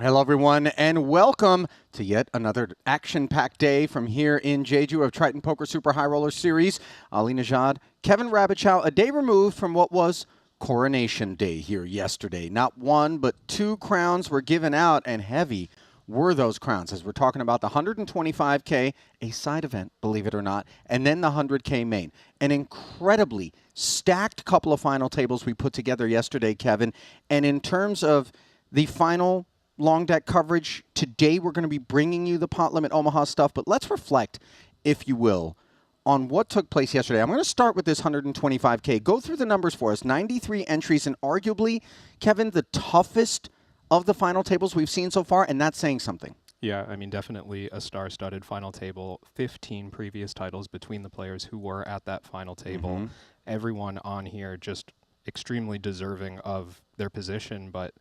Hello, everyone, and welcome to yet another action-packed day from here in Jeju of Triton Poker Super High Roller Series. Ali Najad, Kevin Rabichow, a day removed from what was Coronation Day here yesterday. Not one, but two crowns were given out, and heavy were those crowns, as we're talking about the 125K, a side event, believe it or not, and then the 100K main. An incredibly stacked couple of final tables we put together yesterday, Kevin, and in terms of the final long deck coverage, today we're going to be bringing you the pot limit Omaha stuff, but let's reflect, if you will, on what took place yesterday. I'm going to start with this 125K. Go through the numbers for us. 93 entries, and arguably, Kevin, the toughest of the final tables we've seen so far, and that's saying something. Yeah, I mean, definitely a star-studded final table. 15 previous titles between the players who were at that final table. Everyone on here just extremely deserving of their position, but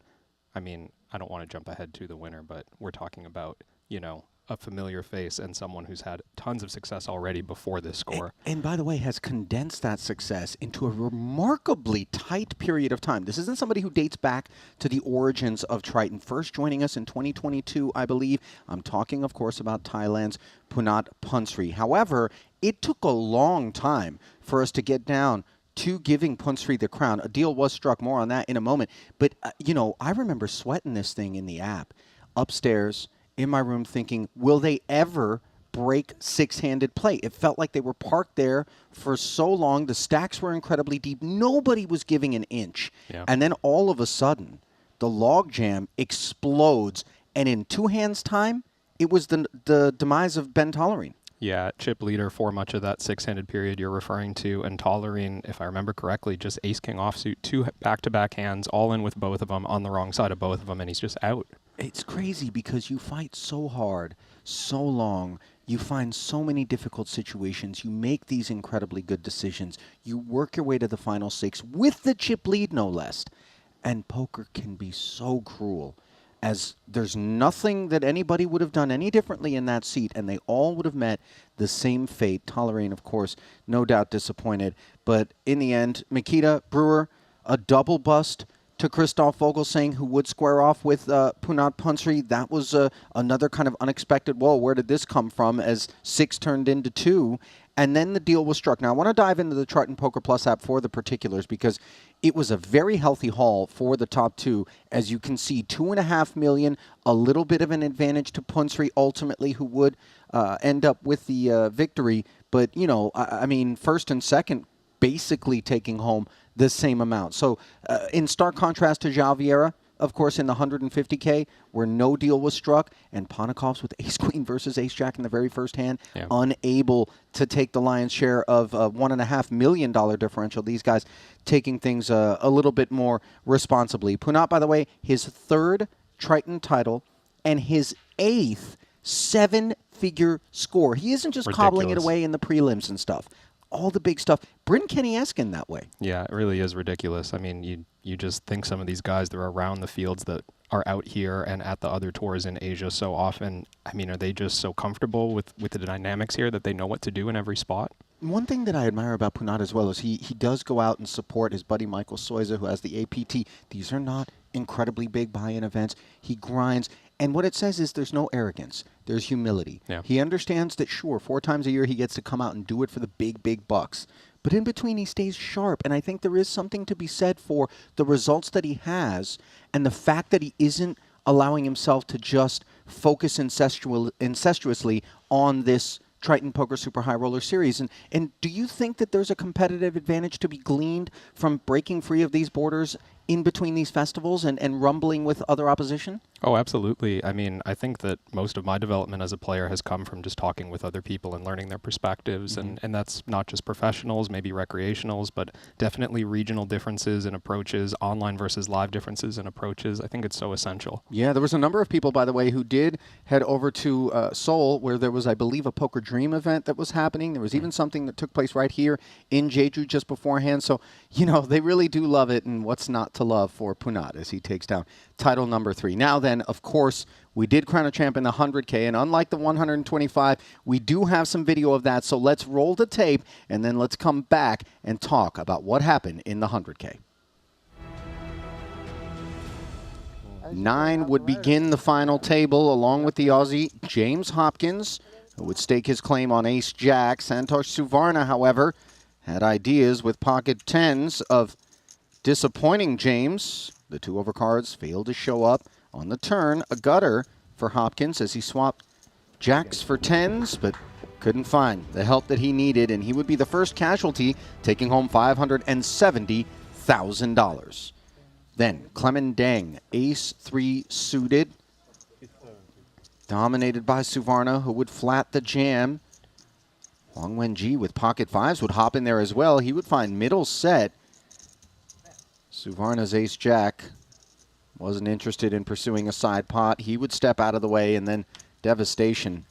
I mean, I don't want to jump ahead to the winner, but we're talking about, you know, a familiar face and someone who's had tons of success already before this score. And by the way, has condensed that success into a remarkably tight period of time. This isn't somebody who dates back to the origins of Triton. First joining us in 2022, I believe. I'm talking, of course, about Thailand's Punat Punsri. However, it took a long time for us to get down to giving Punsri the crown. A deal was struck, more on that in a moment. But, you know, I remember sweating this thing in the app, upstairs in my room thinking, will they ever break six-handed play? It felt like they were parked there for so long. The stacks were incredibly deep. Nobody was giving an inch. Yeah. And then all of a sudden, the logjam explodes. And in two hands' time, it was the demise of Ben Tollerine. Yeah, chip leader for much of that six-handed period you're referring to, and Tollerine, if I remember correctly, just ace-king offsuit, two back-to-back hands, all in with both of them, on the wrong side of both of them, and he's just out. It's crazy because you fight so hard, so long, you find so many difficult situations, you make these incredibly good decisions, you work your way to the final six with the chip lead, no less, and poker can be so cruel. As there's nothing that anybody would have done any differently in that seat, and they all would have met the same fate. Tollerine, of course, no doubt disappointed. But in the end, Mikita Brewer, a double bust to Christoph Vogelsang, who would square off with Punat Punsri. That was another kind of unexpected, whoa, where did this come from, as six turned into two. And then the deal was struck. Now, I want to dive into the Triton Poker Plus app for the particulars because it was a very healthy haul for the top two. As you can see, $2.5 million, a little bit of an advantage to Punsri ultimately, who would end up with the victory. But, you know, I mean, first and second basically taking home the same amount. So in stark contrast to João Vieira, of course, in the 150K, where no deal was struck, and Ponikov's with ace-queen versus ace-jack in the very first hand, unable to take the lion's share of a $1.5 million differential. These guys taking things a little bit more responsibly. Punat, by the way, his third Triton title and his eighth seven-figure score. He isn't just cobbling it away in the prelims and stuff. All the big stuff. Bryn Kenny-esque in that way. Yeah, it really is ridiculous. I mean, you just think some of these guys that are around the fields that are out here and at the other tours in Asia so often, I mean, are they just so comfortable with the dynamics here that they know what to do in every spot? One thing that I admire about Punat as well is he does go out and support his buddy Michael Soiza, who has the APT. These are not incredibly big buy-in events. He grinds. And what it says is there's no arrogance. There's humility. Yeah. He understands that, sure, 4 times a year he gets to come out and do it for the big, big bucks. But in between, he stays sharp. And I think there is something to be said for the results that he has and the fact that he isn't allowing himself to just focus incestuously on this Triton Poker Super High Roller Series. And do you think that there's a competitive advantage to be gleaned from breaking free of these borders in between these festivals and rumbling with other opposition? Oh, absolutely. I mean, I think that most of my development as a player has come from just talking with other people and learning their perspectives. And that's not just professionals, maybe recreationals, but definitely regional differences in approaches, online versus live differences in approaches. I think it's so essential. Yeah, there was a number of people, by the way, who did head over to Seoul, where there was, I believe, a Poker Dream event that was happening. There was even something that took place right here in Jeju just beforehand. So, you know, they really do love it, and what's not to love for Punat as he takes down title number 3. Now then, of course, we did crown a champ in the 100K, and unlike the 125, we do have some video of that, so let's roll the tape, and then let's come back and talk about what happened in the 100K. 9 would begin the final table along with the Aussie James Hopkins, who would stake his claim on ace-jack. Santosh Suvarna, however, had ideas with pocket tens of disappointing James. The 2 overcards failed to show up on the turn. A gutter for Hopkins as he swapped jacks for tens, but couldn't find the help that he needed, and he would be the first casualty, taking home $570,000. Then Clement Deng, ace-3 suited, dominated by Suvarna, who would flat the jam. Huang Wenji with pocket fives would hop in there as well. He would find middle set. Suvarna's ace-jack wasn't interested in pursuing a side pot. He would step out of the way, and then devastation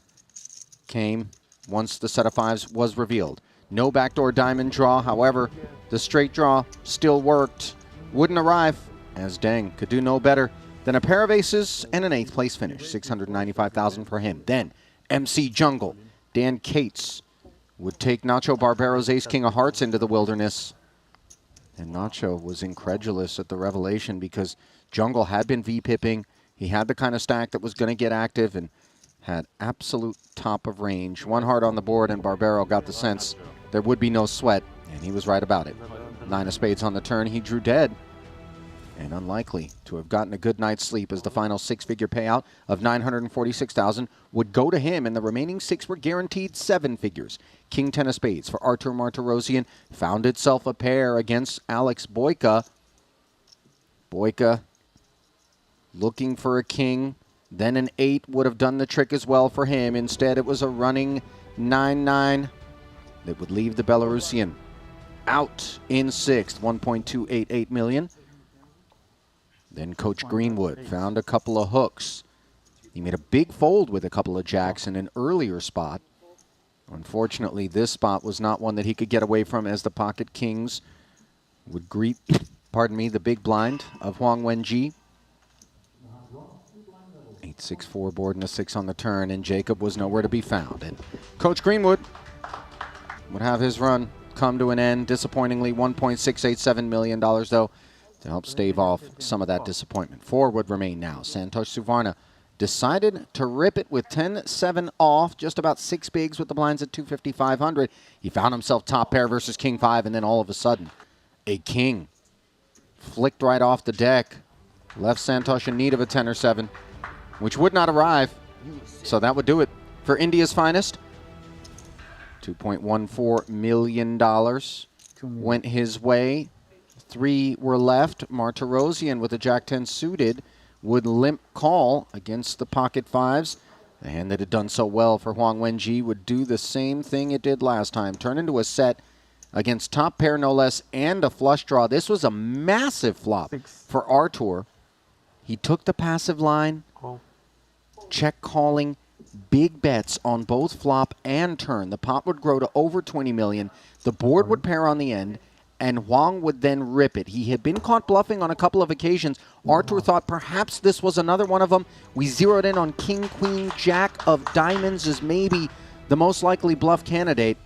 came once the set of fives was revealed. No backdoor diamond draw, however, the straight draw still worked. Wouldn't arrive, as Deng could do no better than a pair of aces and an 8th place finish. $695,000 for him. Then MC Jungle, Dan Cates, would take Nacho Barbero's ace-king of hearts into the wilderness. And Nacho was incredulous at the revelation because Jungle had been V-pipping. He had the kind of stack that was going to get active and had absolute top of range. 1 heart on the board, and Barbero got the sense there would be no sweat, and he was right about it. 9 of spades on the turn. He drew dead, and unlikely to have gotten a good night's sleep, as the final 6-figure payout of $946,000 would go to him, and the remaining 6 were guaranteed 7 figures. King 10 of spades for Artur Martirosyan found itself a pair against Alex Boyka. Boyka looking for a king. Then an 8 would have done the trick as well for him. Instead, it was a running 9-9 that would leave the Belarusian out in 6th, $1.288 million. Then Coach Greenwood found a couple of hooks. He made a big fold with a couple of jacks in an earlier spot. Unfortunately, this spot was not one that he could get away from, as the pocket kings would greet, the big blind of Huang Wenji. 8-6-4 board and a 6 on the turn, and Jacob was nowhere to be found. And Coach Greenwood would have his run come to an end. Disappointingly, $1.687 million, though, to help stave off some of that disappointment. 4 would remain now. Santosh Suvarna decided to rip it with 10-7 off, just about 6 bigs with the blinds at 250-500. He found himself top pair versus king 5, and then all of a sudden, a king flicked right off the deck. Left Santosh in need of a 10 or 7, which would not arrive. So that would do it for India's finest. $2.14 million went his way. 3 were left. Martirosyan with a Jack-10 suited would limp call against the pocket fives. The hand that had done so well for Huang Wenji would do the same thing it did last time. Turn into a set against top pair, no less, and a flush draw. This was a massive flop for Artur. He took the passive line, check calling, big bets on both flop and turn. The pot would grow to over 20 million. The board would pair on the end, and Huang would then rip it. He had been caught bluffing on a couple of occasions. Artur thought perhaps this was another one of them. We zeroed in on king, queen, jack of diamonds as maybe the most likely bluff candidate.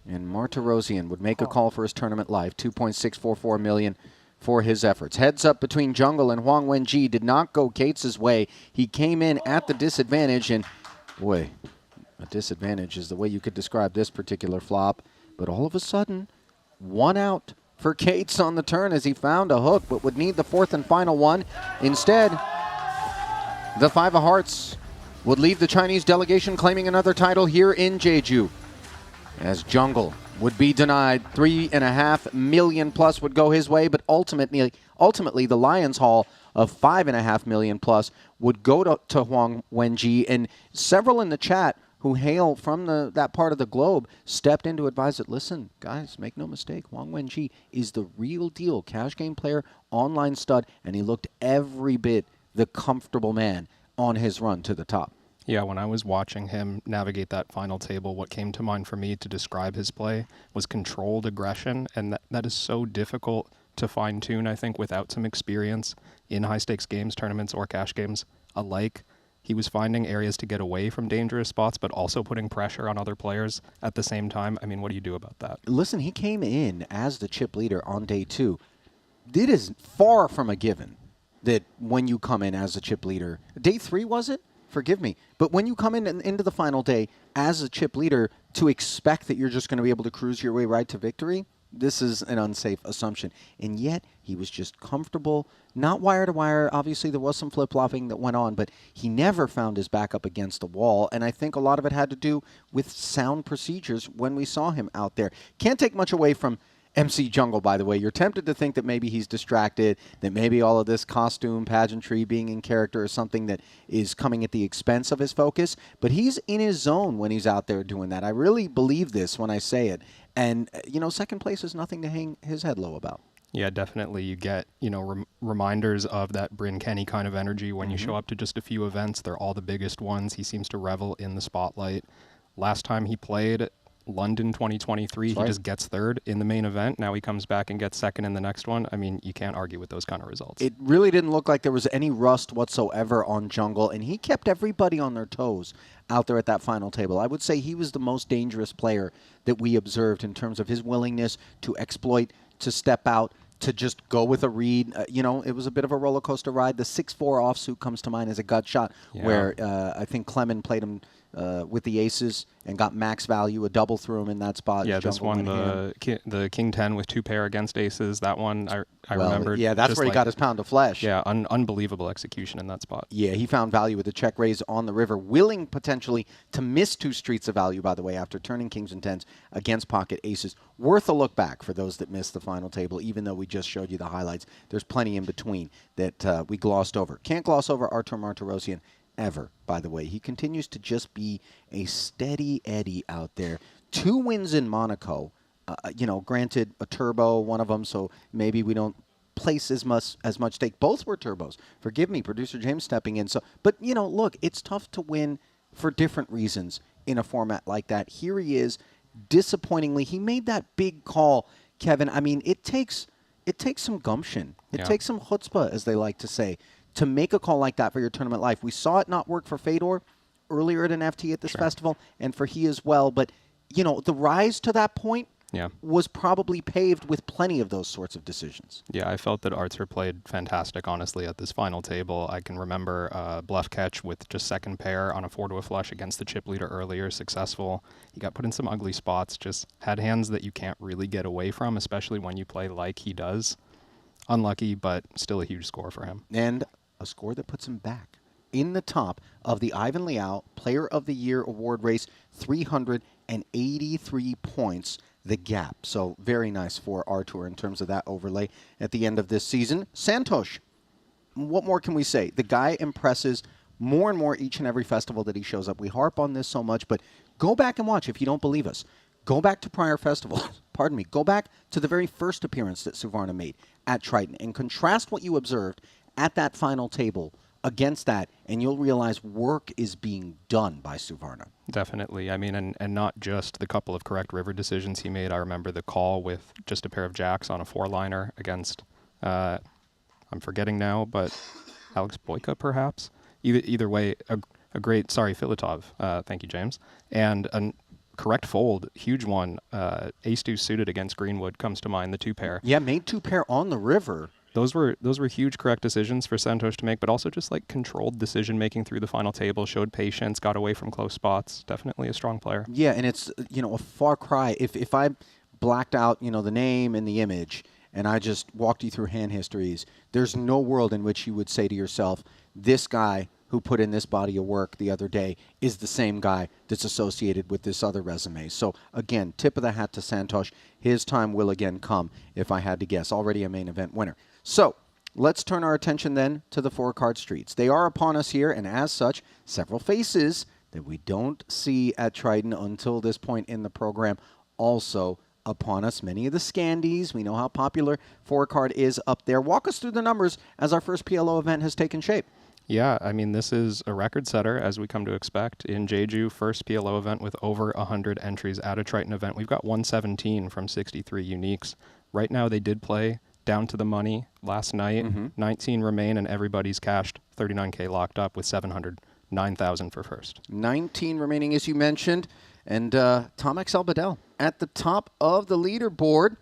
And Martirosyan would make a call for his tournament life, $2.644 million for his efforts. Heads up between Jungle and Huang Wenji did not go Cates' way. He came in at the disadvantage, and boy, a disadvantage is the way you could describe this particular flop. But all of a sudden, 1 out for Cates on the turn as he found a hook, but would need the 4th and final one. Instead, the 5 of hearts would leave the Chinese delegation claiming another title here in Jeju, as Jungle would be denied. $3.5 million plus would go his way, but ultimately the Lions Haul of $5.5 million plus would go to Huang Wenji, and several in the chat who hail from that part of the globe stepped in to advise that, listen, guys, make no mistake, Huang Wenji is the real deal cash game player, online stud, and he looked every bit the comfortable man on his run to the top. Yeah, when I was watching him navigate that final table, what came to mind for me to describe his play was controlled aggression, and that is so difficult to fine-tune, I think, without some experience in high-stakes games, tournaments, or cash games alike. He was finding areas to get away from dangerous spots, but also putting pressure on other players at the same time. I mean, what do you do about that? Listen, he came in as the chip leader on day 2. It is far from a given that when you come in as a chip leader, day 3 was it? Forgive me. But when you come in into the final day as a chip leader, to expect that you're just going to be able to cruise your way right to victory, this is an unsafe assumption. And yet, he was just comfortable, not wire to wire. Obviously, there was some flip-flopping that went on, but he never found his back up against the wall. And I think a lot of it had to do with sound procedures when we saw him out there. Can't take much away from MC Jungle, by the way. You're tempted to think that maybe he's distracted, that maybe all of this costume, pageantry, being in character is something that is coming at the expense of his focus. But he's in his zone when he's out there doing that. I really believe this when I say it. And, second place is nothing to hang his head low about. Yeah, definitely. You get, reminders of that Bryn Kenny kind of energy when you show up to just a few events. They're all the biggest ones. He seems to revel in the spotlight. Last time he played, London 2023, he just gets third in the main event. Now he comes back and gets second in the next one. I mean, you can't argue with those kind of results. It really didn't look like there was any rust whatsoever on Jungle, and he kept everybody on their toes out there at that final table. I would say he was the most dangerous player that we observed in terms of his willingness to exploit, to step out, to just go with a read. It was a bit of a roller coaster ride. The 6-4 offsuit comes to mind as a gut shot where I think Clement played him with the aces and got max value, a double through him in that spot. Yeah, this one, the King 10 with 2 pair against aces, that one I remember. Yeah, that's where he got his pound of flesh. Yeah, unbelievable execution in that spot. Yeah, he found value with the check raise on the river, willing potentially to miss 2 streets of value, by the way, after turning kings and tens against pocket aces. Worth a look back for those that missed the final table, even though we just showed you the highlights. There's plenty in between that we glossed over. Can't gloss over Artur Martirosyan ever, by the way. He continues to just be a steady Eddie out there. 2 wins in Monaco. Granted, a turbo, one of them, so maybe we don't place as much stake. Both were turbos. Forgive me, producer James stepping in. But look, it's tough to win for different reasons in a format like that. Here he is, disappointingly. He made that big call, Kevin. I mean, it takes some gumption. It takes some chutzpah, as they like to say, to make a call like that for your tournament life. We saw it not work for Fedor earlier at an FT at this festival, and for he as well. But, the rise to that point was probably paved with plenty of those sorts of decisions. Yeah, I felt that Artur played fantastic, honestly, at this final table. I can remember bluff catch with just second pair on a 4 to a flush against the chip leader earlier, successful. He got put in some ugly spots, just had hands that you can't really get away from, especially when you play like he does. Unlucky, but still a huge score for him. And a score that puts him back in the top of the Ivan Liao Player of the Year award race, 383 points, the gap. So very nice for Artur in terms of that overlay at the end of this season. Santosh, what more can we say? The guy impresses more and more each and every festival that he shows up. We harp on this so much, but go back and watch if you don't believe us. Go back to prior festivals. Pardon me. Go back to the very first appearance that Suvarna made at Triton and contrast what you observed at that final table against that, and you'll realize work is being done by Suvarna. Definitely. I mean, and not just the couple of correct river decisions he made. I remember the call with just a pair of jacks on a 4-liner against, I'm forgetting now, but Alex Boyka, perhaps? Either way, a great, Filatov. Thank you, James. And a correct fold, huge one. Ace-2 suited against Greenwood comes to mind, the 2 pair. Yeah, made 2 pair on the river. Those were huge correct decisions for Santosh to make, but also just like controlled decision making through the final table, showed patience, got away from close spots. Definitely a strong player. Yeah, and it's a far cry. If I blacked out the name and the image, and I just walked you through hand histories, there's no world in which you would say to yourself, this guy who put in this body of work the other day is the same guy that's associated with this other resume. So, again, tip of the hat to Santosh. His time will again come, if I had to guess. Already a main event winner. So, let's turn our attention then to the 4-card streets. They are upon us here, and as such, several faces that we don't see at Triton until this point in the program also upon us. Many of the Scandies, we know how popular 4-card is up there. Walk us through the numbers as our first PLO event has taken shape. Yeah, I mean, this is a record setter, as we come to expect. In Jeju, first PLO event with over 100 entries at a Triton event. We've got 117 from 63 uniques. Right now, they did play down to the money last night. 19 remain, and everybody's cashed. 39K locked up with 709,000 for first. 19 remaining, as you mentioned. And Tom X. Albedel at the top of the leaderboard.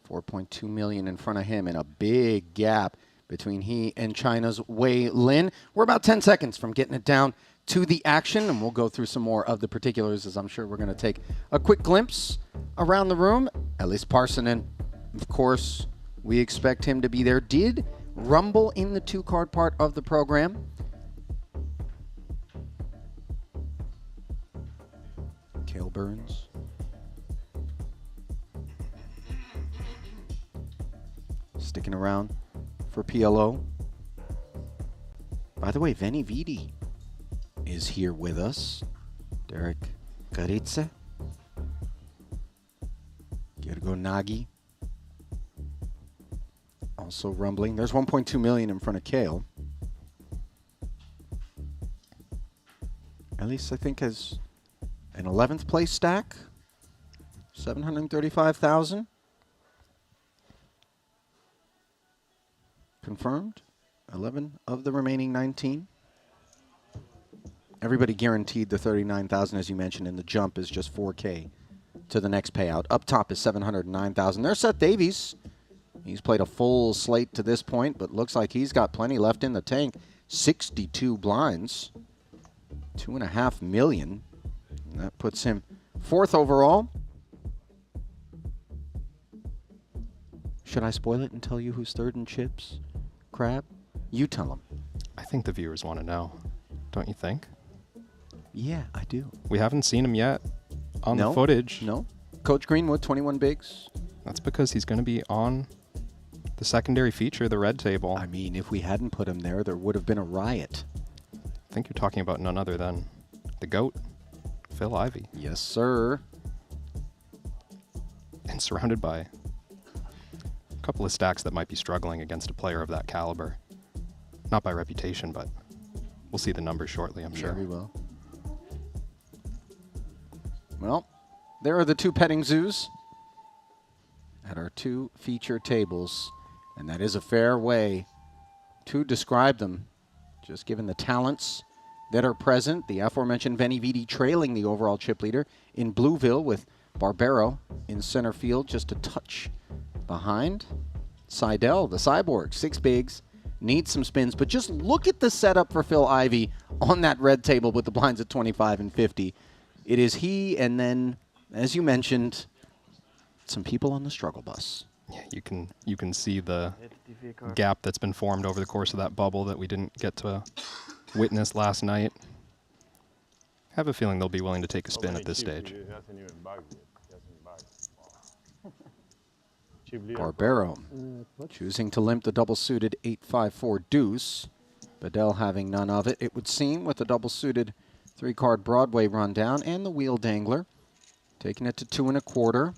4.2 million in front of him, and a big gap between he and China's Wei Lin. We're about 10 seconds from getting it down to the action, and we'll go through some more of the particulars, as I'm sure we're going to take a quick glimpse around the room. Ellis Parsonen, of course, we expect him to be there. Did rumble in the 2-card part of the program. Cale Burns. Sticking around for PLO. By the way, Veni Vidi is here with us. Derek Garitze. Gergo Nagy. Also rumbling. There's 1.2 million in front of Cale. Ellis, I think, has an 11th place stack. 735,000. Confirmed. 11 of the remaining 19. Everybody guaranteed the 39,000, as you mentioned, and the jump is just 4K to the next payout. Up top is 709,000. There's Seth Davies. He's played a full slate to this point, but looks like he's got plenty left in the tank. 62 blinds. 2.5 million. And that puts him 4th overall. Should I spoil it and tell you who's 3rd in chips? Crab? You tell them. I think the viewers want to know. Don't you think? Yeah, I do. We haven't seen him yet on the footage. No. Coach Greenwood, 21 bigs. That's because he's going to be on the secondary feature, the red table. I mean, if we hadn't put him there, there would have been a riot. I think you're talking about none other than the GOAT, Phil Ivey. Yes, sir. And surrounded by a couple of stacks that might be struggling against a player of that caliber. Not by reputation, but we'll see the numbers shortly, I'm sure. Yeah, we will. Well, there are the 2 petting zoos at our 2 feature tables, and that is a fair way to describe them, just given the talents that are present. The aforementioned Veni Vidi trailing the overall chip leader in Blueville, with Barbero in center field just a touch behind. Seidel, the cyborg, 6 bigs, needs some spins, but just look at the setup for Phil Ivey on that red table with the blinds at 25 and 50. It is he, and then, as you mentioned, some people on the struggle bus. Yeah, you can see the gap that's been formed over the course of that bubble that we didn't get to witness last night. I have a feeling they'll be willing to take a spin at this stage. Barbero choosing to limp the double-suited 8-5-4 deuce. Bedell having none of it, it would seem, with the double-suited 3-card Broadway rundown and the wheel dangler. Taking it to 2 1/4.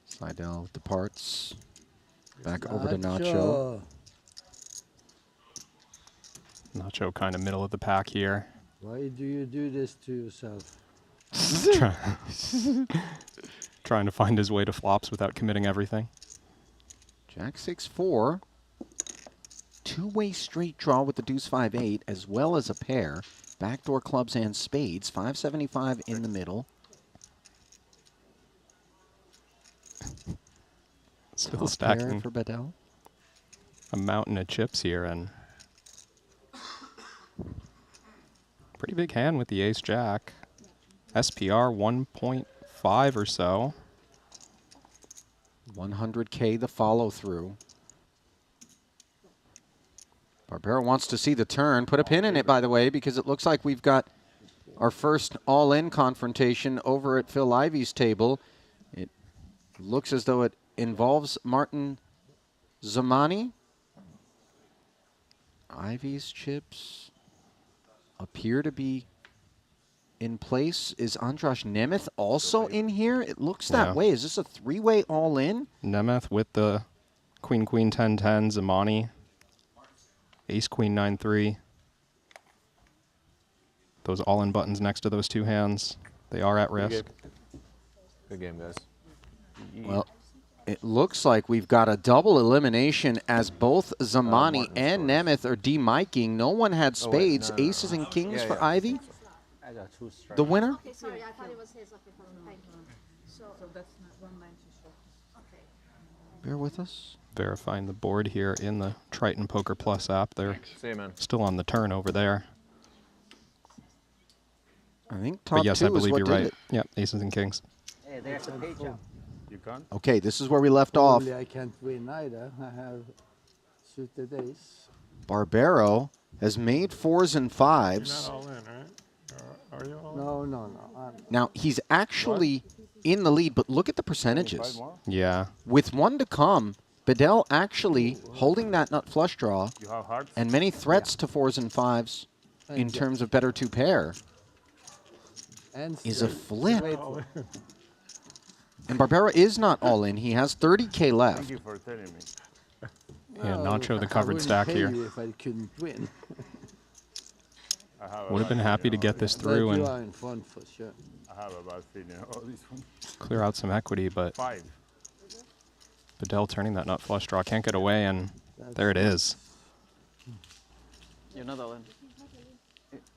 Seidel departs. Back over to Nacho. Nacho kind of middle of the pack here. Why do you do this to yourself? Trying to find his way to flops without committing everything. Jack 6-4. 2-way straight draw with the deuce 5-8, as well as a pair. Backdoor clubs and spades. 575 in the middle. Still Top stacking pair for Bedell. a mountain of chips here, and pretty big hand with the ace jack. SPR 1.5 or so. 100K the follow through. Barbero wants to see the turn. Put a pin in it, by the way, because it looks like we've got our first all-in confrontation over at Phil Ivey's table. It looks as though it involves Martin Zamani. Ivey's chips appear to be in place. Is Andras Nemeth also in here? It looks that way. Is this a 3-way all-in? Nemeth with the Queen, 10-10, Zamani. Ace, Queen, 9-3. Those all-in buttons next to those 2 hands, they are at risk. Good game, guys. Well, it looks like we've got a double elimination as both Zamani and Nemeth are demiking. No one had spades, aces and kings for Ivey. I got 2 strikes. The winner? Okay, sorry, I thought it was his. Okay, thank you. So that's not 190 short. Okay. Bear with us. Verifying the board here in the Triton Poker Plus app. They're See you, man. still on the turn over there. I think But top yes, I two is believe what you're did right. it. Yep, aces and kings. Hey, there's a page up. You can't? Okay, this is where we left off. Probably I can't win either. I have suited ace. Barbaro has made 4s and You're 5s. not all in, right? Or are you all in? No, no, no. Now, he's actually in the lead, but look at the 5 percentages. more? Yeah. With 1 to come, Bedell actually holding that nut flush draw You have hearts? and many threats to 4s and 5s in And terms of better 2 pair and is a straight. flip. Wait, All in. And Barbaro is not all in. He has 30K left. Thank you for telling me. Yeah, no, Nacho, the I covered wouldn't stack pay here. you if I couldn't win. I have Would have been happy to get this But through you and are in front for sure. I have a bad feeling about this one. clear out some equity, but 5. Bedell turning that nut flush draw can't get away, and That's there it is. You're not all in.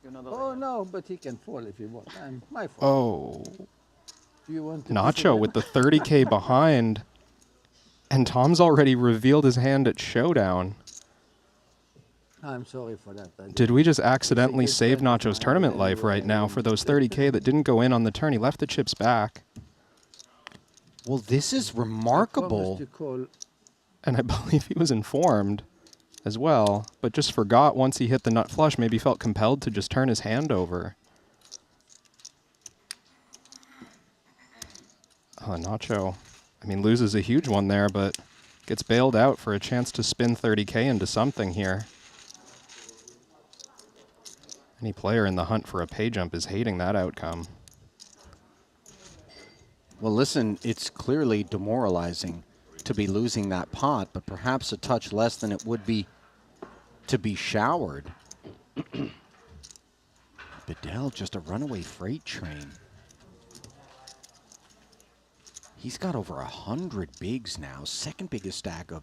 You're not all Oh in. no, but he can fall if he wants. And my fault. Oh, Do you want to Nacho with the 30K behind, and Tom's already revealed his hand at Showdown. I'm sorry for that. Did we just accidentally good save friend of Nacho's mine, tournament and life you right are now in. for those 30K that didn't go in on the turn? He left the chips back, Well, this is I promised remarkable. to call. and I believe he was informed as well, but just forgot once he hit the nut flush, maybe felt compelled to just turn his hand over. Oh, Nacho, I mean, loses a huge one there, but gets bailed out for a chance to spin 30K into something here. Any player in the hunt for a pay jump is hating that outcome. Well, listen, it's clearly demoralizing to be losing that pot, but perhaps a touch less than it would be to be showered. Bedell, just a runaway freight train. He's got over 100 bigs now, second biggest stack of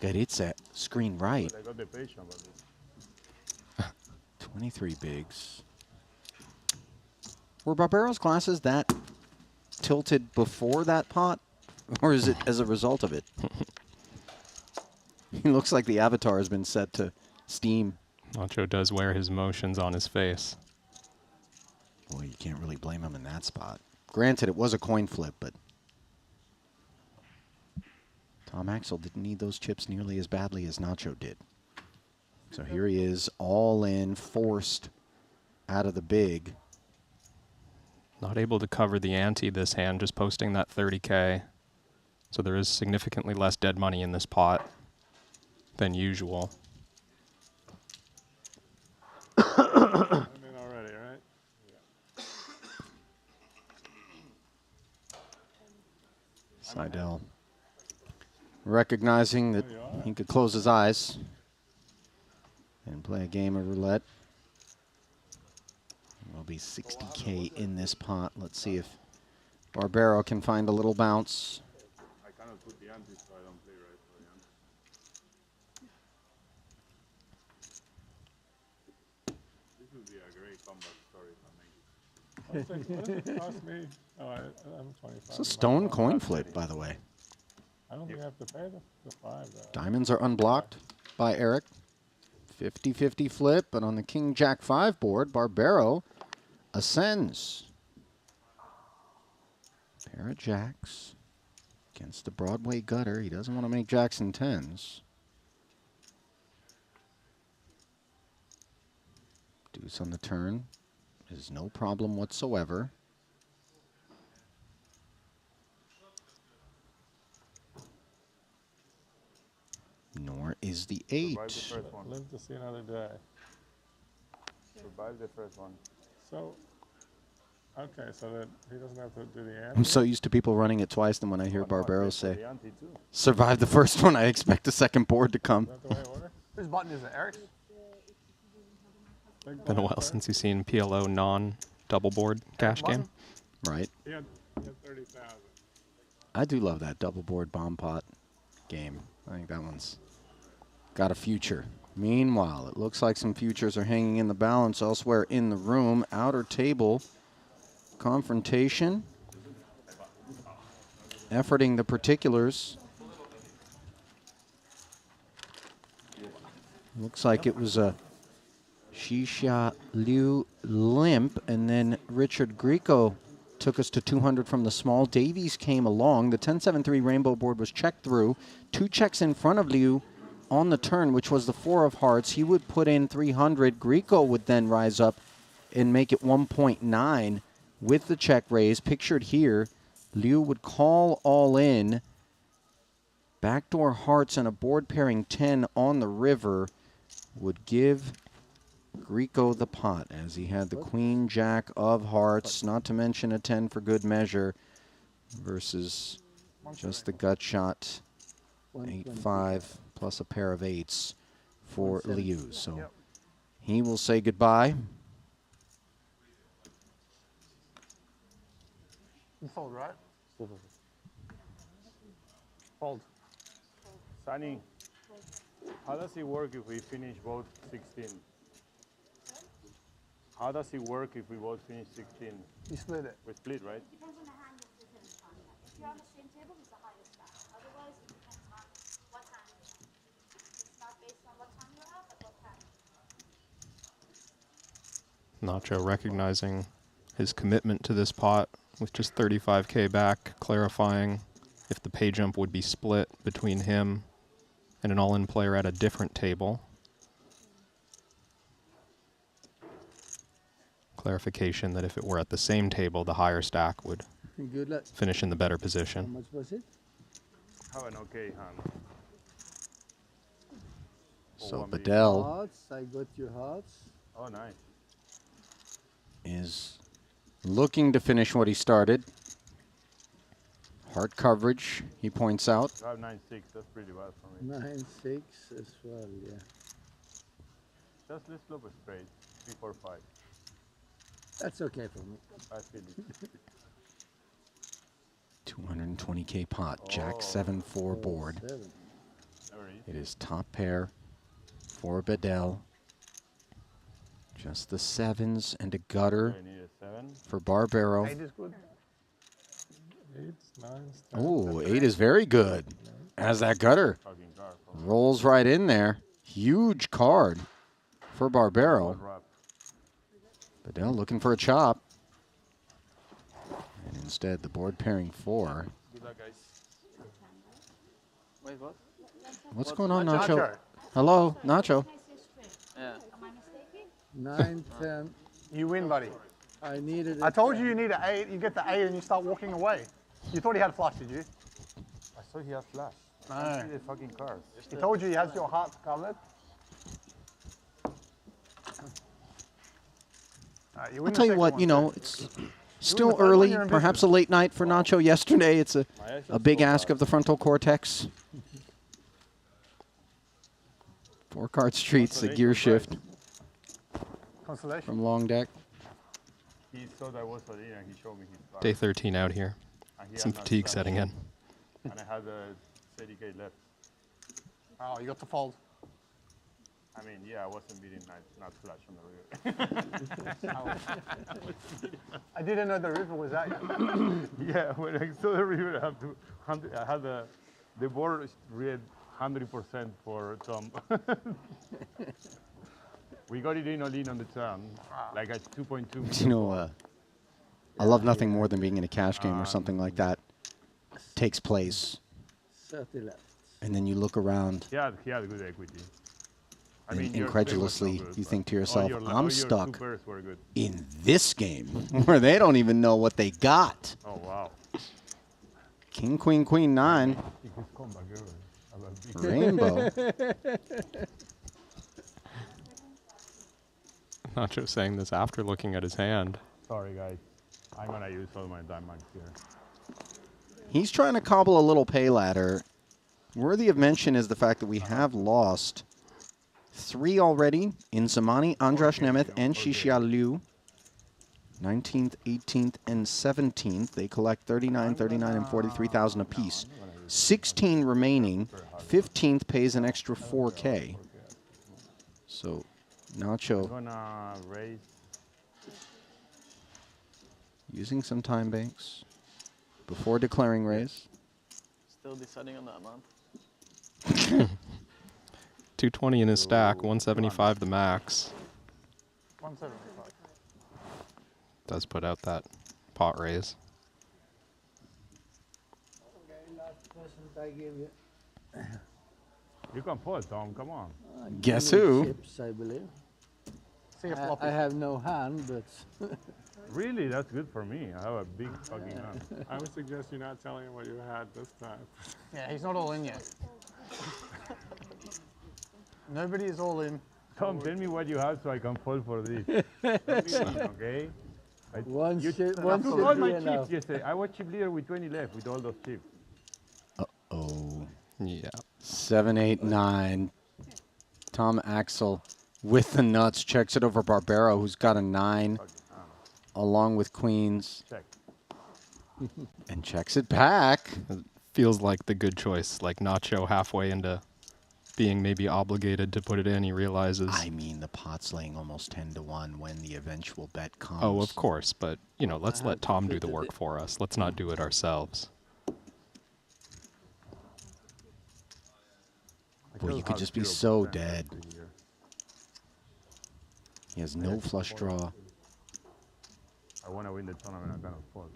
Garitza screen right. I got the page about this. 23 bigs. Were Barbaro's glasses that tilted before that pot, or is it as a result of it? He looks like the avatar has been set to steam. Nacho does wear his emotions on his face. Boy, you can't really blame him in that spot. Granted, it was a coin flip, but Tom Axel didn't need those chips nearly as badly as Nacho did. So here he is, all in, forced out of the big. Not able to cover the ante this hand, just posting that 30K. So there is significantly less dead money in this pot than usual. I'm in already, right? Seidel recognizing that he could close his eyes and play a game of roulette. Will be 60K in this pot. Let's see if Barbaro can find a little bounce. I cannot put the ante, so I don't play right for the ante. This would be a great comeback story if I make it. What does it cost me? Oh, I'm 25. It's a stone coin flip, by the way. I don't think I have to pay the 5, though. Diamonds are unblocked by Eric. 50-50 flip, but on the King-Jack-5 board, Barbaro ascends. Pair of jacks against the Broadway gutter. He doesn't want to make jacks and tens. Deuce on the turn is no problem whatsoever. Nor is the Survive the 8. first one. Live to see another day. Survive the first one. So, okay, so that he doesn't have to do the ante. I'm so used to people running it twice than when I hear Oh, no, I Barbaro played for say, the ante too. survive the first one, I expect the second board to come. Is that the way it works? Whose button is it, Eric's? Big Been a blind while first? since you've seen PLO non-double board cash game. Right. He had 30,000. I do love that double board bomb pot game. I think that one's got a future. Meanwhile, it looks like some futures are hanging in the balance elsewhere in the room. Outer table confrontation. Efforting the particulars Looks like it was a Xixia Liu limp, and then Richard Grieco took us to 200 from the small. Davies came along. The 10-7-3 rainbow board was checked through. 2 checks in front of Liu on the turn, which was the 4 of hearts. He would put in 300. Grieco would then rise up and make it 1.9 with the check raise. Pictured here, Liu would call all in. Backdoor hearts and a board pairing 10 on the river would give Grieco the pot, as he had the queen jack of hearts, not to mention a 10 for good measure, versus just the gut shot 8-5 plus a pair of 8s for Liu. So he will say goodbye. You fold, right? Fold. Sunny, how does it work if we finish both 16? How does it work if we both finish 16? You split it. We split, right? Depends on the hand you're sitting in front of. If you're on the same table, it's the highest stack. Otherwise, it depends on what hand you're on. It's not based on what time you're out, but what hand. Nacho recognizing his commitment to this pot with just 35K back, clarifying if the pay jump would be split between him and an all-in player at a different table. Clarification that if it were at the same table, the higher stack would Good luck. finish in the better How position. much was it? Have an okay hand. So one big- Bedell Hearts. I got your hearts. Oh, nice. is looking to finish what he started. Heart coverage, he points out. You have 9-6. That's pretty bad for me. 9-6 as well. Yeah. Just let's flop a straight. 3-4-5. That's okay for me. I feel it. 220K pot, Jack Oh. 7-4 board. 7. Never easy. It is top pair for Bedell. Just the 7s and a gutter I need a 7. for Barbero. 8 is good. 8s, 9s, 10s. Oh, 8 is very good. As that gutter Fucking card for me. rolls right in there. Huge card for Barbero. Wrap. Bedell looking for a chop. And instead, the board pairing 4. Good luck, guys. Wait, what? What's What? going on, Nacho? Nacho, Hello, Nacho. Yeah. Am I mistaken? 9, 10. you win, buddy. I needed it. I told you need an 8. You get the 8 and you start walking away. You thought he had flush, did you? I saw he had flash. No. I see the fucking cards. He told you he has your heart covered. You win I'll the tell you second what, one, you too. know, it's still third one, early, you're in perhaps a business. late night for Nacho yesterday. It's a My eyes a are big so ask bad. of the frontal cortex. 4 card streets, a Consolation gear prize. shift Consolation. from long deck. He saw that I was for dinner and he showed me his card. Day 13 out here. And he Some had not fatigue flash. setting in. And I had a 30K left. Oh, you got the fold. I mean, yeah, I wasn't beating not flash on the river. I didn't know the river was out yet. Yeah, when I saw the river, I had the board read 100% for Tom. We got it in all in on the turn, like at 2.2. You know, I love nothing more than being in a cash game or something like that takes place, 30 left. and then you look around He had good equity. I and mean, your incredulously straight was no good, you but think to all yourself, your, I'm all your stuck two pairs were good. in this game where they don't even know what they got. Oh wow. King, queen, queen, 9, rainbow. Nacho saying this after looking at his hand. Sorry guys, I'm gonna use all my diamonds here. He's trying to cobble a little pay ladder. Worthy of mention is the fact that we have lost 3 already in Zamani, Andras Nemeth, and Xixia Liu. 19th, 18th, and 17th. They collect 39, 39, and 43,000 apiece. 16 remaining. 15th pays an extra 4K. So I'm Nacho gonna raise. using some time banks before declaring raise. Still deciding on that amount. 220 in his stack, 175 the max. 175. Does put out that pot raise. Okay, last present I give you. You can fold, Tom. Come on. Guess Give me who? Chips, I believe. See a I floppy. have no hand, but Really, that's good for me. I have a big fucking hand. I would suggest you not telling him what you had this time. Yeah, he's not all in yet. Nobody is all in. Tom, tell me what you have so I can fall for this. Okay? one You should took all my be chips enough. yesterday. I was chip leader with 20 left with all those chips. Oh. Yeah. 7, 8, 9. Tom Axel with the nuts checks it over Barbero, who's got a 9, along with queens, Check. and checks it back. Feels like the good choice. Like Nacho halfway into being maybe obligated to put it in, he realizes. I mean, the pot's laying almost 10 to 1 when the eventual bet comes. Oh, of course, but you know, let's have let to Tom do put the it work in. for us. Let's not do it ourselves. Boy, you could just be so dead. He has no flush draw. I want to win the tournament. I cannot fold.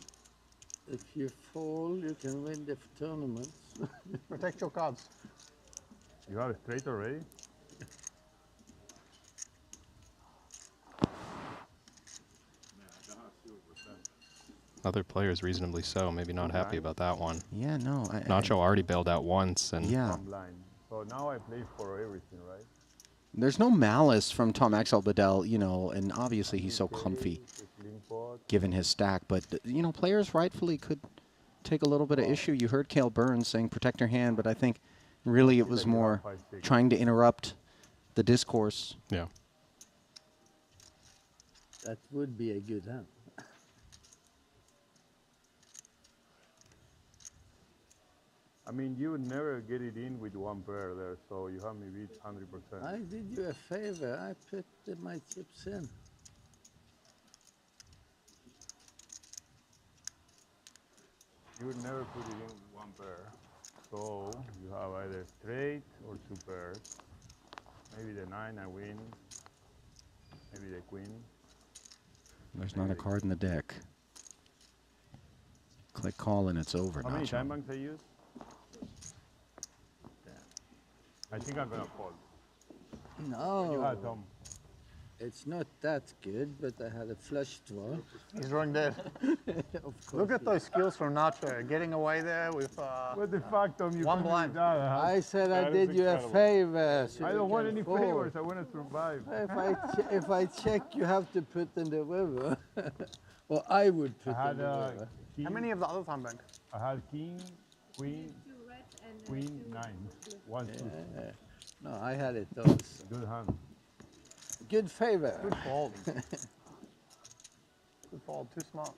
If you fall, you can win the tournament. Protect your cards. You have a straight already? Other players reasonably so, maybe not happy about that one. Yeah, no. Nacho already bailed out once, and Yeah. I'm blind. So now I play for everything, right? There's no malice from Tom Axel Bedell, you know, and obviously he's so comfy given his stack. But, you know, players rightfully could take a little bit of issue. You heard Cale Burns saying protect your hand, but I think really it was more trying to interrupt the discourse. yeah. That would be a good hand. I mean, you would never get it in with one pair there, so you have me beat 100%. I did you a favor. I put my chips in. You would never put it in with one pair. So you have either straight or two pairs. Maybe the 9 I win. Maybe the queen. There's not a card in the deck. Click call and it's over. How many Nacho. time banks I use? I think I'm gonna fold. You No, had Tom. it's not that good, but I had a flush draw. He's drawing dead. Of course. Look at those skills from Nacho. Getting away there with What the fuck, Tom? You One put me blind. down, huh? I said I That did is you a incredible. favor. So I you don't want can any fall. favors. I want to survive. If I check, you have to put in the river. Or I would I put had in the river. king. How many of the other time banks? I had king, queen, queen, 9. 1, 2. No, I had it also. Good hand. Good favor. Good fold. Good fold. Too smart.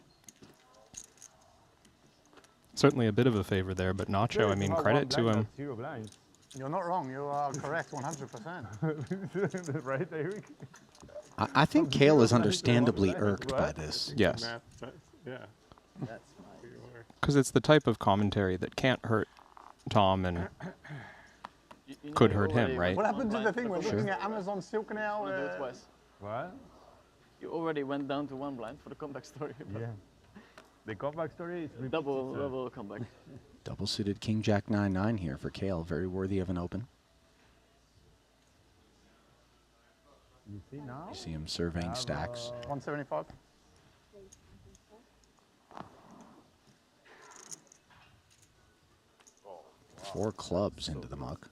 Certainly a bit of a favor there, but Nacho, Sure, I if you mean, have credit one to blind, him. that's 0 blinds. You're not wrong. You are correct 100%. Right, Eric? I think Cale is understandably irked by this. Yes, Math, yeah. That's my. because it's the type of commentary that can't hurt Tom and You know could you hurt him, already right? What went happened to one the blind thing? for We're the looking comeback. at Amazon Silk now. You wanna do it twice. What? You already went down to one blind for the comeback story. but Yeah. The comeback story is Double comeback. Double suited King Jack 9-9 here for Cale. Very worthy of an open. You see now? You see him surveying stacks. 175. Four clubs into the muck.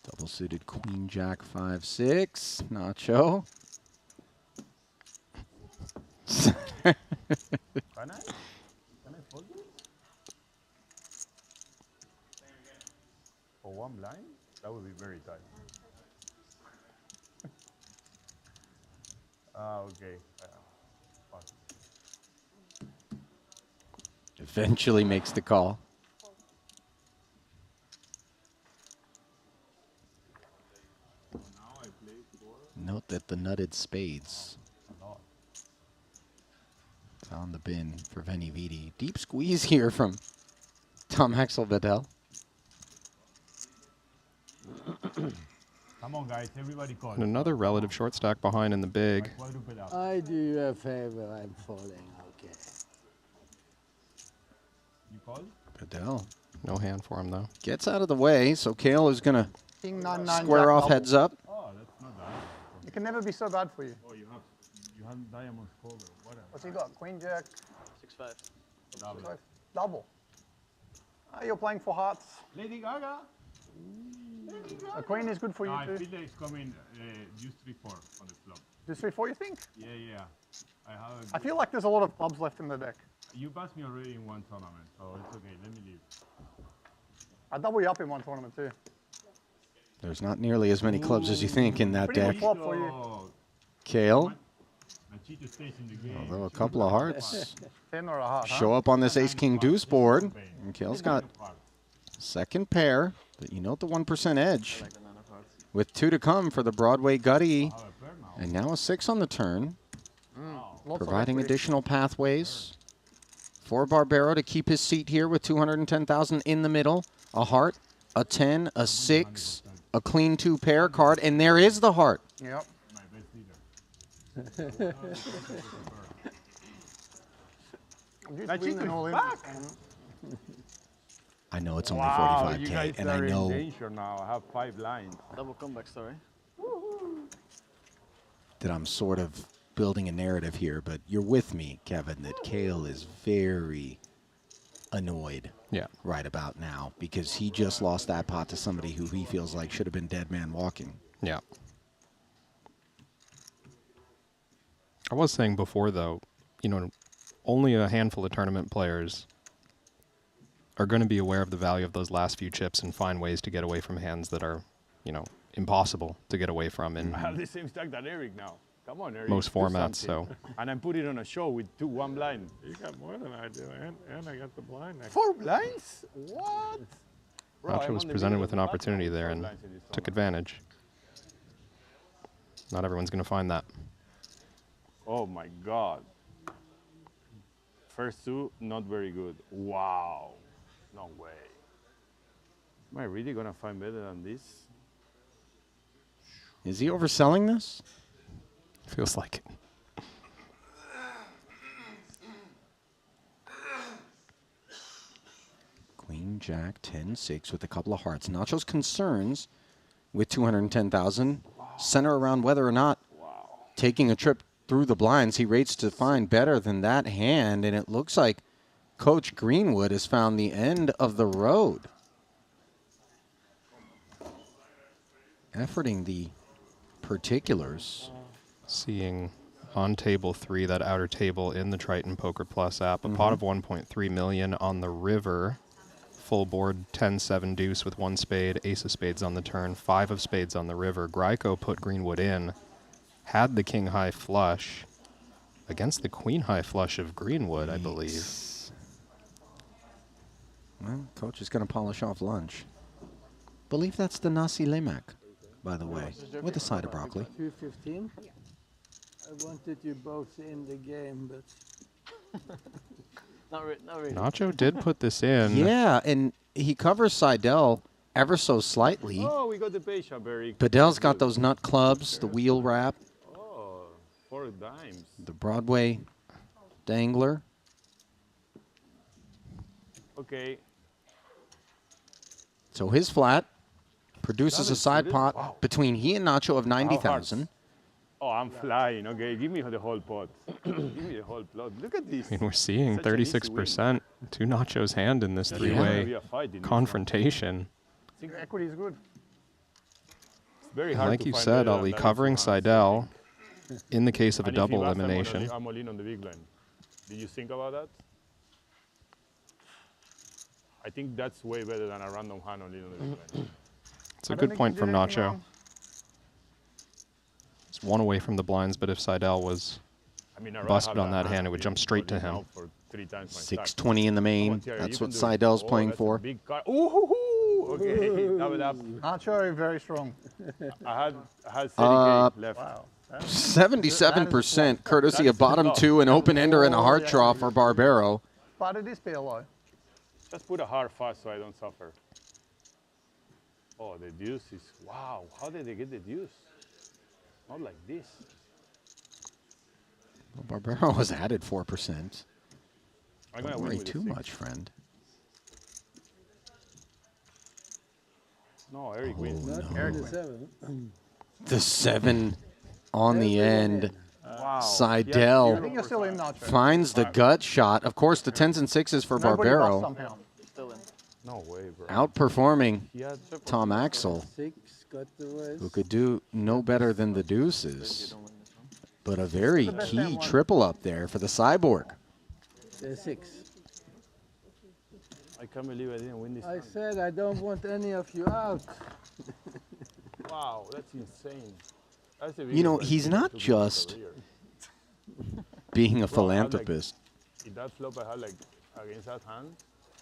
Double suited Queen Jack 5-6. Nacho. Can I? Can I fold this? For one blind? That would be very tight. Okay. Pass. Eventually makes the call. Note that the nutted spades is on the bin for Veni Vidi. Deep squeeze here from Tom Axel Bedell. Come on, guys, everybody call. And another relative short stack behind in the big. Quadruple up. I do you a favor. I'm falling. Okay. You call? Padel No hand for him, though. gets out of the way, so Kale is going to King 9-9 square jack off double. heads up. Oh, that's not bad. It can never be so bad for you. Oh, you have diamonds cover. Whatever. What's he got? Queen jack, 6-5. Double. so double. Ah, you're playing for hearts. Lady Gaga. A queen is good for No, you I too. feel like it's coming just 3-4 on the flop. Just 3-4, you think? Yeah, yeah. I have. I feel like there's a lot of clubs left in the deck. You passed me already in one tournament, so it's okay. Let me leave. I double you up in one tournament too. There's not nearly as many clubs as you think in that Pretty deck. good flop for you. Oh, Kale, Machito stays in the game. although a couple of hearts 10 or a heart, huh? show up on this ace-king deuce board. And Kale's got second pair, but you note the 1% edge. Like the 9 of hearts. With 2 to come for the Broadway Gutty. Have a pair now. And now a 6 on the turn, Lots of providing equity. additional pathways for Barbero to keep his seat here with 210,000 in the middle. A heart, a 10, a 6, a clean 2 pair card, and there is the heart. Yep. My best leader. I'm just winning all in. I know it's only Wow, you 45K, guys and I are in know danger now. I have 5 lines. Double comeback story. that I'm sort of building a narrative here, but you're with me, Kevin, that Kale is very annoyed Yeah. right about now because he just lost that pot to somebody who he feels like should have been dead man walking. Yeah. I was saying before, though, you know, only a handful of tournament players are going to be aware of the value of those last few chips and find ways to get away from hands that are, you know, impossible to get away from in I have the same stack that Eric now. Come on, Eric. most do formats. something. So And I'm putting on a show with 1 blind. You got more than I do, and I got the blind next. 4 blinds? What? Bro, Nacho I'm was on the presented middle with of an the opportunity platform there with 4 and blinds in this took tournament. advantage. Not everyone's going to find that. Oh my God. First 2, not very good. Wow. No way. Am I really gonna find better than this? Is he overselling this? Feels like it. Queen, Jack, 10, 6 with a couple of hearts. Nacho's concerns with 210,000 center around whether or not taking a trip through the blinds he rates to find better than that hand, and it looks like Coach Greenwood has found the end of the road. Efforting the particulars. Seeing on table 3, that outer table in the Triton Poker Plus app, a pot of 1.3 million on the river. Full board 10-7 deuce with 1 spade, ace of spades on the turn, 5 of spades on the river. Gryko put Greenwood in, had the king high flush against the queen high flush of Greenwood, I believe. Well, Coach is going to polish off lunch. Believe that's the nasi lemak, by the way, with a side of broccoli. 215. I wanted you both in the game, but Not really. Nacho did put this in. Yeah, and he covers Seidel ever so slightly. Oh, we got the page up, Eric. Padel's got those nut clubs, the wheel wrap, Oh, 4 dimes. the Broadway dangler. Okay. So his flat produces That a is side good. pot Wow. between he and Nacho of How 90,000. Oh, I'm flying. Okay, give me the whole pot. Give me the whole plot. Look at this. I mean, we're seeing Such an easy 36% to Nacho's hand in this That's gonna be three-way a fight in this one. confrontation. Your equity is good. It's very And hard like to you find said, better than Ali, that in covering 2 hands. Seidel in the case of a And if he double was, elimination. I'm all in on the big line. Did you think about that? I think that's way better than a random hand all in on the big line. It's a I don't good think point you from did anything Nacho. wrong. It's one away from the blinds, but if Seidel was I mean, I rather busted have on that hand, it than would jump being straight to all in him. now for 3 times my stack. 620 in the Come on, main. Thierry, That's you what can do it. Seidel's Oh, playing that's a for. big card. Ooh, okay, double up. Nacho, very strong. I had 30K left. Wow. 77%, courtesy of That's bottom tough. 2, an open ender and a heart yeah. draw for Barbero. But it is PLO. Just put a hard fast so I don't suffer. Oh, the deuce is, wow, how did they get the deuce? Not like this. Well, Barbero was added 4%. I'm Don't gonna win worry with the too 6. much, friend. No, Eric Oh, wins. Not no. on the 7. The 7 on the Everyone end. in. Wow. Seidel. I think you're still in now, Trent. Finds the gut shot. Of course, the 10s and 6s for Nobody lost Barbero. somehow. Still in. No way, bro. Outperforming He had Tom Axel, 6 got the rest. who could do no better than the You deuces. don't win this one. But a very the best key damn one. triple up there for the Cyborg. The 6. I can't believe I didn't win this I hand. said I don't want any of you out. Wow, that's insane. That's the You know, biggest he's blind not I took in my just career. being a Bro, I had, like, philanthropist. in that flop I had like against that hand,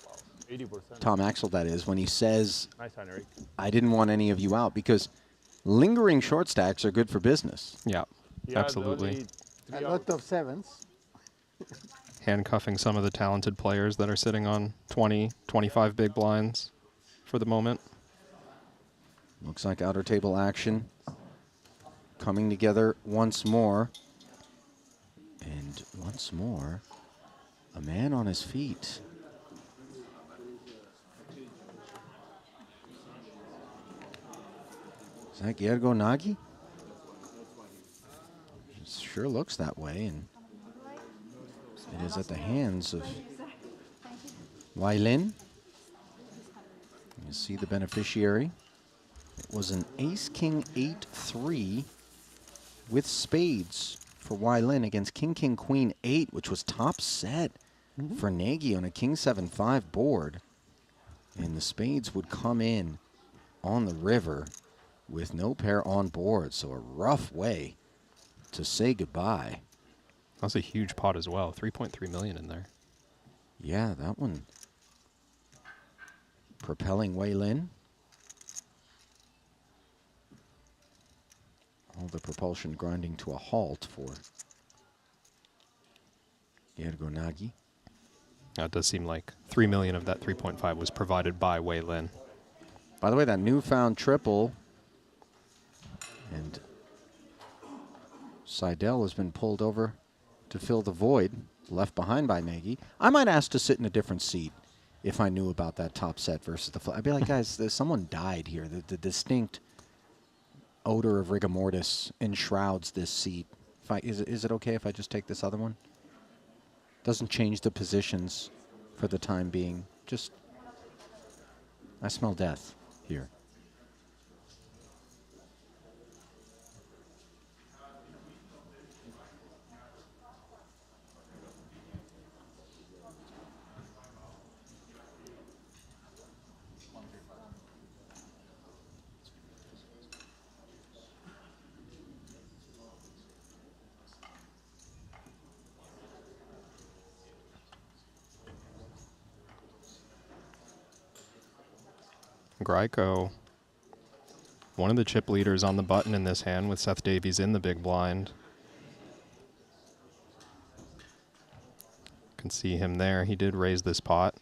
wow, 80%. Tom Axel, that is, when he says, Nice hand, Eric. I didn't want any of you out, because lingering short stacks are good for business. Yeah, He had absolutely. only A 3 lot outs. of 7s. Handcuffing some of the talented players that are sitting on 20, 25 big blinds for the moment. Looks like outer table action coming together once more. And once more, a man on his feet. Is that Gergo Nagy? It sure looks that way, and it is at the hands of Wai Lin. You see the beneficiary. It was an ace-king 8-3 with spades for Wai Lin against king-king queen 8, which was top set for Nagy on a king 7-5 board. And the spades would come in on the river with no pair on board, so a rough way to say goodbye. That's a huge pot as well. 3.3 million in there. Yeah, that one propelling Wai Lin. All the propulsion grinding to a halt for Gergo Nagy. Now, it does seem like 3 million of that 3.5 was provided by Wai Lin. By the way, that newfound triple, and Seidel has been pulled over to fill the void left behind by Nagy. I might ask to sit in a different seat if I knew about that top set versus the flop. I'd be like, guys, someone died here. The distinct odor of rigor mortis enshrouds this seat. Is it okay if I just take this other one? Doesn't change the positions for the time being. Just, I smell death here. Gryko, one of the chip leaders on the button in this hand with Seth Davies in the big blind. Can see him there. He did raise this pot.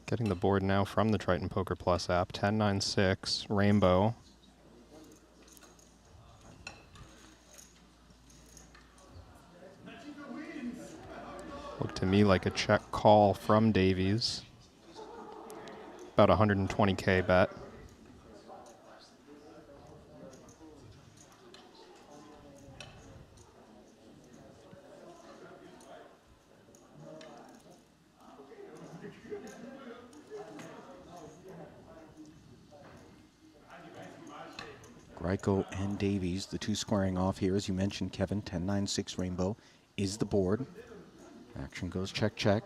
Getting the board now from the Triton Poker Plus app. 10-9-6, rainbow. Looked to me like a check call from Davies. About 120K bet. Greiko and Davies, the two squaring off here, as you mentioned, Kevin. 10-9-6 rainbow is the board. Action goes check, check.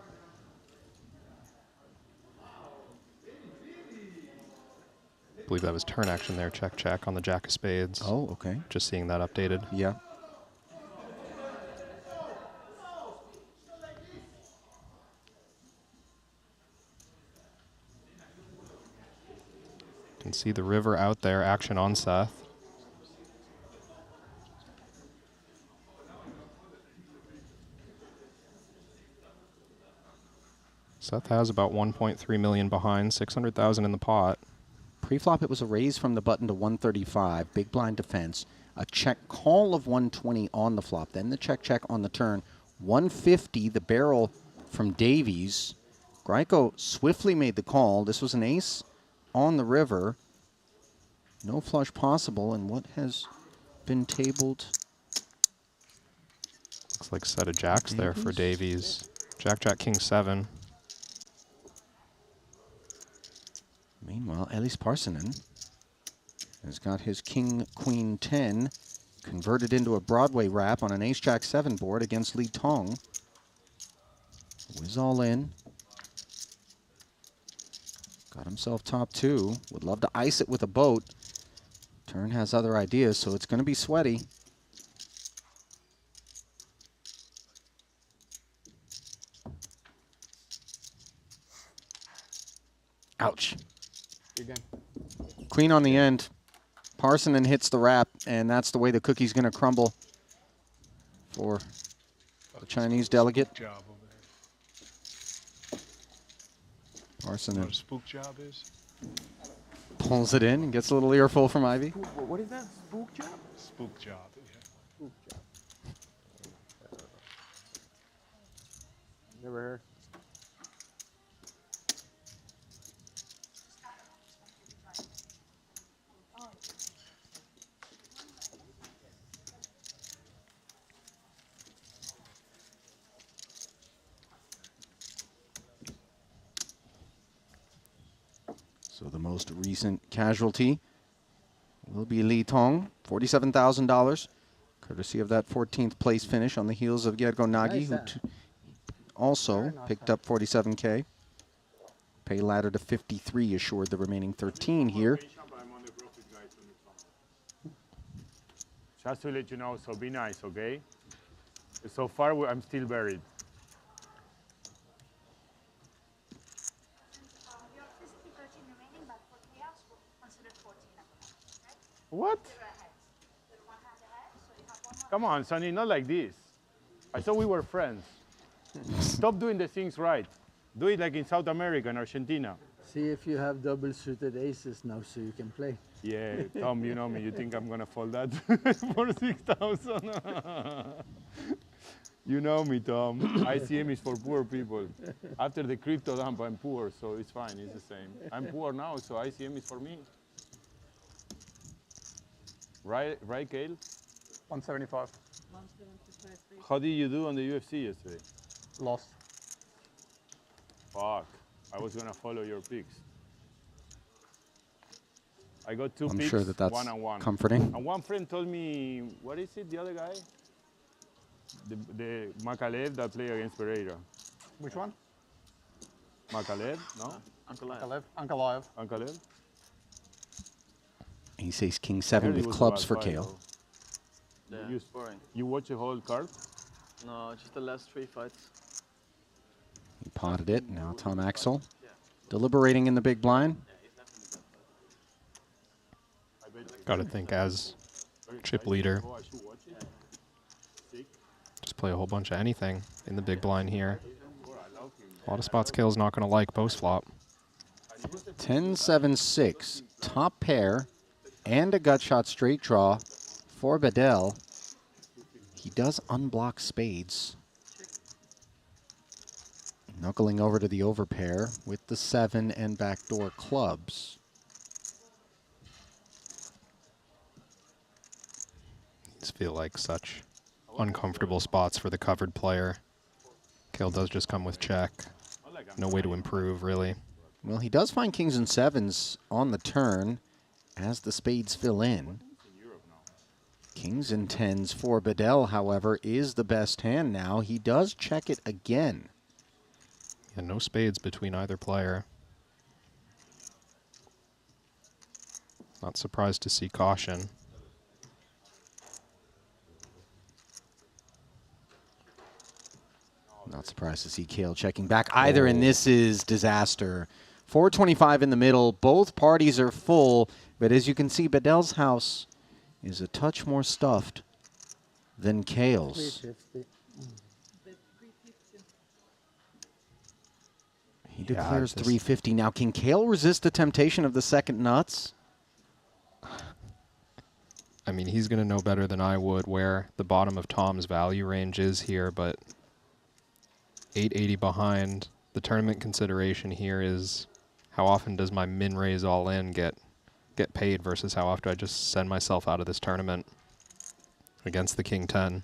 I believe that was turn action there, check, check on the jack of spades. Oh, okay. Just seeing that updated. Yeah. Can see the river out there, action on Seth. Seth has about 1.3 million behind, 600,000 in the pot. Pre-flop, it was a raise from the button to 135, big blind defense. A check call of 120 on the flop, then the check, check on the turn. 150, the barrel from Davies. Greiko swiftly made the call. This was an ace on the river. No flush possible, and what has been tabled? Looks like set of jacks there for Davies. Jack, jack, king 7. Meanwhile, Ellis Parsonen has got his king, queen 10 converted into a Broadway wrap on an ace jack 7 board against Lee Tong. Whiz all in. Got himself top 2. Would love to ice it with a boat. Turn has other ideas, so it's going to be sweaty. Ouch. Good game. Queen on the end. Parsonen hits the wrap, and that's the way the cookie's going to crumble for the Chinese delegate. Job over there. What a Parsonen spook job is? pulls it in and gets a little earful from Ivy. What is that? Spook job? Spook job, yeah. Never heard. So the most recent casualty will be Lee Tong, $47,000, courtesy of that 14th place finish on the heels of Gergo Nagy, who also picked up 47K. Pay ladder to 53 assured the remaining 13 here. Just to let you know, so be nice, okay? So far, I'm still buried. You have physically 13 remaining, but for chaos, we'll consider 14 at the moment, right? What? You're ahead. With one hand ahead, so you have one more. Come on, Sonny, not like this. I thought we were friends. Stop doing the things right. Do it like in South America and Argentina. See if you have double suited aces now so you can play. Yeah, Tom, you know me. You think I'm gonna fold that for 6,000? You know me, Tom. ICM is for poor people. After the crypto dump, I'm poor, so it's fine. It's the same. I'm poor now, so ICM is for me. Right, Kale? 175. How did you do on the UFC yesterday? Lost. Fuck. I was gonna follow your picks. I got 2 I'm picks, sure that that's 1-1. comforting. And one friend told me, what is it, the other guy? The Makalev that played against Pereira. Which one? Makalev, no? Uncle Live. Kalev. Uncle Live. Ankalev? He says king 7 with clubs for Kale. Yeah, You- boring. You watch the whole card? No, just the last 3 fights. He potted it. Now Tom Axel deliberating in the big blind. Got to think as chip leader. Oh, I should watch it. Just play a whole bunch of anything in the big blind here. A lot of spots Kale's not going to like post flop. 10-7-6, top pair, and a gut shot straight draw for Bedell. He does unblock spades. Knuckling over to the overpair with the 7 and backdoor clubs. These feel like such uncomfortable spots for the covered player. Kale does just come with check. No way to improve, really. Well, he does find kings and 7s on the turn as the spades fill in. Kings and tens for Bedell, however, is the best hand now. He does check it again. And no spades between either player. Not surprised to see caution. Not surprised to see Kale checking back either, and this is disaster. 425 in the middle. Both parties are full, but as you can see, Bedell's house is a touch more stuffed than Kale's. 350. He declares this- 350. Now, can Kale resist the temptation of the second nuts? I mean, he's going to know better than I would where the bottom of Tom's value range is here, but 880 behind. The tournament consideration here is how often does my min raise all in get paid versus how often I just send myself out of this tournament against the King 10.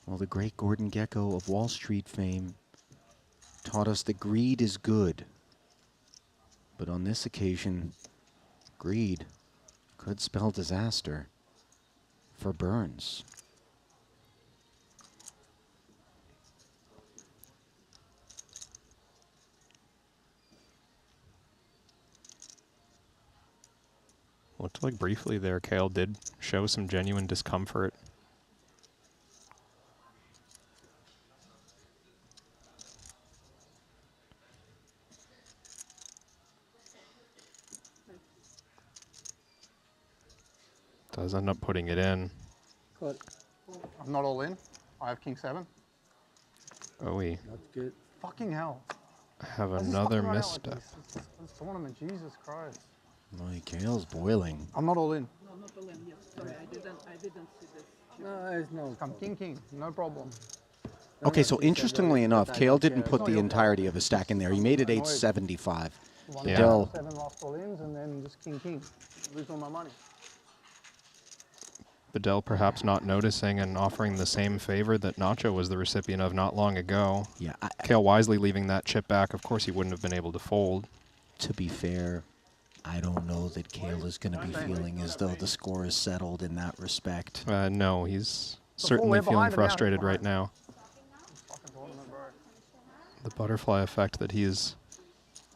Well, the great Gordon Gekko of Wall Street fame taught us that greed is good. But on this occasion, greed could spell disaster for Burns. Looked like briefly there, Kale did show some genuine discomfort. Does end up putting it in. Call. I'm not all in. I have king 7. Oh, we Not good. Fucking hell. have Let's just another fucking run out misstep. like this tournament, Jesus Christ. Boy, Kale's boiling. I'm not all in. No, not all in. Yes, sorry, I didn't see this. No, it's no. I'm king, no problem. Okay, so interestingly enough, Kale didn't put It's the not your entirety of his stack in there. He made it 875. One Yeah. Bedell, 7 last all ins and then just king. Lose all my money. Bedell perhaps not noticing and offering the same favor that Nacho was the recipient of not long ago. yeah, Kale wisely leaving that chip back. Of course, he wouldn't have been able to fold. to be fair, I don't know that Kale is going to be feeling as though the score is settled in that respect. No, he's Before certainly we're feeling behind him now, frustrated he's right now. Fucking tournament, bro. The butterfly effect that he is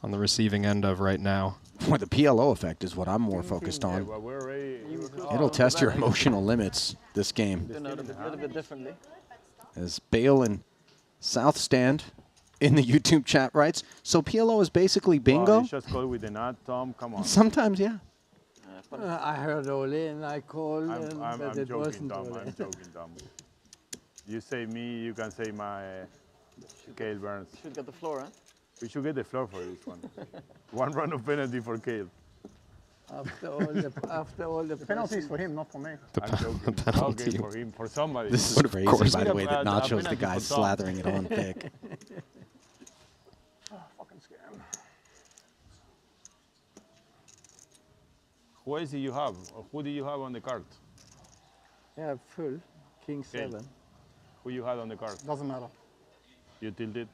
on the receiving end of right now. Boy, the PLO effect is what I'm more focused Yeah, on. but we're already. It'll test your emotional limits, this game. You know, a little bit differently. As Bale and South Stand in the YouTube chat writes, so PLO is basically bingo? You just call with the nut, Tom. Come on. Sometimes, yeah. I heard all in, I called, I'm but it joking, wasn't Tom. all I'm in. joking, Tom. You say me, you can say my Kale Burns. Should get the floor, huh? We should get the floor for this one. One run of penalty for Kale. After all the The penalty's for him, not for me. I'm joking. penalty. Okay, for him, for somebody. This is But of crazy, course. by the way, that A Nacho's the penalty guy for Tom. slathering it on thick. Fucking scam. Who else do you have? Or who do you have on the card? Yeah, full. King 7. Who you had on the card? Doesn't matter. You tilted?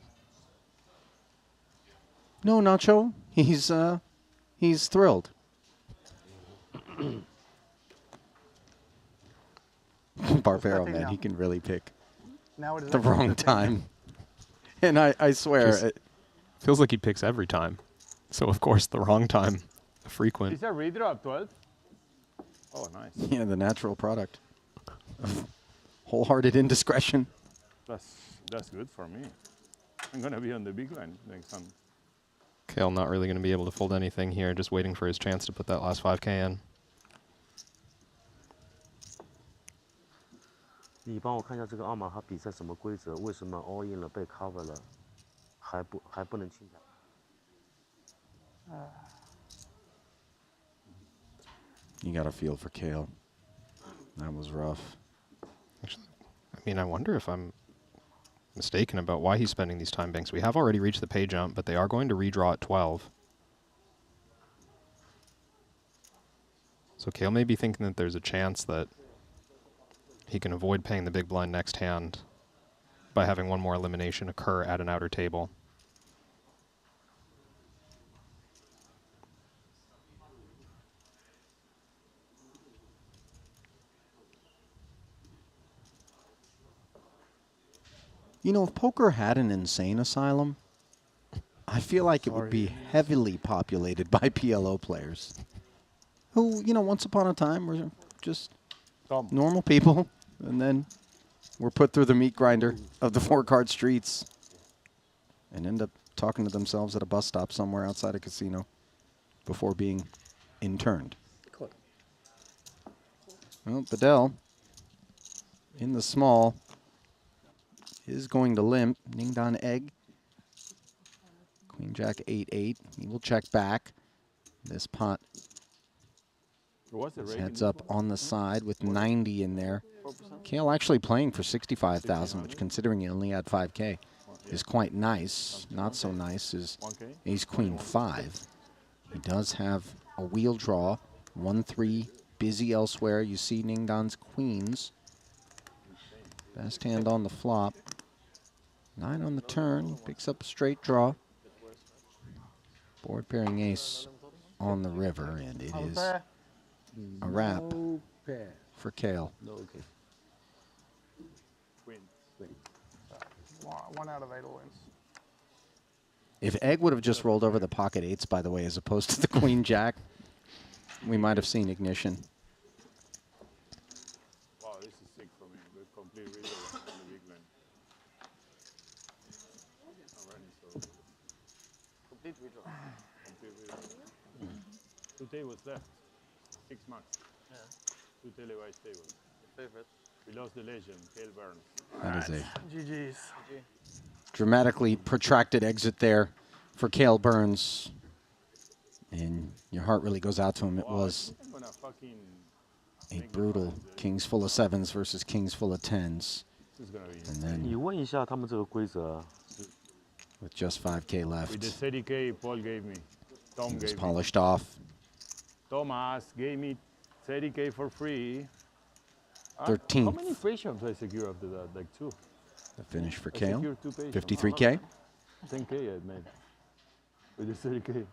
No, Nacho, he's thrilled. Barbero, Nothing man, now. he can really pick Now it is the actually wrong 15. time. And I swear, Just- Feels like he picks every time. So, of course, the wrong time. Frequent. Is a redraw 12? Oh, nice. yeah, the natural product of wholehearted indiscretion. That's good for me. I'm gonna be on the big line next time. Kale not really going to be able to fold anything here, just waiting for his chance to put that last 5K in. 你帮我看一下这个奥马哈比赛什么规则？为什么 all in 了被 cover 了，还不能清台？ You got a feel for Kale. That was rough. Actually, I mean, I wonder if I'm mistaken about why he's spending these time banks. We have already reached the pay jump, but they are going to redraw at 12. So Kale may be thinking that there's a chance that he can avoid paying the big blind next hand by having one more elimination occur at an outer table. You know, if poker had an insane asylum, I feel like it would be heavily populated by PLO players who, you know, once upon a time were just normal people, and then were put through the meat grinder of the four-card streets and end up talking to themselves at a bus stop somewhere outside a casino before being interned. Well, Bedell in the small is going to limp. Ningdan egg. Queen Jack 8-8. He will check back. This pot heads up on the side with 90 in there. Kale actually playing for 65,000, which considering he only had 5K is quite nice. Not so nice is Ace Queen 5. He does have a wheel draw. 1-3 busy elsewhere. You see Ningdan's queens. Best hand on the flop. 9 on the turn. Picks up a straight draw. Board pairing ace on the river, and it is a wrap for Kale. One out of 8 wins. If Egg would have just rolled over the pocket eights, by the way, as opposed to the Queen Jack, we might have seen ignition. Wow, this is sick for me. The complete redraw on the big blind. Complete redraw. Complete redraw. 2 tables left. 6 marks. Yeah. 2 televised tables. Favorite. We lost the legend, Kale Burns. That is a GG's. dramatically protracted exit there for Kale Burns. And your heart really goes out to him. It was a brutal kings full of 7s versus kings full of 10s. And then 你问一下他们这个规则啊。 with just 5K left, With the 30K Paul gave me. Tom he was gave me. polished off. Thomas gave me 30K for free. 13th. How many patients I secure after that? Like 2. The finish for I Kale. secured 2 patients. 53K. 10K I made with the 30K.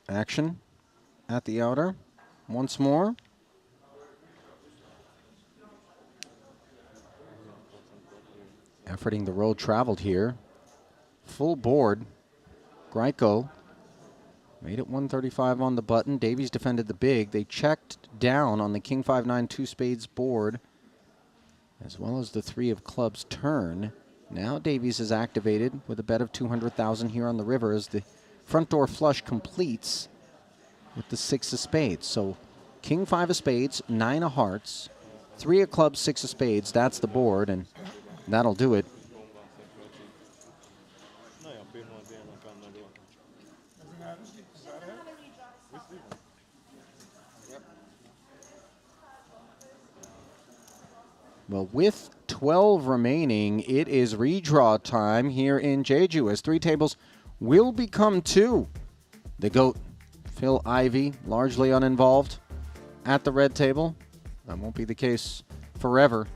Action at the outer once more. Efforting the road traveled here. Full board. Greiko made it 135 on the button. Davies defended the big. They checked down on the King 5-9 2 spades board, as well as the 3 of clubs turn. Now Davies is activated with a bet of 200,000 here on the river as the front door flush completes with the 6 of spades. So King 5 of spades, 9 of hearts, 3 of clubs, 6 of spades. That's the board, and that'll do it. Well, with 12 remaining, it is redraw time here in Jeju as 3 tables will become 2. The GOAT, Phil Ivey, largely uninvolved at the red table. That won't be the case forever.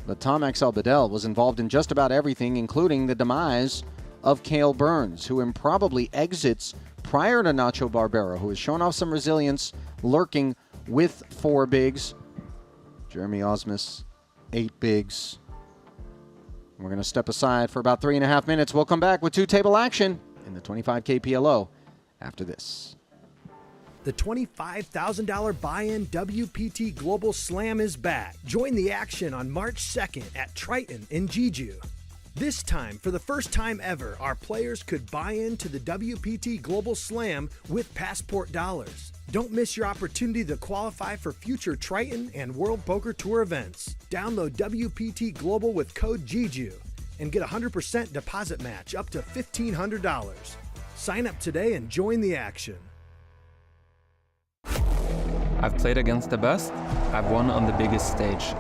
But Tom XL Bedell was involved in just about everything, including the demise of Kale Burns, who improbably exits prior to Nacho Barbero, who has shown off some resilience, lurking with 4 bigs. Jeremy Osmus, 8 bigs. We're going to step aside for about 3.5 minutes. We'll come back with 2-table action in the 25K PLO after this. The $25,000 buy-in WPT Global Slam is back. Join the action on March 2nd at Triton in Jeju. This time, for the first time ever, our players could buy into the WPT Global Slam with Passport dollars. Don't miss your opportunity to qualify for future Triton and World Poker Tour events. Download WPT Global with code JEJU and get a 100% deposit match up to $1,500. Sign up today and join the action. I've played against the best, I've won on the biggest stage.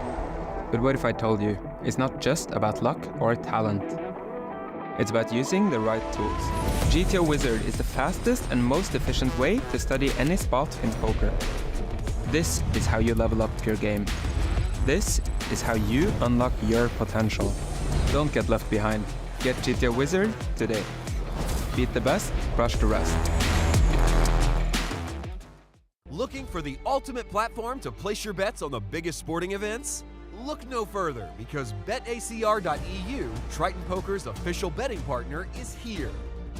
But what if I told you, it's not just about luck or talent. It's about using the right tools. GTO Wizard is the fastest and most efficient way to study any spot in poker. This is how you level up your game. This is how you unlock your potential. Don't get left behind. Get GTO Wizard today. Beat the best, crush the rest. Looking for the ultimate platform to place your bets on the biggest sporting events? Look no further, because BetACR.eu, Triton Poker's official betting partner, is here.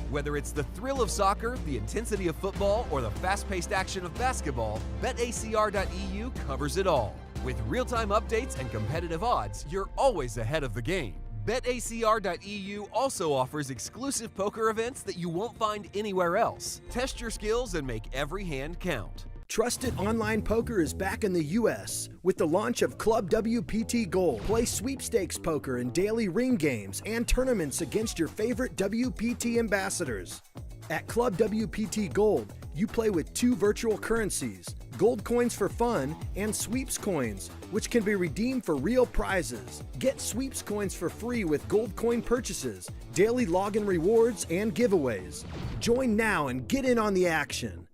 Whether it's the thrill of soccer, the intensity of football, or the fast-paced action of basketball, BetACR.eu covers it all. With real-time updates and competitive odds, you're always ahead of the game. BetACR.eu also offers exclusive poker events that you won't find anywhere else. Test your skills and make every hand count. Trusted online poker is back in the U.S. with the launch of Club WPT Gold. Play sweepstakes poker and daily ring games and tournaments against your favorite WPT ambassadors. At Club WPT Gold, you play with 2 virtual currencies, gold coins for fun and sweeps coins, which can be redeemed for real prizes. Get sweeps coins for free with gold coin purchases, daily login rewards, and giveaways. Join now and get in on the action.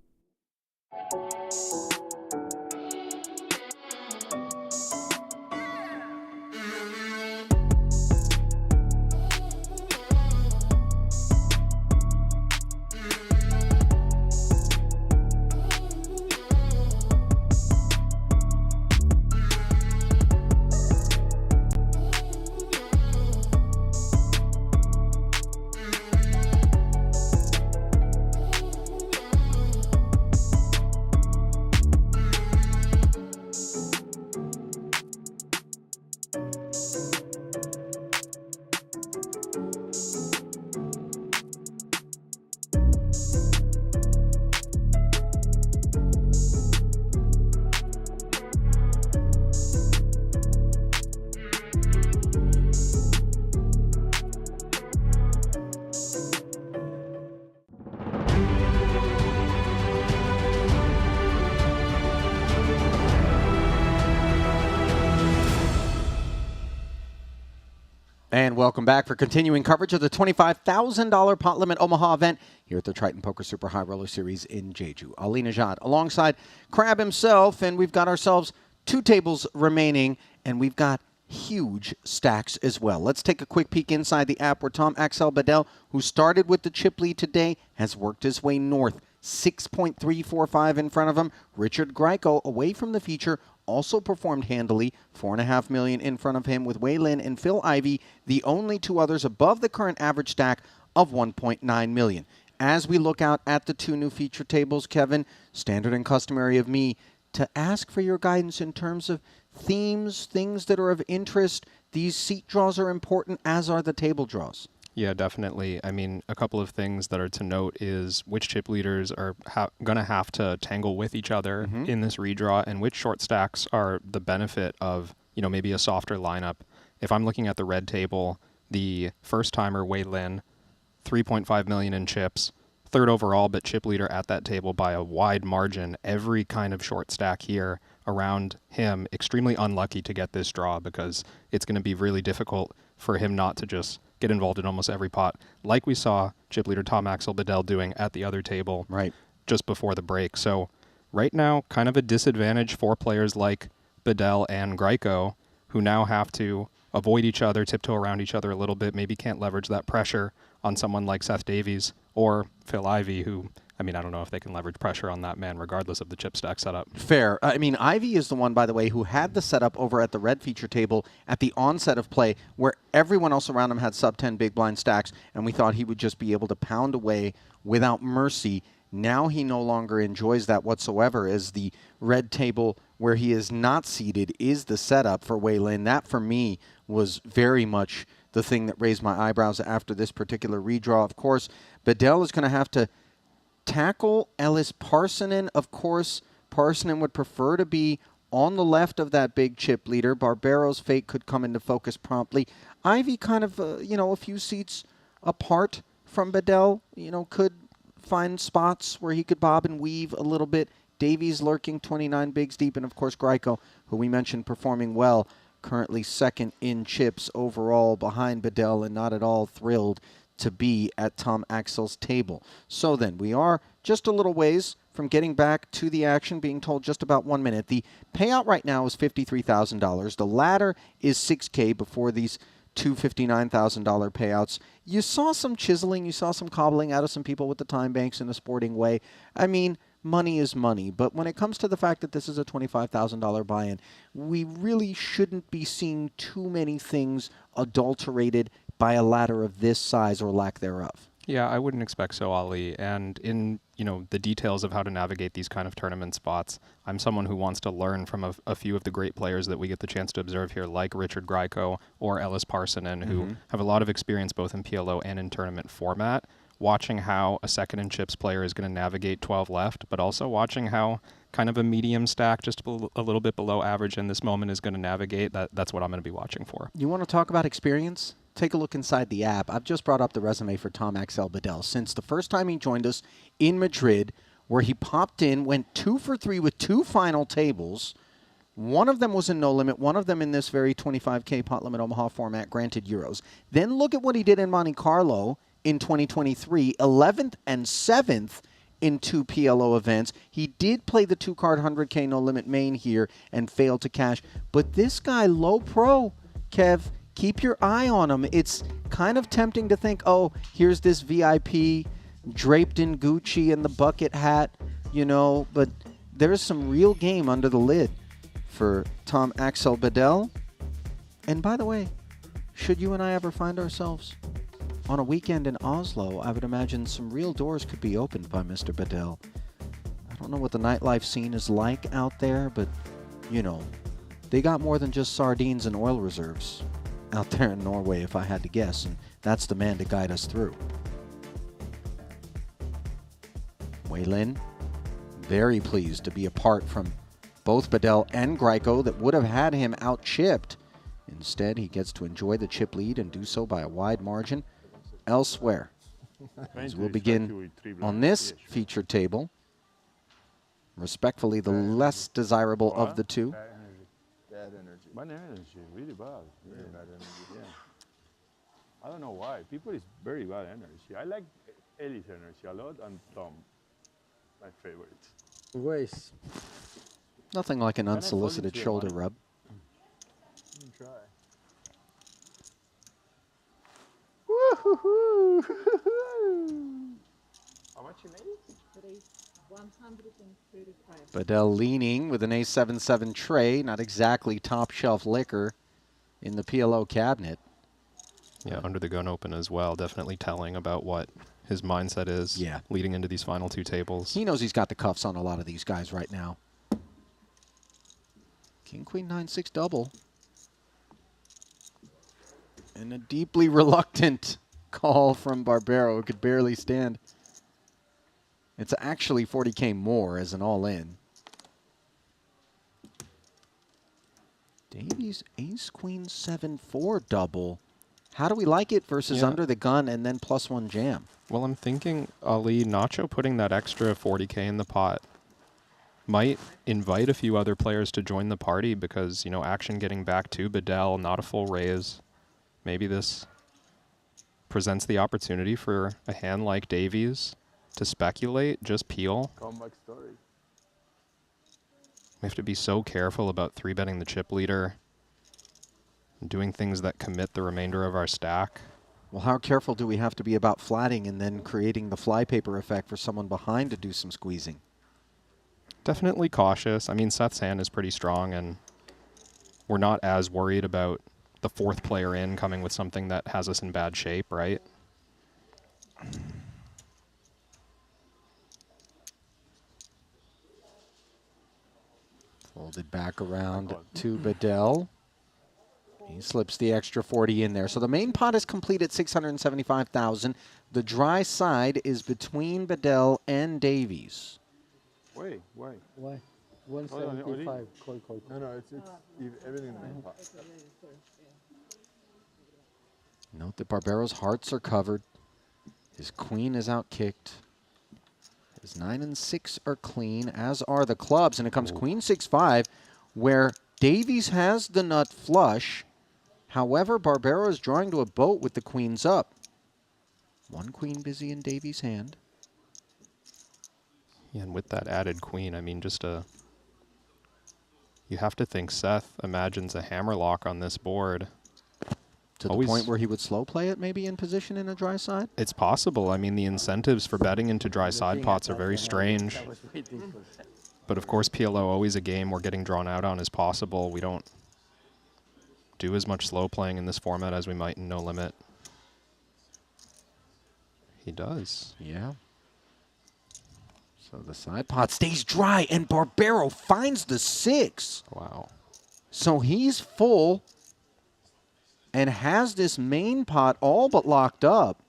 And welcome back for continuing coverage of the $25,000 pot limit Omaha event here at the Triton Poker Super High Roller Series in Jeju. Ali Najad alongside Crab himself, and we've got ourselves 2 tables remaining, and we've got huge stacks as well. Let's take a quick peek inside the app where Tom Axel Bedell, who started with the chip lead today, has worked his way north. 6.345 in front of him. Richard Greiko, away from the feature, also performed handily, $4.5 million in front of him, with Wei Lin and Phil Ivey, the only 2 others above the current average stack of $1.9 million. As we look out at the 2 new feature tables, Kevin, standard and customary of me to ask for your guidance in terms of themes, things that are of interest. These seat draws are important, as are the table draws. Yeah, definitely. I mean, a couple of things that are to note is which chip leaders are going to have to tangle with each other in this redraw, and which short stacks are the benefit of, maybe a softer lineup. If I'm looking at the red table, the first timer, Wei Lin, 3.5 million in chips, 3rd overall, but chip leader at that table by a wide margin. Every kind of short stack here around him, extremely unlucky to get this draw, because it's going to be really difficult for him not to just get involved in almost every pot, like we saw chip leader Tom Axel Bedell doing at the other table just before the break. So right now, kind of a disadvantage for players like Bedell and Greiko, who now have to avoid each other, tiptoe around each other a little bit, maybe can't leverage that pressure on someone like Seth Davies or Phil Ivey, who, I don't know if they can leverage pressure on that man regardless of the chip stack setup. Fair. Ivey is the one, by the way, who had the setup over at the red feature table at the onset of play, where everyone else around him had sub-10 big blind stacks, and we thought he would just be able to pound away without mercy. Now he no longer enjoys that whatsoever, as the red table where he is not seated is the setup for Wei Lin. That, for me, was very much the thing that raised my eyebrows after this particular redraw. Of course, Bedell is going to have to tackle Ellis Parsonen. Of course, Parsonen would prefer to be on the left of that big chip leader. Barbero's fate could come into focus promptly. Ivey kind of, a few seats apart from Bedell, could find spots where he could bob and weave a little bit. Davies lurking 29 bigs deep, and of course Greiko, who we mentioned performing well, currently 2nd in chips overall behind Bedell, and not at all thrilled to be at Tom Axel's table. So then, we are just a little ways from getting back to the action, being told just about 1 minute. The payout right now is $53,000. The ladder is $6K before these two $59,000 payouts. You saw some chiseling, you saw some cobbling out of some people with the time banks in a sporting way. money is money. But when it comes to the fact that this is a $25,000 buy-in, we really shouldn't be seeing too many things adulterated by a ladder of this size or lack thereof. Yeah, I wouldn't expect so, Ali. And in, the details of how to navigate these kind of tournament spots, I'm someone who wants to learn from a few of the great players that we get the chance to observe here, like Richard Greiko or Ellis Parsonen, who have a lot of experience both in PLO and in tournament format. Watching how a second in chips player is going to navigate 12 left, but also watching how kind of a medium stack, just a little bit below average in this moment, is going to navigate. That's what I'm going to be watching for. You want to talk about experience? Take a look inside the app. I've just brought up the resume for Tom Axel Bedell. Since the first time he joined us in Madrid, where he popped in, went 2 for 3 with 2 final tables. One of them was in no limit, one of them in this very 25K pot limit Omaha format, granted euros. Then look at what he did in Monte Carlo in 2023, 11th and 7th in 2 PLO events. He did play the 2-card 100K no limit main here and failed to cash. But this guy, low pro, Kev, keep your eye on him. It's kind of tempting to think, oh, here's this VIP draped in Gucci and the bucket hat, but there's some real game under the lid for Tom Axel Bedell. And by the way, should you and I ever find ourselves on a weekend in Oslo, I would imagine some real doors could be opened by Mr. Bedell. I don't know what the nightlife scene is like out there, but, they got more than just sardines and oil reserves out there in Norway, if I had to guess, and that's the man to guide us through. Wei Lin, very pleased to be apart from both Bedell and Greiko that would have had him out-chipped. Instead, he gets to enjoy the chip lead and do so by a wide margin. Elsewhere, as we'll begin on this featured table, respectfully the less desirable of the two. Bad energy. Bad energy, really bad. Really bad energy, yeah. I don't know why. People is very bad energy. I like Ellie's energy a lot, and Tom, my favorite. Waste. Nothing like an unsolicited shoulder rub. Try. How much you made? 135. Bedell leaning with an A77 tray, not exactly top shelf liquor in the PLO cabinet. Yeah, under the gun open as well, definitely telling about what his mindset is leading into these final 2 tables. He knows he's got the cuffs on a lot of these guys right now. King, Queen, 9-6 double. And a deeply reluctant call from Barbero, who could barely stand. It's actually 40K more as an all-in. Davies, Ace, Queen, 7-4 double. How do we like it versus under the gun and then +1 jam? Well, I'm thinking, Ali, Nacho putting that extra 40K in the pot might invite a few other players to join the party because, action getting back to Bedell, not a full raise. Maybe this presents the opportunity for a hand like Davies to speculate, just peel. Comeback story. We have to be so careful about 3-betting the chip leader and doing things that commit the remainder of our stack. Well, how careful do we have to be about flatting and then creating the flypaper effect for someone behind to do some squeezing? Definitely cautious. I mean, Seth's hand is pretty strong, and we're not as worried about the 4th player in coming with something that has us in bad shape, right? Folded back around to Bedell. He slips the extra 40 in there. So the main pot is complete at 675,000. The dry side is between Bedell and Davies. Wait. Why? 175. Call. No, it's everything in the main pot. Note that Barbero's hearts are covered. His queen is out-kicked. His 9 and 6 are clean, as are the clubs. And it comes Queen 6-5, where Davies has the nut flush. However, Barbero is drawing to a boat with the queens up. 1 queen busy in Davies' hand. Yeah, and with that added queen, I mean, you have to think Seth imagines a hammerlock on this board. To the point where he would slow play it maybe in position in a dry side? It's possible. I mean, the incentives for betting into dry side pots are very strange. But of course, PLO always a game we're getting drawn out on as possible. We don't do as much slow playing in this format as we might in No Limit. He does. Yeah. So the side pot stays dry, and Barbero finds the 6. Wow. So he's full and has this main pot all but locked up.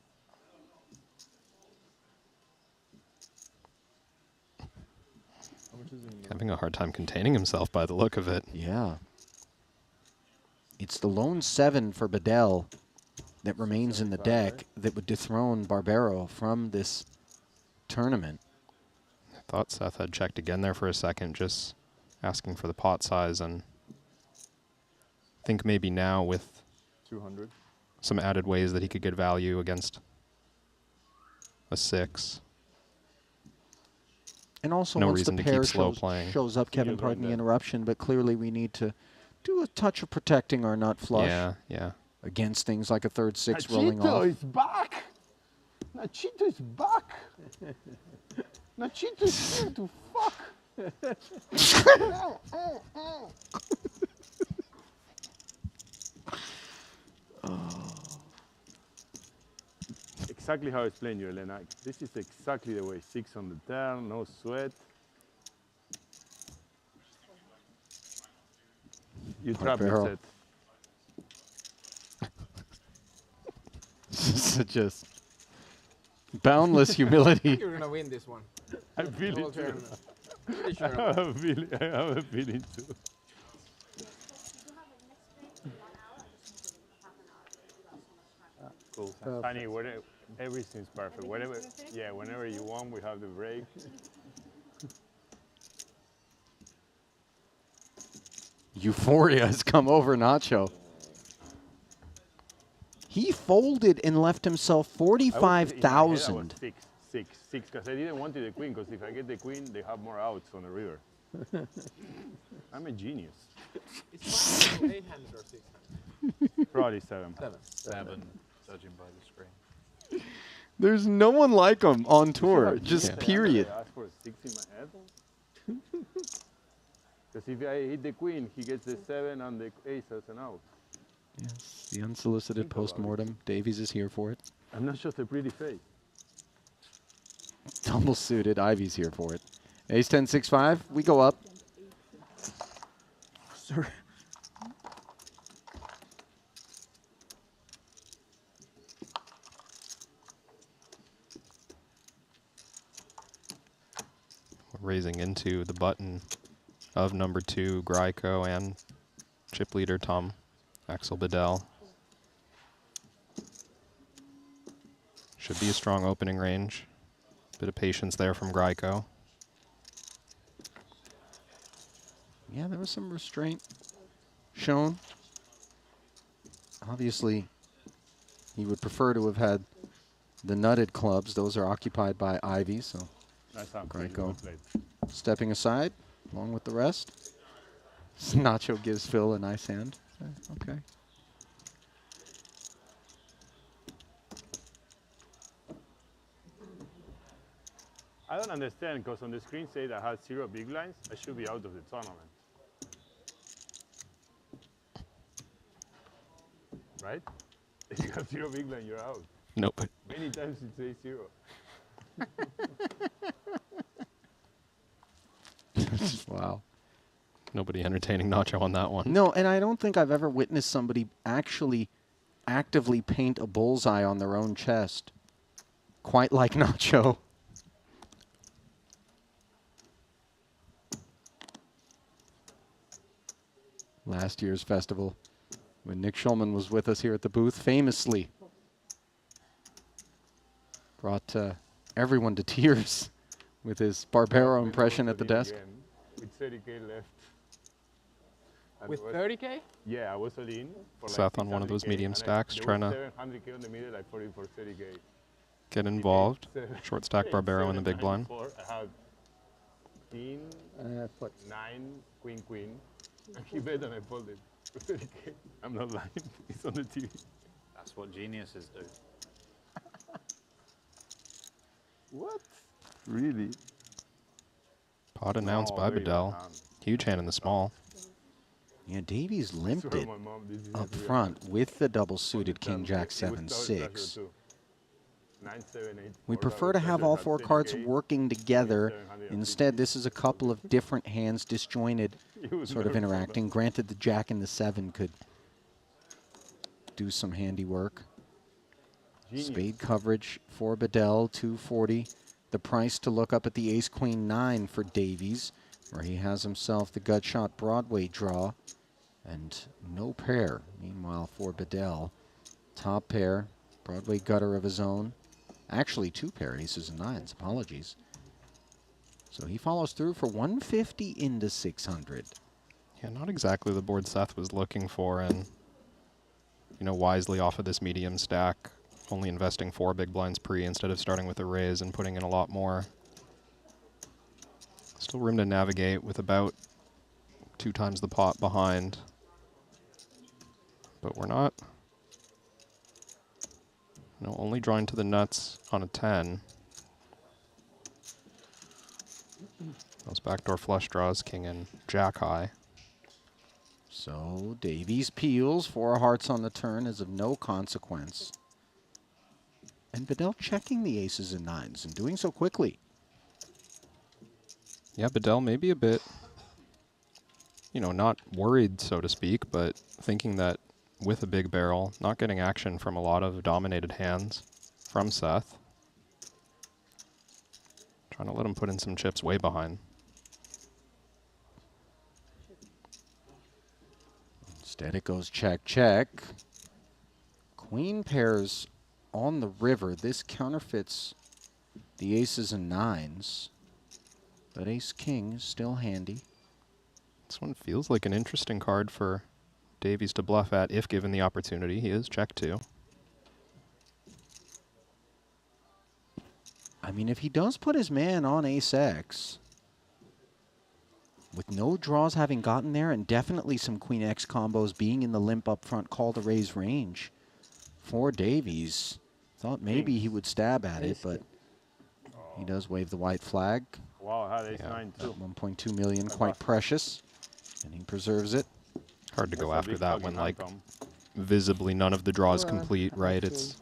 Having a hard time containing himself by the look of it. Yeah. It's the lone 7 for Bedell that remains in the deck that would dethrone Barbero from this tournament. I thought Seth had checked again there for a second, just asking for the pot size, and I think maybe now with 200. some added ways that he could get value against a 6. And also, no once reason the to pair keep slow playing. shows up, Kevin, pardon the interruption, but clearly we need to do a touch of protecting our nut flush. Yeah, yeah. Against things like a third 6 rolling Nachito off. is back. Nachito is back. Nachito is here to fuck. Exactly how I explained you, Elena. This is exactly the way. 6 on the turn, no sweat. You trap the Such set. just boundless humility. You're gonna win this one. I feel it too. Pretty I sure. have a feeling too. Cool. Honey, everything's perfect. Whenever you want, we have the break. Euphoria has come over Nacho. He folded and left himself 45,000. Six, because I didn't want the queen, because if I get the queen, they have more outs on the river. I'm a genius. It's 800 or 600. Probably 7. 7, judging by the screen. There's no one like him on tour, just period. I asked for a 6 in my head. Because if I hit the queen, he gets the 7 and the ace as an out. Yes, the unsolicited post-mortem. Davies is here for it. I'm not just a pretty face. Double suited. Ivy's here for it. Ace 10, 6, 5. We go up. Sir. Raising into the button of number 2, Gryko, and chip leader Tom Axel Bedell. Should be a strong opening range. Bit of patience there from Gryko. Yeah, there was some restraint shown. Obviously, he would prefer to have had the nutted clubs. Those are occupied by Ivy, so Gryko stepping aside along with the rest. Nacho gives Phil a nice hand. Okay. I don't understand, because on the screen say that I have 0 big blinds. I should be out of the tournament. Right? If you have 0 big blind, you're out. Nope. Many times it says 0. Wow. Nobody entertaining Nacho on that one. No, and I don't think I've ever witnessed somebody actually actively paint a bullseye on their own chest quite like Nacho. Last year's festival, when Nick Schulman was with us here at the booth, famously brought everyone to tears with his Barbero impression at the desk. With 30K left. And With 30K? Yeah, I was all in. For Seth like on one of those 600K, medium and stacks, there trying was to 700K on the middle, I put it for 30K. get involved. Short stack Barbero in the big blind. I had king, 9, queen, and he bet and I folded for 30K. I'm not lying. It's on the TV. That's what geniuses do. What? Really? Pot announced No, by very bad Bedell. hand. Huge hand in the small. Yeah, Davies limped swear it my mom, this is up his real front hand. with the double suited Tell King me, Jack it 7 was pressure 6. too. 9, 7, 8. We or prefer to double have pressure all at four 20 cards gate. working together. 750. Instead, this is a couple of different hands, disjointed, You would sort of never interacting. Granted, the Jack and the 7 could do some handiwork. Genius. Spade coverage for Bedell, 240. The price to look up at the Ace Queen 9 for Davies, where he has himself the gut shot Broadway draw and no pair. Meanwhile, for Bedell, top pair, Broadway gutter of his own. Actually, 2 pair, aces and 9s. Apologies. So he follows through for 150 into 600. Yeah, not exactly the board Seth was looking for, and wisely off of this medium stack, only investing 4 big blinds pre instead of starting with a raise and putting in a lot more. Still room to navigate with about 2 times the pot behind, but we're not. Only drawing to the nuts on a 10. Those backdoor flush draws, king and jack high. So Davies peels, 4 hearts on the turn is of no consequence. And Bedell checking the aces and 9s and doing so quickly. Yeah, Bedell maybe a bit, not worried, so to speak, but thinking that with a big barrel, not getting action from a lot of dominated hands from Seth. Trying to let him put in some chips way behind. Instead it goes check, check. Queen pairs on the river. This counterfeits the aces and 9s. But ace king is still handy. This one feels like an interesting card for Davies to bluff at if given the opportunity. He is check 2. I mean, if he does put his man on ace X, with no draws having gotten there and definitely some queen X combos being in the limp up front call to raise range for Davies, thought maybe he would stab at it, but he does wave the white flag. Wow, I had ace 9 too. 1.2 million, quite precious, and he preserves it. Hard to go That's a after big that fucking when, hand, like, Tom. visibly none of the draws complete, right? It's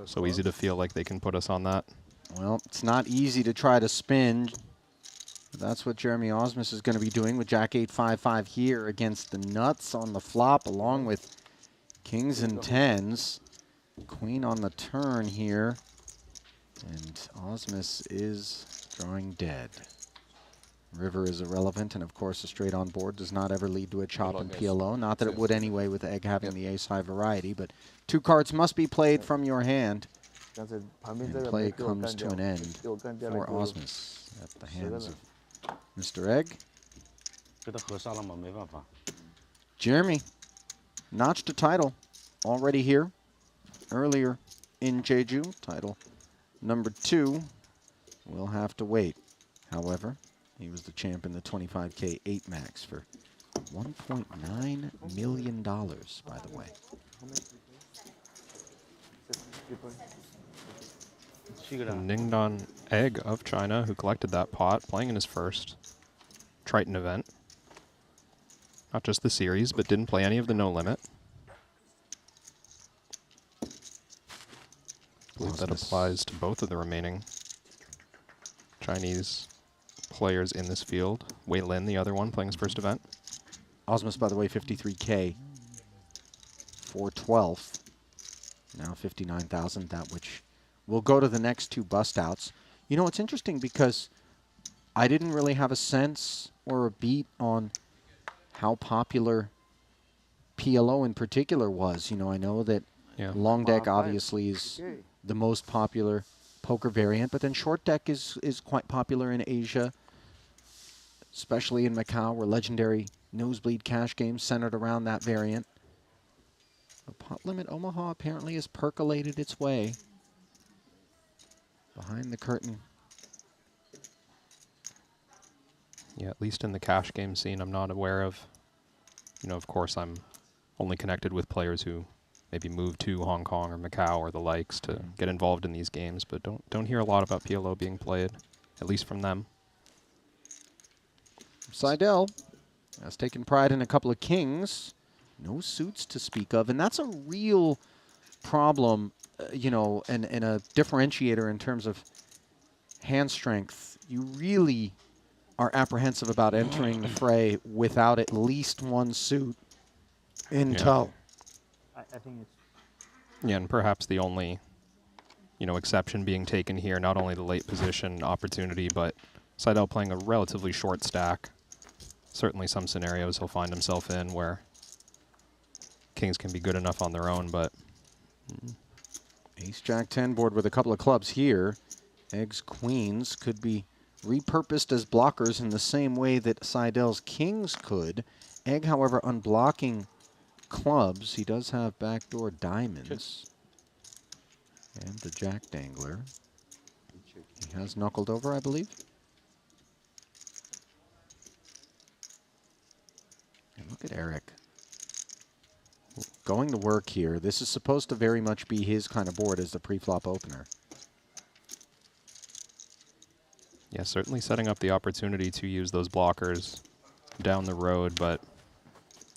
so easy to feel like they can put us on that. Well, it's not easy to try to spin. That's what Jeremy Osmus is going to be doing with Jack 8-5-5 here against the nuts on the flop, along with kings and 10s. Queen on the turn here, and Osmus is drawing dead. River is irrelevant, and of course a straight on board does not ever lead to a chop in PLO. Not that it would anyway with egg having the ace-high variety, but 2 cards must be played from your hand. And play comes to an end for Osmus at the hands of Mr. Egg. Jeremy notched a title already here earlier in Jeju. Title number 2. We'll have to wait. However, he was the champ in the 25K 8 max for $1.9 million, by the way. Ningdan Egg of China, who collected that pot, playing in his first Triton event. Not just the series, but didn't play any of the No Limit. I believe that applies to both of the remaining Chinese players in this field. Wei Lin, the other one, playing his first event. Osmus, by the way, 53K for 12th. Now 59,000, that which will go to the next 2 bust outs. You know, it's interesting because I didn't really have a sense or a beat on how popular PLO in particular was. You know, I know that long deck obviously is the most popular poker variant, but then short deck is quite popular in Asia, especially in Macau, where legendary nosebleed cash games centered around that variant. The pot limit Omaha apparently has percolated its way behind the curtain. Yeah, at least in the cash game scene, I'm not aware of. Of course, I'm only connected with players who maybe move to Hong Kong or Macau or the likes to get involved in these games, but don't hear a lot about PLO being played, at least from them. Seidel has taken pride in a couple of kings. No suits to speak of, and that's a real problem, you know, and a differentiator in terms of hand strength. You really are apprehensive about entering the fray without at least one suit in tow. I think it's Yeah, and perhaps the only, you know, exception being taken here, not only the late position opportunity, but Seidel playing a relatively short stack. Certainly some scenarios he'll find himself in where kings can be good enough on their own, but... Ace Jack 10 board with a couple of clubs here. Eggs queens could be repurposed as blockers in the same way that Seidel's kings could. Egg, however, unblocking clubs. He does have backdoor diamonds. And the jack dangler. He has knuckled over, I believe. And look at Eric. Going to work here. This is supposed to very much be his kind of board as the pre-flop opener. Yeah, certainly setting up the opportunity to use those blockers down the road, but,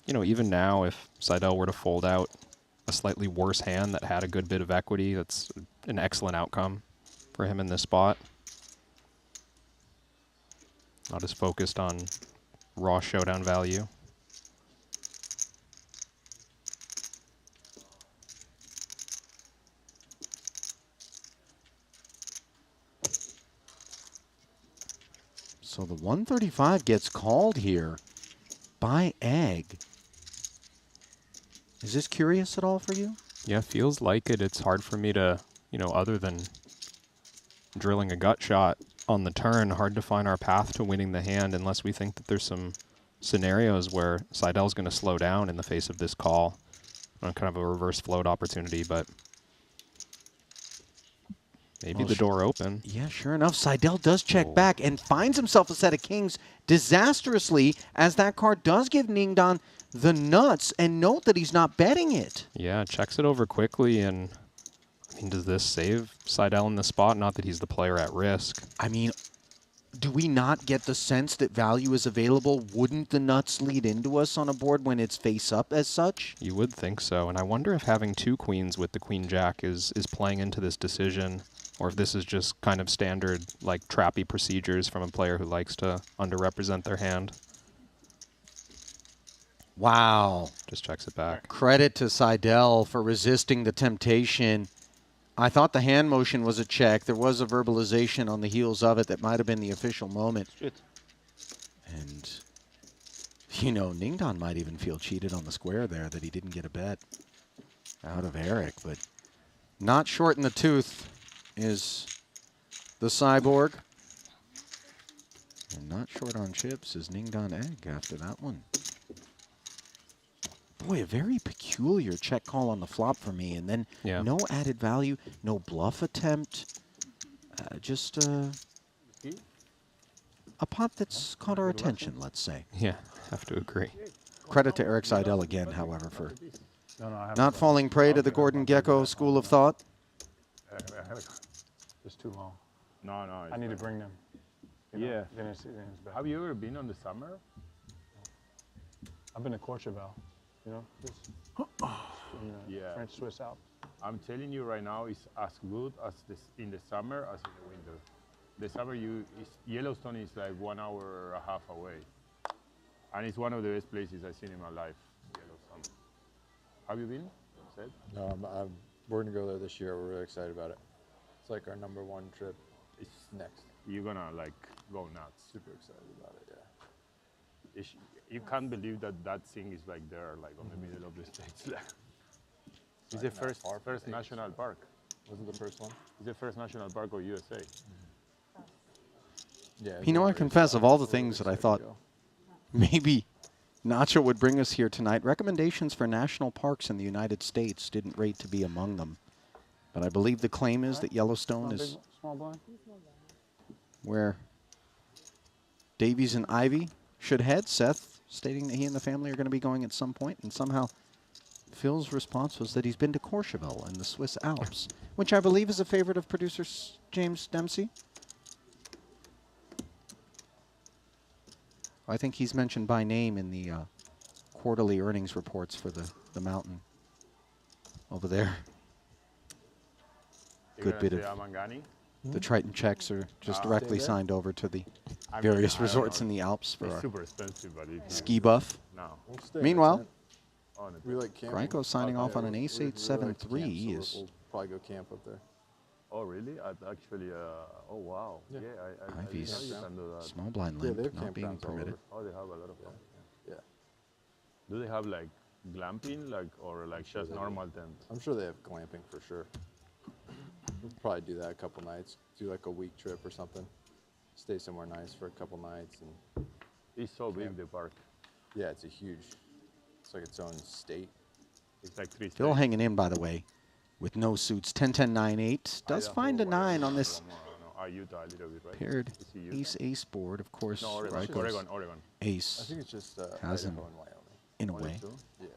you know, even now, if Seidel were to fold out a slightly worse hand that had a good bit of equity, that's an excellent outcome for him in this spot. Not as focused on raw showdown value. So the 135 gets called here by Egg. Is this curious at all for you? Yeah, feels like it. It's hard for me to, you know, other than drilling a gut shot on the turn, hard to find our path to winning the hand unless we think that there's some scenarios where Seidel's going to slow down in the face of this call on kind of a reverse float opportunity, but maybe the door open. Yeah, sure enough, Seidel does check back and finds himself a set of kings disastrously, as that card does give Ningdan the nuts, and note that he's not betting it. Yeah, checks it over quickly, and I mean, does this save Seidel in the spot? Not that he's the player at risk. I mean, do we not get the sense that value is available? Wouldn't the nuts lead into us on a board when it's face up as such? You would think so, and I wonder if having two queens with the queen jack is playing into this decision, or if this is just kind of standard, like, trappy procedures from a player who likes to underrepresent their hand. Wow. Just checks it back. Credit to Seidel for resisting the temptation. I thought the hand motion was a check. There was a verbalization on the heels of it that might have been the official moment. And, you know, Ningdan might even feel cheated on the square there that he didn't get a bet out of Eric. But not short in the tooth is the Cyborg. And not short on chips is Ningdan Egg after that one. Boy, a very peculiar check call on the flop for me. And then no added value, no bluff attempt. Just a pot that's caught our attention, let's say. Yeah, have to agree. Credit to Eric Seidel again, however, for not falling prey to the Gordon Gekko school of thought. It's too long. No, I need to bring them. Yeah. Have you ever been on the summer? I've been to Courchevel. You know, in the French Swiss Alps. I'm telling you right now, it's as good as this in the summer as in the winter. The summer, Yellowstone is like 1.5 hours away, and it's one of the best places I've seen in my life. Yellowstone. Have you been? Said? No, we're gonna go there this year. We're really excited about it. It's like our #1 trip. It's next. You're gonna like go nuts. Super excited about it. Yeah. You can't believe that thing is like there, like on the middle of the States. It's the first national park. Wasn't the first one? It's the first national park of USA. Yeah. You know, I confess, of all the things that I thought maybe Nacho would bring us here tonight, recommendations for national parks in the United States didn't rate to be among them. But I believe the claim is that Yellowstone is where Davies and Ivy should head. Seth stating that he and the family are going to be going at some point, and somehow Phil's response was that he's been to Courchevel in the Swiss Alps, which I believe is a favorite of producer James Dempsey. I think he's mentioned by name in the quarterly earnings reports for the mountain over there. Good bit of the Triton checks are just directly signed over to the various resorts in the Alps for It's our super expensive, but it's ski buff. No. Meanwhile, We like camping. Greco signing off on an We Ace like to camp, 873 so is we'll probably go camp up there. Oh, really? Actually, oh, wow. Yeah. I Ivy's didn't know you can do that. small blind Yeah, limp they have not being campgrounds all permitted. over. Oh, they have a lot of them. Yeah. Do they have like glamping, or just normal tent? I'm sure they have glamping for sure. We'll probably do that a couple nights. Do like a week trip or something. Stay somewhere nice for a couple nights and. It's so big, the park. Yeah, it's a huge. It's like its own state. It's like 3 Phil states. hanging in, by the way, with no suits. 10-10-9-8. Does Idaho, find a 9 on Wyoming, this Utah a little bit, right? paired Is it Utah? ace-ace board. Of course, No, Oregon. Greco's Oregon. ace I think it's just has him Idaho and Wyoming. in a Only way. 2? Yeah,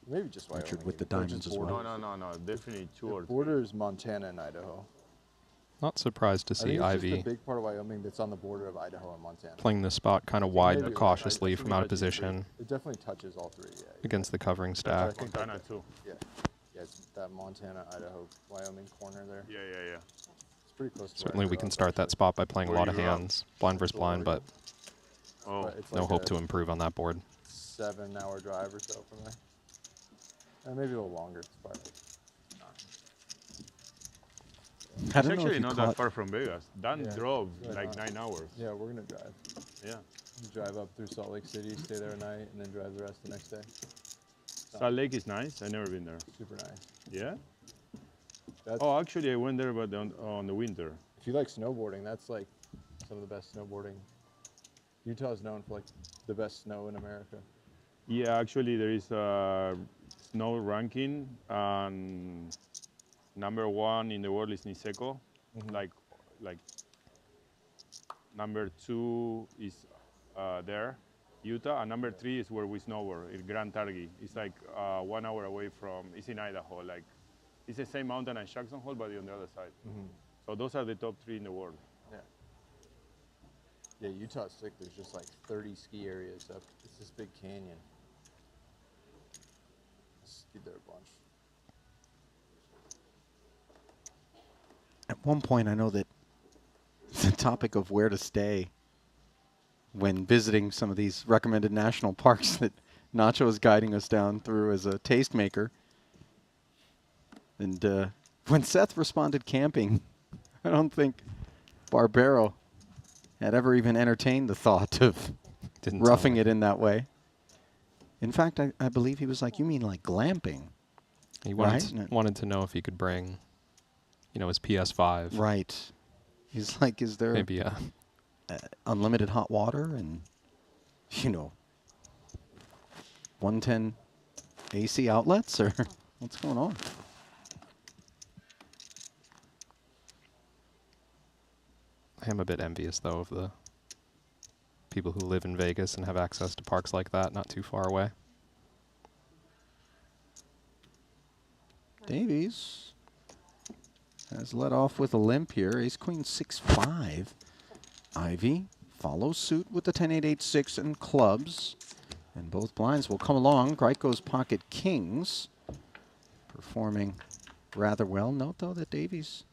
maybe just Wyoming. Richard with the even. Or diamonds just as well. borders. No. Definitely 2 or It 3. borders Montana and Idaho. Not surprised to I see think it's Ivy just a big part of Wyoming that's on the border of Idaho and Montana. playing this spot kind of Maybe wide like- cautiously I from think out it of touches position It definitely touches all 3. Yeah. against the covering stack. think Montana that- too. Yeah. Yeah, it's that Montana, Idaho, Wyoming corner there. Yeah. It's pretty close to where I Certainly we grew can up, start that actually. spot by playing a Where lot of you grew up? hands, blind versus blind, but Oh, But it's no like hope a to improve on that board. 7-hour drive or so from there. Maybe a little longer. It's probably I it's don't know if actually you not caught that far from Vegas. Dan Yeah, drove right like on. 9 hours. Yeah, we're gonna drive. Yeah. Drive up through Salt Lake City, stay there a night, and then drive the rest the next day. Salt Lake is nice. I've never been there. Super nice. Yeah? That's, Oh, actually, I went there, but on the winter. if you like snowboarding, that's like some of the best snowboarding. Utah's known for like the best snow in America. Yeah, actually, there is a snow ranking, and number 1 in the world is Niseko. Like number 2 is there, Utah, and number 3 is where we snowboard in Grand Targhee. It's like 1 hour away from. It's in Idaho. Like it's the same mountain as Jackson Hole, but on the other side. So those are the top 3 in the world. Yeah. Yeah, Utah's sick. There's just like 30 ski areas up. It's this big canyon. I skied there a bunch. At one point, I know that the topic of where to stay when visiting some of these recommended national parks that Nacho is guiding us down through as a tastemaker. And when Seth responded camping, I don't think Barbero had ever even entertained the thought of roughing it in that way. In fact, I believe he was like, you mean like glamping? He right? wanted to know if he could bring, his PS5. Right. He's like, is there maybe unlimited hot water and, 110 AC outlets, or what's going on? I am a bit envious, though, of the people who live in Vegas and have access to parks like that not too far away. Davies has led off with a limp here. Ace-Queen 6-5. Ivy follows suit with the 10-8-8-6 and clubs. And both blinds will come along. Greco's pocket kings performing rather well. Note, though, that Davies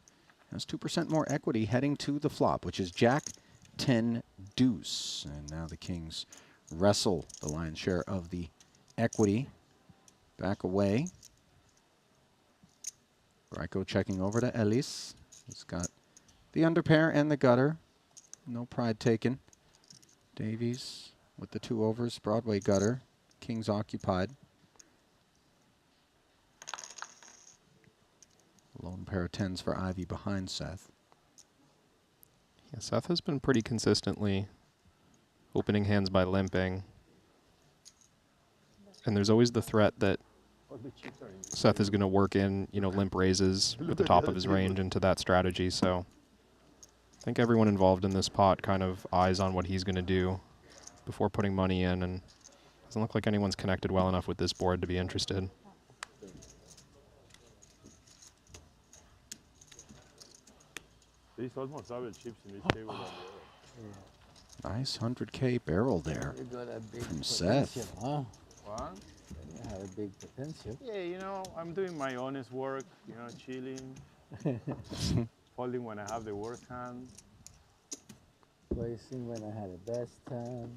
has 2% more equity heading to the flop, which is Jack 10 deuce. And now the kings wrestle the lion's share of the equity. Back away. Greco checking over to Ellis. He's got the underpair and the gutter. No pride taken. Davies with the 2 overs. Broadway gutter. Kings occupied. Lone pair of 10s for Ivy behind Seth. Yeah, Seth has been pretty consistently opening hands by limping. And there's always the threat that Seth is going to work in, limp raises at the top of his range into that strategy. So I think everyone involved in this pot kind of eyes on what he's going to do before putting money in, and doesn't look like anyone's connected well enough with this board to be interested. There's almost double chips in this table than the other. Nice 100K barrel there You got a big from potential, Seth. huh? What? You have a big potential. Yeah, you know, I'm doing my honest work, you know, chilling, folding when I have the worst hand. Placing when I had the best time.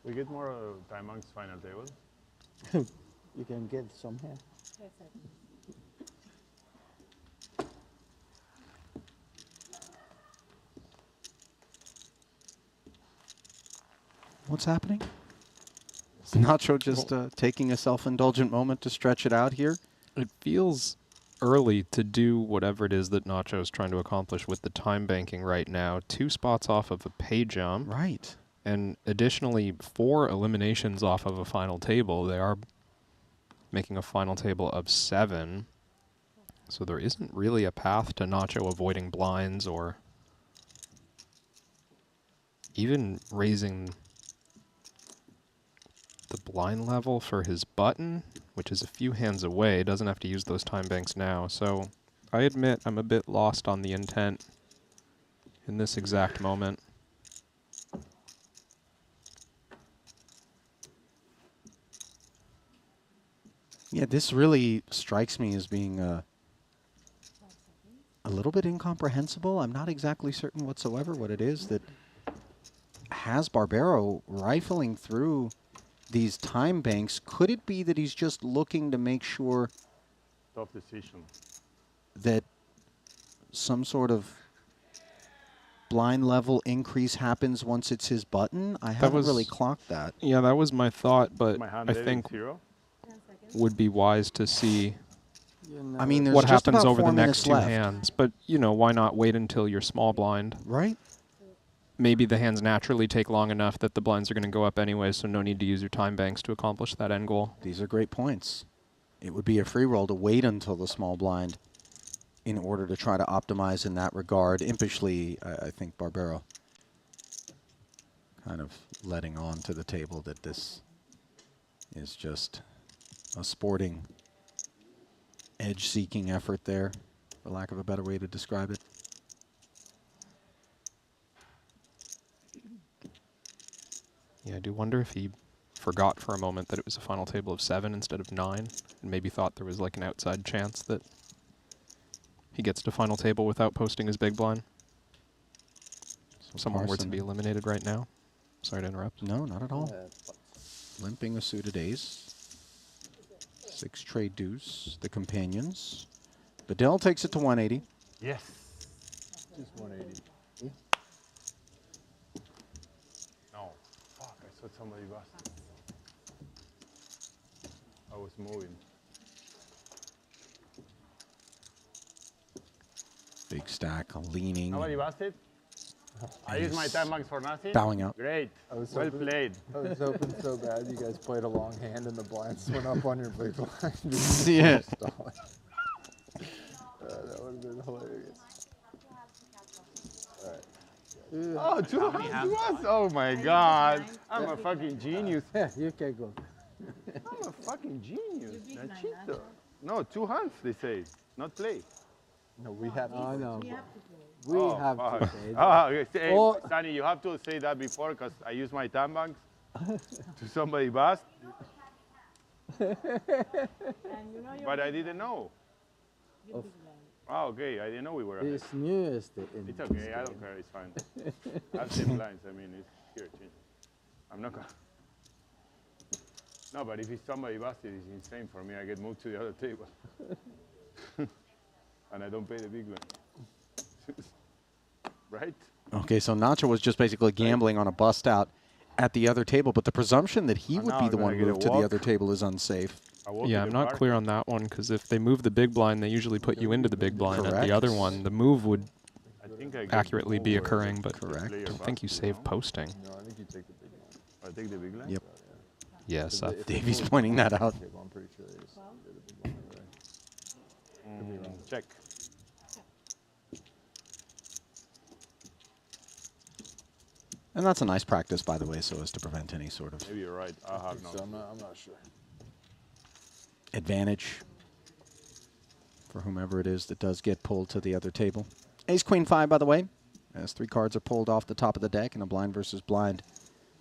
We get more Diamond's final table. You can get some here. What's happening? Is Nacho just taking a self-indulgent moment to stretch it out here? It feels early to do whatever it is that Nacho is trying to accomplish with the time banking right now. 2 spots off of a pay jump. Right. And additionally, 4 eliminations off of a final table. They are making a final table of 7. So there isn't really a path to Nacho avoiding blinds or even raising the blind level for his button, which is a few hands away. Doesn't have to use those time banks now. So I admit I'm a bit lost on the intent in this exact moment. Yeah, this really strikes me as being a little bit incomprehensible. I'm not exactly certain whatsoever what it is that has Barbero rifling through these time banks. Could it be that he's just looking to make sure Tough decision. that some sort of blind level increase happens once it's his button? I haven't really clocked that. Yeah, that was my thought, but My hand I there think is 0. would be wise to see I mean, there's what just happens about over 4 the minutes next 2 left. hands. But, you know, why not wait until you're small blind? Right. Maybe the hands naturally take long enough that the blinds are going to go up anyway, so no need to use your time banks to accomplish that end goal. These are great points. It would be a free roll to wait until the small blind in order to try to optimize in that regard. Impishly, I think Barbero kind of letting on to the table that this is just a sporting edge-seeking effort there, for lack of a better way to describe it. Yeah, I do wonder if he forgot for a moment that it was a final table of 7 instead of 9, and maybe thought there was like an outside chance that he gets to final table without posting his big blind. So Someone were to Carson- be eliminated right now. Sorry to interrupt. No, not at all. Limping a suited ace. 6 trade deuce, the companions. Bedell takes it to 180. Yes. Just 180. No. Fuck, I saw somebody busted. I was moving. Big stack, leaning. Nobody busted? I used my time banks for nothing? Bowing out. Great. I was Well hoping- played. I was hoping so bad you guys played a long hand and the blinds went up on your big blind. Yeah. That would have been hilarious. Oh, 200 to us? Oh my God. I'm a fucking genius. Yeah, you can go. I'm a fucking genius. Nachito. No, 2 hands, they say. Not play. No, we have Oh, no. We have to play. We Oh, have fuck. to play. Ah, okay. Hey, Or- Sonny, you have to say that before because I use my time banks to somebody bust, And you know but I didn't know. Of- Oh, okay. I didn't know we were ahead. It's newest in It's okay. I don't care. It's fine. I've seen blinds. I mean, it's here. Change. I'm not gonna. No, but if it's somebody busted, it's insane for me. I get moved to the other table, and I don't pay the big one. Right? Okay, so Nacho was just basically gambling on a bust out at the other table, but the presumption that he And would now be I'm the gonna one get a moved to the walk. other table is unsafe. I Yeah, I'm not clear on that one because if they move the big blind, they usually put you into the big blind. At Correct. the other one, the move would I think I accurately be occurring, but Correct. I don't think you save posting. No, I think you take the big line. I take the big line? Yep. Yes, If they Davey's move pointing the that out. table, I'm pretty sure they just did the big line away. Check. And that's a nice practice, by the way, so as to prevent any sort of Maybe you're right. I have no. So I'm not sure. advantage for whomever it is that does get pulled to the other table. Ace, Queen, 5, by the way, as 3 cards are pulled off the top of the deck in a blind versus blind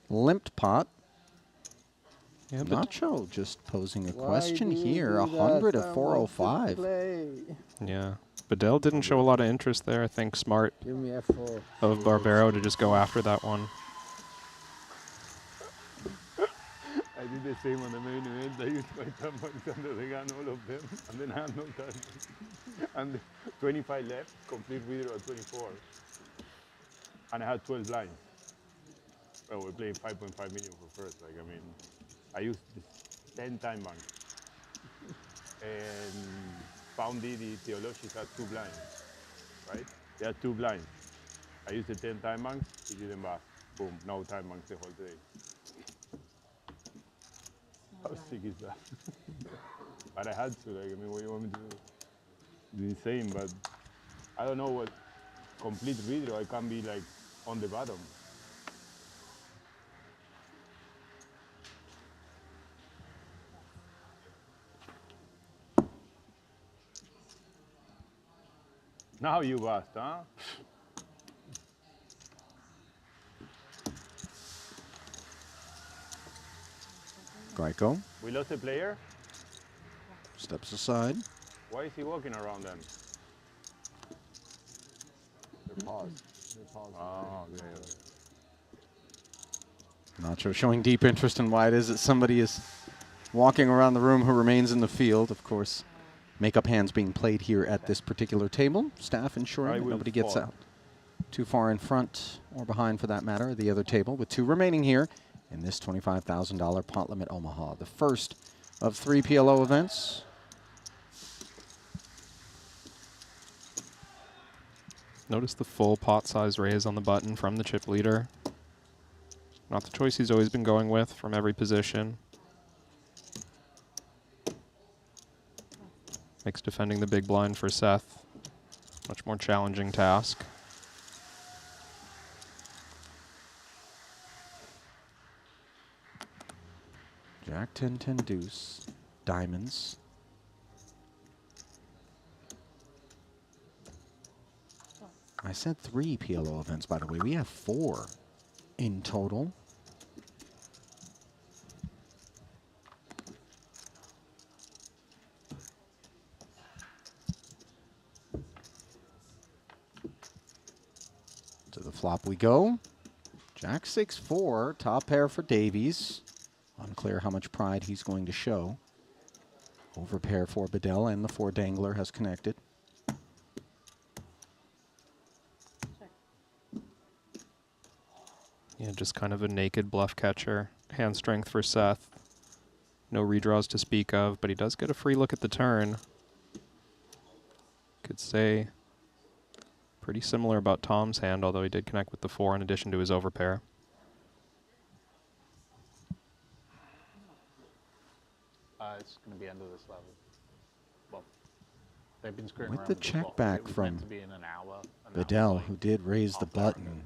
limped pot. Yeah, but Nacho just posing a Why question do you here, do 100 that? of I 405. want to play. yeah, Bedell didn't show a lot of interest there. I think smart Give me a 4. of Barbero to just go after that one. I did the same on the main event. I used my time marks under the gun, all of them, and then I had no time. And 25 left, complete reader at 24. And I had 12 blinds. Well, we're playing 5.5 million for first. Like, I mean, I used 10 time banks. And Poundy, the Theologist, had 2 blinds, right? They had 2 blinds. I used the 10 time banks, he didn't bust. Boom, no time banks the whole day. How sick is that? But I had to, like, I mean, what do you want me to do? It's insane, but I don't know what complete reader I can be like on the bottom. Now you bust, huh? Geico We lost a player? steps aside. Why is he walking around then? They're paused. They're paused. Oh, okay. Nacho showing deep interest in why it is that somebody is walking around the room who remains in the field. Of course, make-up hands being played here at this particular table. Staff ensuring that nobody gets out too far in front or behind, for that matter, the other table, with 2 remaining here in this $25,000 pot limit Omaha. The first of 3 PLO events. Notice the full pot size raise on the button from the chip leader. Not the choice he's always been going with from every position. Makes defending the big blind for Seth much more challenging task. Jack 10, 10 deuce, diamonds. I said 3 PLO events, by the way. We have 4 in total. To the flop we go. Jack 6-4, top pair for Davies. Unclear how much pride he's going to show. Over pair for Bedell, and the 4 dangler has connected. Yeah, just kind of a naked bluff catcher. Hand strength for Seth. No redraws to speak of, but he does get a free look at the turn. Could say pretty similar about Tom's hand, although he did connect with the 4 in addition to his overpair. It's going to be under this level. Well, they've been screwing With around the with check flop. back It was from meant to be in an hour. Bedell, who did raise the button.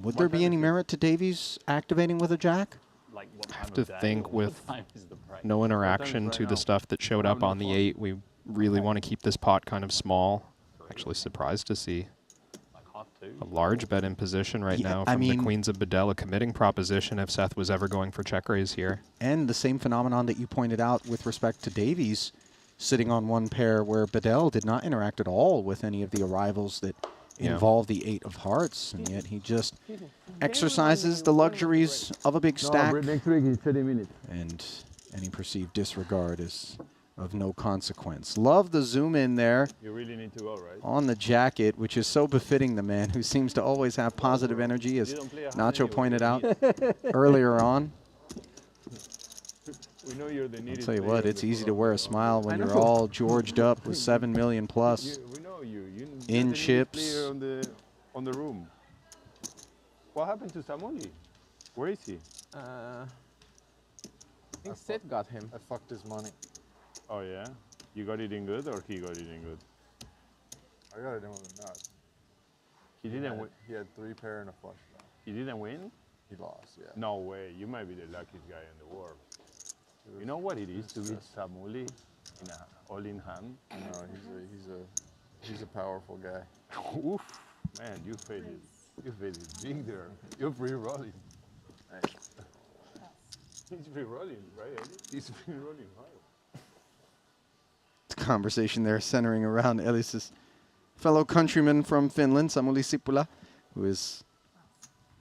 Would there be any merit to Davies activating with a jack? Like what I time have of to day think or with what time is the break? no What time is interaction right to now? the stuff that showed up on the 8, we really want to keep this pot kind of small. Actually surprised to see Like half 2? a large bet in position right Yeah, now I from the mean- Queens of Bedell, a committing proposition if Seth was ever going for check raise here. And the same phenomenon that you pointed out with respect to Davies sitting on 1 pair, where Bedell did not interact at all with any of the arrivals that involve the 8 of hearts, and yet he just exercises the luxuries of a big stack. Next week in 30 minutes. And any perceived disregard is of no consequence. Love the zoom in there You really need to go, right? on the jacket, which is so befitting the man who seems to always have positive energy, as Nacho pointed out earlier on. We know you're the I'll neatest tell you player what, on it's the easy floor to wear a on the- smile when I you're know. all Georged up with 7 million plus. We know you. You're In the neatest chips. player on the room. What happened to Samuli? Where is he? I think Sid got him. I fucked his money. Oh yeah? You got it in good or he got it in good? I got it in with a nut. He didn't win. He had 3 pair and a flush draw. He didn't win? He lost, yeah. No way. You might be the luckiest guy in the world. You know what it is to beat Samuli in a all-in hand? No, he's a powerful guy. Oof, man, you faded big there. You're free rolling. He's free rolling, right, Eddie? He's free rolling hard. The conversation there centering around Ellis's fellow countryman from Finland, Samuli Sipula, who is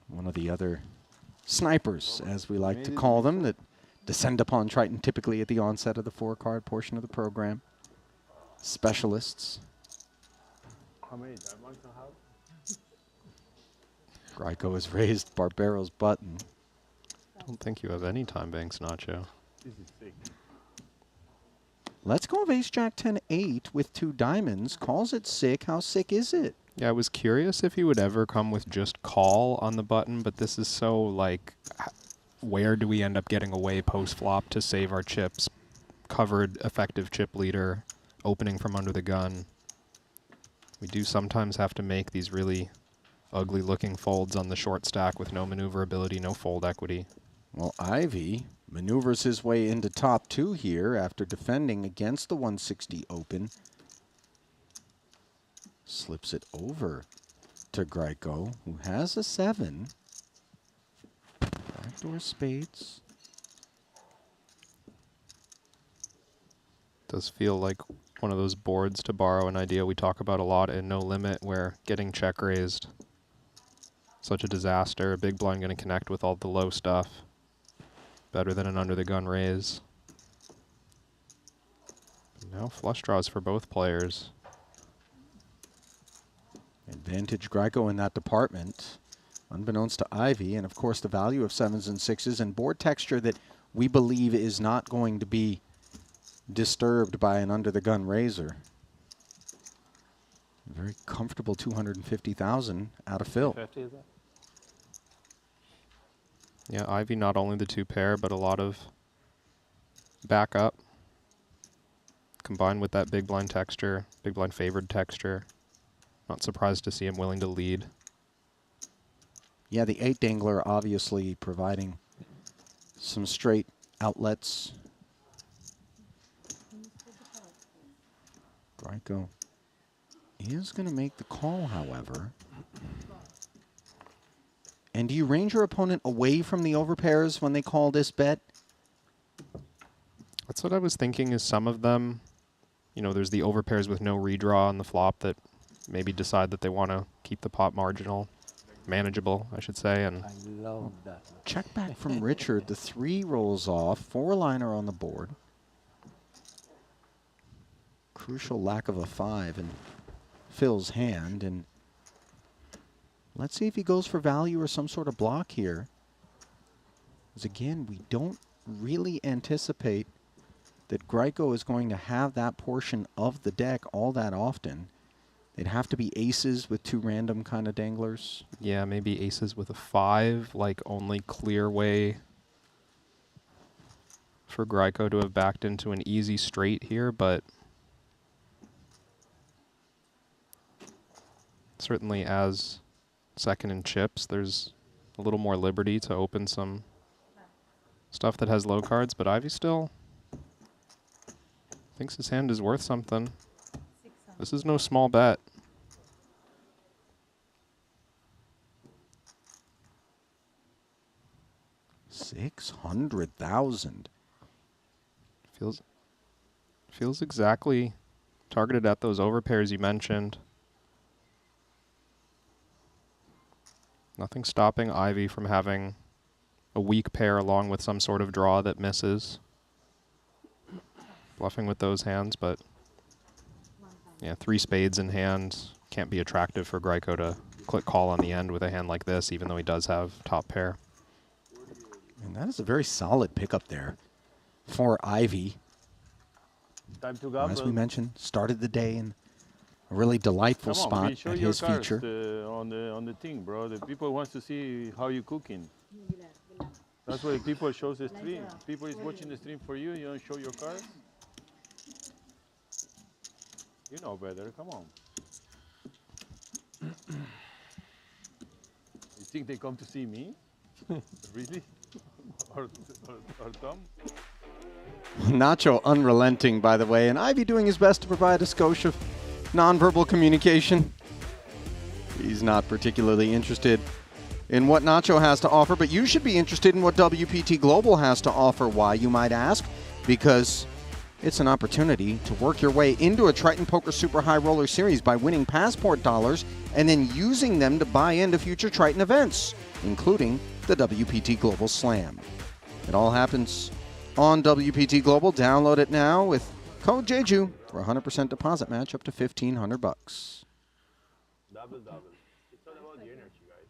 one of the other snipers, as we like to call them, that descend upon Triton typically at the onset of the 4-card portion of the program. Specialists. How many diamonds do I have? Greiko has raised Barbero's button. I don't think you have any time banks, Nacho. This is sick. Let's go of Ace-Jack 10-8 with 2 diamonds. Calls it sick. How sick is it? Yeah, I was curious if he would ever come with just call on the button, but this is so, like, where do we end up getting away post-flop to save our chips? Covered effective chip leader, opening from under the gun. We do sometimes have to make these really ugly-looking folds on the short stack with no maneuverability, no fold equity. Well, Ivy maneuvers his way into top 2 here after defending against the 160 open. Slips it over to Greiko, who has a 7. Backdoor spades. Does feel like one of those boards, to borrow an idea we talk about a lot in No Limit, where getting check raised, such a disaster. A big blind going to connect with all the low stuff. Better than an under the gun raise. Now flush draws for both players. Advantage Greiko in that department, unbeknownst to Ivy, and of course the value of 7s and 6s and board texture that we believe is not going to be disturbed by an under-the-gun raiser. Very comfortable 250,000 out of Phil. 50 is that? Yeah, Ivy not only the 2 pair, but a lot of backup. Combined with that big blind texture, big blind favored texture. Not surprised to see him willing to lead. Yeah, the 8 dangler obviously providing some straight outlets. Greiko is going to make the call, however. And do you range your opponent away from the overpairs when they call this bet? That's what I was thinking, is some of them, you know, there's the overpairs with no redraw on the flop that maybe decide that they want to keep the pot marginal, manageable, I should say. And I love that. Check back from Richard. The 3 rolls off. 4-liner on the board. Crucial lack of a 5 in Phil's hand. And let's see if he goes for value or some sort of block here. Because again, we don't really anticipate that Greiko is going to have that portion of the deck all that often. They'd have to be aces with 2 random kind of danglers. yeah, maybe aces with a 5, like only clear way for Greiko to have backed into an easy straight here, but certainly as second in chips, there's a little more liberty to open some stuff that has low cards, but Ivy still thinks his hand is worth something. This is no small bet. $600,000. Feels exactly targeted at those overpairs you mentioned. Nothing stopping Ivy from having a weak pair along with some sort of draw that misses. Bluffing with those hands, but yeah, 3 spades in hand can't be attractive for Greiko to click call on the end with a hand like this, even though he does have top pair. And that is a very solid pickup there. for Ivy. Time to As we gamble. mentioned, started the day in a really delightful Come on, spot please show at your his cards feature. on the thing, bro. The people wants to see how you cooking. That's why people shows the stream. People is watching the stream for you. You don't show your cards. You know better. Come on. You think they come to see me? Really? or Tom? Nacho unrelenting, by the way, and Ivy doing his best to provide a skosh of nonverbal communication. He's not particularly interested in what Nacho has to offer, but you should be interested in what WPT Global has to offer. Why, you might ask? Because it's an opportunity to work your way into a Triton Poker Super High Roller Series by winning passport dollars and then using them to buy into future Triton events, including the WPT Global Slam. It all happens on WPT Global. Download it now with code Jeju for a 100% deposit match up to $1,500. Double. It's all about the energy, guys.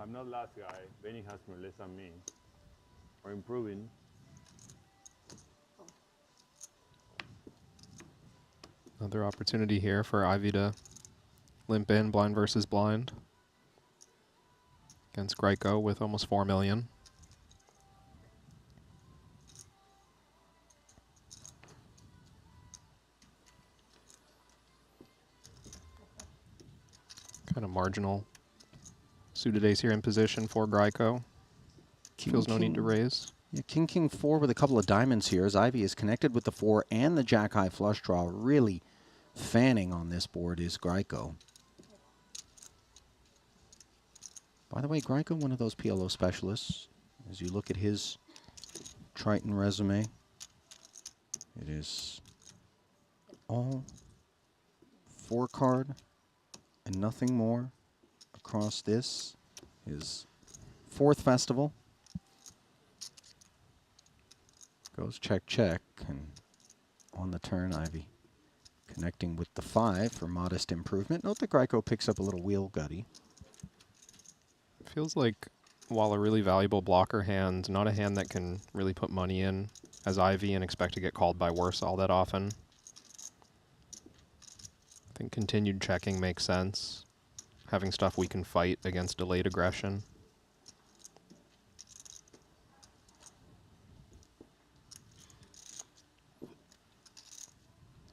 I'm not last guy. Benny has more less than me. We're improving. Another opportunity here for Ivy to limp in blind versus blind against Greco with almost 4 million. Kind of marginal suited ace here in position for Greco. Feels no need to raise. Yeah, King 4 with a couple of diamonds here as Ivy is connected with the 4 and the Jack High flush draw. Really fanning on this board is Greco. By the way, Greco, one of those PLO specialists. As you look at his Triton resume, it is all 4-card and nothing more across this. His 4th festival. Goes check, check, and on the turn, Ivy connecting with the 5 for modest improvement. Note that Greco picks up a little wheel gutty. Feels like, while a really valuable blocker hand, not a hand that can really put money in as Ivy and expect to get called by worse all that often. I think continued checking makes sense. Having stuff we can fight against delayed aggression.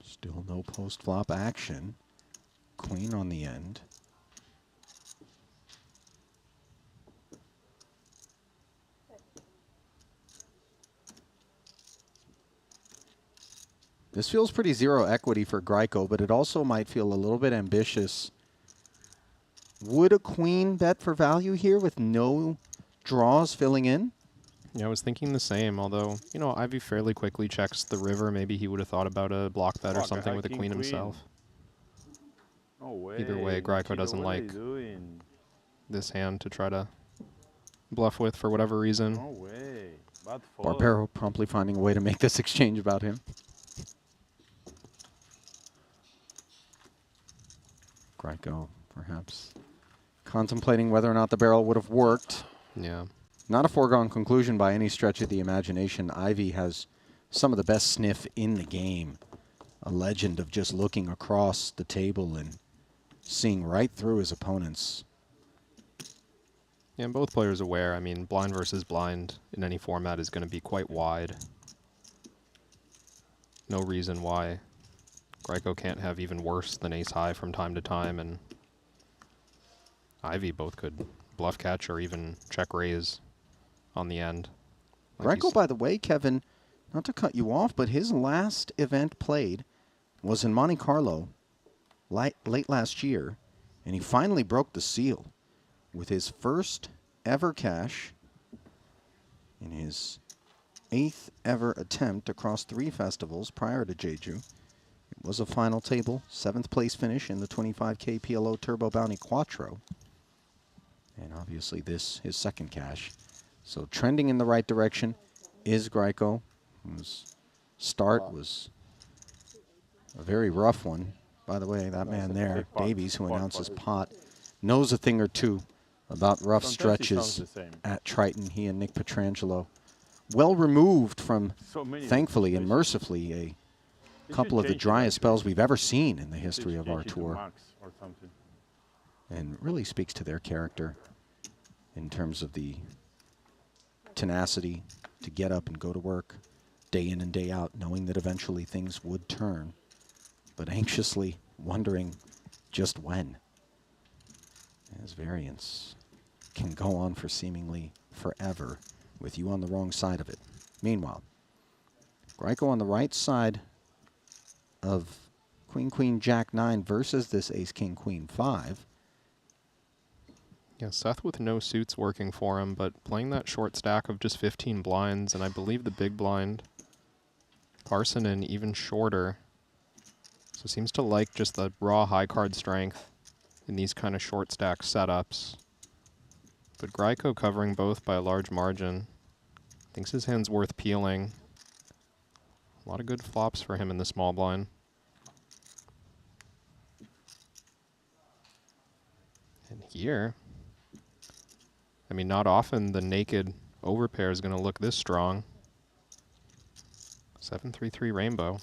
Still no post-flop action. Queen on the end. This feels pretty zero equity for Greco, but it also might feel a little bit ambitious. Would a queen bet for value here with no draws filling in? Yeah, I was thinking the same, although, you know, Ivy fairly quickly checks the river. Maybe he would have thought about a block bet or something with a queen himself. No way. Either way, Greco doesn't like this hand to try to bluff with for whatever reason. No way. Bad follow. Barbero promptly finding a way to make this exchange about him. Greco perhaps contemplating whether or not the barrel would have worked. Yeah. Not a foregone conclusion by any stretch of the imagination. Ivy has some of the best sniff in the game. A legend of just looking across the table and seeing right through his opponents. Yeah, and both players aware. I mean, blind versus blind in any format is going to be quite wide. No reason why Greco can't have even worse than ace high from time to time, and Ivy both could bluff catch or even check raise on the end. Greco, by the way, Kevin, not to cut you off, but his last event played was in Monte Carlo late last year, and he finally broke the seal with his first ever cash in his 8th ever attempt across 3 festivals prior to Jeju. It was a final table, 7th place finish in the 25K PLO Turbo Bounty Quattro. And obviously this, his second cash. So trending in the right direction is Greiko, whose start was a very rough one. By the way, that man there, Davies, who announces pot, knows a thing or two about rough stretches at Triton. He and Nick Petrangelo, well removed from, thankfully and mercifully, a couple of the driest spells we've ever seen in the history of our tour. And really speaks to their character in terms of the tenacity to get up and go to work day in and day out, knowing that eventually things would turn, but anxiously wondering just when. As variance can go on for seemingly forever with you on the wrong side of it. Meanwhile, Greiko on the right side of Queen, Queen, Jack 9 versus this Ace, King, Queen 5. Yeah, Seth with no suits working for him, but playing that short stack of just 15 blinds, and I believe the big blind, Parson in even shorter. So seems to like just the raw high card strength in these kind of short stack setups. But Greiko covering both by a large margin. Thinks his hand's worth peeling. A lot of good flops for him in the small blind. And here, I mean, not often the naked overpair is going to look this strong. 7-3-3 rainbow.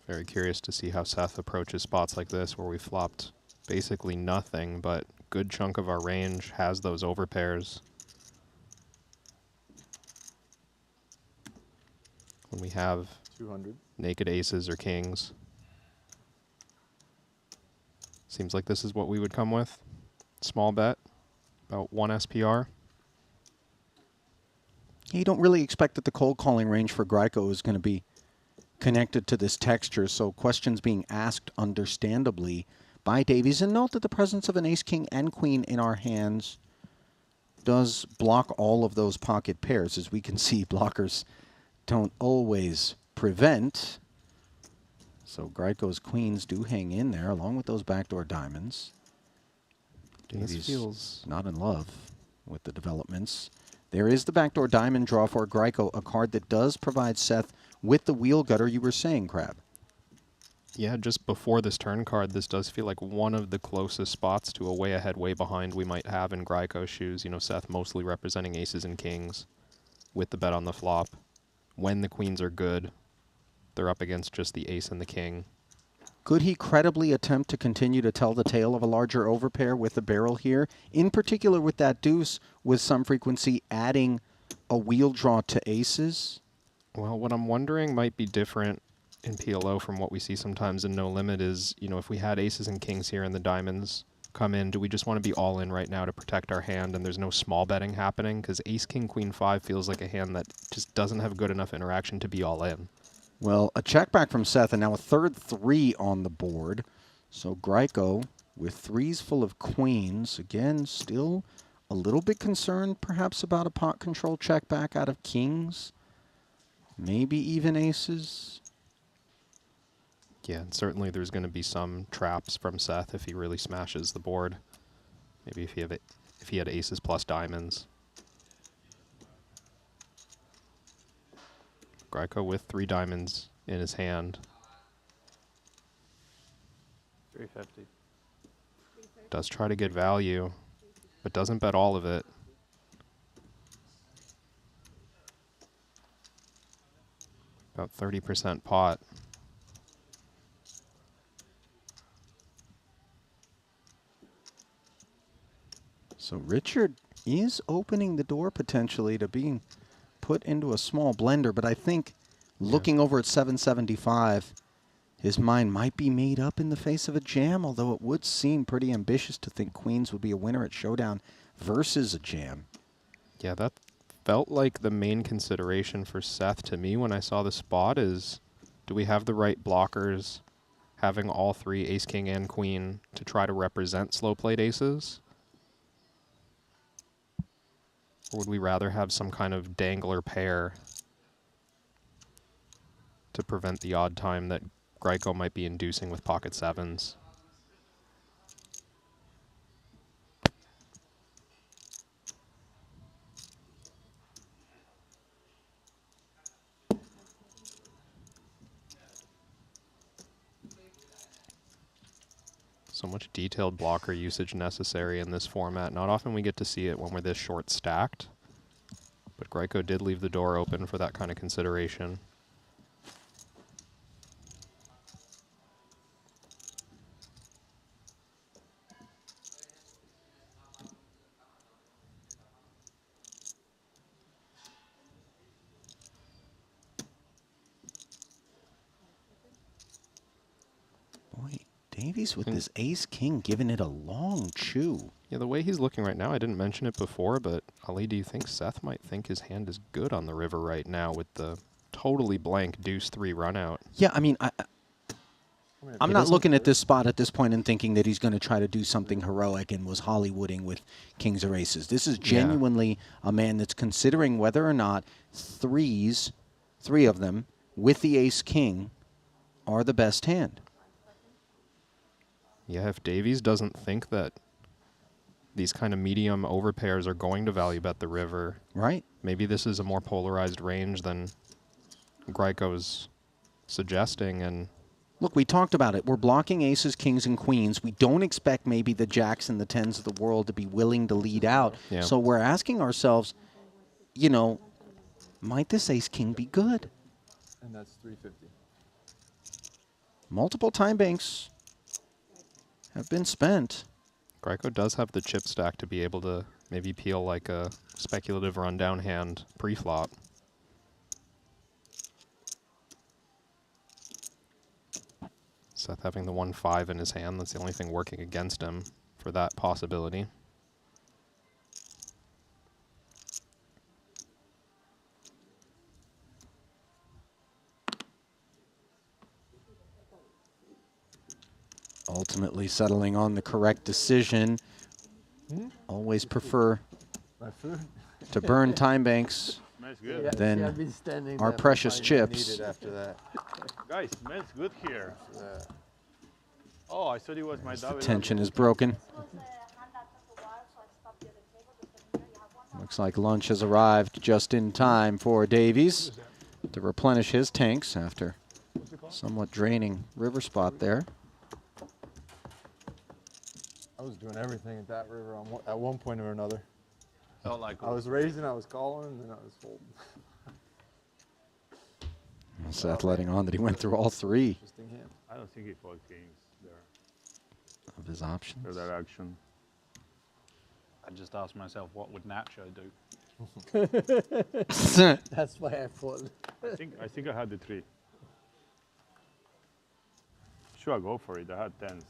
Very curious to see how Seth approaches spots like this where we flopped basically nothing, but good chunk of our range has those overpairs. When we have 200 naked aces or kings. Seems like this is what we would come with. Small bet, about 1 SPR. You don't really expect that the cold calling range for Greiko is going to be connected to this texture, so questions being asked understandably by Davies. And note that the presence of an ace, king, and queen in our hands does block all of those pocket pairs. As we can see, blockers don't always prevent. So Greiko's queens do hang in there along with those backdoor diamonds. Davies feels not in love with the developments. There is the backdoor diamond draw for Greiko, a card that does provide Seth with the wheel gutter you were saying, Crab. Yeah, just before this turn card, this does feel like one of the closest spots to a way ahead, way behind we might have in Greiko's shoes. You know, Seth mostly representing aces and kings with the bet on the flop. When the queens are good, they're up against just the ace and the king. Could he credibly attempt to continue to tell the tale of a larger overpair with the barrel here? In particular with that deuce, with some frequency adding a wheel draw to aces? Well, what I'm wondering might be different in PLO from what we see sometimes in No Limit is, you know, if we had aces and kings here and the diamonds come in, do we just want to be all in right now to protect our hand and there's no small betting happening? Because ace, king, queen, 5 feels like a hand that just doesn't have good enough interaction to be all in. Well, a check back from Seth, and now a third 3 on the board. So Greiko with 3s full of queens. Again, still a little bit concerned perhaps about a pot control check back out of kings. Maybe even aces. Yeah, and certainly there's going to be some traps from Seth if he really smashes the board. Maybe if he had aces plus diamonds. Greiko with 3 diamonds in his hand. 350. Does try to get value, but doesn't bet all of it. About 30% pot. So Richard is opening the door potentially to being put into a small blender, but I think looking over at 775, his mind might be made up in the face of a jam, although it would seem pretty ambitious to think queens would be a winner at showdown versus a jam. Yeah, that felt like the main consideration for Seth to me when I saw the spot is, do we have the right blockers having all 3 ace, king, and queen to try to represent slow played aces? Or would we rather have some kind of dangler pair to prevent the odd time that Greiko might be inducing with pocket sevens? So much detailed blocker usage necessary in this format. Not often we get to see it when we're this short stacked, but Greiko did leave the door open for that kind of consideration. Boy, Davies with this ace-king giving it a long chew. Yeah, the way he's looking right now, I didn't mention it before, but Ali, do you think Seth might think his hand is good on the river right now with the totally blank deuce 3 run out? Yeah, I mean, I'm not looking at this spot at this point and thinking that he's going to try to do something heroic and was Hollywooding with kings or aces. This is genuinely a man that's considering whether or not three of them, with the ace-king, are the best hand. Yeah, if Davies doesn't think that these kind of medium overpairs are going to value bet the river, right? Maybe this is a more polarized range than Greiko's suggesting. And look, we talked about it. We're blocking aces, kings, and queens. We don't expect maybe the jacks and the tens of the world to be willing to lead out. Yeah. So we're asking ourselves, you know, might this ace-king be good? And that's 350. Multiple time banks have been spent. Greiko does have the chip stack to be able to maybe peel like a speculative rundown hand pre-flop. Seth having the 1-5 in his hand, that's the only thing working against him for that possibility. Ultimately settling on the correct decision. Always prefer to burn time banks than our precious chips. After that. Guys, smells good here. Oh, I thought it was my double. Tension is broken. Looks like lunch has arrived just in time for Davies to replenish his tanks after somewhat draining river spot there. I was doing everything at that river at one point or another. Felt like I was raising, I was calling, and then I was folding. Seth letting on that he went through all three Interesting hand. I don't think he fold kings there. of his options. For that action. I just asked myself, what would Nacho do? That's why I fold. I think I had the 3. Sure, go for it. I had 10s.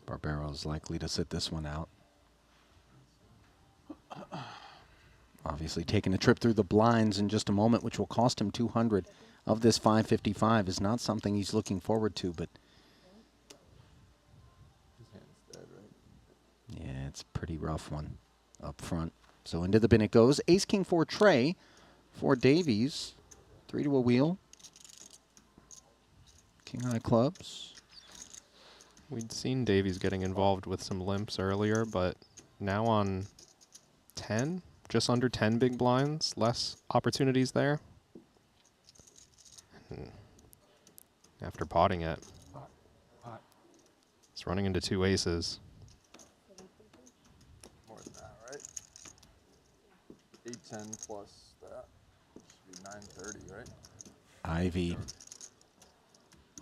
Barbero is likely to sit this one out. Obviously taking a trip through the blinds in just a moment, which will cost him 200 of this 555, is not something he's looking forward to, but yeah, it's a pretty rough one up front. So into the bin it goes. Ace-king for Trey for Davies. 3 to a wheel. King-high clubs. We'd seen Davies getting involved with some limps earlier, but now on 10, just under 10 big blinds, less opportunities there. And after potting it, it's running into 2 aces. More than that, right? 810 plus that should be 930, right? Ivy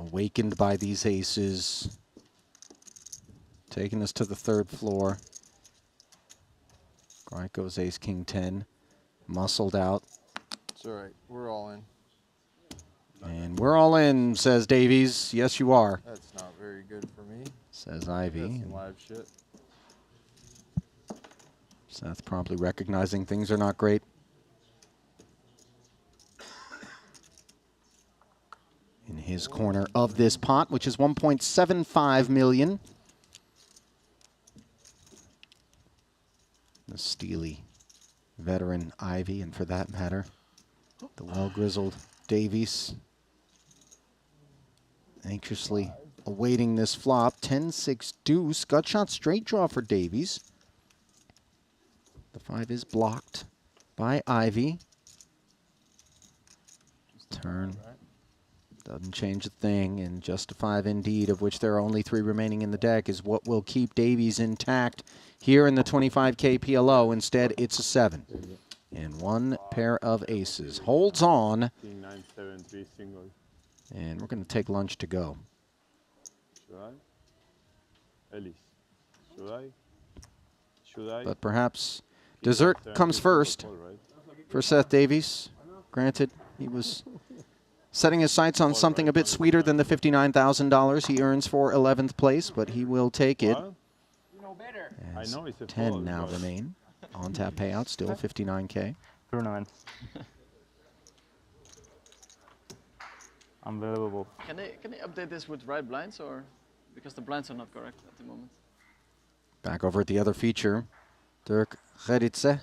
awakened by these aces. Taking us to the 3rd floor. Greiko's ace-king 10. Muscled out. It's all right. We're all in. And we're all in, says Davies. Yes, you are, That's not very good for me. says Ivy. That's some live shit. Seth promptly recognizing things are not great. in his corner of this pot, which is 1.75 million. The steely veteran Ivy, and for that matter, the well-grizzled Davies, anxiously awaiting this flop. 10-6 deuce. Gut shot straight draw for Davies. The 5 is blocked by Ivy. Turn. Doesn't change a thing, and just a 5 indeed, of which there are only 3 remaining in the deck, is what will keep Davies intact here in the 25K PLO. Instead, it's a 7. And 1 pair of aces. Holds on. 9, 7, 3 single. And we're going to take lunch to go. Should I? Ellis. Should I? Should I? But perhaps dessert comes first for Seth Davies. Granted, he was setting his sights on something a bit sweeter than the $59,000 he earns for 11th place, but he will take it. As 10 now remain. On-tap payout, still 59K. Through 9. Unbelievable. Can they update this with right blinds, or because the blinds are not correct at the moment? Back over at the other feature, Dirk Gerritse.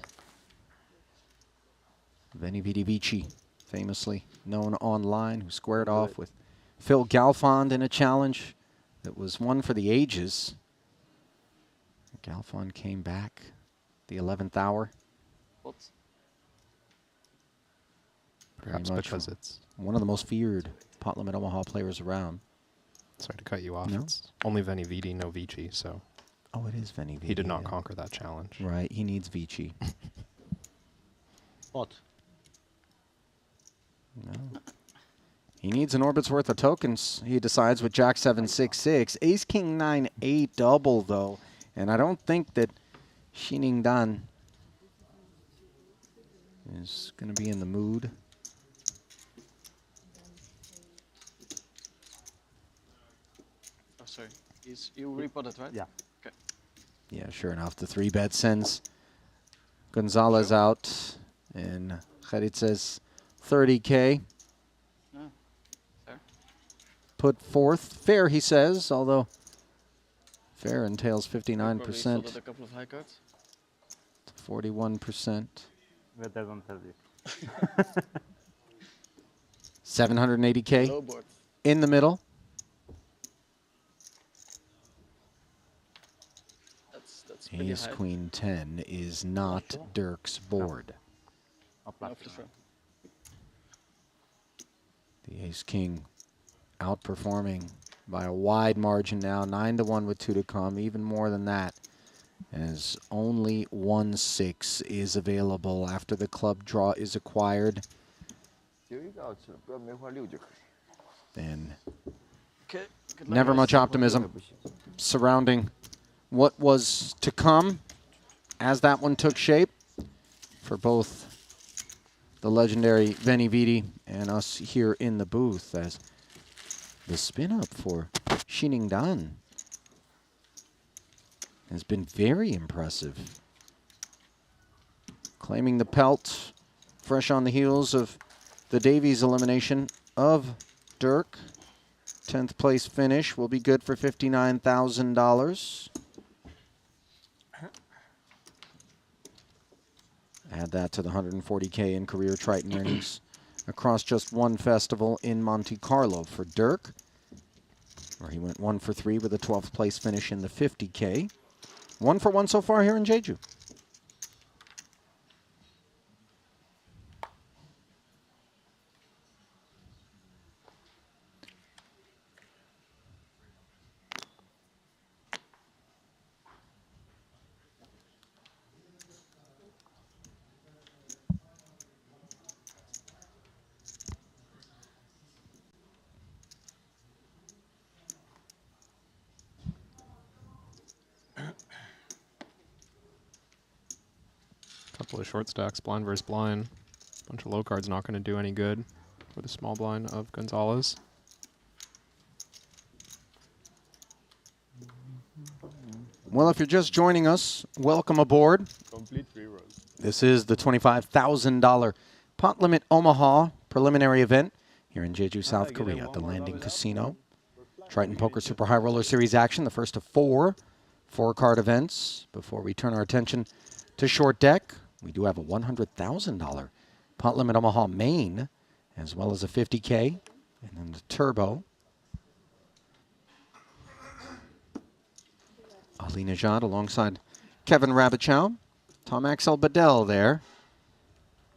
Veni Vidi Vici, famously known online, who squared off with Phil Galfond in a challenge that was one for the ages. Galfond came back the 11th hour. Perhaps because it's one of the most feared pot limit Omaha players around. Sorry to cut you off. No? It's only Veni Vidi, no Vici, so. Oh, it is Veni Vidi. He did not conquer that challenge. Right, he needs Vici. What? No. He needs an orbit's worth of tokens. He decides with Jack 7-6-6. Ace King 9-8 double, though. And I don't think that Shinhwa is going to be in the mood. Oh, sorry. You repotted, right? Yeah. Okay. Yeah, sure enough. The 3-bet sends Gonzalez out. And Gerrit says 30K. Fair. Put forth. Fair, he says, although fair entails Probably 59%. a couple of high cards. 41%. That doesn't tell you. 780K Low board. in the middle. That's pretty Ace high. Queen 10 is not Dirk's board. No, for sure. The Ace King outperforming by a wide margin now, 9-1 with 2 to come, even more than that, as only 1-6 is available after the club draw is acquired. And Okay. Good luck, never guys. much optimism surrounding what was to come as that one took shape for both the legendary Veni Vidi and us here in the booth, as the spin up for Shinhwa has been very impressive. Claiming the pelt, fresh on the heels of the Davies elimination of Dirk. 10th place finish will be good for $59,000. Add that to the 140K in career Triton earnings across just one festival in Monte Carlo for Dirk, where he went 1 for 3 with a 12th place finish in the 50K. 1 for 1 so far here in Jeju. Couple of short stacks, blind versus blind. Bunch of low cards not going to do any good for the small blind of Gonzalez. Well, if you're just joining us, welcome aboard. Complete rerolls. This is the $25,000 Pot Limit Omaha preliminary event here in Jeju, South Korea at the Landing Casino. Triton Poker Super High Roller Series action, the first of four-card events. Before we turn our attention to short deck, we do have a $100,000 pot limit Omaha main, as well as a $50K, and then the turbo. Ali Najad alongside Kevin Rabichow. Tom Axel Bedell there.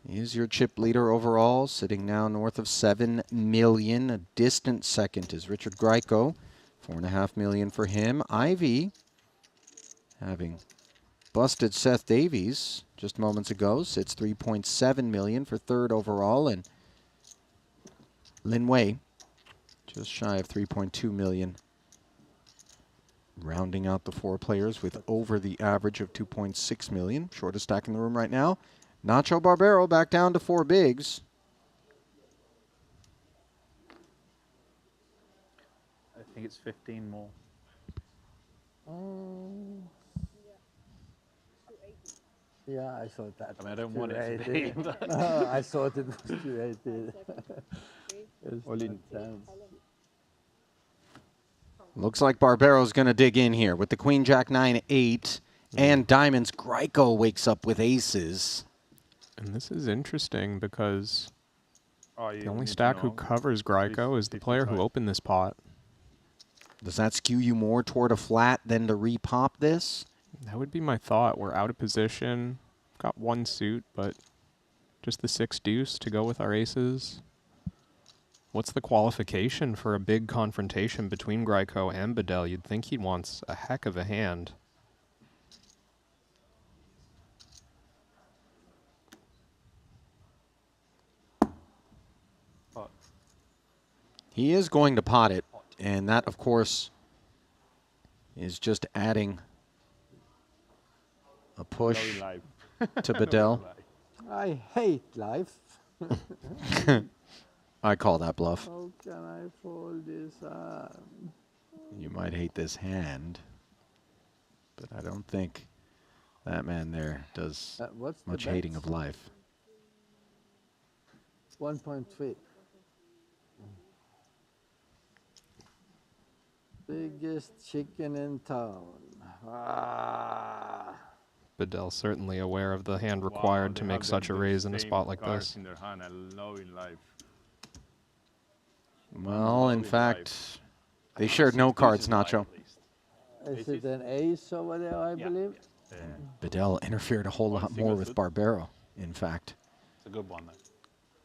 He is your chip leader overall, sitting now north of $7 million. A distant second is Richard Grieco, $4.5 million for him. Ivy, having busted Seth Davies just moments ago, sits $3.7 million for third overall, and Lin Wei, just shy of $3.2 million. Rounding out the four players with over the average of $2.6 million. Shortest stack in the room right now. Nacho Barbero back down to 4 bigs. I think it's 15 more. Yeah, I thought that. I mean, I don't want it to 280. be. No, I thought it was 280. It's All in. intense. Looks like Barbero's going to dig in here with the Queen Jack 9-8 and diamonds. Grieco wakes up with aces. And this is interesting because Oh, the only stack who covers Grieco is the player who opened this pot. Does that skew you more toward a flat than to repop this? That would be my thought. We're out of position. Got one suit, but just the 6 deuce to go with our aces. What's the qualification for a big confrontation between Grieco and Bedell? You'd think he wants a heck of a hand. He is going to pot it, and that, of course, is just adding a push to Bedell. I hate life. I call that bluff. How can I fold this arm? You might hate this hand, but I don't think that man there does what's the much bet? hating of life. 1.3. Biggest chicken in town. Ah. Bedell certainly aware of the hand required to make such a raise in a spot like this. In their hand, I love in life. Well, in fact, they shared no cards, Nacho. Is it an ace over there, I believe? Bedell interfered a whole lot more with Barbero, in fact. It's a good one,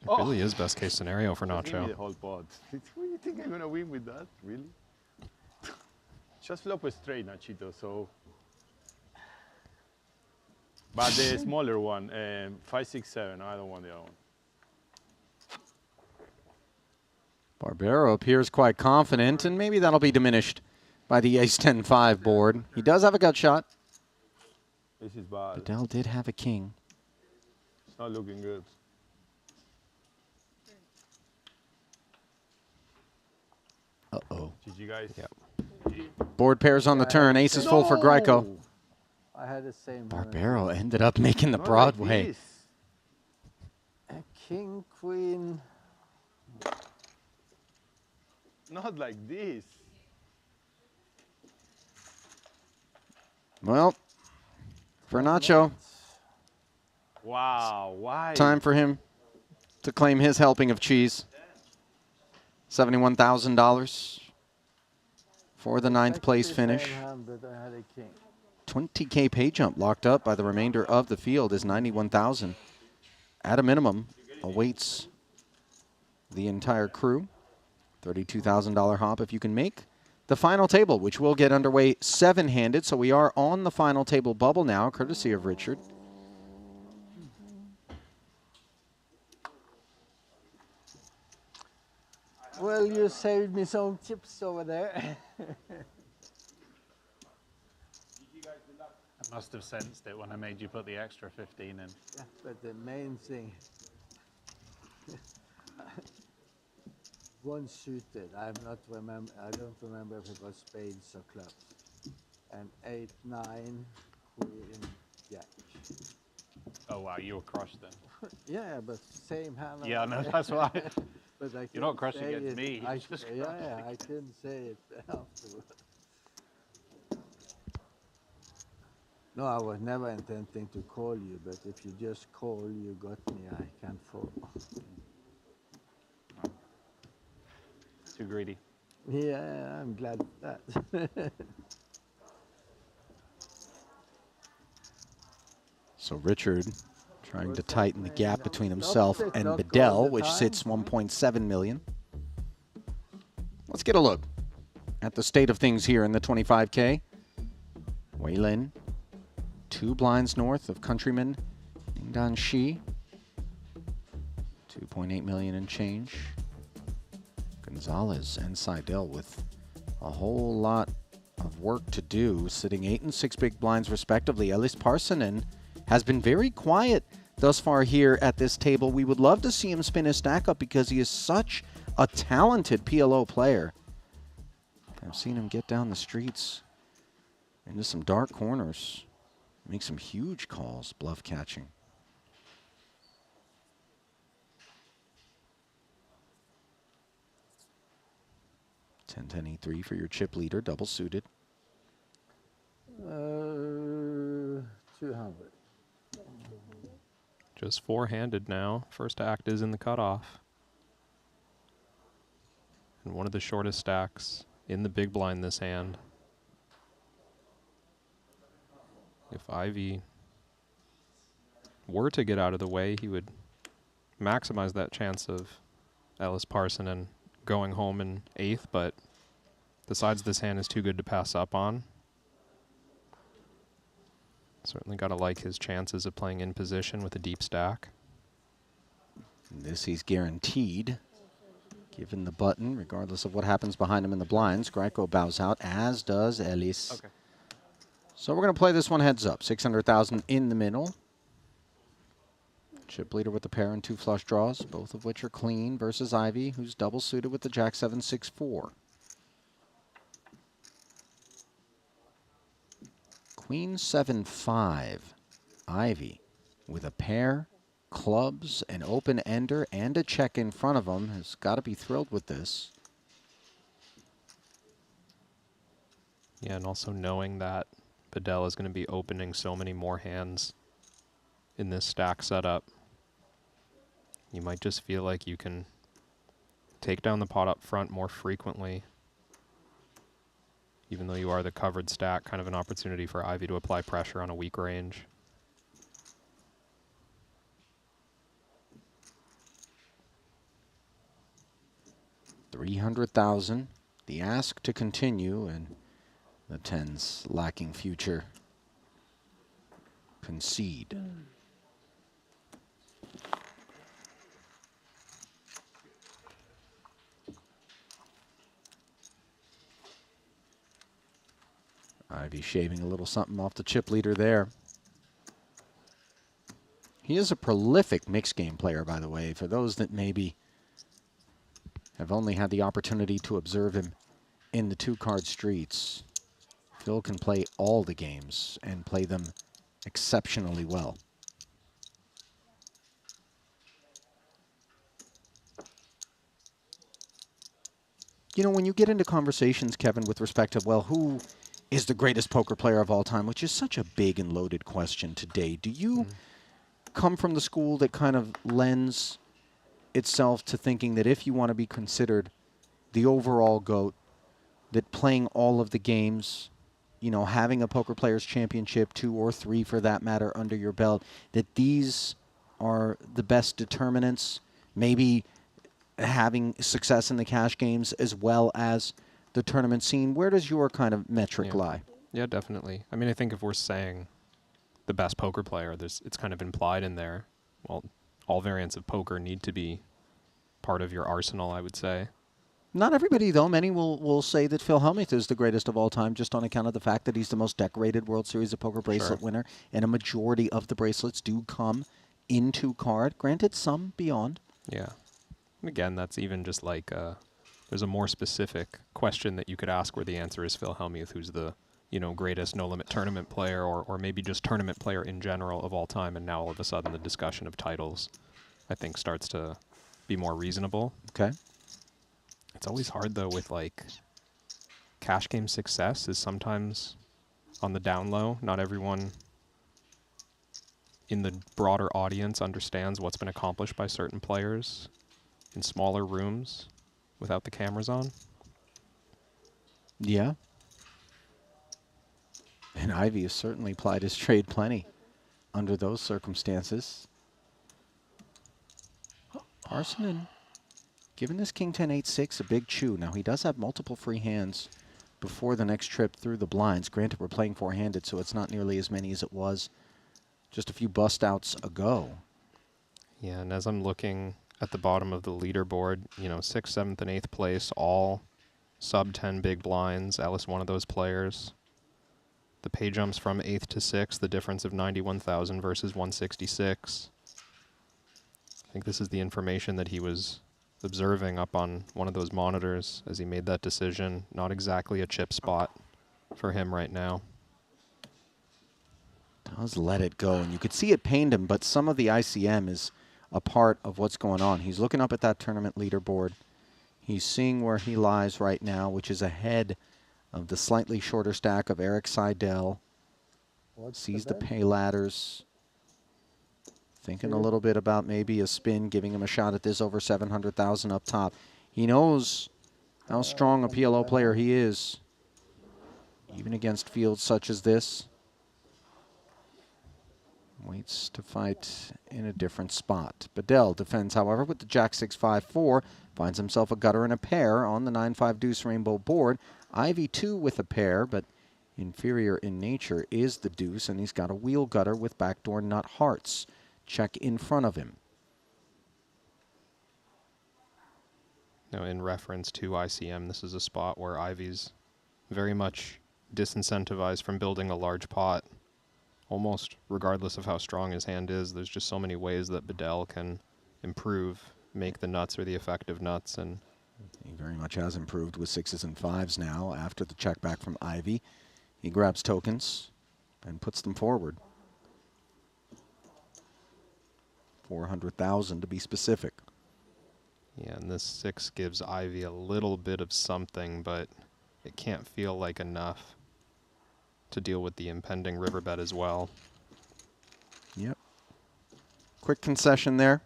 though. It really is best case scenario for Give me the Nacho. whole pot. What do you think I'm gonna win with that? Really? Just flop a straight, Nachito. So, but the smaller one, 5, 6, 7. I don't want the other one. Barbero appears quite confident, and maybe that'll be diminished by the ace-10-5 board. He does have a gut shot. This is bad. Bedell did have a king. It's not looking good. Uh-oh. GG, guys. Yep. Board pairs on the turn. Ace is full for Grieco. I had the same. Barbero ended up making the Not Broadway. Like this. A king, queen. Not like this. Well, for Nacho, Wow, why? time for him to claim his helping of cheese. $71,000 for the ninth place finish. Same hand, but I had a king. 20K pay jump locked up by the remainder of the field is 91,000. At a minimum, awaits the entire crew. $32,000 hop if you can make the final table, which will get underway 7-handed. So we are on the final table bubble now, courtesy of Richard. Well, you saved me some chips over there. I must have sensed it when I made you put the extra 15 in. Yeah, but the main thing, one suited. I don't remember if it was spades or clubs. And 8, 9, queen, jack. Oh, wow, you were crushed then. Yeah, but same hand. Yeah, no, that's why. But I You're not couldn't crushing say against it. me. I, Just yeah, I couldn't say it afterwards. No, I was never intending to call you, but if you just call, you got me. I can't fall. Too greedy. Yeah, I'm glad of that. So Richard trying to tighten the gap between Stop himself it, and not all Bedell, the which time. sits 1.7 million. Let's get a look at the state of things here in the 25K. Wei Lin, 2 blinds north of countryman Ningdan Shi. 2.8 million in change. Gonzalez and Seidel with a whole lot of work to do, sitting 8 and 6 big blinds respectively. Ellis Parsonen has been very quiet thus far here at this table. We would love to see him spin his stack up because he is such a talented PLO player. I've seen him get down the streets into some dark corners, make some huge calls, bluff catching. E3 for your chip leader, double suited. 200. Just 4-handed now. First act is in the cutoff. And one of the shortest stacks in the big blind this hand. If Ivy were to get out of the way, he would maximize that chance of Ellis Parsonen going home in 8th, but the sides of this hand is too good to pass up on. Certainly got to like his chances of playing in position with a deep stack. This he's guaranteed, given the button, regardless of what happens behind him in the blinds. Greco bows out, as does Ellis. Okay. So we're going to play this one heads up. 600,000 in the middle. Chip leader with the pair and 2 flush draws, both of which are clean, versus Ivy, who's double suited with the Jack 7-6-4. Queen 7-5. Ivy with a pair, clubs, an open ender, and a check in front of him has got to be thrilled with this. Yeah, and also knowing that Bedell is going to be opening so many more hands in this stack setup, you might just feel like you can take down the pot up front more frequently. Even though you are the covered stack, kind of an opportunity for Ivy to apply pressure on a weak range. $300,000, the ask to continue, and the 10s lacking future. Concede. Ivy shaving a little something off the chip leader there. He is a prolific mixed game player, by the way. For those that maybe have only had the opportunity to observe him in the 2-card streets, Phil can play all the games and play them exceptionally well. You know, when you get into conversations, Kevin, with respect to, well, who is the greatest poker player of all time, which is such a big and loaded question today, do you come from the school that kind of lends itself to thinking that if you want to be considered the overall GOAT, that playing all of the games, you know, having a Poker Players Championship, 2 or 3 for that matter, under your belt, that these are the best determinants, maybe having success in the cash games as well as the tournament scene? Where does your kind of metric lie? Yeah, definitely. I mean, I think if we're saying the best poker player, it's kind of implied in there. Well, all variants of poker need to be part of your arsenal, I would say. Not everybody, though. Many will say that Phil Hellmuth is the greatest of all time just on account of the fact that he's the most decorated World Series of Poker bracelet winner, and a majority of the bracelets do come in 2-card. Granted, some beyond. Yeah. And again, that's even just like there's a more specific question that you could ask where the answer is Phil Hellmuth, who's the greatest no-limit tournament player, or maybe just tournament player in general of all time, and now all of a sudden the discussion of titles, I think, starts to be more reasonable. Okay. It's always hard though with like cash game success is sometimes on the down low. Not everyone in the broader audience understands what's been accomplished by certain players in smaller rooms without the cameras on. Yeah. And Ivy has certainly plied his trade plenty under those circumstances. Parsonen giving this King 10 8-6 a big chew. Now he does have multiple free hands before the next trip through the blinds. Granted, we're playing four-handed, so it's not nearly as many as it was just a few bust outs ago. Yeah, and as I'm looking at the bottom of the leaderboard, you know, 6th, 7th, and 8th place, all sub 10 big blinds. Ellis, one of those players. The pay jumps from 8th to 6th, the difference of 91,000 versus 166. I think this is the information that he was observing up on one of those monitors as he made that decision. Not exactly a chip spot for him right now. Does let it go, and you could see it pained him, but some of the ICM is a part of what's going on. He's looking up at that tournament leaderboard. He's seeing where he lies right now, which is ahead of the slightly shorter stack of Eric Seidel. Sees the pay ladders. Thinking a little bit about maybe a spin, giving him a shot at this over 700,000 up top. He knows how strong a PLO player he is, even against fields such as this. Waits to fight in a different spot. Bedell defends, however, with the Jack 6-5-4. Finds himself a gutter and a pair on the 9-5 deuce rainbow board. Ivy 2 with a pair, but inferior in nature is the deuce, and he's got a wheel gutter with backdoor nut hearts. Check in front of him. Now, in reference to ICM, this is a spot where Ivy's very much disincentivized from building a large pot. Almost regardless of how strong his hand is, there's just so many ways that Bedell can improve, make the nuts or the effective nuts. And he very much has improved with 6s and 5s now after the check back from Ivy. He grabs tokens and puts them forward. 400,000 to be specific. yeah, and this 6 gives Ivy a little bit of something, but it can't feel like enough to deal with the impending riverbed as well. Yep. Quick concession there.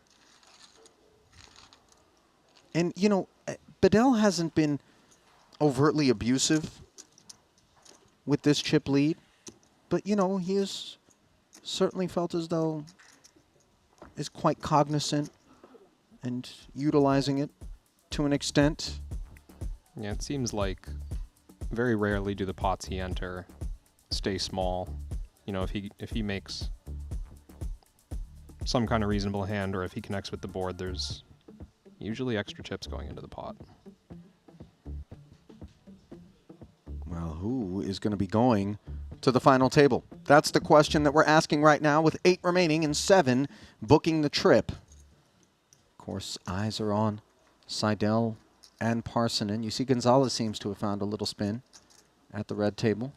And, you know, Bedell hasn't been overtly abusive with this chip lead, but, you know, he has certainly felt as though is quite cognizant and utilizing it to an extent. Yeah, it seems like very rarely do the pots he enter stay small. You know, if he makes some kind of reasonable hand, or if he connects with the board, there's usually extra chips going into the pot. Well, who is going to be going to the final table? That's the question that we're asking right now, with 8 remaining and 7 booking the trip. Of course, eyes are on Seidel and Parsonen. You see Gonzalez seems to have found a little spin at the red table.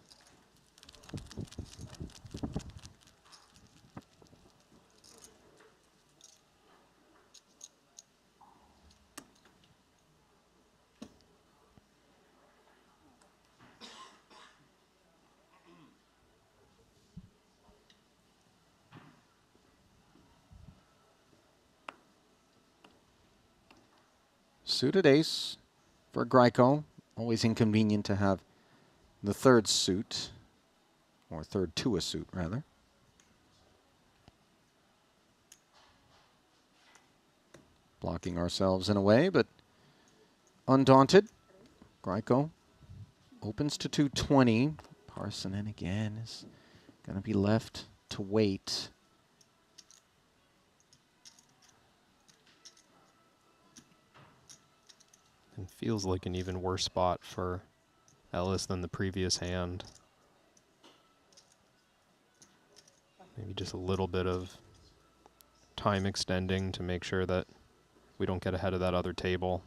Suited ace for Greiko. Always inconvenient to have the third suit, or third to a suit, rather. Blocking ourselves in a way, but undaunted. Greiko opens to 220. Parsonen again is going to be left to wait. And feels like an even worse spot for Ellis than the previous hand. Maybe just a little bit of time extending to make sure that we don't get ahead of that other table.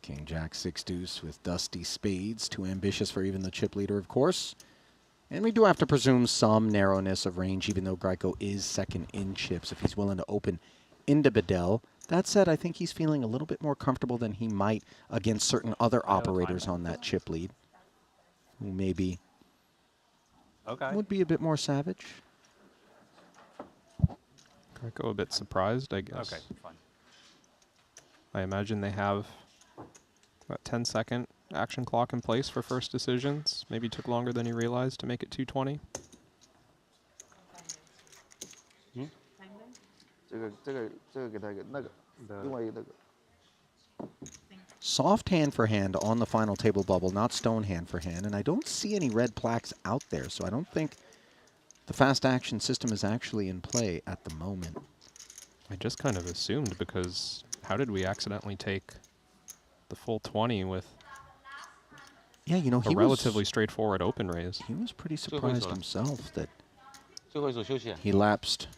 King King Jack 6 deuce with dusty spades. Too ambitious for even the chip leader, of course. And we do have to presume some narrowness of range, even though Greco is second in chips, if he's willing to open into Bedell. That said, I think he's feeling a little bit more comfortable than he might against certain other operators on that chip lead, who maybe would be a bit more savage. Greco a bit surprised, I guess. Okay, fine. I imagine they have about 10-second action clock in place for first decisions. Maybe took longer than he realized to make it 220. Soft hand for hand on the final table bubble, not stone hand for hand. And I don't see any red plaques out there, so I don't think the fast action system is actually in play at the moment. I just kind of assumed, because how did we accidentally take the full 20 with he a relatively straightforward open raise? He was pretty surprised himself that he lapsed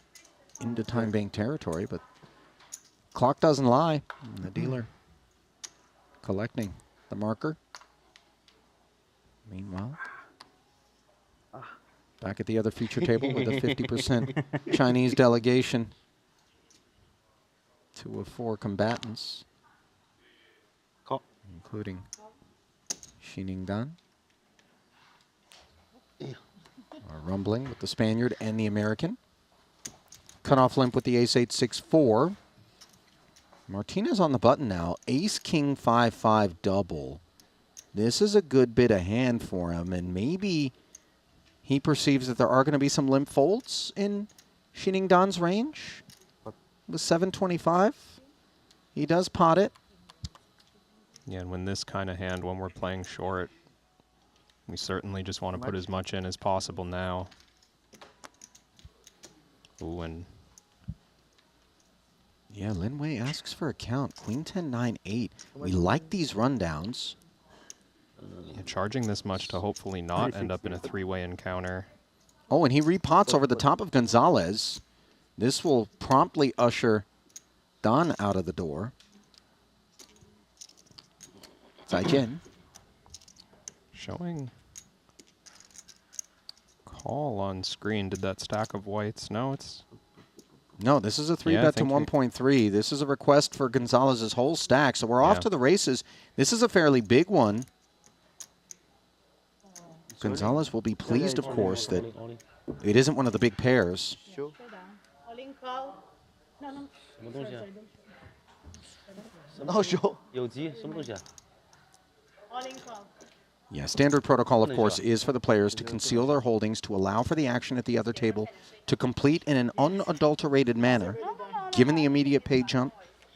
into time bank territory, but clock doesn't lie. And the dealer collecting the marker. Meanwhile, back at the other feature table with a 50% Chinese delegation. 2 of 4 combatants, including Shinhwa, are rumbling with the Spaniard and the American. Cut off limp with the ace-8-6-4. Martinez on the button now. Ace-King 5-5 double. This is a good bit of hand for him, and maybe he perceives that there are going to be some limp folds in Shinhwa's range. With 725, he does pot it. Yeah, and when this kind of hand, when we're playing short, we certainly just want to put as much in as possible now. Ooh, and yeah, Lin Wei asks for a count. Queen 10, 9, 8. We like these rundowns. Yeah, charging this much to hopefully not end up in a three-way encounter. Oh, and he repots over the top of Gonzalez. This will promptly usher Don out of the door. Zaijian. Showing call on screen. Did that stack of whites? No, it's... No, this is a 3-bet to 1.3. This is a request for Gonzalez's whole stack, so we're off to the races. This is a fairly big one. Gonzalez will be pleased, of course, that it isn't one of the big pairs. Yeah, standard protocol, of course, is for the players to conceal their holdings to allow for the action at the other table to complete in an unadulterated manner, given the immediate pay jump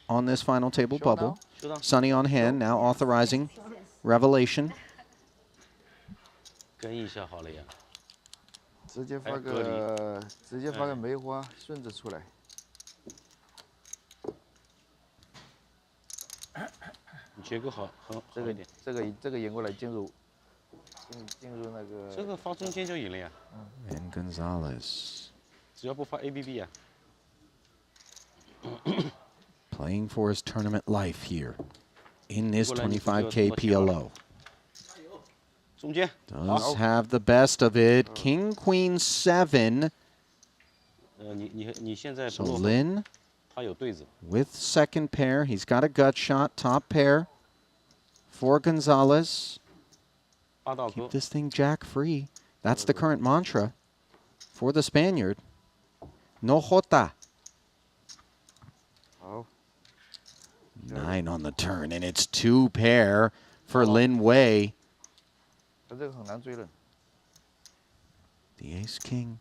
on this final table bubble. Sunny on hand, now authorizing revelation. 直接发个梅花，顺着出来。你结构好，这个赢过来进入那个。这个发中间就赢了呀。And Gonzalez. 只要不发 ABB 呀。Playing for his tournament life here in this 25K PLO. Does have the best of it. King, Queen, 7. So Lin with second pair. He's got a gut shot. Top pair for Gonzalez. Keep this thing jack free. That's the current mantra for the Spaniard. No jota. 9 on the turn, and it's 2 pair for Lin Wei. The ace-king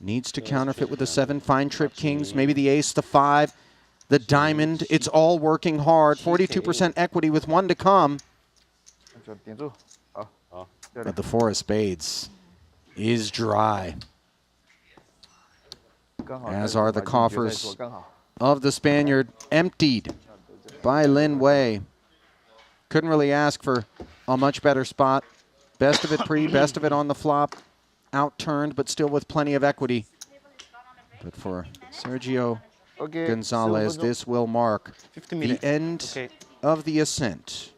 needs to counterfeit with the 7 fine trip kings, maybe the ace, the 5, the diamond. It's all working hard. 42% equity with 1 to come. But the 4 of spades is dry, as are the coffers of the Spaniard, emptied by Lin Wei. Couldn't really ask for a much better spot. Best of it pre, best of it on the flop. Outturned, but still with plenty of equity. But for Sergio Gonzalez, this will mark the end of the ascent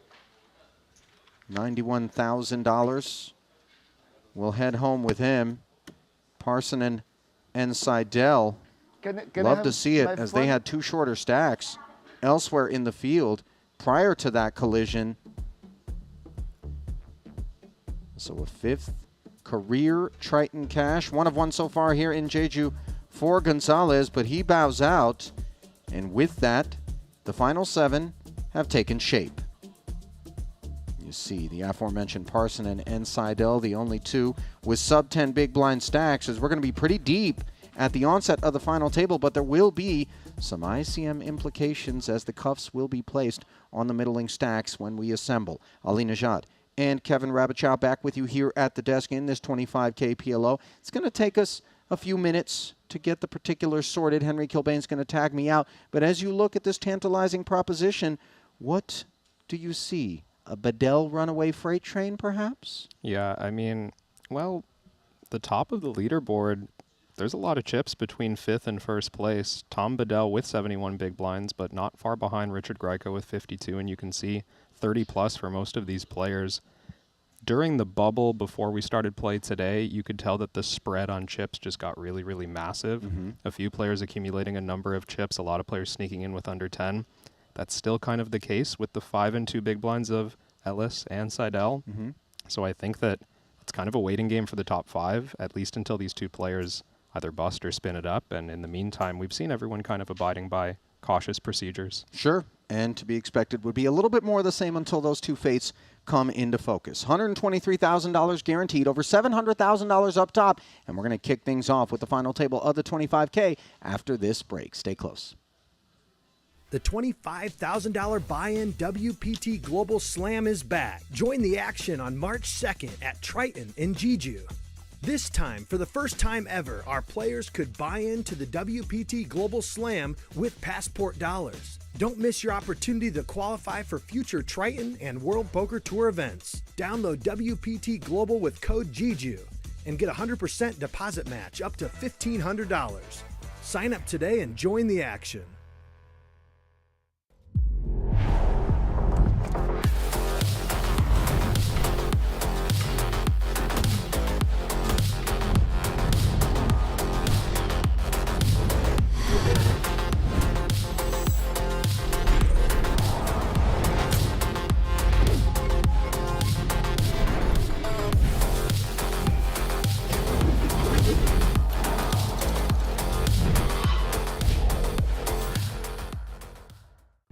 $91,000. We'll head home with him. Parsonen and Seidel. Love to see it, as they had two shorter stacks elsewhere in the field prior to that collision. So a 5th career Triton cash. 1 of 1 so far here in Jeju for Gonzalez, but he bows out. And with that, the final 7 have taken shape. You see the aforementioned Parsonen and Seidel, the only two with sub-10 big blind stacks, as we're going to be pretty deep at the onset of the final table, but there will be some ICM implications as the cuffs will be placed on the middling stacks when we assemble. Ali Najat and Kevin Rabichow back with you here at the desk in this 25K PLO. It's going to take us a few minutes to get the particulars sorted. Henry Kilbane's going to tag me out. But as you look at this tantalizing proposition, what do you see? A Bedell runaway freight train, perhaps? Yeah, I mean, well, the top of the leaderboard, there's a lot of chips between 5th and 1st place. Tom Bedell with 71 big blinds, but not far behind Richard Grieco with 52, and you can see 30 plus for most of these players. During the bubble before we started play today, you could tell that the spread on chips just got really, really massive. A few players accumulating a number of chips, a lot of players sneaking in with under 10. That's still kind of the case with the 5 and 2 big blinds of Ellis and Seidel. So I think that it's kind of a waiting game for the top 5, at least until these two players either bust or spin it up. And in the meantime, we've seen everyone kind of abiding by cautious procedures. Sure, and to be expected would be a little bit more of the same until those two fates come into focus. $123,000 guaranteed, over $700,000 up top, and we're going to kick things off with the final table of the 25K after this break. Stay close. The $25,000 buy-in WPT Global Slam is back. Join the action on March 2nd at Triton in Jeju. This time, for the first time ever, our players could buy into the WPT Global Slam with Passport dollars. Don't miss your opportunity to qualify for future Triton and World Poker Tour events. Download WPT Global with code Jeju and get a 100% deposit match up to $1,500. Sign up today and join the action.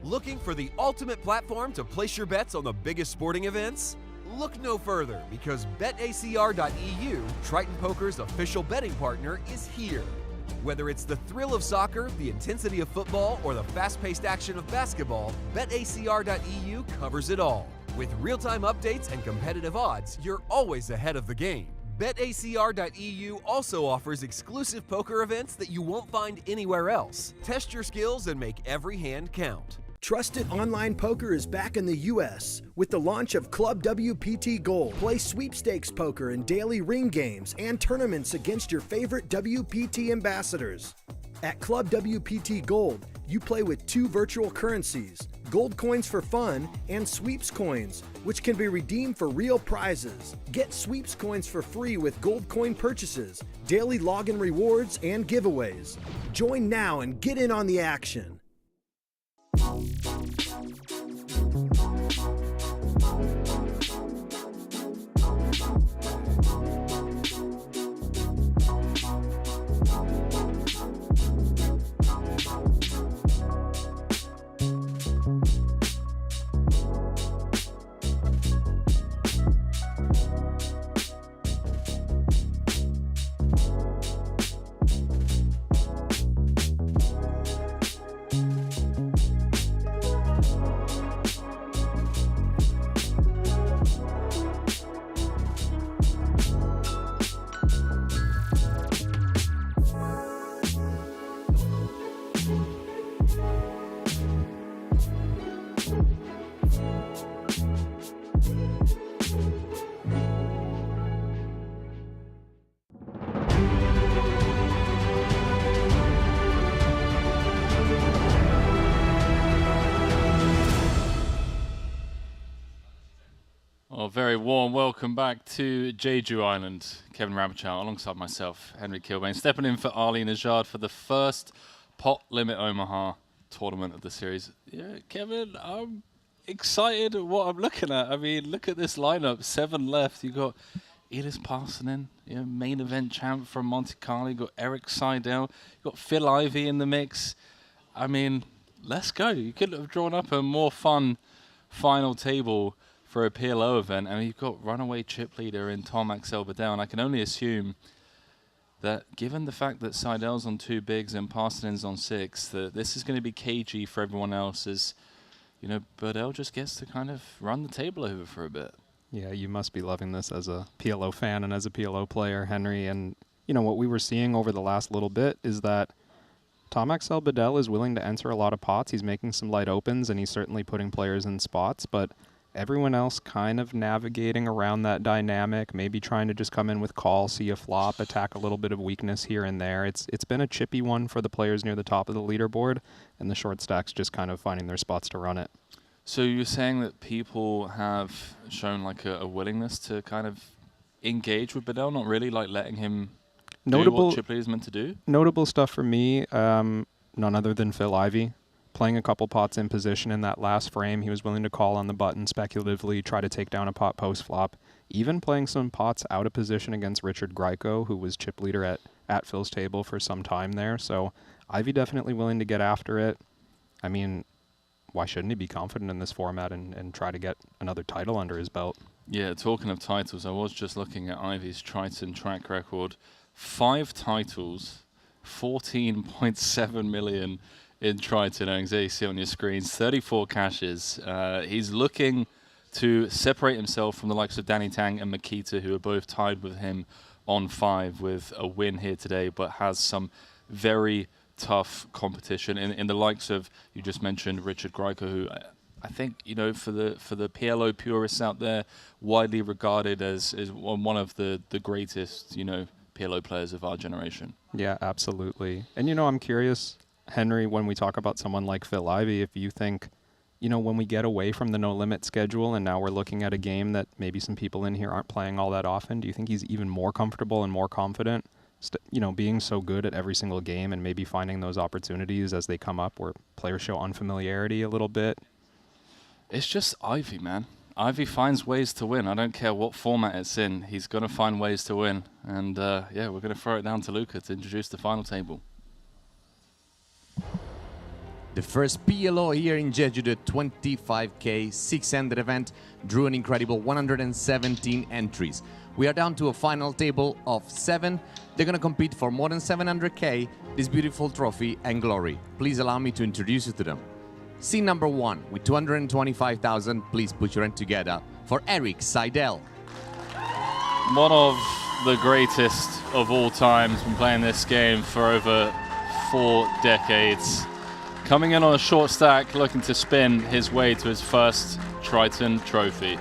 Looking for the ultimate platform to place your bets on the biggest sporting events? Look no further, because BetACR.eu, Triton Poker's official betting partner, is here. Whether it's the thrill of soccer, the intensity of football, or the fast-paced action of basketball, BetACR.eu covers it all. With real-time updates and competitive odds, you're always ahead of the game. BetACR.eu also offers exclusive poker events that you won't find anywhere else. Test your skills and make every hand count. Trusted online poker is back in the U.S. with the launch of Club WPT Gold. Play sweepstakes poker in daily ring games and tournaments against your favorite WPT ambassadors. At Club WPT Gold, you play with 2 virtual currencies, gold coins for fun and sweeps coins, which can be redeemed for real prizes. Get sweeps coins for free with gold coin purchases, daily login rewards, and giveaways. Join now and get in on the action. very warm welcome back to Jeju Island. Kevin Rabichow alongside myself, Henry Kilbane, stepping in for Ali Najad for the first Pot Limit Omaha tournament of the series. Yeah, Kevin, I'm excited at what I'm looking at. I mean, look at this lineup. 7 left. You've got Elias Parsonen, main event champ from Monte Carlo. You've got Eric Seidel. You've got Phil Ivey in the mix. I mean, let's go. You couldn't have drawn up a more fun final table for a PLO event. I mean, you've got runaway chip leader in Tom Axel Bedell, and I can only assume that given the fact that Seidel's on 2 bigs and Parsonen's on 6, that this is going to be cagey for everyone else as, Bedell just gets to kind of run the table over for a bit. Yeah, you must be loving this as a PLO fan and as a PLO player, Henry. And, what we were seeing over the last little bit is that Tom Axel Bedell is willing to enter a lot of pots. He's making some light opens, and he's certainly putting players in spots, but everyone else kind of navigating around that dynamic, maybe trying to just come in with call, see a flop, attack a little bit of weakness here and there. It's been a chippy one for the players near the top of the leaderboard, and the short stacks just kind of finding their spots to run it. So you're saying that people have shown like a willingness to kind of engage with Bedell, not really like letting him do what chip leader is meant to do? Notable stuff for me, none other than Phil Ivey. Playing a couple pots in position in that last frame. He was willing to call on the button speculatively, try to take down a pot post-flop. Even playing some pots out of position against Richard Greiko, who was chip leader at Phil's table for some time there. So Ivey definitely willing to get after it. I mean, why shouldn't he be confident in this format and try to get another title under his belt? Yeah, talking of titles, I was just looking at Ivey's Triton track record. 5 titles, 14.7 million in Triton earnings. There you see on your screens, 34 cashes. He's looking to separate himself from the likes of Danny Tang and Makita, who are both tied with him on 5 with a win here today, but has some very tough competition in the likes of, you just mentioned, Richard Greiko, who I think, for the PLO purists out there, widely regarded as one of the greatest, PLO players of our generation. Yeah, absolutely. And, I'm curious, Henry, when we talk about someone like Phil Ivey, if you think, when we get away from the no-limit schedule and now we're looking at a game that maybe some people in here aren't playing all that often, do you think he's even more comfortable and more confident, being so good at every single game and maybe finding those opportunities as they come up where players show unfamiliarity a little bit? It's just Ivey, man. Ivey finds ways to win. I don't care what format it's in. He's going to find ways to win. And, we're going to throw it down to Luca to introduce the final table. The first PLO here in Jeju, the 25K 600 event, drew an incredible 117 entries. We are down to a final table of 7. They're going to compete for more than 700K, this beautiful trophy and glory. Please allow me to introduce you to them. Scene number 1 with 225,000. Please put your hand together for Eric Seidel. One of the greatest of all time. Has been playing this game for over 4 decades. Coming in on a short stack, looking to spin his way to his first Triton trophy.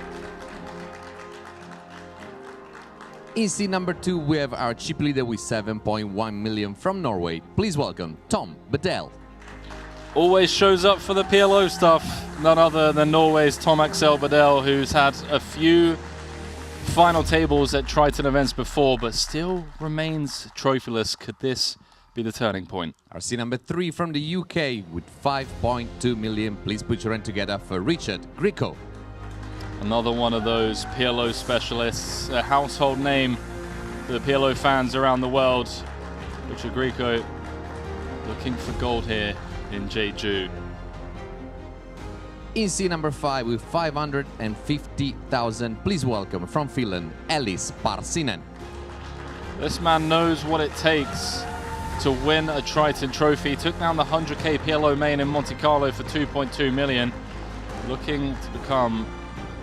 In scene number 2, we have our chip leader with 7.1 million from Norway. Please welcome Tom Bedell. Always shows up for the PLO stuff. None other than Norway's Tom Axel Bedell, who's had a few final tables at Triton events before, but still remains trophyless. Could this be the turning point? Our scene number 3 from the UK with 5.2 million. Please put your hand together for Richard Greiko. Another one of those PLO specialists, a household name for the PLO fans around the world. Richard Greiko looking for gold here in Jeju. In scene number 5 with 550,000, please welcome from Finland, Elias Parsonen. This man knows what it takes to win a Triton trophy. He took down the 100K PLO main in Monte Carlo for 2.2 million, looking to become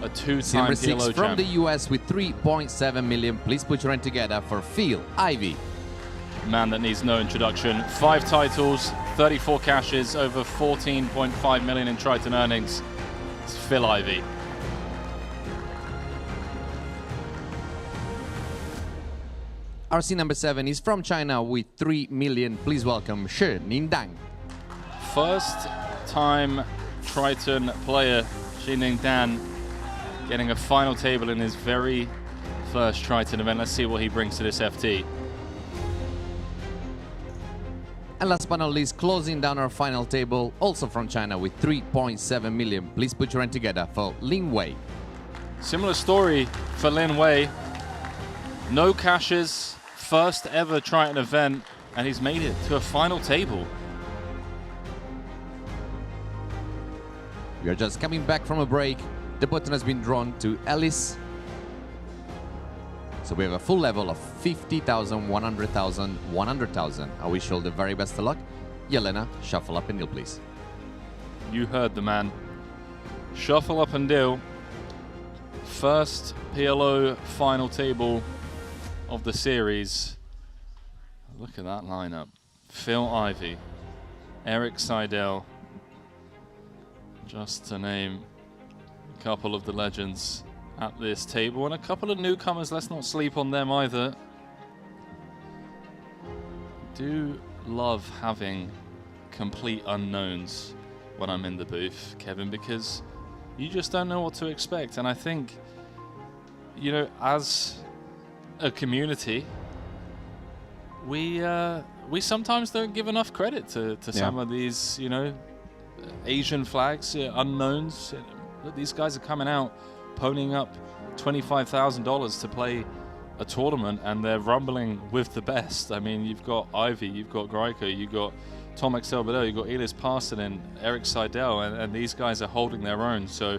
a 2-time Number 6 PLO champ. from the US with 3.7 million, please put your hand together for Phil Ivey. Man that needs no introduction. 5 titles, 34 cashes, over 14.5 million in Triton earnings. It's Phil Ivey. RC number 7 is from China with 3 million. Please welcome Shi Ningdang. First time Triton player, Shi Ningdan, getting a final table in his very first Triton event. Let's see what he brings to this FT. And last but not least, closing down our final table, also from China with 3.7 million. Please put your hand together for Lin Wei. Similar story for Lin Wei. No cashes, first ever Triton event, and he's made it to a final table. We are just coming back from a break. The button has been drawn to Alice. So we have a full level of 50,000, 100,000, 100,000. I wish you all the very best of luck. Yelena, shuffle up and deal, please. You heard the man. Shuffle up and deal. First PLO final table of the series. Look at that lineup. Phil Ivey, Eric Seidel, just to name a couple of the legends at this table, and a couple of newcomers. Let's not sleep on them either. Do love having complete unknowns when I'm in the booth, Kevin, because you just don't know what to expect. And I think, you know, as a community, we sometimes don't give enough credit to some of these, you know, Asian flags, unknowns. These guys are coming out ponying up $25,000 to play a tournament, and they're rumbling with the best. I mean, you've got Ivy, you've got Greiko, you've got Tomek Selbadel, you've got Elias Parsonen, Eric Seidel, and these guys are holding their own. So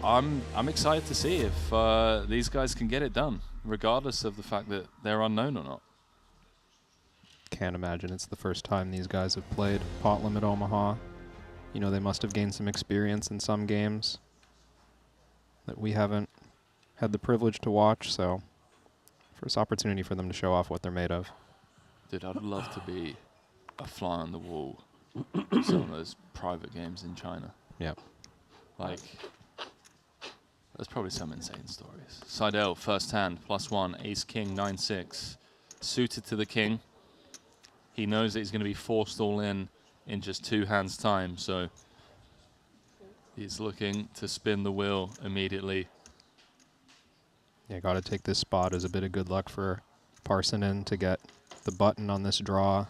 I'm excited to see if these guys can get it done, regardless of the fact that they're unknown or not. Can't imagine it's the first time these guys have played Pot Limit Omaha. You know, they must have gained some experience in some games that we haven't had the privilege to watch, so first opportunity for them to show off what they're made of. Dude, I'd love to be a fly on the wall of some of those private games in China. Yep. Like, there's probably some insane stories. Seidel, first hand, +1, ace king, 9-6. Suited to the king. He knows that he's going to be forced all in just 2 hands' time, so he's looking to spin the wheel immediately. Yeah, got to take this spot as a bit of good luck for Parsonen to get the button on this draw.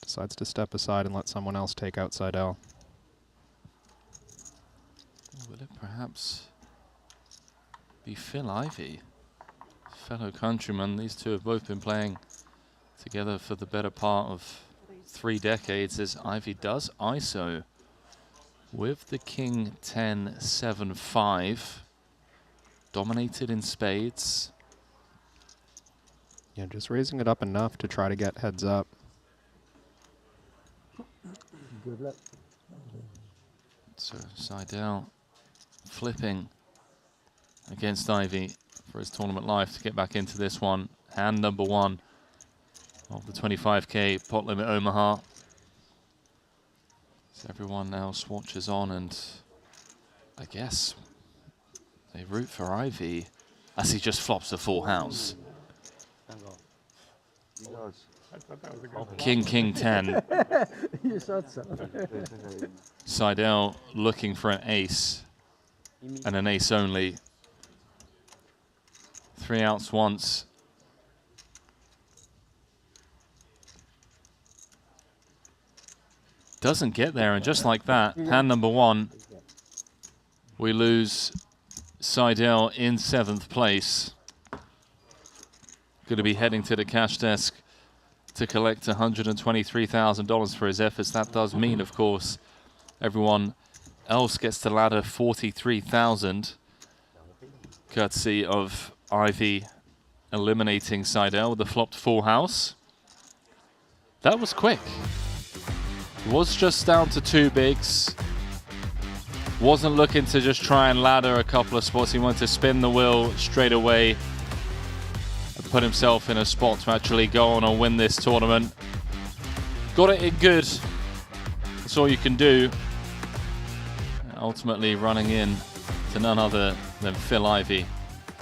Decides to step aside and let someone else take out Seidel. Will it perhaps be Phil Ivey? Fellow countryman. These two have both been playing together for the better part of 3 decades, as Ivey does ISO with the King 10-7-5. Dominated in spades. Yeah, just raising it up enough to try to get heads up. Good luck. So Seidel flipping against Ivey for his tournament life to get back into this one. Hand number 1 of the 25k pot limit Omaha. So everyone now swatches on, and I guess they root for Ivey as he just flops a full house. King, King 10. You thought so. Seidel looking for an ace, and an ace only. 3 outs once. Doesn't get there, and just like that, hand number 1, we lose Seidel in 7th place. Going to be heading to the cash desk to collect $123,000 for his efforts. That does mean, of course, everyone else gets to ladder 43,000, courtesy of Ivey eliminating Seidel with the flopped full house. That was quick. Was just down to 2 bigs. Wasn't looking to just try and ladder a couple of spots. He wanted to spin the wheel straight away and put himself in a spot to actually go on and win this tournament. Got it in good. That's all you can do. Ultimately running in to none other than Phil Ivey.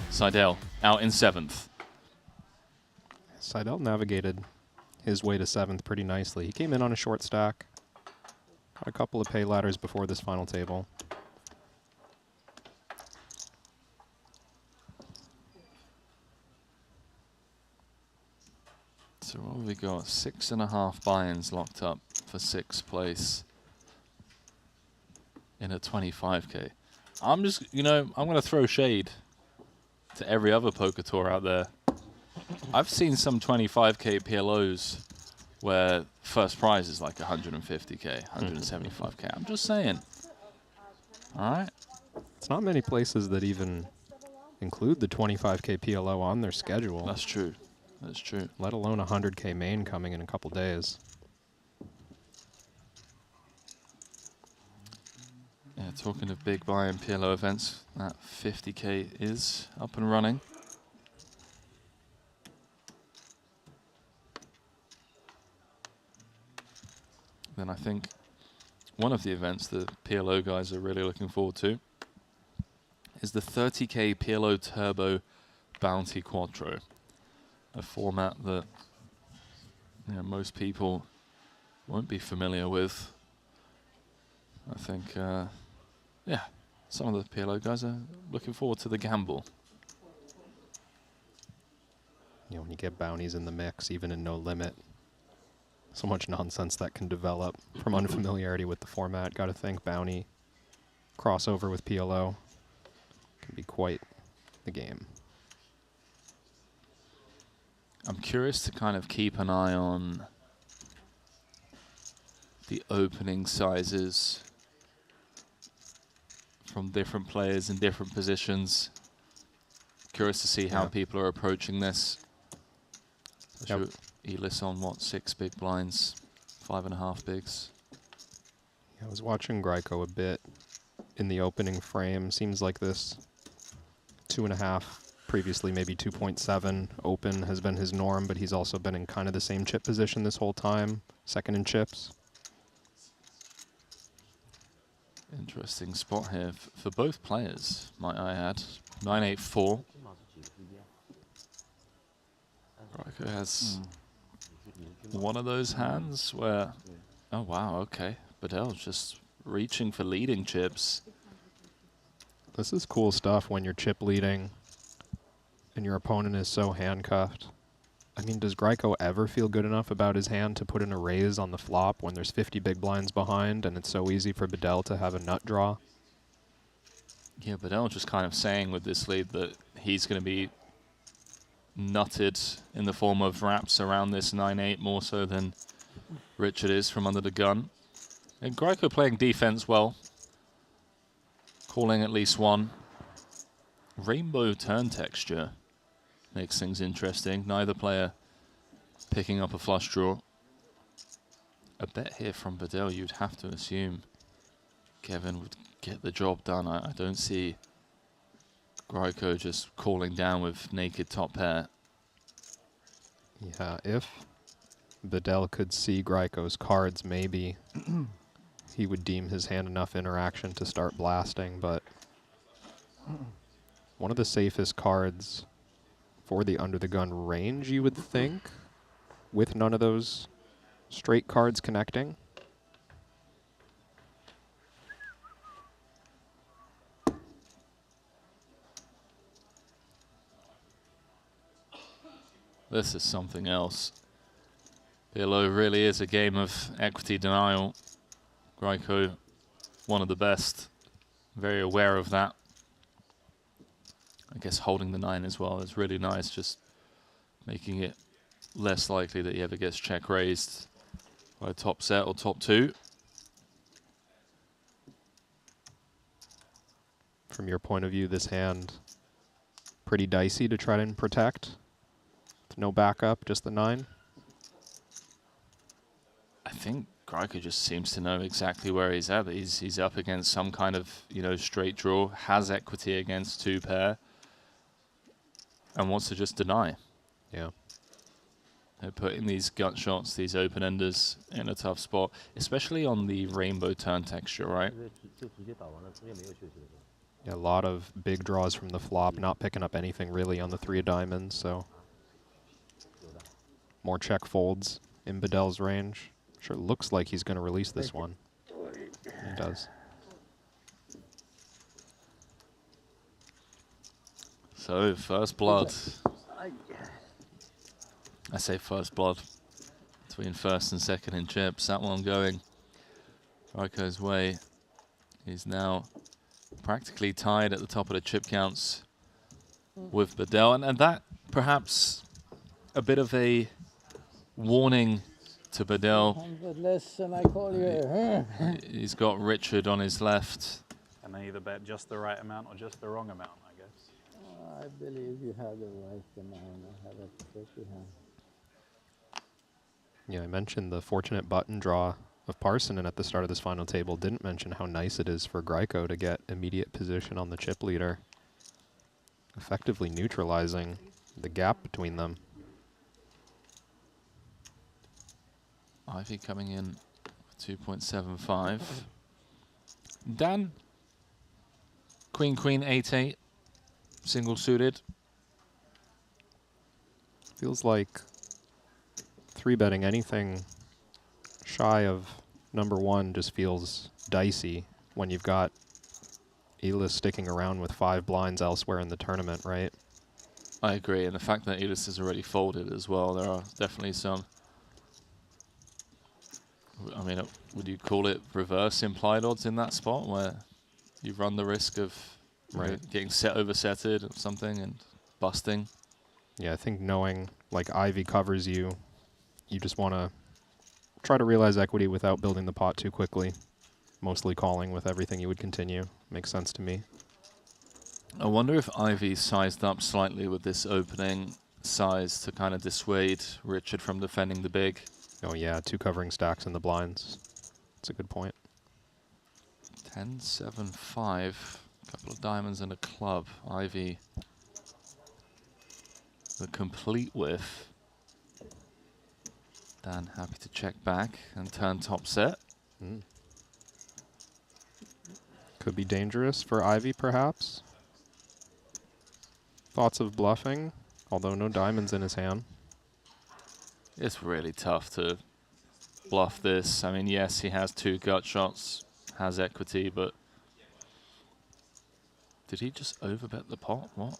Seidel out in 7th. Seidel navigated his way to 7th pretty nicely. He came in on a short stack. Got a couple of pay ladders before this final table. What have we got? 6.5 buy-ins locked up for 6th place in a 25k. I'm just, I'm going to throw shade to every other poker tour out there. I've seen some 25k PLOs where first prize is like 150k, 175k. I'm just saying. All right. It's not many places that even include the 25k PLO on their schedule. That's true. That's true. Let alone a 100k main coming in a couple days. Yeah, talking of big buy-in PLO events, that 50k is up and running. Then I think one of the events the PLO guys are really looking forward to is the 30k PLO Turbo Bounty Quattro, a format that most people won't be familiar with. I think, yeah, some of the PLO guys are looking forward to the gamble. When you get bounties in the mix, even in no limit, so much nonsense that can develop from unfamiliarity with the format. Got to think bounty crossover with PLO can be quite the game. I'm curious to kind of keep an eye on the opening sizes from different players in different positions. Curious to see how people are approaching this. Yep. Elis on what, 6 big blinds, 5.5 bigs. Yeah, I was watching Greiko a bit in the opening frame. Seems like this 2.5, previously maybe 2.7 open has been his norm, but he's also been in kind of the same chip position this whole time, second in chips. Interesting spot here for both players, might I add. 984. Greiko has one of those hands where, oh wow, okay. Badel's just reaching for leading chips. This is cool stuff when you're chip leading and your opponent is so handcuffed. I mean, does Greiko ever feel good enough about his hand to put in a raise on the flop when there's 50 big blinds behind and it's so easy for Badel to have a nut draw? Yeah, Badel just kind of saying with this lead that he's going to be nutted in the form of wraps around this 9-8 more so than Richard is from under the gun. And Greiko playing defense well, calling at least one. Rainbow turn texture makes things interesting. Neither player picking up a flush draw. A bet here from Badel, you'd have to assume Kevin would get the job done. I don't see Greiko just calling down with naked top pair. Yeah, if Badel could see Greiko's cards, maybe he would deem his hand enough interaction to start blasting, but one of the safest cards for the under the gun range, you would think, with none of those straight cards connecting. This is something else. PLO really is a game of equity denial. Greiko, one of the best, very aware of that. I guess holding the 9 as well is really nice, just making it less likely that he ever gets check raised by top set or top 2. From your point of view, this hand pretty dicey to try and protect. No backup, just the 9. I think Greiko just seems to know exactly where he's at. He's up against some kind of, straight draw, has equity against 2 pair, and wants to just deny. Yeah. They're putting these gut shots, these open-enders in a tough spot, especially on the rainbow turn texture, right? Yeah, a lot of big draws from the flop, not picking up anything really on the 3 of diamonds, so more check folds in Badel's range. Sure looks like he's going to release this one. He does. So, first blood. I say first blood. between first and second in chips. That one going Raiko's way. He's now practically tied at the top of the chip counts with Bedell. And that perhaps a bit of a warning to Bedell. 100 less than I call you. He's got Richard on his left. And they either bet just the right amount or just the wrong amount, I guess. I believe you have the right amount. I have a tricky hand. Yeah, I mentioned the fortunate button draw of Parsonen at the start of this final table. Didn't mention how nice it is for Graiko to get immediate position on the chip leader, effectively neutralizing the gap between them. Ivy coming in 2.75. Dan, Queen, Queen, 8-8, single suited. Feels like 3-betting anything shy of number 1 just feels dicey when you've got Elis sticking around with 5 blinds elsewhere in the tournament, right? I agree, and the fact that Elis has already folded as well, there are definitely some. I mean, would you call it reverse implied odds in that spot where you run the risk of getting set oversetted or something and busting? Yeah, I think knowing like Ivy covers you, you just want to try to realize equity without building the pot too quickly. Mostly calling with everything you would continue. Makes sense to me. I wonder if Ivy sized up slightly with this opening size to kind of dissuade Richard from defending the big. Oh yeah, 2 covering stacks in the blinds. That's a good point. 10-7-5, a couple of diamonds and a club. Ivy, the complete whiff. Dan happy to check back and turn top set. Could be dangerous for Ivy, perhaps. Thoughts of bluffing, although no diamonds in his hand. It's really tough to bluff this. I mean, yes, he has 2 gut shots, has equity, but did he just overbet the pot? What?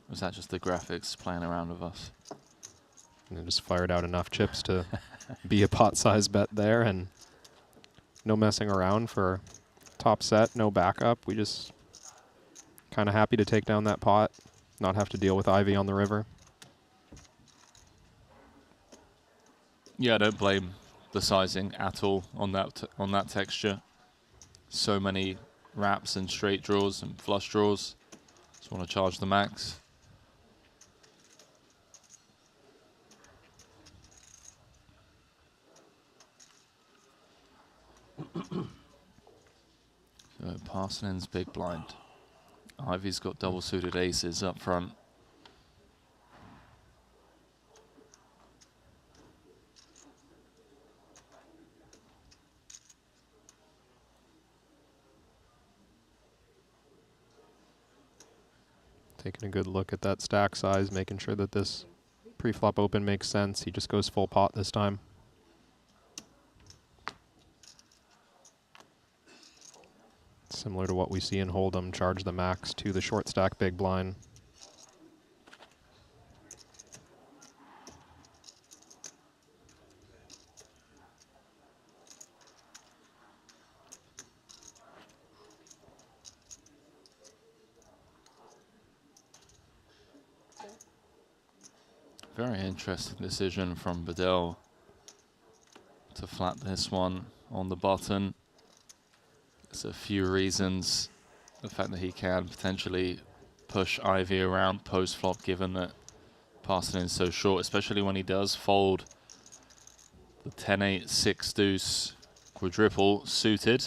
Was that just the graphics playing around with us? And just fired out enough chips to be a pot-sized bet there, and no messing around for top set, no backup. We just kind of happy to take down that pot, not have to deal with Ivy on the river. Yeah, I don't blame the sizing at all on that texture. So many wraps and straight draws and flush draws. Just want to charge the max. So Parsonen's big blind. Ivy's got double suited aces up front. Taking a good look at that stack size, making sure that this pre-flop open makes sense. He just goes full pot this time. Similar to what we see in Hold'em, charge the max to the short stack big blind. Very interesting decision from Bedell to flat this one on the button. There's a few reasons. The fact that he can potentially push Ivy around post-flop, given that Parsonen is so short, especially when he does fold the 10-8, 6-deuce quadruple suited.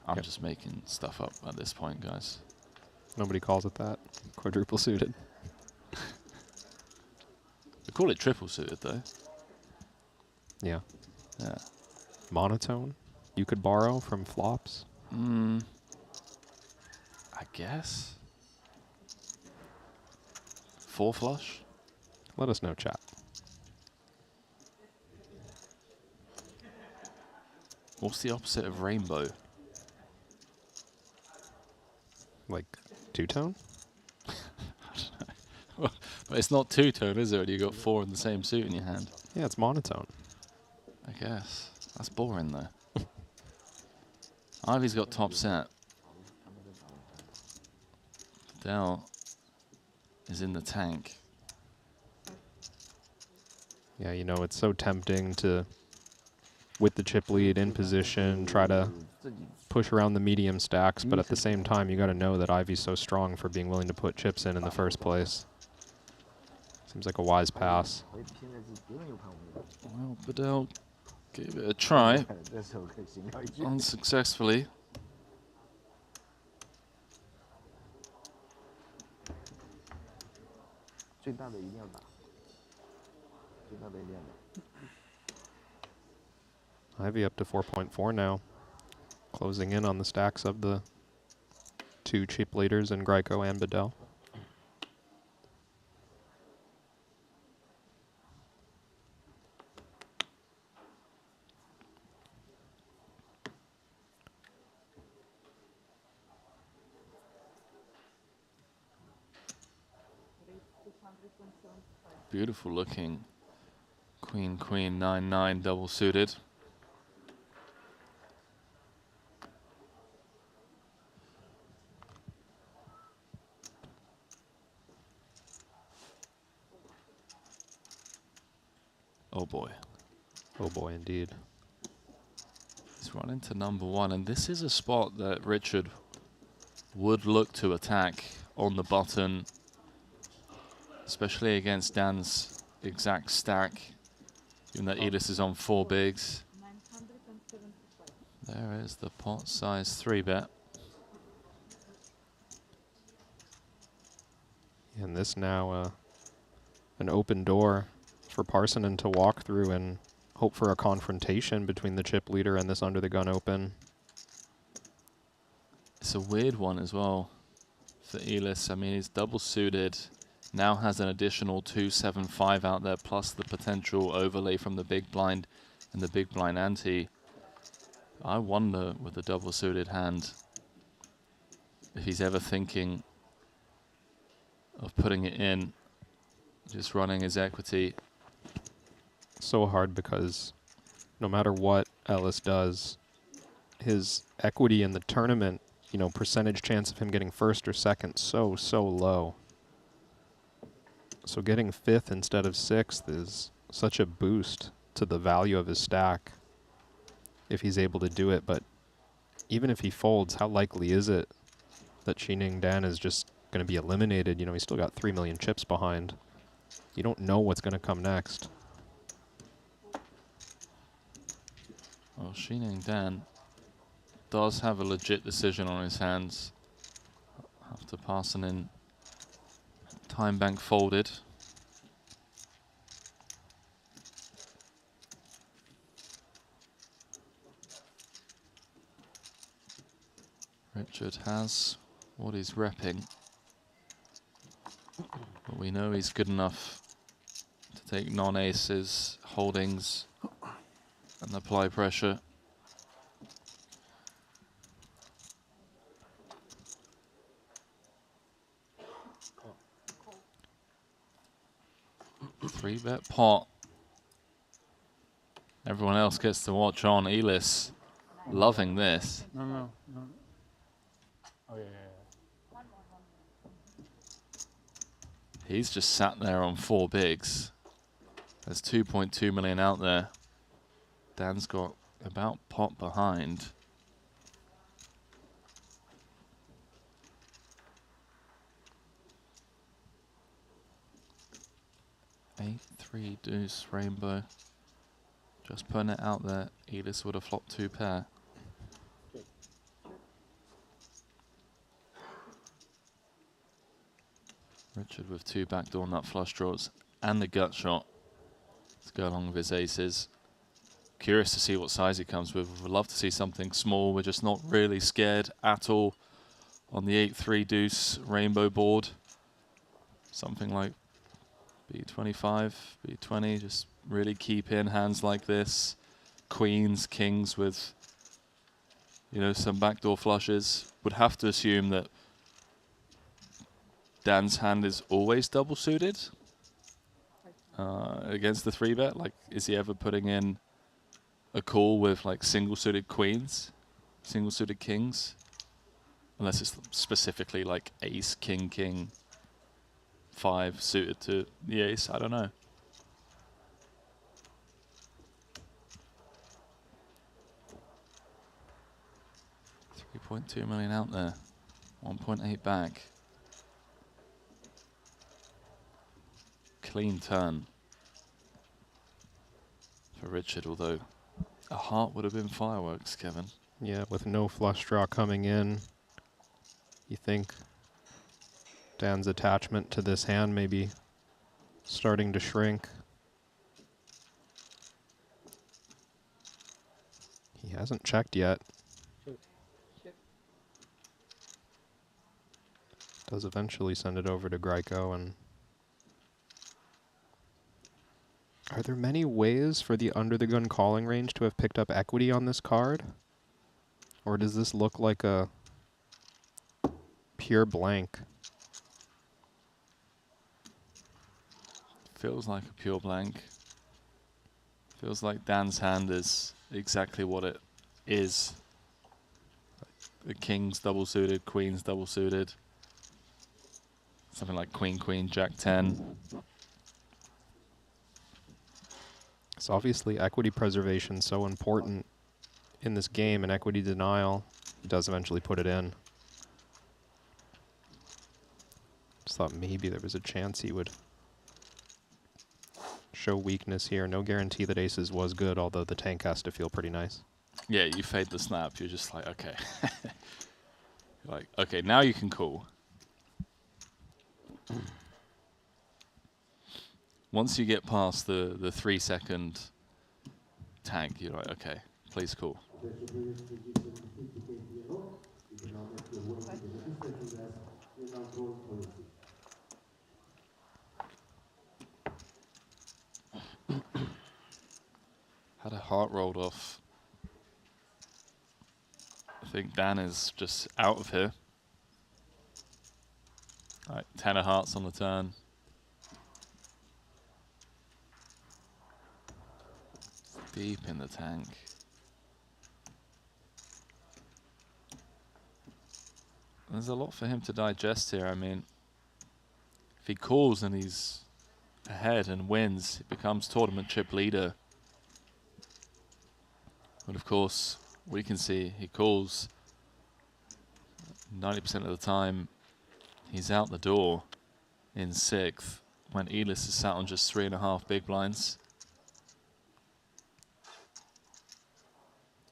I'm just making stuff up at this point, guys. Nobody calls it that. Quadruple suited. We call it triple suited, though. Yeah. Yeah. Monotone? You could borrow from flops? I guess. 4 flush? Let us know, chat. What's the opposite of rainbow? Like two-tone? The But it's not two-tone, is it? When you got 4 in the same suit in your hand. Yeah, it's monotone. I guess. That's boring, though. Ivy's got top set. Dell is in the tank. Yeah, you know, it's so tempting to, with the chip lead in position, try to push around the medium stacks, but at the same time, you got to know that Ivy's so strong for being willing to put chips in the first place. Seems like a wise pass. Well, Bedell gave it a try. Unsuccessfully. Ivy up to 4.4 now. Closing in on the stacks of the 2 chip leaders in Greco and Bedell. Beautiful looking Queen, Queen, 9-9 double suited. Oh boy. Oh boy, indeed. He's run into number 1, and this is a spot that Richard would look to attack on the button, especially against Dan's exact stack, given that Elis is on 4 bigs. There is the pot size 3-bet. And this now an open door for Parsonen to walk through and hope for a confrontation between the chip leader and this under the gun open. It's a weird one as well for Elis. I mean, he's double suited, now has an additional 2-7-5 out there, plus the potential overlay from the big blind and the big blind ante. I wonder with the double suited hand if he's ever thinking of putting it in, just running his equity. So hard because no matter what Ellis does, his equity in the tournament, you know, percentage chance of him getting first or second, so low. So getting 5th instead of 6th is such a boost to the value of his stack if he's able to do it. But even if he folds, how likely is it that Shining Dan is just going to be eliminated? You know, he's still got 3 million chips behind. You don't know what's going to come next. Well, Shining Dan does have a legit decision on his hands after Parsonen time bank folded. Richard has what he's repping, but we know he's good enough to take non-aces, holdings, and apply pressure. Three-bet pot. Everyone else gets to watch on. Elis loving this. No. Oh, yeah. He's just sat there on 4 bigs. There's 2.2 million out there. Dan's got about pot behind. Eight, 3 deuce rainbow. Just putting it out there. Elis would have flopped 2 pair. Richard with 2 backdoor nut flush draws and the gut shot to go along with his aces. Curious to see what size he comes with. We'd love to see something small. We're just not really scared at all on the 8-3 deuce rainbow board. Something like B25, B20, just really keep in hands like this. Queens, kings with, you know, some backdoor flushes. Would have to assume that Dan's hand is always double suited. against the 3-bet? Like, is he ever putting in a call with like single-suited queens, single-suited kings? Unless it's specifically like ace, king, king, 5 suited to the ace. I don't know. $3.2 million out there, 1.8 back. Clean turn for Richard, although a heart would have been fireworks, Kevin. Yeah, with no flush draw coming in, you think Dan's attachment to this hand may be starting to shrink. He hasn't checked yet. Does eventually send it over to Greiko. And are there many ways for the under the gun calling range to have picked up equity on this card? Or does this look like a pure blank? Feels like a pure blank. Feels like Dan's hand is exactly what it is. The kings double suited, queens double suited. Something like queen, queen, jack 10. It's obviously equity preservation so important in this game, and equity denial. He does eventually put it in. Just thought maybe there was a chance he would show weakness here. No guarantee that aces was good, although the tank has to feel pretty nice. Yeah, you fade the snap. You're just like, okay. You're like, okay, now you can call. Once you get past the 3-second tank, you're like, okay, please call. Had a heart rolled off. I think Dan is just out of here. All right, 10 of hearts on the turn. Deep in the tank. There's a lot for him to digest here. I mean, if he calls and he's ahead and wins, it becomes tournament chip leader. But of course, we can see he calls 90% of the time. He's out the door in 6th when Elis is sat on just 3.5 big blinds.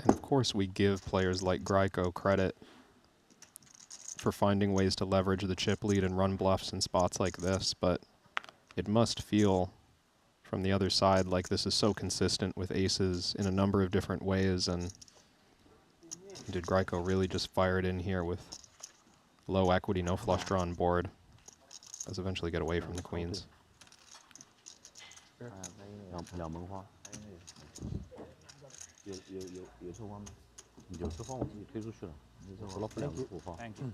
And of course, we give players like Greiko credit for finding ways to leverage the chip lead and run bluffs in spots like this, but it must feel from the other side like this is so consistent with aces in a number of different ways. And did Greiko really just fire it in here with low equity, no flush draw on board? Does eventually get away from the queens. Thank you.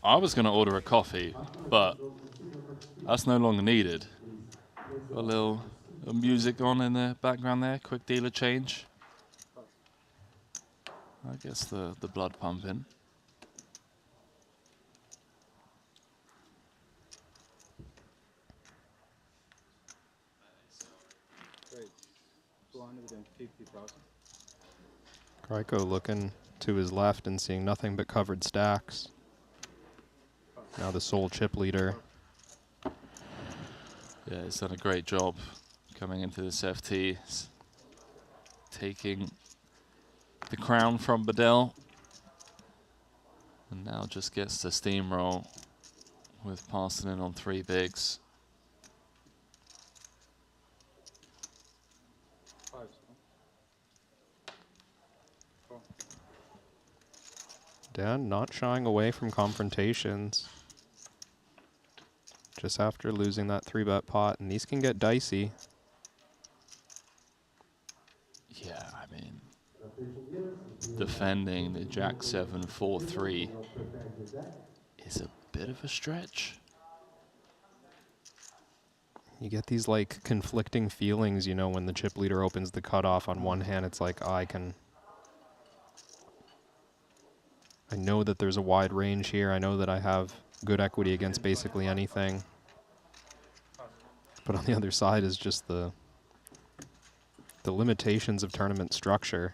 I was going to order a coffee, but that's no longer needed. Got a little music on in the background there, quick dealer change. I guess the blood pumping. Greiko looking to his left and seeing nothing but covered stacks. Now the sole chip leader. Yeah, he's done a great job coming into this FT. He's taking the crown from Bedell. And now just gets to steamroll with Parsonen on 3 bigs. Dan not shying away from confrontations. Just after losing that 3-bet pot, and these can get dicey. Yeah, I mean, defending the Jack 7 4-3 is a bit of a stretch. You get these like conflicting feelings, you know, when the chip leader opens the cutoff. On one hand, it's like, I know that there's a wide range here. I know that I have good equity against basically anything. But on the other side is just the limitations of tournament structure.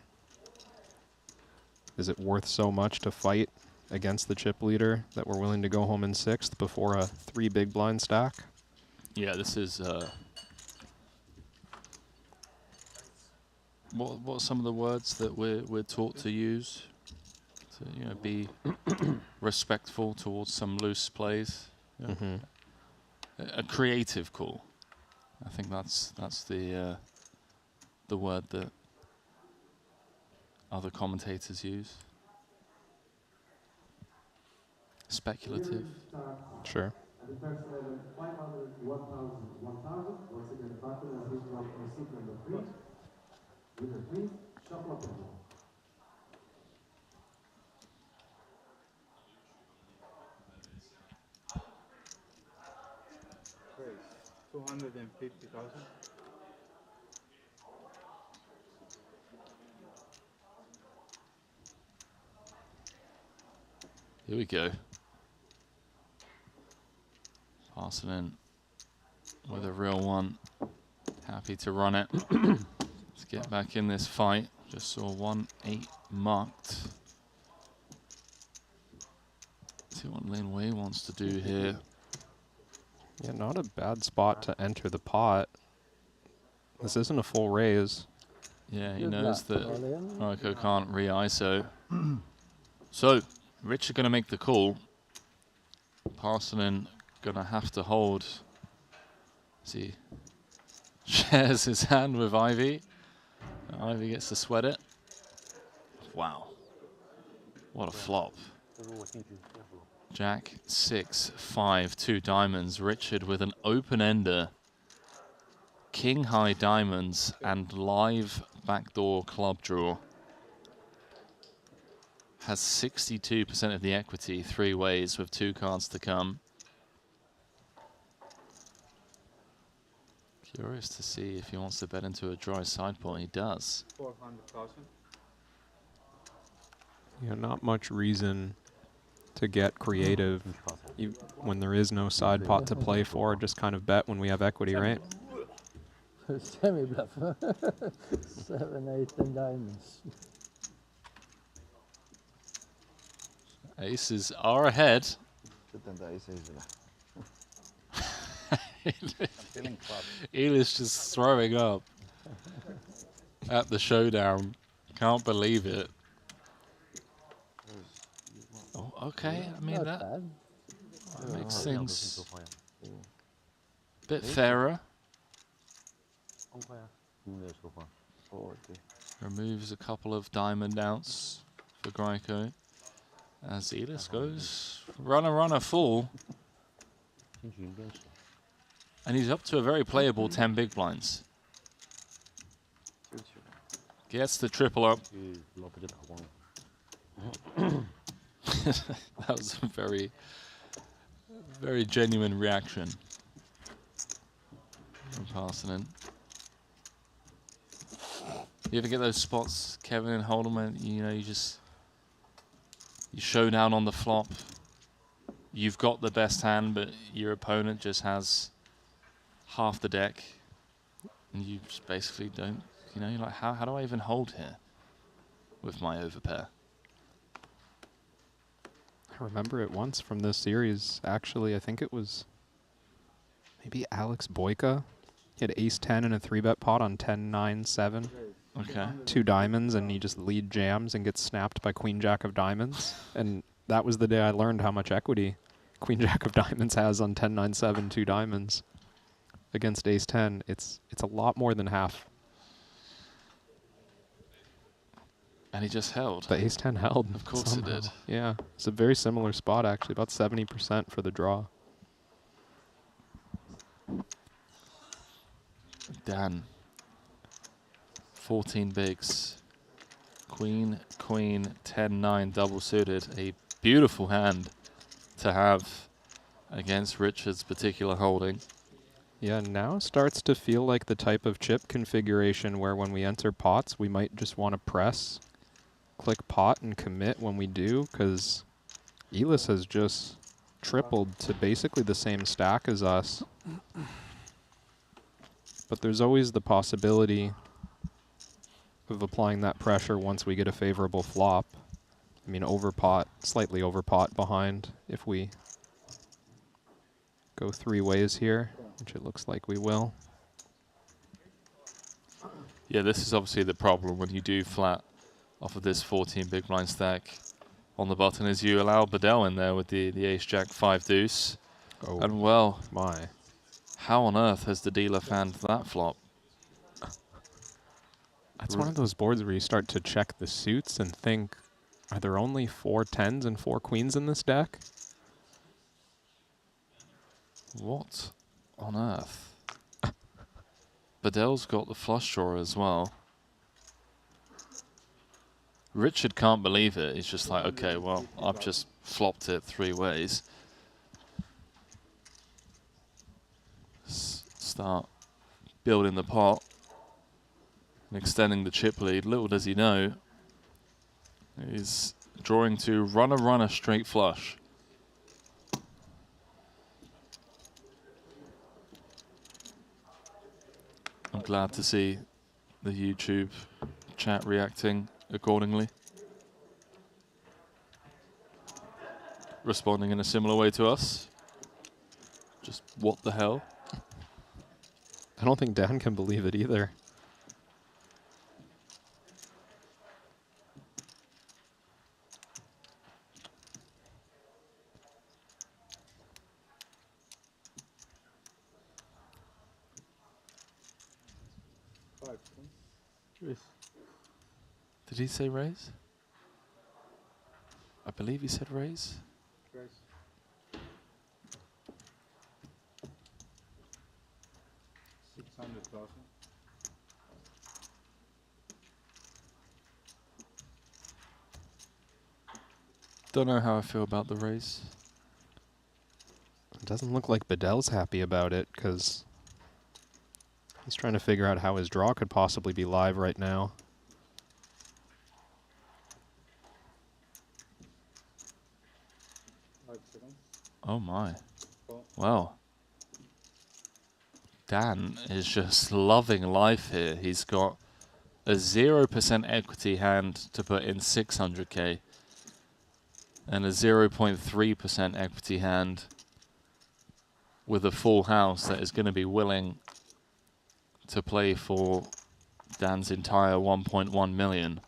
Is it worth so much to fight against the chip leader that we're willing to go home in 6th before a 3 big blind stack? Yeah, this is what are some of the words that we're taught to use to, you know, be respectful towards some loose plays. Yeah. Mm-hmm. A creative call. I think that's the word that other commentators use. Speculative. Sure. At the first level, 500, 1,000, 1,000. Once again, the button as usual on seat number 3. Winner, please, shuffle up and down. Great. 250,000. Here we go. Parsonen with a real one. Happy to run it. Let's get back in this fight. Just saw 1-8 marked. See what Lin Wei wants to do here. Yeah, not a bad spot to enter the pot. This isn't a full raise. Yeah, he knows that Raiko can't re-ISO. So, Rich are going to make the call. Parsonen going to have to hold. See, shares his hand with Ivy. Ivy gets to sweat it. Wow. What a flop. Jack 6, 5, 2 diamonds. Richard with an open-ender. King high diamonds and live backdoor club draw. Has 62% of the equity 3 ways with 2 cards to come. Curious to see if he wants to bet into a dry sideboard. He does. 400,000. Yeah, not much reason to get creative when there is no side pot to play for. Just kind of bet when we have equity, right? Semi bluff. 7, 8, and diamonds. Aces are ahead. Eli's just throwing up at the showdown. Can't believe it. Oh, okay. I mean, that makes things a bit fairer. Removes a couple of diamond outs for Graiko. As Elis goes runner full. And he's up to a very playable 10 big blinds. Gets the triple up. That was a very, very genuine reaction from Parsonen. You ever get those spots, Kevin and Holdeman? You know, you show down on the flop. You've got the best hand, but your opponent just has half the deck, and you just basically don't. You know, you're like, how do I even hold here with my overpair? I remember it once from this series. Actually, I think it was maybe Alex Boyka. He had ace 10 and a 3-bet pot on 10, 9, 7. Okay. 2 diamonds, and he just lead jams and gets snapped by Queen Jack of diamonds. And that was the day I learned how much equity Queen Jack of diamonds has on 10-9-7 2 diamonds against Ace 10. It's a lot more than half. And he just held. The Ace 10 held. Of course it did. Yeah, it's a very similar spot actually, about 70% for the draw. Dan. 14 bigs. Queen, queen, 10-9 double suited. A beautiful hand to have against Richard's particular holding. Yeah, now starts to feel like the type of chip configuration where when we enter pots, we might just want to press, click pot and commit when we do, because Elis has just tripled to basically the same stack as us. But there's always the possibility of applying that pressure once we get a favorable flop. I mean, over pot, slightly over pot behind if we go 3 ways here, which it looks like we will. Yeah, this is obviously the problem when you do flat off of this 14 big blind stack on the button, is you allow Bedell in there with the ace jack 5 deuce. Oh, and well, my. How on earth has the dealer fanned that flop? That's one of those boards where you start to check the suits and think, are there only 4 10s and 4 queens in this deck? What on earth? Bedell's got the flush draw as well. Richard can't believe it. He's just like, okay, well, I've just flopped it 3 ways. Start building the pot and extending the chip lead. Little does he know, he's drawing to runner, straight flush. I'm glad to see the YouTube chat reacting accordingly. Responding in a similar way to us. Just what the hell? I don't think Dan can believe it either. Did he say raise? I believe he said raise. Raise. $600,000. Don't know how I feel about the raise. It doesn't look like Bedell's happy about it, because he's trying to figure out how his draw could possibly be live right now. Oh my. Well, Dan is just loving life here. He's got a 0% equity hand to put in 600k and a 0.3% equity hand with a full house that is going to be willing to play for Dan's entire 1.1 million.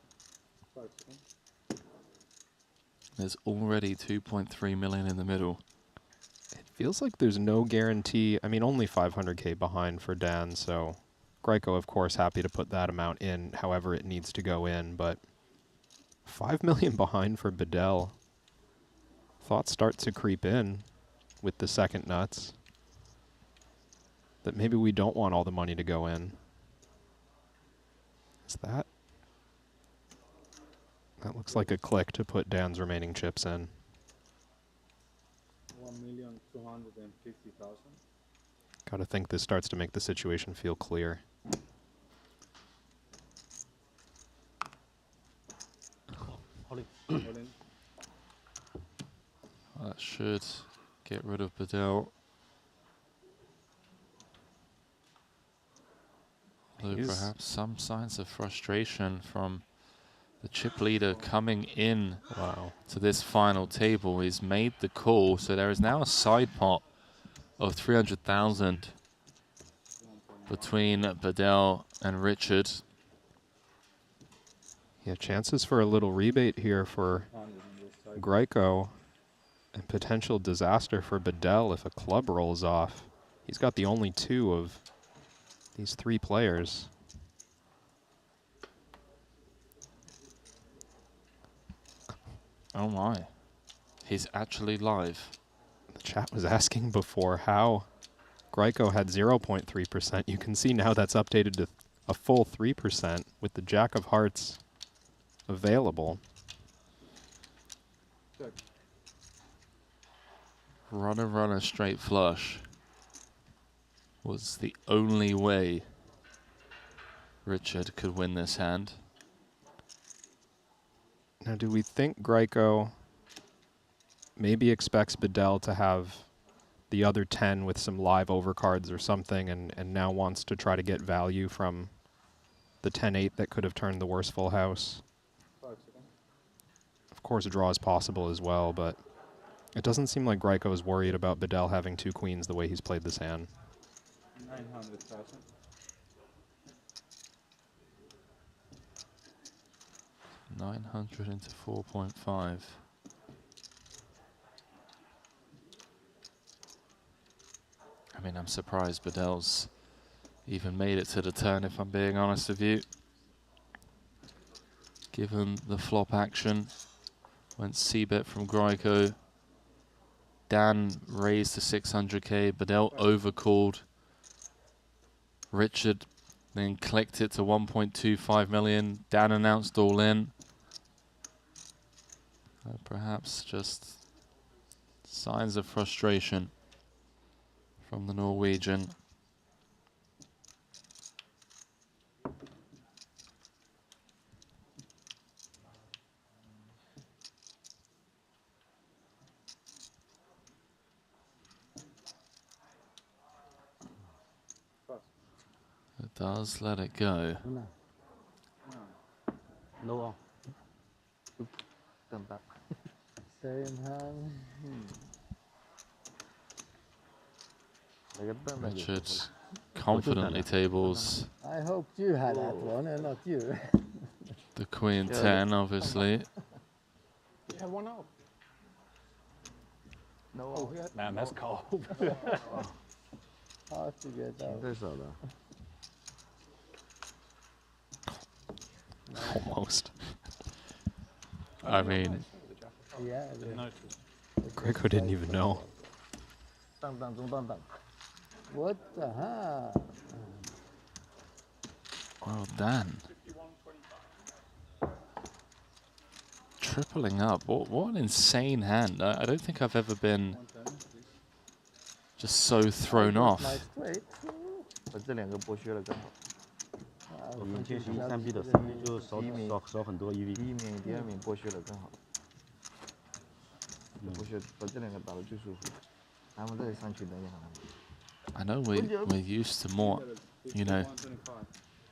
There's already 2.3 million in the middle. It feels like there's no guarantee. I mean, only 500k behind for Dan, so Greco, of course, happy to put that amount in however it needs to go in, but 5 million behind for Bedell. Thoughts start to creep in with the second nuts that maybe we don't want all the money to go in. Is that? That looks like a click to put Dan's remaining chips in. 1,250,000. Gotta think this starts to make the situation feel clear. That should get rid of Bedell. Although perhaps some signs of frustration from the chip leader coming in to this final table. He's made the call, so there is now a side pot of 300,000 between Bedell and Richard. Yeah, chances for a little rebate here for Greco and potential disaster for Bedell if a club rolls off. He's got the only 2 of these 3 players. Oh my. He's actually live. The chat was asking before how Greco had 0.3%. You can see now that's updated to a full 3% with the Jack of Hearts available. Runner, straight flush was the only way Richard could win this hand. Now, do we think Greco maybe expects Bedell to have the other 10 with some live overcards or something and now wants to try to get value from the 10-8 that could have turned the worst full house? Of course, a draw is possible as well, but it doesn't seem like Greco is worried about Bedell having 2 queens the way he's played this hand. 900,000. $900 into 4.5. I mean, I'm surprised Bedell's even made it to the turn, if I'm being honest with you. Given the flop action, went C-bet from Greco. Dan raised to 600k, Bedell overcalled. Richard then clicked it to 1.25 million. Dan announced all in. Perhaps just signs of frustration from the Norwegian. It does let it go. No. Come back. Same hand. Richard confidently tables I hoped you had that one and not you. the Queen 10, obviously. You have one out. No. Oh, man, that's cold. Hard to get out. Almost. I mean, Yeah. Greco didn't even know. What the heck? well, Dan. Tripling up. What an insane hand. I don't think I've ever been just so thrown off. 把这两个剥削了更好。我们进行3比的3就少很多1比。第一名、第二名剥削了更好。剥削把这两个打得最舒服。他们这里上去能也很难。 I know we're used to more, you know,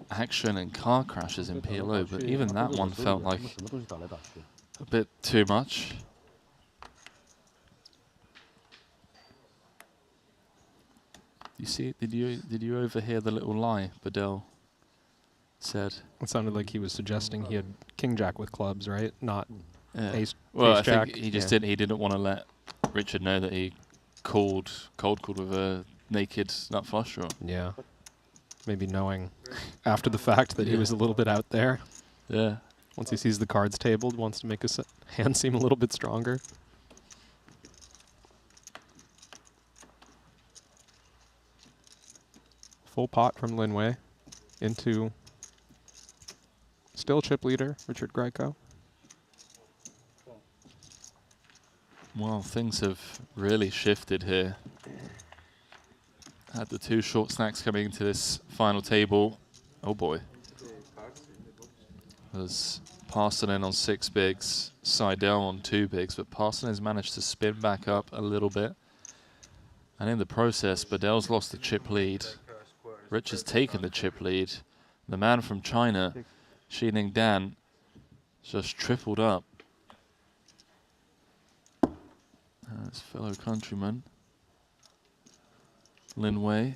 action and car crashes in PLO, but even that one felt like a bit too much. You see, did you overhear the little lie Bedell said? It sounded like he was suggesting he had king jack with clubs, right? Not ace. Well, ace I jack. think he just didn't want to let Richard know that he cold called with a naked nut flush draw. Yeah. Maybe knowing after the fact that he was a little bit out there. Yeah. Once he sees the cards tabled, wants to make his hand seem a little bit stronger. Full pot from Linway into still chip leader, Richard Greco. Well, things have really shifted here. Had the 2 short snacks coming into this final table. Oh boy. There's Parsonen on 6 bigs, Seidel on 2 bigs, but Parsonen has managed to spin back up a little bit. And in the process, Bedell's lost the chip lead. Rich has taken the chip lead. The man from China, Xining Dan, just tripled up. His fellow countryman, Linway,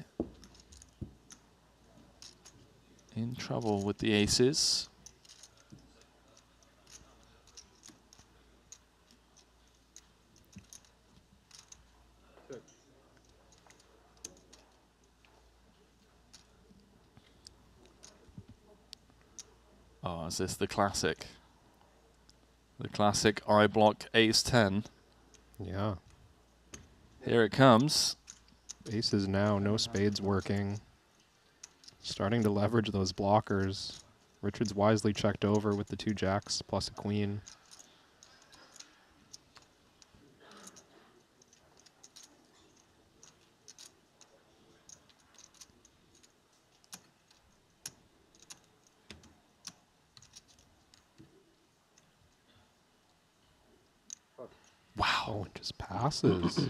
in trouble with the aces. Oh, is this the classic? The classic I block ace 10. Yeah. Here it comes. Aces now, no spades working. Starting to leverage those blockers. Richard's wisely checked over with the 2 jacks plus a queen. Wow, it just passes.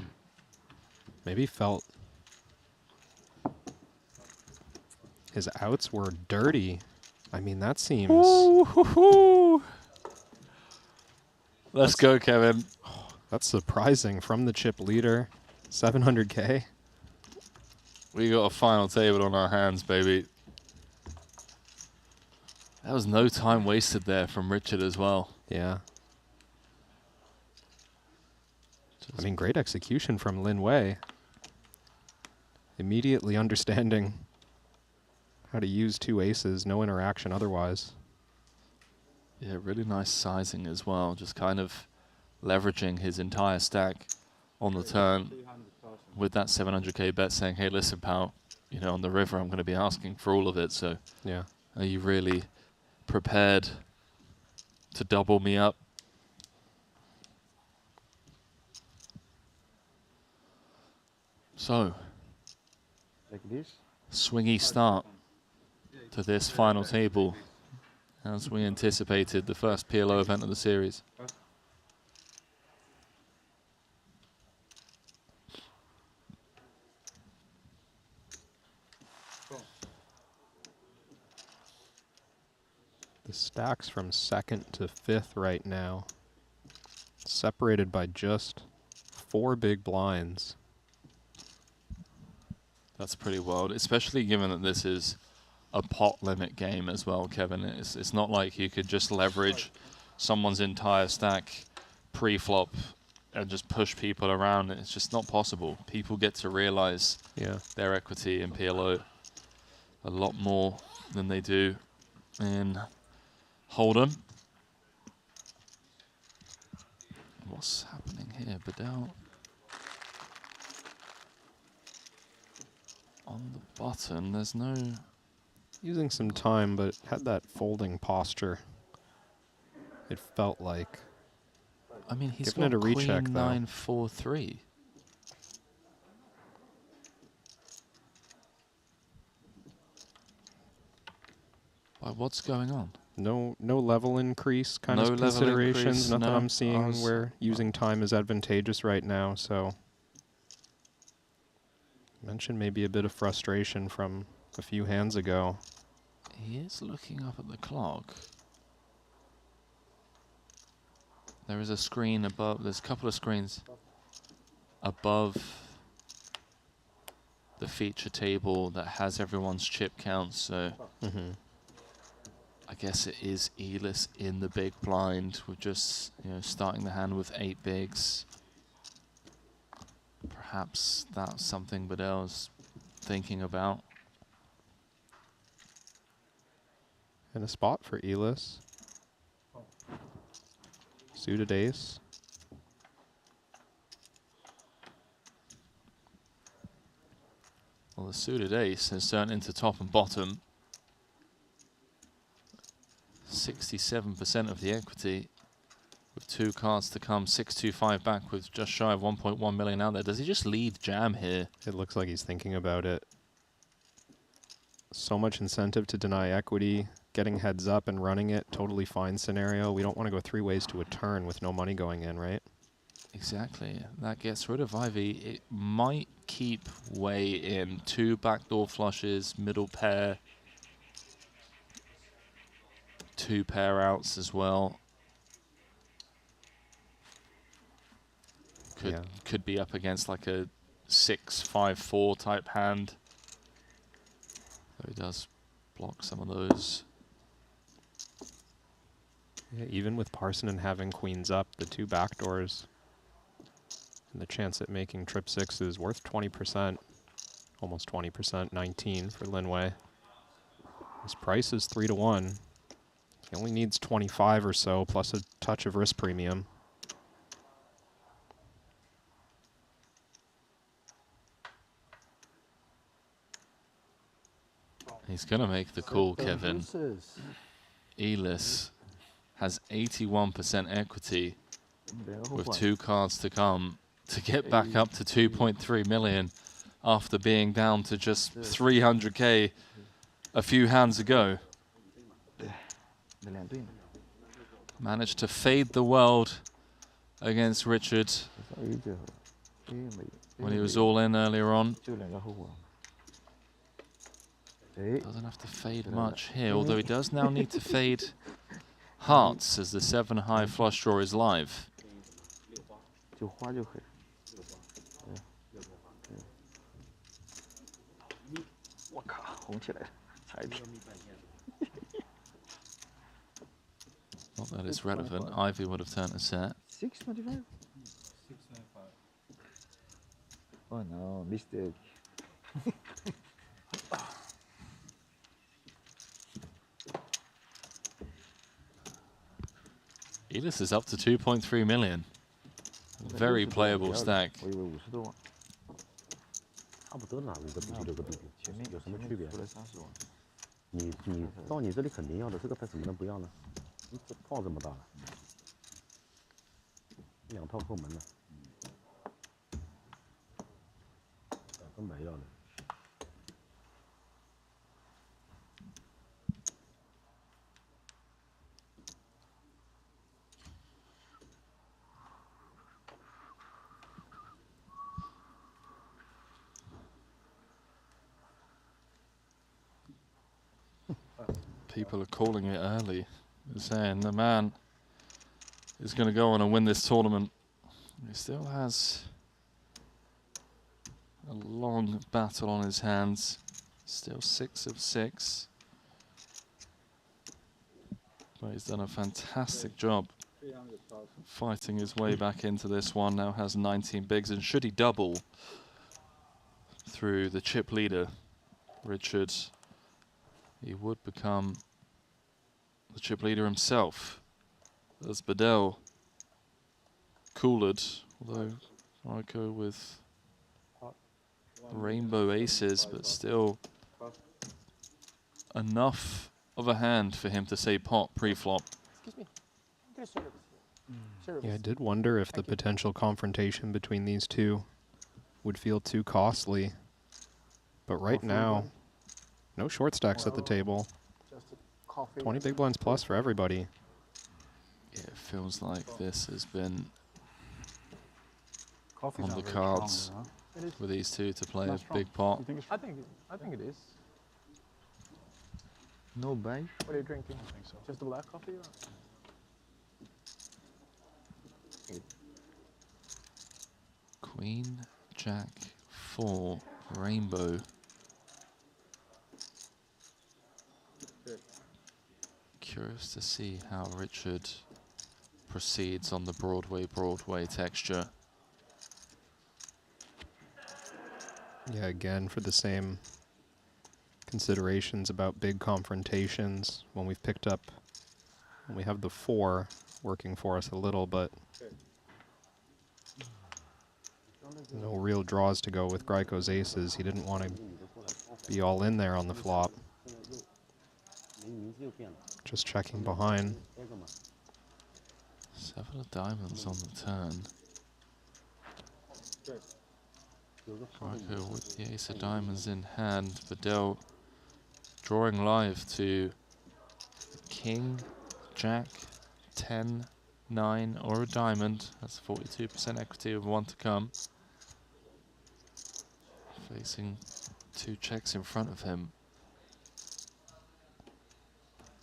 Maybe felt his outs were dirty. I mean, that seems... Let's go, Kevin. That's surprising from the chip leader. 700K. We got a final table on our hands, baby. That was no time wasted there from Richard as well. Yeah. I mean, great execution from Lin Wei. Immediately understanding how to use 2 aces, no interaction otherwise. Yeah, really nice sizing as well. Just kind of leveraging his entire stack on the turn with that 700K bet, saying, hey, listen, pal, you know, on the river, I'm going to be asking for all of it. So yeah, are you really prepared to double me up? So, swingy start to this final table, as we anticipated, the first PLO event of the series. The stacks from 2nd to 5th right now, separated by just 4 big blinds. That's pretty wild, especially given that this is a pot limit game as well, Kevin. It's not like you could just leverage someone's entire stack pre-flop and just push people around. It's just not possible. People get to realize their equity in PLO a lot more than they do in Hold'em. What's happening here? Bedell on the button. There's no... Using some time, but had that folding posture. It felt like. I mean, he's giving got it a recheck, Queen though. 9-4-3. What's going on? No level increase kind No of level considerations. increase, Nothing no. I'm seeing where using time is advantageous right now. So mentioned maybe a bit of frustration from a few hands ago. He is looking up at the clock. There is a screen above. There's a couple of screens above the feature table that has everyone's chip counts. So I guess it is Elis in the big blind. We're just starting the hand with 8 bigs. Perhaps that's something Bedell's thinking about. And a spot for Elis. Suited ace. Well, the suited ace has turned into top and bottom. 67% of the equity with 2 cards to come. 625 back with just shy of 1.1 million out there. Does he just lead jam here? It looks like he's thinking about it. So much incentive to deny equity. Getting heads up and running it, totally fine scenario. We don't want to go 3 ways to a turn with no money going in, right? Exactly. That gets rid of Ivy. It might keep Wei in. 2 backdoor flushes, middle pair. 2 pair outs as well. Could be up against like a 6-5-4 type hand. So he does block some of those. Yeah, even with Parsonen having queens up, the 2 backdoors and the chance at making trip 6 is worth 20%. Almost 20%, 19 for Lin Wei. His price is 3-1. He only needs 25 or so, plus a touch of risk premium. He's going to make the call, Kevin. Elis has 81% equity with 2 cards to come to get back up to 2.3 million after being down to just 300k a few hands ago. Managed to fade the world against Richard when he was all in earlier on. Doesn't have to fade much here, although he does now need to fade hearts as the 7 high flush draw is live. Not that it's relevant. Ivy would have turned a set. 625? 625. Oh no, mistake. Elis is up to 2.3 million. Very playable stack. 差不多哪一个比这个比有什么区别？你到你这里肯定要的，这个牌怎么能不要呢？你放这么大了，2套后门呢，跟没要的。 People are calling it early. They're saying the man is going to go on and win this tournament. He still has a long battle on his hands. Still 6 of 6. But he's done a fantastic job fighting his way back into this one. Now has 19 bigs, and should he double through the chip leader, Richard, he would become the chip leader himself, as Bedell cooled, although I go with rainbow aces, but still enough of a hand for him to say pot pre-flop. Yeah, I did wonder if the potential confrontation between these two would feel too costly. But right now, no short stacks at the table. 20 big blinds plus for everybody. Yeah, it feels like this has been on the cards for these two to play a big pot. I think it is. No buy? What are you drinking? I think so. Just the black coffee? Queen, Jack, 4, rainbow. Curious to see how Richard proceeds on the Broadway texture. Yeah, again, for the same considerations about big confrontations, when we have the 4 working for us a little, but no real draws to go with Greiko's aces. He didn't want to be all in there on the flop. Just checking behind. 7 of diamonds on the turn. Greiko with the ace of diamonds in hand. Bedell drawing live to king, jack, 10, 9, or a diamond. That's 42% equity with 1 to come. Facing 2 checks in front of him.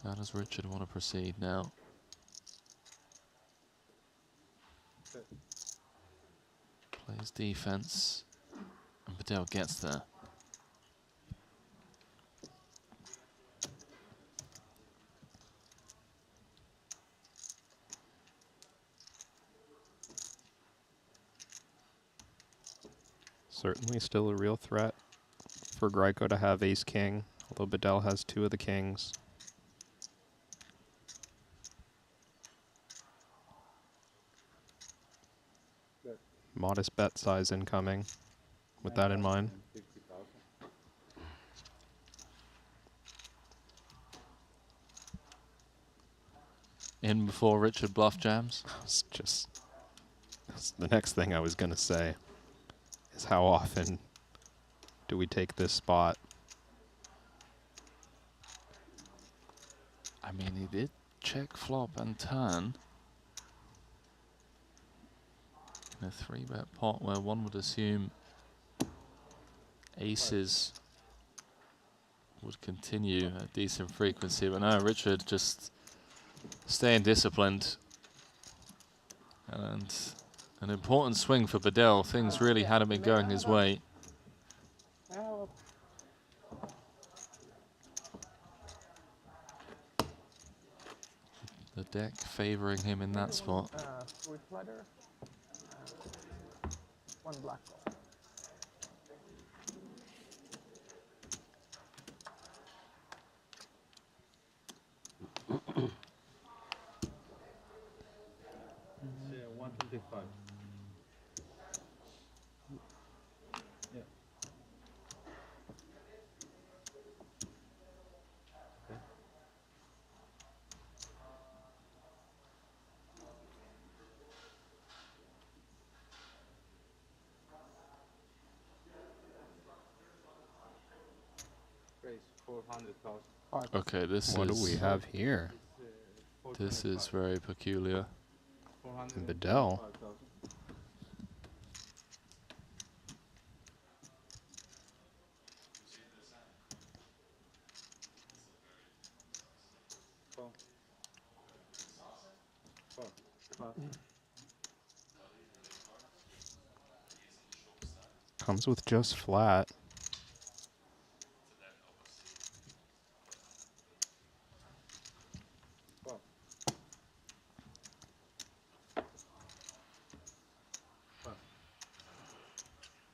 How does Richard want to proceed now? Plays defense, and Bedell gets there. Certainly still a real threat for Greiko to have ace-king, although Bedell has 2 of the kings. Modest bet size incoming. With that in mind. In before Richard bluff jams. That's the next thing I was going to say is how often do we take this spot? I mean, he did check flop and turn in a 3-bet pot where one would assume aces would continue at decent frequency, but no, Richard just staying disciplined. And an important swing for Bedell. Things really hadn't been going his way. The deck favoring him in that spot. Fruit platter. One black call. It's 125. Yeah. Okay. Raise 400,000. Okay, this What is... do we have here? This is very peculiar. And Bedell. Comes with just flat.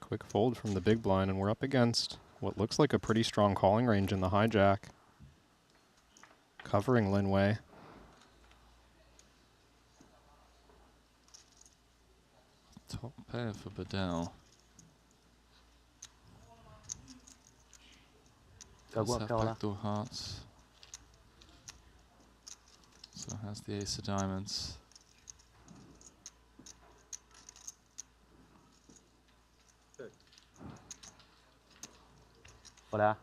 Quick fold from the big blind, and we're up against what looks like a pretty strong calling range in the hijack. Covering Linway. Top pair for Bedell. Does have backdoor hearts. So has the ace of diamonds. Hola.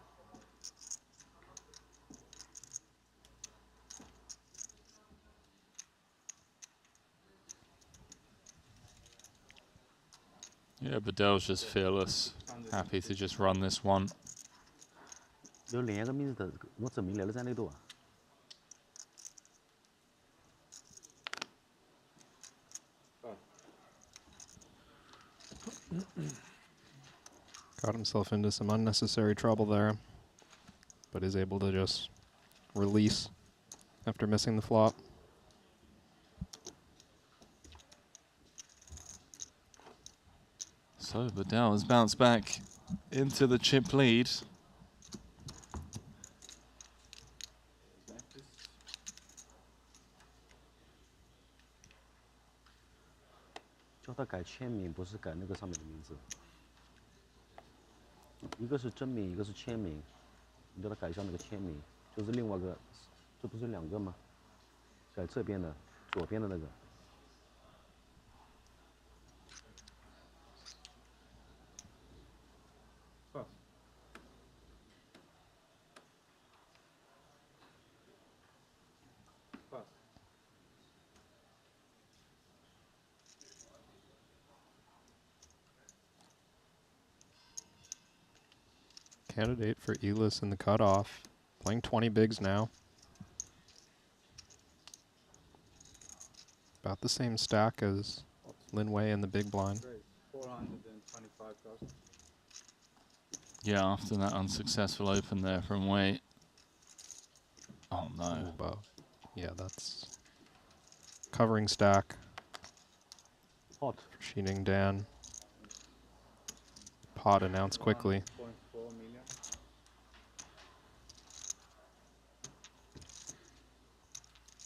Yeah, Bedell's just fearless. Happy to just run this one. 有另一个名字的，我证明来了在那度啊。Got himself into some unnecessary trouble there, but is able to just release after missing the flop. So Bedell has bounced back into the chip lead.叫他改签名，不是改那个上面的名字。一个是真名，一个是签名，你叫他改一下那个签名，就是另外一个，这不是两个吗？改这边的，左边的那个。Candidate for Elis in the cutoff. Playing 20 bigs now. About the same stack as Linway in the big blind. 425,000. Yeah, after that unsuccessful open there from Wei. Oh no. Ooh, yeah, that's covering stack. Pot. For Shining Dan. Pot announced quickly. 1.4 million.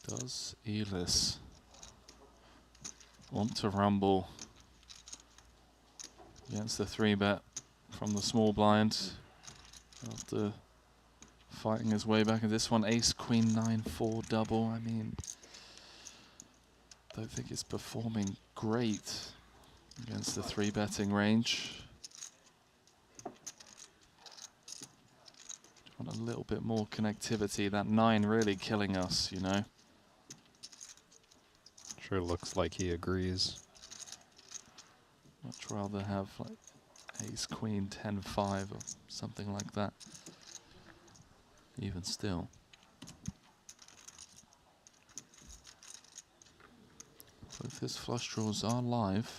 Does Elis want to rumble against the 3-bet from the small blind after fighting his way back in this one. Ace, Queen, 9-4 double. I mean, don't think it's performing great against the 3-betting range. Want a little bit more connectivity. That 9 really killing us, you know. Sure looks like he agrees. Much rather have like Ace, Queen, 10-5 or something like that. Even still. Both his flush draws are live.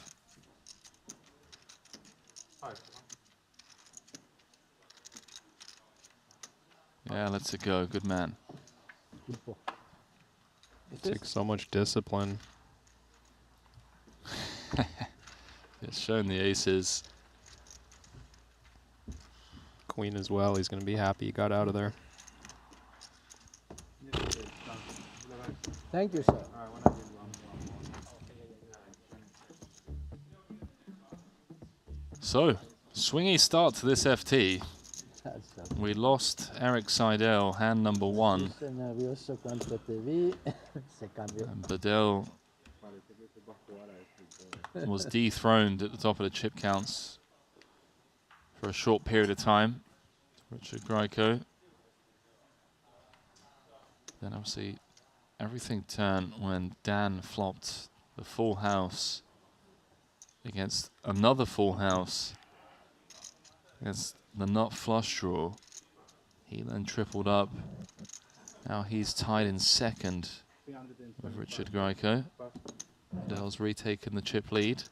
Yeah, let's it go. Good man. It takes so much discipline. It's shown the aces. Queen as well. He's going to be happy he got out of there. Thank you, sir. So, swingy start to this FT. We lost Eric Seidel, hand number 1. And Bedell was dethroned at the top of the chip counts for a short period of time. Richard Grieco. Then obviously everything turned when Dan flopped the full house against another full house against the nut flush draw. He then tripled up. Now he's tied in second with Richard Grieco. Dell's retaken the chip lead.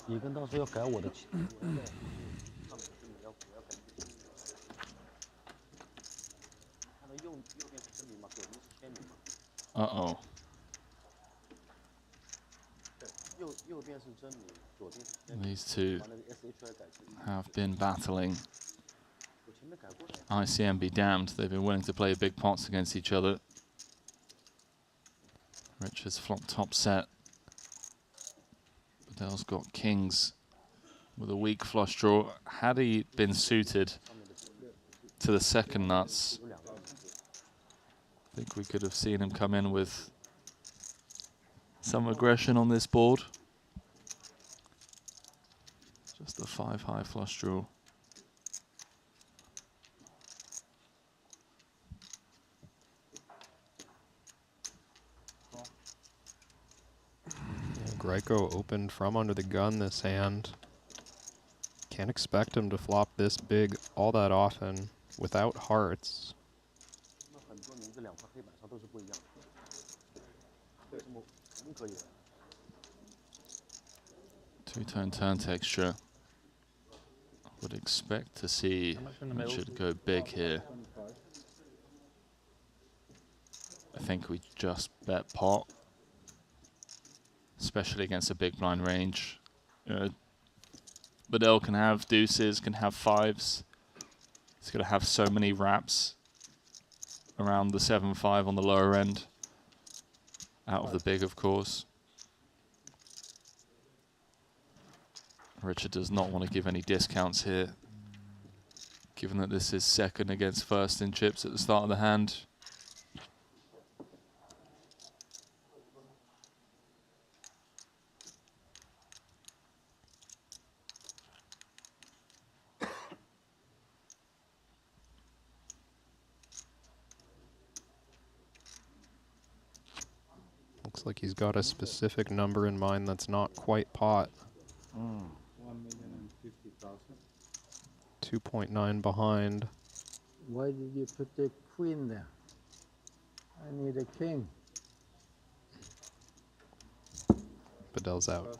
你跟到时候要改我的棋。看到右边是真名嘛，左边是签名嘛。Uh-oh. 右边是真名，左边是签名。 These two have been battling. ICM be damned, they've been willing to play big pots against each other. Richard's flopped top set. Bedell's got kings with a weak flush draw. Had he been suited to the second nuts, I think we could have seen him come in with some aggression on this board. Just a 5 high flush draw. Grieco opened from under the gun this hand. Can't expect him to flop this big all that often without hearts. Two-tone turn texture. Would expect to see Richard go big here. I think we just bet pot, especially against a big blind range. Bedell can have deuces, can have 5s. He's going to have so many wraps around the 7-5 on the lower end. Out of the big, of course. Richard does not want to give any discounts here, given that this is second against first in chips at the start of the hand. Looks like he's got a specific number in mind that's not quite pot. 1,050,000. 2.9 behind. Why did you put the queen there? I need a king. Bedell's out.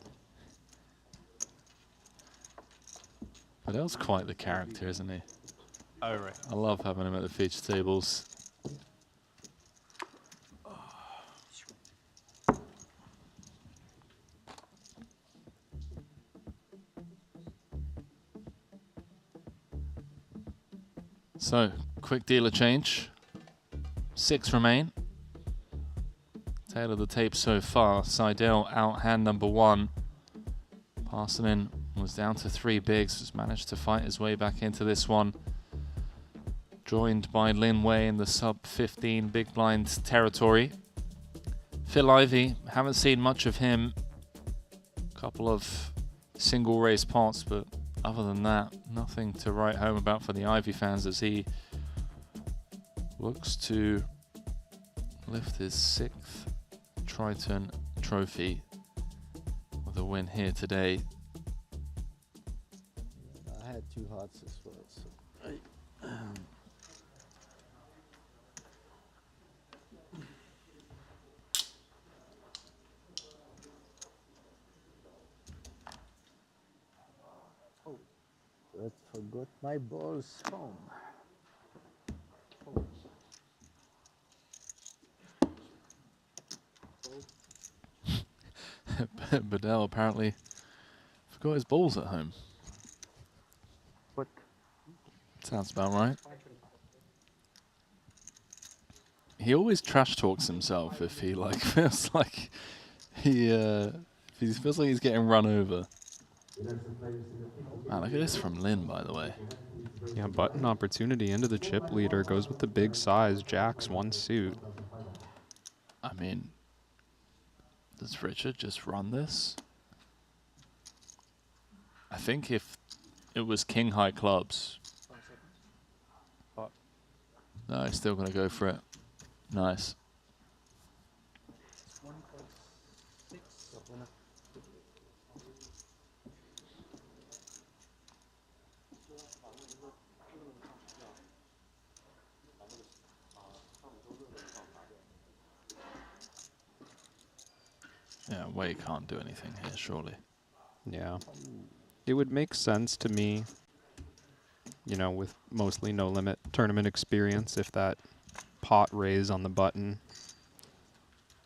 Bedell's quite the character, isn't he? Oh, right. I love having him at the feature tables. So, quick dealer change. 6 remain. Tail of the tape so far. Seidel out hand number 1. Parsonen was down to 3 bigs, has managed to fight his way back into this one. Joined by Lin Wei in the sub 15 big blind territory. Phil Ivey, haven't seen much of him. Couple of single race pots, but other than that, nothing to write home about for the Ivy fans as he looks to lift his 6th Triton trophy with a win here today. I had 2 hearts as well, so oh, but forgot my balls home. Oh. Bedell apparently forgot his balls at home. What? Sounds about right. He always trash talks himself if he feels like if he feels like he's getting run over. Man, look at this from Lin, by the way. Yeah, button opportunity into the chip leader. Goes with the big size. Jacks 1 suit. I mean, does Richard just run this? I think if it was king high clubs. No, he's still going to go for it. Nice. Yeah, Wei can't do anything here, surely. Yeah. It would make sense to me, you know, with mostly no limit tournament experience, if that pot raise on the button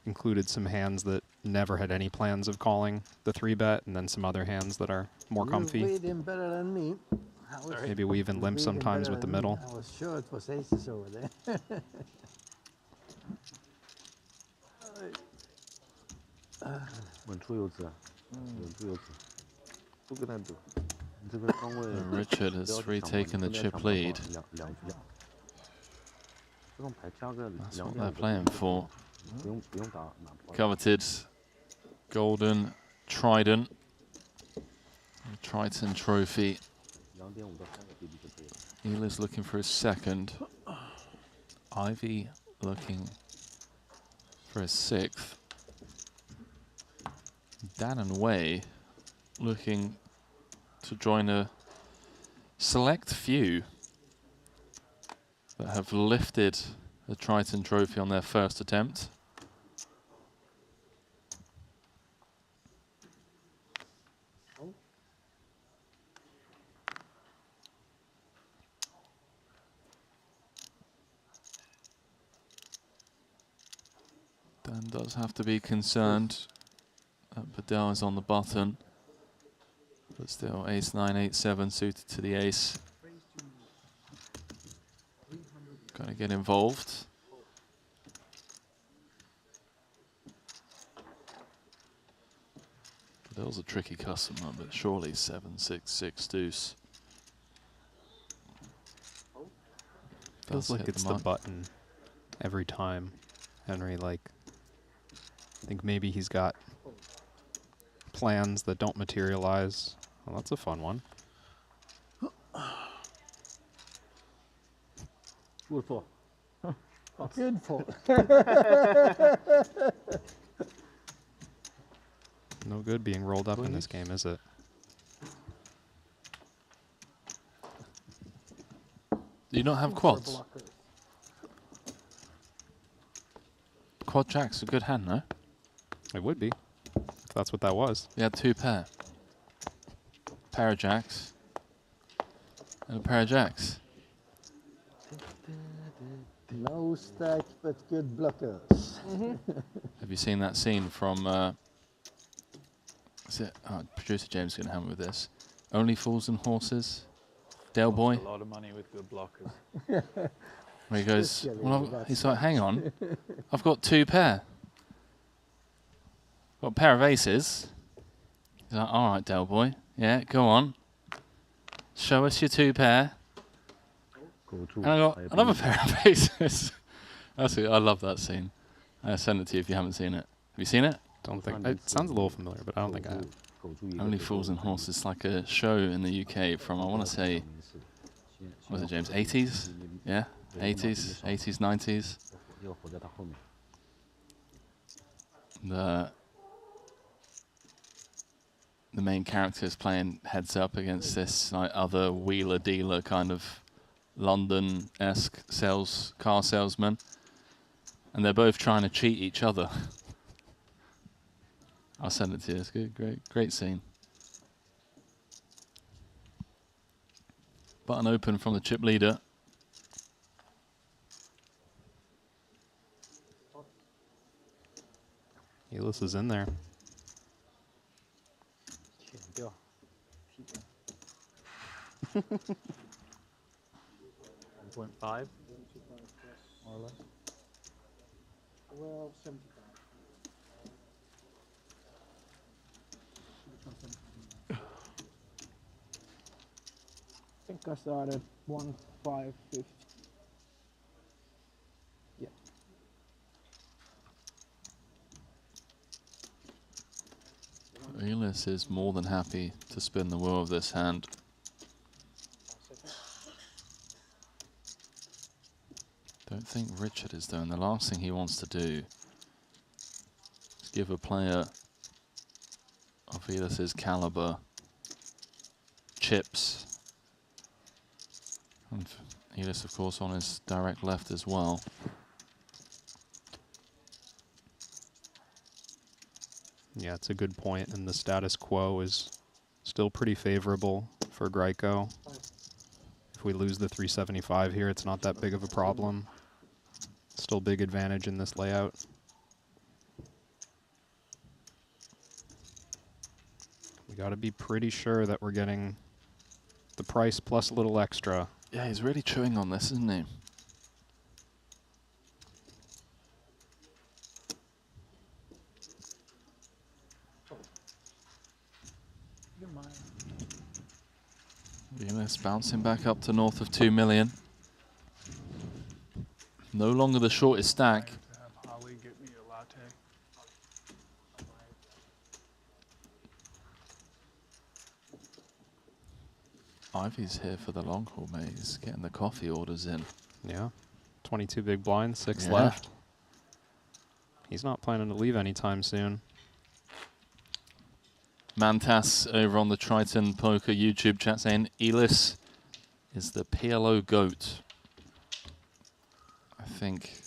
included some hands that never had any plans of calling the 3-bet, and then some other hands that are more comfy. You read him better than me. Maybe we even limp sometimes with the middle. I was sure it was aces over there. Richard has retaken the chip lead. That's what they're playing for. Coveted golden Trident. Triton trophy. Eela's looking for his 2nd. Ivy looking for his 6th. Dan and Wei looking to join a select few that have lifted the Triton trophy on their first attempt. Dan does have to be concerned that Bedell is on the button, but still ace 9, 8, 7 suited to the ace. Gonna get involved. Bedell's a tricky customer, but surely 7, 6, 6 deuce. Feels like it's the button every time, Henry. Like, I think maybe he's got plans that don't materialize. Well, that's a fun one. Good for. Good for. No good being rolled up in this game, is it? Do you not have quads? Quad jack's a good hand, no? It would be, if that's what that was. You had 2 pair. Pair of jacks. And a pair of jacks. No stack, but good blockers. Have you seen that scene from, is it, producer James is going to help me with this. Only Fools and Horses? Del Boy. A lot of money with good blockers. Where he goes, well, he's like, hang on, I've got 2 pair. Got a pair of aces. He's like, all right, Del Boy. Yeah, go on. Show us your 2 pair. And I got another pair of aces. That's it. I love that scene. I'll send it to you if you haven't seen it. Have you seen it? Don't think it sounds a little familiar, but I don't think I have. Only Fools and Horses, like a show in the UK from, I want to say, what was it, James? 80s? Yeah, 80s, 90s. The main character is playing heads up against this like other wheeler dealer kind of London-esque car salesman, and they're both trying to cheat each other. I'll send it to you. It's good, great scene. Button open from the chip leader. Elis is in there. 1.5, more or less. 12.75. I think I started 1.550. Yeah. Elis is more than happy to spin the wheel of this hand. Don't think Richard is though, and the last thing he wants to do is give a player of Elis's caliber chips. And Elis, of course, on his direct left as well. Yeah, it's a good point, and the status quo is still pretty favorable for Greiko. If we lose the 375 here, it's not that big of a problem. Still big advantage in this layout. We got to be pretty sure that we're getting the price plus a little extra. Yeah, he's really chewing on this, isn't he? Elis bouncing back up to north of 2 million. No longer the shortest stack. Holly get me a latte. Ivy's here for the long haul, mate. He's getting the coffee orders in. Yeah. 22 big blinds, 6 Yeah. left. He's not planning to leave anytime soon. Mantas over on the Triton Poker YouTube chat saying Elis is the PLO GOAT. I think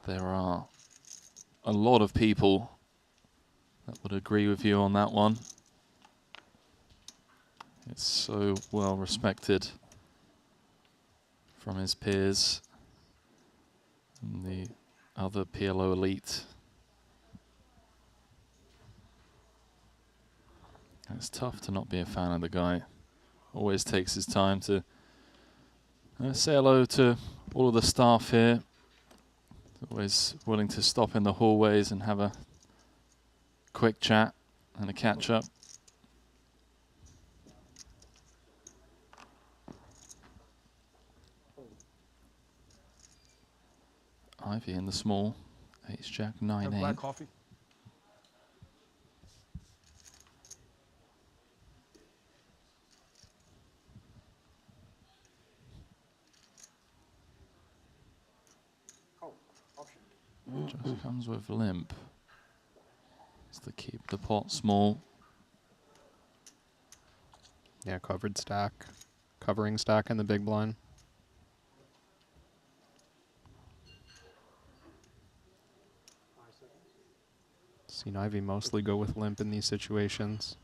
there are a lot of people that would agree with you on that one. It's so well respected from his peers and the other PLO elite. It's tough to not be a fan of the guy. Always takes his time to say hello to all of the staff here. Always willing to stop in the hallways and have a quick chat and a catch up. Ivy in the small. Ace Jack 9-8. Black coffee. Just comes with limp. It's to keep the pot small. Yeah, covered stack. Covering stack in the big blind. Seen Ivy mostly go with limp in these situations.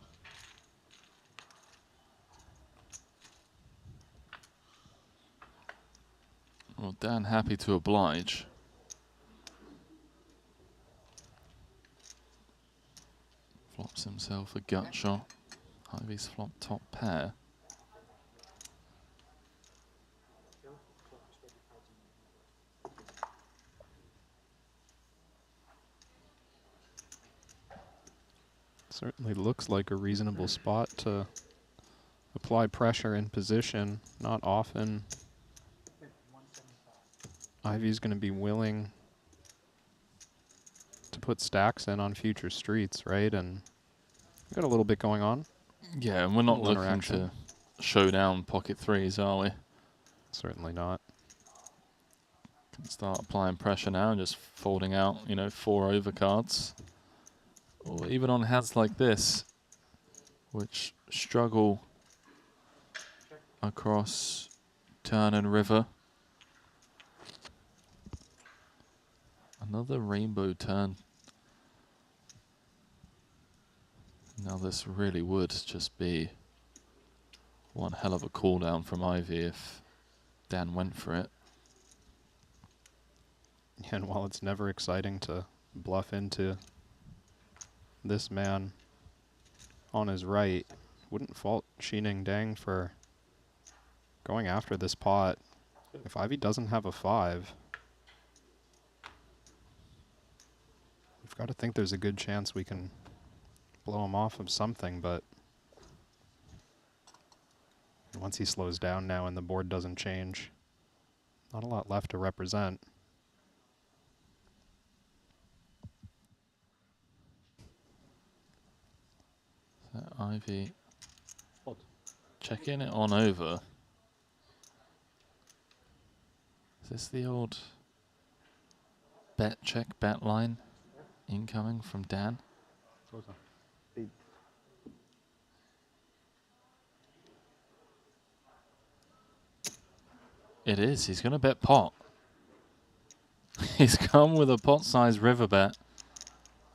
Well, Dan happy to oblige. Flops himself a gut shot. Ivy's flop top pair. Certainly looks like a reasonable spot to apply pressure in position. Not often Ivy's going to be willing to put stacks in on future streets, right? And we got a little bit going on. Yeah, and we're not Little looking interaction. to show down pocket threes, are we? Certainly not. Can start applying pressure now and just folding out, you know, 4 overcards. Or even on hands like this, which struggle across turn and river. Another rainbow turn. Now this really would just be one hell of a cooldown from Ivy if Dan went for it. And while it's never exciting to bluff into this man on his right, wouldn't fault Xining Dang for going after this pot. If Ivy doesn't have a 5, we've got to think there's a good chance we can blow him off of something, but once he slows down now and the board doesn't change, not a lot left to represent. So Ivy checking it on over. Is this the old bet check bet line incoming from Dan? It is. He's going to bet pot. He's come with a pot-sized river bet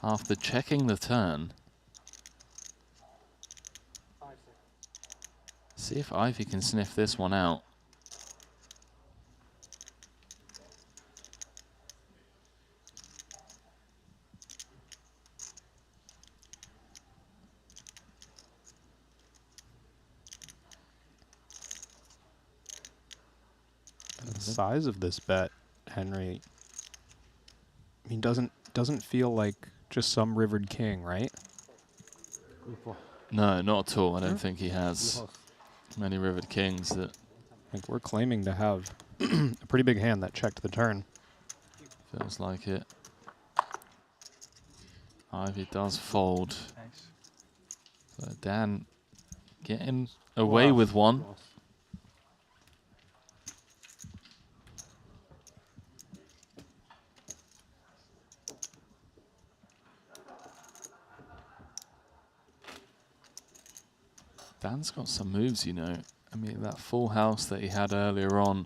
after checking the turn. See if Ivy can sniff this one out. The size of this bet, Henry, I mean, doesn't feel like just some rivered king, right? No, not at all. I don't think he has many rivered kings that... Like, we're claiming to have a pretty big hand that checked the turn. Feels like it. Ivy does fold. So Dan getting away with one. Dan's got some moves, you know. I mean, that full house that he had earlier on,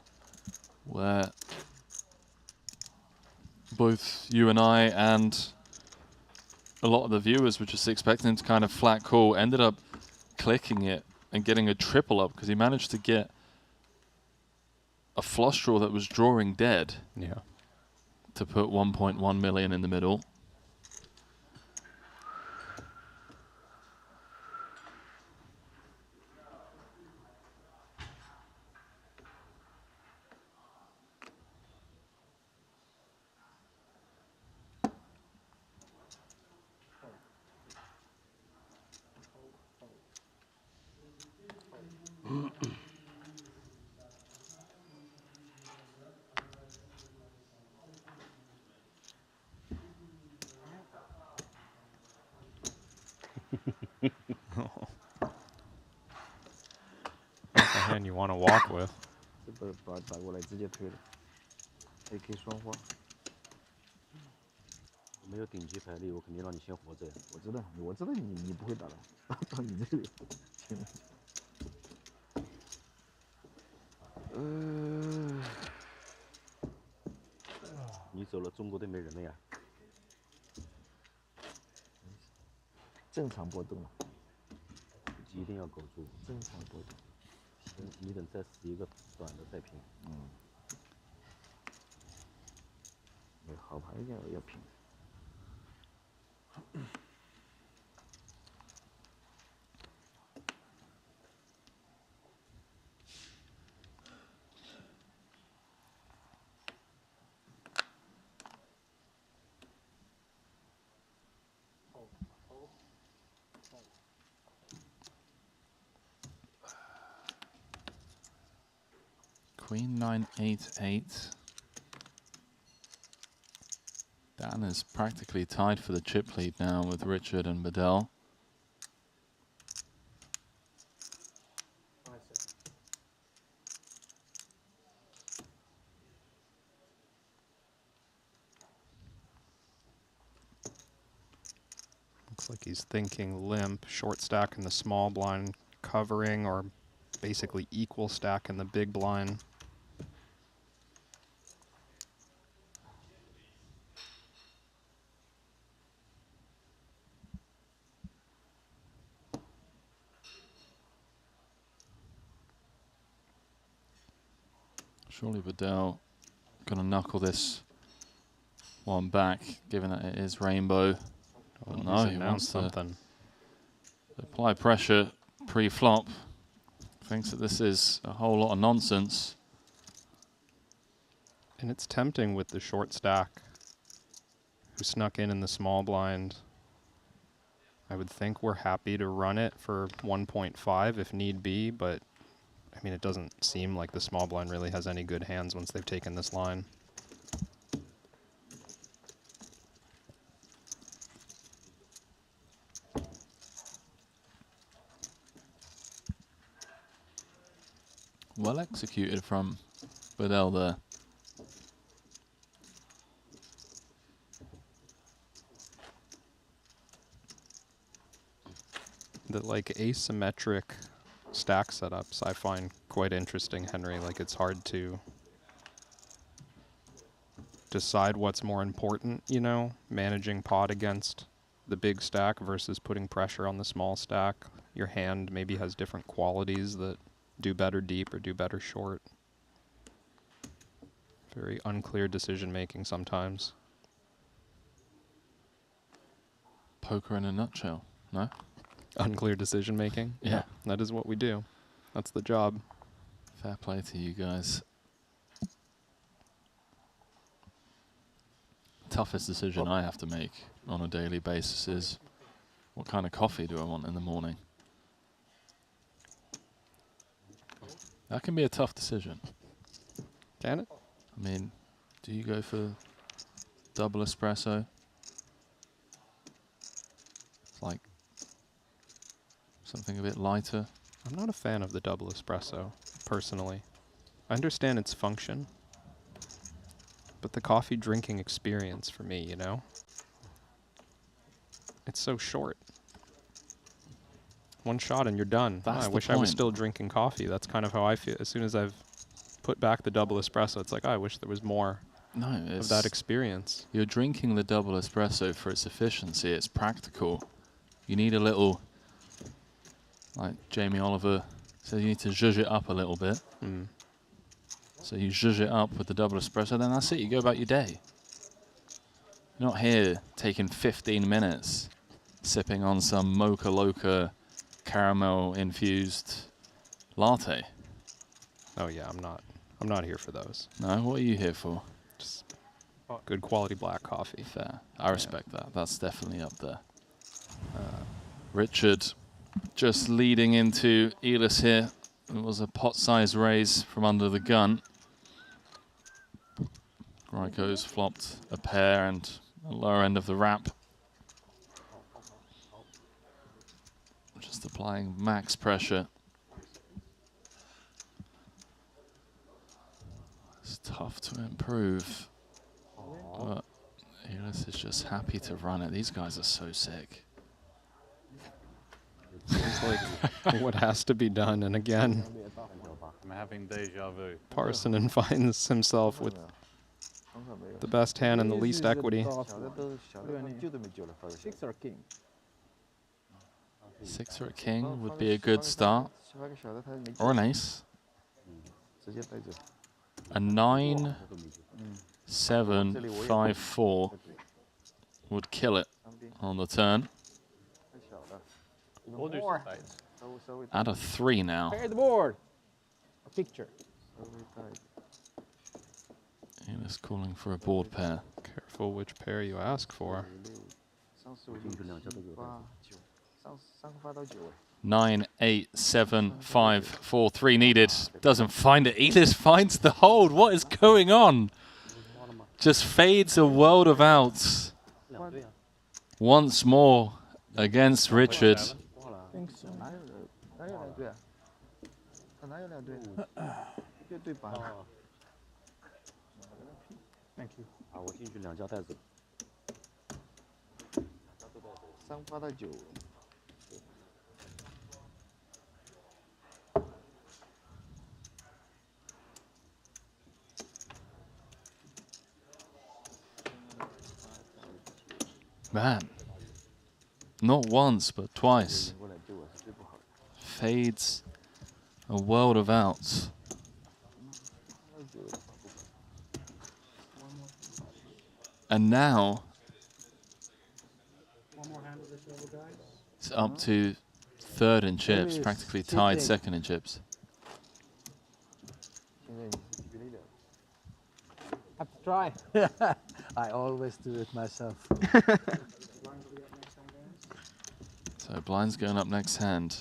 where both you and I and a lot of the viewers were just expecting him to kind of flat call, ended up clicking it and getting a triple up because he managed to get a flush draw that was drawing dead. Yeah. To put 1.1 million in the middle. That's a hand you want to walk with. 这个打过来直接推了 ，AK 双花。没有顶级牌力，我肯定让你先活着呀。我知道你不会打的，到你这里。你走了，中国队没人了呀。正常波动啊，一定要苟住。正常波动。你等再死一个短的再平。你好牌要平。Queen 9, 8, 8. Dan is practically tied for the chip lead now with Richard and Bedell. Looks like he's thinking limp, short stack in the small blind, covering, or basically equal stack in the big blind. Surely Bedell gonna knuckle this one back, given that it is rainbow. Oh no, he wants something. Apply pressure pre-flop. Thinks that this is a whole lot of nonsense. And it's tempting with the short stack who snuck in the small blind. I would think we're happy to run it for 1.5 if need be, but I mean, it doesn't seem like the small blind really has any good hands once they've taken this line. Well executed from Bedell there. The like asymmetric stack setups I find quite interesting, Henry. Like, it's hard to decide what's more important, you know, managing pot against the big stack versus putting pressure on the small stack. Your hand maybe has different qualities that do better deep or do better short. Very unclear decision making sometimes. Poker in a nutshell, no? Unclear decision making? Yeah. That is what we do. That's the job. Fair play to you guys. Toughest decision I have to make on a daily basis is what kind of coffee do I want in the morning? That can be a tough decision. Can it? I mean, do you go for double espresso? It's like something a bit lighter. I'm not a fan of the double espresso, personally. I understand its function, but the coffee drinking experience for me, you know? It's so short. One shot and you're done. That's I the wish I was point. still drinking coffee. That's kind of how I feel. As soon as I've put back the double espresso, it's like, I wish there was more of that experience. You're drinking the double espresso for its efficiency. It's practical. You need a little, like Jamie Oliver says, you need to zhuzh it up a little bit. So you zhuzh it up with the double espresso, then that's it. You go about your day. You're not here taking 15 minutes sipping on some Mocha Loca caramel infused latte. Oh yeah, I'm not here for those. No, what are you here for? Just good quality black coffee. Fair. I respect that. That's definitely up there. Richard just leading into Elis here. It was a pot-sized raise from under the gun. Ryko's flopped a pair and a lower end of the wrap. Just applying max pressure. It's tough to improve, but Elis is just happy to run it. These guys are so sick. It's like what has to be done, and again, I'm having deja vu. Parsonen finds himself with the best hand and the least equity. 6 or king? 6 or a king would be a good start, or an ace. A 9, 7, 5, 4 would kill it on the turn. Add a 3 now. Pair the board. A picture. Elis calling for a board pair. Careful which pair you ask for. 9, 8, 7, 5, 4, 3 needed. Doesn't find it. Elis finds the hold. What is going on? Just fades a world of outs. Once more against Richard. Thank you. 啊，我进去2胶带子。3发到9。Man, not once but twice. Fades a world of outs. And now it's up to third in chips, practically tied second in chips. Have to try. I always do it myself. So blind's going up next hand.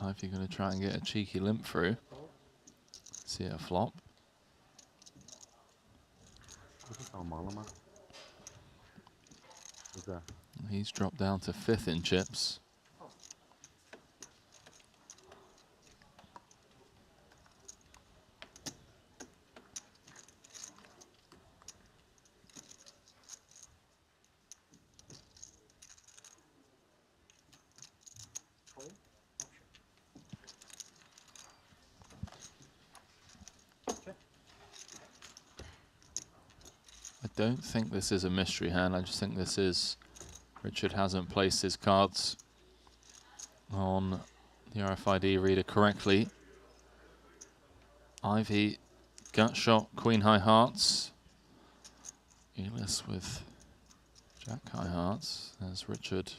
If you're going to try and get a cheeky limp through, see a flop. He's dropped down to 5th in chips. I don't think this is a mystery hand. I just think this is Richard hasn't placed his cards on the RFID reader correctly. Ivy, gut shot, queen high hearts. Elis with jack high hearts as Richard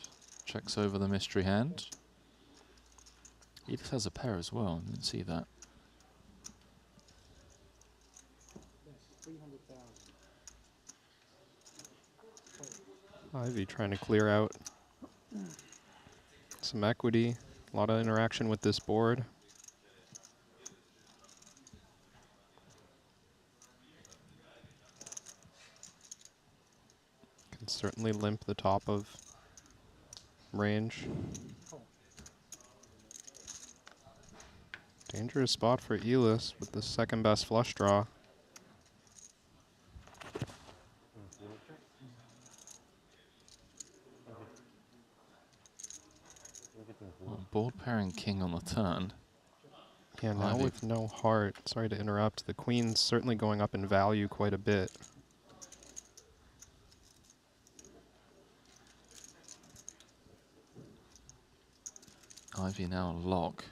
checks over the mystery hand. Elis has a pair as well, I didn't see that. Ivy trying to clear out some equity, a lot of interaction with this board. Can certainly limp the top of range. Dangerous spot for Elis with the second best flush draw. Well, board pairing king on the turn. Yeah, now Ivy. with no heart, sorry to interrupt, the queen's certainly going up in value quite a bit. Ivy now lock.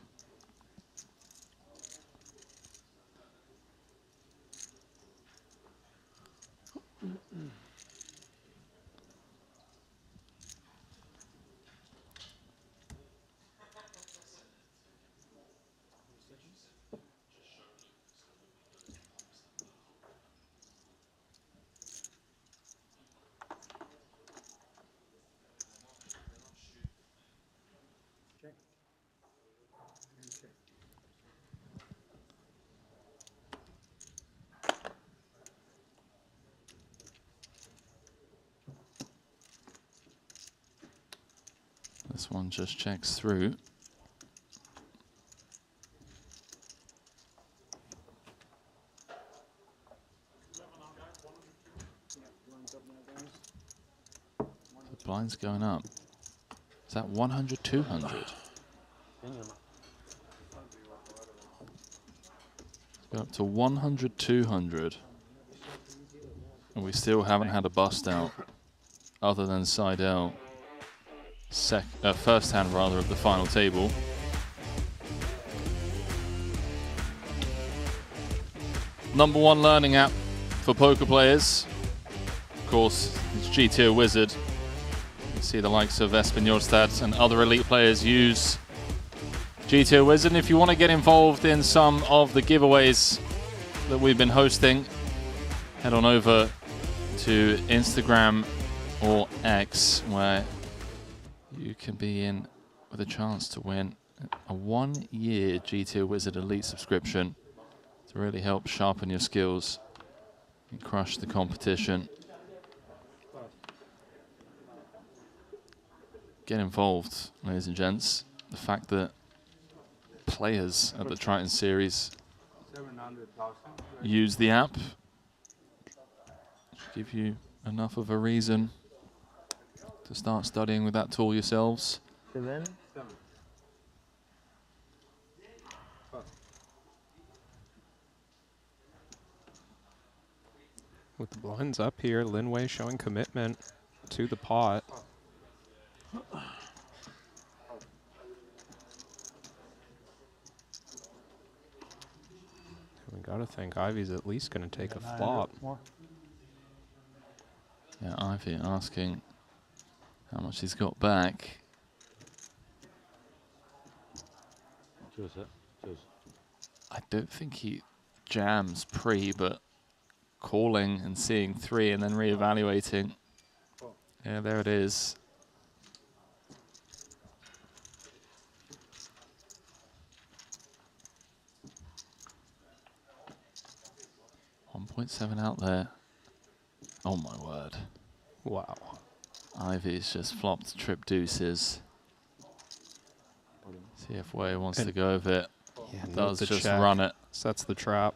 This one just checks through. The blind's going up. Is that 100, 200? Go up to 100, 200. And we still haven't had a bust out other than Seidel. first hand rather of the final table. #1 learning app for poker players. Of course, it's GTO Wizard. You see the likes of Espinolstad and other elite players use GTO Wizard. And if you want to get involved in some of the giveaways that we've been hosting, head on over to Instagram or X, where you can be in with a chance to win a 1-year GTO Wizard Elite subscription to really help sharpen your skills and crush the competition. Get involved, ladies and gents. The fact that players at the Triton series use the app should give you enough of a reason to start studying with that tool yourselves. With the blinds up here, Lin Wei showing commitment to the pot. We gotta think Ivy's at least gonna take a flop. Yeah, Ivy asking how much he's got back. I don't think he jams pre, but calling and seeing 3 and then reevaluating. Yeah, there it is. .7 out there. Oh my word. Wow. Ivy's just flopped trip deuces. See if Wei wants to go with it. Yeah, does just check. run it. Sets the trap.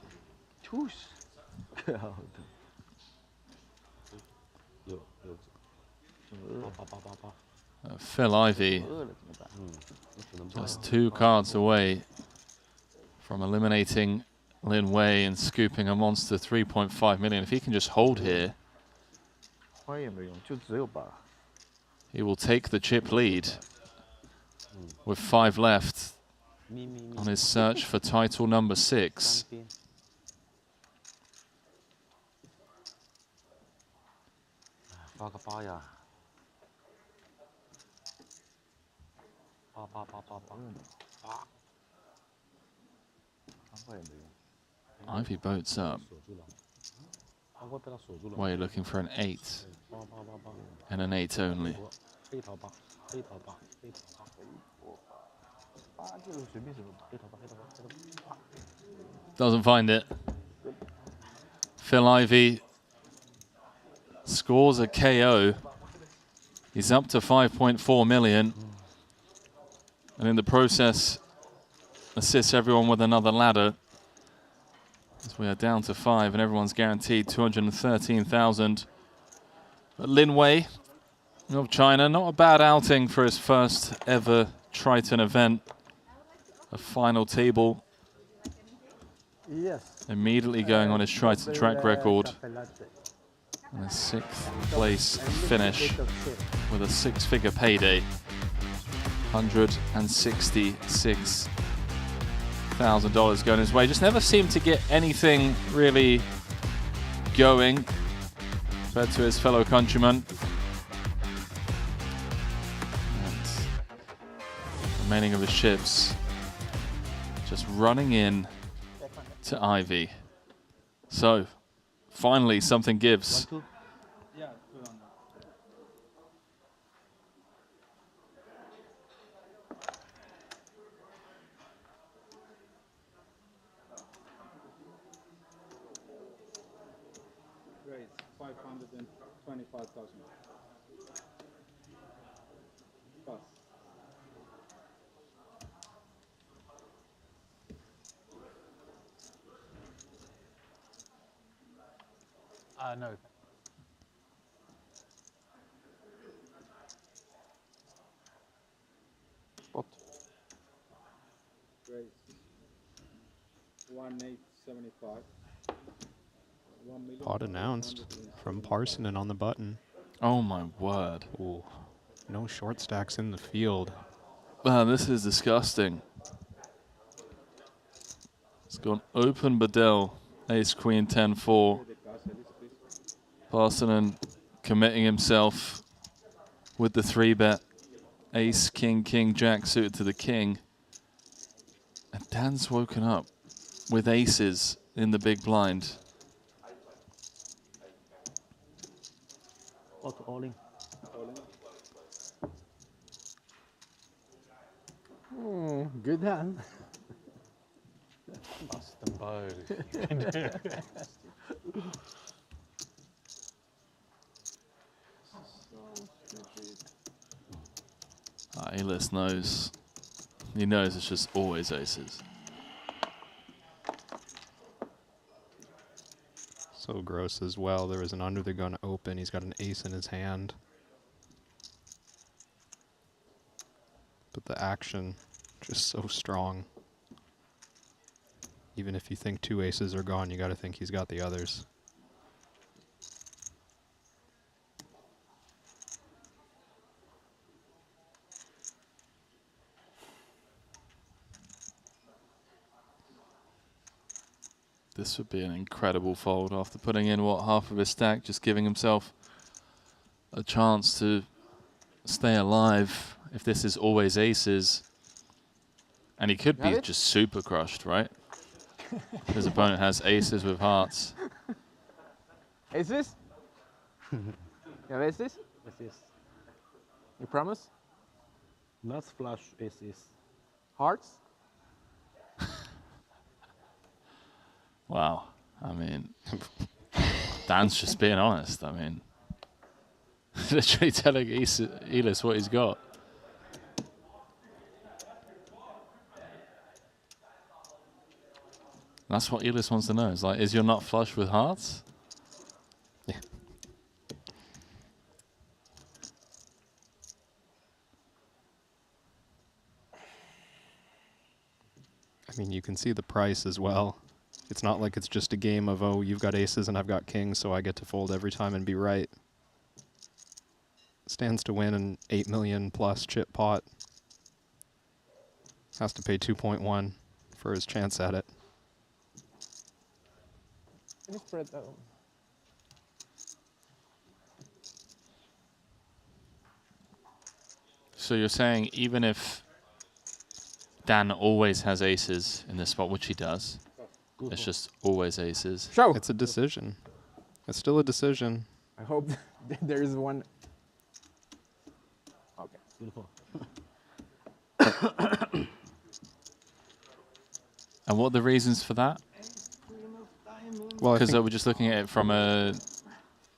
Phil Ivy just 2 cards away from eliminating Lin Wei and scooping a monster 3.5 million. If he can just hold here, he will take the chip lead with 5 left on his search for title number 6. Ivy boats up. Wei looking for an 8 and an 8 only. Doesn't find it. Phil Ivy scores a KO. He's up to 5.4 million. And in the process, assists everyone with another ladder. As we are down to 5 and everyone's guaranteed 213,000. But Lin Wei of China, not a bad outing for his first ever Triton event. A final table. Yes. Immediately going on his Triton track record. And a 6th place finish with a 6-figure payday. $166,000 going his way. Just never seemed to get anything really going compared to his fellow countrymen. And remaining of his chips just running in to Ivy. So finally something gives. Great, 525,000. Pass. No. Spot. Great. 1875. Pot announced from Parsonen on the button. Oh my word. Ooh. No short stacks in the field. Man, this is disgusting. It's gone open Bedell, ace, queen, 10-4. Parsonen committing himself with the 3-bet. Ace, king, king, jack suited to the king. And Dan's woken up with aces in the big blind. Auto all in. Good hand. Bust them both. Elis knows. He knows it's just always aces. So gross as well. There was an under the gun open. He's got an ace in his hand. But the action, just so strong. Even if you think 2 aces are gone, you got to think he's got the others. This would be an incredible fold after putting in, what, half of his stack, just giving himself a chance to stay alive if this is always aces. And he could be just super crushed, right? His opponent has aces with hearts. Aces? You have aces? Aces. You promise? Not flush aces. Hearts? Wow. I mean, Dan's just being honest. I mean, literally telling Elis what he's got. That's what Elis wants to know. It's like, is your nut flush with hearts? Yeah. I mean, you can see the price as well. It's not like it's just a game of, oh, you've got aces and I've got kings, so I get to fold every time and be right. Stands to win an 8 million plus chip pot. Has to pay 2.1 for his chance at it. Can you spread that one? So you're saying even if Dan always has aces in this spot, which he does, it's just always aces. Show. It's a decision. It's still a decision. I hope there is one. Okay. Beautiful. And what are the reasons for that? Well, because we're just looking at it from a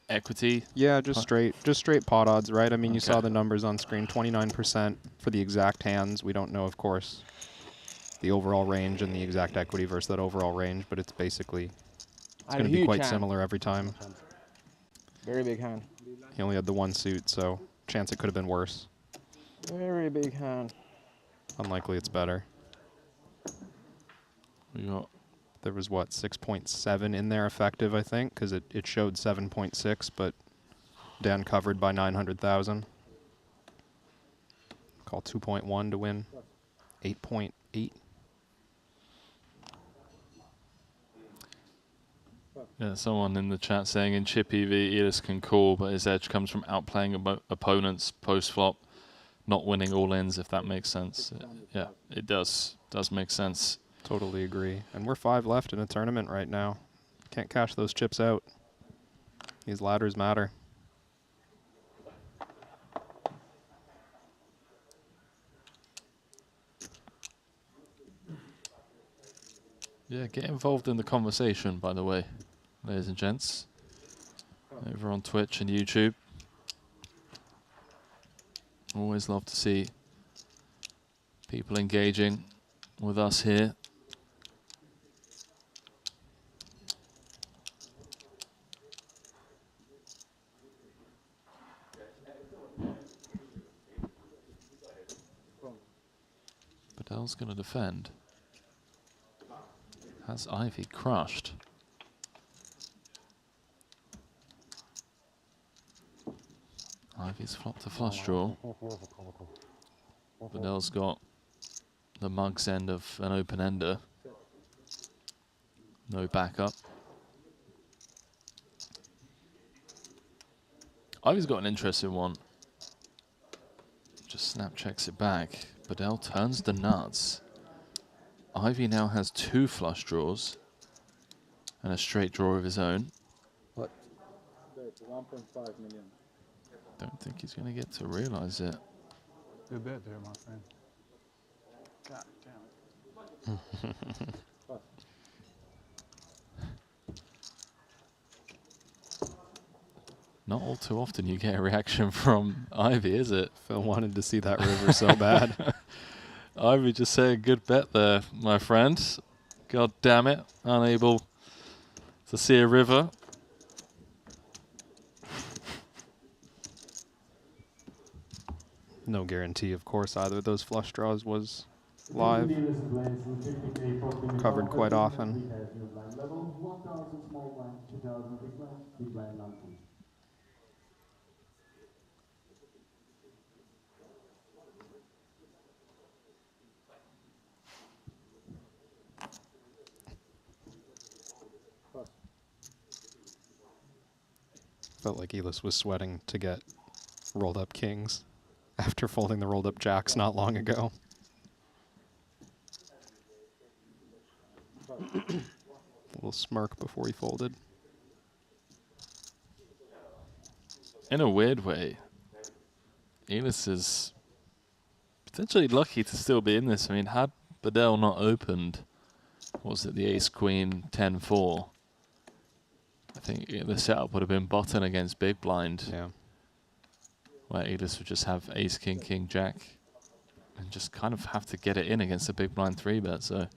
equity. Yeah, just straight pot odds, right? I mean, you saw the numbers on screen, 29% for the exact hands. We don't know, of course, the overall range and the exact equity versus that overall range, but it's basically it's going to be quite similar every time. Very big hand. He only had the one suit, so chance it could have been worse. Very big hand. Unlikely it's better. There was, what, 6.7 in there effective, I think, because it showed 7.6, but Dan covered by 900,000. Call 2.1 to win 8.8. Yeah, someone in the chat saying in chip EV, Elis can call, but his edge comes from outplaying opponents post-flop, not winning all-ins, if that makes sense. Yeah, it does make sense. Totally agree. And we're 5 left in a tournament right now. Can't cash those chips out. These ladders matter. Yeah, get involved in the conversation, by the way, ladies and gents, over on Twitch and YouTube. Always love to see people engaging with us here. Bedell's going to defend. Has Ivy crushed? Ivy Ivy's flopped a flush draw. Bedell's got the mug's end of an open ender. No backup. Ivy's got an interesting one. Just snap checks it back. Bedell turns the nuts. Ivy now has 2 flush draws and a straight draw of his own. Bet 1.5 million. Don't think he's going to get to realize it. Good bet there, my friend. God damn it. Not all too often you get a reaction from Ivy, is it? Phil wanted to see that river so bad. Ivy just saying good bet there, my friend. God damn it, unable to see a river. No guarantee, of course, either of those flush draws was live. Covered quite often. Felt like Elis was sweating to get rolled up kings after folding the rolled up jacks not long ago. A little smirk before he folded. In a weird way, Elis is potentially lucky to still be in this. I mean, had Bedell not opened, what was it, the ace-queen 10-4, I think the setup would have been button against big blind. Yeah. Where Elis would just have ace, king, king, jack, and just kind of have to get it in against a big blind 3-bet. So,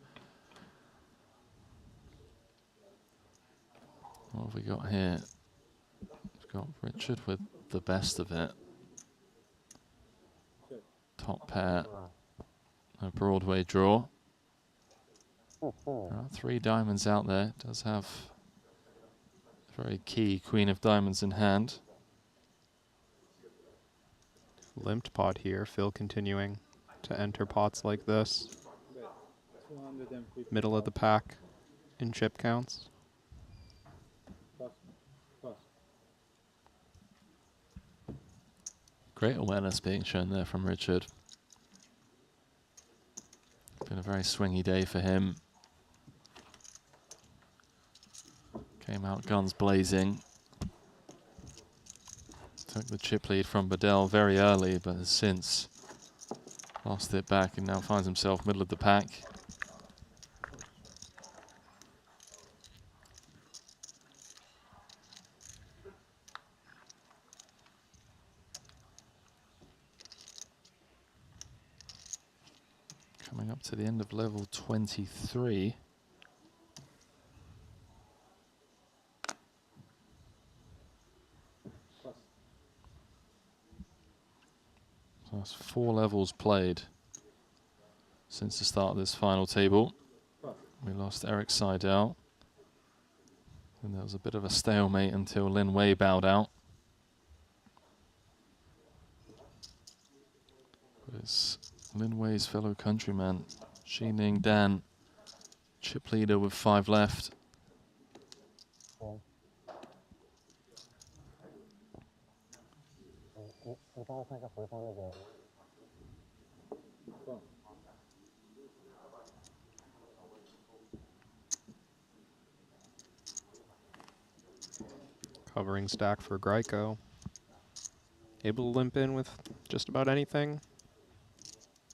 what have we got here? We've got Richard with the best of it. Top pair, a Broadway draw. There are 3 diamonds out there. Does have a very key queen of diamonds in hand. Limped pot here. Phil continuing to enter pots like this. Middle of the pack in chip counts. Great awareness being shown there from Richard. Been a very swingy day for him. Came out guns blazing. Took the chip lead from Bedell very early, but has since lost it back and now finds himself middle of the pack. Coming up to the end of level 23. So that's 4 levels played since the start of this final table. We lost Eric Seidel. And there was a bit of a stalemate until Lin Wei bowed out. But it's Lin Wei's fellow countryman, Xining Dan, chip leader with 5 left. Covering stack for Gryko. Able to limp in with just about anything.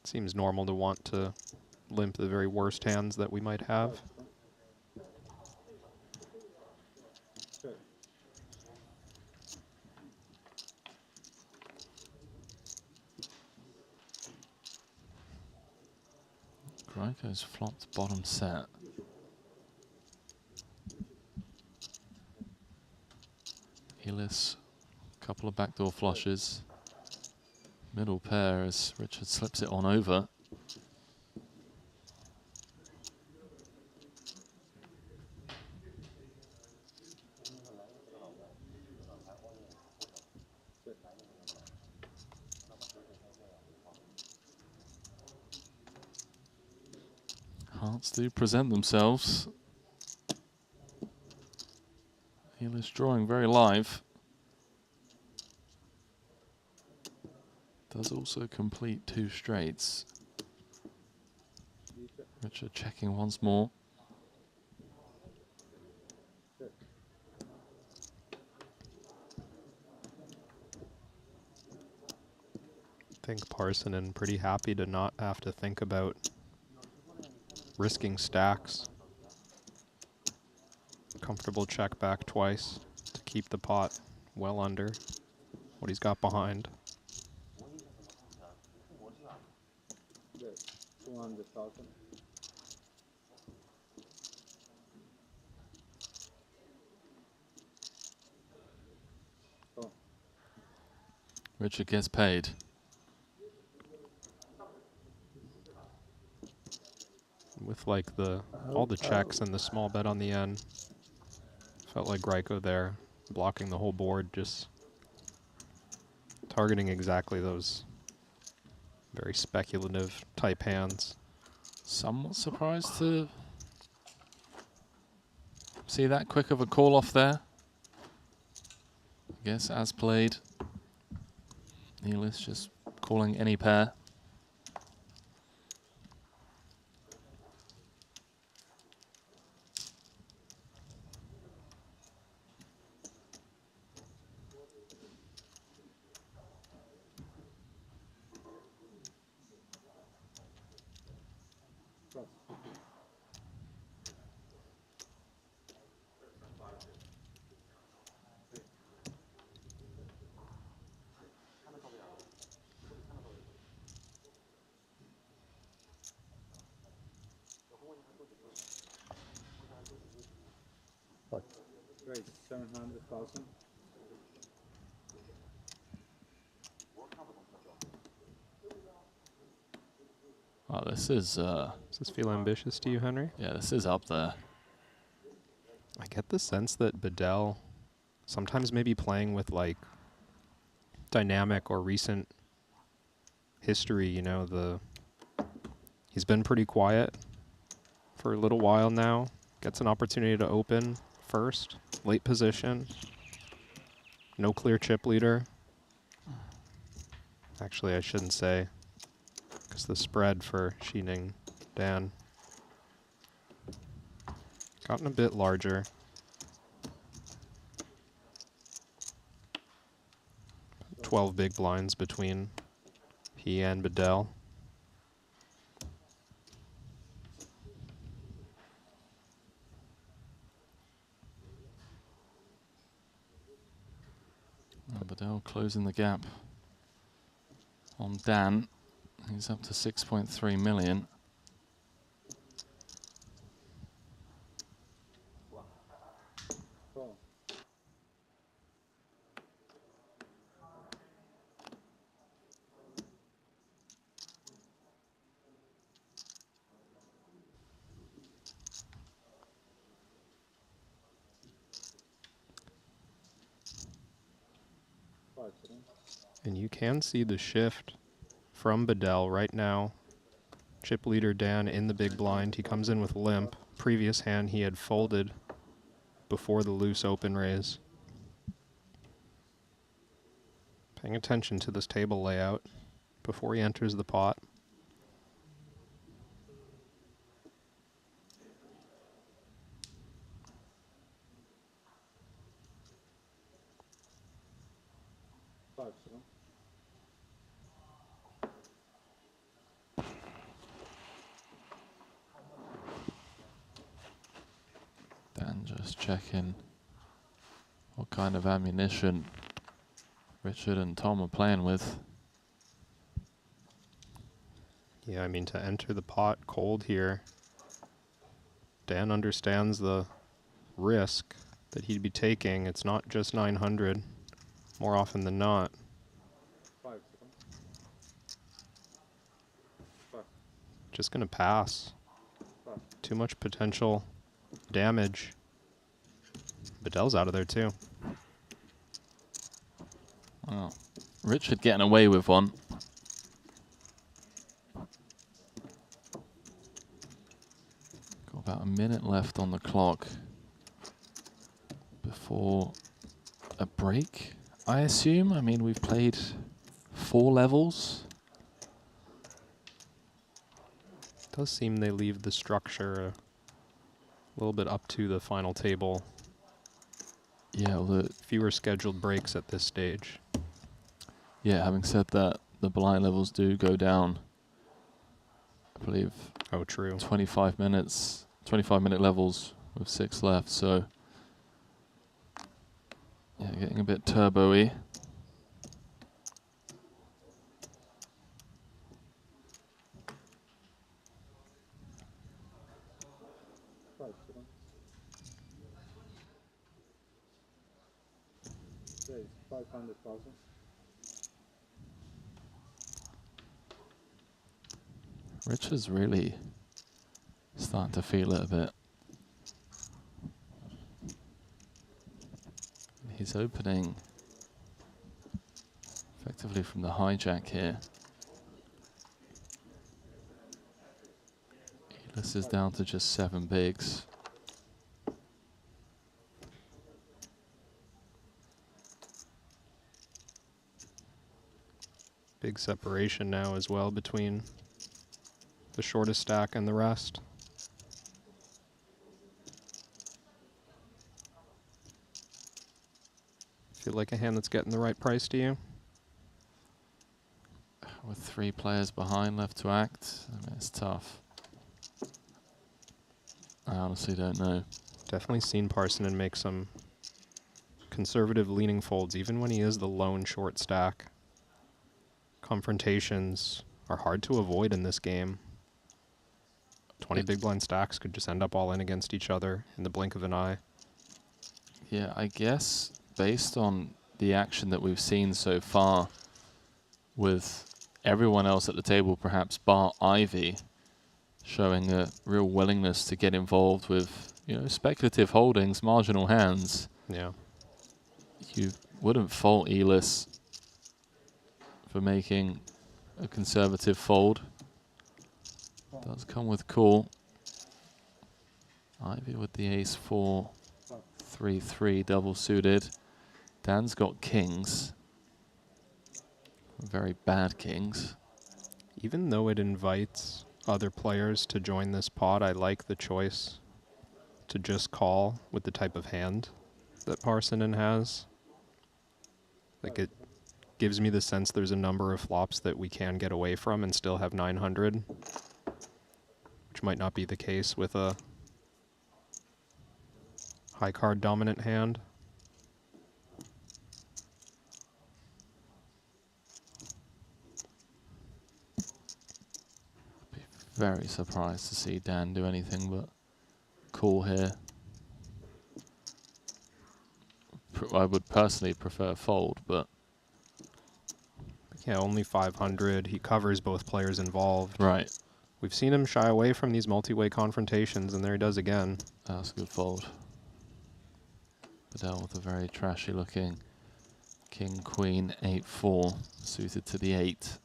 Seems normal to want to limp the very worst hands that we might have. Gryko's flopped bottom set. Elis, couple of backdoor flushes. Middle pair as Richard slips it on over. Cards do present themselves. Healer's drawing very live. Does also complete 2 straights. Richard checking once more. I think Parsonen pretty happy to not have to think about risking stacks. Comfortable check back twice to keep the pot well under what he's got behind. 200,000. Richard gets paid. With like all the checks and the small bet on the end. Felt like Ryko there, blocking the whole board, just targeting exactly those very speculative type hands. Somewhat surprised to see that quick of a call off there. I guess as played, Neelis just calling any pair. Great, 700,000. Oh, this is... Does this feel ambitious to you, Henry? Yeah, this is up there. I get the sense that Bedell sometimes maybe playing with like dynamic or recent history, you know, he's been pretty quiet for a little while now. Gets an opportunity to open first, late position. No clear chip leader. Actually, I shouldn't say, because the spread for Shining Dan gotten a bit larger. About 12 big blinds between he and Bedell. Bedell closing the gap on Dan. He's up to 6.3 million. And you can see the shift from Bedell right now. Chip leader Dan in the big blind. He comes in with limp. Previous hand he had folded before the loose open raise. Paying attention to this table layout before he enters the pot. Dan just checking what kind of ammunition Richard and Tom are playing with. Yeah, I mean, to enter the pot cold here, Dan understands the risk that he'd be taking. It's not just 900, more often than not. Just gonna pass. Too much potential damage. Bedell's out of there too. Wow. Richard getting away with one. a minute left on the clock before a break, I assume. I mean, we've played 4 levels. It does seem they leave the structure a little bit up to the final table. Yeah, well, fewer scheduled breaks at this stage. Yeah, having said that, the blind levels do go down. I believe. Oh, true. 25 minutes, 25-minute levels with 6 left. So, yeah, getting a bit turbo-y. There is 500,000. Richard's really starting to feel it a bit. He's opening effectively from the hijack here. This is down to just 7 bigs. Big separation now as well between the shortest stack and the rest. Feel like a hand that's getting the right price to you? With 3 players behind left to act, I mean, it's tough. I honestly don't know. Definitely seen Parsonen make some conservative leaning folds, even when he is the lone short stack. Confrontations are hard to avoid in this game. 20 big blind stacks could just end up all in against each other in the blink of an eye. Yeah, I guess based on the action that we've seen so far with everyone else at the table, perhaps bar Ivy, showing a real willingness to get involved with, you know, speculative holdings, marginal hands. Yeah. You wouldn't fault Elis for making a conservative fold. Does come with call. Ivy with the ace-4, 3-3 double suited. Dan's got kings. Very bad kings. Even though it invites other players to join this pot, I like the choice to just call with the type of hand that Parsonen has. Like, it gives me the sense there's a number of flops that we can get away from and still have 900, which might not be the case with a high card dominant hand. Very surprised to see Dan do anything but call here. I would personally prefer fold, but yeah, only 500. He covers both players involved. Right. We've seen him shy away from these multi-way confrontations, and there he does again. That's a good fold. Bedell with a very trashy looking king, queen, 8-4, suited to the 8.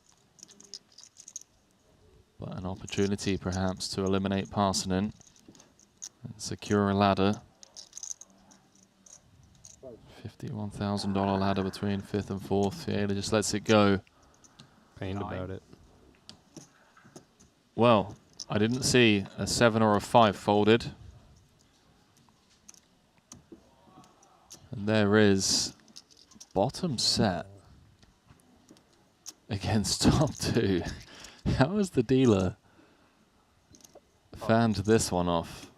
But an opportunity perhaps to eliminate Parsonen and secure a ladder. $51,000 ladder between 5th and 4th. Yeah, he just lets it go. Pained about it. Well, I didn't see a 7 or a 5 folded. And there is bottom set against top 2. How has the dealer fanned this one off?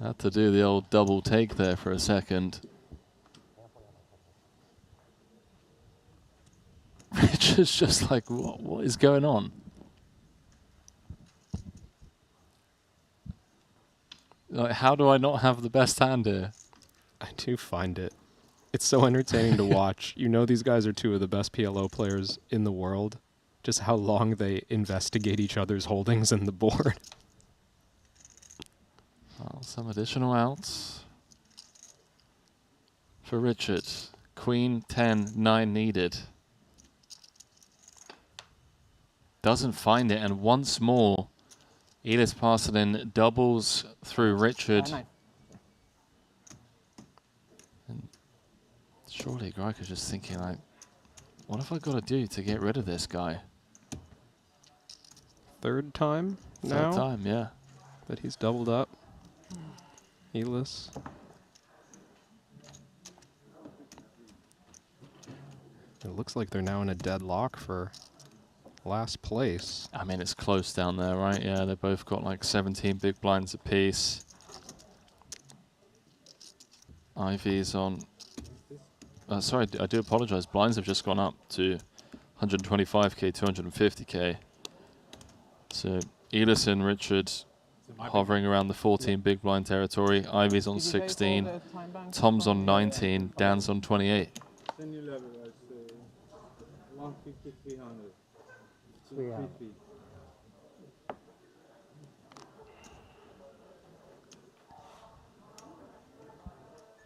Had to do the old double take there for a second. Richard's just like, what is going on? Like, how do I not have the best hand here? I do find it. It's so entertaining to watch. You know these guys are 2 of the best PLO players in the world. Just how long they investigate each other's holdings in the board. Well, some additional outs for Richard. Queen, 10, 9 needed. Doesn't find it, and once more Elis Parcelin doubles through Richard. And surely Greiker's just thinking, like, what have I got to do to get rid of this guy? Third time now? Third time, yeah. That he's doubled up. Elis. It looks like they're now in a deadlock for last place. I mean, it's close down there, right? Yeah, they both got like 17 big blinds apiece. Ivy's on... sorry, I do apologize. Blinds have just gone up to 125k, 250k. So Elis and Richard hovering around the 14 big blind territory. Ivy's on 16. Tom's on 19. Dan's on 28. Then you level as 150, 300. 300.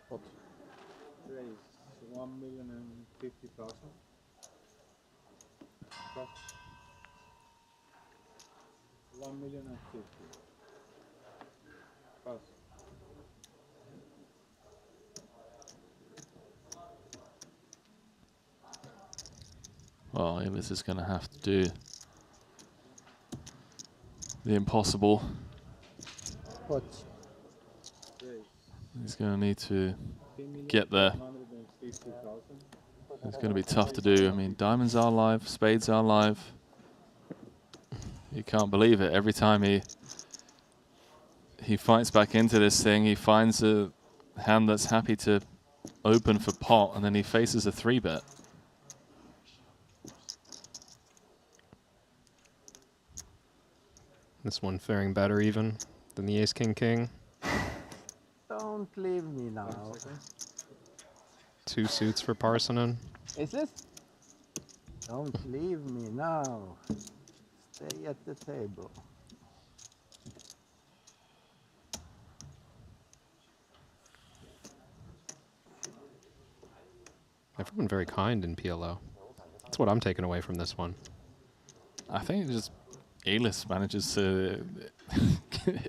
What? Raise 1,050,000. Plus 1,050,000. Plus. Well, Elis is going to have to do the impossible. What? He's going to need to get there. It's going to be tough to do. I mean, diamonds are live, spades are live. You can't believe it. Every time he fights back into this thing, he finds a hand that's happy to open for pot, and then he faces a 3-bet. This one faring better even than the Ace King King. Don't leave me now. 2 suits for Parsonen. Is this? Don't leave me now. Stay at the table. Everyone very kind in PLO. That's what I'm taking away from this one. I think it's just Elis manages to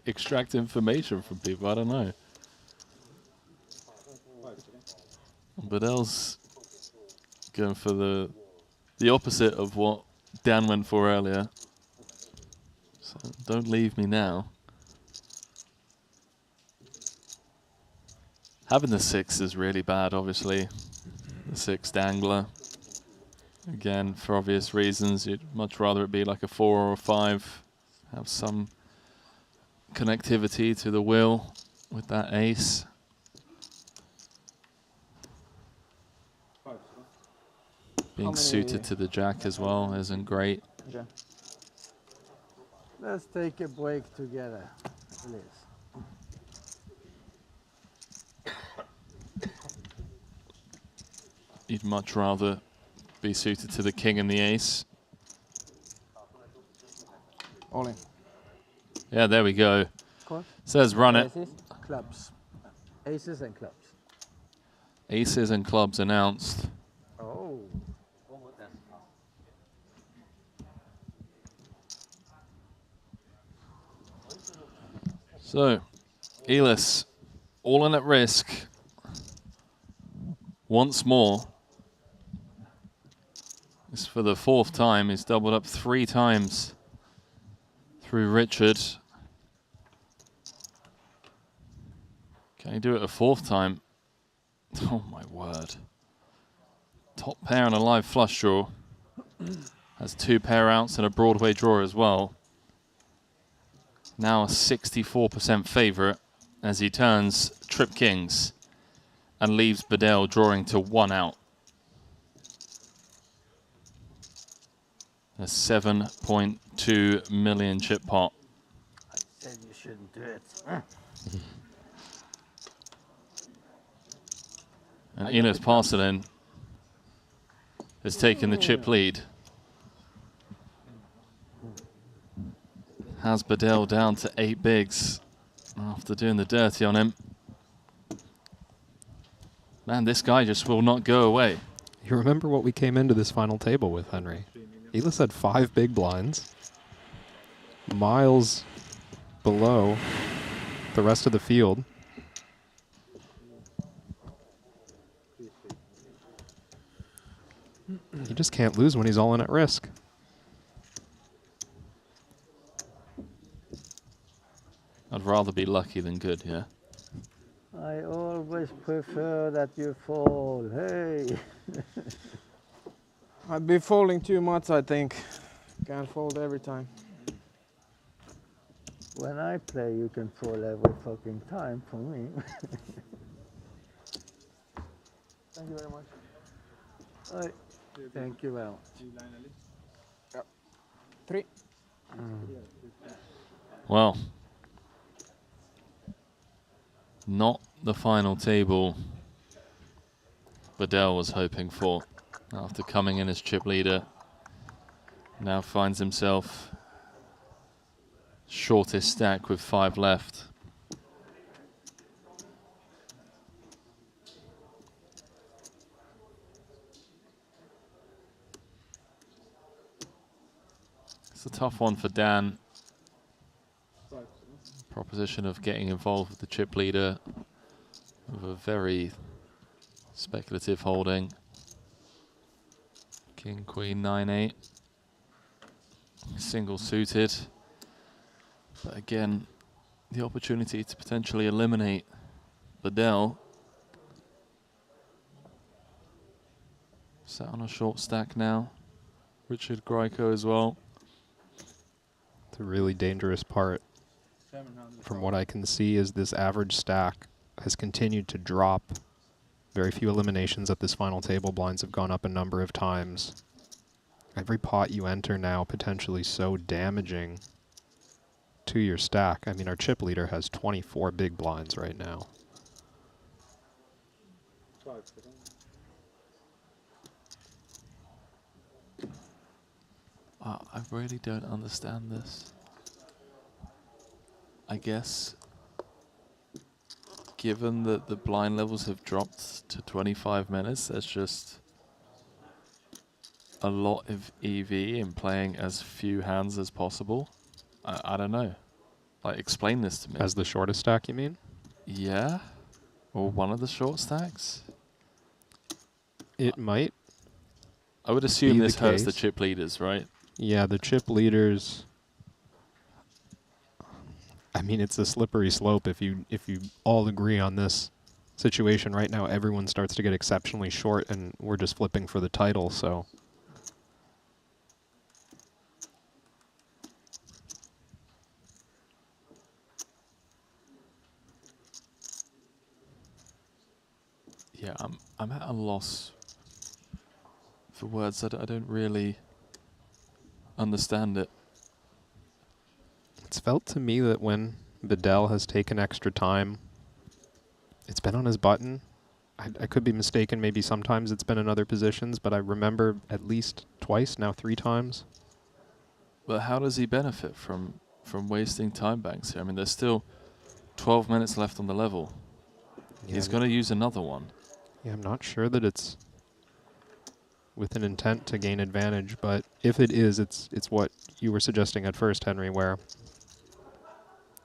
extract information from people. I don't know. Bedell's going for the opposite of what Dan went for earlier. So don't leave me now. Having the 6 is really bad, obviously. The 6 dangler. Again, for obvious reasons, you'd much rather it be like a 4 or a 5. Have some connectivity to the wheel with that ace. Being suited to the jack as well isn't great. Okay. Let's take a break together, please. You'd much rather be suited to the king and the ace. All in. Yeah, there we go. Course. Says run it. Aces, clubs. Aces and clubs. Aces and clubs announced. Oh. So, Elis, all in at risk. Once more. This is for the 4th time. He's doubled up 3 times through Richard. Can he do it a 4th time? Oh my word. Top pair and a live flush draw. Has 2 pair outs and a Broadway draw as well. Now a 64% favourite as he turns trip kings and leaves Bedell drawing to 1 out. A 7.2 million chip pot. I said you shouldn't do it. And Elis Parcelin has taken the chip lead. Has Bedell down to 8 bigs after doing the dirty on him. Man, this guy just will not go away. You remember what we came into this final table with, Henry? Elis had 5 big blinds. Miles below the rest of the field. He just can't lose when he's all in at risk. I'd rather be lucky than good, yeah. I always prefer that you fall. Hey. I've been folding too much, I think. Can't fold every time. When I play, you can fall every fucking time for me. Thank you very much. Thank you well. Yep. 3. Well, not the final table Bedell was hoping for after coming in as chip leader. Now finds himself shortest stack with 5 left. It's a tough one for Dan. Proposition of getting involved with the chip leader with a very speculative holding. King, Queen, 9-8. Single suited. But again, the opportunity to potentially eliminate Bedell. Sat on a short stack now. Richard Grieco as well. It's a really dangerous part. From what I can see is this average stack has continued to drop. Very few eliminations at this final table. Blinds have gone up a number of times. Every pot you enter now potentially so damaging to your stack. I mean, our chip leader has 24 big blinds right now. I really don't understand this. I guess, given that the blind levels have dropped to 25 minutes, there's just a lot of EV in playing as few hands as possible. I don't know. Like, explain this to me. As the shortest stack, you mean? Yeah? Or one of the short stacks? It might. I would assume be this the hurts the case. chip leaders, right? Yeah, the chip leaders. I mean, it's a slippery slope. If you all agree on this situation right now, everyone starts to get exceptionally short, and we're just flipping for the title. So, Yeah, I'm at a loss for words. I don't really understand it. it's felt to me that when Bedell has taken extra time, it's been on his button. I could be mistaken. Maybe sometimes it's been in other positions, but I remember at least twice, now 3 times. But how does he benefit from wasting time banks here? I mean, there's still 12 minutes left on the level. Yeah, He's going to use another one. Yeah, I'm not sure that it's with an intent to gain advantage, but if it is, it's what you were suggesting at first, Henry, where,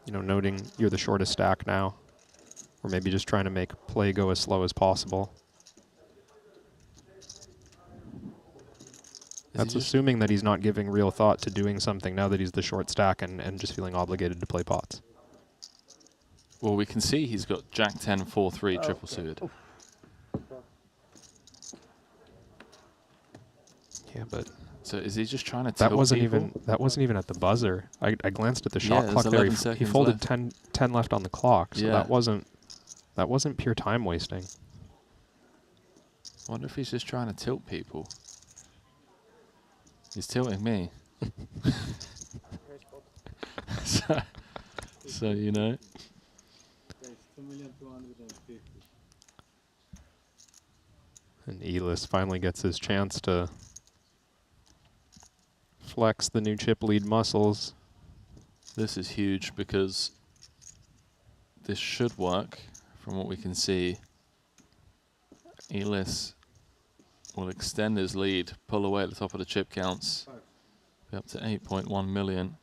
you know, noting you're the shortest stack now, or maybe just trying to make play go as slow as possible. That's assuming that he's not giving real thought to doing something now that he's the short stack and just feeling obligated to play pots. Well, we can see he's got Jack 10, 4-3 triple suited. Yeah, but so is he just trying to that tilt wasn't people? that wasn't even at the buzzer. I glanced at the shot Yeah, clock there's there. 11 He seconds folded left. 10 left on the clock, so Yeah. that wasn't pure time wasting. I wonder if he's just trying to tilt people. He's tilting me. so you know. It's 2,250,000. And Elis finally gets his chance to flex the new chip lead muscles. This is huge because this should work from what we can see. Elis will extend his lead, pull away at the top of the chip counts, be up to 8.1 million.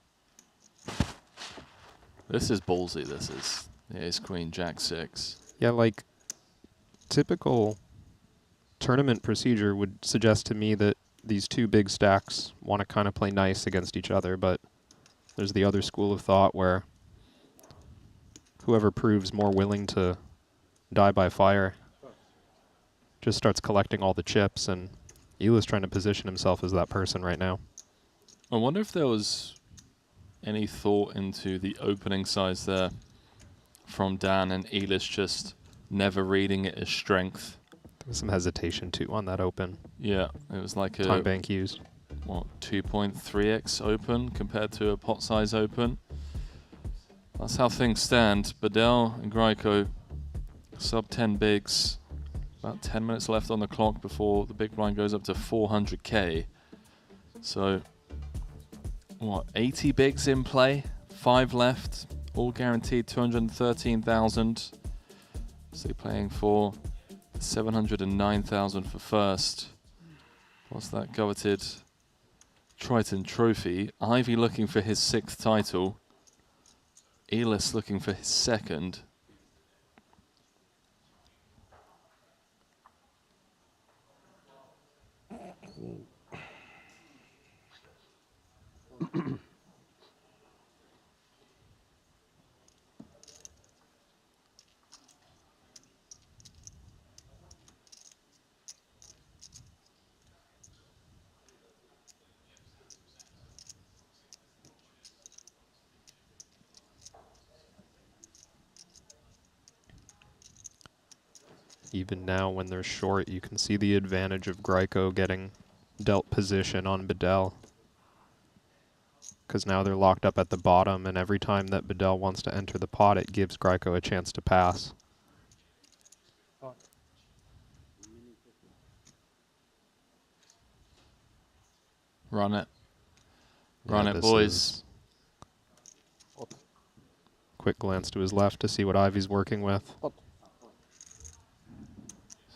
This is ballsy. This is the ace queen jack 6. Yeah, like typical tournament procedure would suggest to me that these two big stacks want to kind of play nice against each other, but there's the other school of thought where whoever proves more willing to die by fire just starts collecting all the chips, and Eli's trying to position himself as that person right now. I wonder if there was any thought into the opening size there from Dan and Elis just never reading it as strength. There was some hesitation too on that open. Yeah, it was like a time bank used. What, 2.3x open compared to a pot size open. That's how things stand. Bedell and Greiko sub 10 bigs. About 10 minutes left on the clock before the big blind goes up to 400k. So, what, 80 bigs in play, 5 left, all guaranteed 213,000. So you're playing for 709,000 for first. What's that coveted Triton trophy? Ivy looking for his 6th title. Elis looking for his 2nd. Even now, when they're short, you can see the advantage of Greiko getting dealt position on Bedell. Because now they're locked up at the bottom, and every time that Bedell wants to enter the pot, it gives Greiko a chance to pass. Run it. Run it, boys. Quick glance to his left to see what Ivy's working with.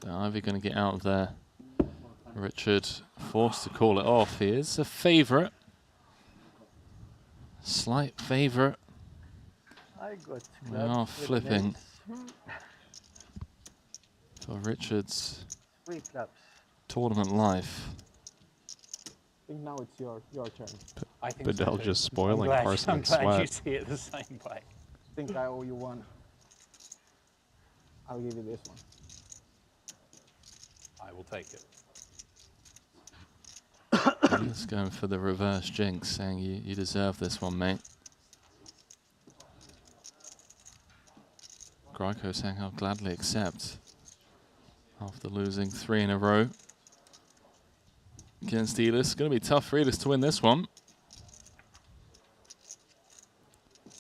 So Ivy going to get out of there. Richard forced to call it off. He is a favourite. Slight favourite. We are flipping for Richard's tournament life. I think now it's your turn. I think Bedell just spoiling Parson and Sweat. I'm glad you see it the same way. I think I owe you one. I'll give you this one. I will take it. He's going for the reverse jinx, saying you deserve this one, mate. Greiko saying I'll gladly accept after losing 3 in a row against Elis. Going to be tough for Elis to win this one.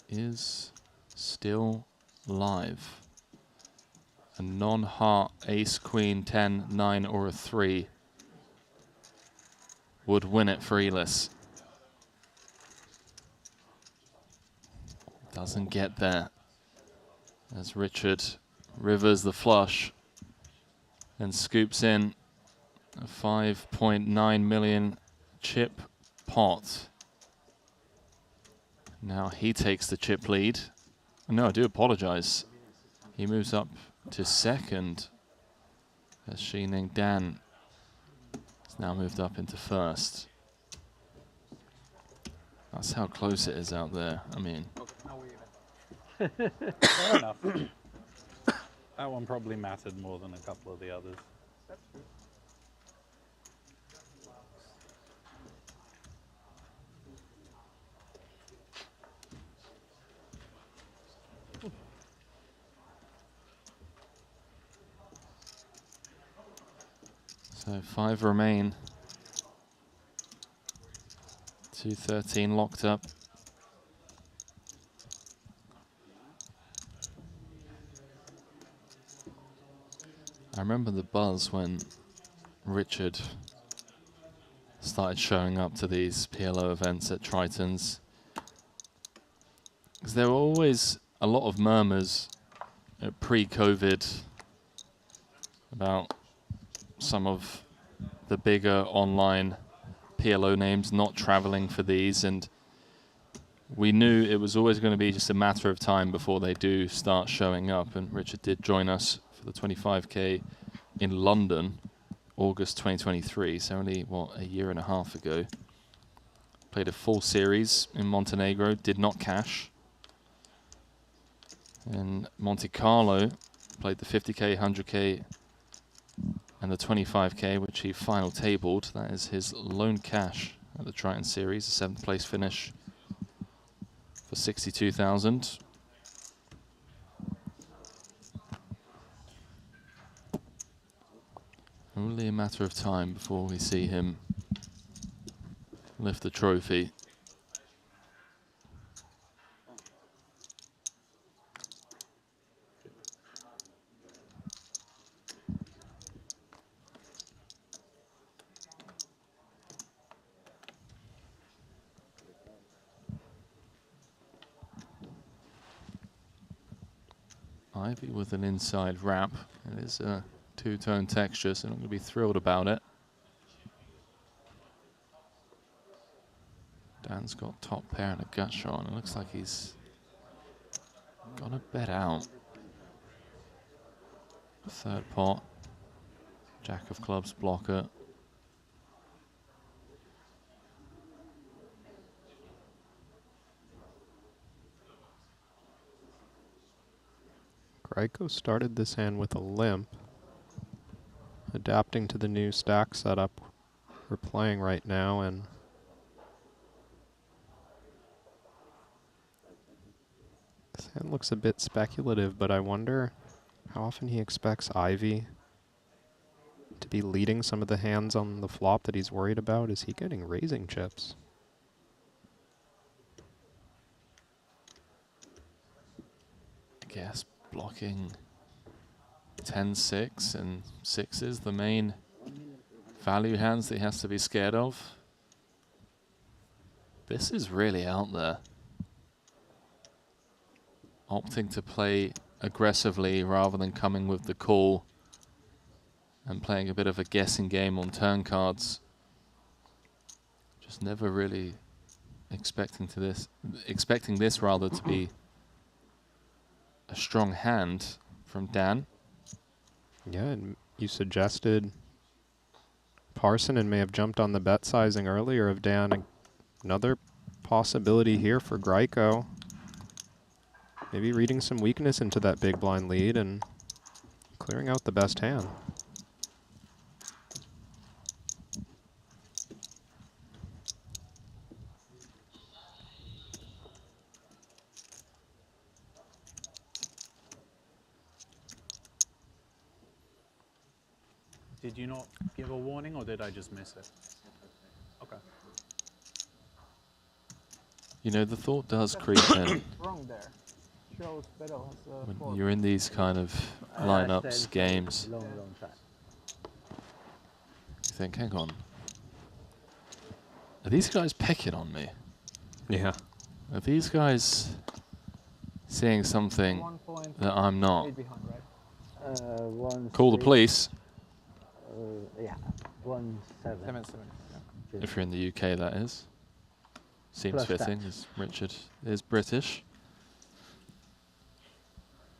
Is still live. A non-heart ace, queen, 10, 9 or a 3 would win it for Elis. Doesn't get there. As Richard rivers the flush and scoops in a 5.9 million chip pot. Now he takes the chip lead. No, I do apologize. He moves up to 2nd as Shining Dan has now moved up into 1st. That's how close it is out there. I mean, Fair enough. That one probably mattered more than a couple of the others. That's true. so 5 remain. 213 locked up. I remember the buzz when Richard started showing up to these PLO events at Triton's. Because there were always a lot of murmurs pre-COVID about some of the bigger online PLO names not traveling for these, and we knew it was always going to be just a matter of time before they do start showing up. And Richard did join us for the 25K in London, August 2023, so only, what, a year and a half ago. Played a full series in Montenegro, did not cash. In Monte Carlo, played the 50K, 100K, and the 25K, which he final tabled. That is his lone cash at the Triton Series, a 7th place finish for 62,000. Only a matter of time before we see him lift the trophy. Ivy with an inside wrap. It is a two-tone texture, so I'm going to be thrilled about it. Dan's got top pair and a gut shot, and it looks like he's got a bet out. Third pot. Jack of clubs blocker. Graiko started this hand with a limp, adapting to the new stack setup we're playing right now, and this hand looks a bit speculative, but I wonder how often he expects Ivy to be leading some of the hands on the flop that he's worried about. Is he getting raising chips? I guess blocking 10-6 and 6s, the main value hands that he has to be scared of. This is really out there. Opting to play aggressively rather than coming with the call and playing a bit of a guessing game on turn cards. Just never really expecting this rather to be a strong hand from Dan. Yeah, and you suggested Parsonen may have jumped on the bet sizing earlier of Dan. Another possibility here for Graiko. Maybe reading some weakness into that big blind lead and clearing out the best hand. Did you not give a warning, or did I just miss it? Okay. You know, the thought does creep in Wrong there. Shows better has when you're in these kind of lineups, games. Long time. You think, hang on, are these guys picking on me? Yeah. Are these guys seeing something that I'm not? Call the police. Yeah, 1-7. 7-7. Yeah. If you're in the UK, that is. Seems Plus fitting, tax. as Richard is British.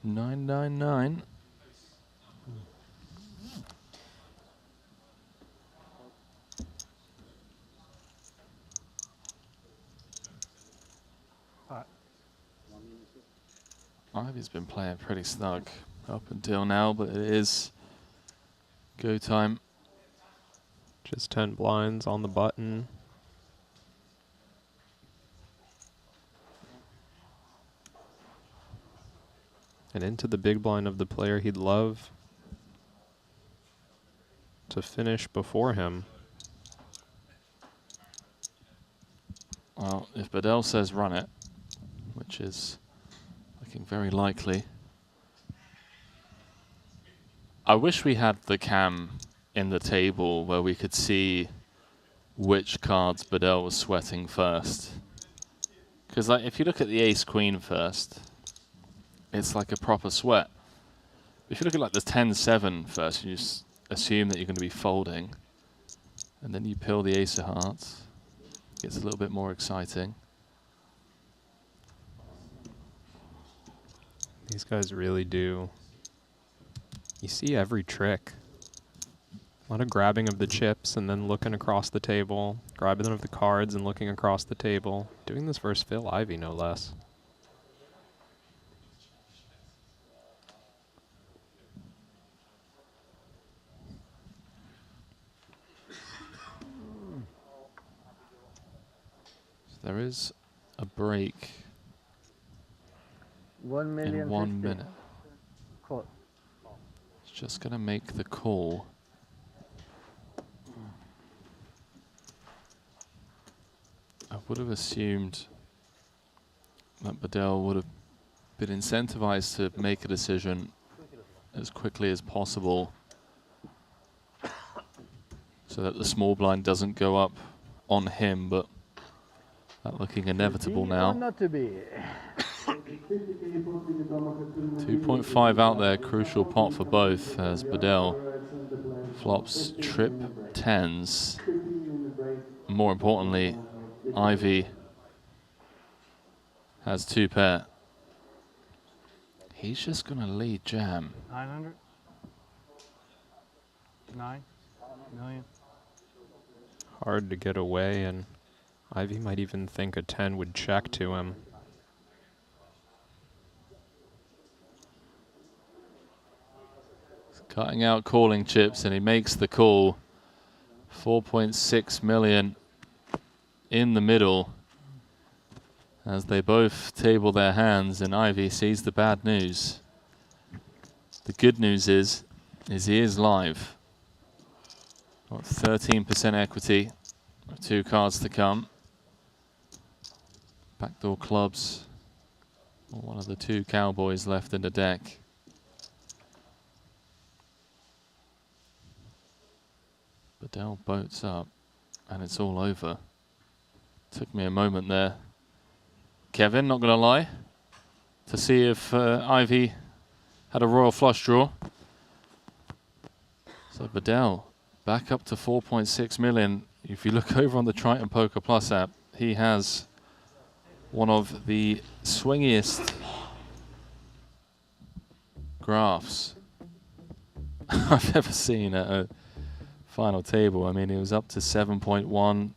999. Ivy's been playing pretty snug up until now, but it is go time. Just 10 blinds on the button. And into the big blind of the player he'd love to finish before him. Well, if Bedell says run it, which is looking very likely. I wish we had the cam in the table where we could see which cards Bedell was sweating first. Because like, if you look at the ace-queen first, it's like a proper sweat. If you look at like the 10-7 first, you just assume that you're going to be folding. And then you pill the ace of hearts. Gets a little bit more exciting. These guys really do. You see every trick. A lot of grabbing of the chips and then looking across the table, grabbing of the cards and looking across the table. Doing this versus Phil Ivey, no less. So there is a break 1 million. in 1 minute. Call. It's just going to make the call. I would have assumed that Bedell would have been incentivized to make a decision as quickly as possible so that the small blind doesn't go up on him, but that looking inevitable Or now. not to be. 2.5 out there, crucial pot for both as Bedell flops trip tens. More importantly, Ivy has 2 pair. He's just going to lead jam. 900? 9 million? Hard to get away, and Ivy might even think a 10 would check to him. He's cutting out calling chips, and he makes the call. 4.6 million in the middle as they both table their hands, and Ivy sees the bad news. The good news is he is live. Got 13% equity, 2 cards to come. Backdoor clubs, one of the 2 cowboys left in the deck. Bedell boats up, and it's all over. Took me a moment there, Kevin, not gonna lie, to see if Ivy had a royal flush draw. So Bedell back up to 4.6 million. If you look over on the Triton Poker Plus app, he has one of the swingiest graphs I've ever seen at a final table. I mean, he was up to 7.1,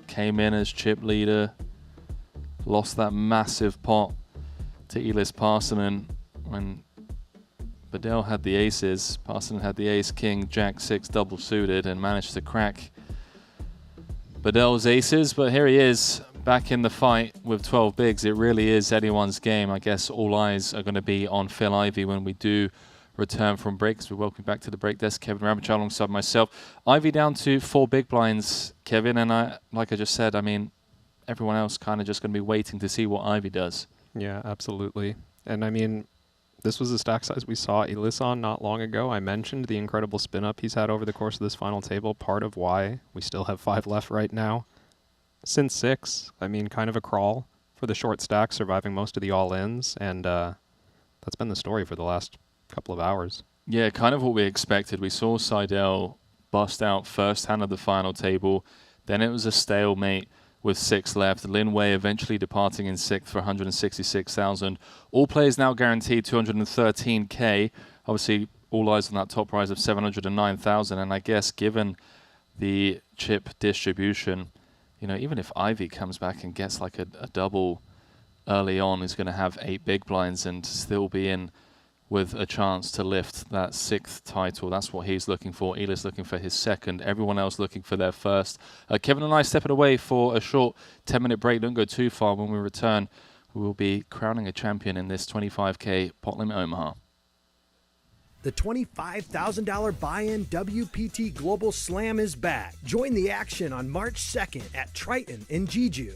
came in as chip leader, lost that massive pot to Elis Parsonen when Bedell had the aces. Parsonen had the ace, king, jack, 6 double suited and managed to crack Bedell's aces. But here he is back in the fight with 12 bigs. It really is anyone's game. I guess all eyes are going to be on Phil Ivey when we do return from breaks. We welcome back to the break desk Kevin Ramachal alongside myself. Ivy down to 4 big blinds, Kevin, and like I just said, I mean, everyone else kind of just going to be waiting to see what Ivy does. Yeah, absolutely. And I mean, this was the stack size we saw Elis on not long ago. I mentioned the incredible spin up he's had over the course of this final table, part of why we still have 5 left right now. Since 6, I mean, kind of a crawl for the short stack, surviving most of the all-ins, and that's been the story for the last couple of hours. Yeah, kind of what we expected. We saw Seidel bust out first hand of the final table. Then it was a stalemate with 6 left. Lin Wei eventually departing in 6th for 166,000. All players now guaranteed 213K. Obviously, all eyes on that top prize of 709,000. And I guess given the chip distribution, you know, even if Ivy comes back and gets like a double early on, he's going to have 8 big blinds and still be in with a chance to lift that 6th title. That's what he's looking for. Elis looking for his 2nd. Everyone else looking for their 1st. Kevin and I stepping away for a short 10-minute break. Don't go too far. When we return, we will be crowning a champion in this 25K pot limit Omaha. The $25,000 buy-in WPT Global Slam is back. Join the action on March 2nd at Triton in Jeju.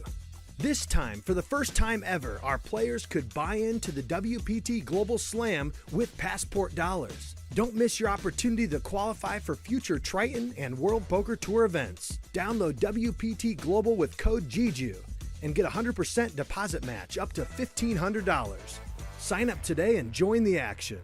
This time, for the first time ever, our players could buy into the WPT Global Slam with passport dollars. Don't miss your opportunity to qualify for future Triton and World Poker Tour events. Download WPT Global with code Jeju and get a 100% deposit match up to $1,500. Sign up today and join the action.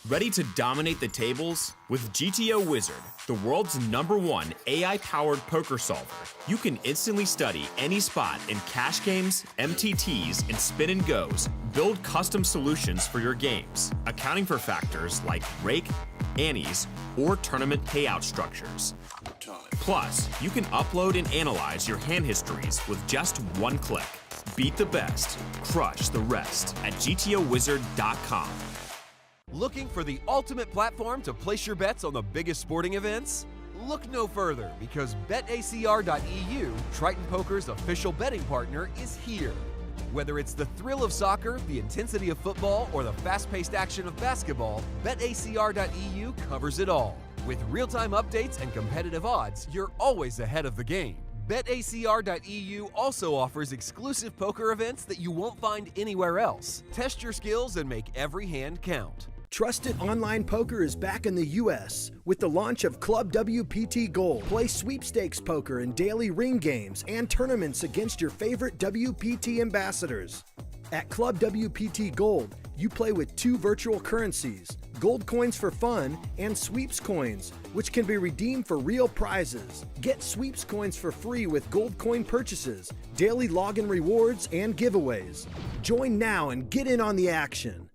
Ready to dominate the tables? With GTO Wizard, the world's #1 AI-powered poker solver, you can instantly study any spot in cash games, MTTs, and spin and goes, build custom solutions for your games, accounting for factors like rake, annies, or tournament payout structures. Plus, you can upload and analyze your hand histories with just one click. Beat the best, crush the rest at GTOWizard.com. Looking for the ultimate platform to place your bets on the biggest sporting events? Look no further, because BetACR.eu, Triton Poker's official betting partner, is here. Whether it's the thrill of soccer, the intensity of football, or the fast-paced action of basketball, BetACR.eu covers it all. With real-time updates and competitive odds, you're always ahead of the game. BetACR.eu also offers exclusive poker events that you won't find anywhere else. Test your skills and make every hand count. Trusted online poker is back in the U.S. with the launch of Club WPT Gold. Play sweepstakes poker in daily ring games and tournaments against your favorite WPT ambassadors. At Club WPT Gold, you play with 2 virtual currencies, gold coins for fun and sweeps coins, which can be redeemed for real prizes. Get sweeps coins for free with gold coin purchases, daily login rewards, and giveaways. Join now and get in on the action.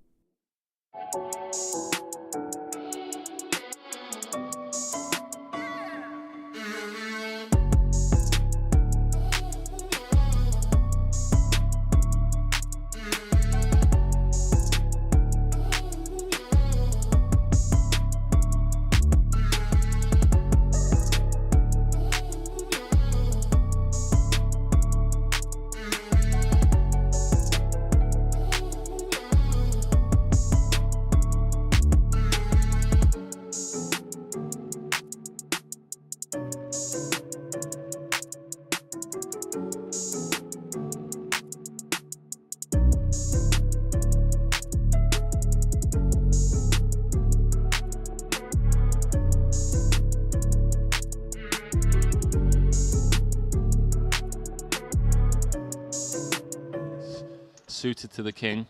Suited to the king.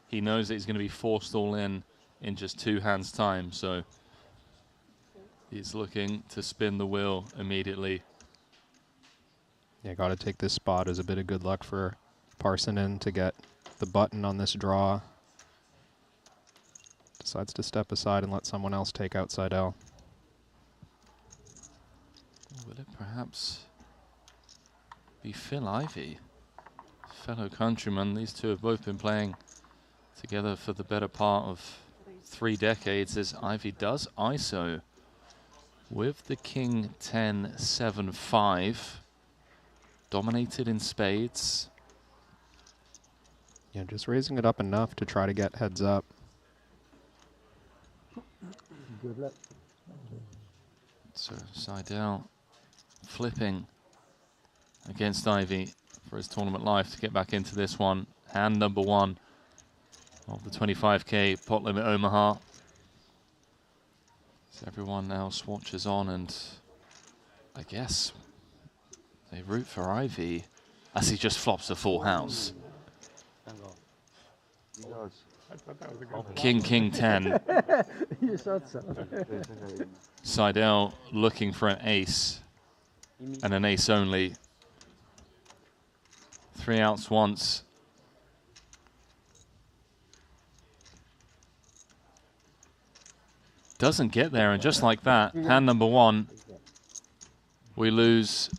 He knows that he's going to be forced all in just 2 hands time, so he's looking to spin the wheel immediately. Yeah, got to take this spot as a bit of good luck for Parsonen to get the button on this draw. Decides to step aside and let someone else take outside L. Will it perhaps be Phil Ivey? Fellow countrymen, these two have both been playing together for the better part of 3 decades, as Ivey does ISO with the King 10-7-5, dominated in spades. Yeah, just raising it up enough to try to get heads up. Good luck. So Seidel flipping against Ivey for his tournament life to get back into this one. Hand number 1 of the 25k pot limit Omaha. So everyone now swatches on, and I guess they root for Ivey as he just flops a full house. King, King 10. You thought so. Seidel looking for an ace, and an ace only. 3 outs once. Doesn't get there, and just like that, hand number 1, we lose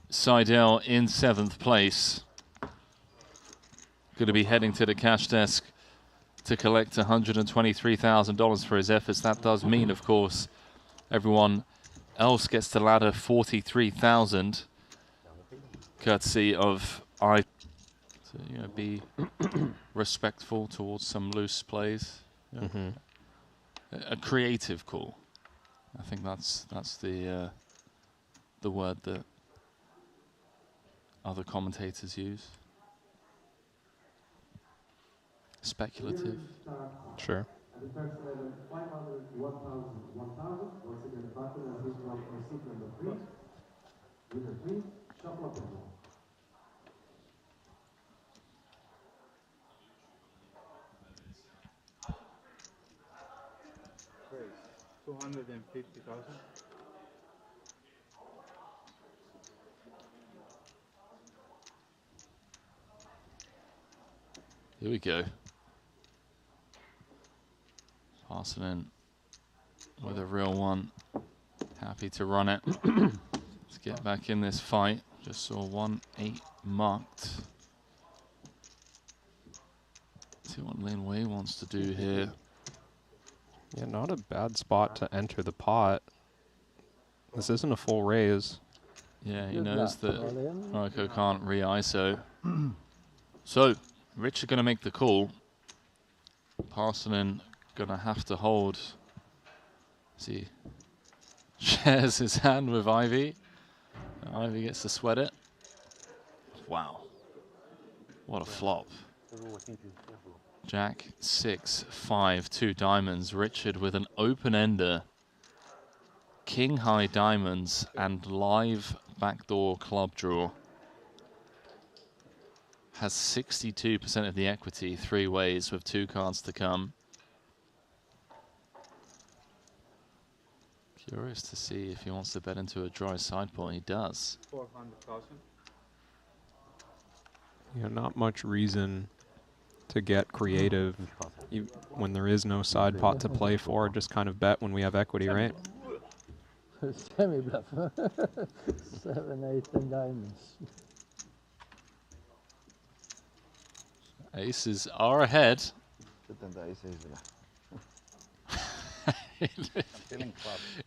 Seidel in 7th place. Going to be heading to the cash desk to collect $123,000 for his efforts. That does mean, of course, everyone else gets to ladder 43,000, courtesy of I. So, you know, be respectful towards some loose plays. Yeah. A creative call. I think that's the word that other commentators use. Speculative. Sure. At the first level, 500, 1,000, 1,000. Once again, the button as usual on seat number 3. Winner 3, shuffle up and down. Great. 250,000. Here we go. Passing in with a real one. Happy to run it. Let's get back in this fight. Just saw 1-8 marked. See what Lin Wei wants to do here. Yeah, not a bad spot to enter the pot. This isn't a full raise. Yeah, he knows that Raiko can't re-ISO. So, Richard going to make the call. Parsonen going to have to hold. See, shares his hand with Ivy. Ivy gets to sweat it. Wow. What a flop. Jack 6-5, 2 diamonds. Richard with an open-ender. King high diamonds and live backdoor club draw. Has 62% of the equity, 3 ways with 2 cards to come. Curious to see if he wants to bet into a dry sideboard. He does. 400,000. Yeah, not much reason to get creative when there is no side pot to play for. Just kind of bet when we have equity, right? Semi-bluff. 7, 8, and diamonds. Aces are ahead.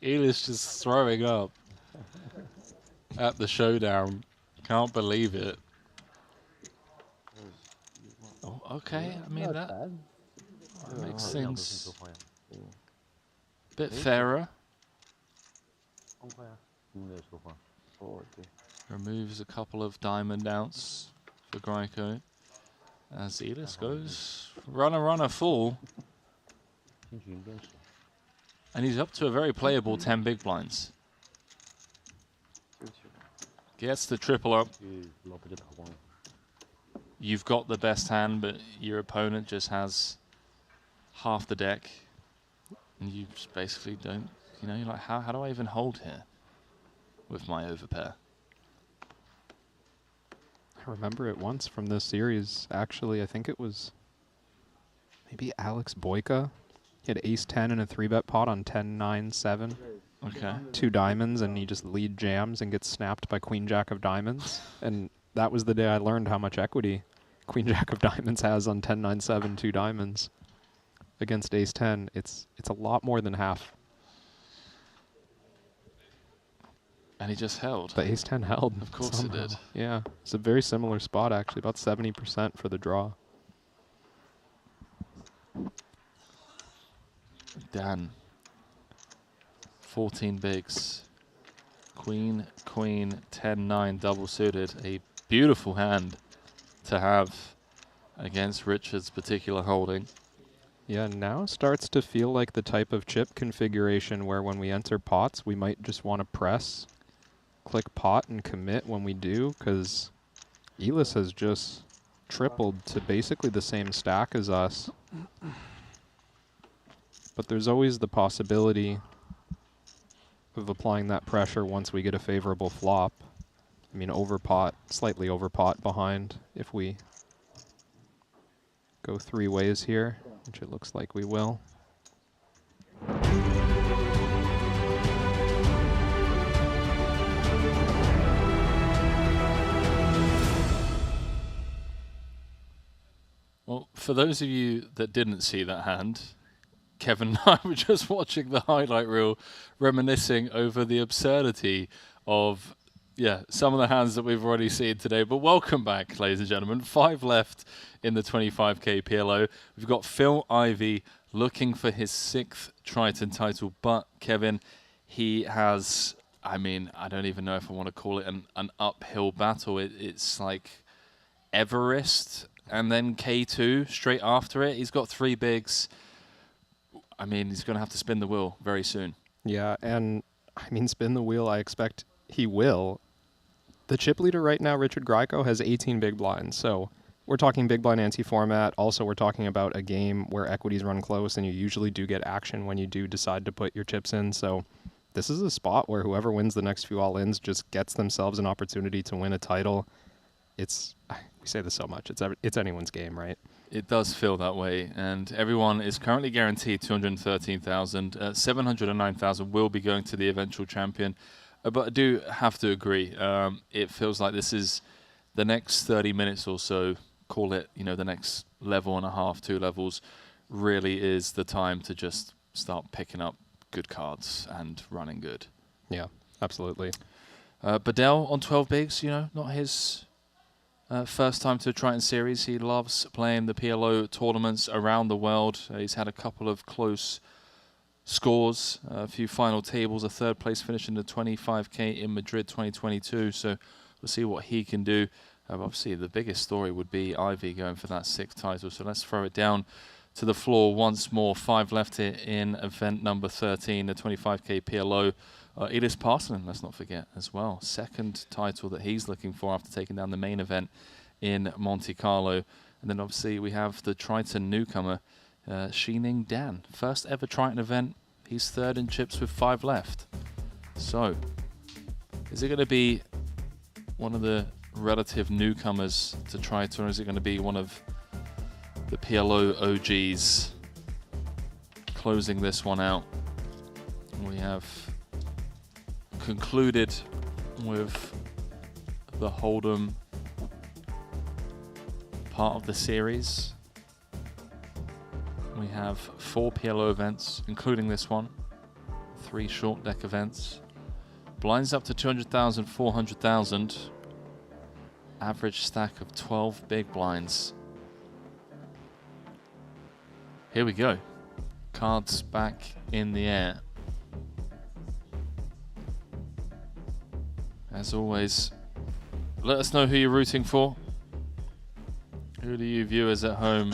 Eli's just throwing up at the showdown. Can't believe it. Oh, okay, I mean that makes things a bit fairer. Removes a couple of diamond outs for Graiko. As Elis goes runner full. And he's up to a very playable 10 big blinds. Gets the triple up. You've got the best hand, but your opponent just has half the deck. And you just basically don't, you know, you're like, how do I even hold here with my overpair? I remember it once from this series. Actually, I think it was maybe Alex Boyka. He had ace-10 in a 3-bet pot on 10-9-7. Okay. 2 diamonds, and he just lead jams and gets snapped by queen-jack of diamonds. And that was the day I learned how much equity queen-jack of diamonds has on 10-9-7, 2 diamonds. Against ace-10, it's a lot more than half. And he just held. The ace-10 held. Of course somehow. it did. Yeah, it's a very similar spot, actually, about 70% for the draw. Dan. 14 bigs. Queen, 10-9 double suited. A beautiful hand to have against Richard's particular holding. Yeah, now starts to feel like the type of chip configuration where when we enter pots, we might just want to press, click pot, and commit when we do, because Elis has just tripled to basically the same stack as us. But there's always the possibility of applying that pressure once we get a favorable flop. I mean, over pot, slightly over pot behind if we go 3 ways here, which it looks like we will. Well, for those of you that didn't see that hand, Kevin and I were just watching the highlight reel, reminiscing over the absurdity of, some of the hands that we've already seen today. But welcome back, ladies and gentlemen. 5 left in the 25k PLO. We've got Phil Ivey looking for his 6th Triton title. But, Kevin, he has, I mean, I don't even know if I want to call it an uphill battle. It's like Everest and then K2 straight after it. He's got 3 bigs. I mean, he's going to have to spin the wheel very soon. Yeah, and I mean, spin the wheel, I expect he will. The chip leader right now, Richard Graiko, has 18 big blinds. So we're talking big blind ante format. Also, we're talking about a game where equities run close, and you usually do get action when you do decide to put your chips in. So this is a spot where whoever wins the next few all-ins just gets themselves an opportunity to win a title. We say this so much. It's anyone's game, right? It does feel that way, and everyone is currently guaranteed 213,000. 709,000 will be going to the eventual champion. But I do have to agree. It feels like this is the next 30 minutes or so, call it, the next level and a half, 2 levels, really is the time to just start picking up good cards and running good. Yeah, absolutely. Bedell on 12 bigs, not his first time to a Triton series. He loves playing the PLO tournaments around the world. He's had a couple of close scores, a few final tables, a 3rd place finish in the 25K in Madrid 2022. So we'll see what he can do. Obviously, the biggest story would be Ivy going for that 6th title. So let's throw it down to the floor once more. 5 left here in event number 13, the 25K PLO. Elis Parsonen, let's not forget as well. 2nd title that he's looking for after taking down the main event in Monte Carlo. And then obviously we have the Triton newcomer, Shining Dan. 1st ever Triton event. He's 3rd in chips with 5 left. So, is it going to be one of the relative newcomers to Triton, or is it going to be one of the PLO OGs closing this one out? We have concluded with the Hold'em part of the series. We have 4 PLO events, including this one, 3 short deck events. Blinds up to 200,000, 400,000. Average stack of 12 big blinds. Here we go. Cards back in the air. As always, let us know who you're rooting for. Who do you viewers at home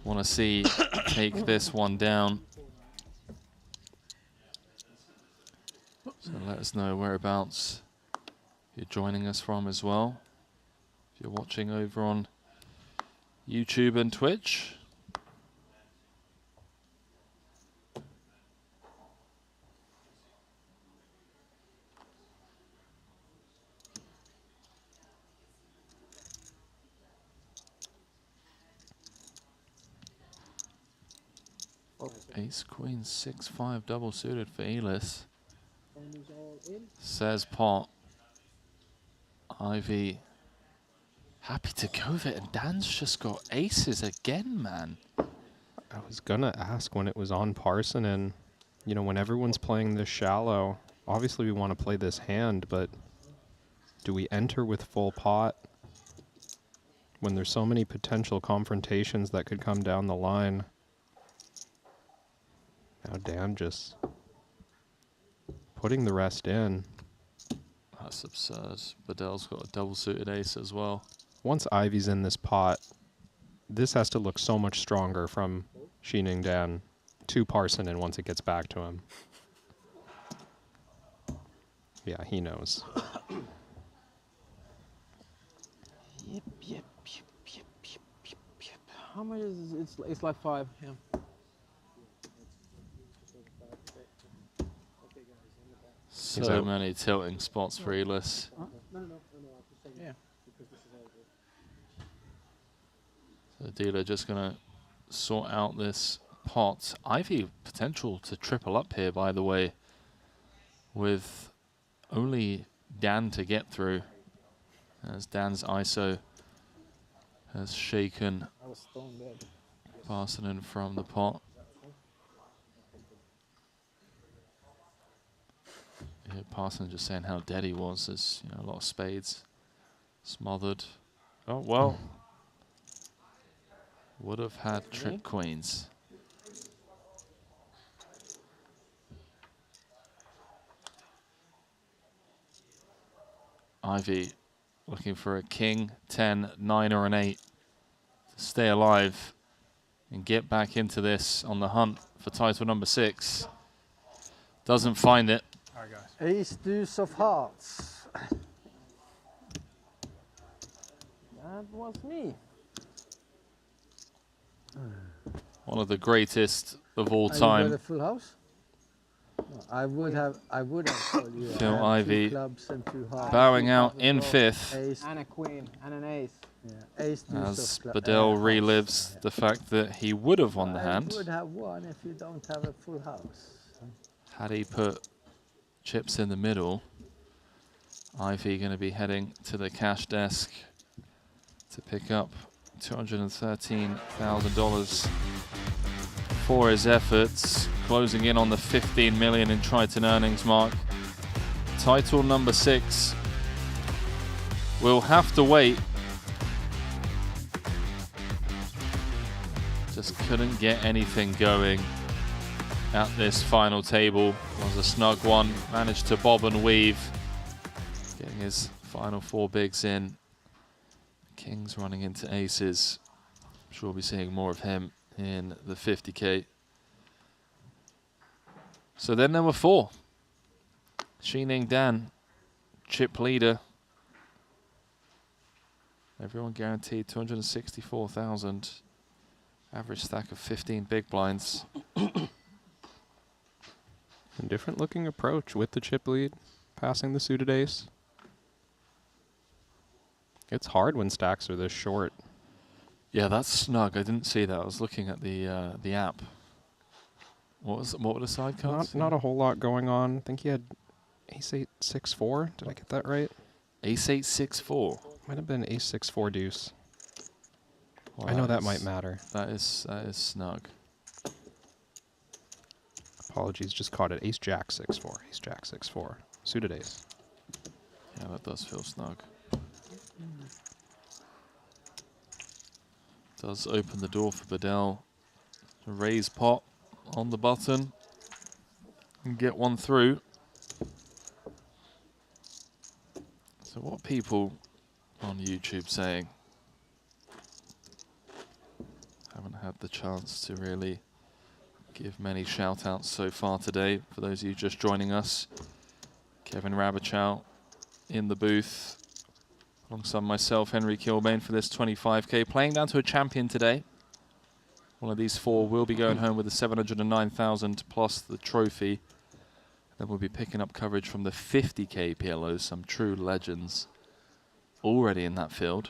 want to see take this one down? So let us know whereabouts you're joining us from as well. If you're watching over on YouTube and Twitch. Ace, Queen, 6-5 double suited for Elis. Says Pot. Ivy happy to go with it, and Dan's just got aces again, man. I was gonna ask when it was on Parsonen, when everyone's playing this shallow, obviously we want to play this hand, but do we enter with full pot when there's so many potential confrontations that could come down the line? Now Dan just putting the rest in. That's absurd. Bedell's got a double suited ace as well. Once Ivy's in this pot, this has to look so much stronger from Shining Dan to Parsonen once it gets back to him. Yeah, he knows. Yep. How much is it? It's like 5, yeah. So many tilting spots for Elis. Yeah. So the dealer just going to sort out this pot. Ivy potential to triple up here, by the way, with only Dan to get through, as Dan's ISO has shaken Parsonen from the pot. Yeah, Parsonen just saying how dead he was. There's a lot of spades smothered. Oh, well. Would have had trip queens. Ivy looking for a king, 10, 9 or an 8 to stay alive and get back into this on the hunt for title number 6. Doesn't find it. Ace deuce of hearts. That was me. One of the greatest of all Are time. you got a full house? No, I would have told you. Phil I have Ivy 2 clubs and 2 hearts. bowing out in 5th. Ace. And a queen and an ace. Yeah, ace deuce As of Bedell hearts. relives the fact that he would have won the I hand would have won if you don't have a full house. had he put chips in the middle. Ivy going to be heading to the cash desk to pick up $213,000 for his efforts, closing in on the 15 million in Triton earnings mark. Title number 6 will have to wait. Just couldn't get anything going at this final table. It was a snug one, managed to bob and weave, getting his final 4 bigs in. Kings running into aces. I'm sure we'll be seeing more of him in the 50k. So then there were 4. Xining Dan, chip leader. Everyone guaranteed 264,000. Average stack of 15 big blinds. A different looking approach with the chip lead, passing the suited ace. It's hard when stacks are this short. Yeah, that's snug. I didn't see that. I was looking at the app. What were the side cards? Not a whole lot going on. I think he had ace 8 6 4. Did I get that right? Ace 8 6 4. Might have been ace 6 4 deuce. Well, I know that might matter. That is snug. Apologies, just caught it. Ace jack 6 4. Ace jack 6 4. Suited ace. Yeah, that does feel snug. Does open the door for Bedell to raise pot on the button and get one through. So what are people on YouTube saying? Haven't had the chance to really give many shout outs so far today. For those of you just joining us, Kevin Rabichow in the booth alongside myself, Henry Kilbane, for this 25k. Playing down to a champion today. One of these 4 will be going home with the 709,000 plus the trophy. Then we'll be picking up coverage from the 50k PLO, some true legends already in that field.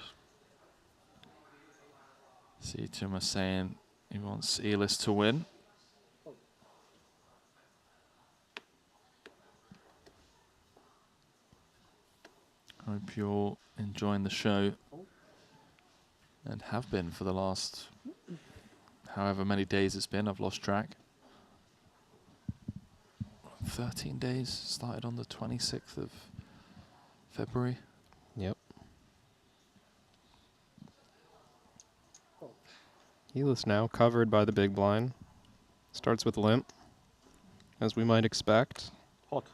See Tuma saying he wants Elis to win. Hope you're enjoying the show and have been for the last however many days it's been. I've lost track. 13 days, started on the 26th of February. Yep. Elis now covered by the big blind. Starts with limp, as we might expect. Hot.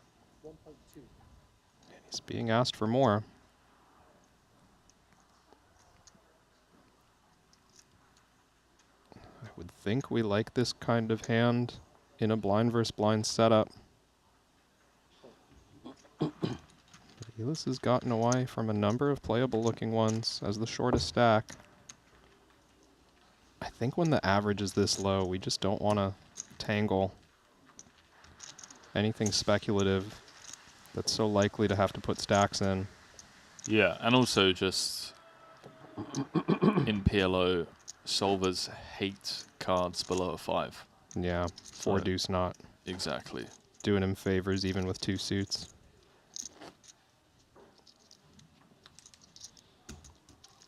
He's being asked for more. I would think we like this kind of hand in a blind versus blind setup. Elis has gotten away from a number of playable looking ones as the shortest stack. I think when the average is this low, we just don't want to tangle anything speculative that's so likely to have to put stacks in. Yeah, and also just in PLO, solvers hate cards below a 5. Yeah, 4 deuce not. Exactly. Doing him favors even with 2 suits.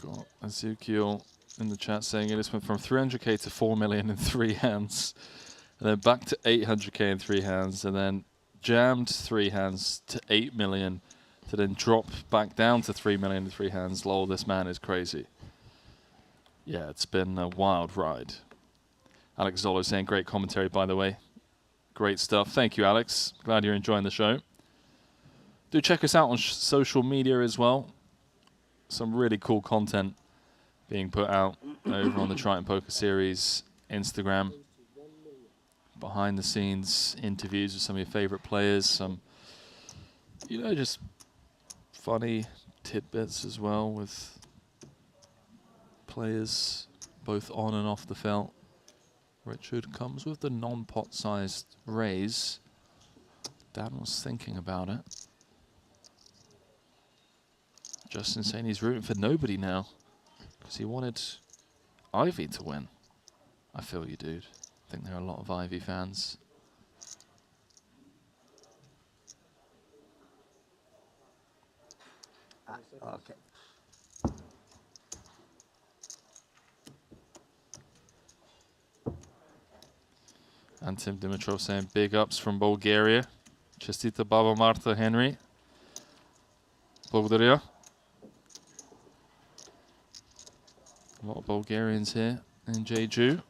Got Ezekiel in the chat saying it went from 300k to 4 million in 3 hands, and then back to 800k in 3 hands, and then jammed 3 hands to 8 million, to then drop back down to 3 million in 3 hands. Lol, this man is crazy. Yeah, it's been a wild ride. Alex Zolo saying great commentary, by the way. Great stuff. Thank you, Alex. Glad you're enjoying the show. Do check us out on social media as well. Some really cool content being put out over on the Triton Poker Series Instagram. Behind the scenes interviews with some of your favorite players. Some, just funny tidbits as well with players both on and off the felt. Richard comes with the non-pot sized raise. Dan was thinking about it. Justin saying he's rooting for nobody now. Because he wanted Ivy to win. I feel you, dude. I think there are a lot of Ivy fans. Okay. And Tim Dimitrov saying big ups from Bulgaria. Честита Baba Marta Henry. Благодаря. A lot of Bulgarians here in Jeju.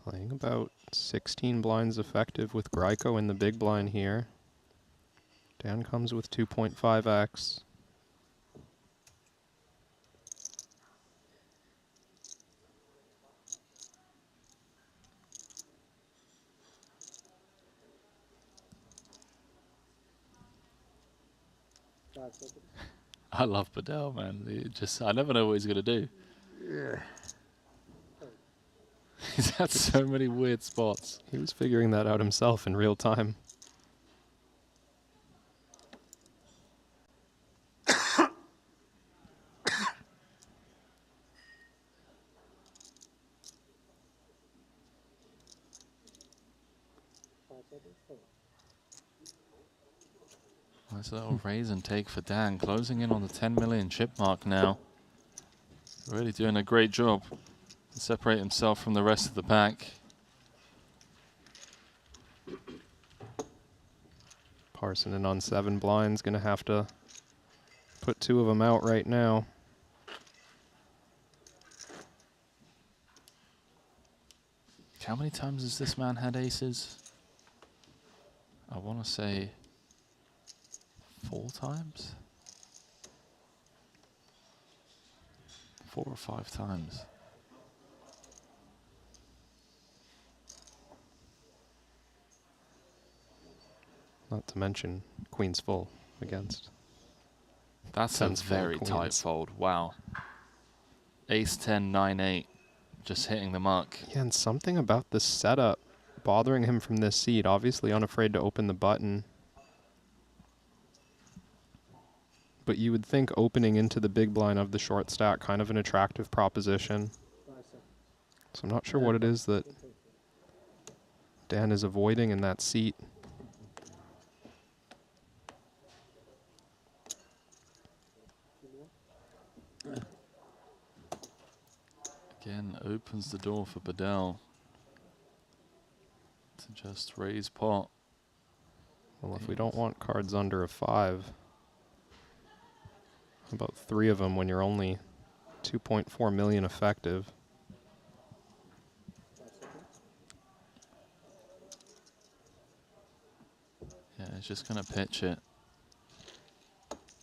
Playing about 16 blinds effective with Gryko in the big blind here. Dan comes with 2.5x. I love Bedell, man. I never know what he's going to do. Yeah. He's had so many weird spots. He was figuring that out himself in real time. Nice little raise and take for Dan, closing in on the 10 million chip mark now. Really doing a great job to separate himself from the rest of the pack. Parsonen on 7 blinds, gonna have to put 2 of them out right now. How many times has this man had aces? I want to say 4 times? 4 or 5 times. Not to mention Queen's full against. That's a Tens full very tight queens. fold. Wow. Ace 10, 9, 8. Just hitting the mark. Yeah, and something about the setup bothering him from this seat. Obviously unafraid to open the button. But you would think opening into the big blind of the short stack, kind of an attractive proposition. So I'm not sure what it is that Dan is avoiding in that seat. Again, opens the door for Bedell to just raise pot. Well, if we don't want cards under a 5, about 3 of them when you're only 2.4 million effective. Yeah, he's just going to pitch it.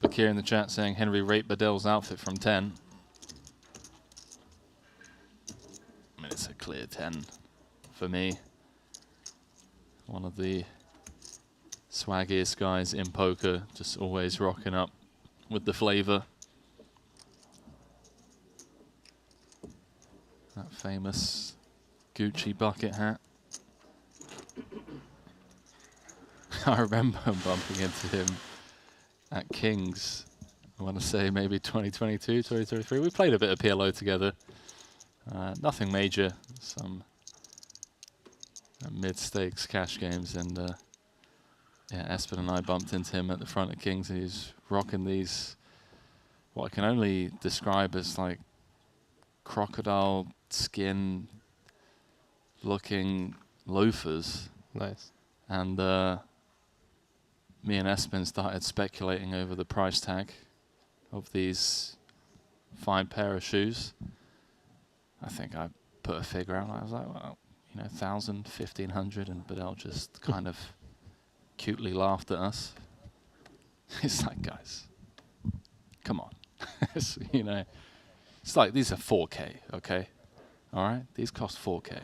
Bakir in the chat saying Henry rate Bedell's outfit from 10. I mean, it's a clear 10 for me. One of the swaggiest guys in poker, just always rocking up with the flavor. That famous Gucci bucket hat. I remember bumping into him at King's, I want to say maybe 2022, 2023. We played a bit of PLO together. Nothing major, some mid-stakes cash games, and yeah, Espen and I bumped into him at the front of King's, and he's rocking these, what I can only describe as like crocodile skin looking loafers. Nice. And me and Espen started speculating over the price tag of these fine pair of shoes. I think I put a figure out. I was like, well, you know, 1,000, 1,500, and Bedell just kind of cutely laughed at us. It's like, guys, come on. You know, it's like, these are 4K, okay? All right? These cost 4K.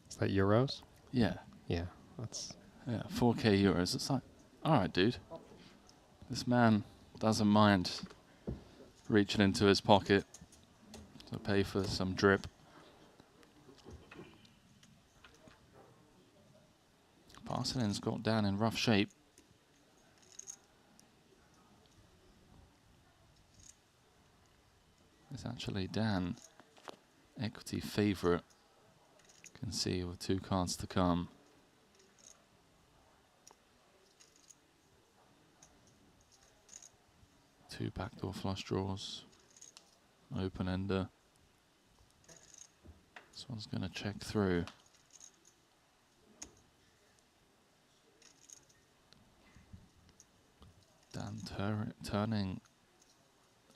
Is that euros? Yeah. Yeah, that's... Yeah, 4K euros. It's like, all right, dude. This man doesn't mind reaching into his pocket to pay for some drip. Parsonin's got Dan in rough shape. It's actually Dan, equity favourite. Can see with 2 cards to come. Two backdoor flush draws. Open ender. This one's going to check through. Dan turning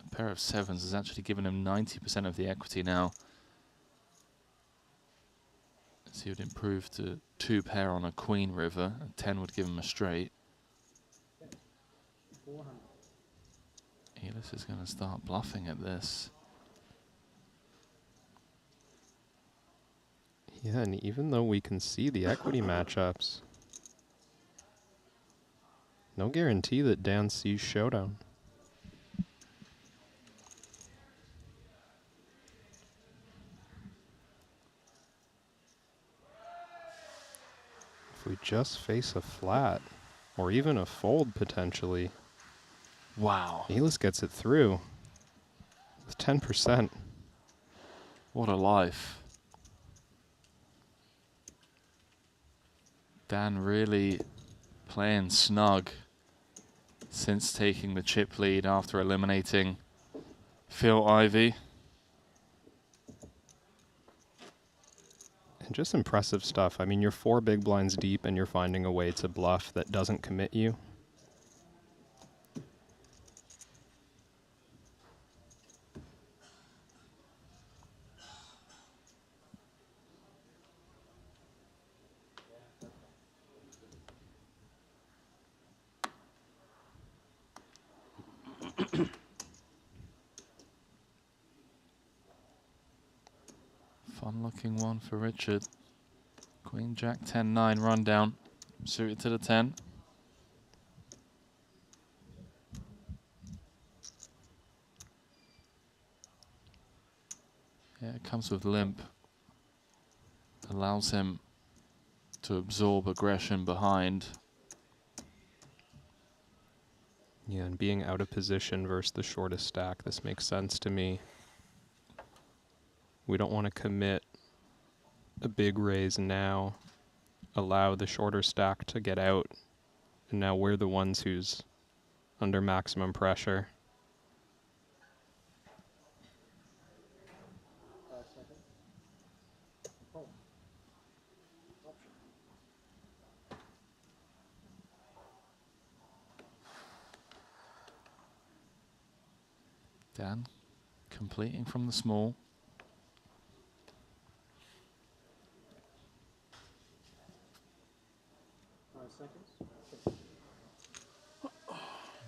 a pair of 7s has actually given him 90% of the equity now. So he would improve to 2 pair on a queen river, and 10 would give him a straight. Elis is going to start bluffing at this. Yeah, and even though we can see the equity matchups, no guarantee that Dan sees showdown. If we just face a flat, or even a fold potentially. Wow. Elis gets it through with 10%. What a life. Dan really playing snug since taking the chip lead after eliminating Phil Ivey. And just impressive stuff. I mean, you're 4 big blinds deep and you're finding a way to bluff that doesn't commit you. Fun looking one for Richard. Queen Jack 10-9 rundown. Suited to the 10. Yeah, it comes with limp. Allows him to absorb aggression behind. Yeah, and being out of position versus the shortest stack, this makes sense to me. We don't want to commit a big raise now, allow the shorter stack to get out, and now we're the ones who's under maximum pressure. Dan completing from the small.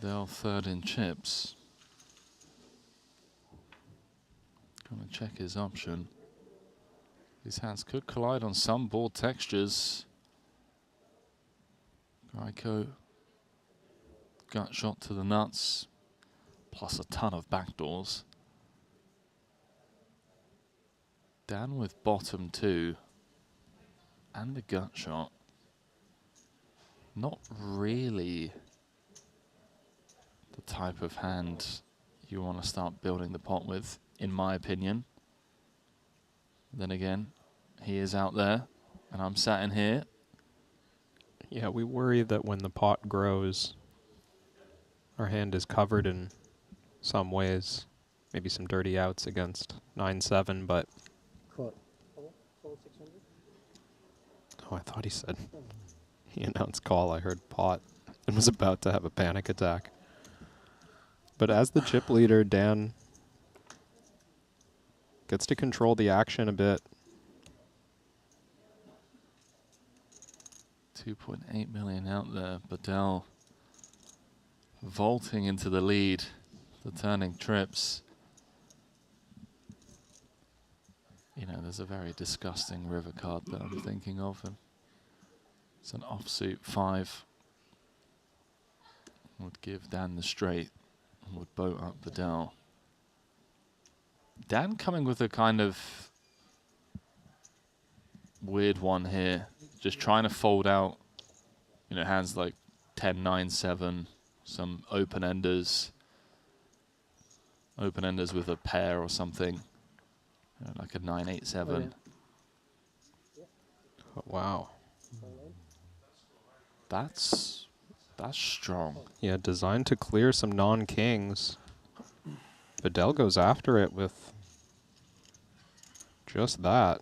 They're 3rd in chips. Gonna check his option. His hands could collide on some board textures. Geico, gut shot to the nuts, plus a ton of backdoors. Dan with bottom 2 and the gut shot. Not really the type of hand you want to start building the pot with, in my opinion. Then again, he is out there, and I'm sat in here. Yeah, we worry that when the pot grows, our hand is covered in some ways. Maybe some dirty outs against 9-7, but... Call 600? Oh, I thought he said... He announced call, I heard pot, and was about to have a panic attack. But as the chip leader, Dan Gets to control the action a bit. 2.8 million out there. Bedell vaulting into the lead. The turning trips. You know, there's a very disgusting river card that I'm thinking of. And it's an offsuit 5. Would give Dan the straight and would boat up Bedell. Dan coming with a kind of weird one here. Just trying to fold out, you know, hands like 10, 9, 7, some open-enders. Open-enders with a pair or something. Like a 9, 8, 7. Oh, wow. That's strong. Yeah, designed to clear some non-kings. Bedell goes after it with just that.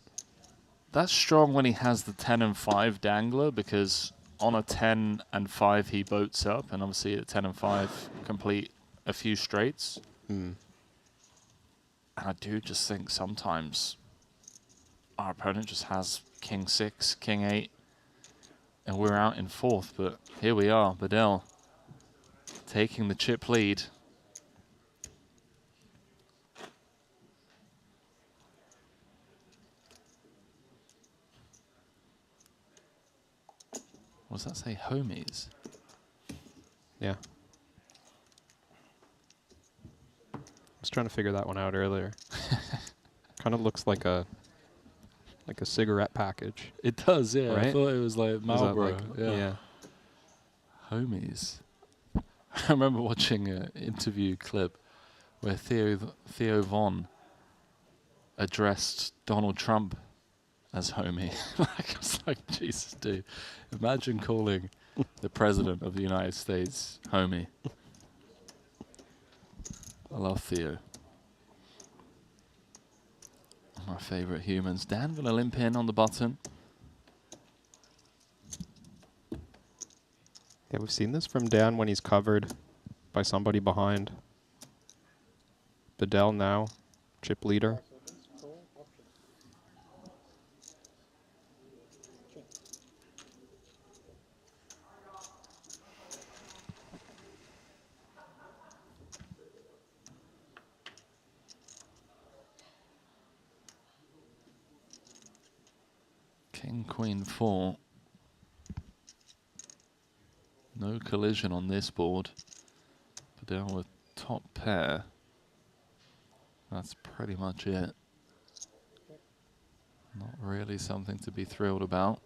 That's strong when he has the 10 and 5 dangler, because on a 10 and 5 he boats up, and obviously at 10 and 5 complete a few straights. Mm. And I do just think sometimes our opponent just has king 6, king 8, and we're out in 4th. But here we are, Bedell taking the chip lead. What does that say? Homies? Yeah. I was trying to figure that one out earlier. Kind of looks like a cigarette package. It does, yeah. Right? I thought it was like Marlboro. Yeah. Homies. I remember watching an interview clip where Theo Von addressed Donald Trump as homie. Like, I was like, Jesus, dude. Imagine calling the president of the United States homie. I love Theo. My favorite humans. Dan gonna limp in on the button. Yeah, we've seen this from Dan when he's covered by somebody behind. Bedell now, chip leader. King, Queen, 4. No collision on this board. Bedell with top pair. That's pretty much it. Not really something to be thrilled about.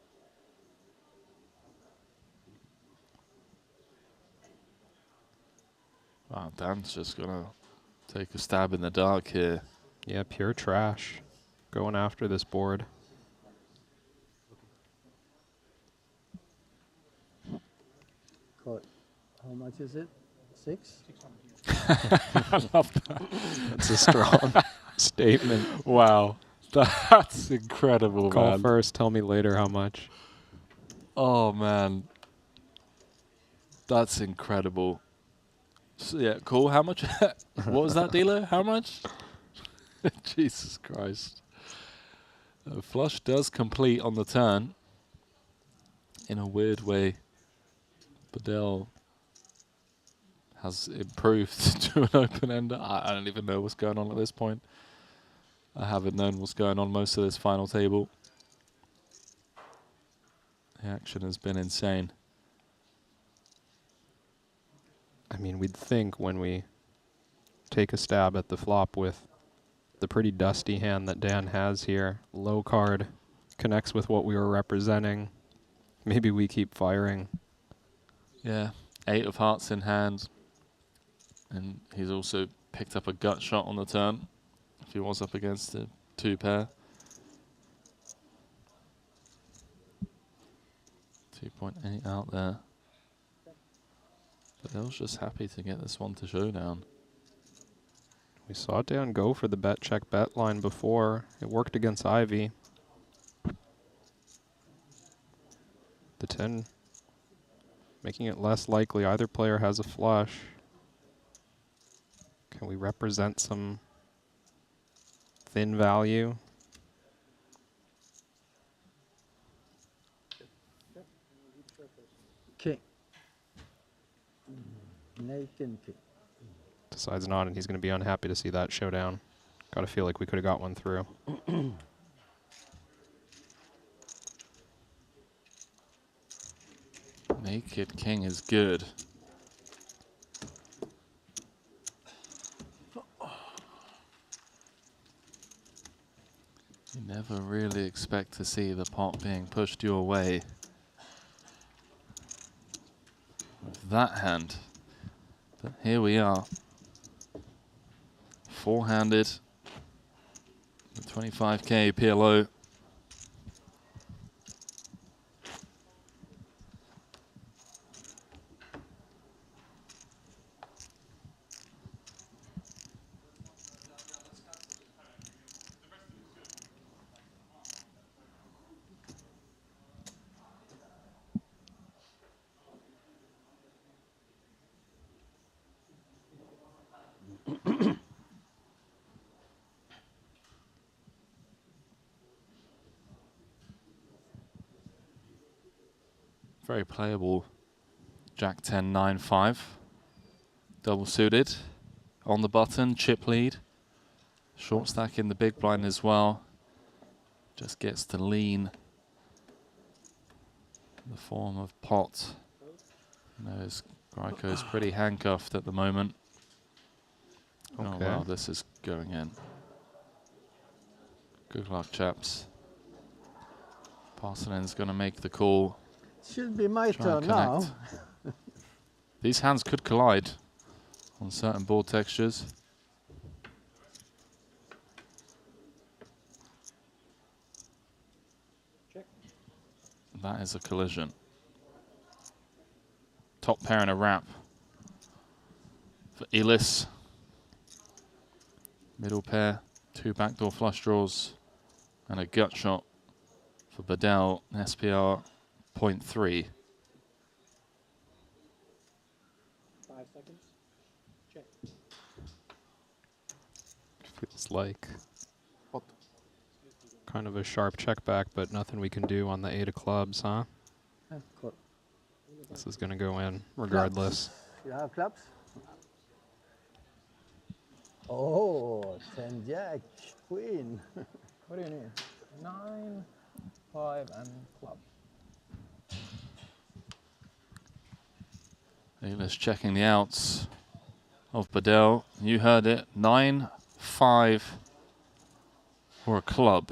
Wow, Dan's just gonna take a stab in the dark here. Yeah, pure trash. Going after this board. How much is it? 6? I love that. That's a strong statement. Wow. That's incredible, Call man. first, tell me later how much. Oh, man. That's incredible. So, yeah, cool. How much? What was that, dealer? How much? Jesus Christ. Flush does complete on the turn. In a weird way, Bedell has improved to an open-ender. I don't even know what's going on at this point. I haven't known what's going on most of this final table. The action has been insane. I mean, we'd think when we take a stab at the flop with the pretty dusty hand that Dan has here, low card connects with what we were representing. Maybe we keep firing. Yeah, 8 of hearts in hand. And he's also picked up a gut shot on the turn if he was up against a 2 pair. 2.8 out there. But Bedell's just happy to get this one to showdown. We saw Dan go for the bet check bet line before. It worked against Ivy. The 10 making it less likely either player has a flush. Can we represent some thin value. King. Naked king. Decides not, and he's going to be unhappy to see that showdown. Got to feel like we could have got one through. Naked king is good. You never really expect to see the pot being pushed your way with that hand. But here we are. Four-handed. The 25k PLO. Very playable. Jack 10, 9, 5. Double suited. On the button, chip lead. Short stack in the big blind as well. Just gets to lean. In the form of pot. Knows Greiko's pretty handcuffed at the moment. Okay. Oh wow, this is going in. Good luck, chaps. Parsonin's going to make the call. Should be my Try and turn now. connect. These hands could collide on certain board textures. Check. That is a collision. Top pair and a wrap for Elis. Middle pair, two backdoor flush draws, and a gut shot for Bedell, SPR 0.3. 5 seconds. Check. Feels like kind of a sharp check back, but nothing we can do on the 8 of clubs, huh? This is going to go in regardless. Clubs. You have clubs? Oh, 10 jack, queen. What do you need? 9, 5, and club. Elis checking the outs of Bedell. You heard it. 9, 5, or a club.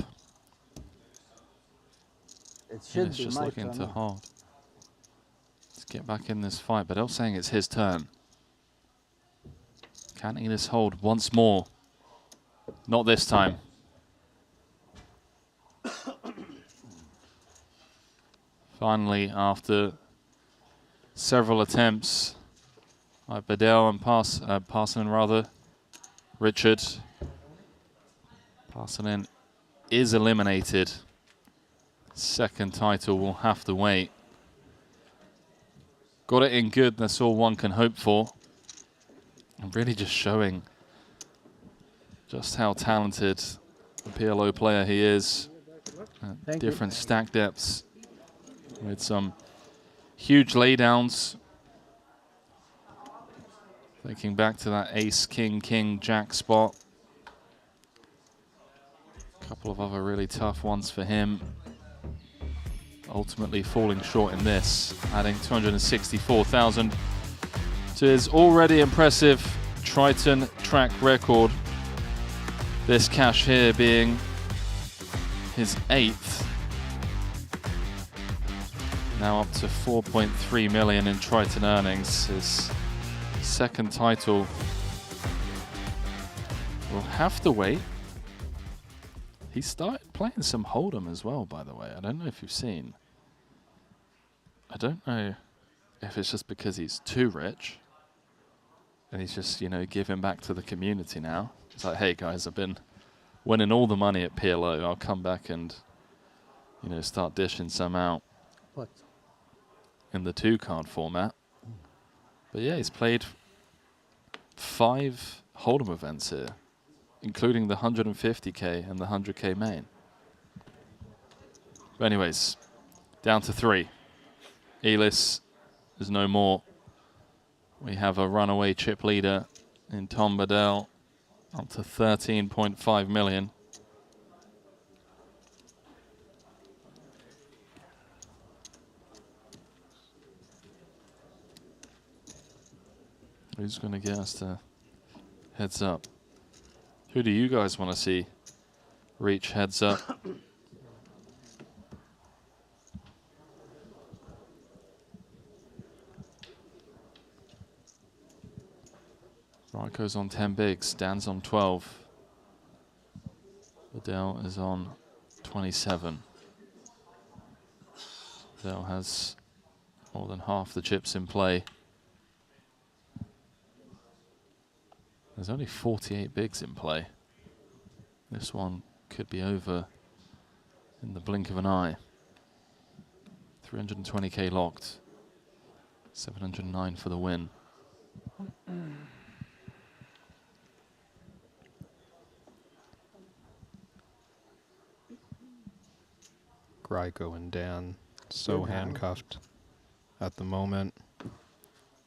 It should Elis be just my looking turn. to hold. Let's get back in this fight. Bedell saying it's his turn. Can Elis hold once more? Not this time. Finally, after several attempts by Bedell and Parsonen rather, Richard. Parsonen is eliminated. Second title will have to wait. Got it in good, that's all one can hope for. And really just showing just how talented a PLO player he is. Different stack depths with some huge laydowns. Thinking back to that ace, king, king, jack spot. A couple of other really tough ones for him. Ultimately falling short in this, adding 264,000 to his already impressive Triton track record. This cash here being his 8th. Now up to 4.3 million in Triton earnings. His second title will have to wait. He started playing some Hold'em as well, by the way. I don't know if you've seen. I don't know if it's just because he's too rich and he's just, you know, giving back to the community now. It's like, hey guys, I've been winning all the money at PLO. I'll come back and, you know, start dishing some out in the 2-card format. But yeah, he's played 5 Hold'em events here. including the 150k and the 100k main. But anyways, down to 3. Elis is no more. We have a runaway chip leader in Tom Bedell, up to 13.5 million. Who's going to get us to heads up? Who do you guys want to see reach heads up? Raiko's on 10 bigs, Dan's on 12. Bedell is on 27. Bedell has more than half the chips in play. There's only 48 bigs in play. This one could be over in the blink of an eye. 320k locked. 709 for the win. Graiko and Dan so handcuffed at the moment.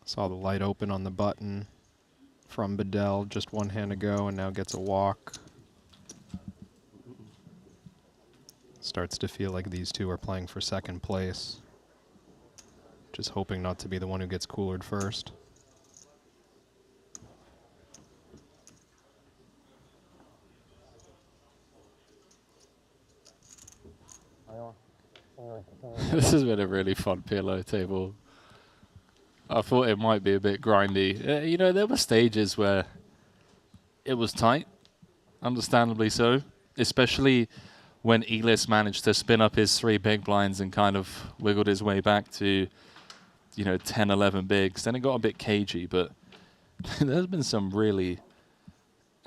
Saw the light open on the button from Bedell, just one hand to go, and now gets a walk. Starts to feel like these two are playing for second place. Just hoping not to be the one who gets coolered first. This has been a really fun PLO table. I thought it might be a bit grindy. You know, there were stages where it was tight, understandably so, especially when Elis managed to spin up his 3 big blinds and kind of wiggled his way back to, you know, 10, 11 bigs. Then it got a bit cagey, but there's been some really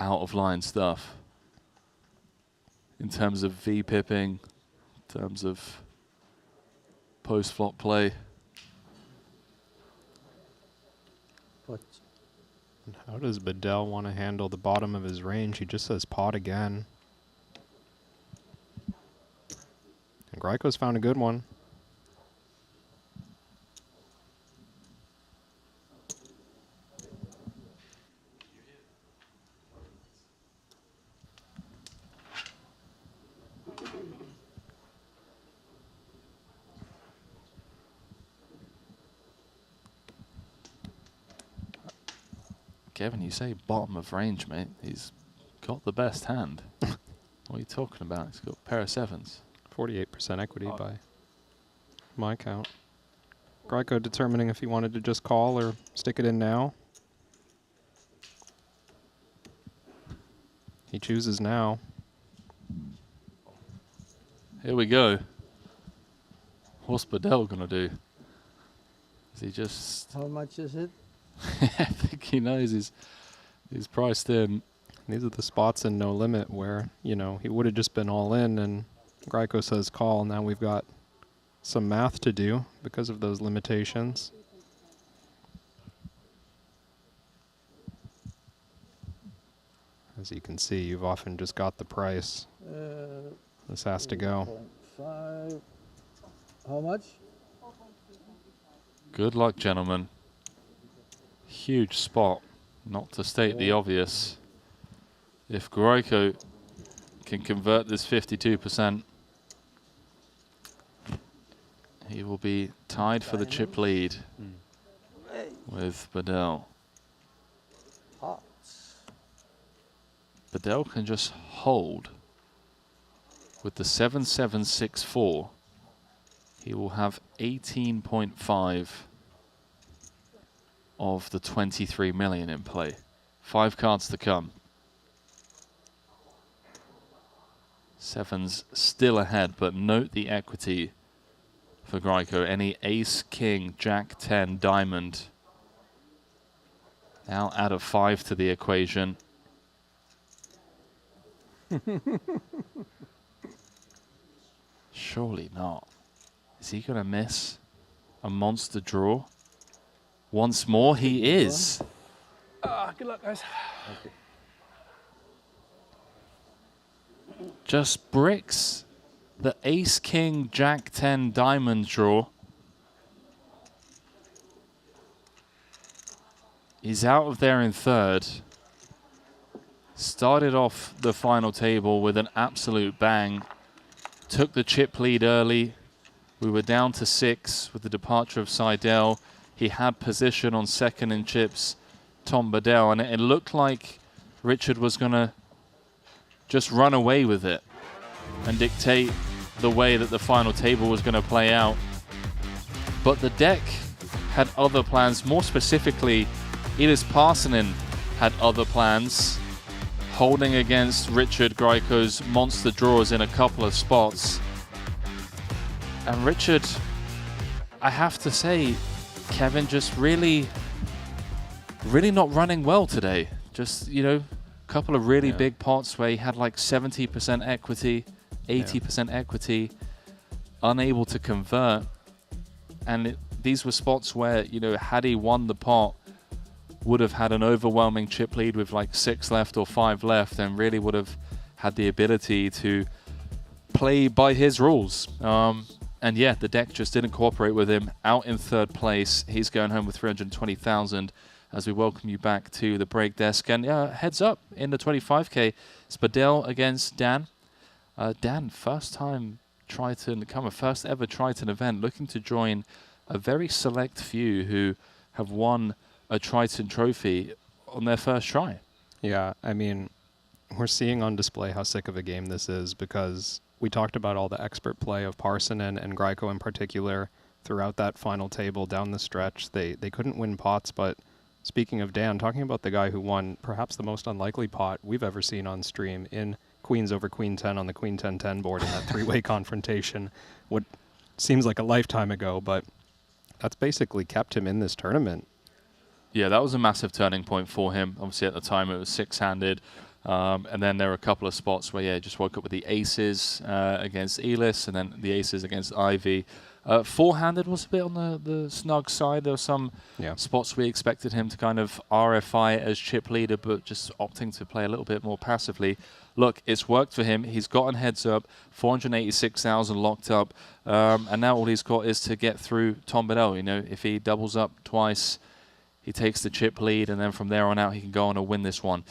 out-of-line stuff in terms of V-pipping, in terms of post-flop play. How does Bedell want to handle the bottom of his range? He just says pot again. And Graiko's found a good one. Kevin, you say bottom of range, mate. He's got the best hand. What are you talking about? He's got a pair of 7s. 48% equity by my count. Graiko determining if he wanted to just call or stick it in now. He chooses now. Here we go. What's Bedell gonna do? Is he just... How much is it? I think he knows he's priced in. These are the spots in No Limit where, you know, he would have just been all in and Graiko says call. Now we've got some math to do because of those limitations. As you can see, you've often just got the price. This has to go. 5. How much? Good luck, gentlemen. Huge spot, not to state the obvious. If Graiko can convert this 52%, he will be tied for the chip lead with Bedell. Bedell can just hold with the 7764. He will have 18.5 of the 23 million in play. 5 cards to come. 7's still ahead, but note the equity for Graiko. Any ace, king, jack, 10, diamond. Now add a 5 to the equation. Surely not. Is he going to miss a monster draw? Once more, he is. Good luck, guys. just bricks the ace, king, jack 10 diamond draw. He's out of there in third. Started off the final table with an absolute bang. Took the chip lead early. We were down to 6 with the departure of Seidel. He had position on second in chips, Tom Bedell, and it looked like Richard was going to just run away with it and dictate the way that the final table was going to play out. But the deck had other plans. More specifically, Elias Parsonen had other plans, holding against Richard Grieco's monster draws in a couple of spots. And Richard, I have to say, Kevin, just really not running well today. Just, you know, a couple of really big pots where he had like 70% equity, 80% equity, unable to convert. And these were spots where, you know, had he won the pot, would have had an overwhelming chip lead with like 6 left or 5 left, and really would have had the ability to play by his rules. And yeah, the deck just didn't cooperate with him. Out in third place, he's going home with 320,000 as we welcome you back to the break desk. And heads up in the 25K, Spadell against Dan. Dan, first time Triton, first ever Triton event, looking to join a very select few who have won a Triton trophy on their first try. Yeah, I mean, we're seeing on display how sick of a game this is, because we talked about all the expert play of Parsonen and Grieco in particular throughout that final table down the stretch. They couldn't win pots, but speaking of Dan, talking about the guy who won perhaps the most unlikely pot we've ever seen on stream in Queens over Queen 10 on the Queen 10-10 board in that three-way confrontation, what seems like a lifetime ago, but that's basically kept him in this tournament. Yeah, that was a massive turning point for him. Obviously, at the time, it was six-handed. And then there were a couple of spots where, he just woke up with the aces against Elis, and then the aces against Ivy. Four-handed was a bit on the snug side. There were some spots we expected him to kind of RFI as chip leader, but just opting to play a little bit more passively. Look, it's worked for him. He's gotten heads up, 486,000 locked up, and now all he's got is to get through Tom Bedell. You know, if he doubles up twice, he takes the chip lead, and then from there on out, he can go on and win this one.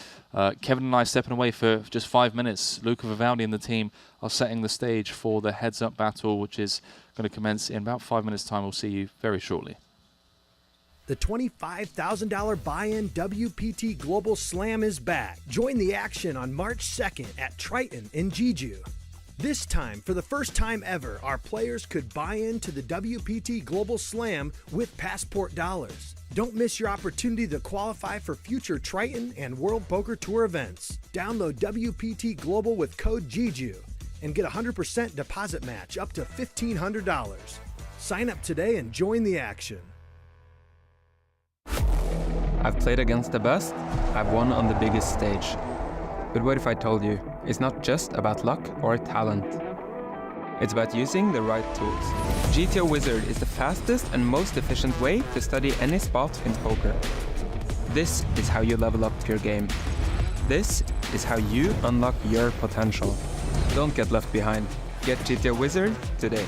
Kevin and I stepping away for just 5 minutes. Luca Vivaldi and the team are setting the stage for the heads-up battle, which is going to commence in about 5 minutes' time. We'll see you very shortly. The $25,000 buy-in WPT Global Slam is back. Join the action on March 2nd at Triton in Jeju. This time, for the first time ever, our players could buy into the WPT Global Slam with Passport dollars. Don't miss your opportunity to qualify for future Triton and World Poker Tour events. Download WPT Global with code Jeju and get a 100% deposit match up to $1,500. Sign up today and join the action. I've played against the best, I've won on the biggest stage. But what if I told you, it's not just about luck or talent. It's about using the right tools. GTO Wizard is the fastest and most efficient way to study any spot in poker. This is how you level up your game. This is how you unlock your potential. Don't get left behind. Get GTO Wizard today.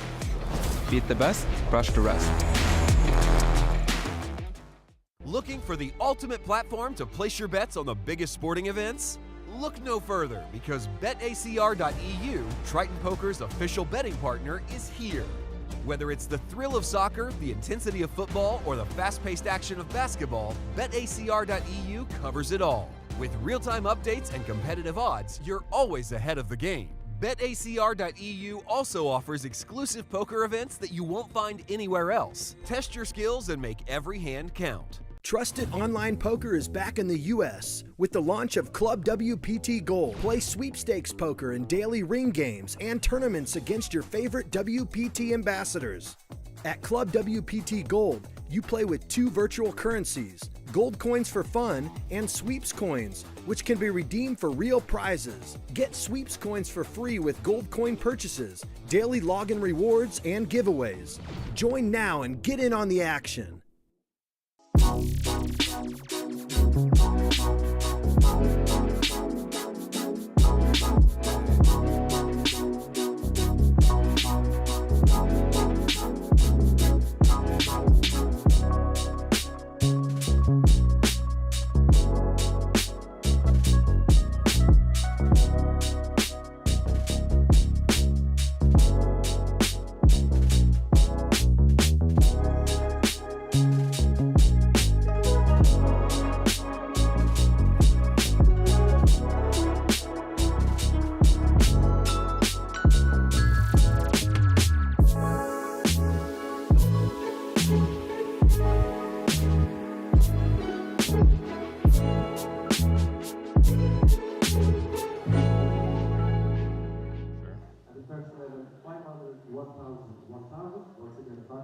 Beat the best, crush the rest. Looking for the ultimate platform to place your bets on the biggest sporting events? Look no further, because BetACR.eu, Triton Poker's official betting partner, is here. Whether it's the thrill of soccer, the intensity of football, or the fast-paced action of basketball, BetACR.eu covers it all. With real-time updates and competitive odds, you're always ahead of the game. BetACR.eu also offers exclusive poker events that you won't find anywhere else. Test your skills and make every hand count. Trusted online poker is back in the U.S. with the launch of Club WPT Gold. Play sweepstakes poker in daily ring games and tournaments against your favorite WPT ambassadors. At Club WPT Gold, you play with 2 virtual currencies, gold coins for fun and sweeps coins, which can be redeemed for real prizes. Get sweeps coins for free with gold coin purchases, daily login rewards, and giveaways. Join now and get in on the action.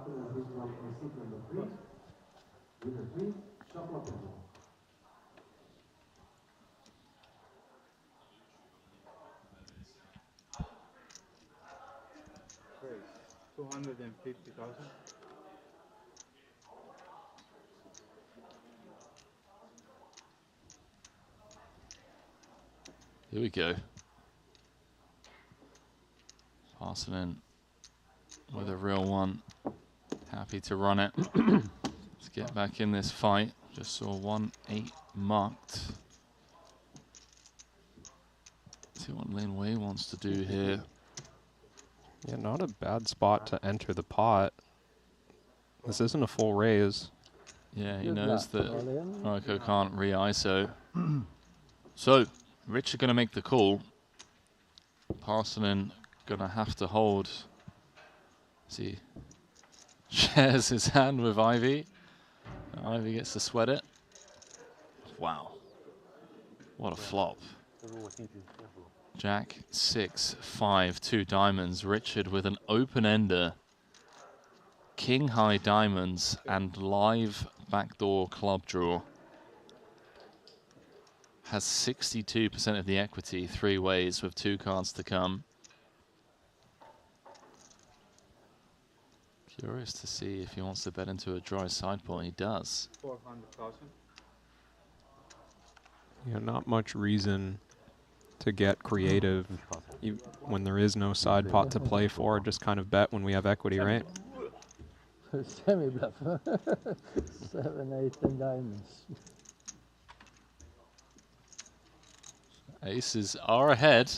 button as usual on seat number 3. Winner please, shuffle up and roll. Great. 250,000. Here we go. Passing in with a real one. Happy to run it. Let's get back in this fight. Just saw 1-8 marked. See what Lin Wei wants to do here. Yeah, not a bad spot to enter the pot. This isn't a full raise. Yeah, he knows that Raiko can't re-ISO. So, Richard going to make the call. Parsonen going to have to hold. See, shares his hand with Ivy. Ivy gets to sweat it. Wow. What a flop. Jack 6-5, 2 diamonds. Richard with an open-ender. King high diamonds and live backdoor club draw. Has 62% of the equity 3 ways with 2 cards to come. Curious to see if he wants to bet into a dry sideboard. He does. 400,000. Yeah, not much reason to get creative when there is no side pot to play for. Just kind of bet when we have equity, right? Semi bluff. 7, 8, and diamonds. Aces are ahead.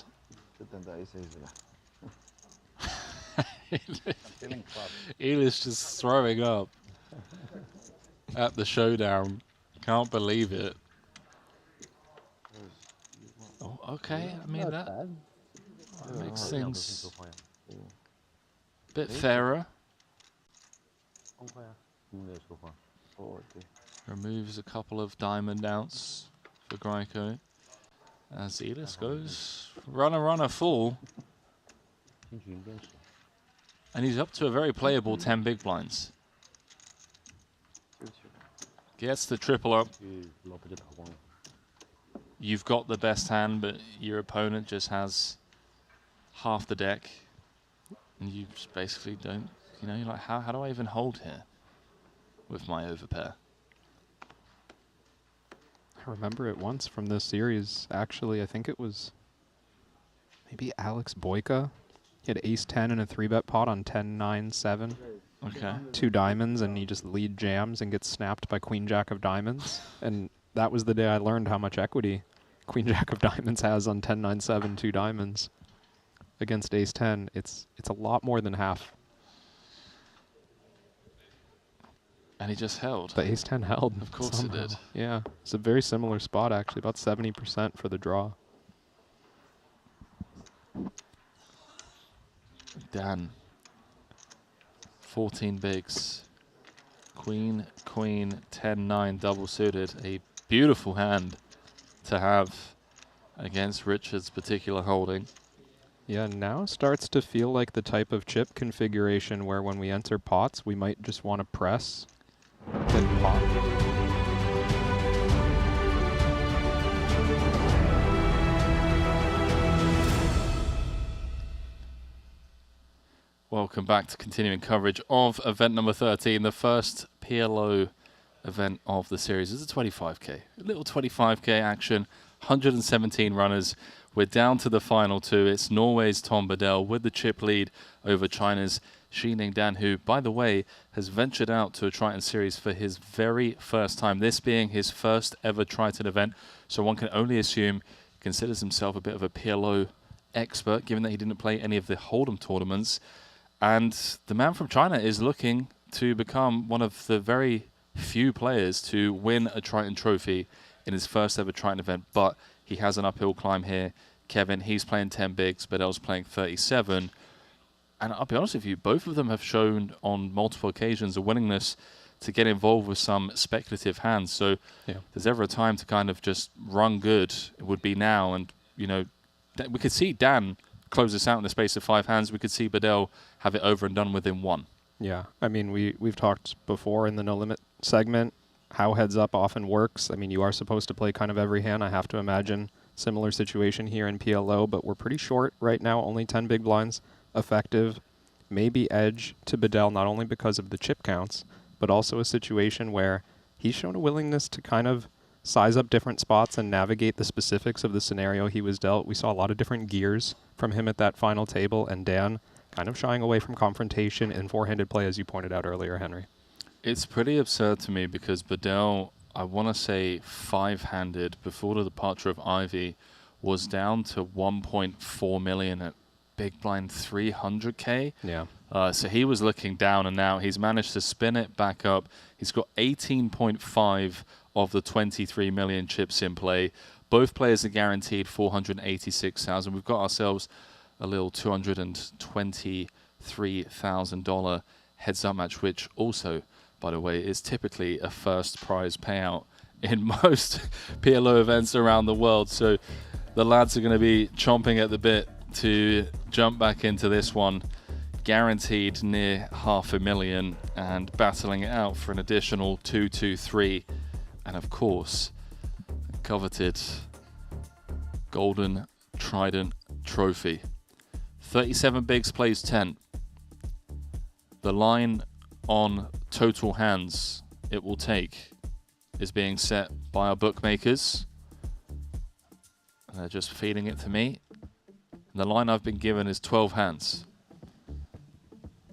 Eli's just throwing up at the showdown. Can't believe it. Oh, okay. I mean, that makes things a bit fairer. Removes a couple of diamond outs for Graiko. As Elis goes runner full. And he's up to a very playable 10 big blinds. Gets the triple up. You've got the best hand, but your opponent just has half the deck. And you just basically don't, you know, you're like, how do I even hold here with my overpair? I remember it once from this series. Actually, I think it was maybe Alex Boyka. He had ace-10 and a 3-bet pot on 10-9-7. Okay. 2 diamonds, and he just lead jams and gets snapped by Queen-Jack of diamonds. And that was the day I learned how much equity Queen-Jack of diamonds has on 10-9-7, 2 diamonds. Against ace-10, it's a lot more than half. And he just held. The ace-10 held. Of course somehow. it did. Yeah, it's a very similar spot, actually, about 70% for the draw. Dan. 14 bigs. Queen, 10-9 double suited. A beautiful hand to have against Richard's particular holding. Yeah, now starts to feel like the type of chip configuration where when we enter pots, we might just want to press, then pop. Welcome back to continuing coverage of event number 13, the first PLO event of the series. It's a 25k, a little 25k action, 117 runners. We're down to the final 2. It's Norway's Tom Bedell with the chip lead over China's Xining Dan, who, by the way, has ventured out to a Triton series for his very first time, this being his first ever Triton event. So one can only assume he considers himself a bit of a PLO expert, given that he didn't play any of the Hold'em tournaments. And the man from China is looking to become one of the very few players to win a Triton trophy in his first ever Triton event, but he has an uphill climb here. Kevin, he's playing 10 bigs, Bedell's playing 37. And I'll be honest with you, both of them have shown on multiple occasions a willingness to get involved with some speculative hands. So if there's ever a time to kind of just run good, it would be now. And, you know, we could see Dan close this out in the space of 5 hands. We could see Bedell have it over and done within 1. Yeah, I mean, we've talked before in the No Limit segment how heads up often works. I mean, you are supposed to play kind of every hand. I have to imagine similar situation here in PLO, but we're pretty short right now, only 10 big blinds effective. Maybe edge to Bedell, not only because of the chip counts, but also a situation where he's shown a willingness to kind of size up different spots and navigate the specifics of the scenario he was dealt. We saw a lot of different gears from him at that final table, and Dan kind of shying away from confrontation in four-handed play, as you pointed out earlier, Henry. It's pretty absurd to me because Bedell, I want to say five-handed before the departure of Ivy, was down to 1.4 million at big blind 300K. Yeah. So he was looking down, and now he's managed to spin it back up. He's got 18.5 of the 23 million chips in play. Both players are guaranteed 486,000. We've got ourselves a little $223,000 heads-up match, which also, by the way, is typically a first prize payout in most PLO events around the world. So the lads are going to be chomping at the bit to jump back into this one, guaranteed near $500,000 and battling it out for an additional 223, and of course, coveted golden Triton trophy. 37 bigs plays 10. The line on total hands it will take is being set by our bookmakers. They're just feeding it to me. And the line I've been given is 12 hands.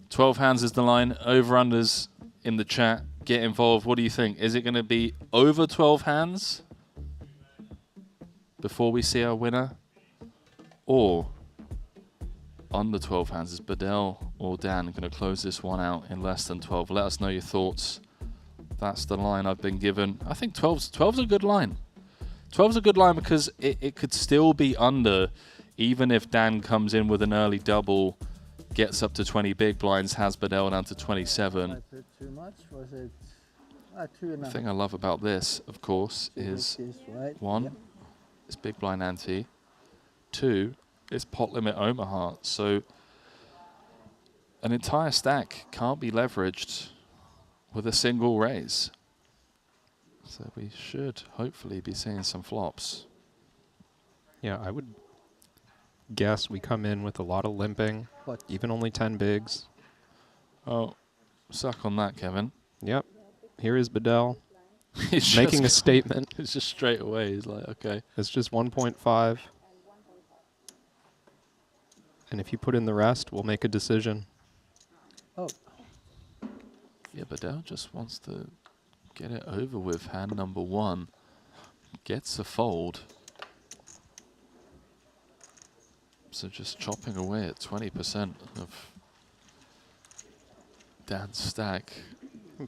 12 hands is the line. Over-unders in the chat. Get involved. What do you think? Is it going to be over 12 hands before we see our winner? Or under 12 hands? Is Bedell or Dan going to close this one out in less than 12? Let us know your thoughts. That's the line I've been given. I think 12's a good line. 12's a good line because it could still be under, even if Dan comes in with an early double, gets up to 20 big blinds, has Bedell down to 27. Was it too much? Was it 2.5? The thing I love about this, of course, is right? one, it's big blind ante. Two, it's pot limit Omaha. So an entire stack can't be leveraged with a single raise. So we should hopefully be seeing some flops. Yeah, I would guess we come in with a lot of limping, even only 10 bigs. Oh, suck on that, Kevin. Yep. Here is Bedell He's making a just- statement. It's just straight away. He's like, okay. It's just 1.5. And if you put in the rest, we'll make a decision. Oh. Yeah, Bedell just wants to get it over with. Hand number one gets a fold. So just chopping away at 20% of Dan's stack.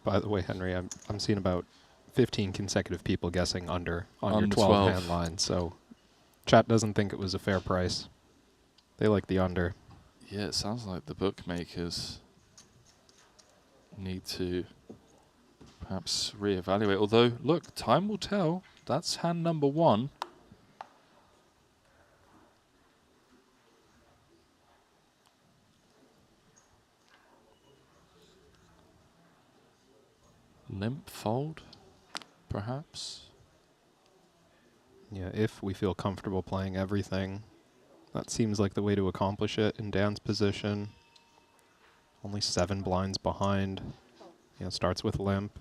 By the way, Henry, I'm seeing about 15 consecutive people guessing under on your Under 12 hand 12. line. So chat doesn't think it was a fair price. They like the under. Yeah, it sounds like the bookmakers need to perhaps reevaluate. Although, look, time will tell. That's hand number one. Limp fold, perhaps. Yeah, if we feel comfortable playing everything, that seems like the way to accomplish it in Dan's position. Only 7 blinds behind. Yeah, starts with limp.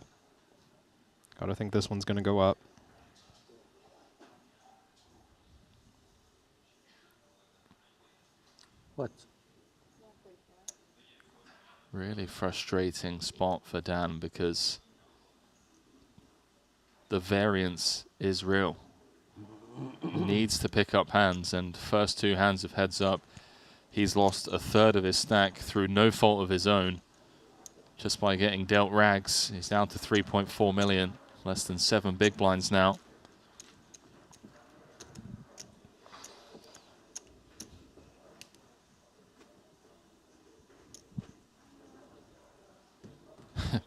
Gotta think this one's gonna go up. What? Really frustrating spot for Dan because the variance is real. Needs to pick up hands, and first 2 hands of heads up. He's lost a third of his stack through no fault of his own. Just by getting dealt rags. He's down to 3.4 million. Less than 7 big blinds now.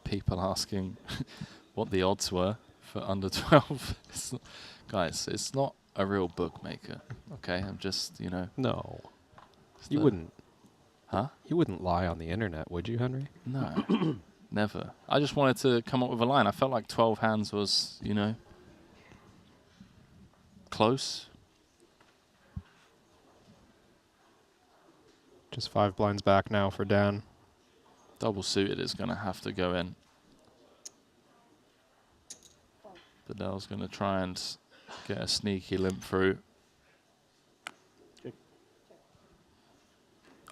People asking what the odds were for under 12. Guys, it's not a real bookmaker. Okay, I'm just, you know. No. You wouldn't. Huh? You wouldn't lie on the internet, would you, Henry? No, never. I just wanted to come up with a line. I felt like 12 hands was, you know, close. Just 5 blinds back now for Dan. Double suited is going to have to go in. Bedell's going to try and get a sneaky limp through.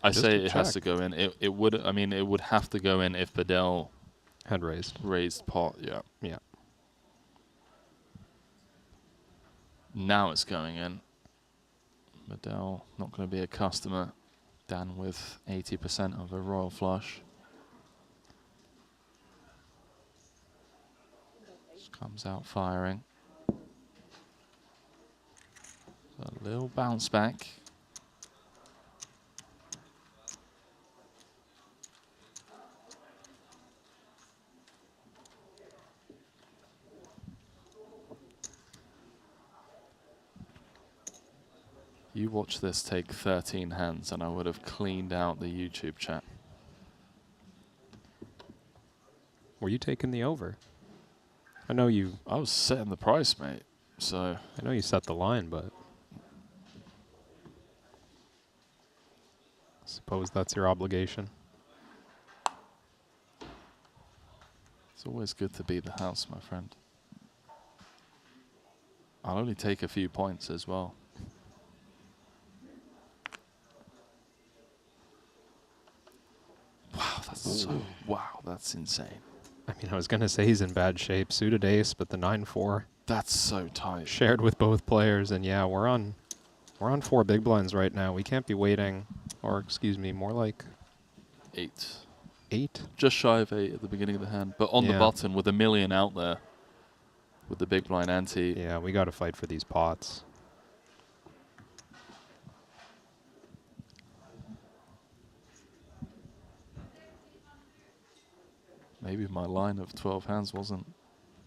I Just say a it has check. to go in. It would. I mean, it would have to go in if Bedell had raised pot. Yeah. Yeah. Now it's going in. Bedell not going to be a customer. Dan with 80% of a royal flush. Just comes out firing. A little bounce back. You watch this take 13 hands and I would have cleaned out the YouTube chat. Were you taking the over? I know you... I was setting the price, mate. So I know you set the line, but... I suppose that's your obligation. It's always good to beat the house, my friend. I'll only take a few points as well. Wow, that's insane. I mean, I was going to say he's in bad shape. Suited ace, but the 9-4. That's so tight. Shared with both players, and yeah, we're on 4 big blinds right now. We can't be waiting, or excuse me, more like 8. 8? Just shy of 8 at the beginning of the hand, but on the button with $1 million out there with the big blind ante. Yeah, we got to fight for these pots. Maybe my line of 12 hands wasn't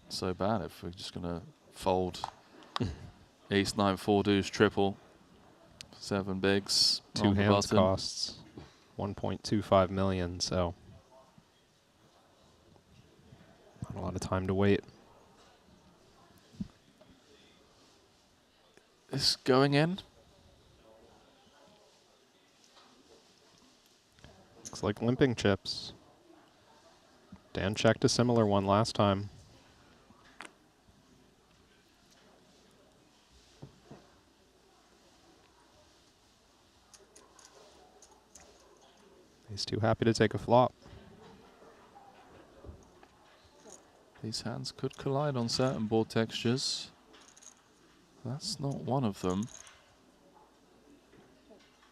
so bad if we're just going to fold ace 9 4 deuce triple 7 bigs 2 on the hands button. costs 1.25 million, so not a lot of time to wait. Is going in? Looks like limping chips. Dan checked a similar one last time. He's too happy to take a flop. These hands could collide on certain board textures. That's not one of them.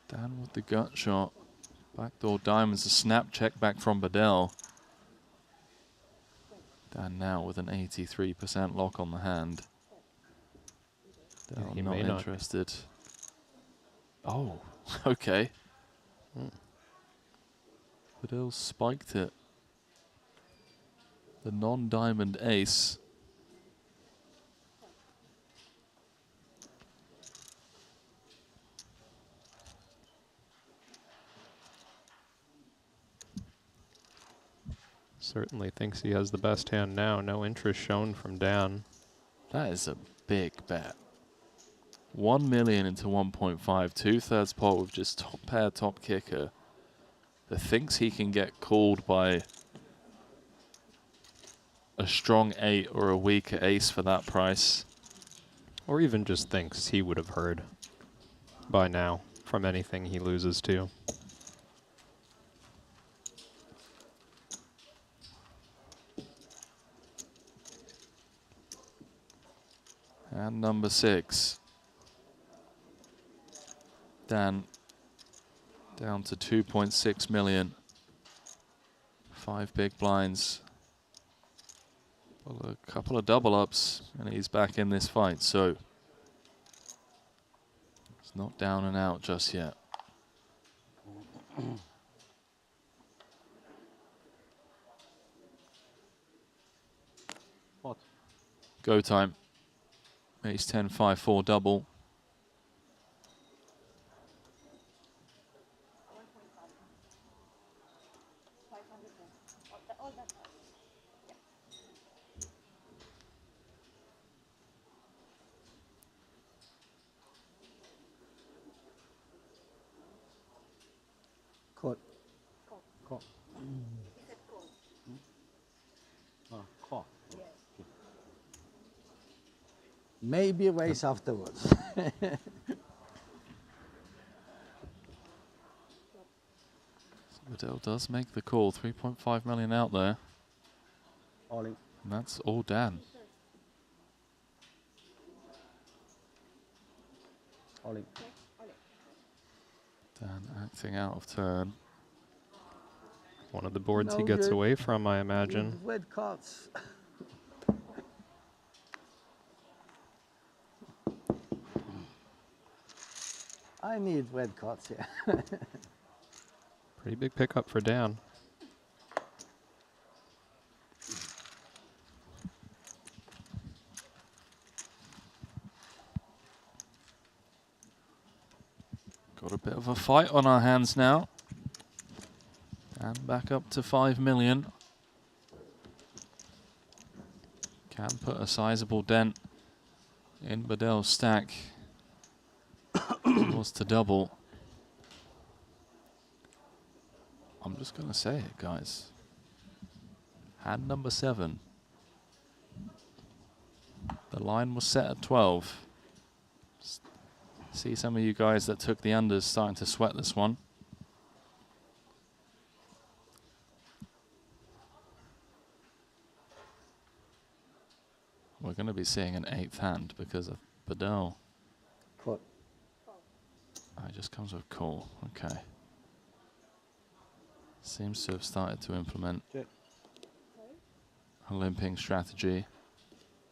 Dan with the gut shot. Backdoor diamonds, a snap check back from Bedell. Dan now with an 83% lock on the hand. Yeah, he not may not. interested. Oh, okay. Bedell spiked it. The non-diamond ace. Certainly thinks he has the best hand now. No interest shown from Dan. That is a big bet. 1 million into 1.5, 2/3 pot with just top pair, top kicker. That thinks he can get called by a strong 8 or a weaker ace for that price. Or even just thinks he would have heard by now from anything he loses to. And number 6. Dan down to 2.6 million. 5 big blinds. Well, a couple of double ups and he's back in this fight, so it's not down and out just yet. What? Go time. Ace 10, 5, 4 double. Call. Call. He said call. Call. Maybe raise afterwards. Waddell does make the call. 3.5 million out there. All in. And that's all Dan. All in. Dan acting out of turn. One of the boards he No gets good. away from, I imagine. With red cards. I need red cards here. Pretty big pickup for Dan. Got a bit of a fight on our hands now. And back up to 5 million. Can put a sizable dent in Bedell's stack. It was to double. I'm just going to say it, guys. Hand number 7. The line was set at 12. See some of you guys that took the unders starting to sweat this one. We're going to be seeing an 8th hand because of Bedell. Call. Oh, it just comes with call. Okay. Seems to have started to implement a limping strategy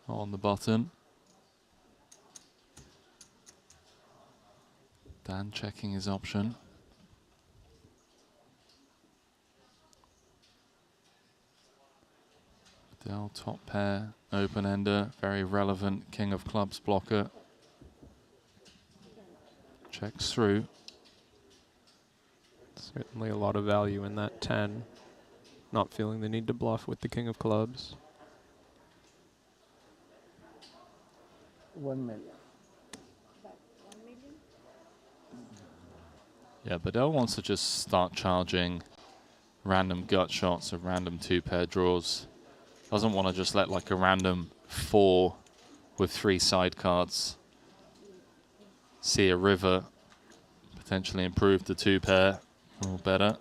on the button. Dan checking his option. Bedell top pair, open ender, very relevant king of clubs blocker. Checks through. Certainly a lot of value in that 10. Not feeling the need to bluff with the king of clubs. 1 million. Yeah, Bedell wants to just start charging random gut shots of random 2-pair draws. Doesn't want to just let like a random 4 with 3 side cards see a river, potentially improve the 2-pair a little better.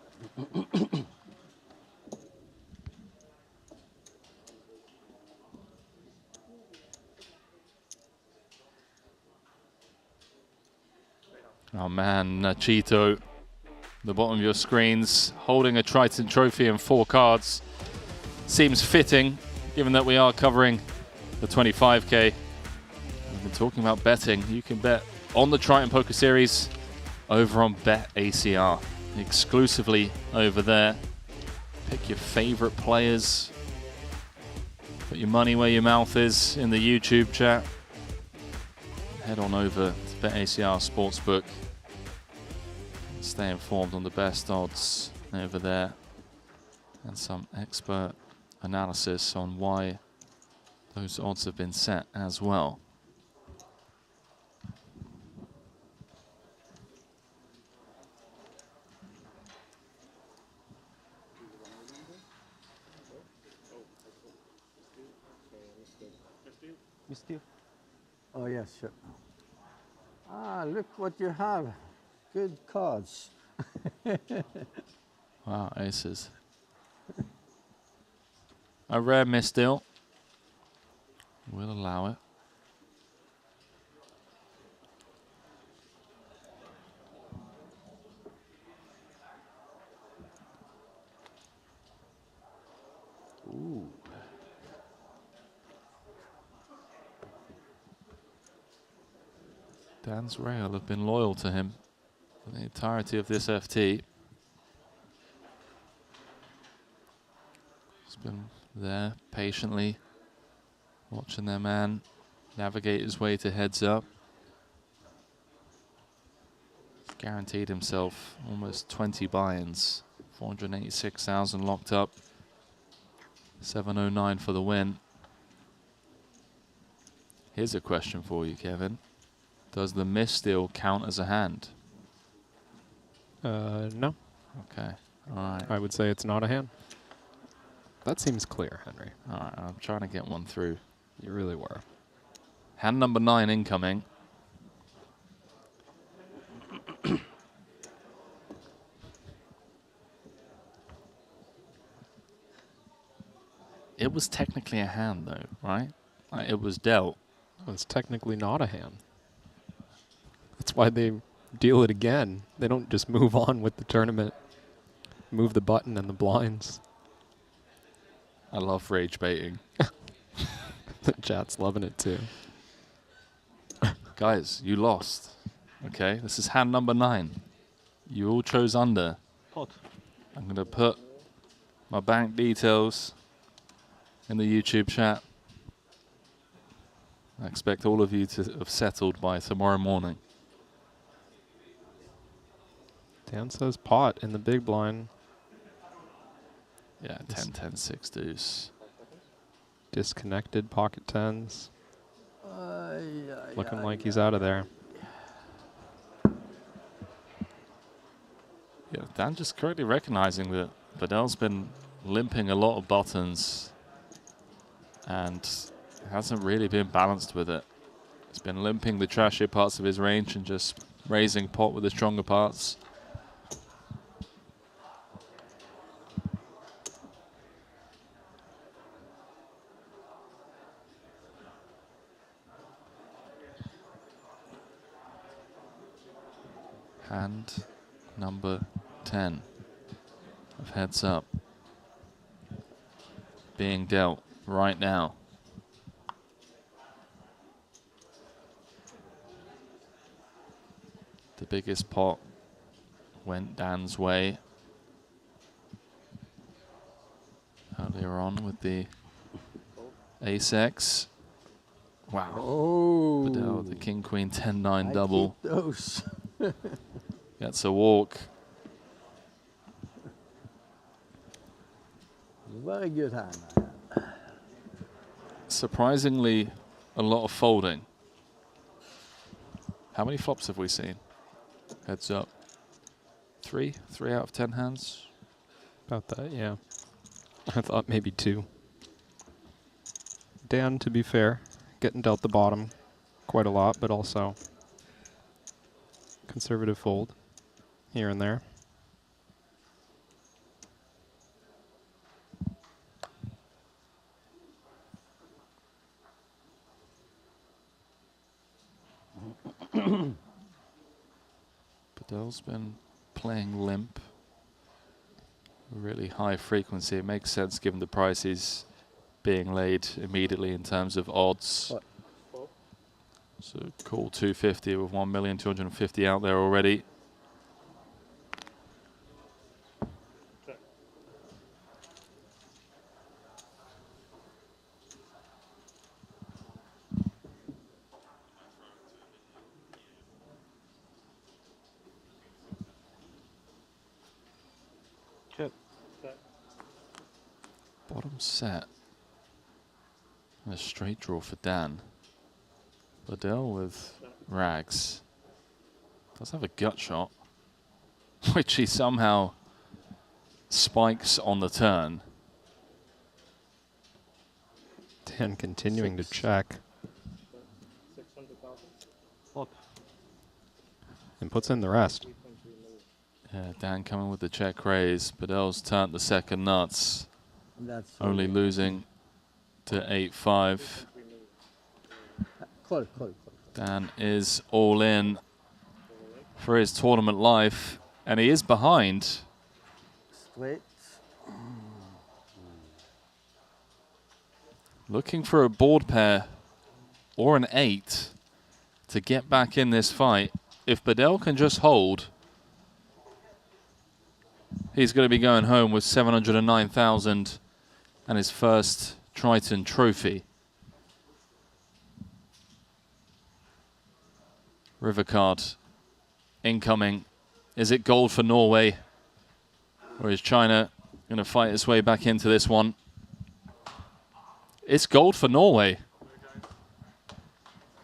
Oh man, Nachito, the bottom of your screens, holding a Triton trophy and 4 cards. Seems fitting, given that we are covering the 25K. We've been talking about betting. You can bet on the Triton Poker Series over on BetACR, exclusively over there. Pick your favorite players. Put your money where your mouth is in the YouTube chat. Head on over to BetACR Sportsbook. Stay informed on the best odds over there. And some expert analysis on why those odds have been set as well. Mr. Oh, yes, sure. Ah, look what you have. Good cards. Wow, aces. A rare miss deal. We'll allow it. Ooh. Dan's rail have been loyal to him for the entirety of this FT. He's been there patiently, watching their man navigate his way to heads up. He's guaranteed himself almost 20 buy-ins, 486,000 locked up, 709 for the win. Here's a question for you, Kevin. Does the miss still count as a hand? No. Okay. All right. I would say it's not a hand. That seems clear, Henry. All right. I'm trying to get one through. You really were. Hand number 9 incoming. It was technically a hand, though, right? Like, it was dealt. It's technically not a hand. That's why they deal it again. They don't just move on with the tournament. Move the button and the blinds. I love rage baiting. The chat's loving it too. Guys, you lost. Okay, this is hand number 9. You all chose under. Pot. I'm going to put my bank details in the YouTube chat. I expect all of you to have settled by tomorrow morning. Dan says pot in the big blind. Yeah, 10, 10, 6 deuce. Disconnected pocket tens. Looking like he's out of there. Yeah, Dan just correctly recognizing that Vidal's been limping a lot of buttons and hasn't really been balanced with it. He's been limping the trashier parts of his range and just raising pot with the stronger parts. Hand number 10 of heads up being dealt right now. The biggest pot went Dan's way earlier on with the ace-x. Wow. Oh. Vidal, the king-queen 10-9 double. Keep those. Gets a walk. Very good hand. Surprisingly, a lot of folding. How many flops have we seen? Heads up. 3 out of 10 hands. About that, yeah. I thought maybe 2. Dan, to be fair, getting dealt the bottom quite a lot, but also conservative fold here and there. Vidal's been playing limp. Really high frequency. It makes sense given the prices being laid immediately in terms of odds. What? So call 250 with 1,250,000 out there already. Bottom set. And a straight draw for Dan. Vidal with rags. Does have a gut shot, which he somehow spikes on the turn. Dan continuing to check. 600,000. And puts in the rest. Yeah, Dan coming with the check raise. Vidal's turned the second nuts. That's only losing to 8-5. Close. Dan is all in for his tournament life, and he is behind. Straight. Looking for a board pair or an 8 to get back in this fight. If Vidal can just hold, he's going to be going home with 709,000 and his first Triton trophy. River card incoming. Is it gold for Norway? Or is China going to fight its way back into this one? It's gold for Norway.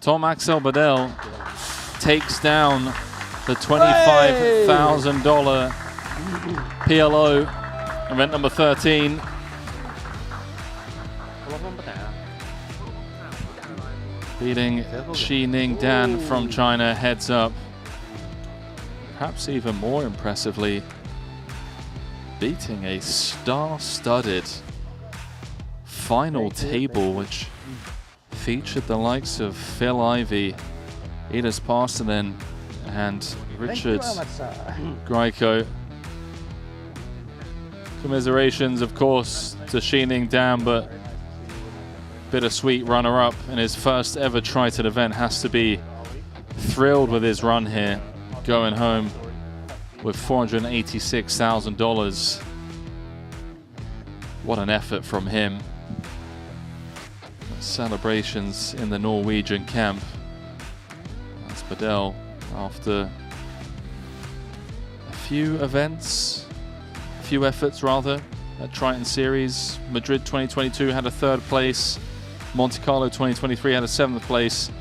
Tom Axel Vidal takes down the $25,000 PLO, event number 13. Beating Xining Dan from China heads up. Perhaps even more impressively, beating a star-studded final table, which featured the likes of Phil Ivey, Edis Parsonen, and Richard Grieco. Commiserations, of course, to Xining Dan, but bittersweet runner-up in his first ever Triton event. Has to be thrilled with his run here, going home with $486,000. What an effort from him. Celebrations in the Norwegian camp. That's Bedell after a few efforts at Triton Series. Madrid 2022 had a 3rd place. Monte Carlo 2023 had a 7th place.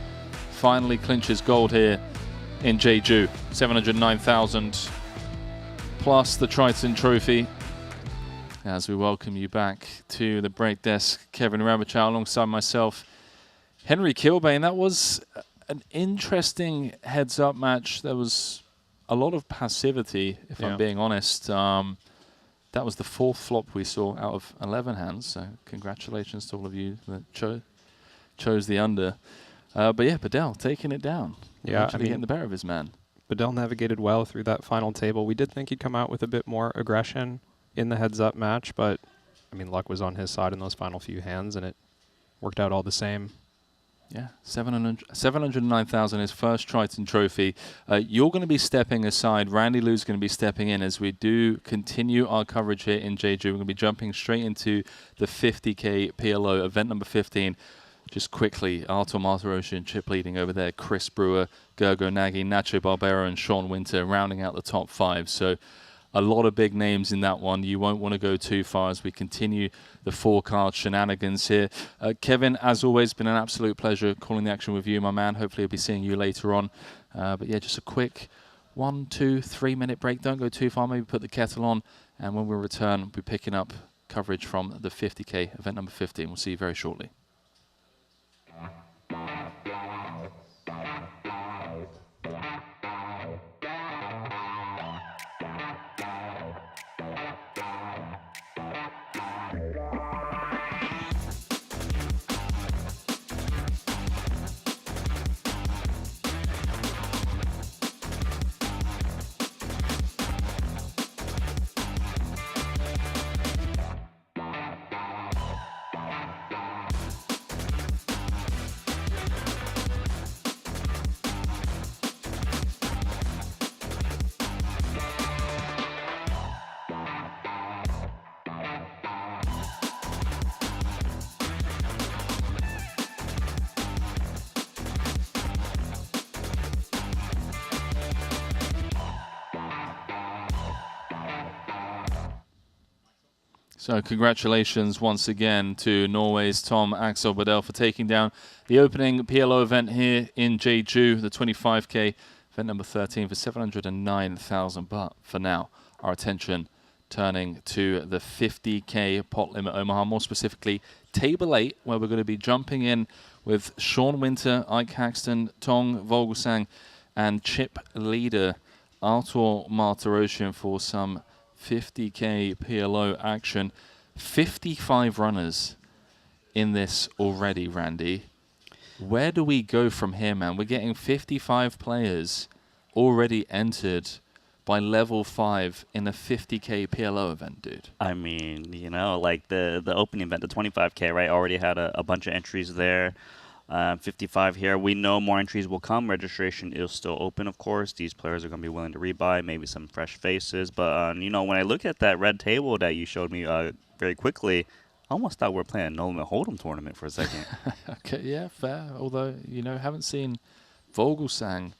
Finally clinches gold here in Jeju. 709,000 plus the Triton trophy. As we welcome you back to the break desk, Kevin Rabichow alongside myself, Henry Kilbane. That was an interesting heads-up match. There was a lot of passivity, if I'm being honest. That was the 4th flop we saw out of 11 hands, so congratulations to all of you that chose the under. But yeah, Bedell taking it down. Yeah, actually getting the better of his man. Bedell navigated well through that final table. We did think he'd come out with a bit more aggression in the heads-up match, but I mean, luck was on his side in those final few hands, and it worked out all the same. Yeah, 709,000, his first Triton trophy. You're going to be stepping aside. Randy Lou's going to be stepping in as we do continue our coverage here in Jeju. We're going to be jumping straight into the 50K PLO, event number 15. Just quickly, Artur Martirosyan chip leading over there. Chris Brewer, Gergo Nagy, Nacho Barbero, and Sean Winter rounding out the top 5. So a lot of big names in that one. You won't want to go too far as we continue the 4-card shenanigans here. Kevin, as always, been an absolute pleasure calling the action with you, my man. Hopefully I'll be seeing you later on. But yeah, just a quick 1, 2, 3 minute break. Don't go too far. Maybe put the kettle on. And when we return, we'll be picking up coverage from the 50K event number 15. We'll see you very shortly. So congratulations once again to Norway's Tom Axel Bedell for taking down the opening PLO event here in Jeju, the 25K event number 13 for 709,000. But for now, our attention turning to the 50K pot limit Omaha, more specifically table 8, where we're going to be jumping in with Sean Winter, Ike Haxton, Tong Vogelsang, and chip leader Artur Martirosyan for some 50K PLO action. 55 runners in this already, Randy. Where do we go from here, man? We're getting 55 players already entered by level 5 in a 50K PLO event, dude. I mean, you know, like the opening event, the 25K, right, already had a bunch of entries there. 55 here. We know more entries will come. Registration is still open, of course. These players are going to be willing to rebuy, maybe some fresh faces. But, you know, when I look at that red table that you showed me very quickly, I almost thought we were playing a No Limit Hold'em tournament for a second. Okay, yeah, fair. Although, you know, haven't seen Vogelsang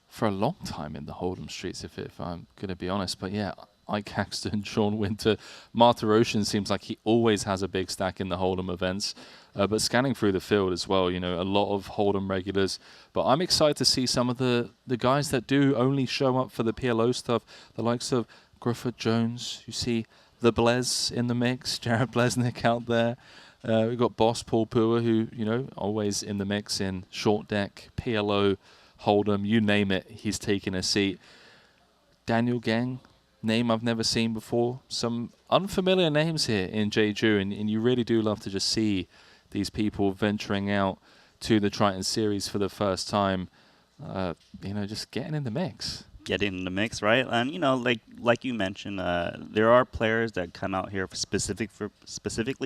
for a long time in the Hold'em streets, if I'm going to be honest. But, yeah, Ike Haxton, Sean Winter, Martirosyan seems like he always has a big stack in the Hold'em events. But scanning through the field as well, you know, a lot of Hold'em regulars. But I'm excited to see some of the guys that do only show up for the PLO stuff, the likes of Griffith Jones. You see the Blez in the mix, Jared Blesnick out there. We've got Boss Paul Pua, who, you know, always in the mix in short deck, PLO, Hold'em, you name it, he's taking a seat. Daniel Gang, name I've never seen before. Some unfamiliar names here in Jeju, and you really do love to just see these people venturing out to the Triton series for the first time, you know, just getting in the mix. Getting in the mix, right? And you know, like you mentioned, there are players that come out here specifically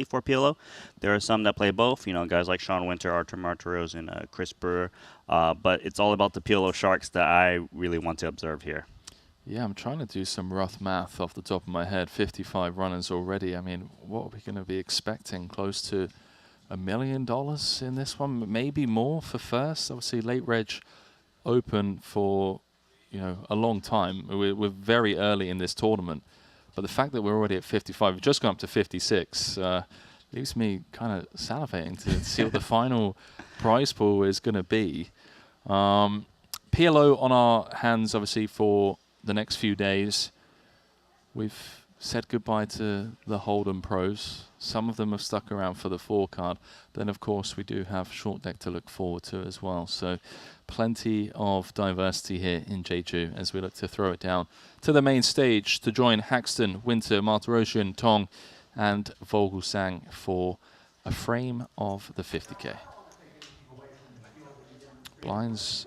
for PLO. There are some that play both. You know, guys like Sean Winter, Artur Martirosyan, and Chris Brewer. But it's all about the PLO Sharks that I really want to observe here. Yeah, I'm trying to do some rough math off the top of my head. 55 runners already. I mean, what are we going to be expecting? Close to $1 million in this one, maybe more for first. Obviously, late reg open for, you know, a long time. We're very early in this tournament, but the fact that we're already at 55, we've just gone up to 56, leaves me kind of salivating to see what the final prize pool is going to be. PLO on our hands, obviously, for the next few days. We've said goodbye to the Hold'em pros. Some of them have stuck around for the 4 card. Then, of course, we do have short deck to look forward to as well. So plenty of diversity here in Jeju as we look to throw it down to the main stage to join Haxton, Winter, Martirosyan, Tong, and Vogelsang for a frame of the 50k. Blinds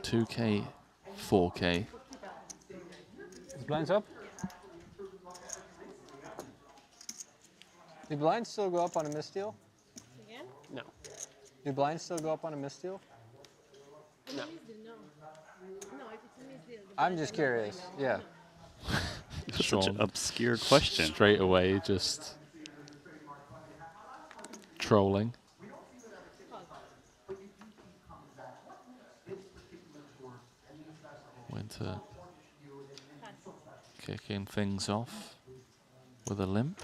2k, 4k. Is blinds up? Do blinds still go up on a misdeal? Again? No. Do blinds still go up on a misdeal? No. No, if it's a misdeal. I'm just curious. Yeah. Such an obscure question. Straight away, just trolling. Winter kicking things off with a limp.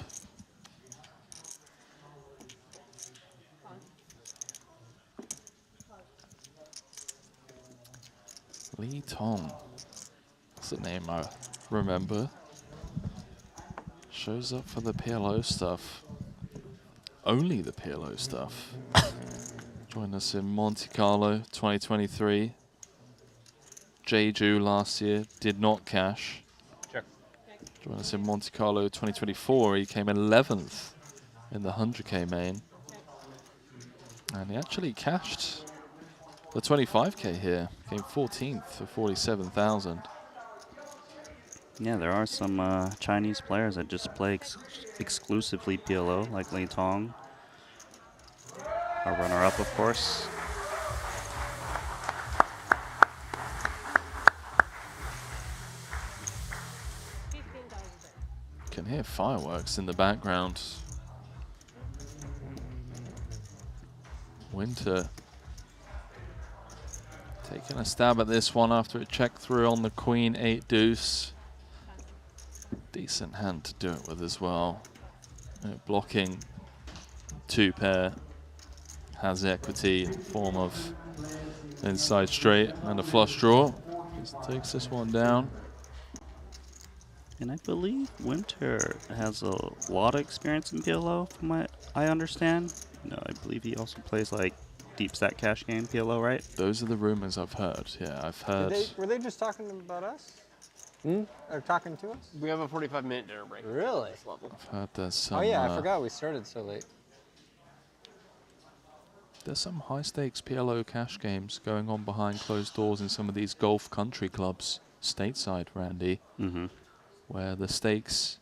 Lee Tong. That's the name I remember. Shows up for the PLO stuff. Only the PLO stuff. Joined us in Monte Carlo 2023. Jeju last year did not cash. Check. Joined us in Monte Carlo 2024. He came 11th in the 100k main. And he actually cashed the 25k here. Came 14th for 47,000. Yeah, there are some Chinese players that just play exclusively PLO, like Li Tong. Our runner-up, of course. Can hear fireworks in the background. Winter taking a stab at this one after it checked through on the Queen 8 deuce. Decent hand to do it with as well. Blocking 2 pair has equity in the form of inside straight and a flush draw. Just takes this one down. And I believe Winter has a lot of experience in PLO, from what I understand. No, I believe he also plays like deep stack cash game PLO, right? Those are the rumors I've heard. Yeah, I've heard. Were they just talking about us? Or talking to us? We have a 45-minute dinner break. Really? This level. I've heard there's some. Oh yeah, I forgot we started so late. There's some high stakes PLO cash games going on behind closed doors in some of these golf country clubs stateside, Randy. Mm-hmm. Where the stakes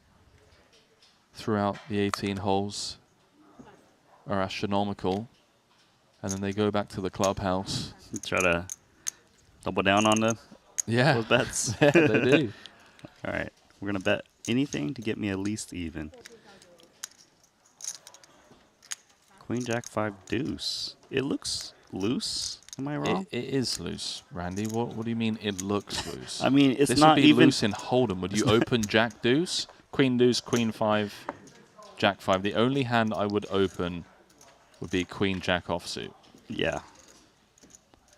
throughout the 18 holes are astronomical, and then they go back to the clubhouse. Try to double down on those bets. Yeah, they do. All right, we're gonna bet anything to get me at least even. Queen Jack 5 deuce. It looks loose. Am I wrong? It is loose, Randy. What do you mean it looks loose? I mean, it's this not would be even loose in Hold'em. Would you open Jack deuce, Queen 5, Jack 5? The only hand I would open would be Queen Jack offsuit. Yeah.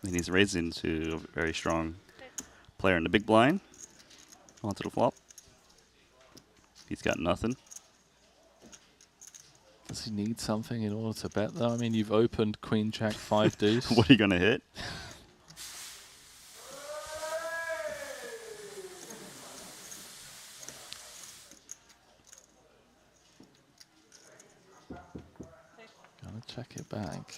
And he's raised into a very strong player in the big blind. Onto the flop. He's got nothing. Does he need something in order to bet, though? I mean, you've opened Queen Jack 5 deuce. What are you going to hit? Gonna check it back.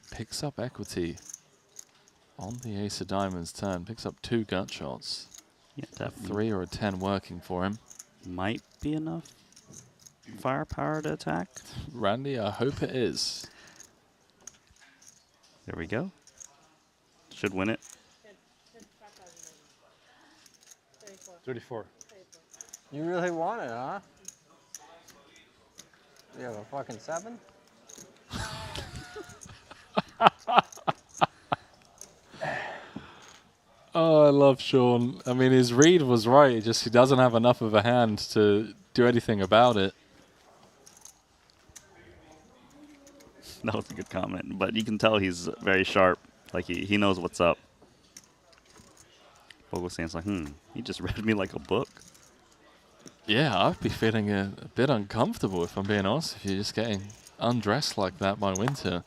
Picks up equity on the ace of diamonds turn. Picks up 2 gut shots. Yeah, a 3 or a 10 working for him. Might be enough firepower to attack. Randy, I hope it is. There we go. Should win it. 34. You really want it, huh? You have a fucking 7? Oh, I love Sean. I mean, his read was right. Just he doesn't have enough of a hand to do anything about it. That was a good comment, but you can tell he's very sharp. Like he knows what's up. Vogelstein's like, he just read me like a book. Yeah, I'd be feeling a bit uncomfortable if I'm being honest. If you're just getting undressed like that by Winter.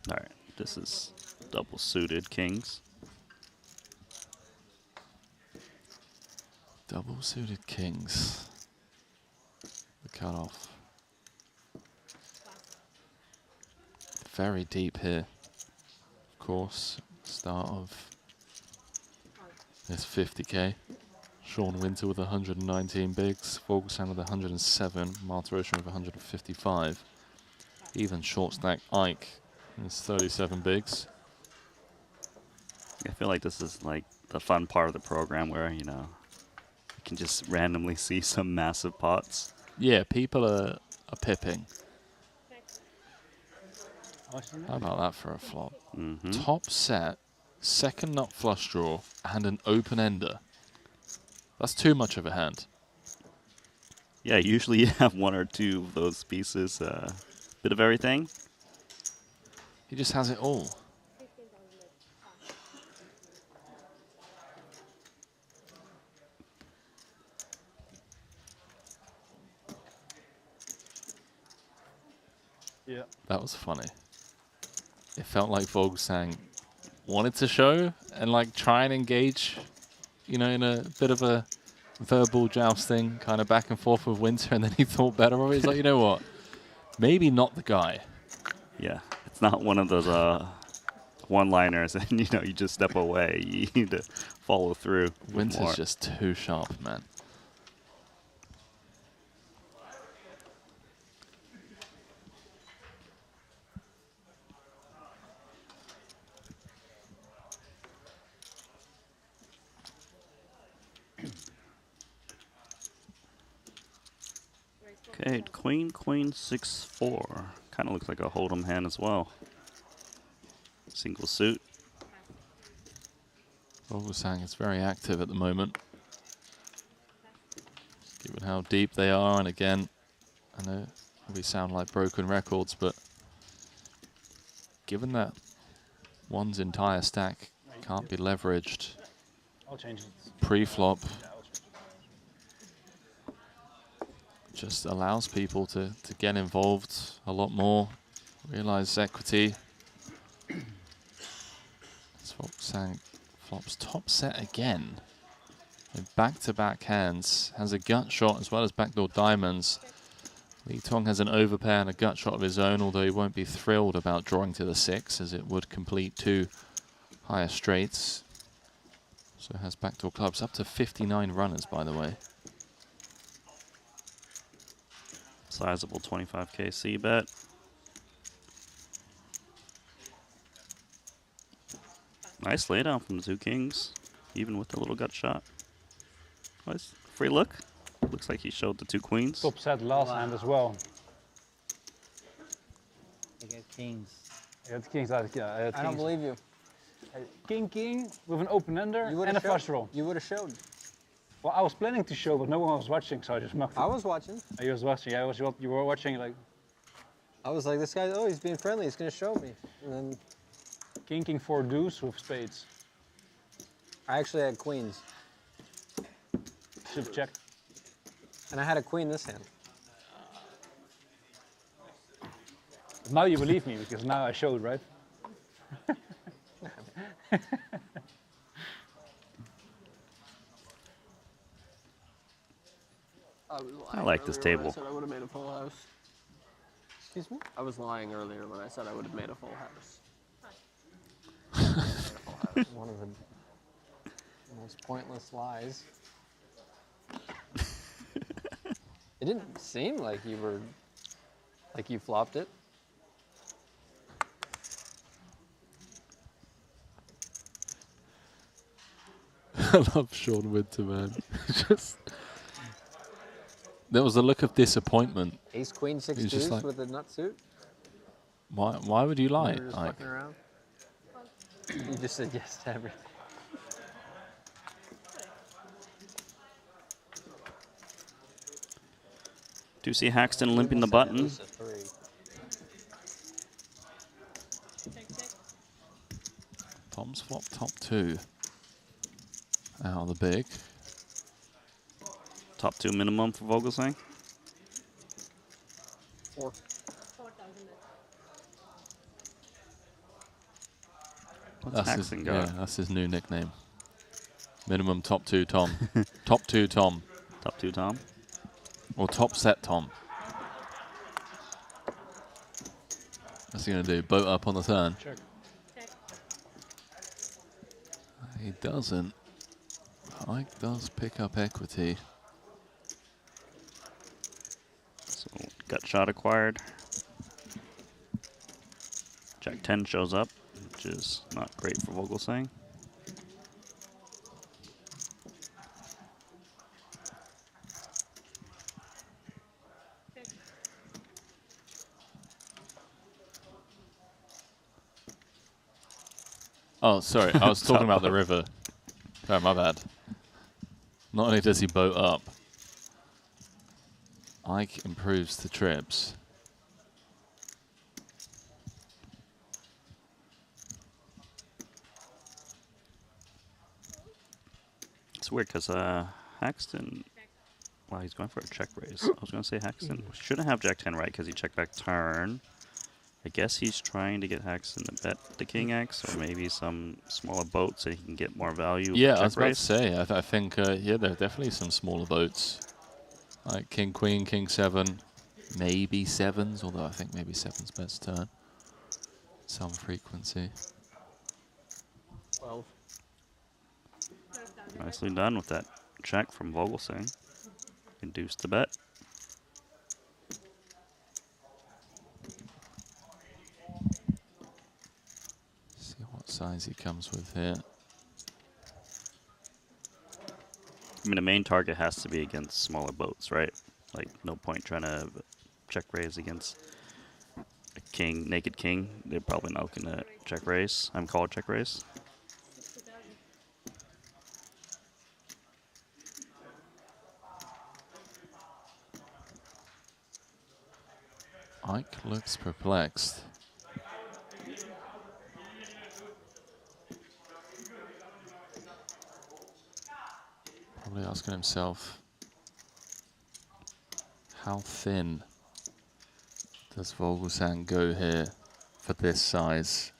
All right, this is double suited kings. Double suited kings. The cutoff. Very deep here. Of course, start of this 50k. Sean Winter with 119 bigs. Vogelstein with 107. Martiroshan with 155. Even short stack Ike. It's 37 bigs. I feel like this is like the fun part of the program where, you can just randomly see some massive pots. Yeah, people are pipping. How about that for a flop? Top set, second nut flush draw, and an open ender. That's too much of a hand. Yeah, usually you have 1 or 2 of those pieces, bit of everything. He just has it all. Yeah. That was funny. It felt like Vogelstang wanted to show and like try and engage, in a bit of a verbal jousting, kind of back and forth with Winter, and then he thought better of it. He's like, you know what? Maybe not the guy. Yeah, it's not one of those one-liners and, you just step away. You need to follow through. Winter's just too sharp, man. Okay, queen, 6-4. Kind of looks like a hold'em hand as well. Single suit. Vogelstang is very active at the moment. Given how deep they are, and again, I know we sound like broken records, but given that one's entire stack can't be leveraged I'll change it. pre-flop, just allows people to get involved a lot more, realize equity. Vogelstang flops top set again. With back-to-back hands, has a gut shot as well as backdoor diamonds. Lee Tong has an overpair and a gut shot of his own, although he won't be thrilled about drawing to the 6, as it would complete 2 higher straights. So has backdoor clubs, up to 59 runners, by the way. Sizable 25k C bet. Nice laydown from the 2 kings, even with the little gut shot. Nice free look. Looks like he showed the 2 queens. Top set last hand as well. I get kings. Yeah, the king's out. Yeah, I don't believe you. King with an open ender and a flush draw. You would have showed. Well, I was planning to show, but no one was watching, so I just mucked it. I was watching. I was watching. Yeah, you were watching like. I was like, this guy. Oh, he's being friendly. He's gonna show me. And then King 4 deuce with spades. I actually had queens. Should have checked. And I had a queen this hand. Now you believe me because now I showed, right? I like this table. I said I would have made a full house. Excuse me? I was lying earlier when I said I would have made a full house. One of the most pointless lies. It didn't seem like you were, like you flopped it. I love Sean Winter, man. Just there was a look of disappointment. Ace queen 6 He's deuce just like, with a nut suit. why would you lie? You were just Like, fucking around. You just said yes to everything. Do you see Haxton limping the button? Tom's flop top 2. Out of the big. Top 2 minimum for Vogelsang. 4. What's Haxton got? Yeah, that's his new nickname. Minimum top 2 Tom. Top 2 Tom. Top 2 Tom. Or top set Tom. What's he going to do? Boat up on the turn? Check. He doesn't. Ike does pick up equity. So gut shot acquired. Jack 10 shows up, which is not great for Vogelsang. Oh, sorry. I was talking about the river. Oh, my bad. Not only does he boat up, Ike improves the trips. It's weird because Haxton, well, he's going for a check raise. I was going to say Haxton shouldn't have Jack 10 right because he checked back turn. I guess he's trying to get Haxton to bet the King X or maybe some smaller boats so he can get more value. Yeah, check I was about raise. to say, I think, yeah, there are definitely some smaller boats. Like King, Queen, King 7, maybe 7s, although I think maybe 7's best turn. Some frequency. 12. Nicely done with that check from Vogelsang. Induced the bet. See what size he comes with here. I mean, the main target has to be against smaller boats, right? Like, no point trying to check raise against a king, naked king. They're probably not going to check raise. I'm called check raise. Ike looks perplexed. Probably asking himself, how thin does Vogelsang go here for this size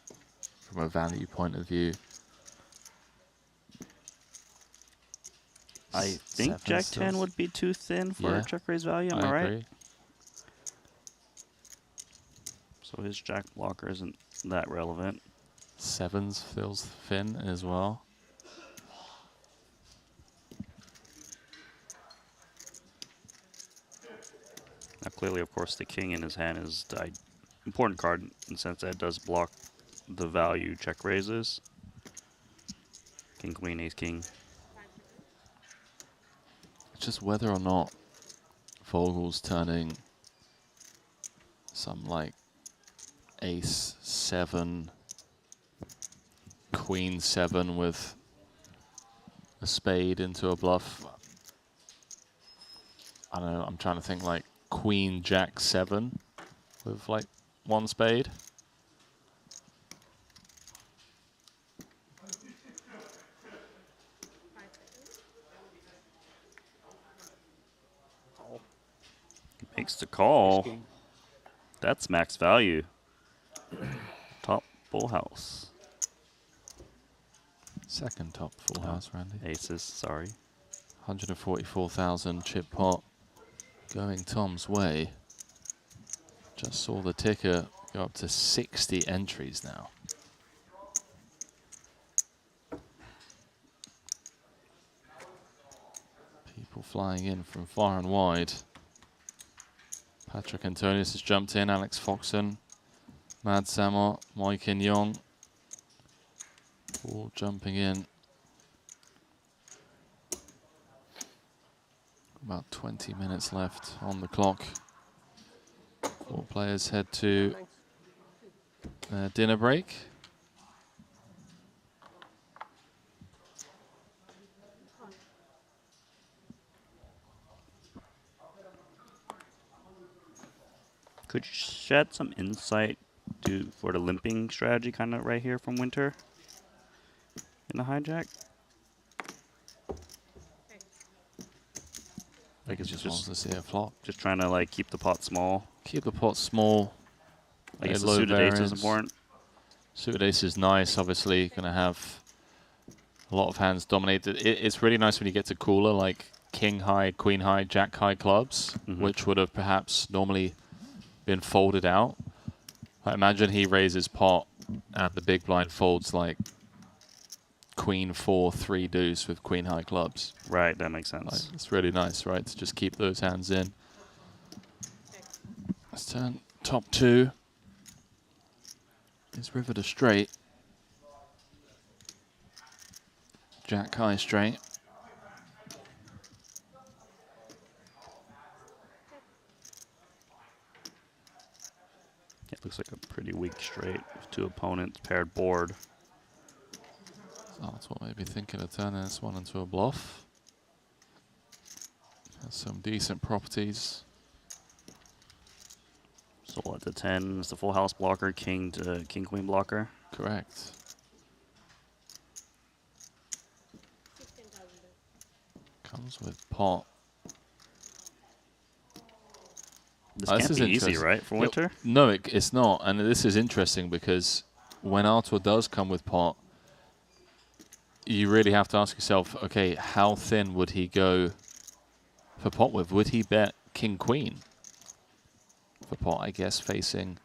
from a value point of view? I think Jack 10 would be too thin for Yeah, check raise value, am I right? agree. So his jack blocker isn't that relevant. 7s feels thin as well. Now, clearly, of course, the king in his hand is the important card in the sense that it does block the value check raises. King, queen, ace, king. It's just whether or not Vogel's turning some like ace 7, queen 7 with a spade into a bluff. I don't know, I'm trying to think like queen jack 7 with like 1 spade. Makes the call. That's max value. Top full house. Second top full house, Randy. Aces, sorry. 144,000 chip pot going Tom's way. Just saw the ticker go up to 60 entries now. People flying in from far and wide. Patrick Antonius has jumped in, Alex Foxon, Mad Samot, Mike In Yong, all jumping in. About 20 minutes left on the clock. 4 players head to their dinner break. Could you shed some insight for the limping strategy kind of right here from Winter in the hijack? Like it's just wants to see a flop. Just trying to like keep the pot small. Keep the pot small. I guess the suited ace is important. Suited ace is nice. Obviously, going to have a lot of hands dominated. It's really nice when you get to cooler like king high, queen high, jack high clubs, which would have perhaps normally been folded out. I imagine he raises pot and the big blind folds like queen 4, 3 deuce with queen high clubs. Right, that makes sense. Like, it's really nice, right, to just keep those hands in. Let's turn top 2. Is river to straight. Jack high straight. It looks like a pretty weak straight with 2 opponents, paired board. So that's what maybe thinking of turning this one into a bluff. Has some decent properties. So at the 10 is the full house blocker, king to king queen blocker. Correct. Comes with pot. This can't be easy, right, for Winter? No, it's not. And this is interesting because when Artur does come with pot, you really have to ask yourself, okay, how thin would he go for pot with? Would he bet king queen for pot, I guess, facing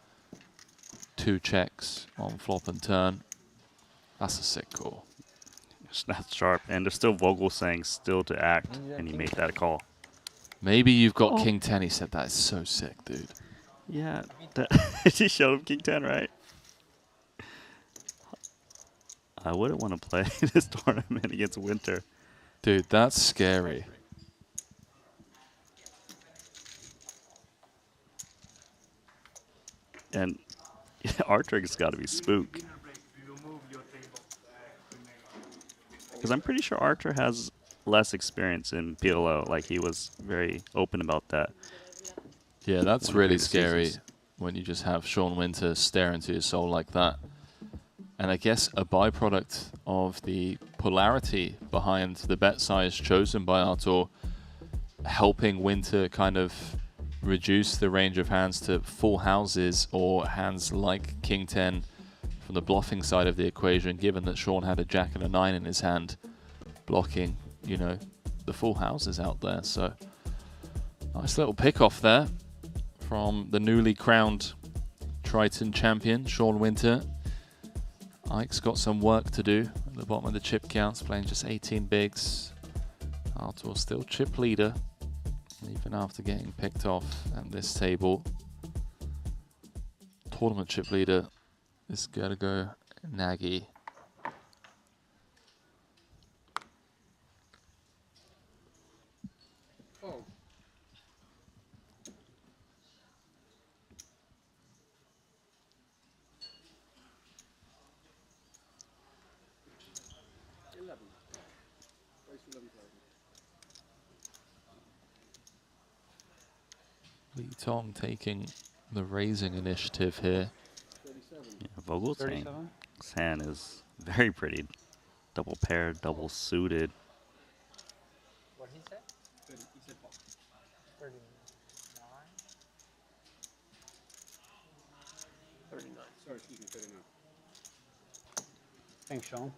2 checks on flop and turn? That's a sick call. That's sharp. And there's still Vogel saying still to act, and he made that a call. Maybe you've got king 10. He said that is so sick, dude. Yeah, he showed him king 10, right? I wouldn't want to play this tournament against Winter. Dude, that's scary. And Artrig's got to be spook. Because I'm pretty sure Archer has less experience in PLO. Like, he was very open about that. Yeah, that's really scary when you just have Sean Winter stare into your soul like that. And I guess a byproduct of the polarity behind the bet size chosen by Artur, helping Winter kind of reduce the range of hands to full houses or hands like king 10 from the bluffing side of the equation, given that Sean had a jack and a 9 in his hand, blocking, you know, the full houses out there. So nice little pick off there from the newly crowned Triton champion, Sean Winter. Ike's got some work to do at the bottom of the chip counts, playing just 18 bigs. Artur still chip leader, even after getting picked off at this table. Tournament chip leader is going to go Nagy. Lee Tong taking the raising initiative here. Yeah, Vogel's hand is very pretty. Double paired, double suited. What did he say? He said pop. 39. 39. Sorry, excuse me, 39. Thanks, Sean.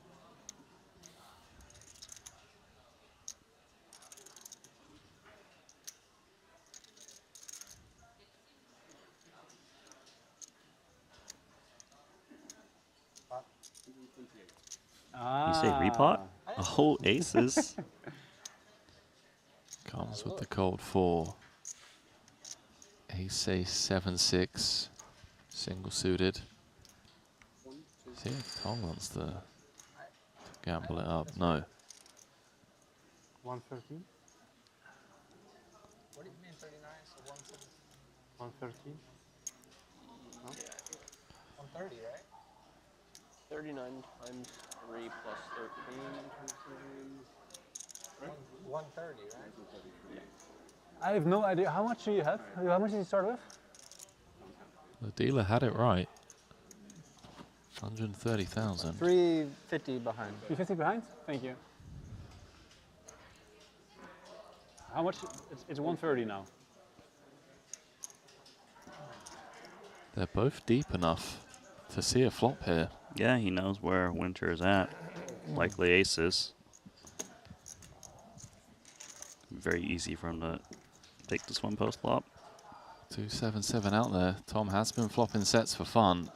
You say repot? Oh, aces. Comes with the cold 4. Ace 7-6. Single suited. See if Tom wants to gamble it up. No. 113. What do you mean 39? So 117? 113. No? 130, right? 39 times 3 plus 13. 130, right? Yeah. I have no idea. How much do you have? How much did you start with? The dealer had it right. 130,000. 350 behind. 350 behind? Thank you. How much? It's 130 now. They're both deep enough to see a flop here. Yeah, he knows where Winter is at. Likely aces. Very easy for him to take this one post flop. 2-7-7 out there. Tom has been flopping sets for fun.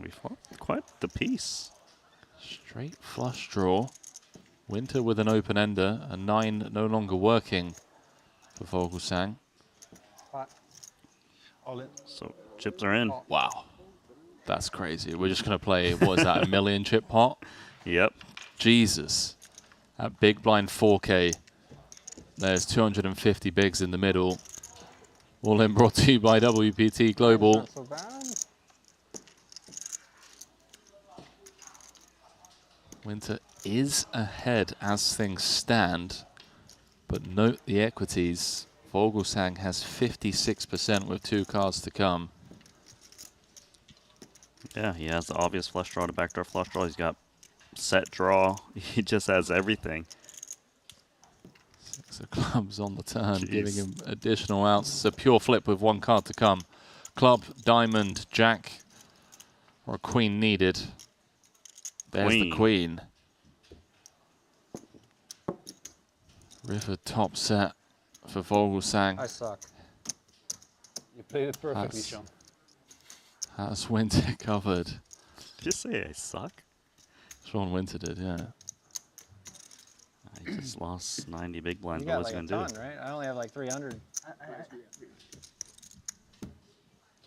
We flopped quite the piece. Straight flush draw. Winter with an open ender. A 9 no longer working for Vogelsang. All in. So chips are in. Wow. That's crazy. We're just going to play, what is that, a million chip pot? Yep. Jesus. At big blind 4K. There's 250 bigs in the middle. All in brought to you by WPT Global. Not so bad. Winter is ahead as things stand. But note the equities. Vogelsang has 56% with 2 cards to come. Yeah, he has the obvious flush draw to backdoor flush draw. He's got set draw. He just has everything. 6 of clubs on the turn, Jeez. giving him additional outs. It's a pure flip with 1 card to come. Club, diamond, jack, or a queen needed. There's the queen. River top set for Vogelsang. I suck. You played it perfectly, That's- Sean. Has Winter covered? Did you say I suck? Sean Winter did, yeah. I just lost 90 big blinds. You What got was like he a going ton, to do? right? I only have like 300.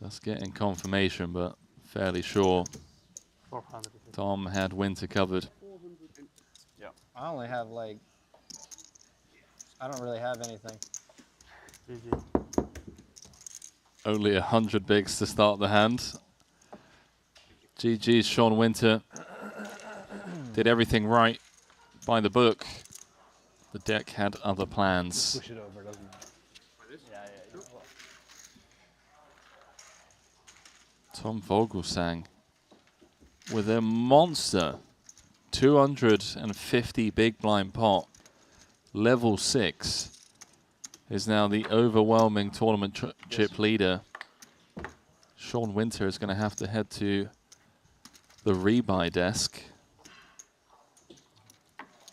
Just getting confirmation, but fairly sure 400. Tom had Winter covered. Yeah. I only have like, I don't really have anything. GG. Only 100 bigs to start the hand. GG's Sean Winter. Did everything right by the book. The deck had other plans. Push it over, doesn't it? Yeah. Tom Vogelsang with a monster 250 big blind pot. Level 6 is now the overwhelming tournament chip leader. Sean Winter is going to have to head to the rebuy desk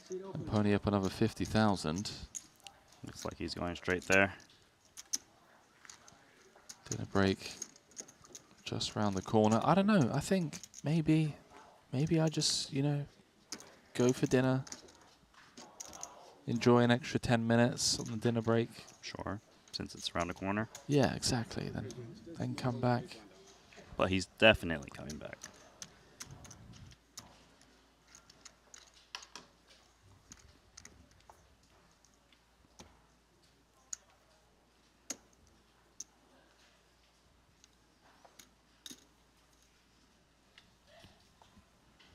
and pony up another 50,000. Looks like he's going straight there. Dinner break just round the corner. I don't know. I think maybe I just, you know, go for dinner. Enjoy an extra 10 minutes on the dinner break. Sure, since it's around the corner. Yeah, exactly. Then come back. But he's definitely coming back.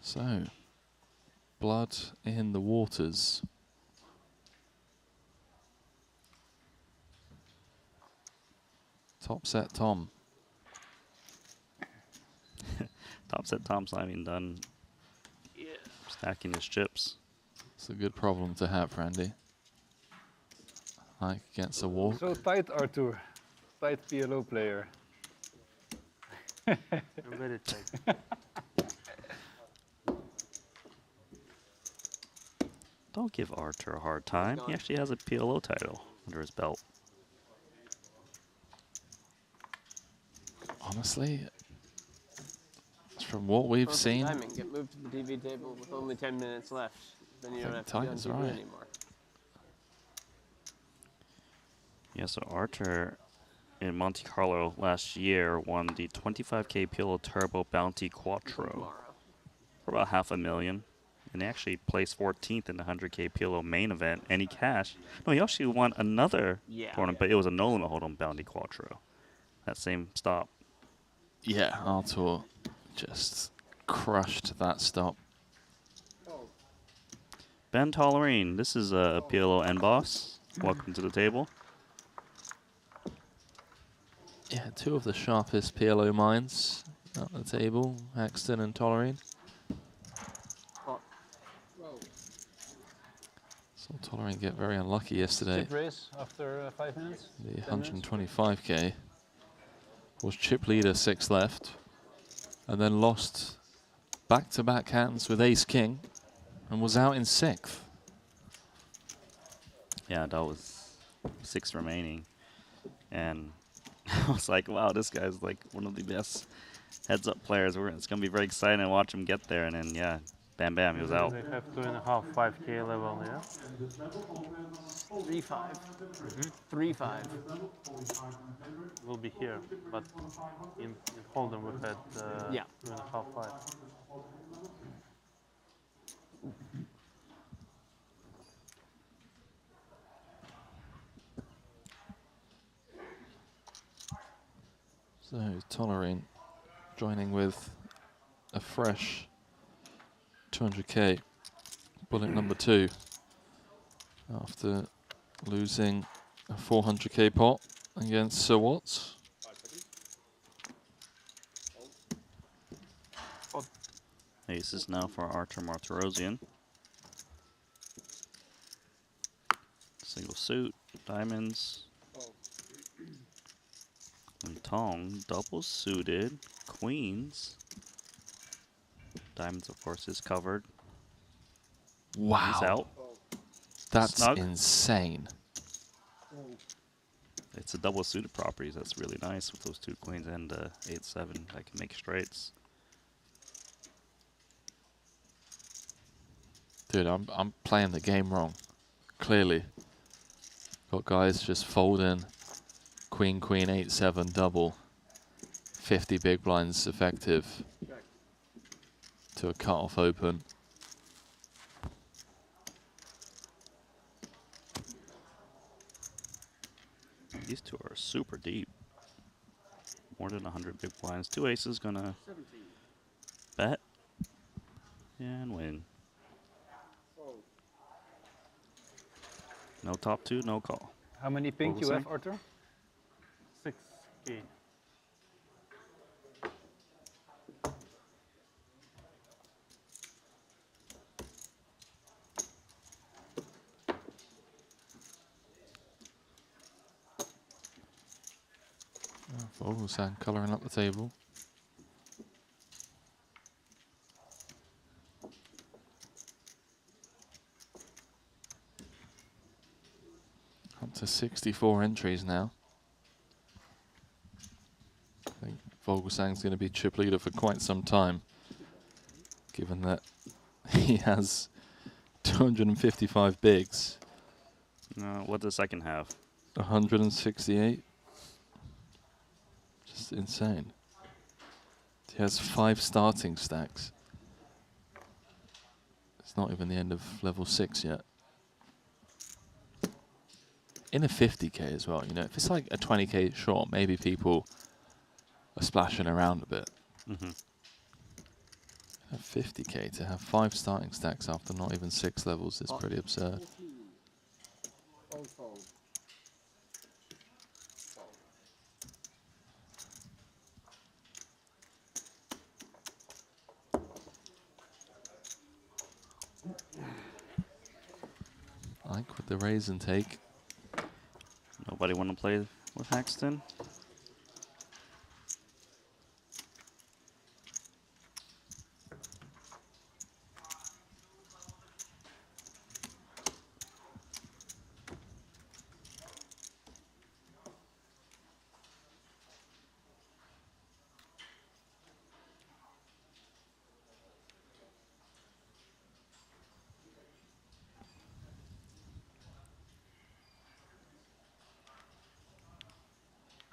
So, blood in the waters. Top set Tom. Top set Tom's not even done stacking his chips. It's a good problem to have, Randy. Like against a walk. So tight, Arthur. Tight PLO player. I'm very tight. Don't give Arthur a hard time. He actually has a PLO title under his belt. Honestly, from what we've Perfect seen, timing. Get moved to the TV table with only 10 minutes left. Then you don't have to be on Titan's TV right. anymore. Yeah, so Arthur in Monte Carlo last year won the 25K PLO Turbo Bounty Quattro for about $500,000. And he actually placed 14th in the 100K PLO main event, and he cashed. No, he actually won another tournament, but it was a no limit hold'em Bounty Quattro. That same stop. yeah, Arthur just crushed that stop. Ben Tollerine, this is a PLO end boss. Welcome to the table. Yeah, two of the sharpest PLO minds at the table, Axton and Tollerine. Saw Tollerine get very unlucky yesterday. Chip race after 5 minutes. The 10 minutes? 125K was chip leader 6 left, and then lost back-to-back hands with Ace King, and was out in 6th. Yeah, that was 6 remaining. And I was like, wow, this guy's like one of the best heads-up players. It's going to be very exciting to watch him get there. And then, yeah, bam, bam, he was out. They have 2.5 5K level, yeah? 3-5. 3-5. Will be here, but in Hold'em we've had Yeah. 2.5 5. So Tollerine joining with a fresh 200K, bullet number 2, after losing a 400K pot against Sir Watts. Aces now for Arthur Martirosian. Single suit, diamonds. And Tong, double suited, queens. Diamonds, of course, is covered. Wow. He's out. That's Snug. insane. It's a double suited properties. That's really nice with those 2 queens and 8-7 that can make straights. Dude, I'm playing the game wrong. Clearly. Got guys just folding queen, queen, 8-7 double. 50 big blinds effective to a cut-off open. These two are super deep. More than 100 big blinds. 2 aces gonna bet and win. No top 2, no call. How many pink you have, Arthur? 6K. Vogelsang colouring up the table. Up to 64 entries now. I think Vogelsang's going to be chip leader for quite some time, given that he has 255 bigs. What does second have? 168. Just insane. He has 5 starting stacks. It's not even the end of level 6 yet. In a 50K as well, you know, if it's like a 20K short, maybe people are splashing around a bit. A 50K to have 5 starting stacks after not even 6 levels is pretty absurd. the raise and take. Nobody want to play with Haxton?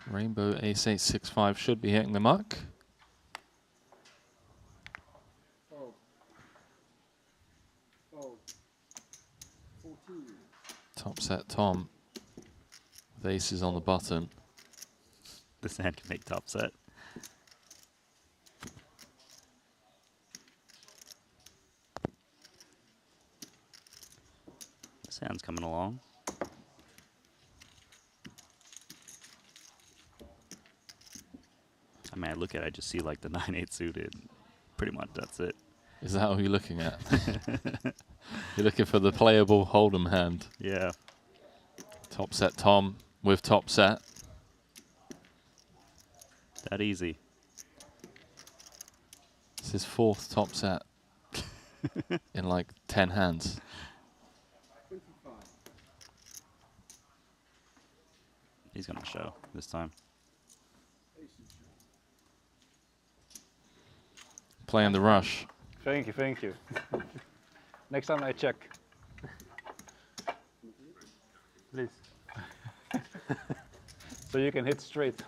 Rainbow ace-8-6-5 should be hitting the mark. Fold. Fold. 14. Top set Tom. With aces on the button. This hand can make top set. This hand's coming along. I mean, I look at it, I just see like the 9-8 suited. Pretty much that's it. Is that what you're looking at? You're looking for the playable Hold'em hand. Yeah. Top set Tom with top set. That easy. It's his 4th top set in like 10 hands. 25. He's gonna show this time. Playing the rush. Thank you, thank you. Next time I check. Please. So you can hit straight.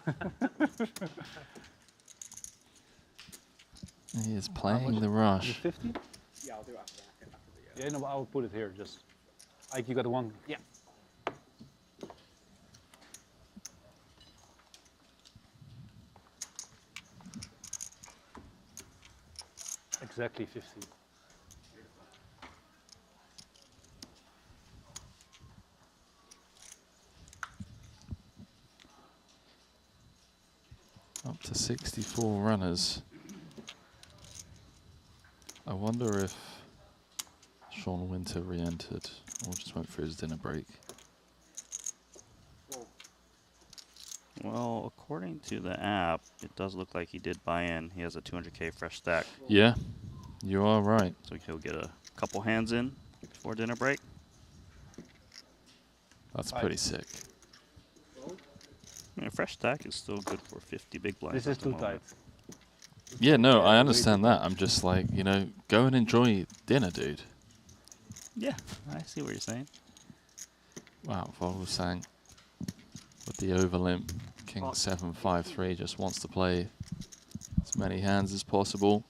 He is playing the rush. 50? Yeah, I'll do after. Yeah, no, I'll put it here. Just, Ike, you got one. Yeah. Exactly 50. Up to 64 runners. I wonder if Sean Winter re-entered or just went for his dinner break. Well, according to the app, it does look like he did buy in. He has a 200K fresh stack. Yeah, you are right. So he'll get a couple hands in before dinner break. That's pretty sick. I mean, a fresh stack is still good for 50 big blinds. This is too tight. Yeah, no, I understand that. I'm just like, you know, go and enjoy dinner, dude. Yeah, I see what you're saying. Wow, Vogelsang with the overlimp. King 7-5-3 just wants to play as many hands as possible.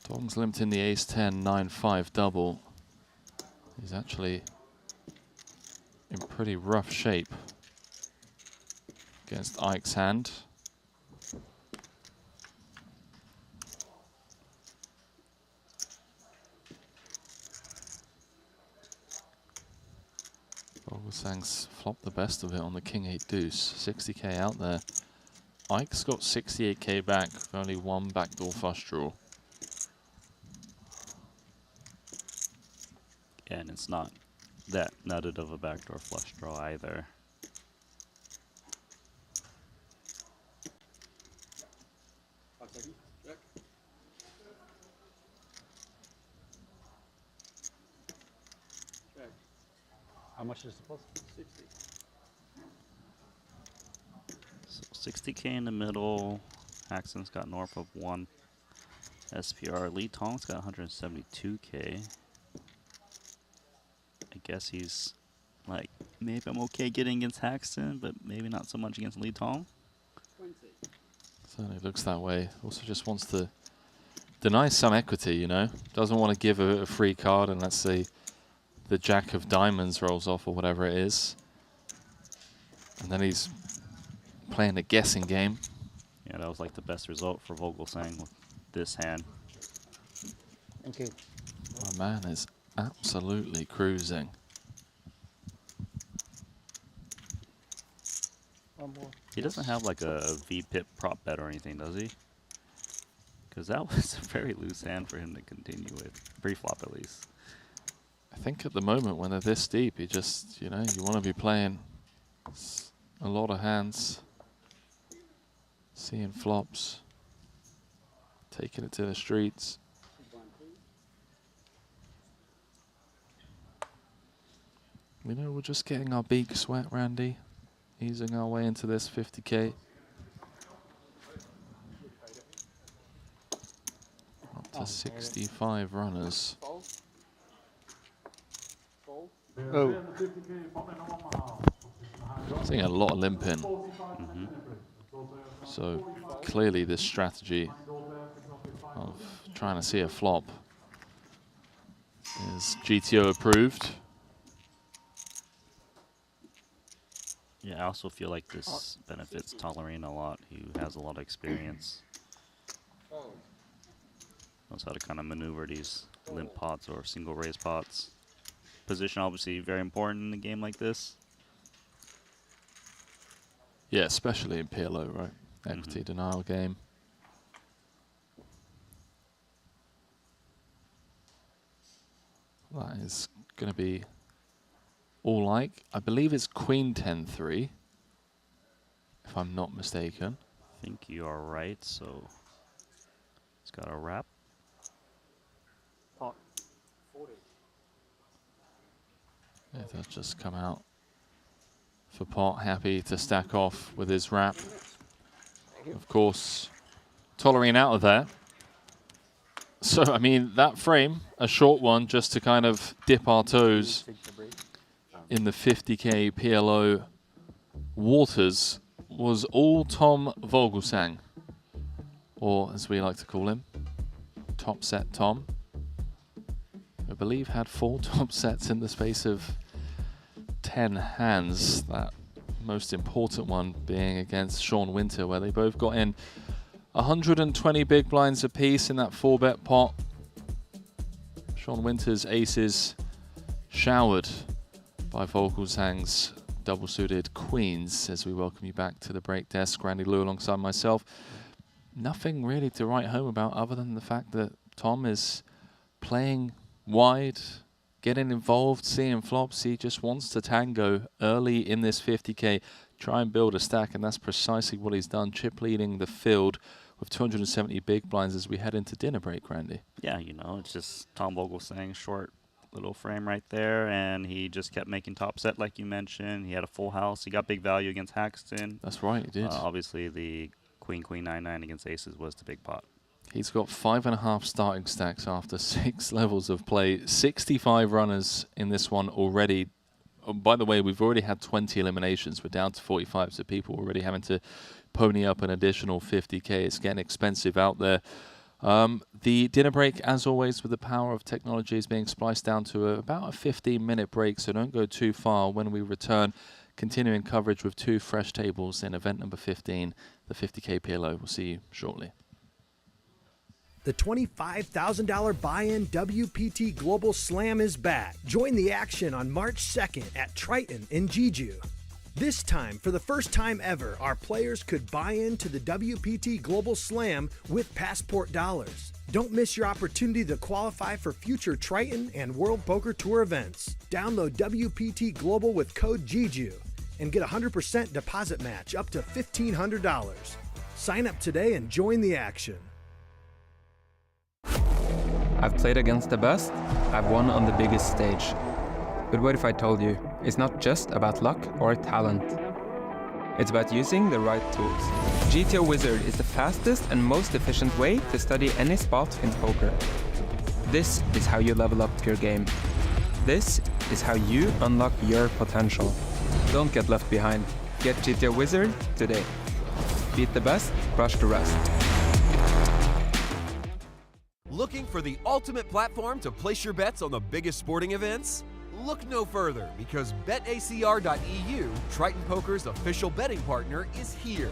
Dong's limped in the ace-10, 9-5 double. He's actually in pretty rough shape against Ike's hand. Vogelsang's flopped the best of it on the King-8 deuce. 60k out there. Ike's got 68k back with only one backdoor flush draw. Yeah, and it's not that nutted of a backdoor flush draw either. Check. Check. How much is the plus? 60. So 60k in the middle. Haxton's got north of 1 SPR. Lee Tong's got 172k. I guess he's like, maybe I'm okay getting against Haxton, but maybe not so much against Lee Tong. 20. Certainly looks that way. Also just wants to deny some equity, you know. Doesn't want to give a free card, and let's say the Jack of Diamonds rolls off or whatever it is. And then he's playing a guessing game. Yeah, that was like the best result for Vogelsang with this hand. Okay. My man is absolutely cruising. One more. He doesn't have like a V-pip prop bet or anything, does he? Because that was a very loose hand for him to continue with, pre-flop at least. I think at the moment when they're this deep, you just, you want to be playing a lot of hands, seeing flops, taking it to the streets. We're just getting our beaks wet, Randy, easing our way into this 50K. Up to 65 runners. Oh. Seeing a lot of limping. So clearly this strategy of trying to see a flop is GTO approved. Yeah, I also feel like this benefits Tolerine a lot, who has a lot of experience. Knows how to kind of maneuver these limp pots or single raise pots. Position obviously very important in a game like this. Yeah, especially in PLO, right? Equity denial game. That is going to be all like. I believe it's Queen 10-3, if I'm not mistaken. I think you are right, so it's got a wrap. Pot. 40. Yeah, that's just come out for pot. Happy to stack off with his wrap. Of course, Tolerine out of there. So, I mean, that frame, a short one, just to kind of dip our toes in the 50K PLO waters, was all Tom Vogelsang, or as we like to call him, Top Set Tom. I believe had 4 top sets in the space of 10 hands. That most important one being against Sean Winter, where they both got in 120 big blinds apiece in that 4-bet pot. Sean Winter's aces showered by Vogelsang's double-suited queens as we welcome you back to the break desk. Randy Liu alongside myself. Nothing really to write home about other than the fact that Tom is playing wide, getting involved, seeing flops. He just wants to tango early in this 50K, try and build a stack, and that's precisely what he's done, chip leading the field with 270 big blinds as we head into dinner break, Randy. Yeah, it's just Tom Vogelsang, short little frame right there, and he just kept making top set like you mentioned. He had a full house. He got big value against Haxton. That's right, he did. Obviously, the Queen 9-9 against aces was the big pot. He's got 5.5 starting stacks after 6 levels of play. 65 runners in this one already. Oh, by the way, we've already had 20 eliminations. We're down to 45, so people are already having to pony up an additional 50K. It's getting expensive out there. The dinner break, as always, with the power of technology, is being spliced down to about a 15-minute break, so don't go too far. When we return, continuing coverage with 2 fresh tables in event number 15, the 50K PLO. We'll see you shortly. The $25,000 buy-in WPT Global Slam is back. Join the action on March 2nd at Triton in Jeju. This time, for the first time ever, our players could buy into the WPT Global Slam with passport dollars. Don't miss your opportunity to qualify for future Triton and World Poker Tour events. Download WPT Global with code Jeju and get a 100% deposit match up to $1,500. Sign up today and join the action. I've played against the best, I've won on the biggest stage. But what if I told you, it's not just about luck or talent. It's about using the right tools. GTO Wizard is the fastest and most efficient way to study any spot in poker. This is how you level up your game. This is how you unlock your potential. Don't get left behind. Get GTO Wizard today. Beat the best, crush the rest. Looking for the ultimate platform to place your bets on the biggest sporting events? Look no further, because BetACR.eu, Triton Poker's official betting partner, is here.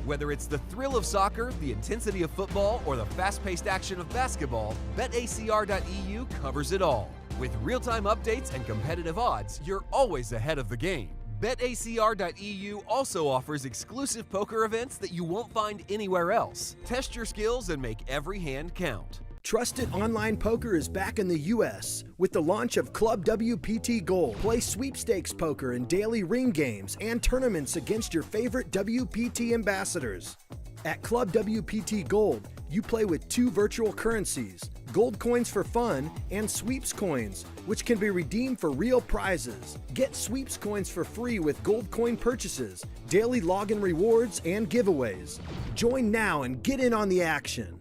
Whether it's the thrill of soccer, the intensity of football, or the fast-paced action of basketball, BetACR.eu covers it all. With real-time updates and competitive odds, you're always ahead of the game. BetACR.eu also offers exclusive poker events that you won't find anywhere else. Test your skills and make every hand count. Trusted online poker is back in the U.S. with the launch of Club WPT Gold. Play sweepstakes poker in daily ring games and tournaments against your favorite WPT ambassadors. At Club WPT Gold, you play with 2 virtual currencies, gold coins for fun and sweeps coins, which can be redeemed for real prizes. Get sweeps coins for free with gold coin purchases, daily login rewards, and giveaways. Join now and get in on the action.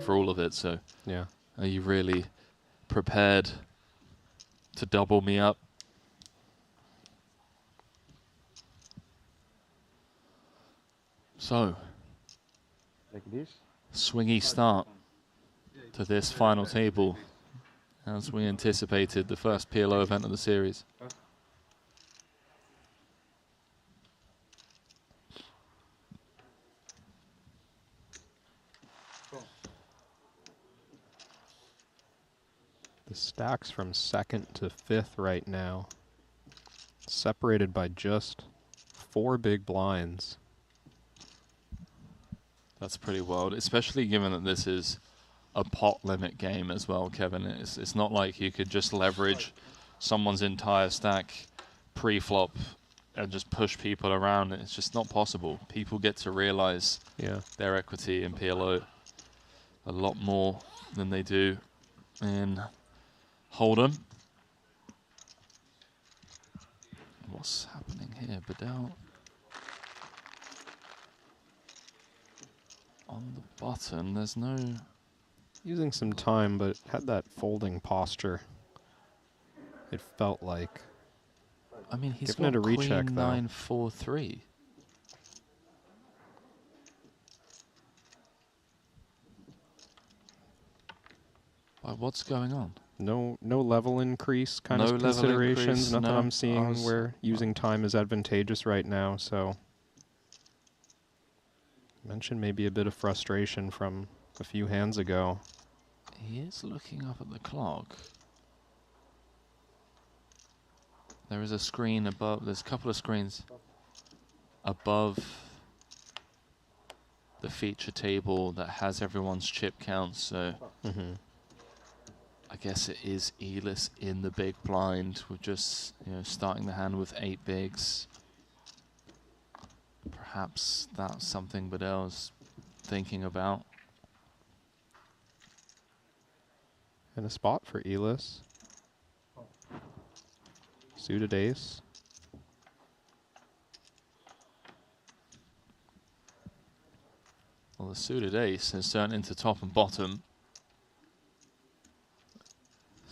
For all of it, so yeah. Are you really prepared to double me up? So, Like this? swingy start to this final table, as we anticipated, the first PLO event of the series. The stacks from 2nd to 5th right now, separated by just 4 big blinds. That's pretty wild, especially given that this is a pot limit game as well, Kevin. It's not like you could just leverage someone's entire stack pre-flop and just push people around. It's just not possible. People get to realize their equity in PLO a lot more than they do in Hold'em. What's happening here? Bedell on the button. There's no... Using some time, but had that folding posture. It felt like. I mean, he's giving got it a recheck, Queen though. 9-4-3. What's going on? No level increase kind No of level considerations. increase, Nothing no. I'm seeing where using time is advantageous right now. So mentioned maybe a bit of frustration from a few hands ago. He is looking up at the clock. There is a screen above. There's a couple of screens above the feature table that has everyone's chip counts. So I guess it is Elis in the big blind. We're just starting the hand with 8 bigs. Perhaps that's something Bedell's thinking about. And a spot for Elis. Suited ace. Well, the suited ace has turned into top and bottom.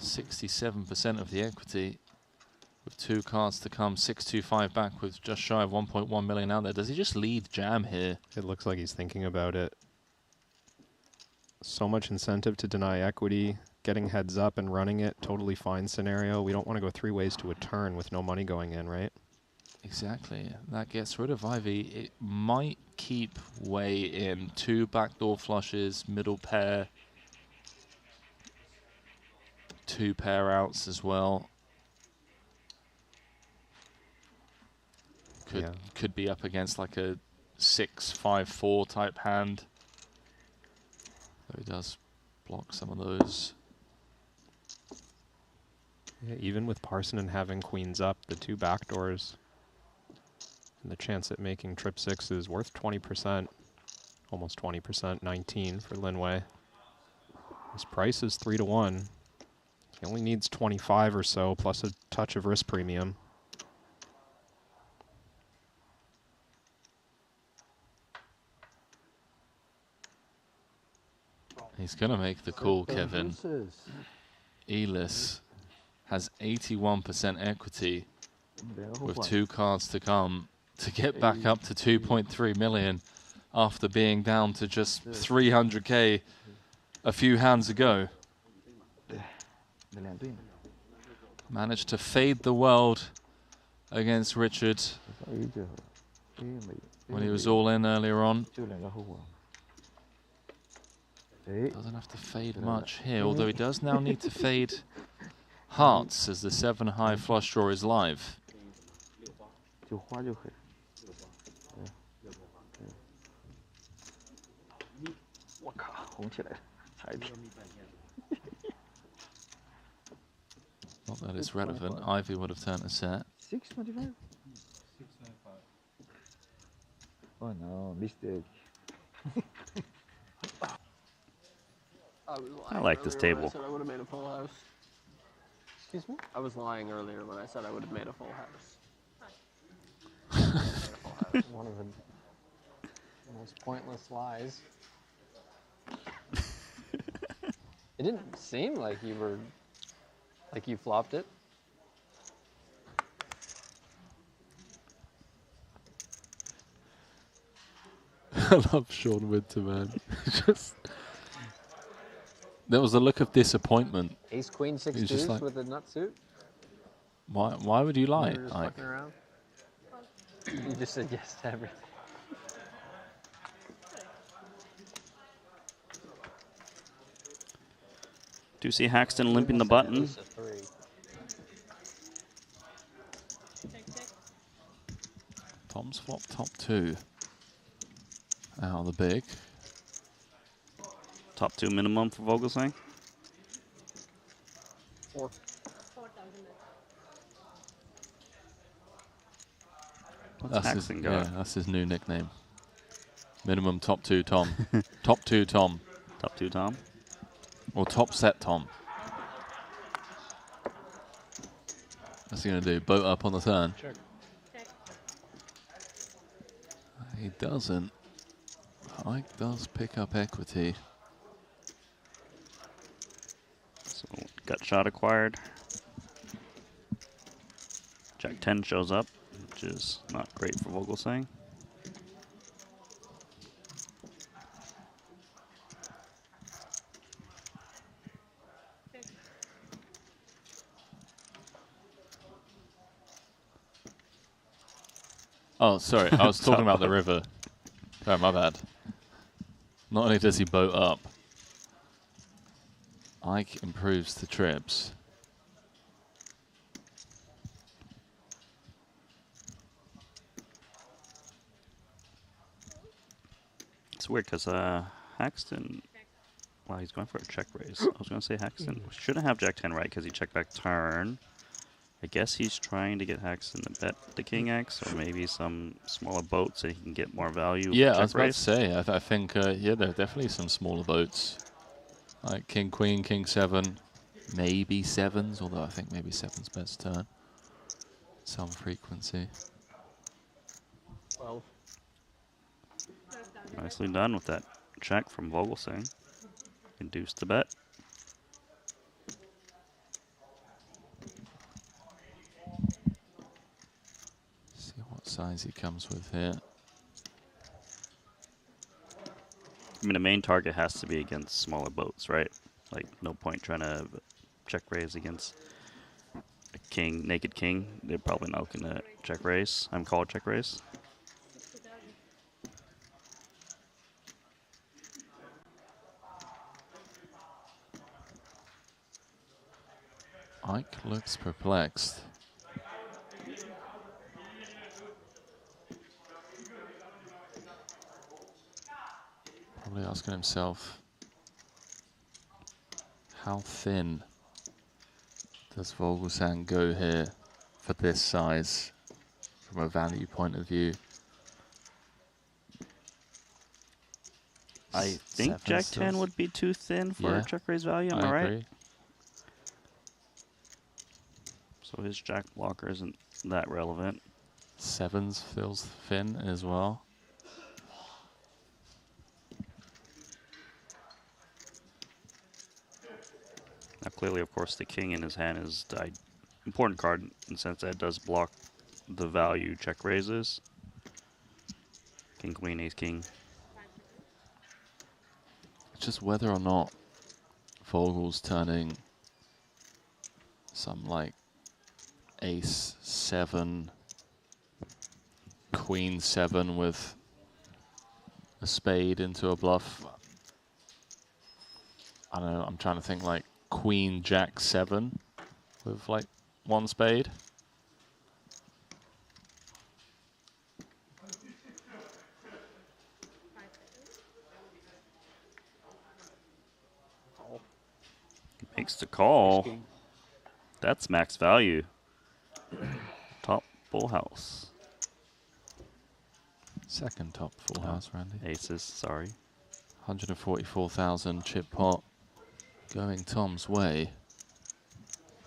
67% of the equity with 2 cards to come. 625 back with just shy of 1.1 million out there. Does he just lead jam here? It looks like he's thinking about it. So much incentive to deny equity. Getting heads up and running it, totally fine scenario. We don't want to go 3 ways to a turn with no money going in, right? Exactly. That gets rid of Ivy. It might keep way in. 2 backdoor flushes, middle pair. 2 pair outs as well. Could be up against like a 6-5-4 type hand. Though he does block some of those. Yeah, even with Parsonen having queens up, the 2 backdoors and the chance at making trip 6 is worth 20%, almost 20%, 19 for Linway. His price is 3-1. He only needs 25 or so, plus a touch of risk premium. He's going to make the call, Kevin. Elis has 81% equity with 2 cards to come to get back up to 2.3 million after being down to just 300k a few hands ago. Managed to fade the world against Richard when he was all in earlier on. Doesn't have to fade much here, although he does now need to fade hearts as the 7 high flush draw is live. Not that it's relevant. Ivy would have turned a set. 625? 695. Oh no, mistake. I like this table. I said I would have made a full house. Excuse me? I was lying earlier when I said I would have made a full house. One of the most pointless lies. It didn't seem like you were, like you flopped it. I love Sean Winter, man. Just there was a look of disappointment. Ace Queen 6 He was just deuce like, with a nut suit. Why would you lie? You were just Like, fucking around. You just said yes to everything. Do you see Haxton limping the button? Tom's flop top 2. Out of the big. Top 2 minimum for Vogelsang. 4. What's Haxton got? Yeah, that's his new nickname. Minimum top 2 Tom. Top 2 Tom. Top 2 Tom? Or top set Tom. What's he going to do? Boat up on the turn? Check. He doesn't. Ike does pick up equity. So, gut shot acquired. Jack 10 shows up, which is not great for Vogelsang. Oh, sorry. I was talking about the river. Oh, my bad. Not only does he boat up, Ike improves the trips. It's weird because Haxton, well, he's going for a check raise. I was going to say Haxton shouldn't have Jack 10 right because he checked back turn. I guess he's trying to get Haxton to bet the King X or maybe some smaller boat so he can get more value. Yeah, I was about to say, I think, yeah, there are definitely some smaller boats. Like King, Queen, King 7, maybe 7s, although I think maybe 7's best turn. Some frequency. 12. Nicely done with that check from Vogelsang. Induced the bet. See what size he comes with here. I mean, the main target has to be against smaller boats, right? Like, no point trying to check raise against a king, naked king. They're probably not going to check raise. I'm called check raise. Ike looks perplexed. Probably asking himself, how thin does Vogelsang go here for this size from a value point of view? I think Jack 10 would be too thin for check raise value, am I right? Agree. So his jack blocker isn't that relevant. 7s feels thin as well. Now, clearly, of course, the king in his hand is the important card in the sense that it does block the value check raises. King, queen, ace, king. It's just whether or not Vogel's turning some like ace 7, queen 7 with a spade into a bluff. I don't know, I'm trying to think like queen jack 7 with like 1 spade. Makes the call. That's max value. Top full house. Second top full house, Randy. Aces, sorry. 144,000 chip pot going Tom's way.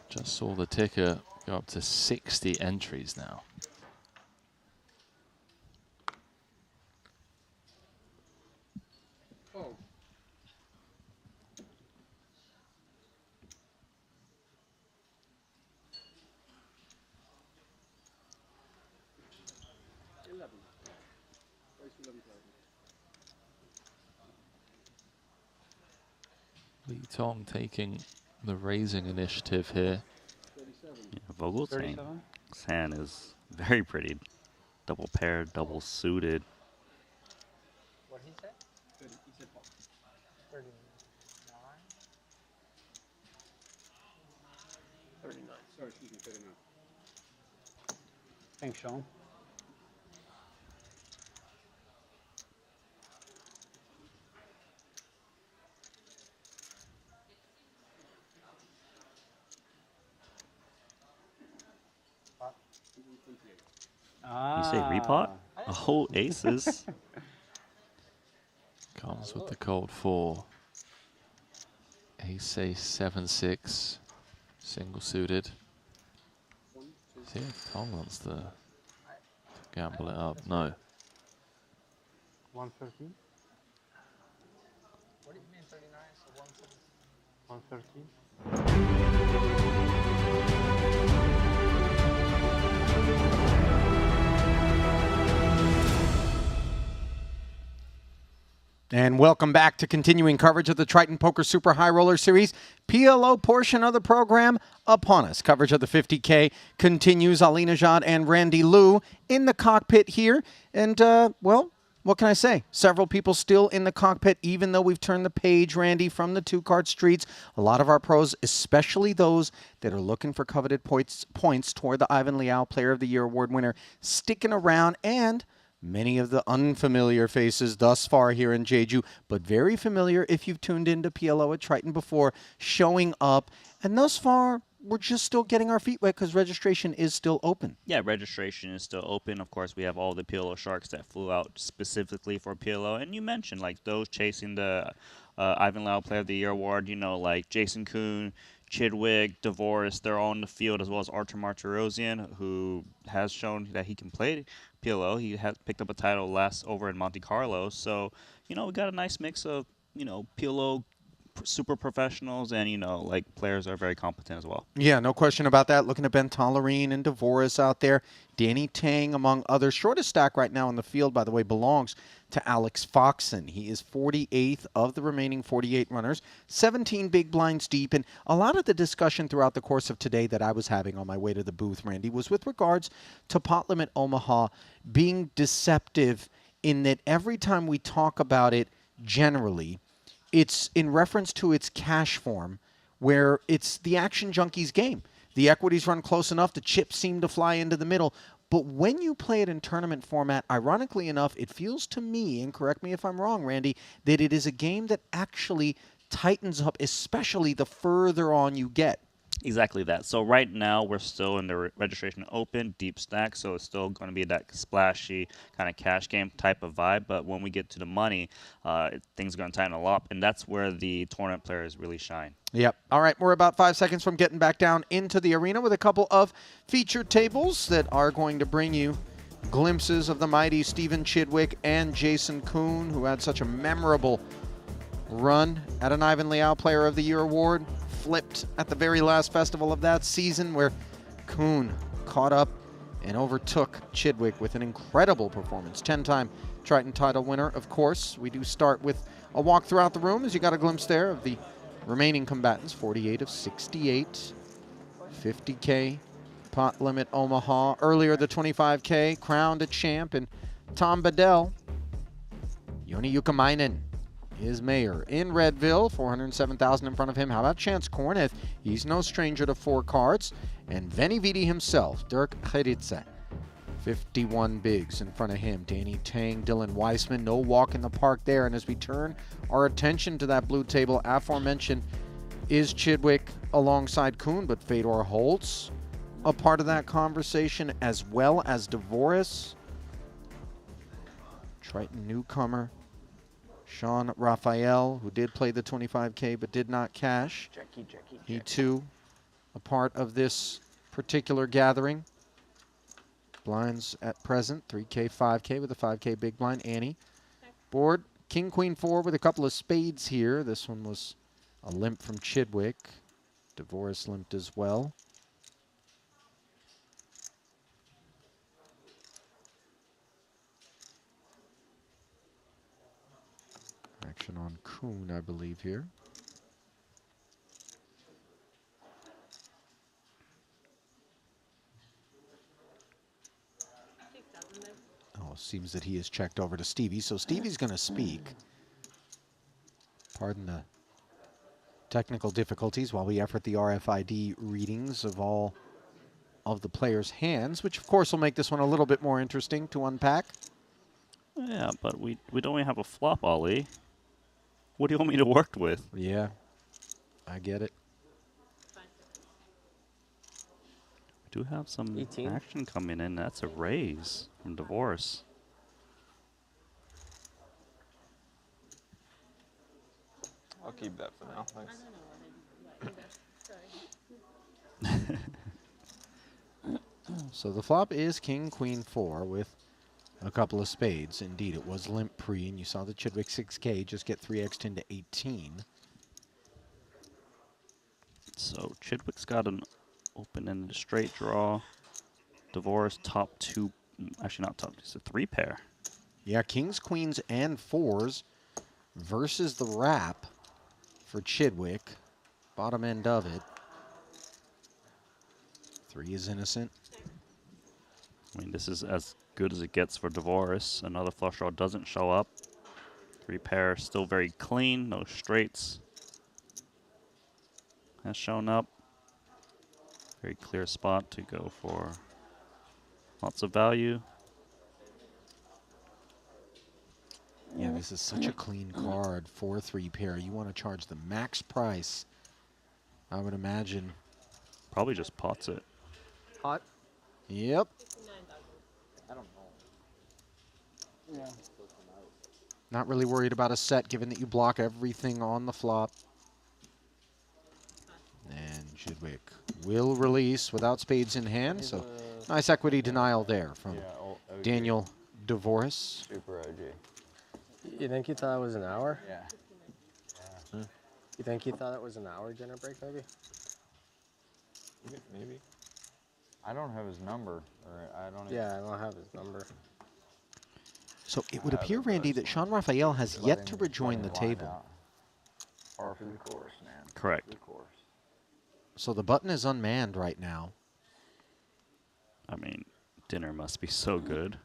Just saw the ticker go up to 60 entries now. Oh. Lee Tong taking the raising initiative here. Yeah, Vogel's hand is very pretty. Double paired, double suited. What did he say? He said what? 39. 39. Sorry, excuse me, 39. Thanks, Sean. You say repot? Oh, aces. Comes with the cold 4. Ace, ace, 7, 6. Single suited. See if Tom wants to gamble it up. No. 113. What do you mean 39? So 113. And welcome back to continuing coverage of the Triton Poker Super High Roller Series. PLO portion of the program upon us. Coverage of the 50K continues. Ali Najad and Randy Liu in the cockpit here. And, well, what can I say? Several people still in the cockpit, even though we've turned the page, Randy, from the two-card streets. A lot of our pros, especially those that are looking for coveted points toward the Ivan Liao Player of the Year award winner, sticking around, and many of the unfamiliar faces thus far here in Jeju, but very familiar if you've tuned into PLO at Triton before, showing up. And thus far, we're just still getting our feet wet because registration is still open. Yeah, registration is still open. Of course, we have all the PLO sharks that flew out specifically for PLO. And you mentioned, like, those chasing the Ivan Liao Player of the Year award, you know, like Jason Kuhn, Chidwick, DeVoris, they're all in the field, as well as Artur Martirosyan, who has shown that he can play PLO. He has picked up a title last over in Monte Carlo. So, you know, we got a nice mix of, you know, PLO super professionals and, you know, like players are very competent as well. Yeah, no question about that. Looking at Ben Tollerine and DeVoris out there. Danny Tang, among others. Shortest stack right now in the field, by the way, belongs to Alex Foxen. He is 48th of the remaining 48 runners, 17 big blinds deep. And a lot of the discussion throughout the course of today that I was having on my way to the booth, Randy, was with regards to Pot Limit Omaha being deceptive in that every time we talk about it generally, it's in reference to its cash form, where it's the Action Junkies game. The equities run close enough, the chips seem to fly into the middle. But when you play it in tournament format, ironically enough, it feels to me, and correct me if I'm wrong, Randy, that it is a game that actually tightens up, especially the further on you get. Exactly that. So right now we're still in the registration open, deep stack, so it's still going to be that splashy kind of cash game type of vibe. But when we get to the money, things are going to tighten a lot, and that's where the tournament players really shine. Yep. All right, we're about 5 seconds from getting back down into the arena with a couple of featured tables that are going to bring you glimpses of the mighty Stephen Chidwick and Jason Kuhn, who had such a memorable run at an Ivan Liao Player of the Year award. Flipped at the very last festival of that season, where Kuhn caught up and overtook Chidwick with an incredible performance. 10-time Triton title winner, of course. We do start with a walk throughout the room, as you got a glimpse there of the remaining combatants. 48 of 68. 50K pot limit Omaha. Earlier, the 25K crowned a champ, and Tom Bedell. Joni Jukamainen is mayor in Redville, 407,000 in front of him. How about Chance Korneth? He's no stranger to 4 cards. And Veni Vidi himself, Dirk Geritze, 51 bigs in front of him. Danny Tang, Dylan Weissman, no walk in the park there. And as we turn our attention to that blue table, aforementioned is Chidwick alongside Kuhn, but Fedor Holtz a part of that conversation, as well as Dvoris. Triton newcomer Sean Raphael, who did play the 25K but did not cash. He too a part of this particular gathering. Blinds at present, 3K, 5K with a 5K big blind. Annie. Board, King, Queen, 4 with a couple of spades here. This one was a limp from Chidwick. Dvoris limped as well. Action on Kuhn, I believe, here. Oh, seems that he is checked over to Stevie, so Stevie's going to speak. Pardon the technical difficulties while we effort the RFID readings of all of the players' hands, which of course will make this one a little bit more interesting to unpack. Yeah, but we don't even have a flop, Ollie. What do you want me to work with? Yeah, I get it. We do have some 18. action coming in. That's a raise from Divorce. I'll keep that for now. Thanks. So the flop is King, Queen, 4 with a couple of spades. Indeed, it was limp pre, and you saw the Chidwick 6K just get 3x10 to 18. So Chidwick's got an open-ended straight draw. Divorce top 2, actually not top, it's a 3 pair. Yeah, kings, queens, and 4s versus the wrap for Chidwick. Bottom end of it. 3 is innocent. I mean, this is as good as it gets for Divorce. Another flush draw doesn't show up. 3 pair still very clean, no straights. Has shown up. Very clear spot to go for lots of value. Yeah, this is such a clean card for 3 pair. You want to charge the max price, I would imagine. Probably just pots it. Hot? Yep. I don't know. Yeah. Not really worried about a set, given that you block everything on the flop. And Chidwick will release without spades in hand, so nice equity denial there from Daniel Dvoris. Super OG. You think you thought it was an hour? Yeah. You think you thought it was an hour dinner break, maybe? Maybe. I don't have his number, or I don't. Yeah, I don't have his number. So it would appear, Randy, that Sean Raphael has yet to rejoin the table. Par for the course, man. Correct. The course. So the button is unmanned right now. I mean, dinner must be so good.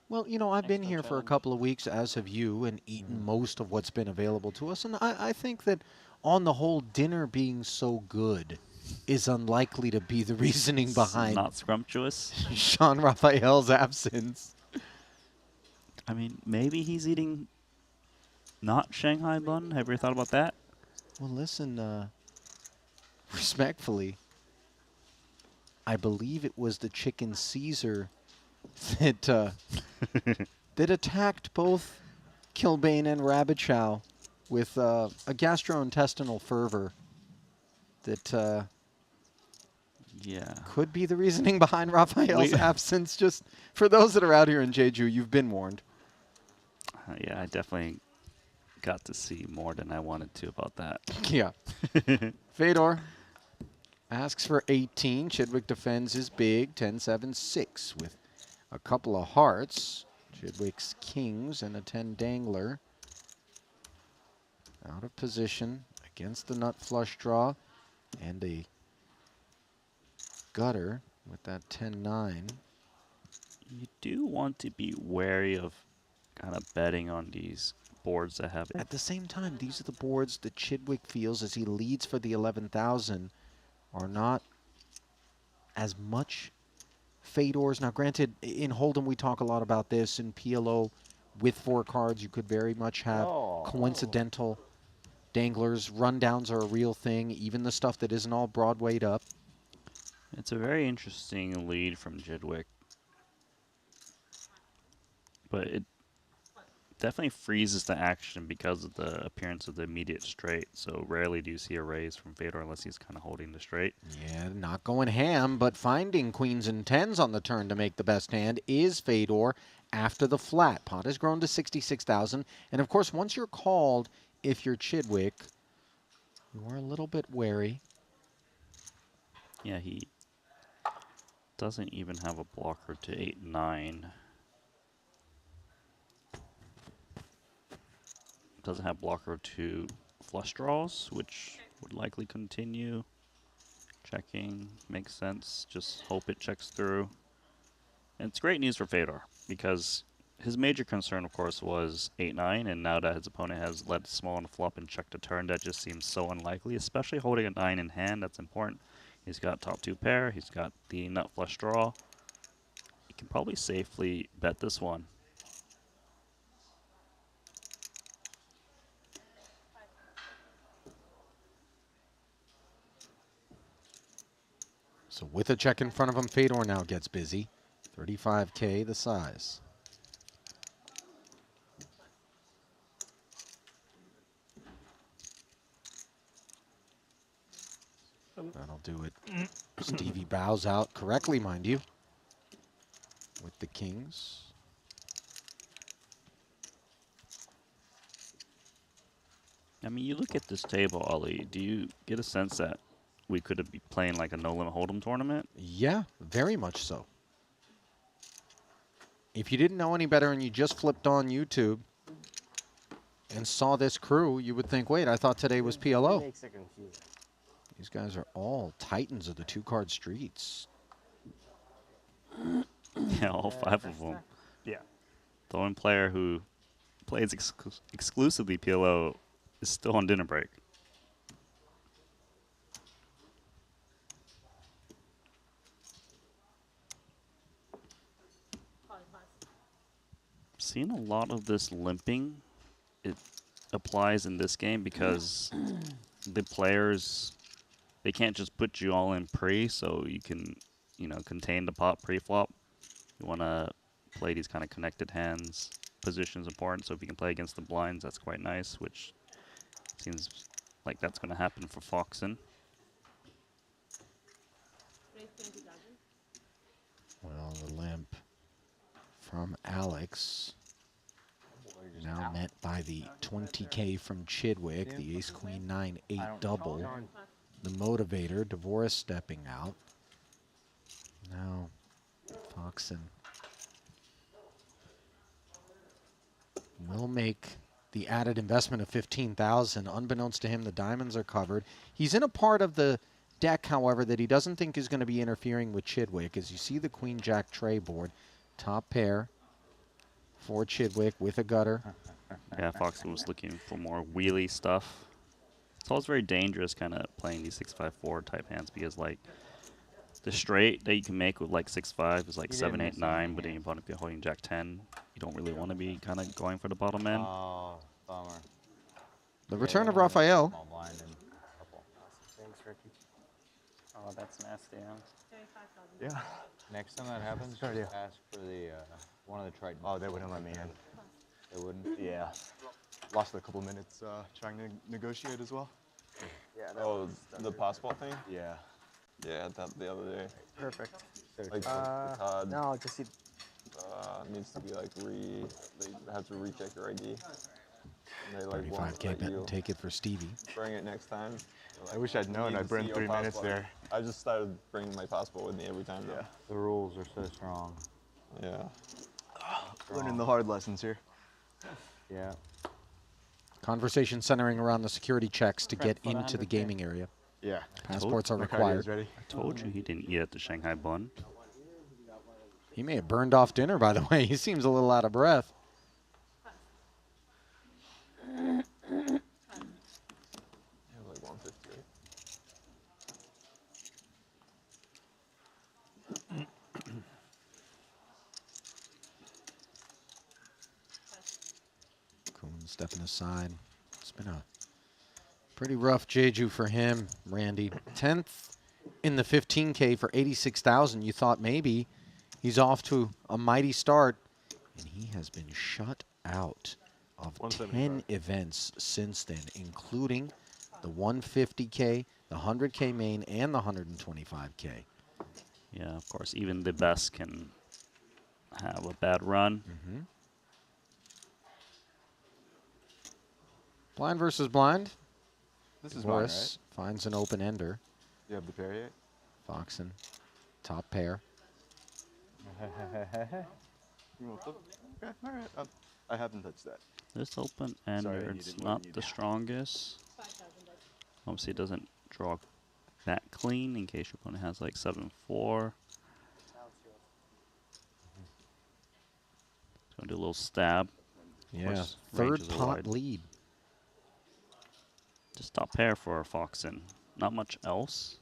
Well, you know, I've been here for a couple of weeks, as have you, and eaten most of what's been available to us. And I think that, on the whole, dinner being so good is unlikely to be the reasoning behind Not scrumptious. Sean Raphael's absence. I mean, maybe he's eating not Shanghai bun. Have you ever thought about that? Well, listen, respectfully, I believe it was the chicken Caesar that that attacked both Kilbane and Rabbitchow with a gastrointestinal fervor that could be the reasoning behind Raphael's absence. Just for those that are out here in Jeju, you've been warned. Yeah, I definitely got to see more than I wanted to about that. Yeah. Fedor asks for 18. Chidwick defends his big 10-7-6 with a couple of hearts. Chidwick's kings and a 10 dangler. Out of position against the nut flush draw and a gutter with that 10-9. You do want to be wary of kind of betting on these boards that have... At the same time, these are the boards that Chidwick feels as he leads for the 11,000 are not as much Fedors. Now, granted, in Hold'em we talk a lot about this. In PLO, with 4 cards, you could very much have coincidental danglers. Rundowns are a real thing, even the stuff that isn't all Broadwayed up. It's a very interesting lead from Chidwick. But it definitely freezes the action because of the appearance of the immediate straight. So rarely do you see a raise from Fedor unless he's kind of holding the straight. Yeah, not going ham, but finding queens and tens on the turn to make the best hand is Fedor after the flat. Pot has grown to 66,000. And of course, once you're called, if you're Chidwick, you are a little bit wary. Yeah, he doesn't even have a blocker to 8-9. Doesn't have blocker to flush draws, which would likely continue. Checking makes sense. Just hope it checks through. And it's great news for Fedor because his major concern, of course, was 8-9, and now that his opponent has led small on the flop and checked a turn, that just seems so unlikely, especially holding a 9 in hand. That's important. He's got top 2 pair. He's got the nut flush draw. He can probably safely bet this one. So with a check in front of him, Fedor now gets busy. 35K the size. That'll do it. Stevie bows out correctly, mind you, with the kings. I mean, you look at this table, Ollie. Do you get a sense that we could be playing like a no-limit Hold'em tournament? Yeah, very much so. If you didn't know any better and you just flipped on YouTube and saw this crew, you would think, wait, I thought today was PLO. Makes it confusing. These guys are all titans of the 2-card streets. Yeah, all 5 of them. Yeah. The one player who plays exclusively PLO is still on dinner break. Seeing a lot of this limping, it applies in this game because the players, they can't just put you all in pre, so you can, you know, contain the pot pre-flop. You want to play these kind of connected hands. Position's important, so if you can play against the blinds, that's quite nice, which seems like that's going to happen for Foxen. Well, the limp from Alex. Now met by the 20K from Chidwick, the ace, queen, 9, 8 double. The motivator, Dvorak stepping out. Now, Foxen will make the added investment of 15,000. Unbeknownst to him, the diamonds are covered. He's in a part of the deck, however, that he doesn't think is going to be interfering with Chidwick. As you see the queen jack tray board, top pair for Chidwick with a gutter. Yeah, Foxen was looking for more wheelie stuff. It's always very dangerous kind of playing these 6-5-4 type hands because, like, the straight that you can make with, like, 6-5 is, like, 7, 8, 9, but then if you're holding jack 10, you don't really want to be kind of going for the bottom end. Oh, bummer. The return of Raphael. Thanks, Ricky. Oh, that's nasty, huh? Yeah. Next time that happens, Sure just do. ask for the one of the Triton. Oh, they wouldn't let me in. They wouldn't? Yeah. Lost a couple minutes trying to negotiate as well. Yeah. Oh, the passport thing? Yeah. Yeah, I had that the other day. Perfect. Like the card No, just see. needs to be like they have to recheck your ID. And they like won't 35K let bet you and take it for Stevie. bring it next time. I wish I'd known. Need I to burned see your 3 minutes passport. there. I just started bringing my passport with me every time. Yeah. The rules are so strong. Yeah. Learning the hard lessons here. Yeah. Conversation centering around the security checks to get Front into the 100K. gaming area. Yeah. Passports are My cardio required. is ready. I told you he didn't eat at the Shanghai bun. He may have burned off dinner, by the way. He seems a little out of breath. Yeah, like 158. Kuhn stepping aside. It's been a pretty rough Jeju for him, Randy. 10th in the 15K for 86,000. You thought maybe he's off to a mighty start, and he has been shut out of 10 events since then, including the 150K, the 100K main, and the 125K. Yeah, of course, even the best can have a bad run. Blind versus blind. This is mine, Boris finds an open ender. You have the pair yet? Foxen, top pair. You want to flip? Okay, all right. I haven't touched that. This open Sorry, ender, I it's needed more not than the you. strongest. Obviously, it doesn't draw that clean in case your opponent has like 7-4. Gonna do a little stab. Of Yeah, course, third ranges are pot wide. lead. Just top pair for Foxen. Not much else,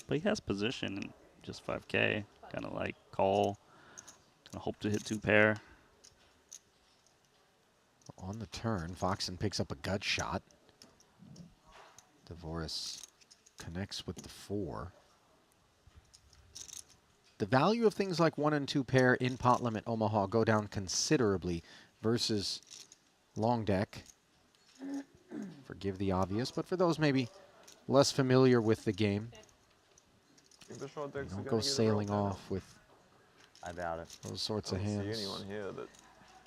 but he has position in just 5K. Kind of like call. Gonna hope to hit 2 pair. On the turn, Foxen picks up a gut shot. Devoris connects with the 4. The value of things like 1 and 2 pair in pot limit Omaha go down considerably versus long deck. Forgive the obvious, but for those maybe less familiar with the game, Think the short you decks are don't gonna go get it sailing rolled down? off with I doubt it. those sorts I of don't hands. see anyone here that.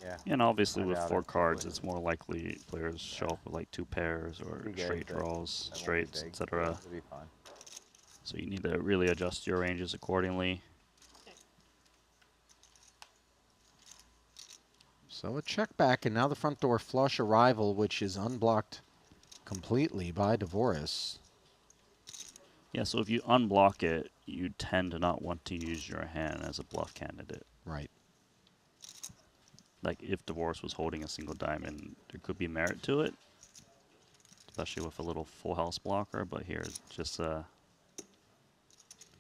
Yeah. And obviously I with doubt 4 it. cards, it's more likely players show up with like 2 pairs or Big straight egg, but draws, that won't be straights, big. etc. It'll be fine. So you need to really adjust your ranges accordingly. So a check back, and now the front door flush arrival, which is unblocked completely by Devoris. Yeah, so if you unblock it, you tend to not want to use your hand as a bluff candidate. Right. Like if Divorce was holding a single diamond, there could be merit to it, especially with a little full house blocker, but here it's just a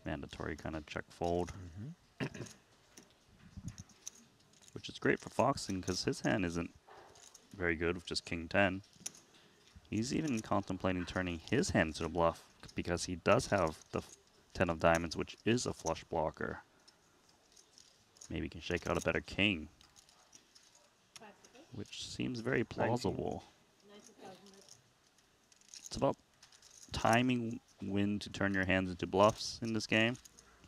mandatory kind of check fold. Which is great for Foxen because his hand isn't very good with just King 10. He's even contemplating turning his hand into a bluff because he does have the 10 of diamonds, which is a flush blocker. Maybe he can shake out a better king, which seems very plausible. It's about timing when to turn your hands into bluffs in this game.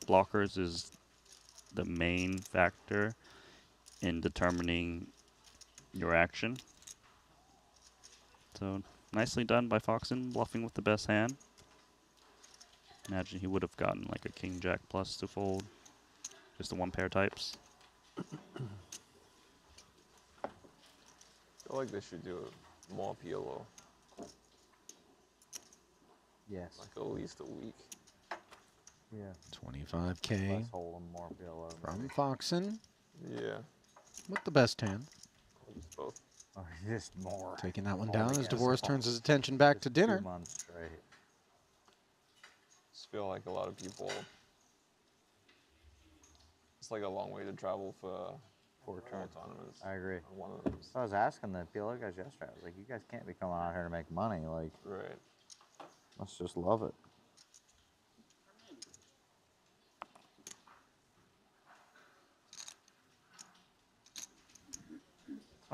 Blockers is the main factor in determining your action. So nicely done by Foxen, bluffing with the best hand. Imagine he would have gotten like a King Jack plus to fold. Just the 1 pair types. I feel like they should do more PLO. Yes. Like at least a week. Yeah. 25K Less hold'em, more PLO. from Foxen Yeah. with the best hand. Just both. Or just more. Taking that one Oh, down I as guess. Devoris turns his attention back to Just dinner. 2 months straight. Just feel like a lot of people. It's like a long way to travel for tournaments. I agree. One of them. So I was asking the PLO guys yesterday. I was like, you guys can't be coming out here to make money. Like, right. Let's just love it.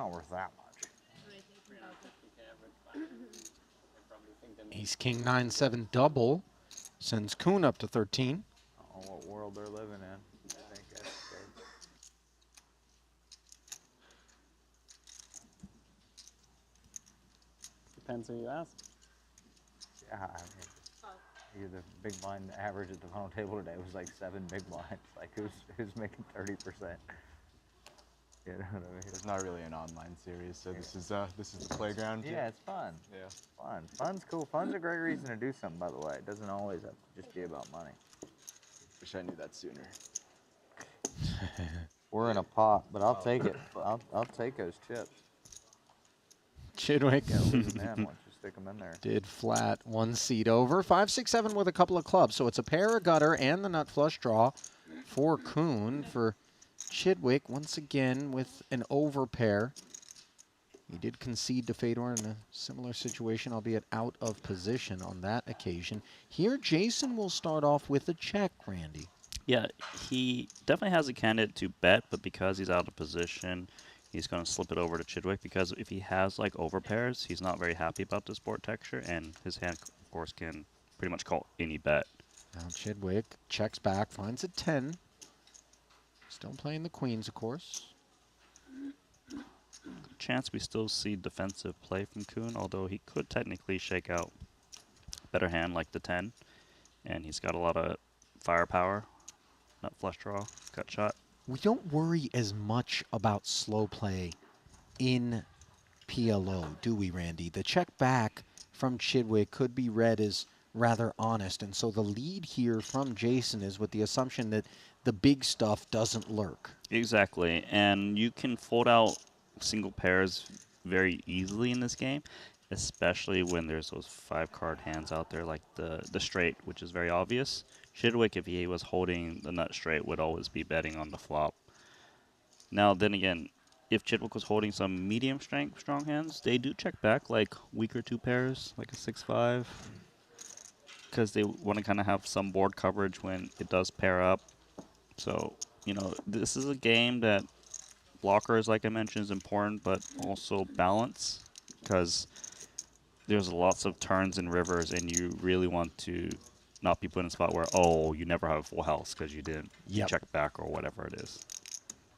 not worth that much. Ace King 9-7 double sends Kuhn up to 13. I don't know what world they're living in. I think that's good. Depends who you ask. Yeah, I mean, the big blind average at the final table today was like 7 big blinds. Like who's making 30%? You know what I mean? It's not really an online series, so this is the playground. Yeah, it's fun. Yeah. Fun. Fun's cool. Fun's a great reason to do something, by the way. It doesn't always have to just be about money. Wish I knew that sooner. We're in a pot, but I'll take it. I'll take those chips. Chidwick Yeah, leave them in once you stick them in there. did flat 1 seat over. 5-6-7 with a couple of clubs. So it's a pair, a gutter, and the nut flush draw for Kuhn. For Chidwick, once again, with an over pair. He did concede to Fedor in a similar situation, albeit out of position on that occasion. Here, Jason will start off with a check, Randy. Yeah, he definitely has a candidate to bet, but because he's out of position, he's going to slip it over to Chidwick, because if he has like over pairs, he's not very happy about this board texture, and his hand, of course, can pretty much call any bet. Now Chidwick checks back, finds a 10. Still playing the queens, of course. Chance we still see defensive play from Kuhn, although he could technically shake out a better hand like the 10, and he's got a lot of firepower. Nut flush draw, cut shot. We don't worry as much about slow play in PLO, do we, Randy? The check back from Chidwick could be read as rather honest, and so the lead here from Jason is with the assumption that the big stuff doesn't lurk. Exactly, and you can fold out single pairs very easily in this game, especially when there's those 5-card hands out there like the straight, which is very obvious. Chidwick, if he was holding the nut straight, would always be betting on the flop. Now, then again, if Chidwick was holding some medium strength strong hands, they do check back like weaker 2 pairs, like a 6-5, because they want to kind of have some board coverage when it does pair up. So, you know, this is a game that blockers, like I mentioned, is important, but also balance, because there's lots of turns and rivers, and you really want to not be put in a spot where, oh, you never have a full house because you didn't check back or whatever it is.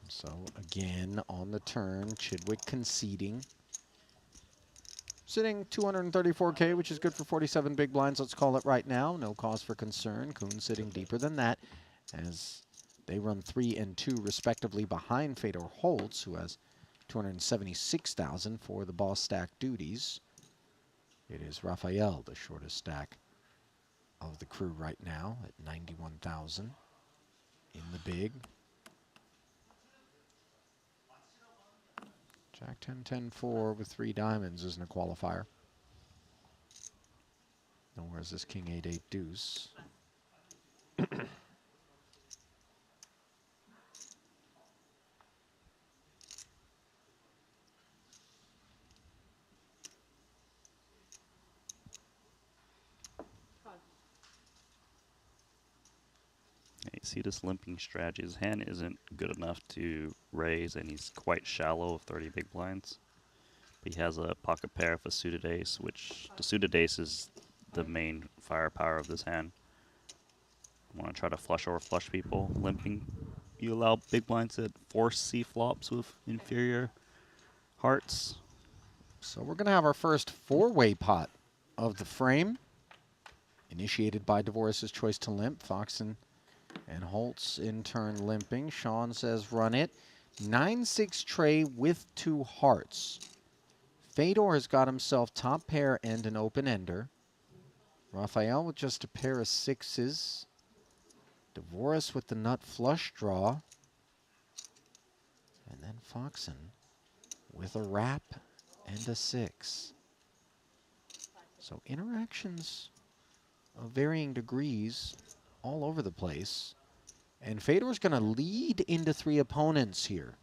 So again, on the turn, Chidwick conceding. Sitting 234K, which is good for 47 big blinds, let's call it right now. No cause for concern. Kuhn sitting deeper than that, as they run 3 and 2 respectively behind Fedor Holtz, who has 276,000 for the boss stack duties. It is Raphael, the shortest stack of the crew right now, at 91,000 in the big. Jack 10, 10, 4 with 3 diamonds isn't a qualifier. Nor is this King 8, 8 deuce. You see this limping strategy. His hand isn't good enough to raise, and he's quite shallow of 30 big blinds. But he has a pocket pair of a suited ace, which the suited ace is the main firepower of this hand. You want to try to flush over flush people. Limping, you allow big blinds that force C flops with inferior hearts. So we're going to have our first 4-way pot of the frame, initiated by Dvoris's choice to limp. Foxen and Holtz in turn limping. Sean says run it. 9-6 tray with 2 hearts. Fedor has got himself top pair and an open ender. Raphael with just a pair of 6s. Dvoris with the nut flush draw. And then Foxen with a wrap and a 6. So interactions of varying degrees all over the place. And Fedor's going to lead into 3 opponents here.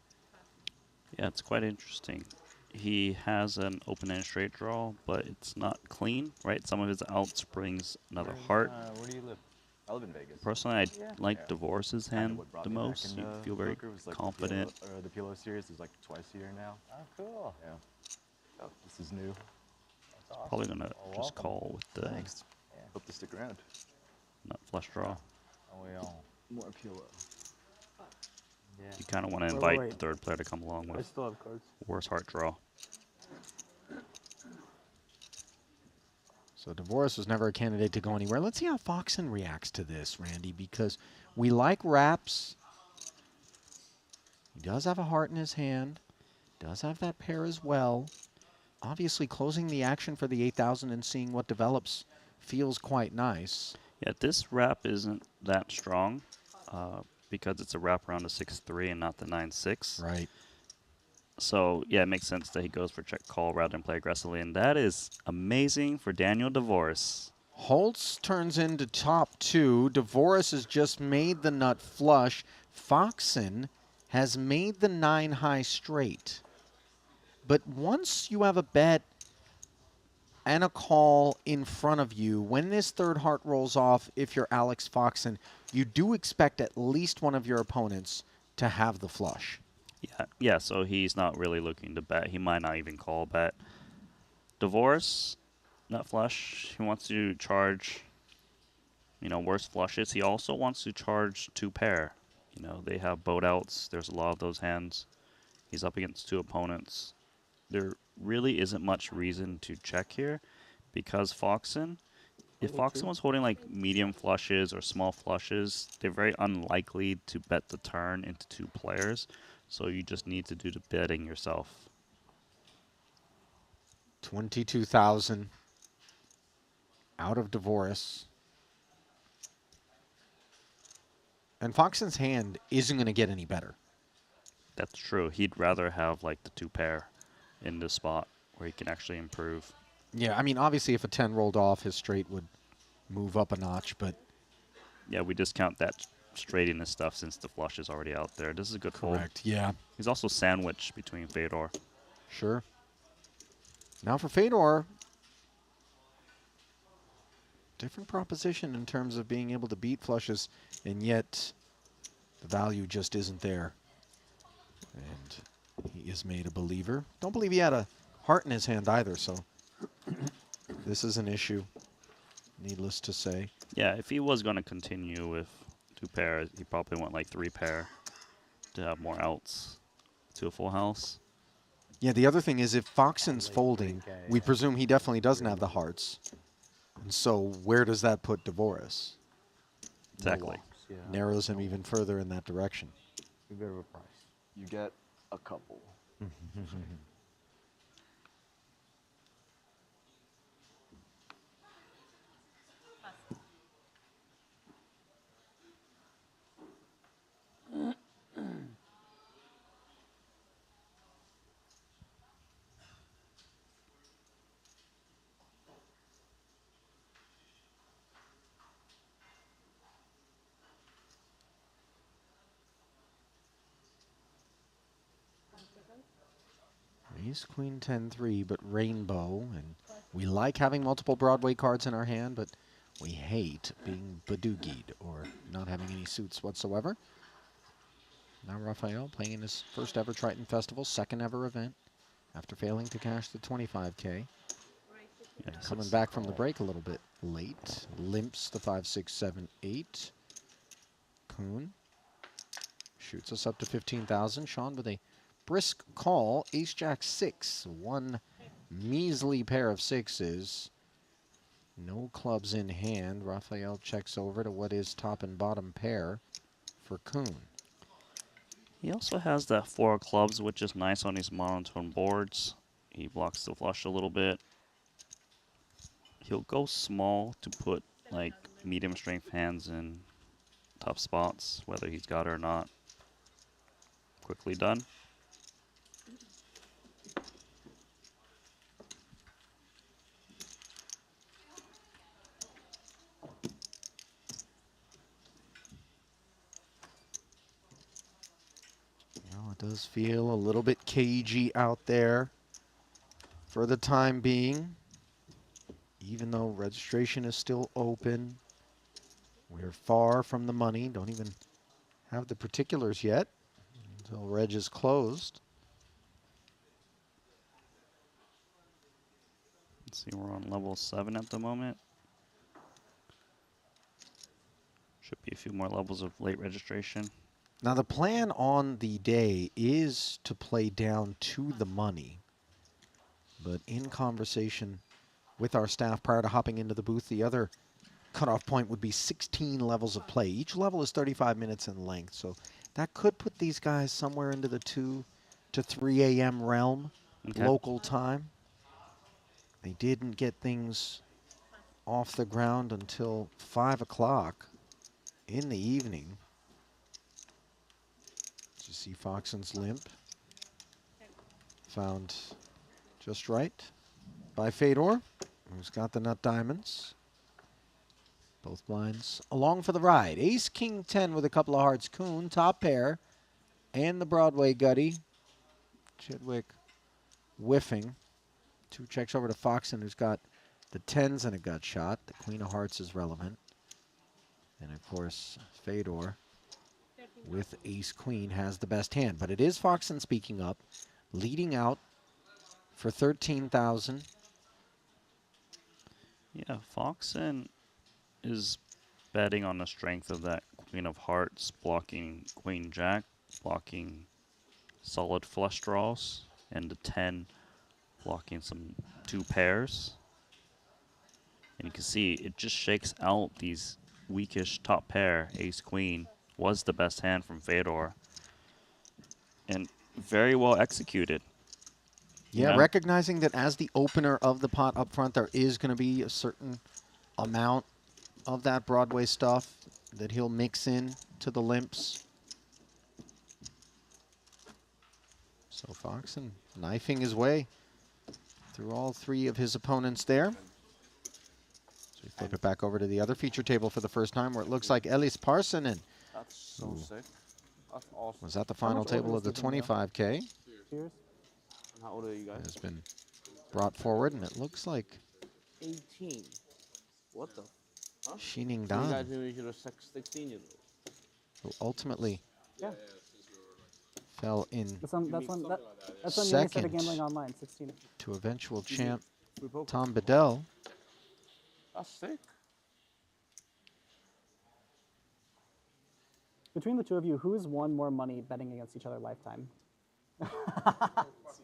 Yeah, it's quite interesting. He has an open-end straight draw, but it's not clean, right? Some of his outs brings another heart. Where do you live? I live in Vegas. Personally, I Yeah. like Yeah. Divorce's Kinda hand what brought the me back most. You into feel very poker was, like, confident. The PLO series is like twice a year now. Oh, cool. Yeah. Oh, this is new. That's awesome. Probably gonna Well, just welcome. call with the Thanks. Hope to stick around. nut flush draw. Oh, we all. More PLO. Yeah. You kind of want to Wait, invite wait. the third player to come along I with still have cards. worse heart draw. So Divorce was never a candidate to go anywhere. Let's see how Foxen reacts to this, Randy, because we like wraps. He does have a heart in his hand. Does have that pair as well. Obviously, closing the action for the 8,000 and seeing what develops feels quite nice. Yeah, this wrap isn't that strong because it's a wrap around the 6-3 and not the 9-6. Right. So, yeah, it makes sense that he goes for check call rather than play aggressively, and that is amazing for Daniel Divorce. Holtz turns into top two. Divorce has just made the nut flush. Foxen has made the 9 high straight. But once you have a bet and a call in front of you, when this third heart rolls off, if you're Alex Foxen, you do expect at least one of your opponents to have the flush. Yeah, so he's not really looking to bet. He might not even call bet. Divorce, nut flush, he wants to charge, worse flushes. He also wants to charge 2 pair. They have boat outs. There's a lot of those hands. He's up against 2 opponents. There really isn't much reason to check here because if Foxen was holding like medium flushes or small flushes, they're very unlikely to bet the turn into 2 players. So you just need to do the betting yourself. 22,000 out of Divorce. And Foxen's hand isn't going to get any better. That's true. He'd rather have like the 2 pair in this spot where he can actually improve. Yeah, I mean, obviously if a 10 rolled off, his straight would move up a notch, but... Yeah, we discount that straight in his stuff since the flush is already out there. This is a good fold. Correct, yeah. He's also sandwiched between Fedor. Sure. Now for Fedor, different proposition in terms of being able to beat flushes, and yet the value just isn't there. And he is made a believer. Don't believe he had a heart in his hand either, so this is an issue, needless to say. Yeah, if he was going to continue with 2 pairs, he probably went like 3 pair to have more outs to a full house. Yeah, the other thing is if Foxen's folding, we presume he definitely doesn't have the hearts. And so where does that put Divorce? Exactly. Narrows him even further in that direction. A bit of a price. You get a couple. Ace, Queen, 10-3, but Rainbow. And we like having multiple Broadway cards in our hand, but we hate being badoogied or not having any suits whatsoever. Now Raphael playing in his first ever Triton Festival, second ever event, after failing to cash the 25K. Yeah, Coming back from the break a little bit late. Limps the 5, 6, 7, 8. Kuhn shoots us up to 15,000. Sean with a brisk call. Ace, Jack, 6. One measly pair of 6s. No clubs in hand. Raphael checks over to what is top and bottom pair for Kuhn. He also has that 4 of clubs, which is nice on these monotone boards. He blocks the flush a little bit. He'll go small to put like medium strength hands in tough spots, whether he's got it or not. Quickly done. Well, it does feel a little bit cagey out there for the time being, even though registration is still open. We're far from the money. Don't even have the particulars yet until Reg is closed. Let's see, we're on level 7 at the moment. Should be a few more levels of late registration. Now, the plan on the day is to play down to the money. But in conversation with our staff prior to hopping into the booth, the other cutoff point would be 16 levels of play. Each level is 35 minutes in length, so that could put these guys somewhere into the 2 to 3 a.m. realm, local time. They didn't get things off the ground until 5 o'clock in the evening. You see Foxen's limp. Found just right by Fedor, who's got the nut diamonds. Both blinds along for the ride. Ace, King 10 with a couple of hearts. Kuhn, top pair, and the Broadway gutty. Chidwick whiffing. 2 checks over to Foxen, who's got the 10s and a gut shot. The Queen of Hearts is relevant. And, of course, Fedor with Ace Queen has the best hand. But it is Foxen speaking up, leading out for 13,000. Yeah, Foxen is betting on the strength of that Queen of Hearts, blocking Queen Jack, blocking solid flush draws, and the 10 blocking some 2 pairs. And you can see it just shakes out these weakish top pair. Ace Queen was the best hand from Fedor, and very well executed. Yeah, recognizing that as the opener of the pot up front, there is going to be a certain amount of that Broadway stuff that he'll mix in to the limps. So Foxen knifing his way through all 3 of his opponents there. So we flip it back over to the other feature table for the first time, where it looks like Ellis Parsonen. That's so sick. That's awesome. Was at the final table of the 25K. Cheers. How old are you guys? Has been brought forward, and it looks like 18. What the? Huh? Shining So you Dan, guys knew you were 16-year-olds. who ultimately Yeah. fell in That's when Yoni started second gambling online, 16. to eventual champ Tom Bedell. That's sick. Between the two of you, who's won more money betting against each other lifetime? It's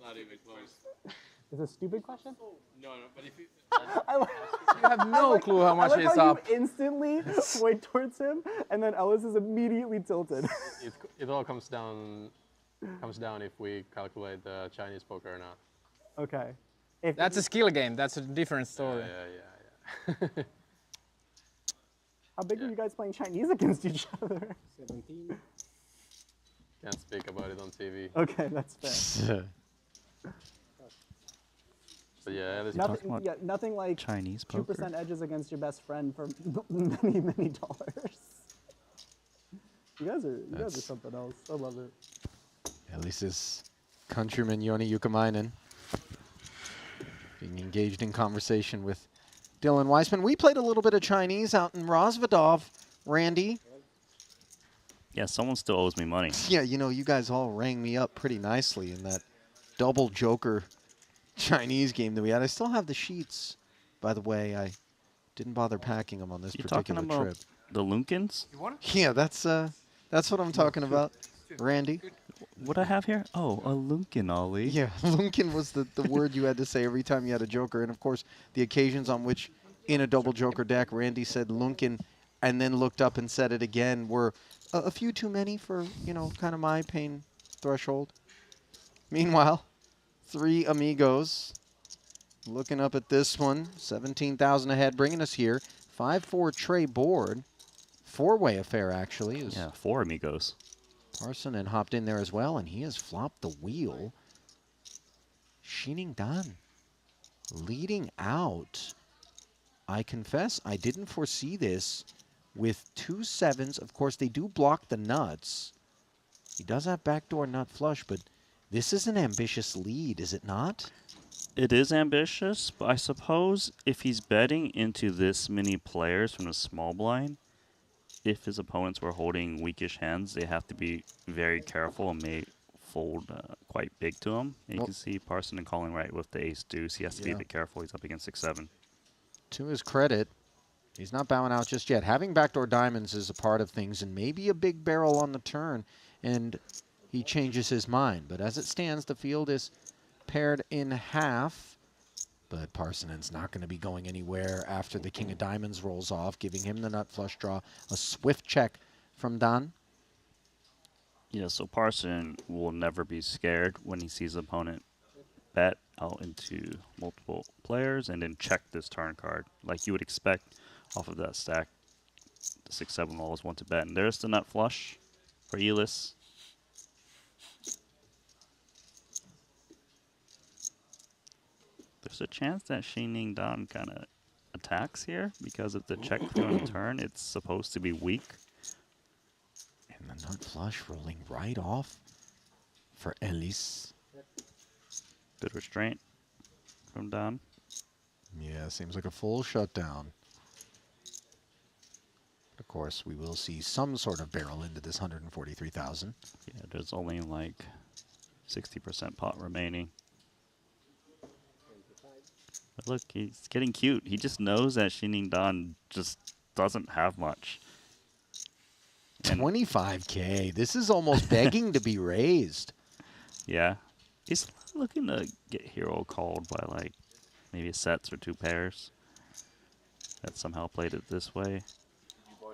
not even close. Is this a stupid question? No, but if you... You have no clue how much it's up. You instantly point towards him, and then Ellis is immediately tilted. It all comes down if we calculate the Chinese poker or not. Okay. That's a skill game. That's a different story. Yeah. How big are you guys playing Chinese against each other? 17. Can't speak about it on TV. Okay, that's fair. But yeah, nothing like Chinese poker. 2% edges against your best friend for many, many dollars. You guys are something else. I love it. At least his countryman Yoni Yukamainen being engaged in conversation with Dylan Weissman. We played a little bit of Chinese out in Rosvadov, Randy. Yeah, someone still owes me money. Yeah, you know, you guys all rang me up pretty nicely in that double joker Chinese game that we had. I still have the sheets, by the way. I didn't bother packing them on this particular talking about trip. The Lunkins? Yeah, that's what I'm talking about, Randy. What I have here? Oh, a Lunkin, Ollie. Yeah, Lunkin was the word you had to say every time you had a joker. And, of course, the occasions on which in a double joker deck, Randy said Lunkin and then looked up and said it again were a few too many for, kind of my pain threshold. Meanwhile, 3 amigos looking up at this one. 17,000 ahead, bringing us here. 5-4 tray board. 4-way affair, actually. Yeah, 4 amigos. Parsonen hopped in there as well, and he has flopped the wheel. Shining Dan leading out. I confess, I didn't foresee this with 2 7s. Of course, they do block the nuts. He does have backdoor nut flush, but this is an ambitious lead, is it not? It is ambitious, but I suppose if he's betting into this many players from the small blind, if his opponents were holding weakish hands, they have to be very careful and may fold quite big to him. And you can see Parson and calling right with the ace deuce. He has to be a bit careful. He's up against 6-7. To his credit, he's not bowing out just yet. Having backdoor diamonds is a part of things, and maybe a big barrel on the turn, and he changes his mind. But as it stands, the field is paired in half. But Parsonen's not going to be going anywhere after the king of diamonds rolls off, giving him the nut flush draw. A swift check from Don. Yeah, so Parson will never be scared when he sees an opponent bet out into multiple players and then check this turn card. Like you would expect off of that stack, the 6-7 will always want to bet. And there's the nut flush for Elis. There's a chance that Shining Don kind of attacks here because if the check through on the turn, it's supposed to be weak. And the nut flush rolling right off for Elis. Good restraint from Don. Yeah, seems like a full shutdown. Of course, we will see some sort of barrel into this 143,000. Yeah, there's only like 60% pot remaining. But look, he's getting cute. He just knows that Shining Don just doesn't have much. 25K. This is almost begging to be raised. Yeah. He's looking to get hero called by like maybe sets or 2 pairs. That somehow played it this way.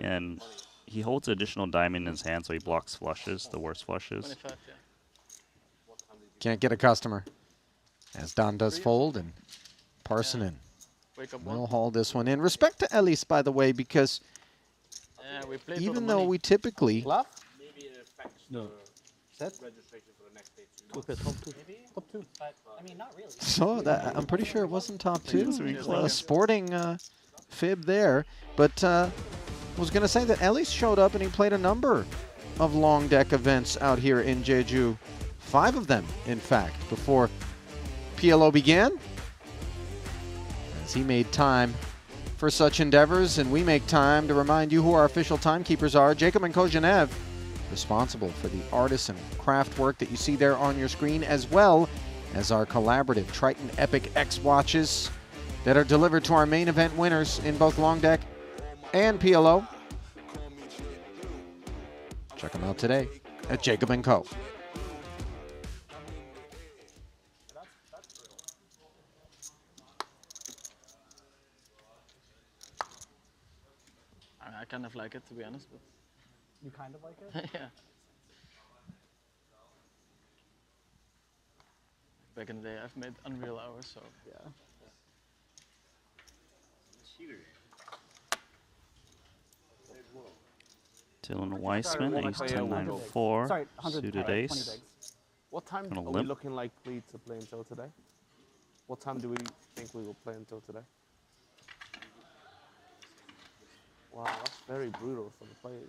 And he holds an additional diamond in his hand, so he blocks flushes, the worst flushes. Can't get a customer. As Don does fold, and Parsonen will haul this one in. Respect to Elis, by the way, because even though we typically... Bluff? No. Set? Top two. Top two. But, I mean, not really. So that, I'm pretty sure it wasn't top 2. Sporting fib there. But was going to say that Elis showed up and he played a number of long deck events out here in Jeju. 5 of them, in fact, before PLO began. As he made time for such endeavors, and we make time to remind you who our official timekeepers are. Jacob and Kojanev, responsible for the artisan craft work that you see there on your screen, as well as our collaborative Triton Epic X watches that are delivered to our main event winners in both Long Deck and PLO. Check them out today at Jacob & Co. I kind of like it, to be honest, but You kind of like it? yeah. Back in the day, I've made unreal hours, so yeah. Dylan Weissman, ace 10-9-4, suited ace. What time Gonna are we limp. looking likely to play until today? What time do we think we will play until today? Wow, that's very brutal for the players.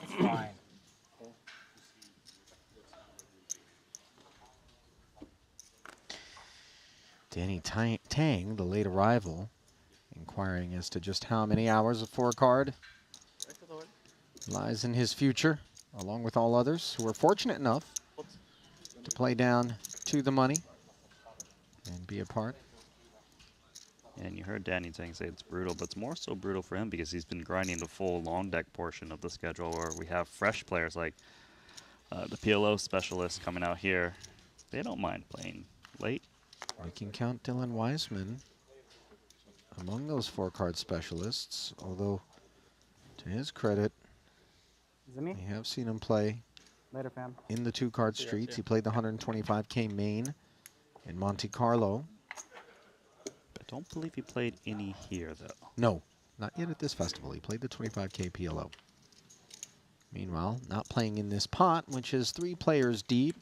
It's fine. Danny Tang, the late arrival, inquiring as to just how many hours of 4-card lies in his future, along with all others who are fortunate enough to play down to the money and be a part. And you heard Danny Tang say it's brutal, but it's more so brutal for him because he's been grinding the full long deck portion of the schedule where we have fresh players like the PLO specialists coming out here. They don't mind playing late. We can count Dylan Weissman among those 4-card specialists, although to his credit, Is it me? we have seen him play Later, fam. in the 2-card streets. He played the 125K main in Monte Carlo. I don't believe he played any here, though. No, not yet at this festival. He played the 25K PLO. Meanwhile, not playing in this pot, which is 3 players deep.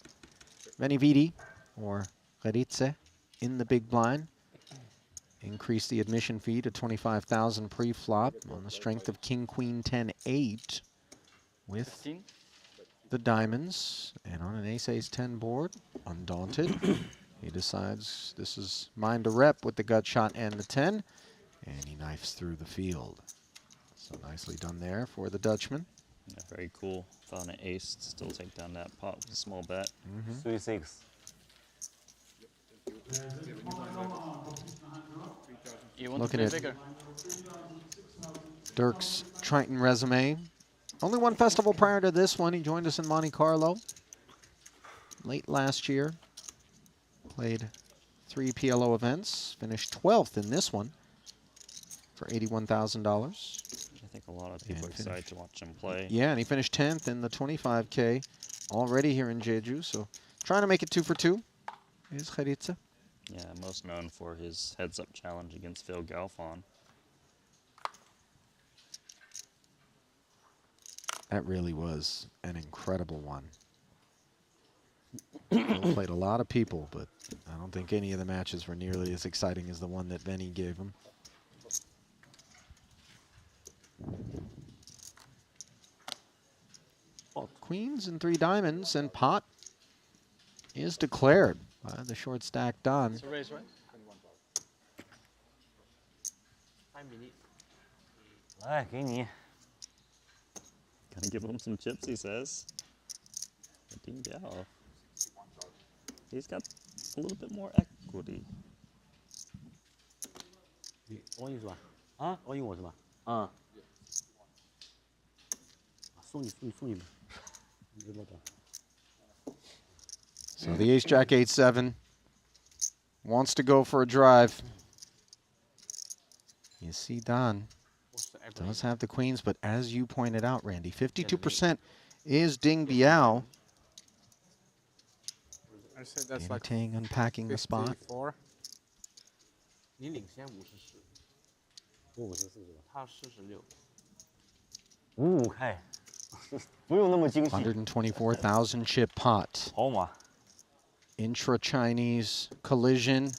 Venividi, or Reritze, in the big blind. Increased the admission fee to 25,000 pre-flop on the strength of King, Queen, 10, 8 with 15. the diamonds. And on an ace-ace 10 board, undaunted, he decides this is mine to rep with the gut shot and the 10. And he knifes through the field. So nicely done there for the Dutchman. Yeah, very cool. Found an ace to still take down that pot with a small bet. 3-6. You want Looking to at play bigger? Dirk's Triton resume. Only one festival prior to this one. He joined us in Monte Carlo late last year. Played 3 PLO events. Finished 12th in this one for $81,000. I think a lot of people are excited to watch him play. Yeah, and he finished 10th in the 25K already here in Jeju. So trying to make it 2 for 2 is Charitza. Yeah, most known for his heads-up challenge against Phil Galfon. That really was an incredible one. Phil played a lot of people, but I don't think any of the matches were nearly as exciting as the one that Benny gave him. Queens and 3 diamonds, and pot is declared by the short stack Don. It's a raise, right? 5 minutes.来，给你。 Gonna give him some chips, he says. Ding Biao. He's got a little bit more equity. all in是吧？啊，all in 我是吧？啊。送你们。So the ace jack 8-7 wants to go for a drive. You see Don does have the queens, but as you pointed out, Randy, 52% is Ding Biao. I said that's Danny like Tang unpacking the spot. 54. 你领先54，我54是吧？他46。 5K，不用那么精细。 124,000 chip pot. 好嘛。 Intra-Chinese collision.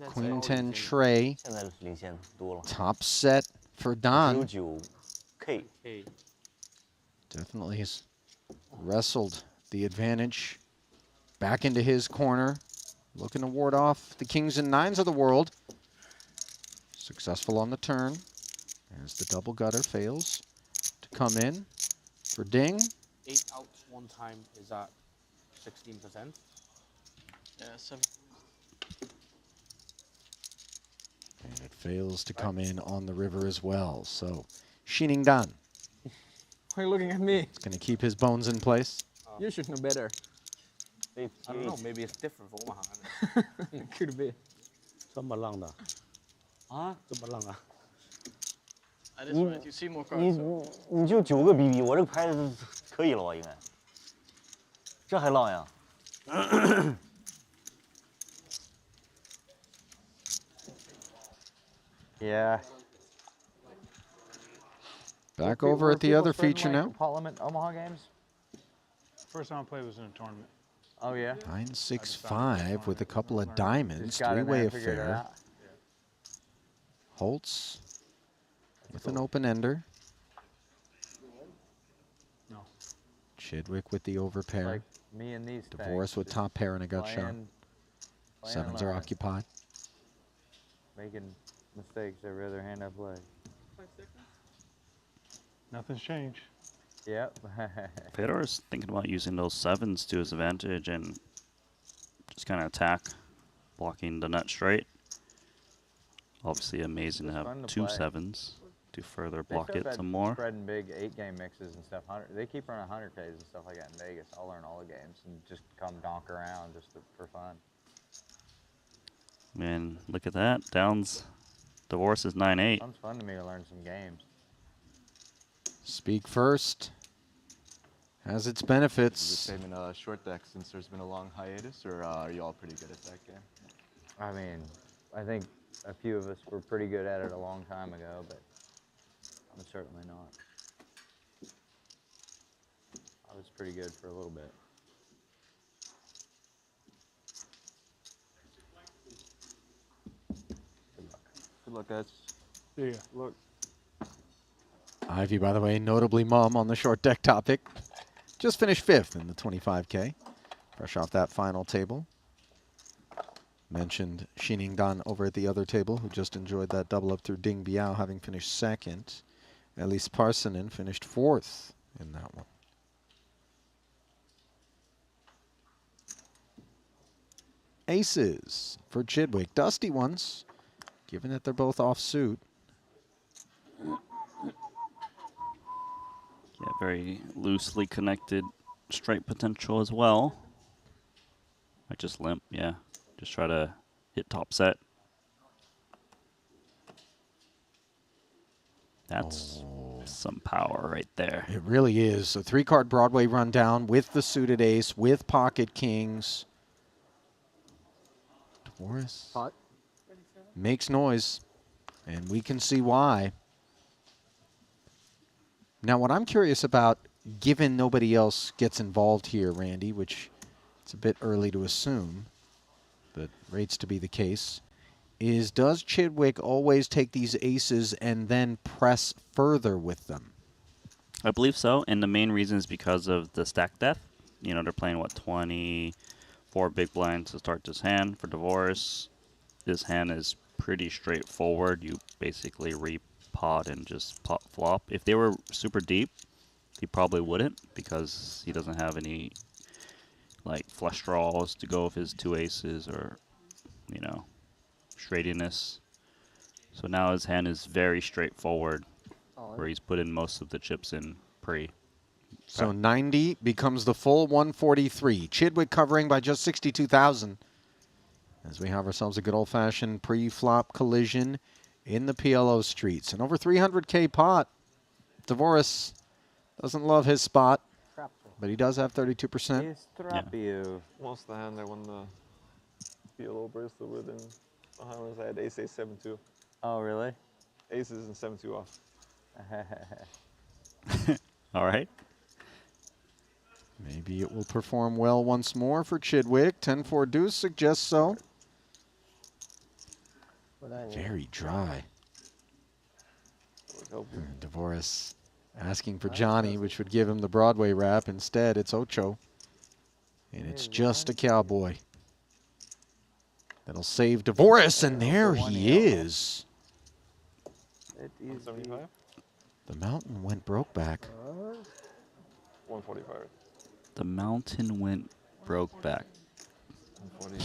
Queen 10 tray. 现在领先多了。 Top set for Don. 9K。 Definitely has wrestled the advantage back into his corner. Looking to ward off the kings and nines of the world. Successful on the turn. As the double gutter fails to come in for Ding. 8 outs one time is at 16%. Yeah, 7. And it fails to come in on the river as well. So Shining Dan. Why are you looking at me? It's going to keep his bones in place. You should know better. I don't know, maybe it's different for Omaha. Could be. 这么浪的。啊？这么浪啊？ I just wanted to see more cards. 你就9个 BB， 我这个牌子可以了吧？应该。这还浪呀？Yeah. Back over at the other feature now. Parliament Omaha games? First time I played was in a tournament. Oh, yeah? 9-6-5 with a couple of diamonds. Just got in there Three-way and figured it affair. out. Holtz with an open ender. No. Chidwick with the overpair. Like me and these Divorce things, with top pair and a gut shot. playing Sevens are alone. occupied. Making mistakes every other hand I play. Nothing's changed. Yep. Fedor's thinking about using those sevens to his advantage and just kind of attack, blocking the nut straight. Obviously amazing to have fun to 2 play. sevens to further They block start it that some more. Spreading big 8-game mixes and stuff. They keep running 100Ks and stuff like that in Vegas. I'll learn all the games and just come donk around just for fun. Man, look at that. Downs Divorce is 9-8. Sounds fun to me to learn some games. Speak first. Has its benefits. Is it the same in short deck since there's been a long hiatus, or are you all pretty good at that game? I mean, I think a few of us were pretty good at it a long time ago, but I'm certainly not. I was pretty good for a little bit. Good luck, guys. See ya. Look. Ivy, by the way, notably mum on the short deck topic. Just finished 5th in the 25K. Fresh off that final table. Mentioned Xiningdan over at the other table, who just enjoyed that double up through Ding Biao, having finished second. Elise Parsonen finished fourth in that one. Aces for Chidwick. Dusty ones, given that they're both off suit. Yeah, very loosely connected straight potential as well. I just limp, yeah. Just try to hit top set. That's some power right there. It really is. A 3-card Broadway rundown with the suited ace, with pocket kings. Dvoris makes noise, and we can see why. Now, what I'm curious about, given nobody else gets involved here, Randy, which it's a bit early to assume, but rates to be the case, is does Chidwick always take these aces and then press further with them? I believe so, and the main reason is because of the stack depth. You know, they're playing, what, 24 big blinds to start this hand. For Dvoris, this hand is pretty straightforward. You basically repot and just pot flop. If they were super deep, he probably wouldn't, because he doesn't have any, like, flush draws to go with his 2 aces or, you know, straightiness. So now his hand is very straightforward, where he's put in most of the chips in pre. So 90 becomes the full 143. Chidwick covering by just 62,000. As we have ourselves a good old-fashioned pre-flop collision in the PLO streets. And over 300K pot. Dvoris doesn't love his spot, but he does have 32%. Most of the hand I won the PLO bracelet with in Bahamas, I had ace 7-2. Oh, really? Aces and 7-2 off. All right. Maybe it will perform well once more for Chidwick. 10-4 deuce suggests so. Very dry. Dvoris asking for Johnny, which would give him the Broadway rap. Instead, it's Ocho. And it's just a cowboy. That'll save Dvoris, and there he is. 175? The mountain went broke back. 145. The mountain went broke back.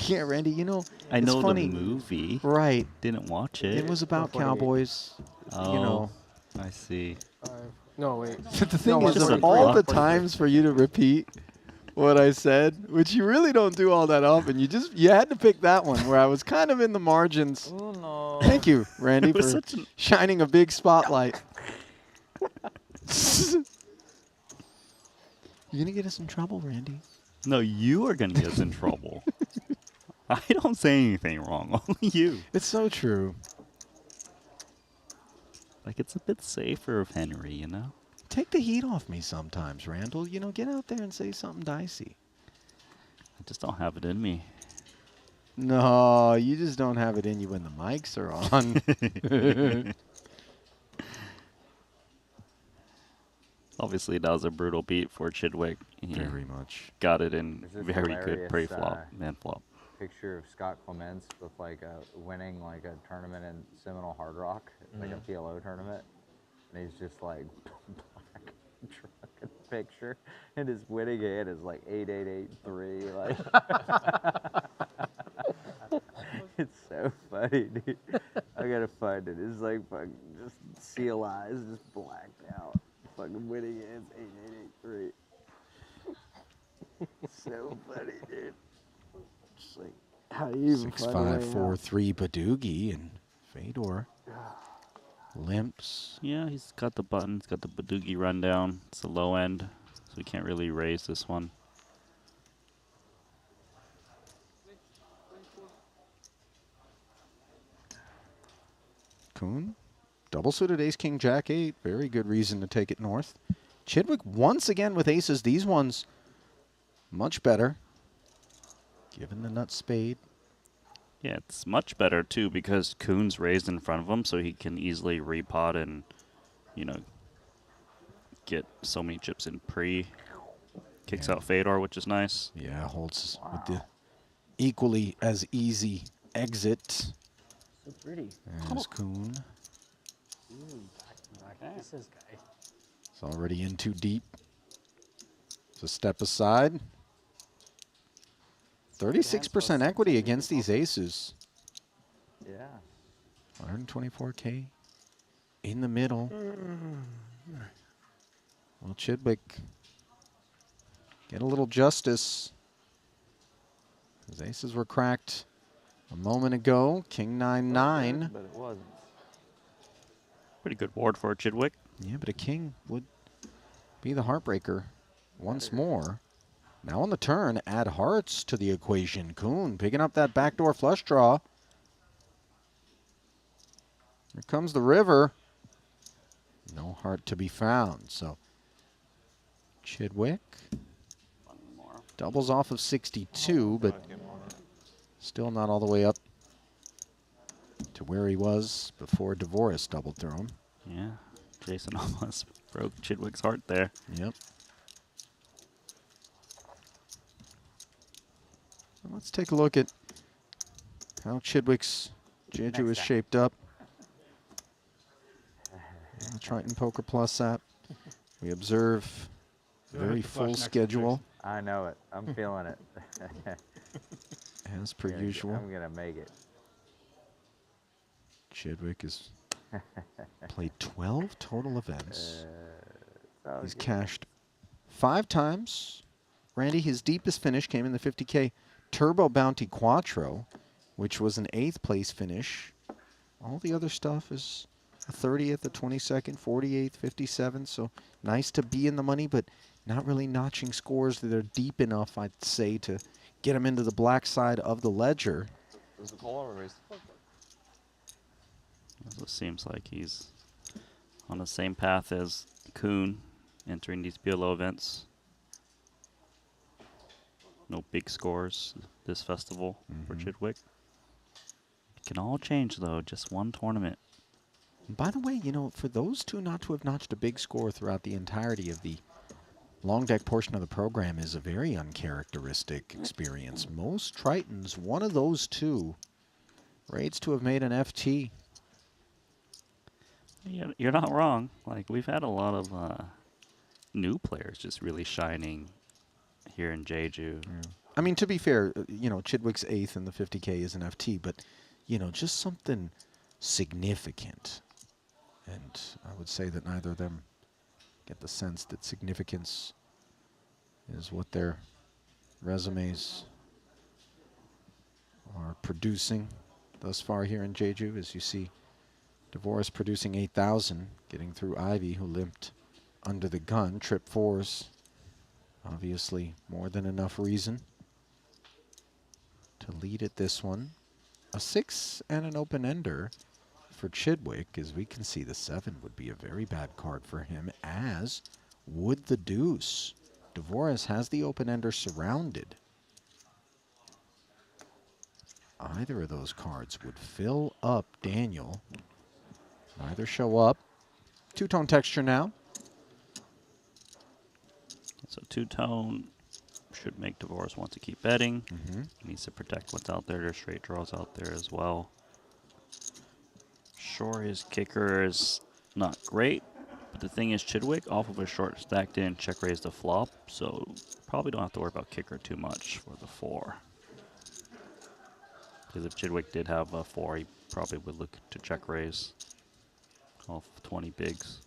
Yeah, Randy, you know, I it's know funny. the movie. Right. Didn't watch it. It was about cowboys. Oh, you know. I see. No, wait. The thing is, of all the times for you to repeat what I said, which you really don't do all that often, you had to pick that one where I was kind of in the margins. Uno. Thank you, Randy, for shining a big spotlight. You're going to get us in trouble, Randy. No, you are going to get us in trouble. I don't say anything wrong. Only you. It's so true. Like, it's a bit safer of Henry, you know? Take the heat off me sometimes, Randall. You know, get out there and say something dicey. I just don't have it in me. No, you just don't have it in you when the mics are on. Obviously, that was a brutal beat for Chidwick. He Very much. Got it in There's this very good hilarious, pre-flop, man-flop. Picture of Scott Clements with like winning like a tournament in Seminole Hard Rock, like a PLO tournament, and he's just like black drunken picture, and his winning hand is like 8-8-8-3, like. It's so funny, dude. I gotta find it. It's like fucking just seal eyes, just blacked out. Fucking winning hands 8-8-8-3. So funny, dude. Just like, how do you even 6-5-4-3 Badoogie and Fedor limps. Yeah, he's got the button. He's got the Badoogie rundown. It's the low end, so we can't really raise this one. Kuhn, double suited ace, king, jack, 8. Very good reason to take it north. Chidwick once again with aces. These ones much better, given the nut spade. Yeah, it's much better, too, because Kuhn's raised in front of him, so he can easily repot and, you know, get so many chips in pre. Kicks out Fedor, which is nice. Yeah, holds with the equally as easy exit. So pretty. There's Kuhn. Back aces guy. It's already in too deep. So step aside. 36% equity against these aces. Yeah. 124K in the middle. Well, Chidwick get a little justice. His aces were cracked a moment ago. King 9-9. But it wasn't. Pretty good board for Chidwick. Yeah, but a king would be the heartbreaker once more. Now on the turn, add hearts to the equation. Kuhn picking up that backdoor flush draw. Here comes the river. No heart to be found. So Chidwick doubles off of 62, but still not all the way up to where he was before Dvoris doubled through him. Yeah, Jason almost broke Chidwick's heart there. Yep. Let's take a look at how Chidwick's Jeju is shaped up. The Triton Poker Plus app. We observe a very full schedule. I know it. I'm feeling it. As per usual. I'm going to make it. Chidwick has played 12 total events. He's cashed 5 times. Randy, his deepest finish came in the 50K Turbo Bounty Quattro, which was an 8th place finish. All the other stuff is a 30th, a 22nd, 48th, 57th. So nice to be in the money, but not really notching scores that are deep enough, I'd say, to get him into the black side of the ledger. Does the call over raise? It seems like he's on the same path as Kuhn, entering these PLO events. No big scores this festival for Chidwick. It can all change, though. Just one tournament. By the way, you know, for those two not to have notched a big score throughout the entirety of the long deck portion of the program is a very uncharacteristic experience. Most Tritons, one of those two, rates to have made an FT. Yeah, you're not wrong. Like, we've had a lot of new players just really shining here in Jeju. I mean, to be fair, you know, Chidwick's 8th in the 50K is an FT, but, you know, just something significant. And I would say that neither of them get the sense that significance is what their resumes are producing thus far here in Jeju. As you see, Dvoris producing 8,000, getting through Ivy, who limped under the gun. Trip 4s, obviously more than enough reason to lead at this one. A 6 and an open-ender for Chidwick, as we can see the 7 would be a very bad card for him, as would the deuce. Dvoris has the open-ender surrounded. Either of those cards would fill up Daniel. Neither show up. Two-tone texture now. So two-tone should make Dvoris want to keep betting. He needs to protect what's out there. There's straight draws out there as well. Sure, his kicker is not great, but the thing is Chidwick, off of a short stacked in, check raise the flop, so probably don't have to worry about kicker too much for the 4. Because if Chidwick did have a 4, he probably would look to check raise off 20 bigs.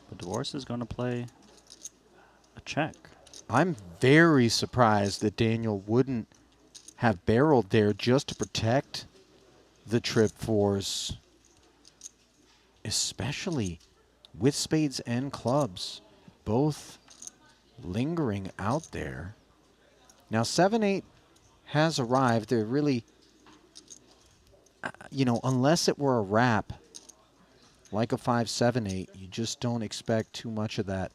But Dvoris is going to play a check. I'm very surprised that Daniel wouldn't have barreled there just to protect the trip 4s, especially with spades and clubs, both lingering out there. Now 7-8 has arrived. They're really, you know, unless it were a wrap like a 5-7-8, you just don't expect too much of that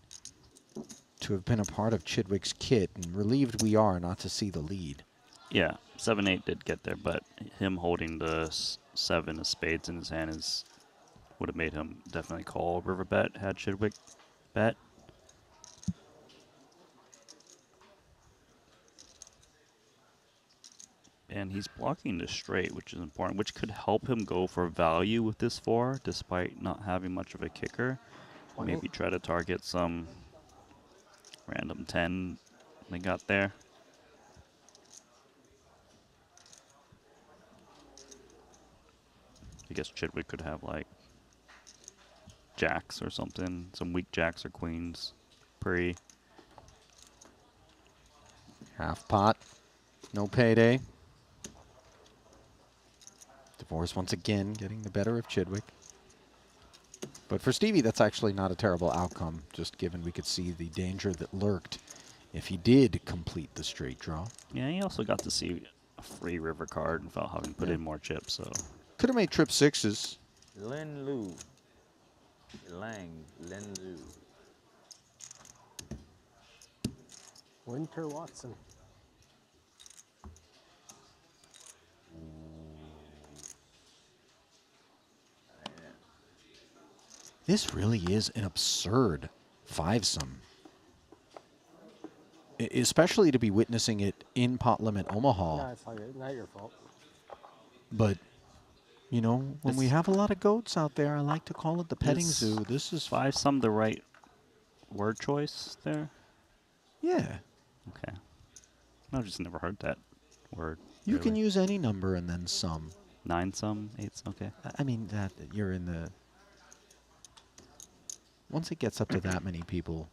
to have been a part of Chidwick's kit, and relieved we are not to see the lead. Yeah, 7-8 did get there, but him holding the 7 of spades in his hand would have made him definitely call river bet had Chidwick bet. And he's blocking the straight, which is important, which could help him go for value with this 4, despite not having much of a kicker. Maybe try to target some random 10 they got there. I guess Chidwick could have like jacks or something, some weak jacks or queens pre. Half pot, no payday. Divorce once again getting the better of Chidwick. But for Stevie, that's actually not a terrible outcome, just given we could see the danger that lurked if he did complete the straight draw. Yeah, he also got to see a free river card and felt having put in more chips, so. Could have made trip 6s. Lin Lu. Lang. Lin Lu. Winter Watson. This really is an absurd 5-some. Especially to be witnessing it in Pot Limit Omaha. No, it's not your fault. But, you know, when we have a lot of goats out there, I like to call it the petting zoo. This is 5-some the right word choice there? Yeah. Okay. I've just never heard that word. You really. can use any number and then some. 9-some, 8-some, okay. I mean, that you're in the... Once it gets up to that many people,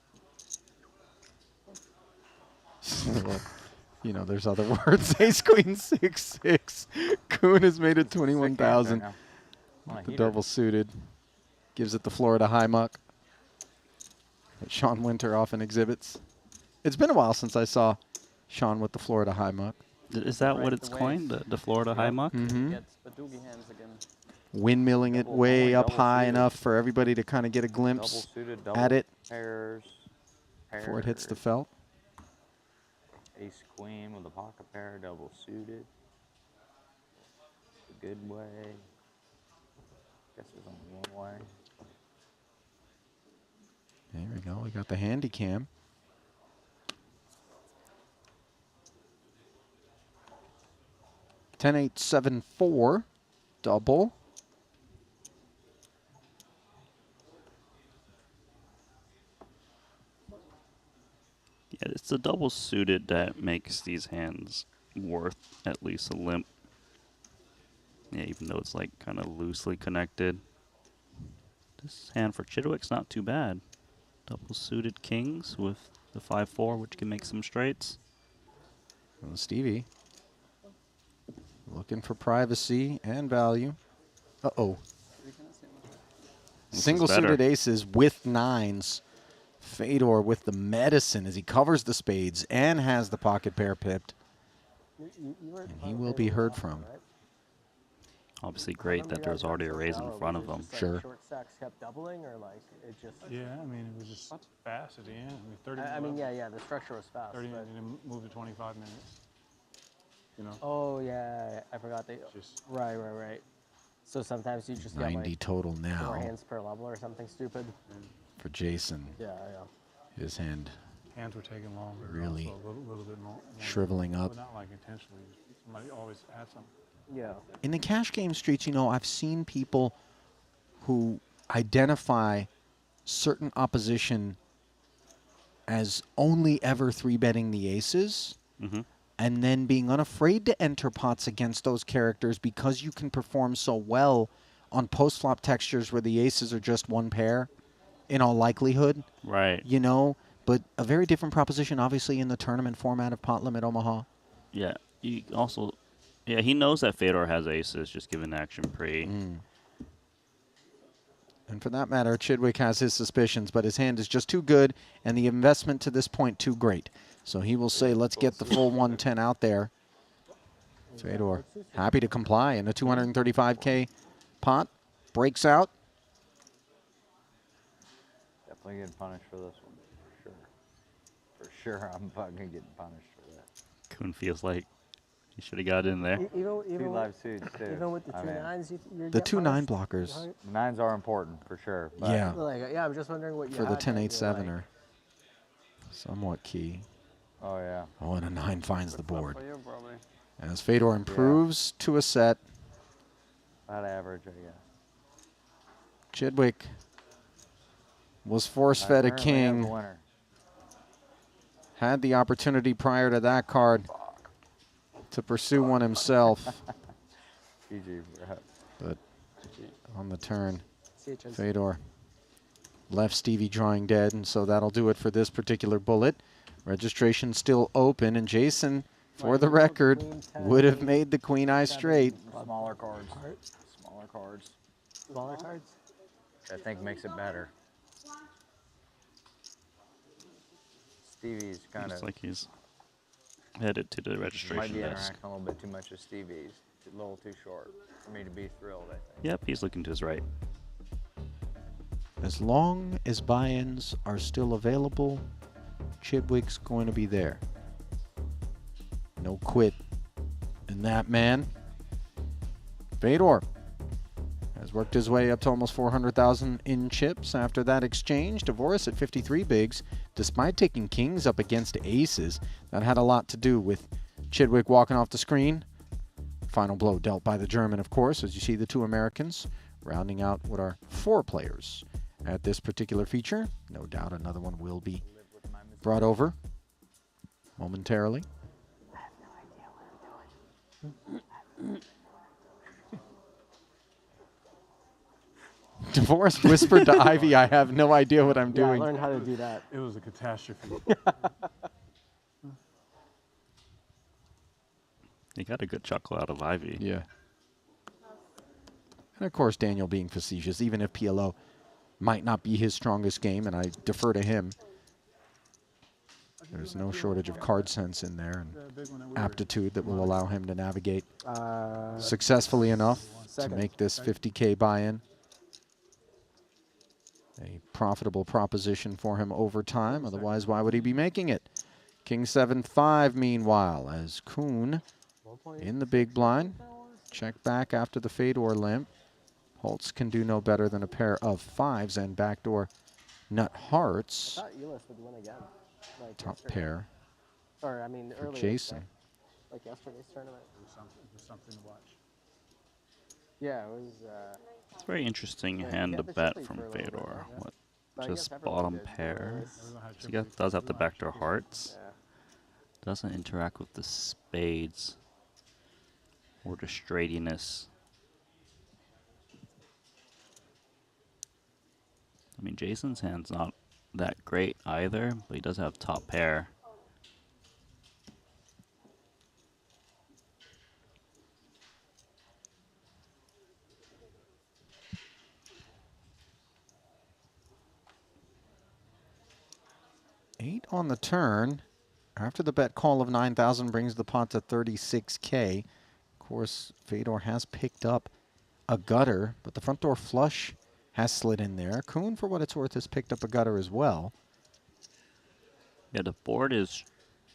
you know, there's other words. Ace, queen, 6-6. Kuhn has made it 21,000. The double suited gives it the Florida high muck that Sean Winter often exhibits. It's been a while since I saw Sean with the Florida high muck. Is that what it's coined, the Florida high muck? Mm-hmm. Gets the doogie hands again. Windmilling it way up high enough for everybody to kind of get a glimpse at it Pairs. before it hits the felt. Ace queen with a pocket pair, double suited. A good way. Guess there's only one way. There we go. We got the handy cam. Ten, 8, 7, 4. Double. Yeah, it's the double suited that makes these hands worth at least a limp. Yeah, even though it's like kind of loosely connected. This hand for Chidwick's not too bad. Double suited kings with the 5-4, which can make some straights. Well, Stevie looking for privacy and value. Uh-oh. Single suited aces with 9s. Fedor with the medicine as he covers the spades and has the pocket pair pipped. And he will be heard from. Obviously great that there's already a raise in front of them. Sure. Short stacks kept doubling, or like it just. Yeah, I mean it was just fast at the end. I mean 30. I mean, yeah, the structure was fast. 30 but and then move to 25 minutes. You know. Oh yeah, I forgot they. Right. So sometimes you just 90 get like total now. 4 hands per level or something stupid. For Jason. Yeah. His hand. Hands were taking longer. Really also a little bit more shriveling up. Not like intentionally. Somebody always had something. Yeah. In the cash game streets, you know, I've seen people who identify certain opposition as only ever 3-betting the aces, and then being unafraid to enter pots against those characters because you can perform so well on post-flop textures where the aces are just one pair, in all likelihood. Right. You know, but a very different proposition, obviously, in the tournament format of Pot Limit Omaha. Yeah. You also... Yeah, he knows that Fedor has aces, just given action pre. And for that matter, Chidwick has his suspicions, but his hand is just too good, and the investment to this point too great. So he will say, let's get the full 110 out there. Fedor, happy to comply in a 235K pot. Breaks out. Definitely getting punished for this one, for sure. For sure, I'm fucking getting punished for that. Kuhn feels like he should have got in there. Two live suits, too. Even with the 2 9s, you're The getting 2 9 punished? blockers. 9s are important, for sure. But Yeah. Like, yeah, I'm just wondering what you For the had 10, that 8, you're 7 like- are somewhat key. Oh, yeah. Oh, and a 9 finds the board. As Fedor improves to a set. About average, I guess. Chidwick was force-fed a Currently has king. the winner. Had the opportunity prior to that card to pursue one himself. GG, But on the turn, CHS. Fedor left Stevie drawing dead, and so that'll do it for this particular bullet. Registration still open, and Jason, for the record, would have made the queen eye straight. Smaller cards. Smaller cards. Smaller cards? I think makes it better. Stevie's kind Looks of like he's headed to the registration might be desk. interacting a little bit too much with Stevie's. A little too short for me to be thrilled, I think. Yep, he's looking to his right. As long as buy-ins are still available, Chidwick's going to be there. No quit in that man. Fedor has worked his way up to almost 400,000 in chips after that exchange. Dvoris at 53 bigs, despite taking kings up against aces. That had a lot to do with Chidwick walking off the screen. Final blow dealt by the German, of course, as you see the two Americans rounding out what are 4 players at this particular feature. No doubt another one will be brought over momentarily. Divorce whispered to Ivy, I have no idea what I'm doing. I learned how to do that. It was a catastrophe. He got a good chuckle out of Ivy. Yeah. And of course, Daniel being facetious, even if PLO might not be his strongest game, and I defer to him. There's no shortage of card sense in there and aptitude that will allow him to navigate successfully enough to make this 50K buy-in a profitable proposition for him over time. Otherwise, why would he be making it? King 7-5, meanwhile, as Kuhn in the big blind. Check back after the Fedor limp. Holtz can do no better than a pair of 5s and backdoor nut hearts. I thought Elis would win again. Like Top yesterday. pair. Or, I mean, for earlier. Jason. Like yesterday's tournament. It was something to watch. Yeah, it was. It's a very interesting yeah, hand yeah, to but bet just from like for a little bit, Fedor. yeah. What? But I guess Just everyone bottom did, pair. anyways. So he does have the backdoor hearts. Yeah. Doesn't interact with the spades or the straightiness. I mean, Jason's hand's not that great either, but he does have top pair. Eight on the turn. After the bet call of 9,000 brings the pot to 36K. Of course, Fedor has picked up a gutter, but the front door flush has slid in there. Kuhn, for what it's worth, has picked up a gutter as well. Yeah, the board is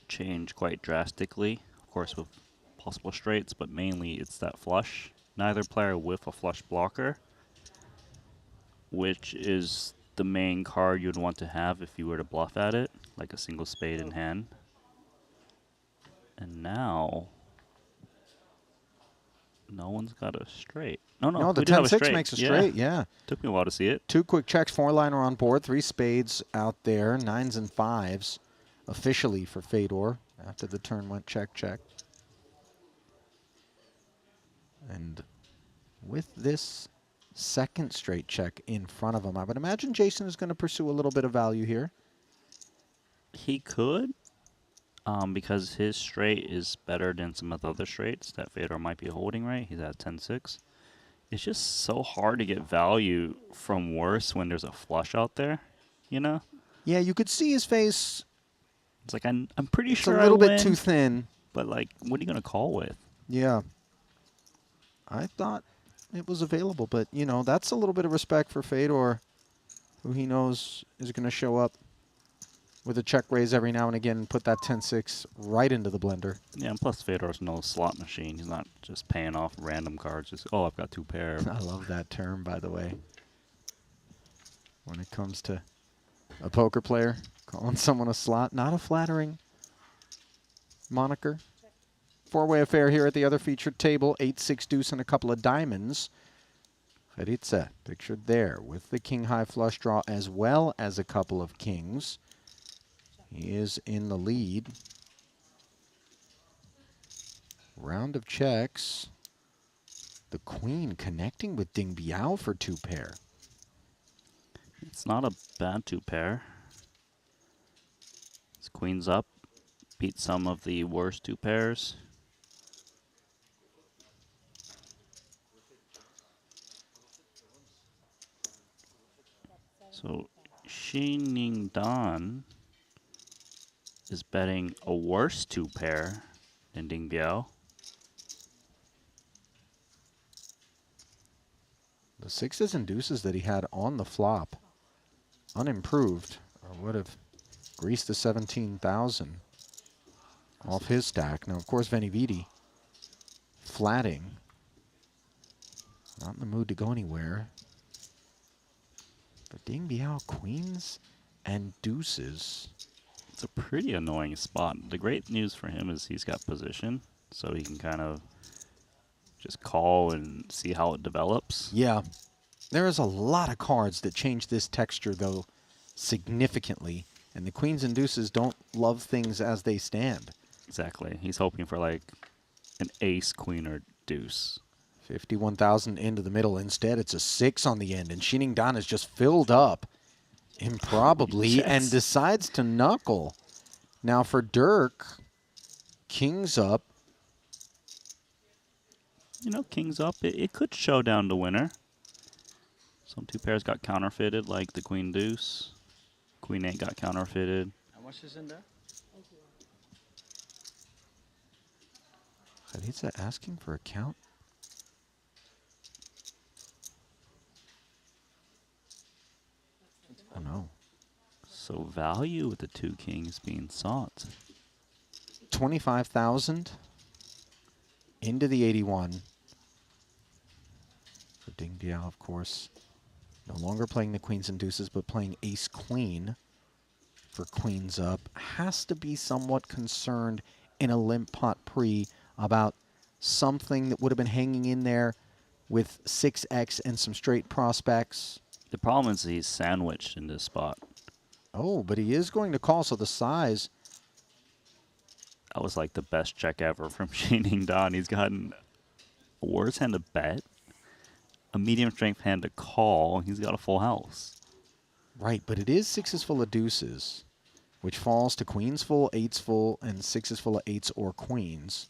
changed quite drastically, of course, with possible straights, but mainly it's that flush. Neither player with a flush blocker, which is the main card you'd want to have if you were to bluff at it, like a single spade in hand. And now, no one's got a straight. No, the we do have a 10-6 makes a straight, yeah. Took me a while to see it. 2 quick checks, 4-liner on board, 3 spades out there, 9s and 5s officially for Fedor after the turn went check, check. And with this second straight check in front of him, I would imagine Jason is going to pursue a little bit of value here. He could, because his straight is better than some of the other straights that Fedor might be holding, right? He's at 10-6. It's just so hard to get value from worse when there's a flush out there, you know? Yeah, you could see his face. It's like, I'm pretty sure a little I bit win, too thin. But, like, what are you going to call with? Yeah. I thought it was available, but, you know, that's a little bit of respect for Fedor, who he knows is going to show up with a check raise every now and again and put that 10-6 right into the blender. Yeah, and plus Fedor's no slot machine. He's not just paying off random cards. Just, oh, I've got 2 pair. I love that term, by the way. When it comes to a poker player, calling someone a slot, not a flattering moniker. four-way affair here at the other featured table. 8-6 deuce and a couple of diamonds. Feritza pictured there with the king-high flush draw as well as a couple of kings. He is in the lead. Round of checks. The queen connecting with Ding Biao for 2 pair. It's not a bad 2 pair. His queen's up. Beat some of the worst 2 pairs. So Xiningdan is betting a worse 2 pair than Ding Biao. The sixes and deuces that he had on the flop, unimproved, would have greased the 17,000 off his stack. Now, of course, Venividi flatting. Not in the mood to go anywhere. But Ding Biao, queens and deuces. It's a pretty annoying spot. The great news for him is he's got position, so he can kind of just call and see how it develops. Yeah. There is a lot of cards that change this texture, though, significantly. And the queens and deuces don't love things as they stand. Exactly. He's hoping for like an ace, queen, or deuce. 51,000 into the middle. Instead, it's a 6 on the end. And Xiningdan is just filled up improbably Yes. and decides to knuckle. Now for Dirk, king's up. You know, king's up. It could show down the winner. Some 2 pairs got counterfeited, like the queen deuce. Queen 8 got counterfeited. How much is in there? Khadija asking for a count. Oh no. So value with the 2 kings being sought. 25,000 into the 81. For Ding Biao, of course, no longer playing the queens and deuces, but playing ace-queen for queens up. Has to be somewhat concerned in a limp pot pre about something that would have been hanging in there with 6x and some straight prospects. The problem is he's sandwiched in this spot. Oh, but he is going to call, so the size. That was like the best check ever from Xiningdan. He's gotten a worse hand to bet, a medium strength hand to call. He's got a full house. Right, but it is 6s full of deuces, which falls to queens full, 8s full, and 6s full of 8s or queens.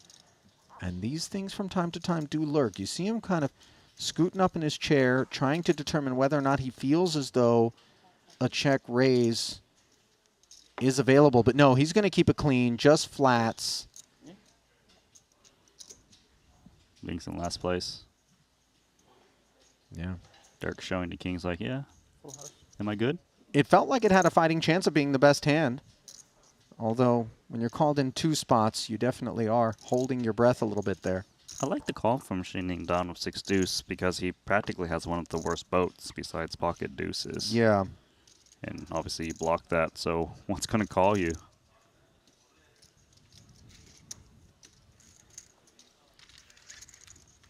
And these things from time to time do lurk. You see him kind of scooting up in his chair, trying to determine whether or not he feels as though a check raise is available. But no, he's going to keep it clean, just flats. Link's in last place. Yeah. Dirk showing the kings like, yeah, am I good? It felt like it had a fighting chance of being the best hand. Although, when you're called in 2 spots, you definitely are holding your breath a little bit there. I like the call from Xiningdan with 6 deuce because he practically has one of the worst boats besides pocket deuces. Yeah. And obviously you blocked that, so what's going to call you?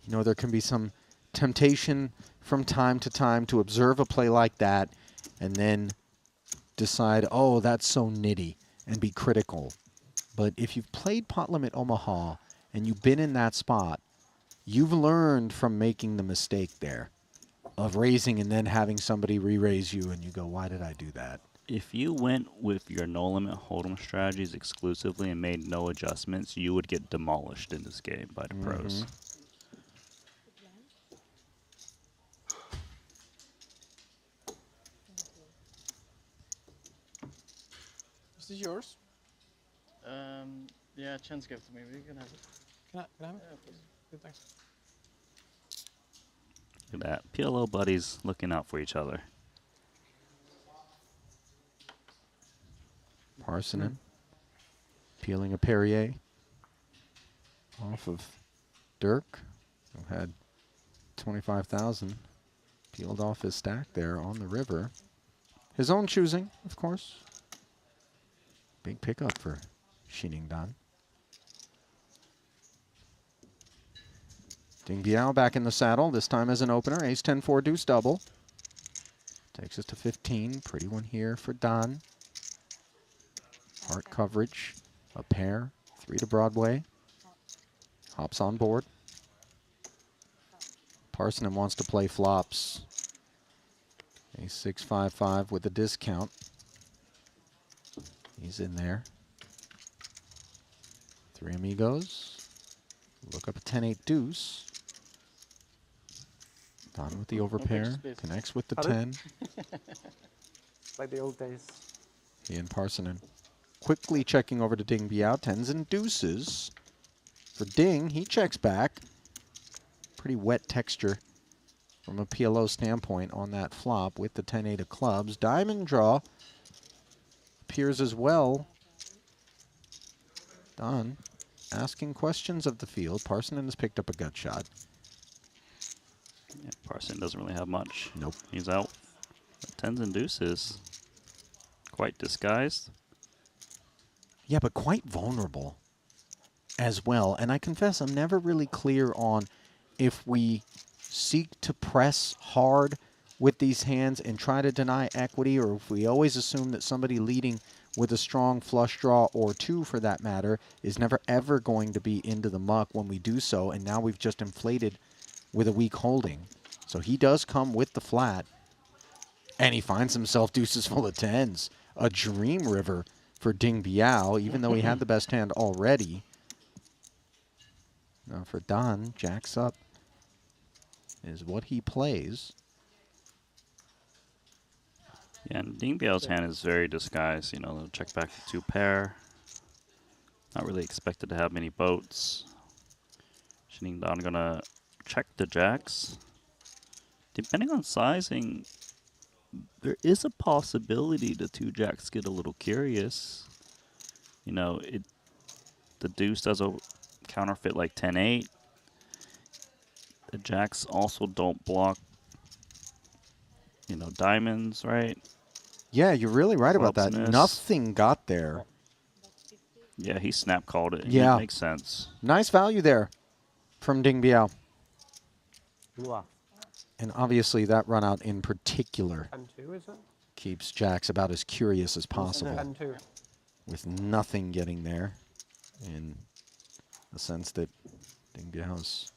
You know, there can be some temptation from time to time to observe a play like that and then decide, oh, that's so nitty, and be critical. But if you've played Pot Limit Omaha and you've been in that spot, you've learned from making the mistake there of raising and then having somebody re-raise you and you go, why did I do that? If you went with your no-limit hold'em strategies exclusively and made no adjustments, you would get demolished in this game by the pros. Is this yours? Yeah, Chen's gave it to me, but you can have it. Can I have it? Yeah, please. Good, thanks. Look at that. PLO buddies looking out for each other. Parsonen peeling a Perrier off of Dirk, who had 25,000 peeled off his stack there on the river. His own choosing, of course. Big pickup for Xiningdan. Ding Biao back in the saddle, this time as an opener. Ace 10-4 deuce double. Takes us to 15. Pretty one here for Don. Heart coverage. A pair. 3 to Broadway. Hops on board. Parsonen wants to play flops. Ace 6-5-5 with a discount. He's in there. 3 amigos. Look up a 10-8 deuce. Don with the overpair. Connects with the 10. Like the old days. He and Parsonen quickly checking over to Ding Biao. 10s and deuces. For Ding, he checks back. Pretty wet texture from a PLO standpoint on that flop with the 10-8 of clubs. Diamond draw appears as well. Don asking questions of the field. Parsonen has picked up a gut shot. Yeah, Parsonen doesn't really have much. Nope. He's out. 10s and deuces. Quite disguised. Yeah, but quite vulnerable as well. And I confess I'm never really clear on if we seek to press hard with these hands and try to deny equity, or if we always assume that somebody leading with a strong flush draw, or 2 for that matter, is never ever going to be into the muck when we do so, and now we've just inflated with a weak holding. So he does come with the flat, and he finds himself deuces full of 10s. A dream river for Ding Biao, even though he had the best hand already. Now for Don, jacks up is what he plays. Yeah, and Ding Biao's hand is very disguised. You know, they'll check back to 2 pair. Not really expected to have many boats. Shin Don gonna check the jacks. Depending on sizing, there is a possibility the 2 jacks get a little curious. You know, the deuce does a counterfeit like 10-8. The jacks also don't block, you know, diamonds, right? Yeah, you're really right about that. Clubs miss. Nothing got there. Yeah, he snap called it. Yeah. It makes sense. Nice value there from Ding Biao. And obviously that run out in particular And 2, is it? keeps jacks about as curious as possible. And 2. With nothing getting there, in the sense that Ding Biao's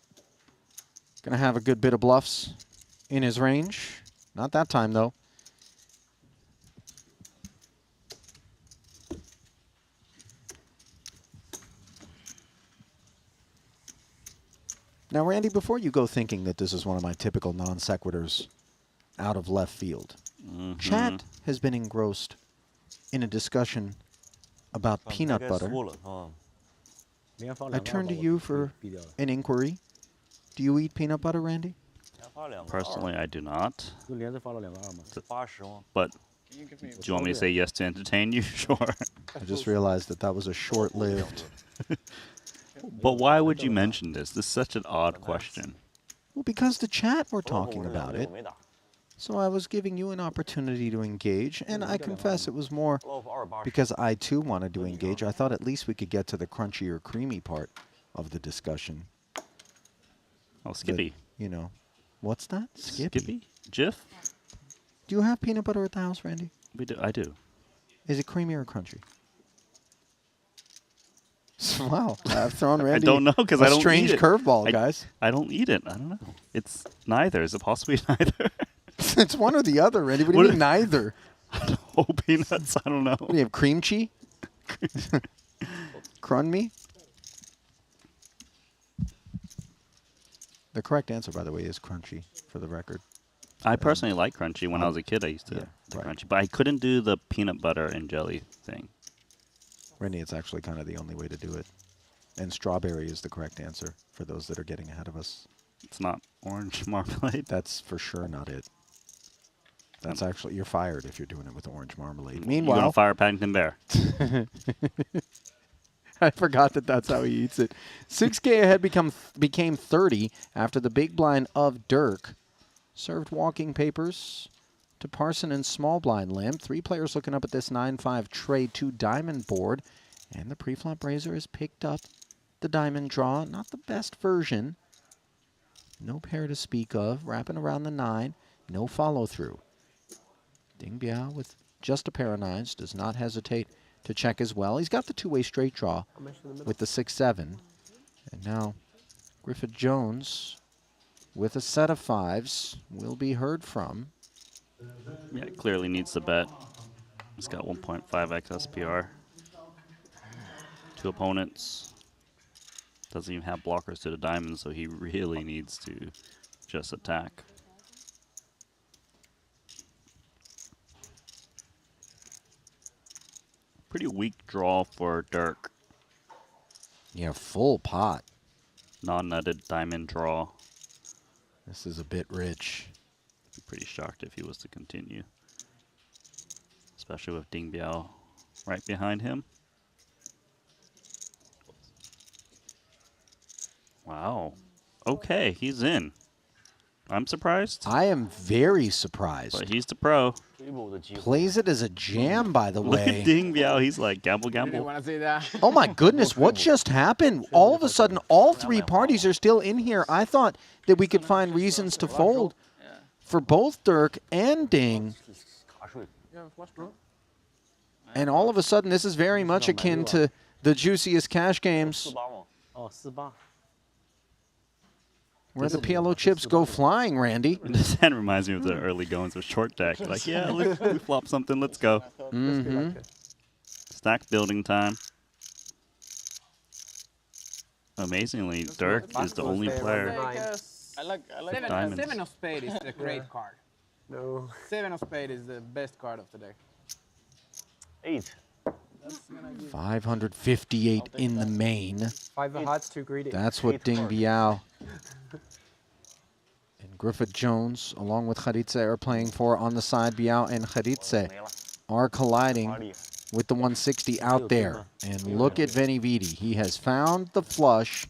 going to have a good bit of bluffs in his range. Not that time, though. Now, Randy, before you go thinking that this is one of my typical non sequiturs out of left field, Chat has been engrossed in a discussion about peanut butter. I turn to you for an inquiry. Do you eat peanut butter, Randy? Personally, I do not. But do you want me to say yes to entertain you? Sure. I just realized that that was a short-lived. But why would you mention this? This is such an odd question. Well, because the chat were talking about it. So I was giving you an opportunity to engage, and I confess it was more because I too wanted to engage. I thought at least we could get to the crunchy or creamy part of the discussion. Oh, Skippy. That, you know, what's that? Skippy? Skippy? Jif? Do you have peanut butter at the house, Randy? We do. I do. Is it creamy or crunchy? Wow, I've thrown Randy I don't know because I don't strange eat it. curveball, guys. I don't eat it. I don't know. It's neither. Is it possibly neither? It's one or the other, Randy. What do you mean neither? Whole peanuts? I don't know. What do you have, cream cheese? Crunmy? The correct answer, by the way, is crunchy, for the record. I personally like crunchy. When I was a kid, I used to do crunchy. But I couldn't do the peanut butter and jelly thing. Randy, it's actually kind of the only way to do it. And strawberry is the correct answer for those that are getting ahead of us. It's not orange marmalade? That's for sure not it. That's actually, you're fired if you're doing it with orange marmalade. You're Meanwhile, going to fire Paddington Bear. I forgot that that's how he eats it. 6K ahead became 30 after the big blind of Dirk served walking papers to Parson small blind limp. 3 players looking up at this 9-5 tray 2 diamond board. And the preflop raiser has picked up the diamond draw. Not the best version No pair to speak of. Wrapping around the 9. No follow through. Ding Biao with just a pair of 9s. Does not hesitate to check as well. He's got the two-way straight draw with the 6-7. And now Griffith Jones with a set of 5s will be heard from. Yeah, clearly needs the bet. He's got 1.5x SPR. 2 opponents. Doesn't even have blockers to the diamond, so he really needs to just attack. Pretty weak draw for Dirk. Yeah, full pot. Non-nutted diamond draw. This is a bit rich. I'd be pretty shocked if he was to continue. Especially with Ding Biao right behind him. Wow. Okay, he's in. I'm surprised. I am very surprised. But he's the pro. Plays it as a jam, by the Look way. at Ding Biao. He's like, gamble, gamble. Want to see that? Oh my goodness, what just happened? All of a sudden, all 3 parties are still in here. I thought that we could find reasons to fold for both Dirk and Ding. And all of a sudden, this is very much akin to the juiciest cash games where the PLO chips go flying, Randy. This hand reminds me of the early goings of short deck. Like, yeah, look, we flop something, let's go. Stack building time. Amazingly, Dirk is the only player. I like diamonds. 7 of spade is the great card. No. 7 of spade is the best card of the deck. 8. 558 in the main. 5 of hearts, 2 greedy. That's what Ding Biao and Griffith Jones, along with Kharitze, are playing for on the side. Biao and Kharitze are colliding with the 160 out there. And look at Veni Vidi. He has found the flush.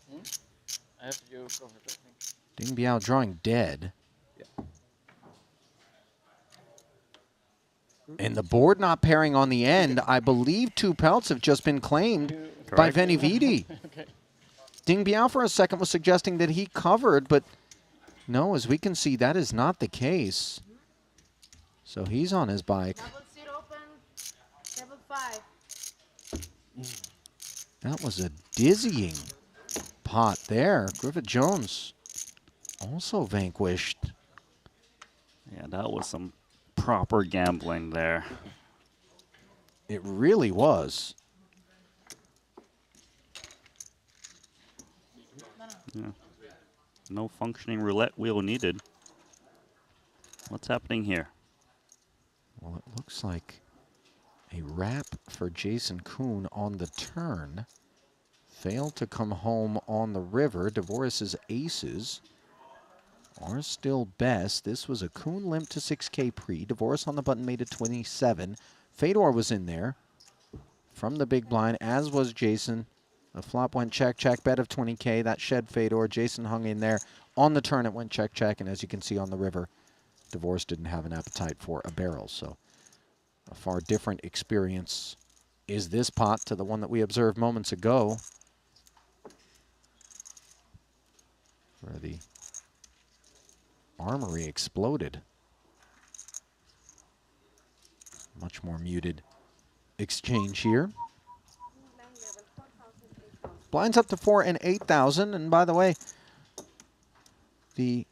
I have you covered, I think. Ding Biao drawing dead. And the board not pairing on the end. I believe 2 pelts have just been claimed by Veni Vidi. Okay. Ding Biao for a second was suggesting that he covered, but no, as we can see, that is not the case. So he's on his bike. That was a dizzying pot there. Griffith Jones also vanquished. Yeah, that was some proper gambling there. It really was. Yeah. No functioning roulette wheel needed. What's happening here? Well, it looks like a wrap for Jason Kuhn on the turn. Failed to come home on the river. Dvoris's aces are still best. This was a Kuhn limp to 6K pre. Dvoris on the button made it 27. Fedor was in there from the big blind, as was Jason. The flop went check, check, bet of 20K. That shed Fedor. Jason hung in there. On the turn, it went check, check, and as you can see on the river, Dvoris didn't have an appetite for a barrel. So a far different experience is this pot to the one that we observed moments ago, where the armory exploded. Much more muted exchange here. Blinds up to 4 and 8,000. And by the way, the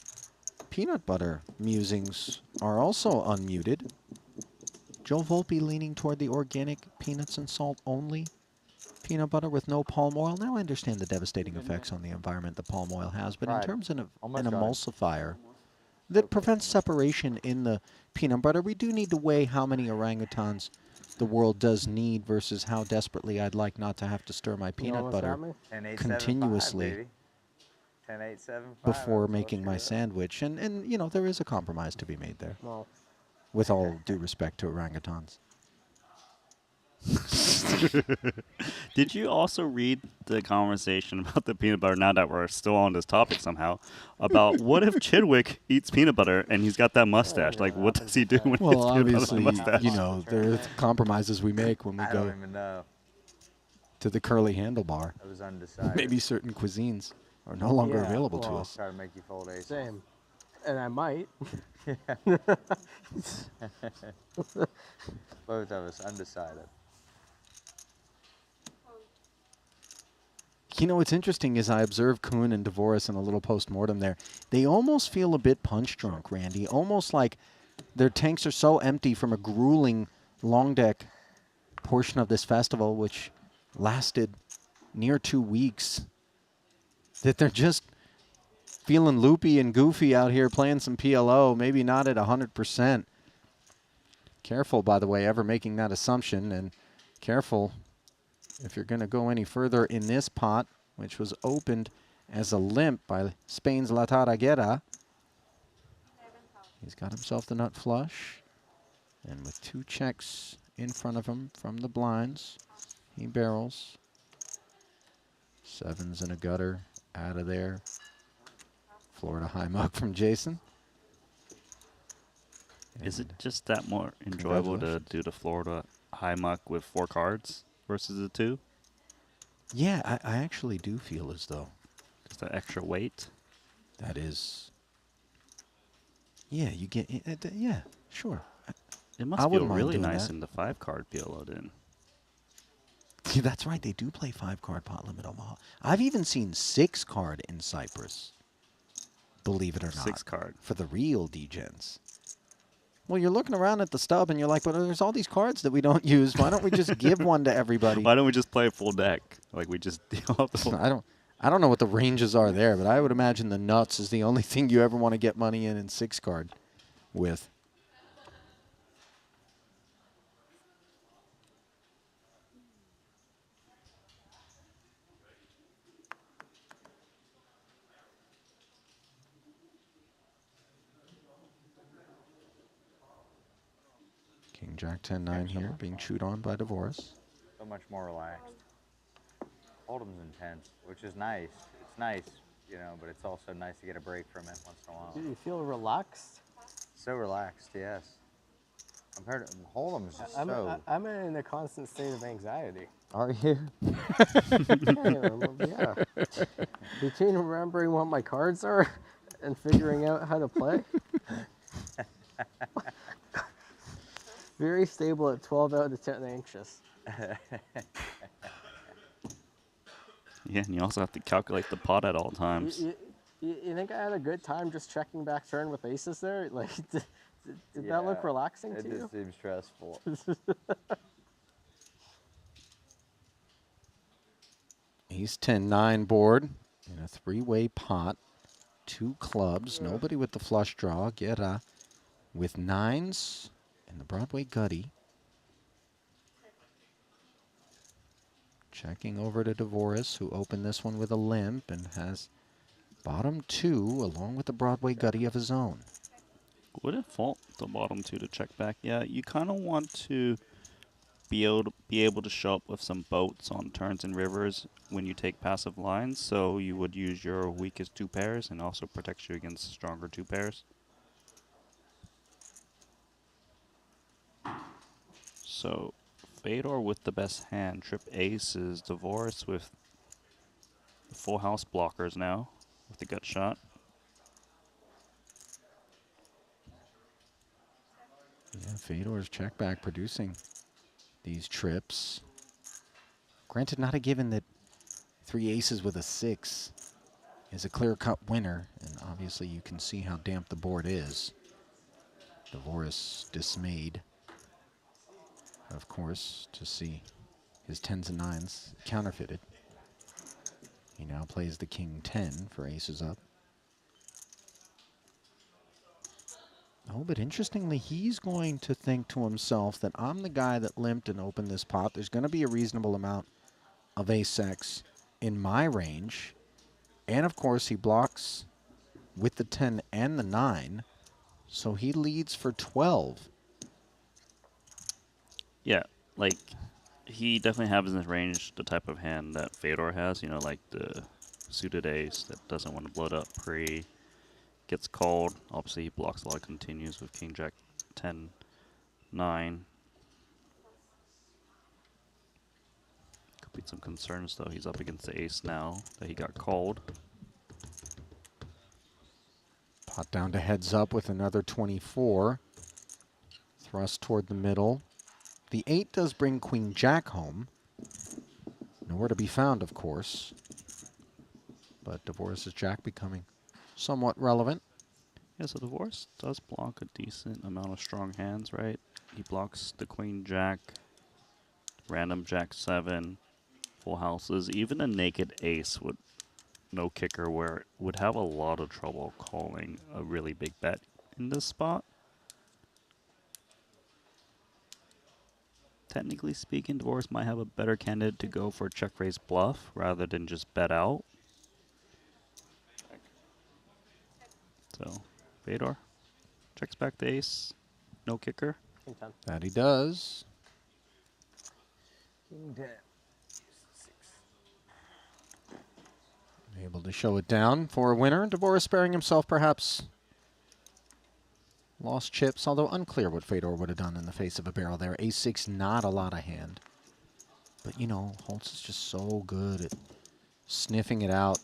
peanut butter musings are also unmuted. Joe Volpe leaning toward the organic peanuts and salt only peanut butter with no palm oil. Now I understand the devastating effects on the environment the palm oil has, but in terms of an emulsifier that prevents separation in the peanut butter, we do need to weigh how many orangutans the world does need versus how desperately I'd like not to have to stir my peanut butter continuously before making my sandwich. And you know, there is a compromise to be made there. Well, with all due respect to orangutans. Did you also read the conversation about the peanut butter, now that we're still on this topic somehow, about what if Chidwick eats peanut butter and he's got that mustache? Like, what does he do when he Well, eats peanut butter obviously, and mustache? you know, there are compromises we make when we go even know. to the curly handlebar. I was undecided. Maybe certain cuisines. are no longer Yeah, available to well, us. Try to make you fold ace. Same. And I might. Both of us undecided. You know, what's interesting is I observed Kuhn and Dvoris in a little post-mortem there. They almost feel a bit punch drunk, Randy. Almost like their tanks are so empty from a grueling long deck portion of this festival, which lasted near 2 weeks, that they're just feeling loopy and goofy out here playing some PLO, maybe not at 100%. Careful, by the way, ever making that assumption, and careful if you're going to go any further in this pot, which was opened as a limp by Spain's La Tarraguera. He's got himself the nut flush, and with 2 checks in front of him from the blinds, he barrels. 7s and a gutter out of there. Florida high muck from Jason. Is it just that more enjoyable to do the Florida high muck with 4 cards versus the 2? Yeah, I actually do feel as though. Just that extra weight? That is. Yeah, you get. Yeah, sure. It must feel really nice in the 5-card PLO then. See, that's right. They do play 5-card pot limit Omaha. I've even seen 6-card in Cyprus. Believe it or not. 6-card. For the real degens. Well, you're looking around at the stub and you're like, well, there's all these cards that we don't use. Why don't we just give one to everybody? Why don't we just play a full deck? Like we just deal up the whole I don't know what the ranges are there, but I would imagine the nuts is the only thing you ever want to get money in 6-card with. King Jack 10-9 here, being chewed on by Dvoris. So much more relaxed. Hold'em's intense, which is nice. It's nice, you know, but it's also nice to get a break from it once in a while. Do you feel relaxed? So relaxed, yes. Compared to Hold'em's just I'm in a constant state of anxiety. Are you? Yeah. Between remembering what my cards are and figuring out how to play. Very stable at 12 out of 10 anxious. Yeah, and you also have to calculate the pot at all times. You think I had a good time just checking back turn with aces there? Like, did that look relaxing to you? It just seems stressful. Ace 10-9 board in a 3-way pot. 2 clubs. Nobody with the flush draw. Guerra with 9s and the Broadway Gutty. Checking over to Dvoris, who opened this one with a limp and has bottom 2 along with the Broadway Gutty of his own. Wouldn't fault the bottom 2 to check back. Yeah, you kind of want to be able to show up with some boats on turns and rivers when you take passive lines. So you would use your weakest 2 pairs and also protects you against stronger 2 pairs. So Fedor with the best hand, trip aces, Dvoris with the full house blockers now with the gut shot. Yeah, Fedor's check back producing these trips. Granted, not a given that 3 aces with a 6 is a clear-cut winner, and obviously you can see how damp the board is. Dvoris dismayed, of course, to see his 10s and 9s counterfeited. He now plays the King 10 for aces up. Oh, but interestingly, he's going to think to himself that I'm the guy that limped and opened this pot. There's going to be a reasonable amount of ace-X in my range. And, of course, he blocks with the 10 and the 9. So he leads for 12. Yeah, like, he definitely has in his range the type of hand that Fedor has, you know, like the suited ace that doesn't want to blow it up pre, gets called. Obviously, he blocks a lot of continues with King Jack 10, 9. Could be some concerns, though. He's up against the ace now that he got called. Pot down to heads up with another 24. Thrust toward the middle. The 8 does bring Queen Jack home. Nowhere to be found, of course. But Dvorak's Jack becoming somewhat relevant. Yeah, so Dvorak does block a decent amount of strong hands, right? He blocks the Queen Jack, random Jack 7, full houses, even a naked ace with no kicker where would have a lot of trouble calling a really big bet in this spot. Technically speaking, Dvorak might have a better candidate to go for check raise bluff rather than just bet out. So, Fedor checks back the ace, no kicker. That he does. King 10. Able to show it down for a winner. Dvorak sparing himself perhaps lost chips, although unclear what Fedor would have done in the face of a barrel there. Ace-6, not a lot of hand. But, you know, Holtz is just so good at sniffing it out.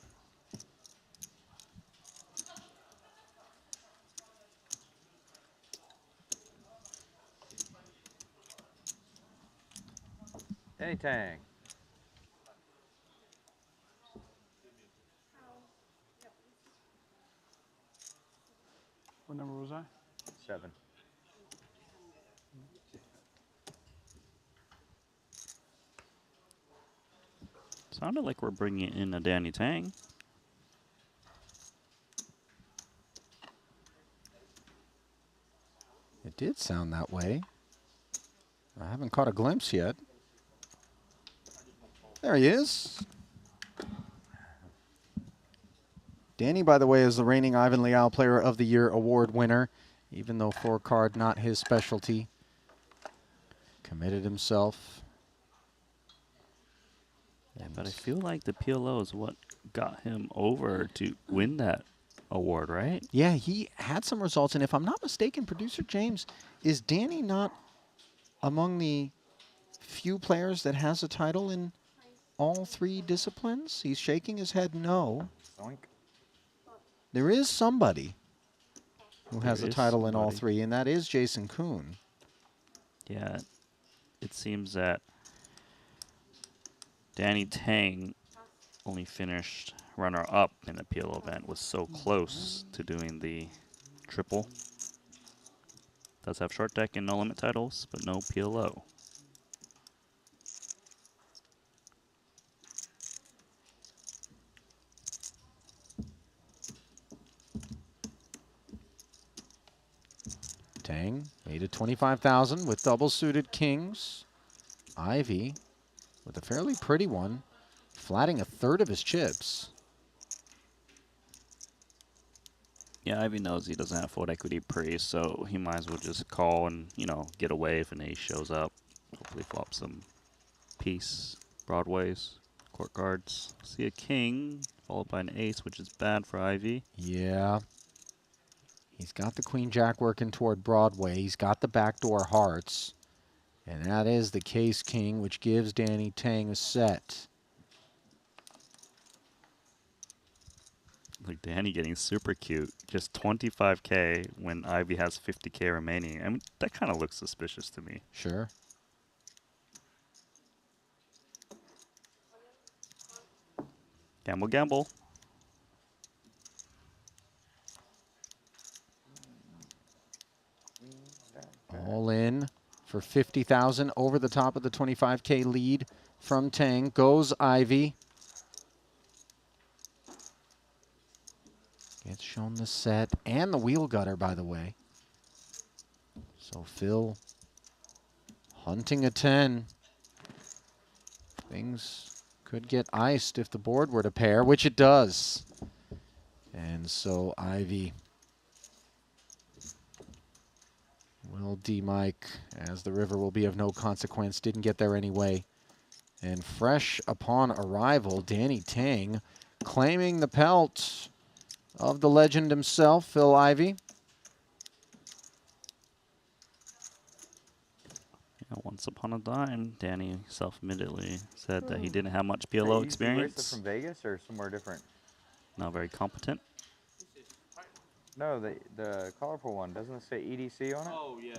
Danny Tang. What number was I? 7. Sounded like we're bringing in a Danny Tang. It did sound that way. I haven't caught a glimpse yet. There he is. Danny, by the way, is the reigning Ivan Leal Player of the Year award winner, even though 4-card not his specialty. Committed himself. Yeah, but I feel like the PLO is what got him over to win that award, right? Yeah, he had some results, and if I'm not mistaken, Producer James, is Danny not among the few players that has a title in all 3 disciplines? He's shaking his head no. Zoink. There is somebody who has a There is title in all somebody. 3, and that is Jason Kuhn. Yeah, it seems that Danny Tang only finished runner-up in the PLO event, was so close to doing the triple. Does have short deck and no limit titles, but no PLO. Tang made it 25,000 with double suited kings. Ivy with a fairly pretty one, flatting a third of his chips. Yeah, Ivy knows he doesn't have full equity pre, so he might as well just call and, you know, get away if an ace shows up. Hopefully flop some piece, broadways, court cards. See a king, followed by an ace, which is bad for Ivy. Yeah. He's got the Queen Jack working toward Broadway. He's got the backdoor hearts. And that is the Case King, which gives Danny Tang a set. Look, Danny getting super cute. Just 25K when Ivy has 50K remaining. I mean, that kind of looks suspicious to me. Sure. Gamble, gamble. All in for 50,000 over the top of the 25K lead from Tang. Goes Ivy. Gets shown the set and the wheel gutter, by the way. So Phil hunting a 10. Things could get iced if the board were to pair, which it does. And so Ivy will D-Mike, as the river will be of no consequence. Didn't get there anyway. And fresh upon arrival, Danny Tang claiming the pelt of the legend himself, Phil Ivy. Yeah, once upon a time, Danny self-admittedly said that he didn't have much PLO Hey, experience. from Vegas or somewhere different? Not very competent. No, the colorful one. Doesn't it say EDC on it? Oh yeah,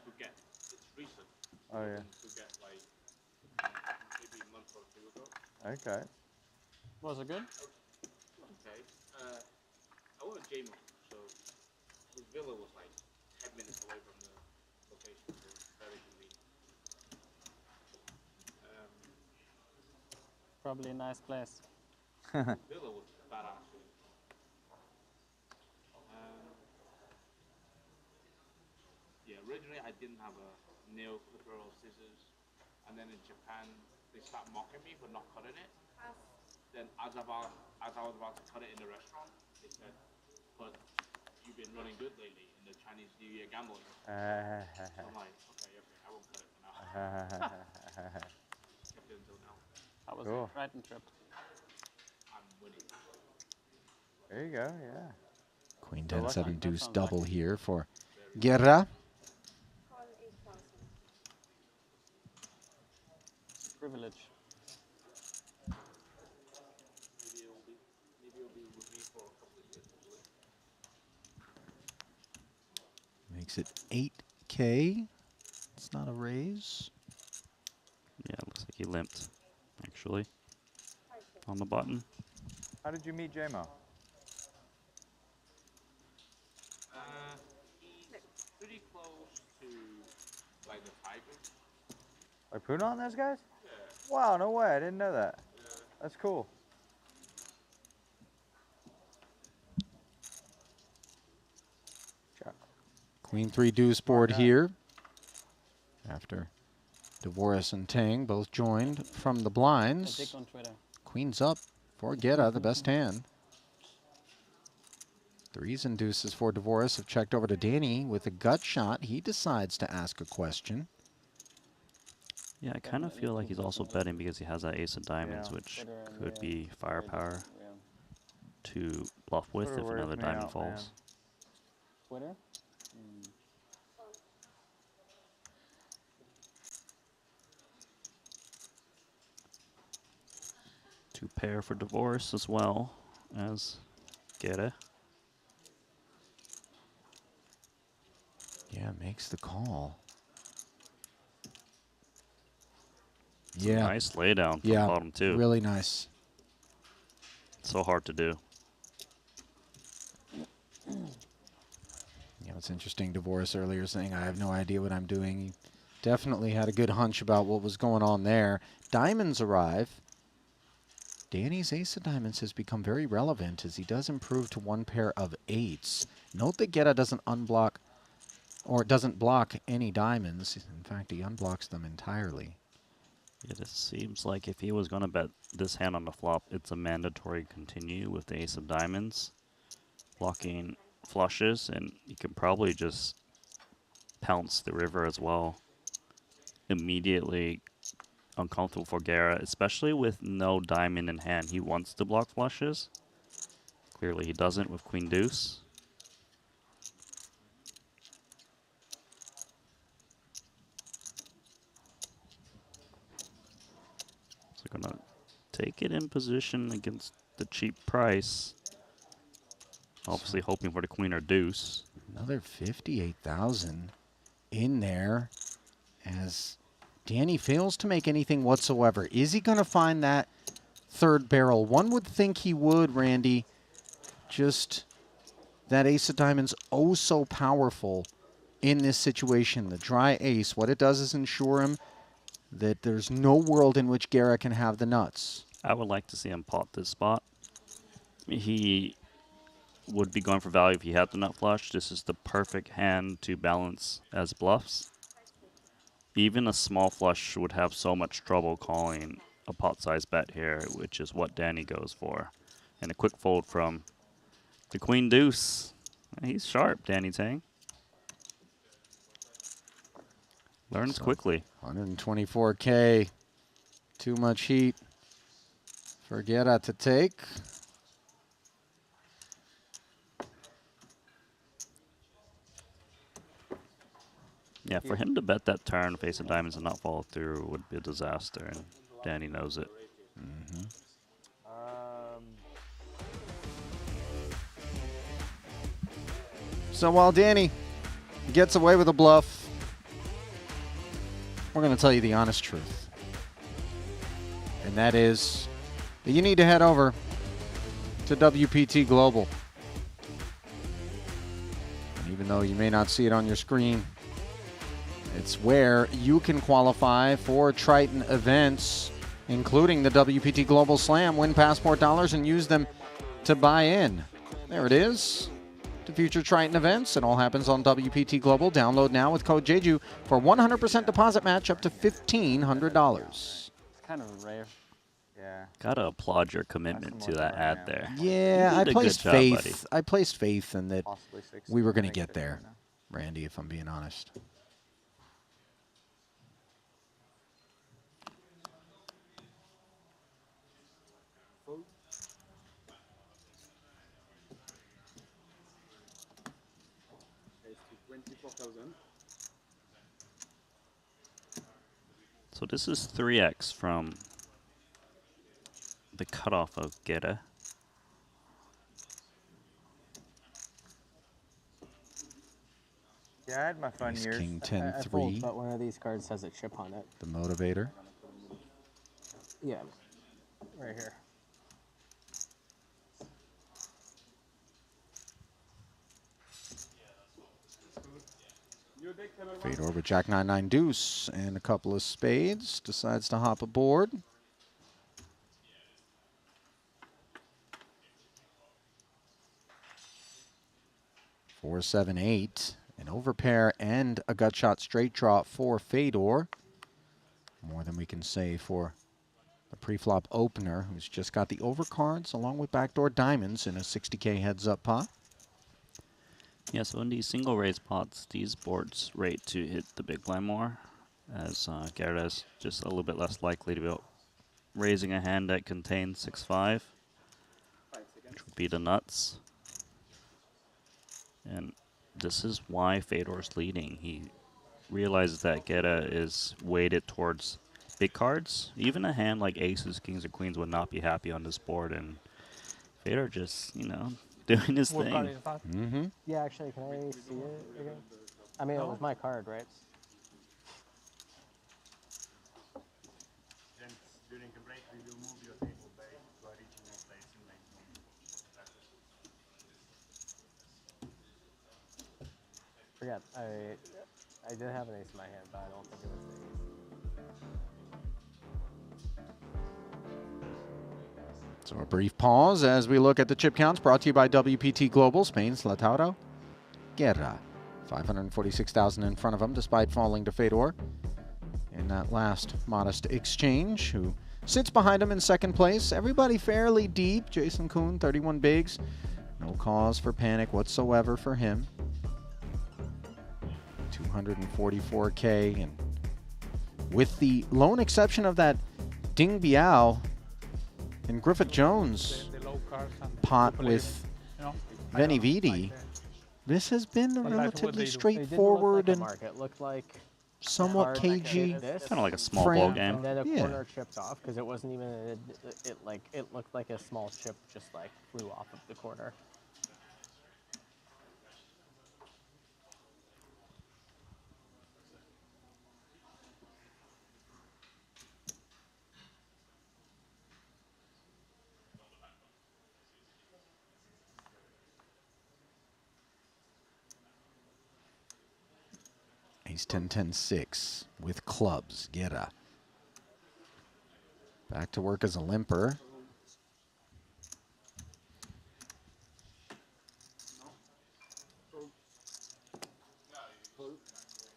Phuket. It's recent. Oh yeah. Phuket, like maybe a month or two ago. Okay. Was it good? Okay. I went with Jeju, so his villa was like 10 minutes away from the location, so it's very convenient. Probably a nice place. Villa was badass. Yeah, originally I didn't have a nail clipper or scissors, and then in Japan they started mocking me for not cutting it. Then as I was about to cut it in the restaurant, they said, "But you've been running good lately in the Chinese New Year gambling." So I'm like, okay, I won't cut it for now. Kept it until now. How was Cool. the Triton trip? I'm winning. There you go. Yeah. Queen Good 10, luck. 7 That deuce sounds double lucky. here for Guerra. Privilege. Maybe it'll be with me for a couple of years. Makes it 8K. It's not a raise. Yeah, it looks like he limped, actually, on the button. How did you meet JMO? He's pretty close to like the Tigers. Like Puna on those guys? Yeah. Wow, no way. I didn't know that. That's cool. Queen 3 deuce board here. After Dvoris and Tang both joined from the blinds. Dick on Twitter. Queen's up for Guerra, the best hand. Threes and deuces for Dvoris have checked over to Danny with a gut shot. He decides to ask a question. Yeah, I kind of feel like he's also betting because he has that ace of diamonds, which could be firepower to bluff with Twitter if wears another me diamond out, falls. Twitter? Two pair for Divorce as well as Guerra. Yeah, makes the call. It's a nice laydown from Yeah, bottom two. really nice. So hard to do. Yeah, it's interesting. Divorce earlier saying, I have no idea what I'm doing. He definitely had a good hunch about what was going on there. Diamonds arrive. Danny's ace of diamonds has become very relevant as he does improve to one pair of eights. Note that Guerra doesn't unblock or doesn't block any diamonds. In fact, he unblocks them entirely. It just seems like if he was going to bet this hand on the flop, it's a mandatory continue with the ace of diamonds, blocking flushes, and you can probably just pounce the river as well. Immediately uncomfortable for Guerra, especially with no diamond in hand. He wants to block flushes. Clearly he doesn't with queen deuce. So gonna take it in position against the cheap price. Obviously hoping for the queen or deuce. Another 58,000 in there as Danny fails to make anything whatsoever. Is he going to find that third barrel? One would think he would, Randy. Just that ace of diamonds, oh so powerful in this situation. The dry ace, what it does is ensure him that there's no world in which Guerra can have the nuts. I would like to see him pot this spot. He would be going for value if he had the nut flush. This is the perfect hand to balance as bluffs. Even a small flush would have so much trouble calling a pot-sized bet here, which is what Danny goes for. And a quick fold from the queen deuce. He's sharp, Danny Tang. Learns quickly. 124K. Too much heat for Guerra to take. Yeah, for him to bet that turn, face of diamonds, and not follow through would be a disaster, and Danny knows it. Mm-hmm. So while Danny gets away with a bluff, we're going to tell you the honest truth. And that is that you need to head over to WPT Global. And even though you may not see it on your screen, it's where you can qualify for Triton events, including the WPT Global Slam, win passport dollars, and use them to buy in. There it is. To future Triton events. It all happens on WPT Global. Download now with code Jeju for 100% deposit match up to $1,500. It's kind of rare. Yeah. Gotta applaud your commitment to that ad there. Yeah, You I did a placed good job, buddy. faith. I placed faith in that Possibly 60, we were I going to think, get but I there, don't know. Randy, if I'm being honest. So this is 3x from the cutoff of Geta. Yeah, I had my fun Ace years. King I 10-3. fold, but one of these cards has a chip on it. The motivator. Yeah, right here. Fedor with Jack 9-9 deuce and a couple of spades. Decides to hop aboard. Four, 7, 8. An overpair and a gut shot straight draw for Fedor. More than we can say for the pre-flop opener, who's just got the overcards along with backdoor diamonds in a 60K heads-up pot. Yeah, so in these single raise pots, these boards rate to hit the big blind more, as Gerda's just a little bit less likely to be raising a hand that contains 6-5, which would be the nuts. And this is why Fedor's leading. He realizes that Geta is weighted towards big cards. Even a hand like aces, kings, or queens would not be happy on this board, and Fedor just, you know, doing his thing. Mm-hmm. Yeah, actually, can I see it again? I mean, it was my card, right? During the break, we will move your table back to original place and make Forget, I did have an ace in my hand, but I don't think it was the ace. So a brief pause as we look at the chip counts brought to you by WPT Global. Spain's Lautaro Guerra. 546,000 in front of him despite falling to Fedor in that last modest exchange, who sits behind him in second place. Everybody fairly deep. Jason Kuhn, 31 bigs. No cause for panic whatsoever for him. 244K, and with the lone exception of that Ding Biao and Griffith Jones pot with Venividi, this has been a relatively straightforward and somewhat cagey. Kind of like a small ball game. And then a corner chipped off because it wasn't even it looked like a small chip just like flew off of the corner. Ace 10, 10, 6 with clubs. Guerra. Back to work as a limper.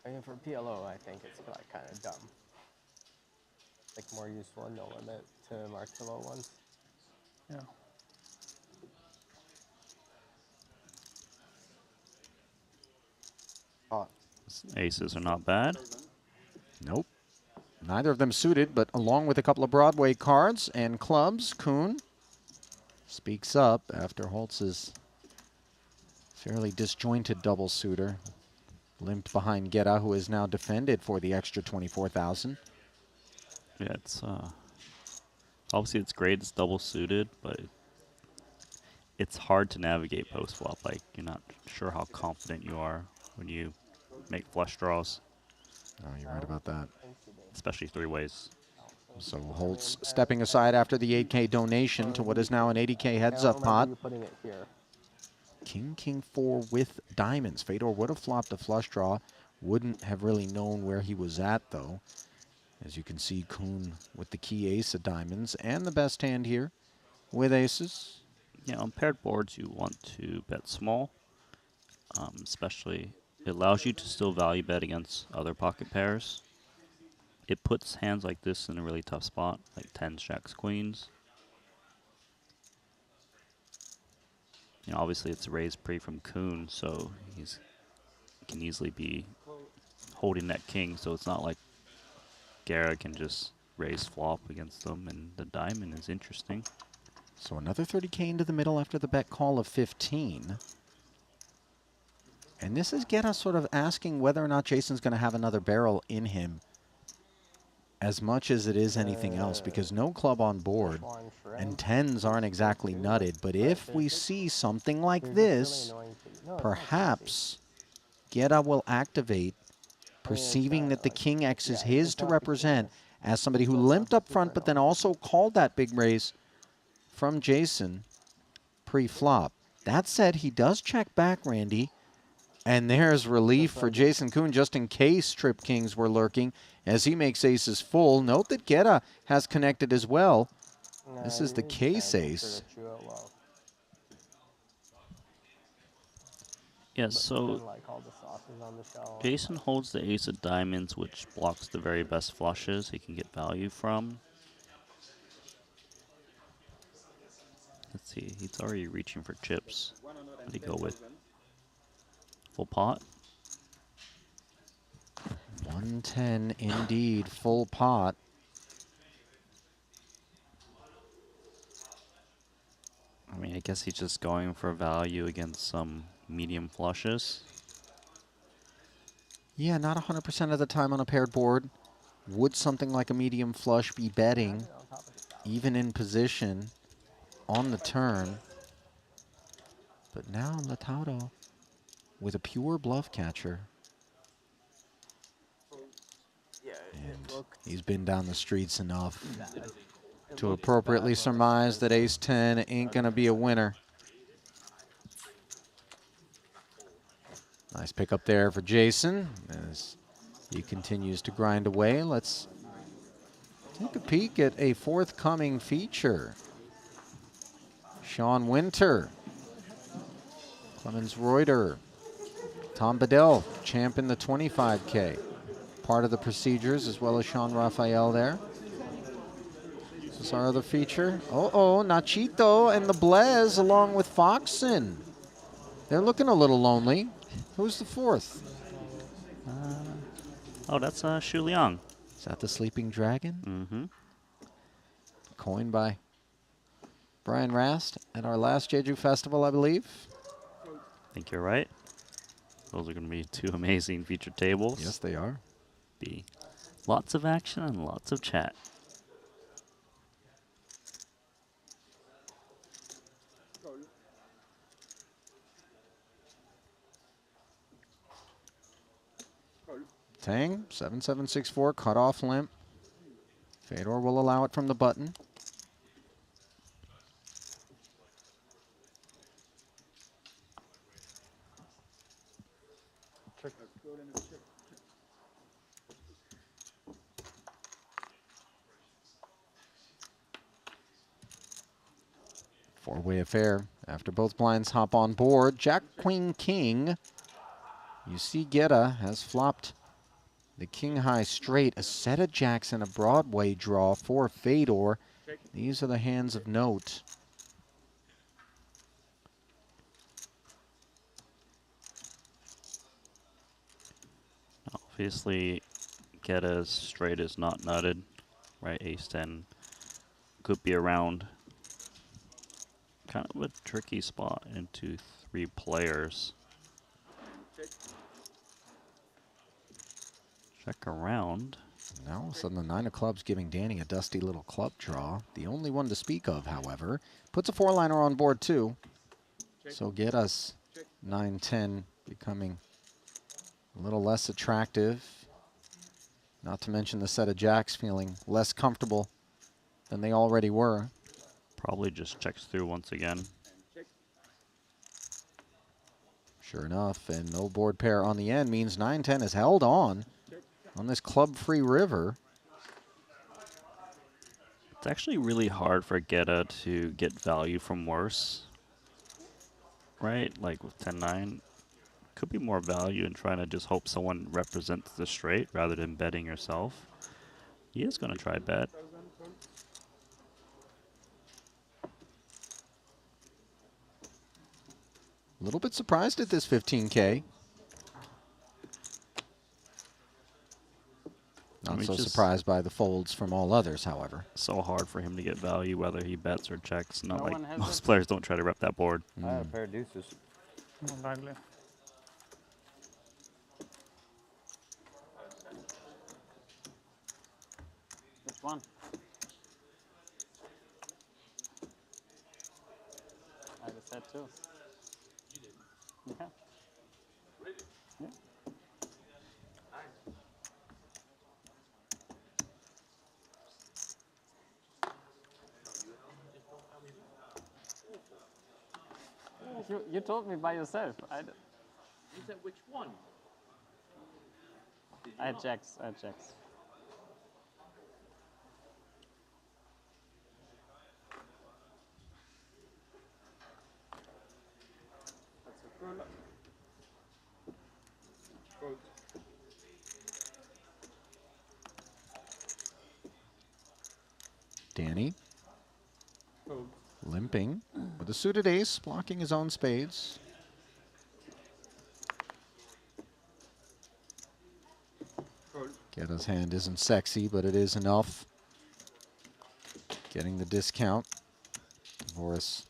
I mean, for PLO, I think it's like kind of dumb. Like more useful in no limit to mark the low ones. Yeah. Aces are not bad. Nope. Neither of them suited, but along with a couple of Broadway cards and clubs, Kuhn speaks up after Holtz's fairly disjointed double suitor. Limped behind Guerra, who is now defended for the extra 24,000. Yeah, it's obviously it's great. It's double suited, but it's hard to navigate post flop. Like, you're not sure how confident you are when you make flush draws. Oh, you're right about that. Especially three ways. So Holtz stepping aside after the 8K donation to what is now an 80K heads-up pot. Putting it here. King, king, 4 with diamonds. Fedor would have flopped a flush draw. Wouldn't have really known where he was at, though. As you can see, Kuhn with the key ace of diamonds and the best hand here with aces. Yeah, on paired boards, you want to bet small. Especially, it allows you to still value bet against other pocket pairs. It puts hands like this in a really tough spot, like 10s, jacks, queens. You know, obviously it's a raised pre from Kuhn, so he's can easily be holding that king, so it's not like Guerra can just raise flop against them, and the diamond is interesting. So another 30K into the middle after the bet call of 15. And this is Guerra sort of asking whether or not Jason's going to have another barrel in him as much as it is anything else, because no club on board and 10s aren't exactly nutted. But if we see something like this, perhaps Guerra will activate, perceiving that the king X is his to represent as somebody who limped up front but then also called that big raise from Jason pre-flop. That said, he does check back, Randy. And there's relief for Jason Kuhn, just in case trip kings were lurking, as he makes aces full. Note that Guerra has connected as well. This is the case ace. Yeah, so Jason holds the ace of diamonds, which blocks the very best flushes he can get value from. Let's see, he's already reaching for chips. What did he go with? Full pot? 110 indeed, full pot. I mean, I guess he's just going for value against some medium flushes. Yeah, not 100% of the time on a paired board would something like a medium flush be betting, even in position, on the turn. But now Lautaro with a pure bluff catcher. And he's been down the streets enough to appropriately surmise that ace-10 ain't going to be a winner. Nice pick up there for Jason as he continues to grind away. Let's take a peek at a forthcoming feature. Sean Winter, Clemens Reuter, Tom Bedell, champ in the 25K. Part of the procedures, as well as Sean Raphael there. This is our other feature. Nachito and the Blez along with Foxen. They're looking a little lonely. Who's the fourth? Oh, that's Shu Liang. Is that the Sleeping Dragon? Mm-hmm. Coined by Brian Rast at our last Jeju festival, I believe. I think you're right. Those are going to be two amazing featured tables. Yes, they are. Be lots of action and lots of chat. Tang, 7764, cut off limp. Fedor will allow it from the button. Four-way affair after both blinds hop on board. Jack, Queen, King. You see Guerra has flopped the king high straight, a set of jacks and a Broadway draw for Fedor. These are the hands of note. Obviously, Guerra's straight is not nutted, right? Ace-10 could be around. Kind of a tricky spot into three players. Check around. Now all of a sudden the 9 of clubs giving Danny a dusty little club draw. The only one to speak of, however. Puts a 4-liner on board too. So get us 9-10 becoming a little less attractive. Not to mention the set of jacks feeling less comfortable than they already were. Probably just checks through once again. Sure enough, and no board pair on the end means 9-10 is held on this club-free river. It's actually really hard for Geta to get value from worse, right? Like with 10-9, could be more value in trying to just hope someone represents the straight rather than betting yourself. He is going to try bet. A little bit surprised at this 15K. Not so surprised by the folds from all others, however. So hard for him to get value whether he bets or checks. Not No like one has most it? players don't try to rep that board. I have a pair of deuces. Which one? I have a set too. You did? Yeah. Really? Yeah. You told me by yourself. You said which one? I had checks. I had checks. That's a curler. Danny limping with a suited ace, blocking his own spades. Geta's hand isn't sexy, but it is enough. Getting the discount. Boris,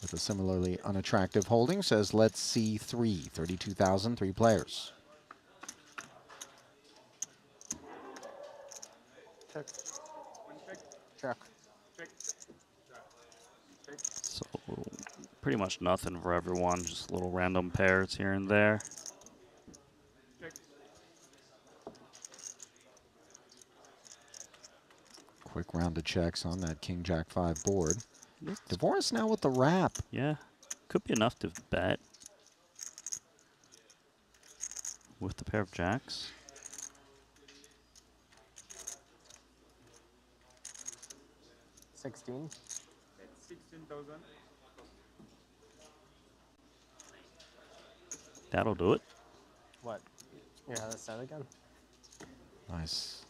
with a similarly unattractive holding, says let's see 32,000, 3 players. Check. Check. So pretty much nothing for everyone, just little random pairs here and there. Quick round of checks on that King Jack 5 board. Dvorak now with the wrap. Yeah, could be enough to bet with the pair of jacks. $16. 16,000. That'll do it. What? Yeah, that's that again. Nice.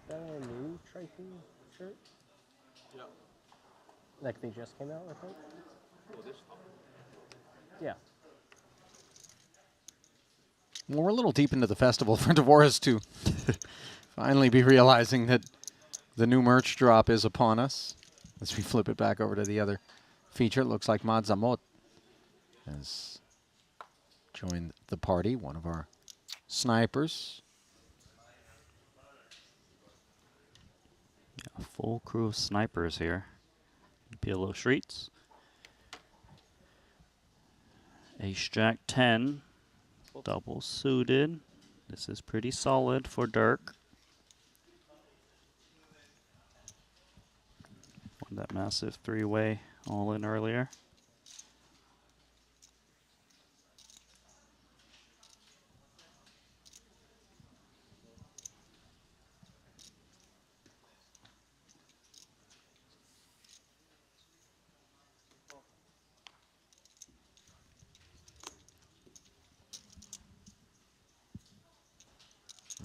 That a new Triton shirt? Yeah. Like they just came out, I think? Oh, this time. Yeah. Well, we're a little deep into the festival for Dvorak to finally be realizing that the new merch drop is upon us. As we flip it back over to the other feature, it looks like Madzamot has joined the party, one of our snipers. A full crew of snipers here. PLO streets. Ace Jack 10. Double suited. This is pretty solid for Dirk. Won that massive three-way all in earlier.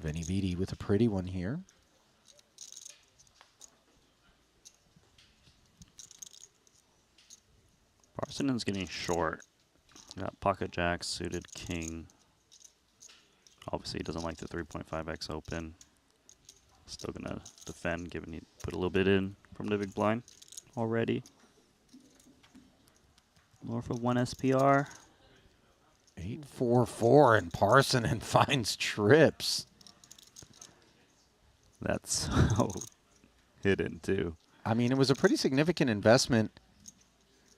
Vinny Vidi with a pretty one here. Parsonen's getting short. Got pocket jack, suited king. Obviously, he doesn't like the 3.5x open. Still gonna defend, given he put a little bit in from the big blind already. More for 1 SPR. 8-4-4, and Parsonen finds trips. That's so hidden too. I mean, it was a pretty significant investment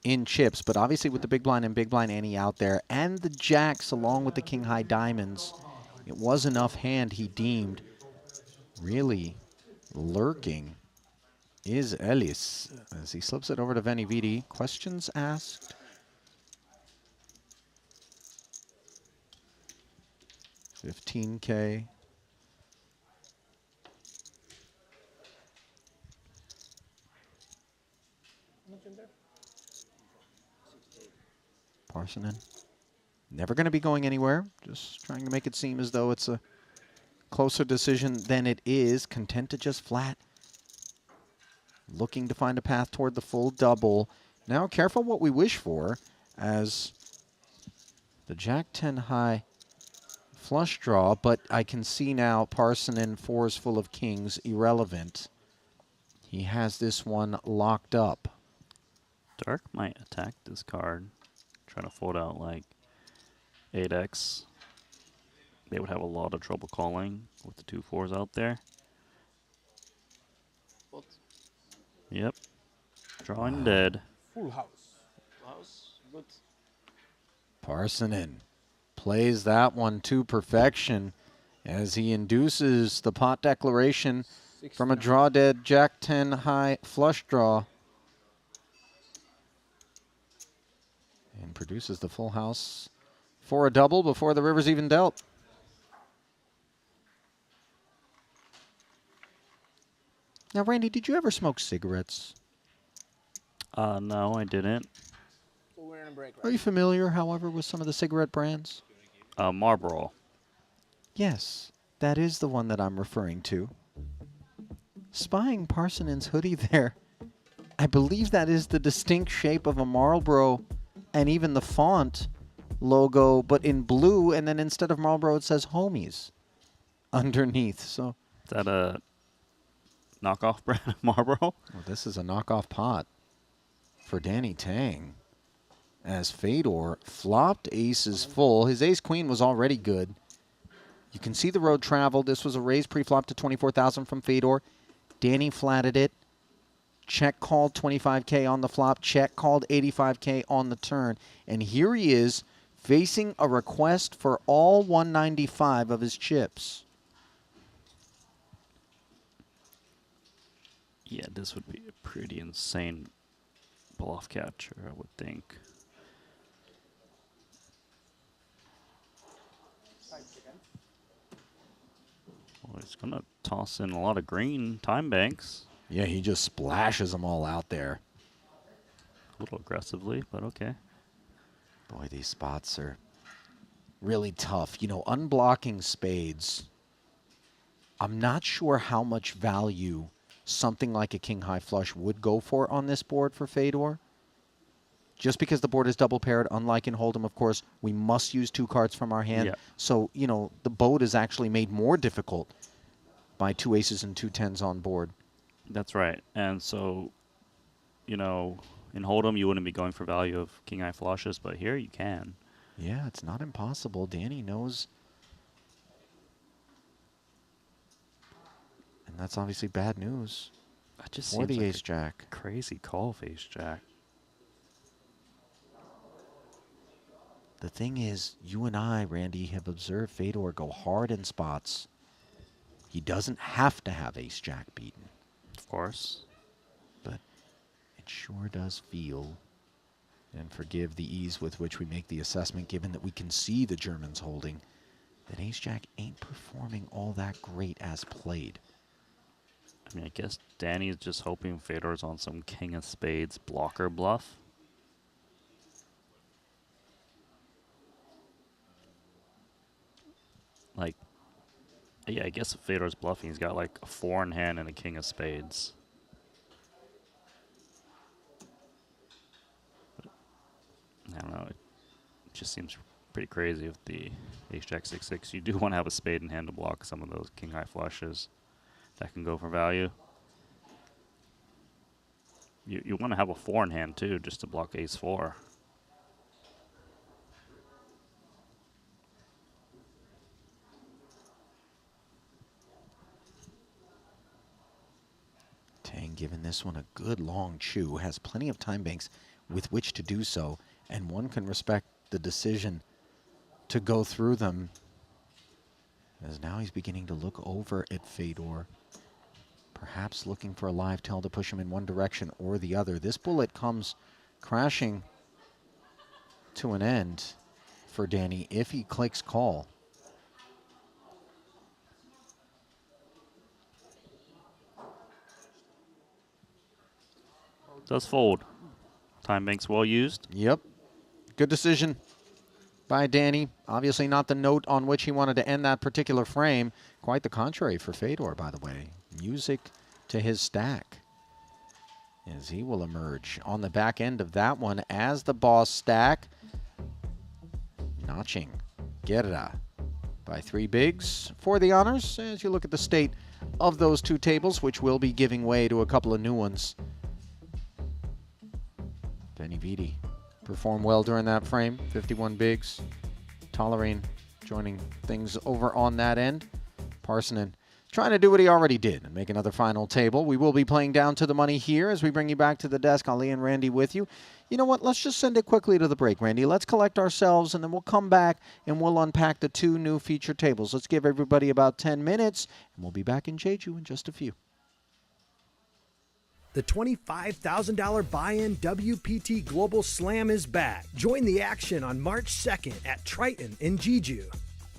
in chips, but obviously with the big blind and big blind ante out there, and the jacks along with the king high diamonds, it was enough hand he deemed. Really lurking is Ellis as he slips it over to Venividi. Questions asked. $15K. Parsonen. Never going to be going anywhere. Just trying to make it seem as though it's a closer decision than it is. Content to just flat. Looking to find a path toward the full double. Now careful what we wish for, as the Jack-10 high flush draw, but I can see now Parsonen 4s full of kings, irrelevant. He has this one locked up. Dark might attack this card, trying to fold out like 8x. They would have a lot of trouble calling with the 2 4s out there. What? Yep. Drawing dead. Full house. Full house. Good. Parsonen plays that one to perfection as he induces the pot declaration from a draw dead Jack-10 high flush draw. And produces the full house for a double before the river's even dealt. Now, Randy, did you ever smoke cigarettes? No, I didn't. So we're in a break, right? Are you familiar, however, with some of the cigarette brands? Marlboro. Yes, that is the one that I'm referring to. Spying Parsonen's hoodie there, I believe that is the distinct shape of a Marlboro and even the font logo, but in blue, and then instead of Marlboro it says Homies underneath. So is that a knockoff brand of Marlboro? Well, this is a knockoff pot for Danny Tang. As Fedor flopped aces full. His ace-queen was already good. You can see the road traveled. This was a raise pre-flop to 24,000 from Fedor. Danny flatted it. Check called 25K on the flop. Check called 85K on the turn. And here he is facing a request for all 195 of his chips. Yeah, this would be a pretty insane bluff catcher, I would think. Well, he's going to toss in a lot of green time banks. Yeah, he just splashes them all out there. A little aggressively, but okay. Boy, these spots are really tough. You know, unblocking spades, I'm not sure how much value something like a king-high flush would go for on this board for Fedor. Just because the board is double paired, unlike in Hold'em, of course, we must use 2 cards from our hand. Yeah. So, you know, the boat is actually made more difficult by 2 aces and 2 tens on board. That's right. And so, you know, in Hold'em, you wouldn't be going for value of king-high flushes, but here you can. Yeah, it's not impossible. Danny knows. And that's obviously bad news That just for seems the like ace-jack. Crazy call of ace-jack. The thing is, you and I, Randy, have observed Fedor go hard in spots. He doesn't have to have ace-jack beaten. Of course. But it sure does feel, and forgive the ease with which we make the assessment, given that we can see the Germans holding, that ace-jack ain't performing all that great as played. I mean, I guess Danny's just hoping Fedor's on some king of spades blocker bluff. Like, yeah, I guess if Fedor's bluffing, he's got like a 4 in hand and a king of spades. But I don't know. It just seems pretty crazy with the ace-jack 6-6. You do want to have a spade in hand to block some of those king-high flushes. that can go for value. You want to have a 4 in hand too, just to block ace-4. Tang giving this one a good long chew, has plenty of time banks with which to do so, and one can respect the decision to go through them, as now he's beginning to look over at Fedor, perhaps looking for a live tail to push him in one direction or the other. This bullet comes crashing to an end for Danny if he clicks call. Does fold. Time bank's well used. Yep. Good decision by Danny. Obviously not the note on which he wanted to end that particular frame. Quite the contrary for Fedor, by the way. Music to his stack, as he will emerge on the back end of that one as the boss stack. Notching Guerra by 3 bigs for the honors, as you look at the state of those 2 tables, which will be giving way to a couple of new ones. Benny Vidi performed well during that frame, 51 bigs. Tolerine joining things over on that end. Parsonen trying to do what he already did and make another final table. We will be playing down to the money here as we bring you back to the desk. Ali and Randy with you. You know what? Let's just send it quickly to the break, Randy. Let's collect ourselves, and then we'll come back and we'll unpack the 2 new feature tables. Let's give everybody about 10 minutes, and we'll be back in Jeju in just a few. The $25,000 buy-in WPT Global Slam is back. Join the action on March 2nd at Triton in Jeju.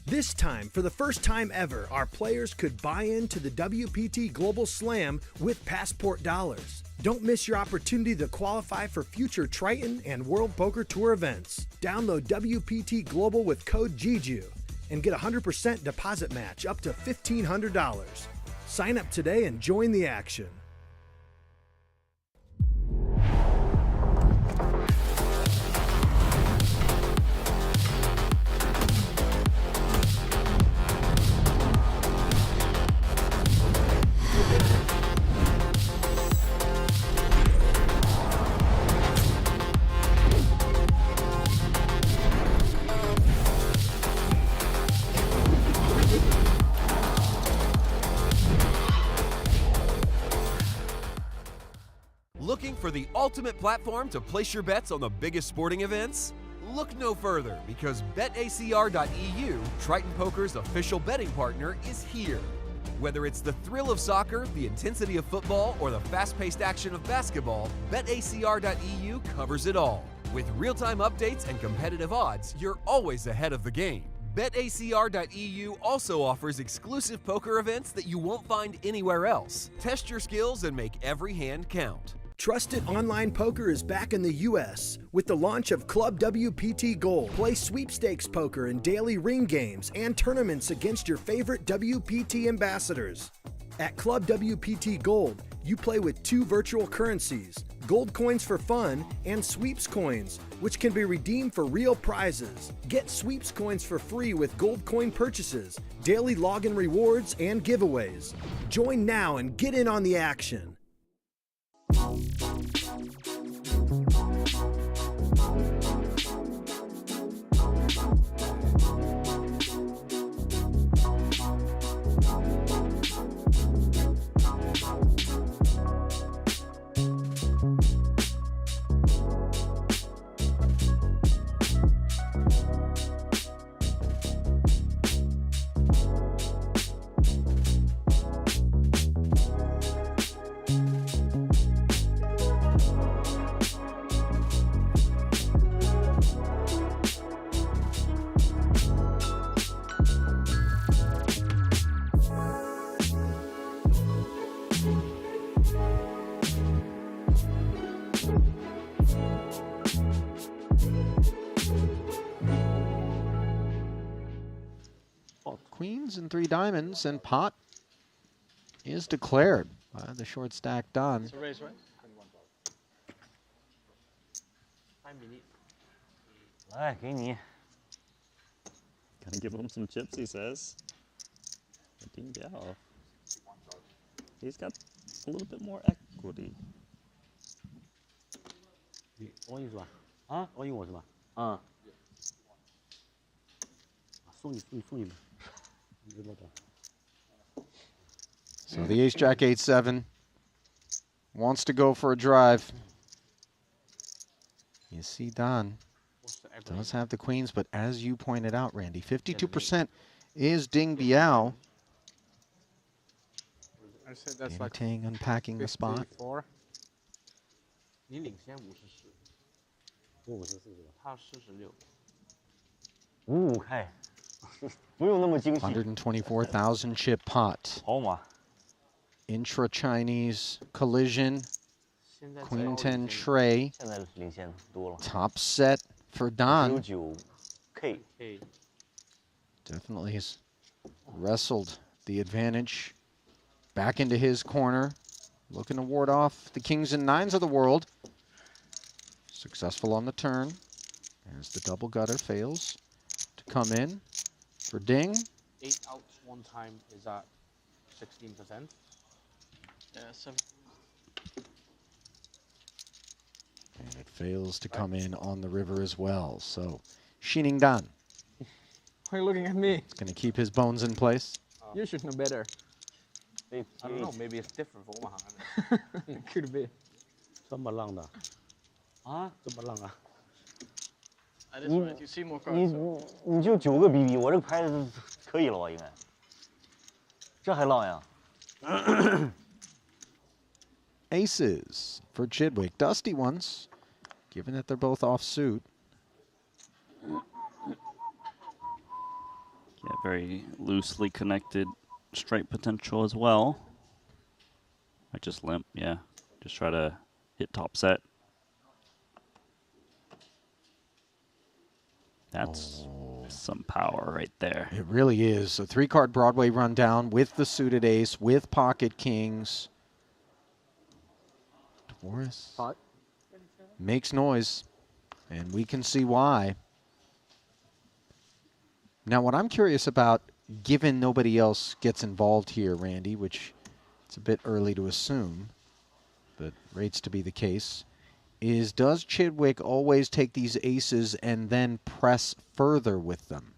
This time, for the first time ever, our players could buy into the WPT Global Slam with Passport dollars. Don't miss your opportunity to qualify for future Triton and World Poker Tour events. Download WPT Global with code Jeju and get a 100% deposit match up to $1,500. Sign up today and join the action. Looking for the ultimate platform to place your bets on the biggest sporting events? Look no further, because BetACR.eu, Triton Poker's official betting partner, is here. Whether it's the thrill of soccer, the intensity of football, or the fast-paced action of basketball, BetACR.eu covers it all. With real-time updates and competitive odds, you're always ahead of the game. BetACR.eu also offers exclusive poker events that you won't find anywhere else. Test your skills and make every hand count. Trusted online poker is back in the U.S. with the launch of Club WPT Gold. Play sweepstakes poker in daily ring games and tournaments against your favorite WPT ambassadors. At Club WPT Gold, you play with 2 virtual currencies, gold coins for fun and sweeps coins, which can be redeemed for real prizes. Get sweeps coins for free with gold coin purchases, daily login rewards, and giveaways. Join now and get in on the action. Queens and 3 diamonds, and pot is declared by the short stack Don. It's a raise, right? 来，给你。Gotta give him some chips, he says. 一定要。He's got a little bit more equity. 我赢是吧？啊，我赢我是吧？啊。送你吧。 So the ace jack 8-7 wants to go for a drive. You see Don does have the queens, but as you pointed out, Randy, 52% is Ding Biao. I said that's Danny like Tang unpacking the spot. 54. 你领先54，我54是吧？他46。 5K， 不用那么精细。 124,000 chip pot. 好嘛。 Intra-Chinese collision. Queen 10 tray. 现在领先多了。 Top set for Don. 9K。 Definitely has wrestled the advantage back into his corner. Looking to ward off the kings and nines of the world. Successful on the turn as the double gutter fails to come in for Ding. 8 outs one time is at 16%. Yeah, 7. And it fails to come in on the river as well. So Shining Dan. Why are you looking at me? It's going to keep his bones in place. You should know better. I don't know, maybe it's different for Omaha. Could be. 这么浪的。啊？这么浪啊？ I just wanted to see more cards. 你就9个 BB， 我这个牌子可以了吧？应该。这还浪呀？ Aces for Chidwick. Dusty ones, given that they're both off suit. Yeah, very loosely connected strike potential as well. I just limp, yeah. Just try to hit top set. That's some power right there. It really is. A 3-card Broadway rundown with the suited ace, with pocket kings. Dvoris makes noise, and we can see why. Now, what I'm curious about, given nobody else gets involved here, Randy, which it's a bit early to assume, but rates to be the case, is does Chidwick always take these aces and then press further with them?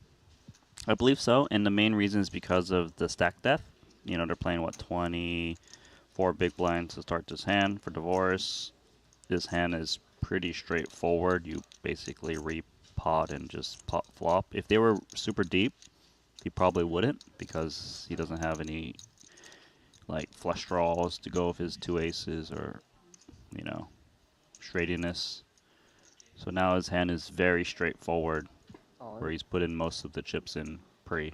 I believe so, and the main reason is because of the stack depth. You know, they're playing, what, 24 big blinds to start this hand. For Dvoris, this hand is pretty straightforward. You basically repot and just pot flop. If they were super deep, he probably wouldn't, because he doesn't have any, like, flush draws to go with his 2 aces or, you know, straightiness. So now his hand is very straightforward, where he's put in most of the chips in pre.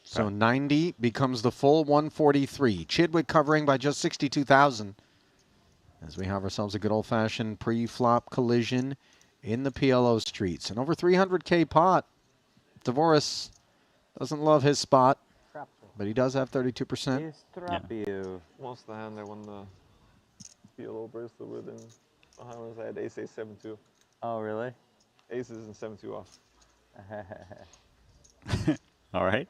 So 90 becomes the full 143. Chidwick covering by just 62,000. As we have ourselves a good old-fashioned pre-flop collision in the PLO streets. And over 300K pot. Dvoris doesn't love his spot, but he does have 32%. Most of the hand I won the PLO bracelet with in Bahamas. I had ace 7-2. Oh, really? Aces and 7-2 off. All right.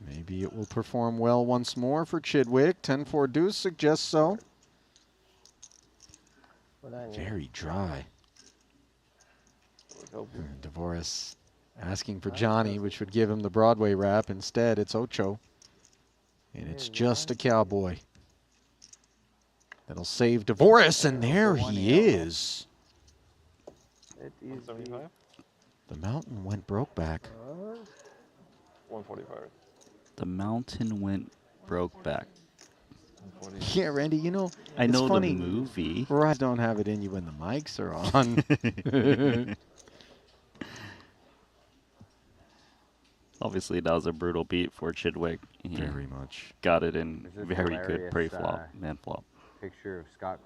Maybe it will perform well once more for Chidwick. 10-4 deuce suggests so. Very dry. Dvoris asking for Johnny, which would give him the Broadway rap. Instead, it's Ocho. And it's just a cowboy. That'll save Dvoris, and there he is. The mountain went broke back. 145. The mountain went broke back. Yeah, Randy, you know, I it's know funny. the movie. Right, don't have it in you when the mics are on. Obviously, that was a brutal beat for Chidwick. He Very much. Got it in There's this very good hilarious, pre-flop and flop. Picture of Scott.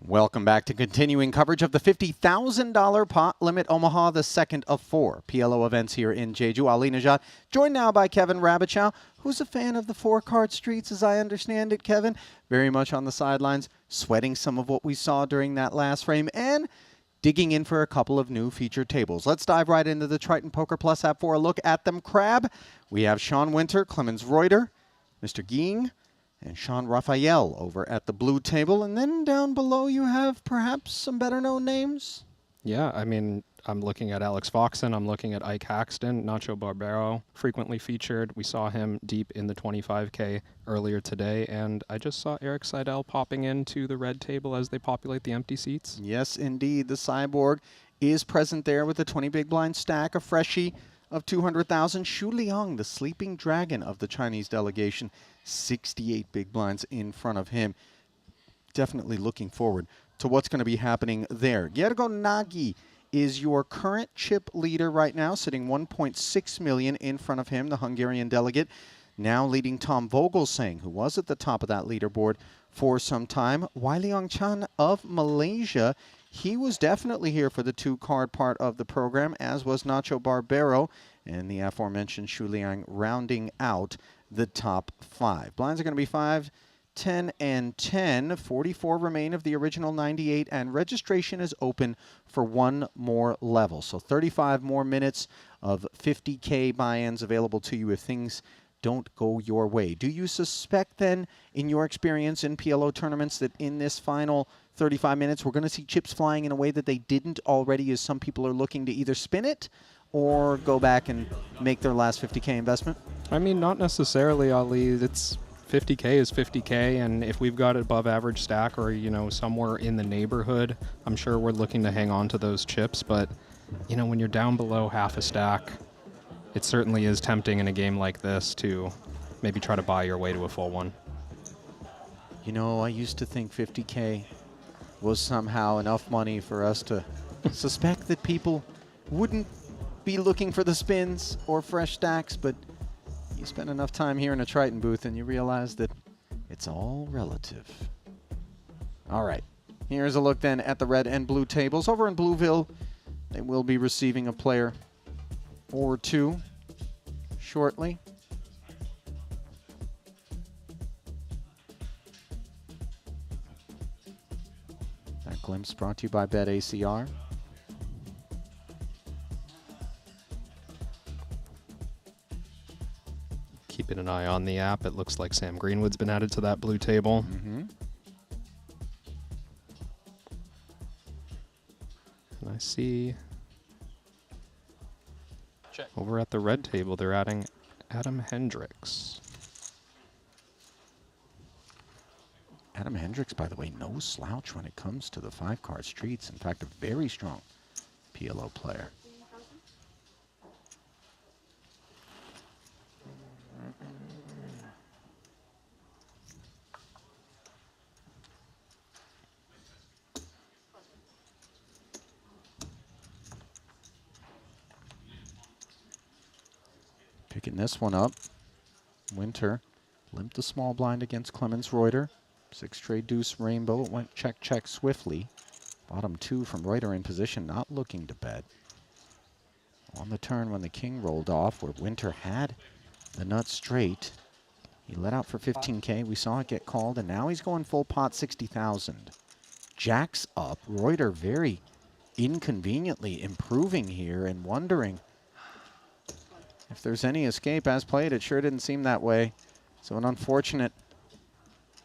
Welcome back to continuing coverage of the $50,000 pot limit Omaha, the second of 4 PLO events here in Jeju. Ali Najat, joined now by Kevin Rabichow, who's a fan of the 4-card streets, as I understand it, Kevin. Very much on the sidelines. sweating some of what we saw during that last frame, and digging in for a couple of new feature tables. Let's dive right into the Triton Poker Plus app for a look at them. Crab, we have Sean Winter, Clemens Reuter, Mr. Ging, and Sean Raphael over at the blue table. And then down below you have perhaps some better-known names. Yeah, I mean, I'm looking at Alex Foxen, I'm looking at Ike Haxton, Nacho Barbero, frequently featured. We saw him deep in the 25K earlier today, and I just saw Eric Seidel popping into the red table as they populate the empty seats. Yes, indeed. The Cyborg is present there with a 20 big blind stack, a freshie of 200,000. Xu Liang, the sleeping dragon of the Chinese delegation, 68 big blinds in front of him. Definitely looking forward to what's going to be happening there. Gergo Nagy is your current chip leader right now, sitting 1.6 million in front of him, the Hungarian delegate. Now leading Tom Vogelsang, who was at the top of that leaderboard for some time. Wai Leong Chan of Malaysia, he was definitely here for the two-card part of the program, as was Nacho Barbero, and the aforementioned Xu Liang rounding out the top 5. Blinds are going to be 5, 10, and 10. 44 remain of the original 98, and registration is open for one more level. So 35 more minutes of 50K buy-ins available to you if things don't go your way. Do you suspect then, in your experience in PLO tournaments, that in this final 35 minutes we're going to see chips flying in a way that they didn't already, as some people are looking to either spin it or go back and make their last 50K investment? I mean, not necessarily, Ali. It's 50K is 50K, and if we've got an above average stack or, you know, somewhere in the neighborhood, I'm sure we're looking to hang on to those chips. But, you know, when you're down below half a stack, it certainly is tempting in a game like this to maybe try to buy your way to a full one. You know, I used to think 50K was somehow enough money for us to suspect that people wouldn't be looking for the spins or fresh stacks, but you spend enough time here in a Triton booth and you realize that it's all relative. All right, here's a look then at the red and blue tables. Over in Blueville, they will be receiving a player or two shortly. That glimpse brought to you by BetACR. Keeping an eye on the app, it looks like Sam Greenwood's been added to that blue table. Mm-hmm. And I see over at the red table, they're adding Adam Hendricks. Adam Hendricks, by the way, no slouch when it comes to the 5-card streets. In fact, a very strong PLO player. Picking this one up. Winter limped the small blind against Clemens Reuter. 6 trade deuce rainbow. It went check, check swiftly. Bottom 2 from Reuter in position, not looking to bet. On the turn when the king rolled off, where Winter had the nut straight, he let out for 15K. We saw it get called, and now he's going full pot, 60,000. Jacks up. Reuter very inconveniently improving here and wondering if there's any escape. As played, it sure didn't seem that way. So an unfortunate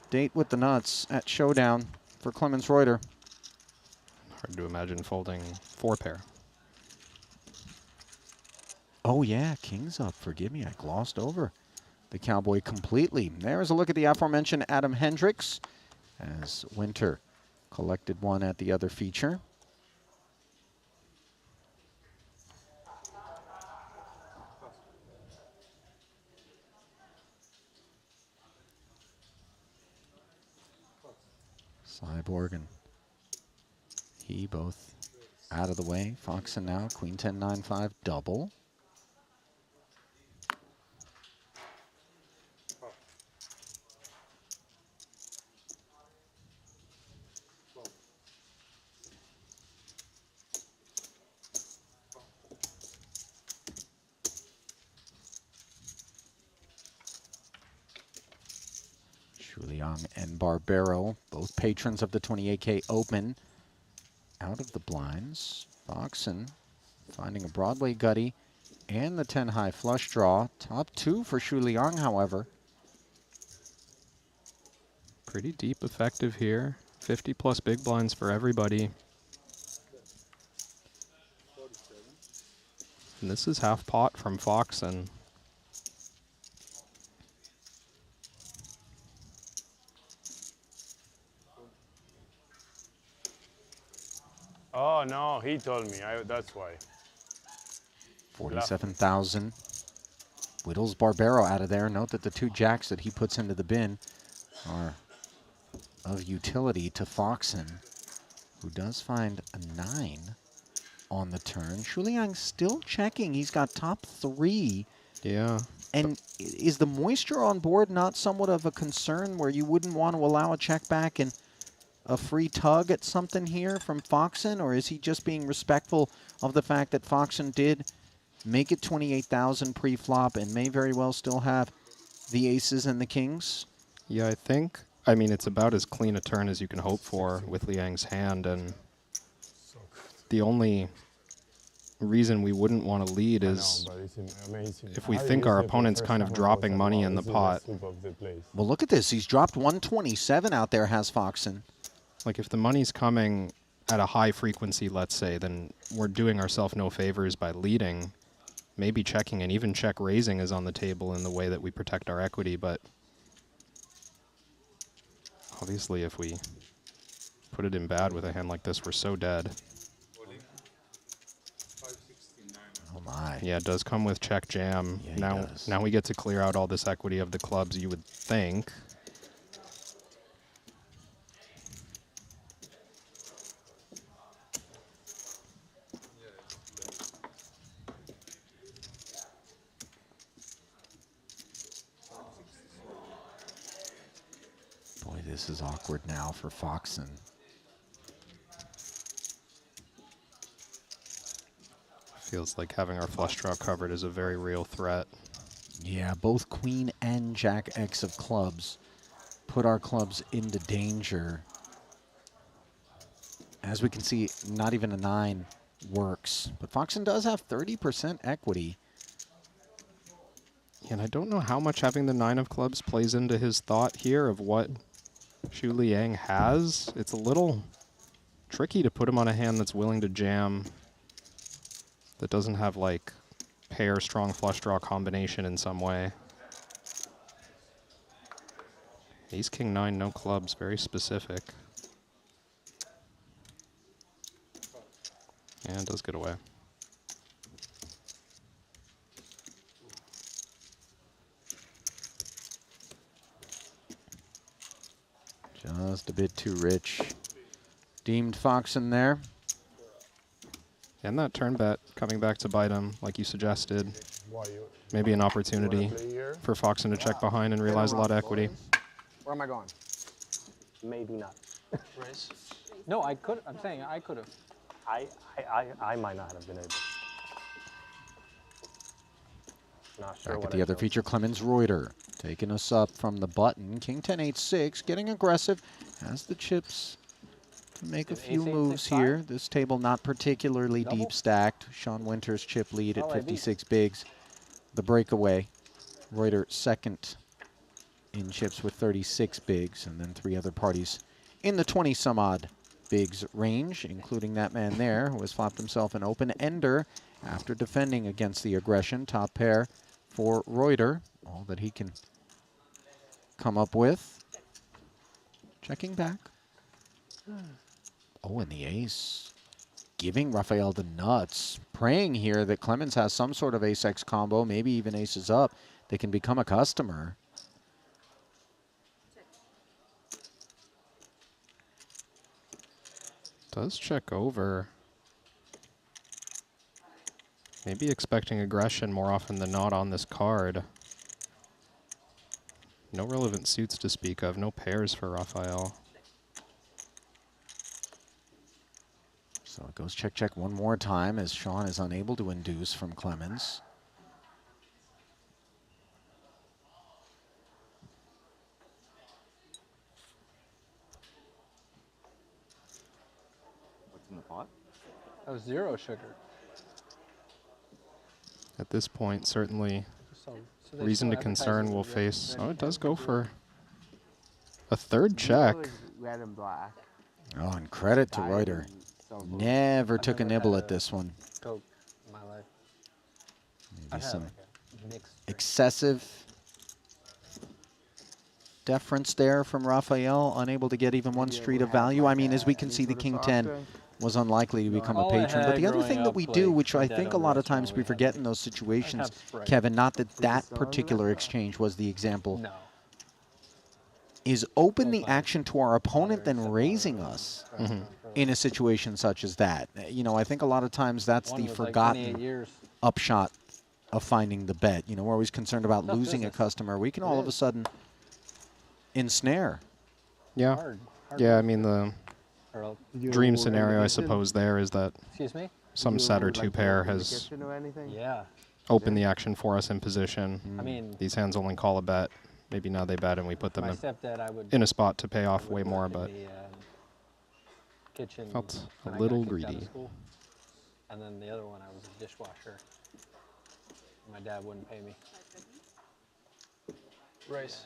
date with the nuts at showdown for Clemens Reuter. Hard to imagine folding 4 pair. Oh yeah, king's up. Forgive me, I glossed over the cowboy completely. There's a look at the aforementioned Adam Hendricks as Winter collected one at the other feature. Cyborg and he both out of the way. Foxen now, queen 10, 9, 5, double. Liang and Barbero, both patrons of the 28K Open, out of the blinds. Foxen finding a Broadway gutty and the 10 high flush draw. Top two for Shu Liang, however. Pretty deep effective here. 50 plus big blinds for everybody. And this is half pot from Foxen. Oh, no, he told me. That's why. 47,000. Whittles Barbero out of there. Note that the two jacks that he puts into the bin are of utility to Foxen, who does find a 9 on the turn. Shu Liang still checking. He's got top 3. Yeah. And is the moisture on board not somewhat of a concern where you wouldn't want to allow a check back and a free tug at something here from Foxen? Or is he just being respectful of the fact that Foxen did make it 28,000 pre-flop and may very well still have the aces and the kings? Yeah, I mean, it's about as clean a turn as you can hope for with Liang's hand, and the only reason we wouldn't want to lead is if we think our opponent's kind of dropping money in the pot. Well, look at this. He's dropped 127 out there, has Foxen. Like, if the money's coming at a high frequency, let's say, then we're doing ourselves no favors by leading. Maybe checking and even check raising is on the table in the way that we protect our equity, but obviously if we put it in bad with a hand like this, we're so dead. Oh my. Yeah, it does come with check jam. Yeah, now we get to clear out all this equity of the clubs, you would think. Boy, this is awkward now for Foxen. Feels like having our flush draw covered is a very real threat. Yeah, both queen and jack X of clubs put our clubs into danger. As we can see, not even a 9 works. But Foxen does have 30% equity. And I don't know how much having the 9 of clubs plays into his thought here of what Shu Liang has. It's a little tricky to put him on a hand that's willing to jam, that doesn't have like pair strong flush draw combination in some way. Ace king 9, no clubs, very specific. And it does get away. Just a bit too rich. Deemed Foxen there. And that turn bet coming back to bite him, like you suggested. Maybe an opportunity for Foxen to check behind and realize a lot of equity. Where am I going? Maybe not. Raise? No, I could. I'm saying I could have. I might not have been able. Not sure. Back at the other feature, Clemens Reuter taking us up from the button. King 10, 8, 6, getting aggressive. Has the chips to make a few moves here. This table not particularly deep stacked. Sean Winters chip lead at 56 bigs. The breakaway. Reuter second in chips with 36 bigs, and then 3 other parties in the 20 some odd bigs range, including that man there who has flopped himself an open ender after defending against the aggression. Top pair for Reuter, all that he can come up with. Checking back. Oh, and the ace. Giving Rafael the nuts. Praying here that Clemens has some sort of ace-X combo, maybe even aces up, that can become a customer. Does check over. Maybe expecting aggression more often than not on this card. No relevant suits to speak of, no pairs for Rafael. So it goes check, check one more time as Sean is unable to induce from Clemens. What? That was 0 sugar. At this point, certainly So they reason still to advertise concern it will as red- face. red Oh, it does temperature. go for a third check. Red and black. Oh, and credit to Dyed Reuter. in silver. Never I've took a never nibble had at this one. Coke in my life. Maybe I've had some like a mixed drink. excessive deference there from Raphael, unable to get even one street of value. I mean, as we can see, the King 10 was unlikely to become a All I patron. But had the other growing thing that up, we like, do, which my I dad think a owned a lot of restaurant, times we we had, forget like, in those situations, Sprite. Kevin, not that Is it that still under particular that? exchange was the example, No. is open the action to our opponent than raising us in a situation such as that. You know, I think a lot of times that's One the was like forgotten 28 years. upshot of finding the bet. You know, we're always concerned about Tough losing a business. customer. We can It all of a is. sudden ensnare. Yeah. Hard Yeah, I mean, the Or dream scenario, I suppose, there is that Excuse me? some set or two pair has Kitchen or anything? Yeah. opened the action for us in position. I mean- These hands only call a bet. Maybe now they bet and we put them My in, stepdad, I would- in a spot to pay I off would way more, work in but the, kitchen felt a when I little got kicked out of greedy. school. And then the other one, I was a dishwasher. My dad wouldn't pay me. Rice.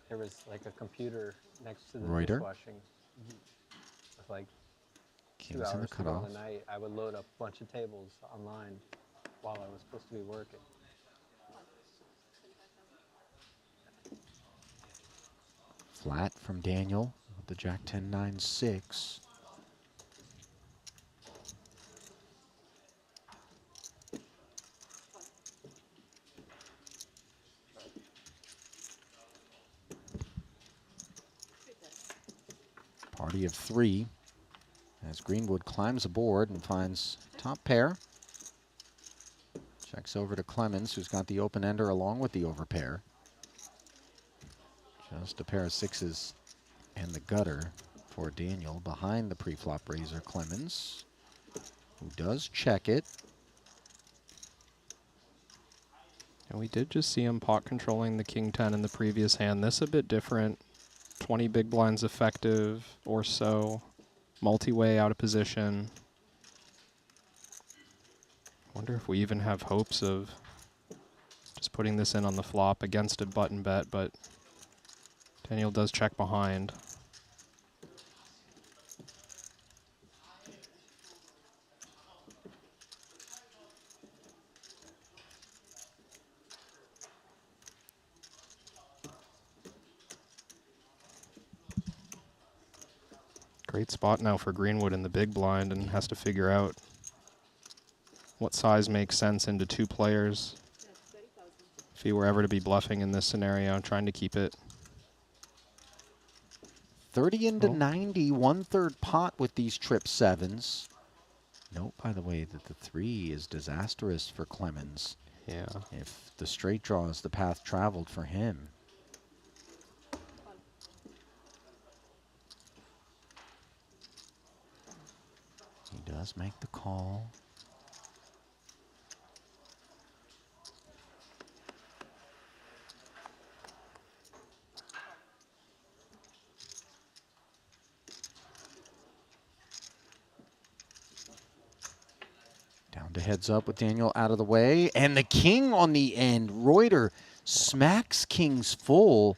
There was like a computer next to the Reuter. dishwashing. With like 2 King's in the hours to go in cutoff. the night, I would load up a bunch of tables online while I was supposed to be working. Flat from Daniel with the Jack 10-9-6. Party of 3 as Greenwood climbs aboard and finds top pair. Checks over to Clemens, who's got the open ender along with the overpair. Just a pair of 6s and the gutter for Daniel behind the pre-flop raiser Clemens, who does check it. And we did just see him pot controlling the King 10 in the previous hand. This a bit different. 20 big blinds effective or so. Multi-way out of position. Wonder if we even have hopes of just putting this in on the flop against a button bet, but Daniel does check behind. Great spot now for Greenwood in the big blind and has to figure out what size makes sense into 2 players. If he were ever to be bluffing in this scenario, trying to keep it 30 into 90, 1/3 pot with these trip 7s. Note, by the way, that the 3 is disastrous for Clemens. Yeah. If the straight draw is the path traveled for him. He does make the call. Down to heads up with Daniel out of the way. And the king on the end. Reuter smacks kings full.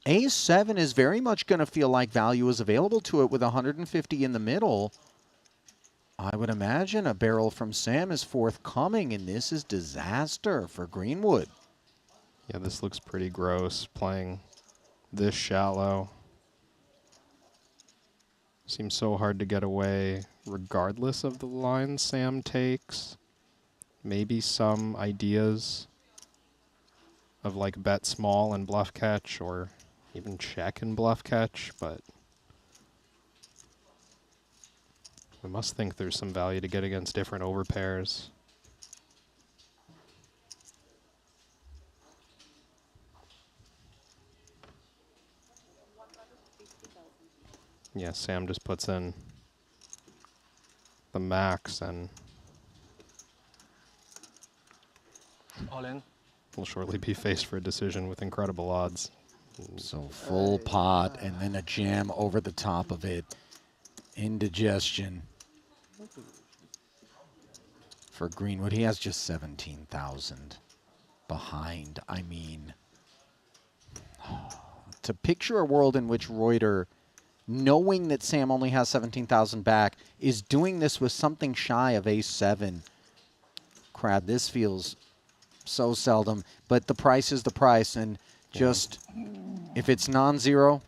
A7 is very much going to feel like value is available to it with 150 in the middle. I would imagine a barrel from Sam is forthcoming, and this is disaster for Greenwood. Yeah, this looks pretty gross, playing this shallow. Seems so hard to get away regardless of the line Sam takes. Maybe some ideas of like bet small and bluff catch, or even check and bluff catch, but we must think there's some value to get against different overpairs. Yeah, Sam just puts in the max and All in. will shortly be faced for a decision with incredible odds. So full pot and then a jam over the top of it. indigestion for Greenwood. He has just 17,000 behind. I mean, to picture a world in which Reuter, knowing that Sam only has 17,000 back, is doing this with something shy of ace-7. Crab, this feels so seldom, but the price is the price, and just if it's non-zero,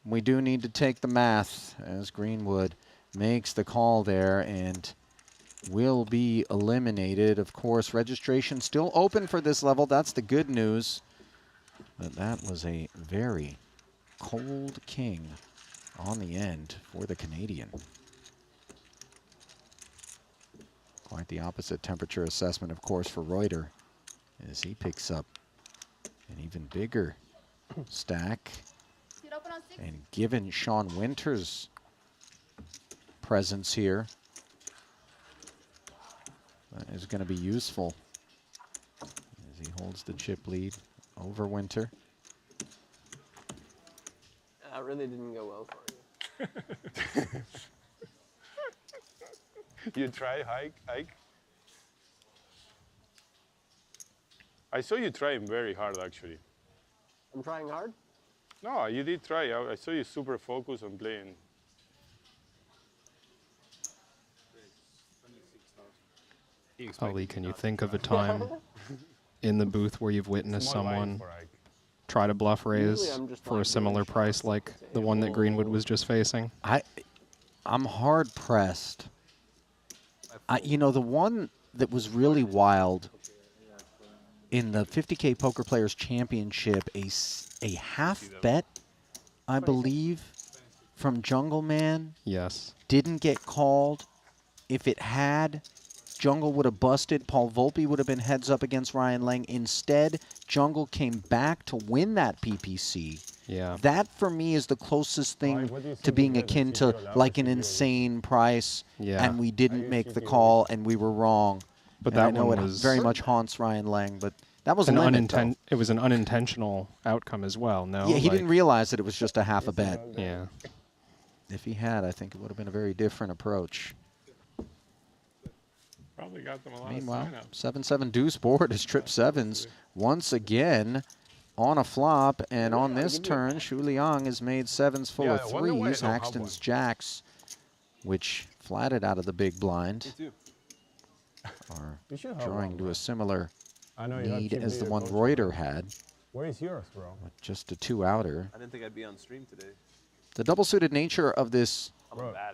we do need to take the math as Greenwood makes the call there and will be eliminated. Of course, registration still open for this level. That's the good news. But that was a very cold king on the end for the Canadian. Quite the opposite temperature assessment, of course, for Reuter as he picks up an even bigger stack. And given Sean Winters' presence here, that is going to be useful as he holds the chip lead over Winter. That really didn't go well for you. You try, Ike? I saw you trying very hard, actually. I'm trying hard? No, you did try. I saw you super focused on playing. Ali, can you think of a time in the booth where you've witnessed someone try to bluff raise for a similar price like the one that Greenwood was just facing? I'm hard pressed. You know, the one that was really wild in the 50K Poker Players Championship, a half bet, I believe, from Jungle Man. Yes. Didn't get called. If it had, Jungle would have busted. Paul Volpe would have been heads up against Ryan Lang. Instead, Jungle came back to win that PPC. Yeah. That, for me, is the closest thing to being akin to like an insane price. Yeah. And we didn't make the call, and we were wrong. But And that I know one it was very much haunts Ryan Lang, but that was an limit, It was an unintentional outcome as well. No. Yeah, he like, didn't realize that it was just a half a bet. Yeah. If he had, I think it would have been a very different approach. Probably got them a lot Meanwhile, of signups. 7-7 deuce board is trip sevens once again on a flop, and on this turn, Shu Liang has made sevens full of threes. Haxton's jacks, which flatted out of the big blind, are drawing to a similar need as the one Reuter had. Where is yours, bro? With just a two-outer. I didn't think I'd be on stream today. The double-suited nature of this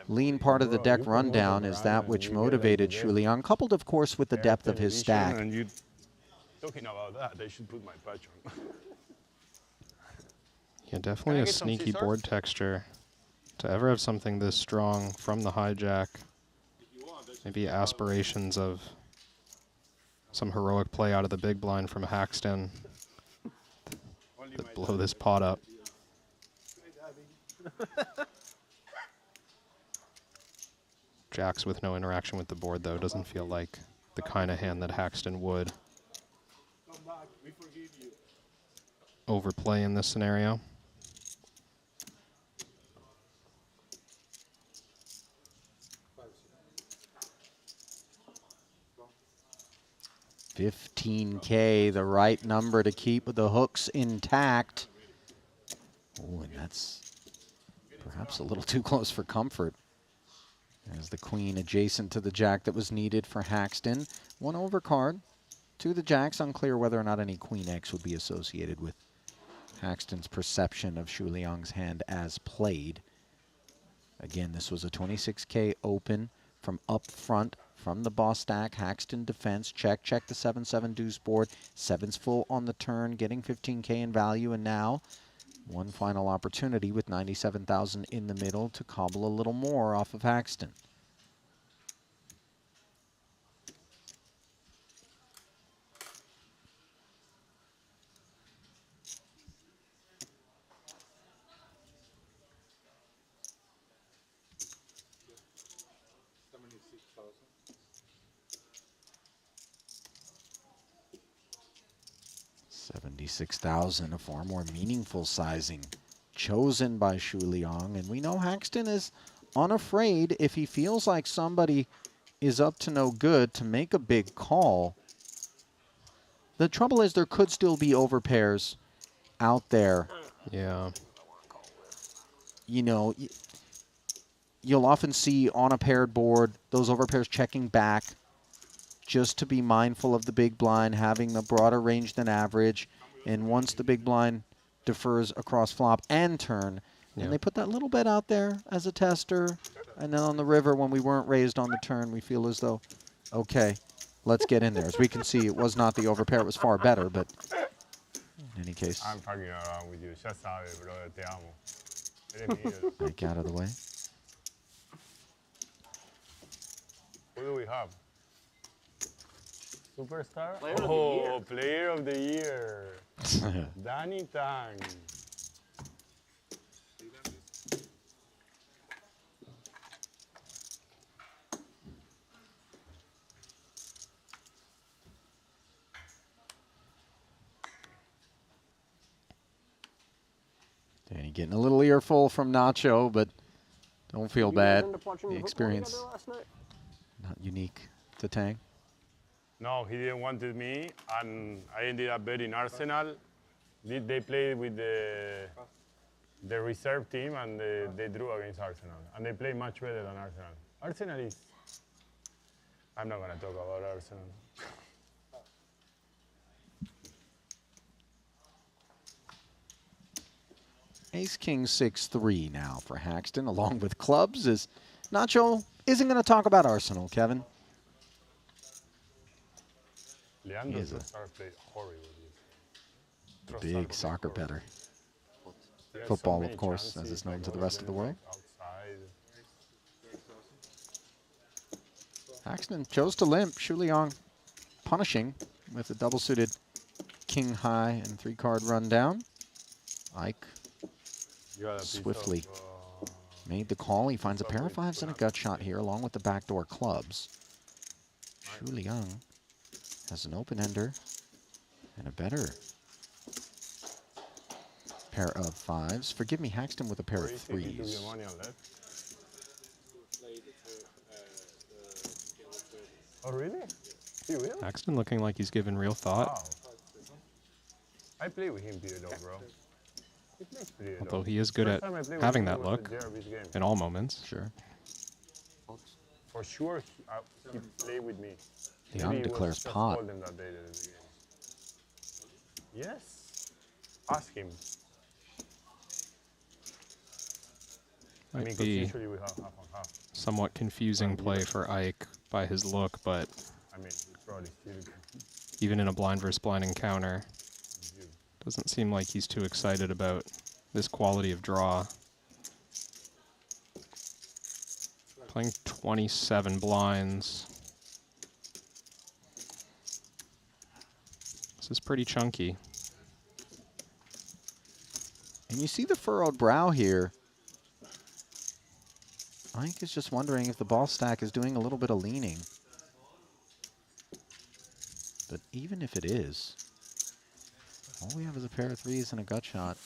lean part of the deck rundown is that which motivated Shu Liang, coupled, of course, with the depth of his stack. And you talking about that, they should put my patch on. Yeah, definitely a sneaky board texture. To ever have something this strong from the hijack, maybe aspirations of some heroic play out of the big blind from Haxton that blow this pot up. Jacks with no interaction with the board, though, doesn't feel like the kind of hand that Haxton would overplay in this scenario. $15K, the right number to keep the hooks intact. Oh, and that's perhaps a little too close for comfort. As the queen adjacent to the jack that was needed for Haxton. One overcard to the jacks. Unclear whether or not any queen X would be associated with Haxton's perception of Shu Liang's hand as played. Again, this was a 26K open from up front from the boss stack. Haxton defense, check the 7-7 deuce board. Sevens full on the turn, getting 15K in value, and now one final opportunity with 97,000 in the middle to cobble a little more off of Haxton. $76,000, a far more meaningful sizing chosen by Shu Liang. And we know Haxton is unafraid if he feels like somebody is up to no good to make a big call. The trouble is there could still be overpairs out there. Yeah. You know, you'll often see on a paired board those overpairs checking back just to be mindful of the big blind having the broader range than average. And once the big blind defers across flop and turn, and they put that little bet out there as a tester. And then on the river, when we weren't raised on the turn, we feel as though, okay, let's get in there. As we can see, it was not the overpair. It was far better, but in any case. I'm fucking around with you. Ya sabes, brother. Te amo. Eres mío. Like out of the way. Who do we have? Superstar? Player of the Oh, player of the year. Danny Tang. Danny getting a little earful from Nacho, but don't feel bad. The experience not unique to Tang. No, he didn't want me, and I ended up betting Arsenal. They played with the reserve team, and they drew against Arsenal. And they played much better than Arsenal. Arsenal is... I'm not going to talk about Arsenal. Ace-King 6-3 now for Haxton, along with clubs, as Nacho isn't going to talk about Arsenal, Kevin. Leandro He is a played horrible. big soccer better. Football, of course, as is known to the rest of the world. Haxton chose to limp. Shu Liang punishing with a double-suited king high and 3-card rundown. Ike swiftly made the call. He finds a pair of fives and a gut shot here, along with the backdoor clubs. Shu Liang has an open-ender and a better pair of fives. Forgive me, Haxton with a pair of threes. Oh, really? He will? Haxton looking like he's given real thought. Wow. I play with him PLO, bro. He plays PLO. Although he is good at having that look in all moments. Sure. For sure, he played with me. Liang declares pot. Yes. Ask him. Might be usually we have half and half. somewhat confusing play for Ike by his look, but I mean, he's probably still even in a blind versus blind encounter, doesn't seem like he's too excited about this quality of draw. Playing 27 blinds. This is pretty chunky. And you see the furrowed brow here. Ike is just wondering if the ball stack is doing a little bit of leaning. But even if it is, all we have is a pair of threes and a gut shot.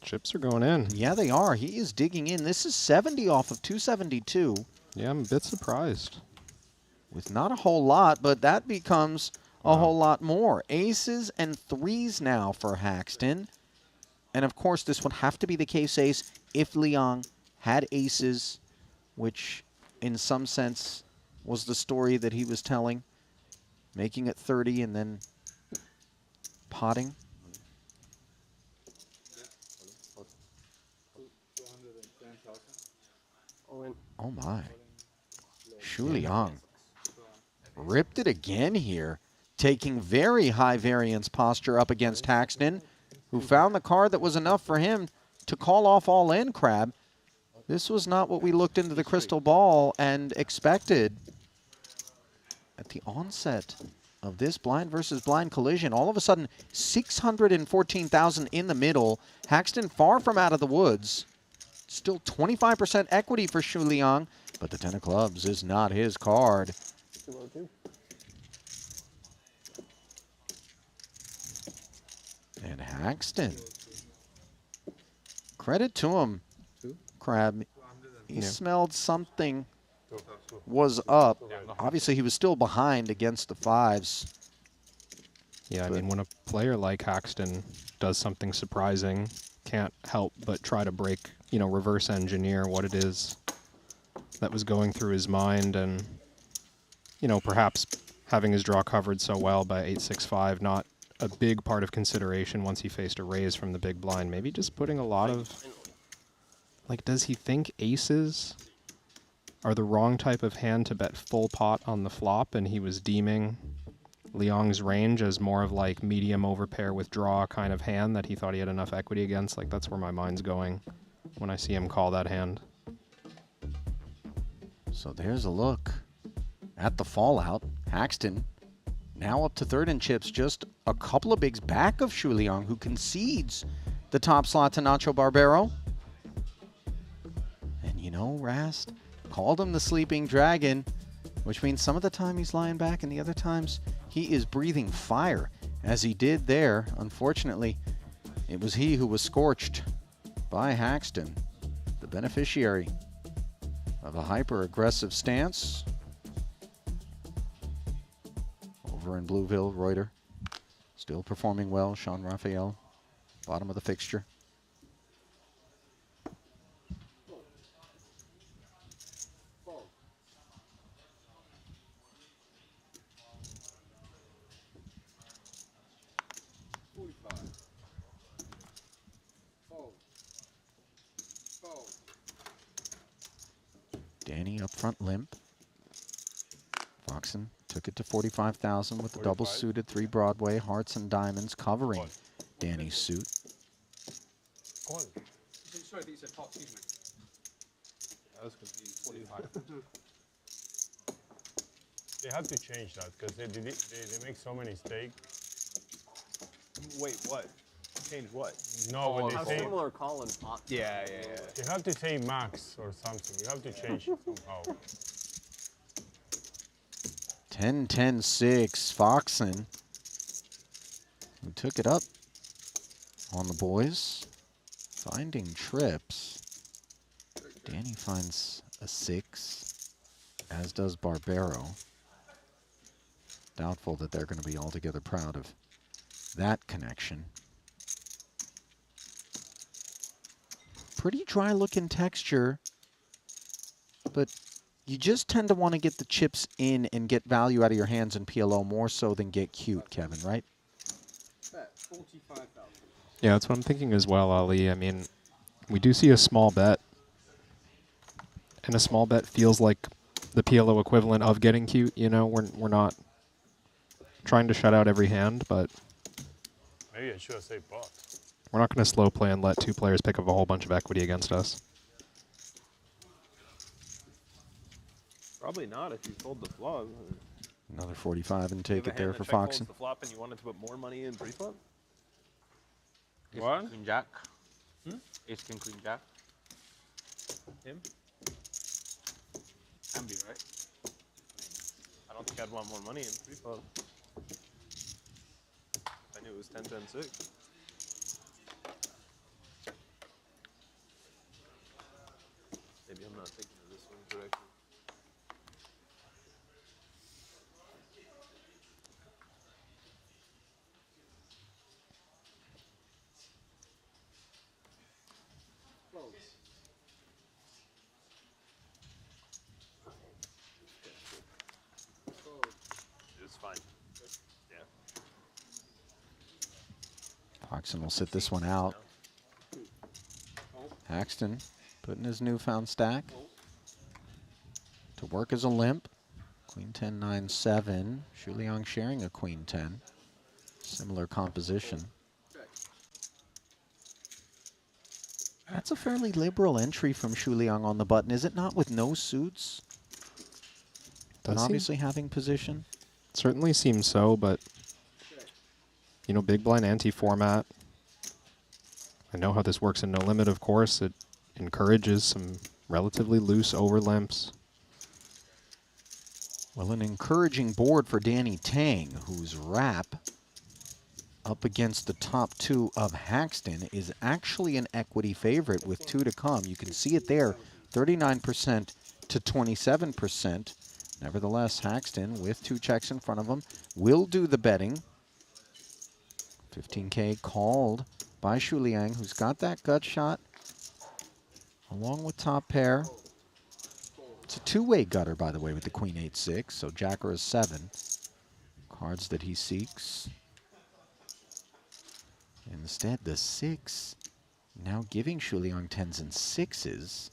Chips are going in. Yeah, they are. He is digging in. This is 70 off of 272. Yeah, I'm a bit surprised. With not a whole lot, but that becomes a whole lot more. Aces and threes now for Haxton. And of course, this would have to be the case ace if Liang had aces, which in some sense was the story that he was telling. Making it 30 and then potting. Oh my. Shu Liang ripped it again here, taking very high variance posture up against Haxton, who found the card that was enough for him to call off all in, Crab. This was not what we looked into the crystal ball and expected. At the onset of this blind versus blind collision, all of a sudden 614,000 in the middle. Haxton far from out of the woods. Still 25% equity for Shu Liang, but the 10 of clubs is not his card. 202. And Haxton, credit to him Crab, he smelled something was up. Obviously, he was still behind against the 5s. Yeah, I mean, when a player like Haxton does something surprising, can't help but try to break, you know, reverse engineer what it is that was going through his mind, and, you know, perhaps having his draw covered so well by 8-6-5, not a big part of consideration once he faced a raise from the big blind. Maybe just putting a lot of, like, does he think aces are the wrong type of hand to bet full pot on the flop, and he was deeming Liang's range as more of like medium overpair with draw kind of hand that he thought he had enough equity against? Like, that's where my mind's going when I see him call that hand. So there's a look at the fallout. Haxton now up to third in chips, just a couple of bigs back of Shu Liang, who concedes the top slot to Nacho Barbero. And you know, Rast called him the sleeping dragon, which means some of the time he's lying back and the other times he is breathing fire, as he did there. Unfortunately, it was he who was scorched by Haxton, the beneficiary of a hyper-aggressive stance. Over in Blueville, Reuter still performing well. Sean Raphael, bottom of the fixture. Danny up front limp. Foxen took it to 45,000 with the double suited 3 Broadway, hearts and diamonds covering Danny's suit. Sorry, that you said top, excuse me. I was confused. 45. They have to change that because they make so many mistakes. Wait, what? Change what? No, when How they say similar call and pot. Yeah. you have to say max or something. You have to change it somehow. 10-10-6, Foxen, who took it up on the boys, finding trips. Danny finds a 6, as does Barbero. Doubtful that they're going to be altogether proud of that connection. Pretty dry looking texture, but you just tend to want to get the chips in and get value out of your hands in PLO more so than get cute, Kevin, right? Yeah, that's what I'm thinking as well, Ali. I mean, we do see a small bet, and a small bet feels like the PLO equivalent of getting cute. You know, we're not trying to shut out every hand, but Maybe I should have said pot. we're not going to slow play and let 2 players pick up a whole bunch of equity against us. Probably not if you fold the flop. Another 45 and You take have it a there hand for that check folds Foxen. the flop and you wanted to put more money in pre-flop? What? Queen Jack. Hmm? Ace King Queen Jack. Him? Can be, right? I don't think I'd want more money in pre-flop. I knew it was 10-10-6. Maybe I'm not thinking of this one correctly. It's fine. Yeah. Foxen will sit this one out. Haxton putting his newfound stack to work as a limp. Queen 10, 9, 7. Shu Liang sharing a Queen 10. Similar composition. That's a fairly liberal entry from Shu Liang on the button, is it not, with no suits? But obviously having position. Certainly seems so, but, you know, big blind anti-format. I know how this works in No Limit, of course. It encourages some relatively loose over-limps. Well, an encouraging board for Danny Tang, whose wrap up against the top two of Haxton is actually an equity favorite with two to come. You can see it there, 39% to 27%. Nevertheless, Haxton, with two checks in front of him, will do the betting. 15K called by Shu Liang, who's got that gut shot, along with top pair. It's a two-way gutter, by the way, with the Queen 8-6, so Jacker is 7. Cards that he seeks. Instead, the 6, now giving Shu Liang 10s and 6s.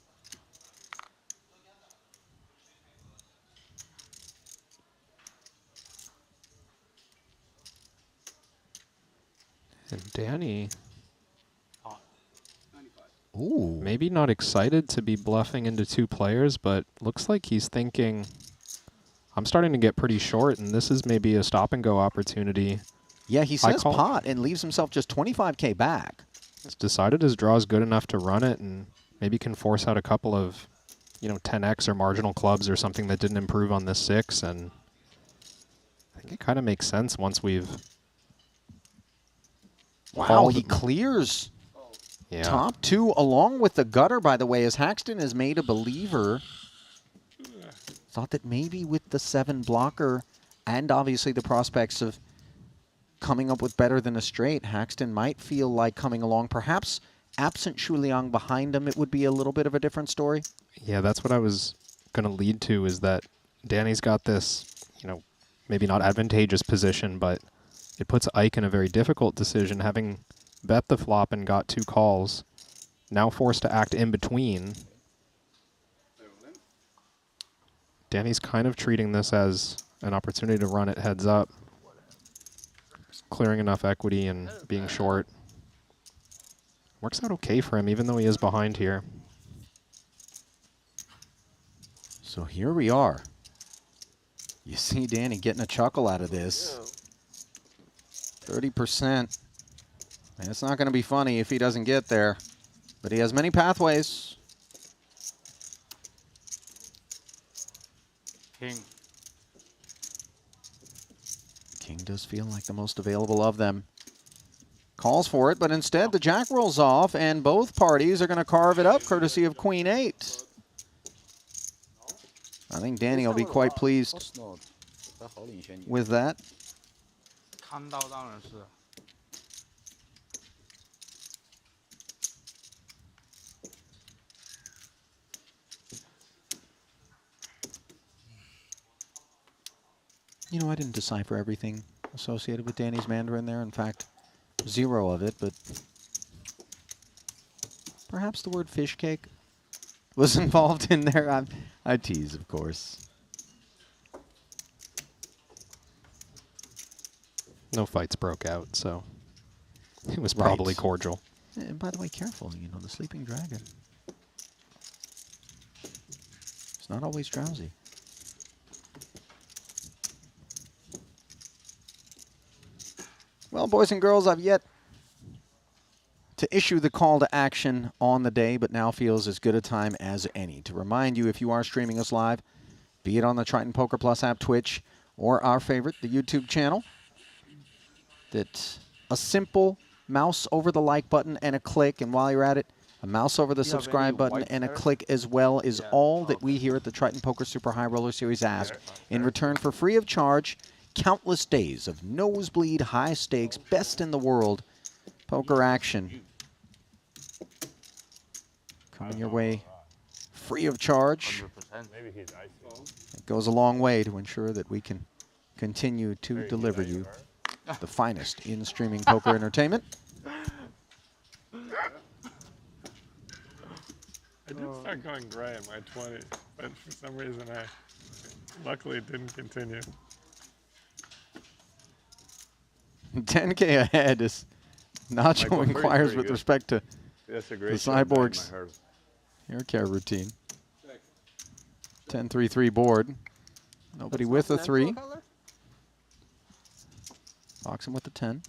And Danny, ooh, maybe not excited to be bluffing into two players, but looks like he's thinking, I'm starting to get pretty short, and this is maybe a stop-and-go opportunity. Yeah, he says pot and leaves himself just 25K back. He's decided his draw is good enough to run it, and maybe can force out a couple of, 10x or marginal clubs or something that didn't improve on this 6, and I think it kind of makes sense once we've... Wow, he clears top two along with the gutter, by the way, as Haxton is made a believer. Thought that maybe with the 7 blocker and obviously the prospects of coming up with better than a straight, Haxton might feel like coming along. Perhaps absent Shu Liang behind him, it would be a little bit of a different story. Yeah, that's what I was going to lead to, is that Danny's got this, maybe not advantageous position, but it puts Ike in a very difficult decision, having bet the flop and got 2 calls, now forced to act in between. Danny's kind of treating this as an opportunity to run it heads up. Just clearing enough equity and being short. Works out okay for him, even though he is behind here. So here we are. You see Danny getting a chuckle out of this. 30%. And it's not going to be funny if he doesn't get there. But he has many pathways. King. King does feel like the most available of them. Calls for it, but instead the jack rolls off, and both parties are going to carve it up, courtesy of Queen 8. I think Danny will be quite pleased with that. I didn't decipher everything associated with Danny's Mandarin there. In fact, 0 of it, but perhaps the word fish cake was involved in there. I tease, of course. No fights broke out, so it was probably cordial. And by the way, careful, the sleeping dragon. It's not always drowsy. Well, boys and girls, I've yet to issue the call to action on the day, but now feels as good a time as any to remind you, if you are streaming us live, be it on the Triton Poker Plus app, Twitch, or our favorite, the YouTube channel, that a simple mouse over the like button and a click, and while you're at it, a mouse over the subscribe button and a click as well is all that we here at the Triton Poker Super High Roller Series ask in return for free of charge countless days of nosebleed, high stakes, best in the world poker action coming your way free of charge. It goes a long way to ensure that we can continue to deliver you the finest in streaming poker entertainment. I did start going gray in my 20s, but for some reason I luckily didn't continue. 10K ahead is Nacho inquires with respect to the Cyborg's hair care routine. 10-3-3 board. Nobody with a 3. Box him with the 10.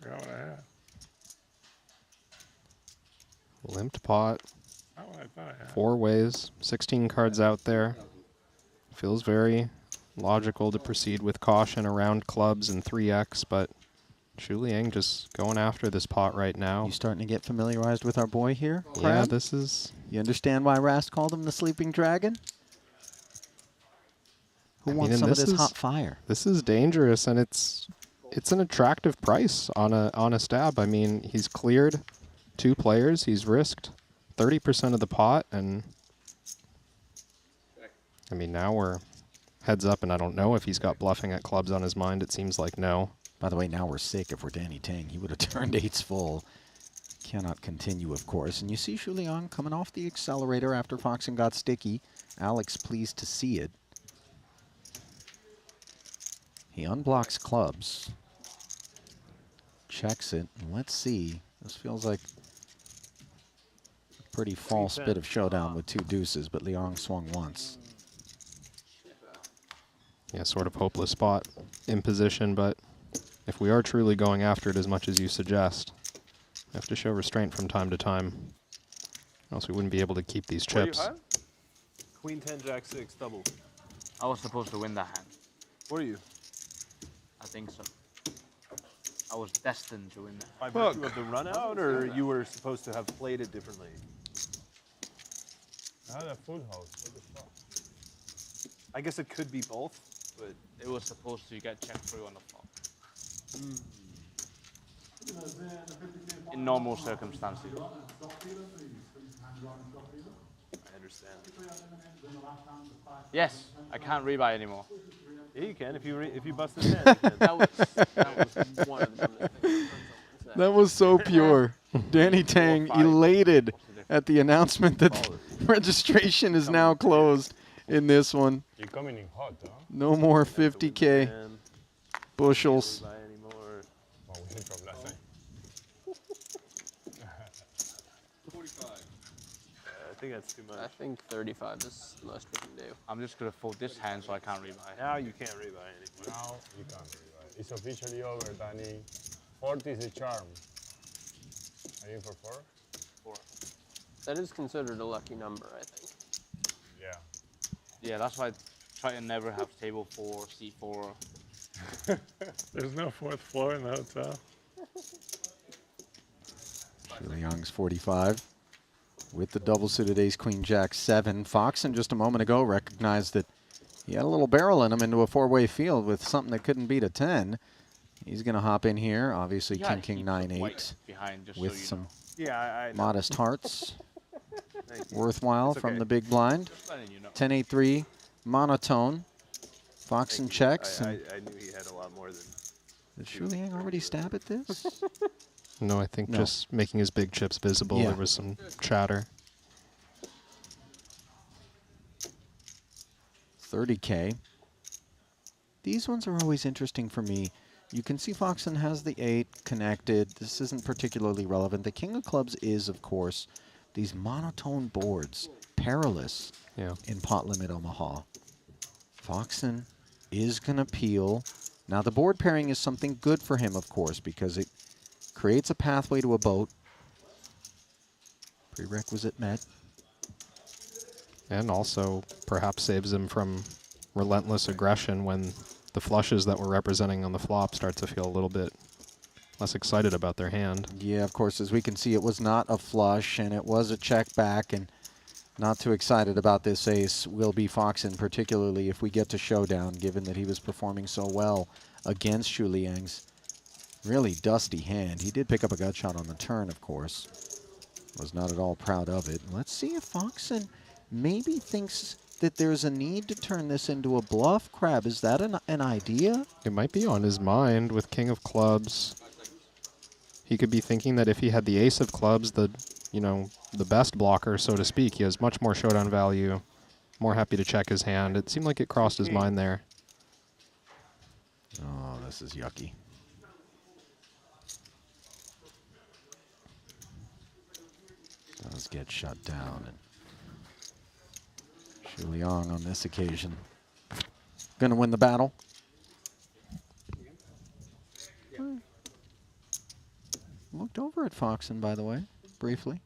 Forgot what I had. Limped pot. Not what I thought 4 ways, 16 cards out there. Feels very logical to proceed with caution around clubs and 3x, but Shu Liang just going after this pot right now. You starting to get familiarized with our boy here? Yeah, Crab? this is... You understand why Rast called him the Sleeping Dragon? Who wants some of this hot fire? This is dangerous, and it's an attractive price on a stab. I mean, he's cleared 2 players. He's risked 30% of the pot, and I mean, now we're heads up, and I don't know if he's got bluffing at clubs on his mind. It seems like no. By the way, now we're sick. If we're Danny Tang, he would have turned 8s full. Cannot continue, of course. And you see Shu Liang coming off the accelerator after Foxen got sticky. Alex pleased to see it. He unblocks clubs. Checks it. And let's see. This feels like a pretty false bit of showdown with 2 deuces, but Liang swung once. Yeah, sort of hopeless spot in position, but if we are truly going after it as much as you suggest, we have to show restraint from time to time, or else we wouldn't be able to keep these chips. Queen 10, Jack 6, double. I was supposed to win that hand. Were you? I think so. I was destined to win that. By virtue of the run out, or you were supposed to have played it differently? I had a full house. What the fuck? I guess it could be both, but it was supposed to get checked through on the flop. In normal circumstances. I understand. Yes, I can't rebuy anymore. Yeah, you can if you bust his hand. You can. that was one of the things. That was so pure. Danny Tang elated at the announcement that registration is now closed in this one. You're coming in hot, huh? No more 50K bushels. Oh, we hit from last time. 45. I think that's too much. I think 35 is the most we can do. I'm just going to fold this hand so I can't rebuy. Now you can't rebuy anything. Now you can't rebuy. It's officially over, Danny. 40 is the charm. Are you for 4? 4. That is considered a lucky number, I think. Yeah. Yeah, that's why I try to never have table 4, C4. There's no 4th floor in the hotel. Shu Liang's 45 with the double suited ace queen jack 7. Foxen just a moment ago recognized that he had a little barrel in him into a 4-way field with something that couldn't beat a 10. He's going to hop in here, obviously king 9-8 with some modest hearts. Worthwhile from the big blind. 10-8-3 monotone. Foxen checks. I knew he had a lot more than. Did Shu Liang already stab at this? No, I think just making his big chips visible. Yeah. There was some chatter. 30K. These ones are always interesting for me. You can see Foxen has the 8 connected. This isn't particularly relevant. The king of clubs is, of course, these monotone boards. Perilous in pot limit Omaha. Foxen is going to peel. Now, the board pairing is something good for him, of course, because it creates a pathway to a boat. Prerequisite met. And also perhaps saves him from relentless aggression when the flushes that we're representing on the flop start to feel a little bit less excited about their hand. Yeah, of course, as we can see, it was not a flush, and it was a check back, and not too excited about this ace will be Foxen, particularly if we get to showdown, given that he was performing so well against Shu Liang's really dusty hand. He did pick up a gut shot on the turn, of course. Was not at all proud of it. Let's see if Foxen maybe thinks that there's a need to turn this into a bluff. Crab, is that an idea? It might be on his mind with king of clubs. He could be thinking that if he had the ace of clubs, the best blocker, so to speak, he has much more showdown value, more happy to check his hand. It seemed like it crossed his mind there. Oh, this is yucky. Does get shut down. And Shu Liang on this occasion going to win the battle. Looked over at Foxen, by the way, briefly.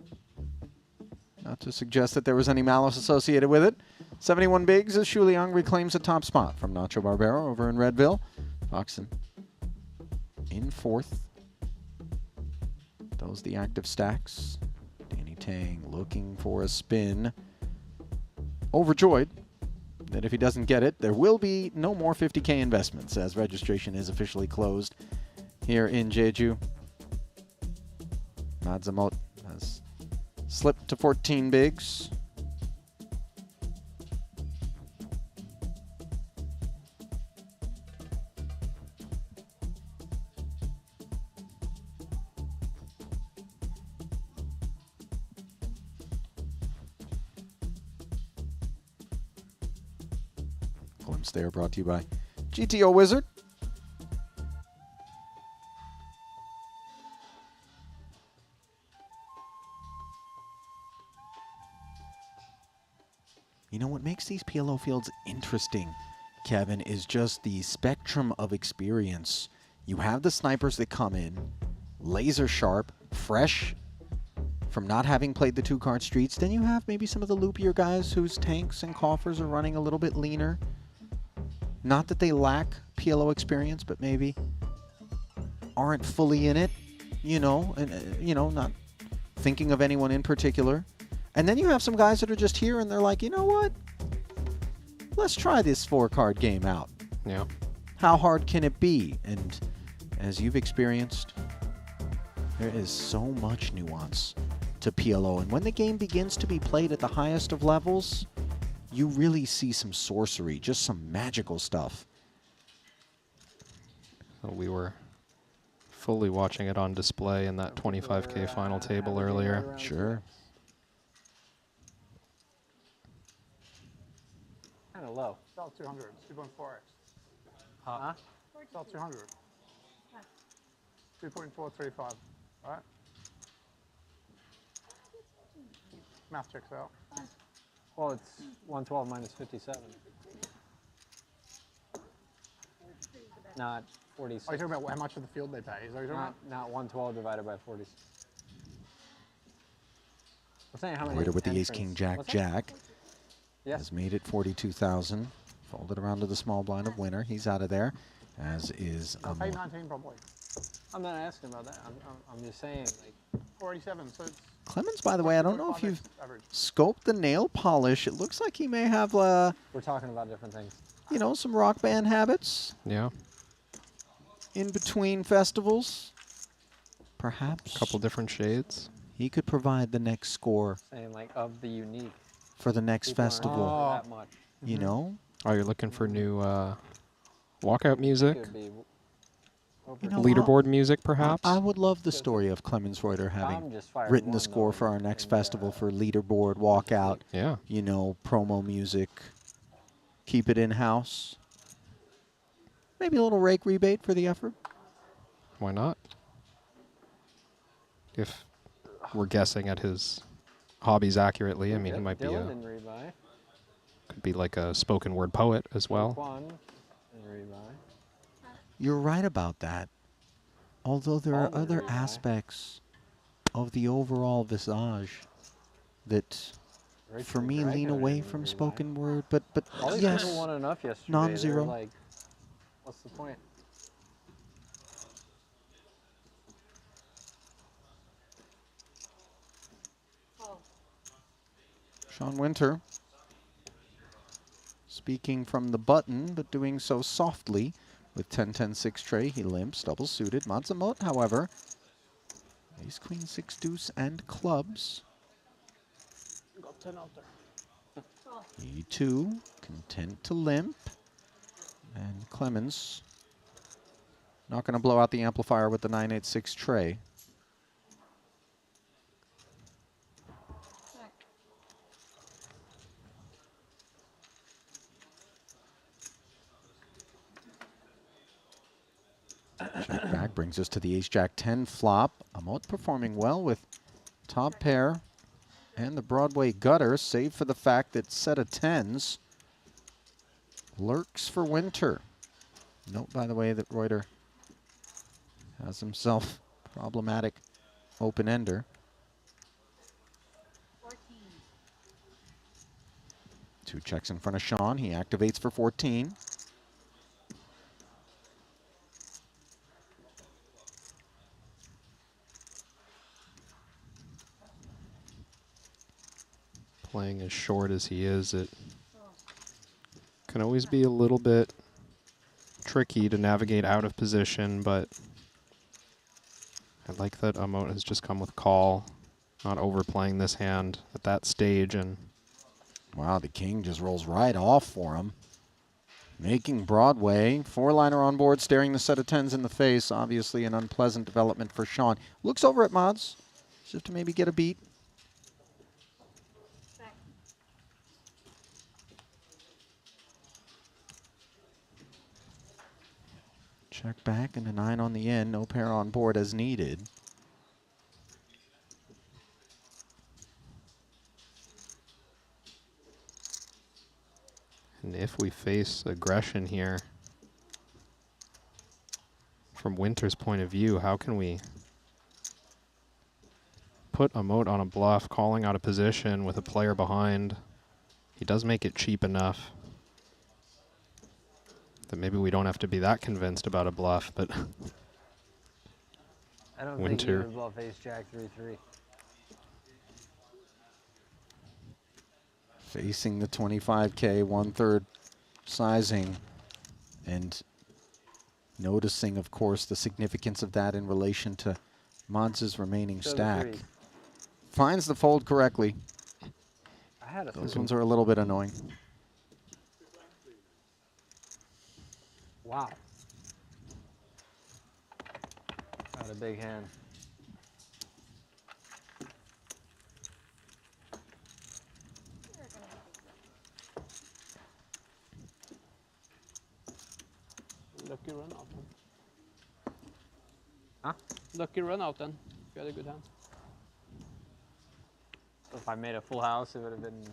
Not to suggest that there was any malice associated with it. 71 bigs as Shu Liang reclaims a top spot from Nacho Barbero over in Redville. Foxen in fourth. Those the active stacks. Danny Tang looking for a spin. Overjoyed that if he doesn't get it, there will be no more 50K investments as registration is officially closed here in Jeju. Madzamot has slipped to 14 bigs. Glimpse there brought to you by GTO Wizard. You know what makes these PLO fields interesting, Kevin, is just the spectrum of experience. You have the snipers that come in, laser sharp, fresh from not having played the two-card streets. Then you have maybe some of the loopier guys whose tanks and coffers are running a little bit leaner. Not that they lack PLO experience, but maybe aren't fully in it, you know, and not thinking of anyone in particular. And then you have some guys that are just here and they're like, you know what? Let's try this 4-card game out. Yeah. How hard can it be? And as you've experienced, there is so much nuance to PLO. And when the game begins to be played at the highest of levels, you really see some sorcery, just some magical stuff. We were fully watching it on display in that 25K final table earlier. Sure. Kind of low. Sell 200, 2.4x. Huh? Sell 200. 2.435, right? Math checks out. Well, it's 112 minus 57. Not 46. Oh, you're talking about how much of the field they pay? Is that what you're talking Not 112 divided by 40. I'm saying how many. Waiter with the ace, entrants- king, jack, what's that? jack. Yes. Has made it 42,000. Folded around to the small blind of winner. He's out of there, as is I'll pay Amor. 19 probably. I'm not asking about that. I'm just saying, like. 47, so it's Clemens, by the way, I don't know if you've average. scoped the nail polish. It looks like he may have, We're talking about different things. you know, some rock band habits Yeah. in between festivals. Perhaps. A couple different shades. He could provide the next score Saying like of the unique. for the next People aren't festival. into that much. You know? Oh, you're looking for new walkout music? Could be You know, Leaderboard music, perhaps? I would love the story of Clemens Reuter having just fired written the one, score though, for our next festival for leaderboard, walkout, Yeah. you know, promo music, keep it in-house. Maybe a little rake rebate for the effort. Why not? If we're guessing at his hobbies accurately, I mean, he might be Dylan a, didn't rebuy. could be like a spoken word poet as well. Quan didn't rebuy. You're right about that. Although there are other aspects of the overall visage that, for me, lean away from spoken word. But All these yes, people won enough yesterday. non-zero. They're like, what's the point? Sean Winter speaking from the button, but doing so softly with 10-10-6 tray. He limps, double suited. Matsumot, however, ace, queen, 6 deuce, and clubs. Got 10 out there. E2, content to limp. And Clemens not going to blow out the amplifier with the 9-8-6 tray. Jack back brings us to the ace-jack 10 flop. Amot performing well with top pair and the Broadway gutter, save for the fact that set of 10s lurks for Winter. Note, by the way, that Reuter has himself problematic open-ender. 2 checks in front of Sean. He activates for 14. Playing as short as he is, it can always be a little bit tricky to navigate out of position, but I like that Amot has just come with call, not overplaying this hand at that stage. And wow, the king just rolls right off for him. Making Broadway. 4-liner on board, staring the set of 10s in the face. Obviously an unpleasant development for Sean. Looks over at Mods, as if to maybe get a beat. Check back and a 9 on the end. No pair on board as needed. And if we face aggression here, from Winter's point of view, how can we put Amot on a bluff, calling out of position with a player behind? He does make it cheap enough that maybe we don't have to be that convinced about a bluff, but I don't think Winter. you would bluff ace jack 3-3. Facing the 25K, 1/3 sizing, and noticing, of course, the significance of that in relation to Mods' remaining stack. Finds the fold correctly. I had a Those ones are a little bit annoying. Wow. Got a big hand. Lucky run out then. Huh? Lucky run out then. You had a good hand. If I made a full house, it would have been.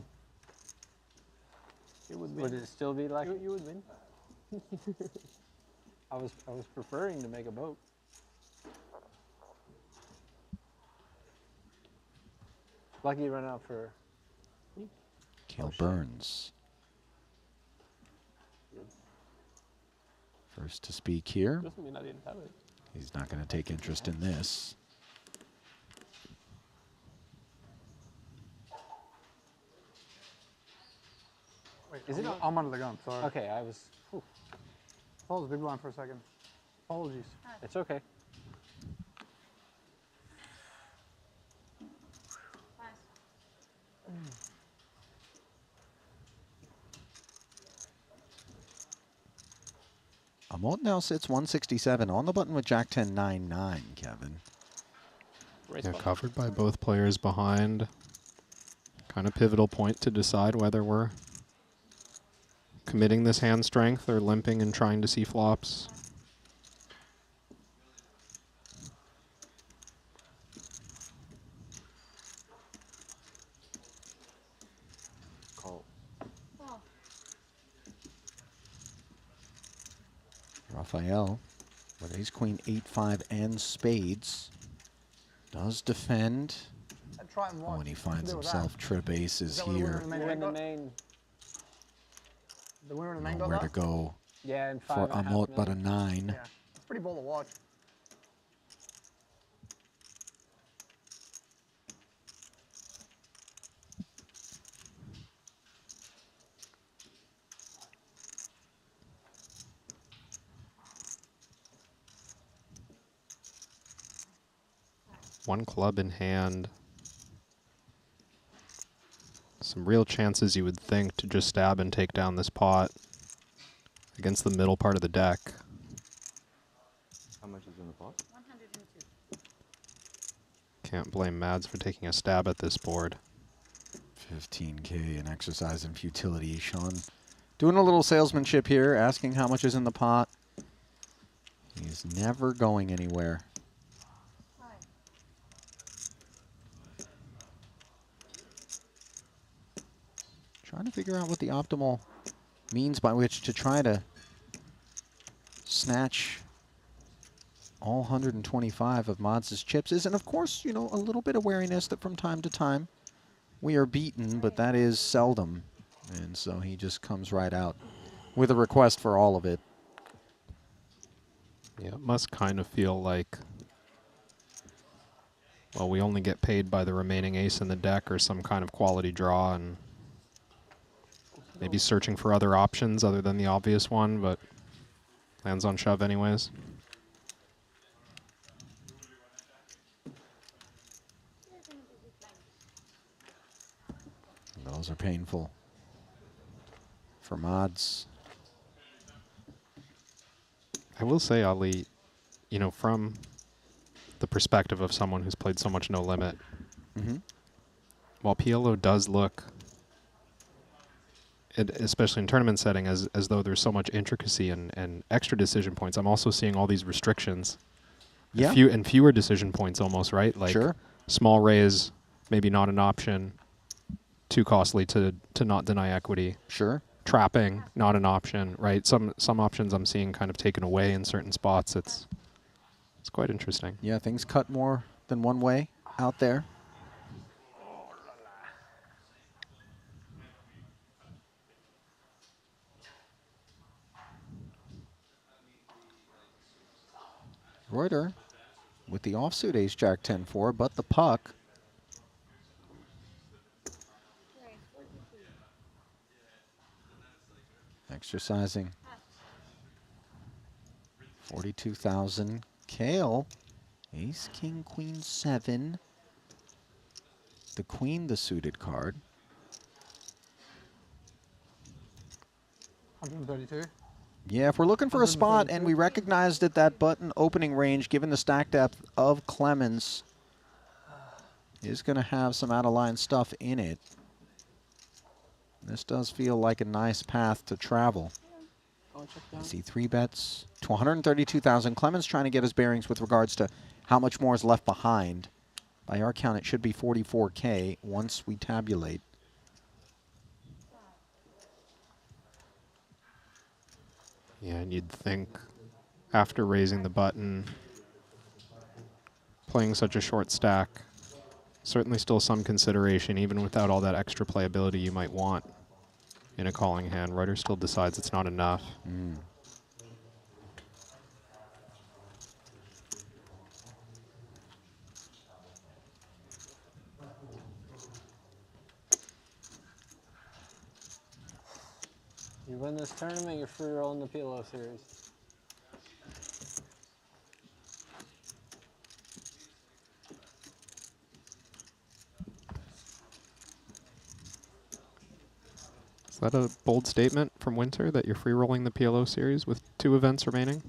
You would win. Would it still be lucky? You would win. I was preferring to make a boat. Lucky run out for. Cale Burns. First to speak here. Doesn't mean I didn't have it. He's not going to take interest in this. Wait, Is it I'm, not- I'm under the gun, sorry. Okay, I was. Whew. I was big blind for a second. Apologies. It's okay. Amot now sits 167 on the button with Jack 10 9-9, Kevin. they're covered by both players behind. Kind of pivotal point to decide whether we're committing this hand strength or limping and trying to see flops. Call. Raphael with ace queen 8-5 and spades does defend. That Triton Oh, one. and he What's the finds deal with himself that? trip aces Is that what the winner here. of the main You're in event the got? main. The winner of the main Nowhere got to that? go Yeah, and for 5.5 Amot but a million. 9. Yeah. It's pretty bold to watch. One club in hand. Some real chances, you would think, to just stab and take down this pot against the middle part of the deck. How much is in the pot? 102. Can't blame Mads for taking a stab at this board. 15K, an exercise in futility. Sean doing a little salesmanship here, asking how much is in the pot. He's never going anywhere. Trying to figure out what the optimal means by which to try to snatch all 125 of Mods' chips is, and of course, you know, a little bit of wariness that from time to time we are beaten, but that is seldom. And so he just comes right out with a request for all of it. Yeah, it must kind of feel like, well, we only get paid by the remaining ace in the deck or some kind of quality draw, and maybe searching for other options other than the obvious one, but lands on shove anyways. Those are painful for mods. I will say, Ali, you know, from the perspective of someone who's played so much No Limit, while PLO does look, especially in tournament setting, as though there's so much intricacy and extra decision points, I'm also seeing all these restrictions. Yeah. And fewer decision points almost, right? Like small raise, maybe not an option, too costly to not deny equity. Sure. Trapping, not an option, right? Some options I'm seeing kind of taken away in certain spots. It's quite interesting. Yeah, things cut more than one way out there. Reuter with the offsuit ace-jack 10-4, but the puck. Exercising 42,000. Kale, ace, king, queen, 7. The queen, the suited card. 132. Yeah, if we're looking for a spot and we recognize that that button opening range, given the stack depth of Clemens, is going to have some out-of-line stuff in it. This does feel like a nice path to travel. I see 3 bets to 132,000. Clemens trying to get his bearings with regards to how much more is left behind. By our count, it should be 44K once we tabulate. Yeah, and you'd think after raising the button, playing such a short stack, certainly still some consideration, even without all that extra playability you might want in a calling hand. Reuter still decides it's not enough. You win this tournament, you're free rolling the PLO series. Is that a bold statement from Winter that you're free rolling the PLO series with 2 events remaining?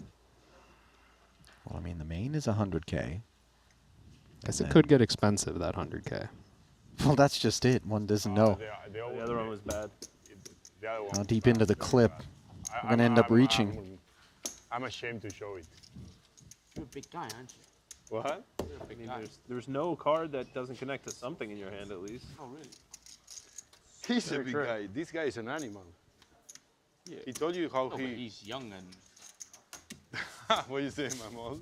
Well, I mean, the main is 100K. Guess it could get expensive, that 100K. Well, that's just it. One doesn't know The other one was bad. The other one how deep into the clip we're going to end up reaching. I'm ashamed to show it. You're a big guy, aren't you? What? You're a big guy. There's no card that doesn't connect to something in your hand at least. Oh, really? He's a big guy. This guy is an animal. Yeah. He told you how But he... he's young and... What do you say, Mamol?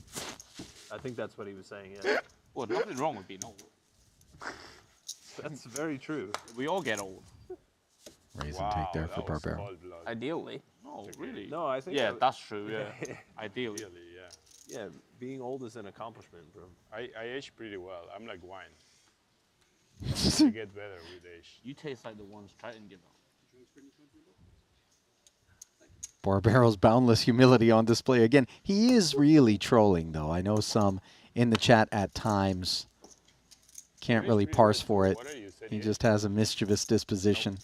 I think that's what he was saying, yeah. Well, nothing wrong with being old. That's very true. We all get old. Raise and take there for Barbero. Ideally. No, really. No, I think... Yeah, that's true, yeah. Ideally. Really, yeah. Yeah, being old is an accomplishment, bro. I age pretty well. I'm like wine. I get better with age. You taste like the ones Triton give out. Barbero's boundless humility on display again. He is really trolling, though. I know some in the chat at times can't really parse for it. He just has a mischievous disposition.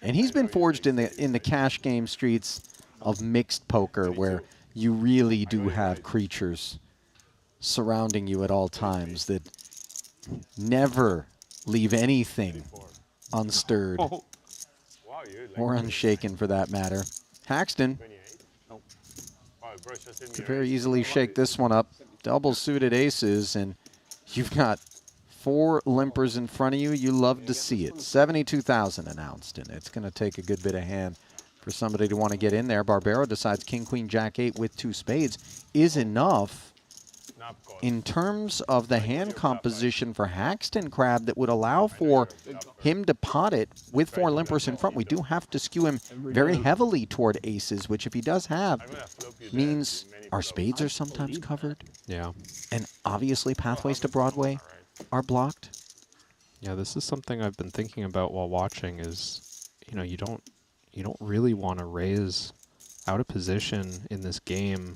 And he's been forged in the cash game streets of mixed poker, where you really do have creatures surrounding you at all times that never leave anything unstirred or unshaken, for that matter. Haxton could very easily shake this one up. Double suited aces, and you've got 4 limpers in front of you. You love to see it. 72,000 announced, and it's going to take a good bit of hand for somebody to want to get in there. Barbero decides king, queen, jack, 8 with 2 spades is enough. in terms of the hand composition for Haxton Crab that would allow for him to pot it with 4 limpers in front. We do have to skew him very heavily toward aces, which if he does have, means our spades are sometimes covered. Yeah. And obviously pathways to Broadway are blocked. Yeah, this is something I've been thinking about while watching is, you know, you don't really want to raise out of position in this game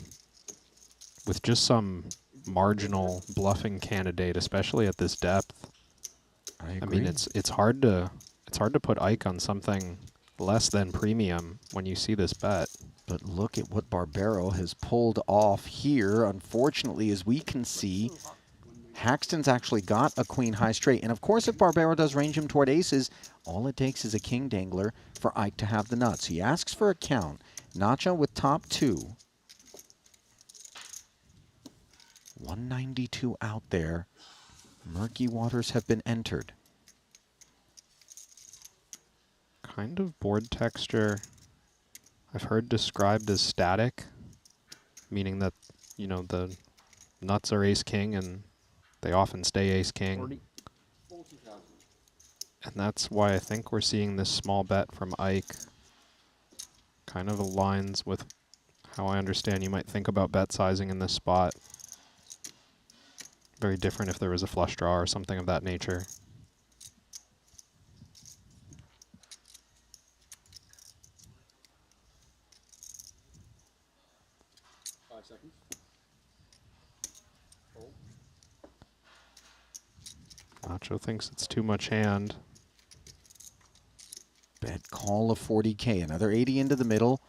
with just some marginal bluffing candidate, especially at this depth. I mean, it's hard to put Ike on something less than premium when you see this bet. But look at what Barbero has pulled off here. Unfortunately, as we can see, Haxton's actually got a queen high straight. And of course, if Barbero does range him toward aces, all it takes is a king dangler for Ike to have the nuts. He asks for a count. Nacho with top 2. 192 out there. Murky waters have been entered. Kind of board texture I've heard described as static, meaning that, you know, the nuts are ace-king and they often stay ace-king. And that's why I think we're seeing this small bet from Ike. Kind of aligns with how I understand you might think about bet sizing in this spot. Very different if there was a flush draw or something of that nature. Nacho thinks it's too much hand. Bet call of 40K. Another 80 into the middle.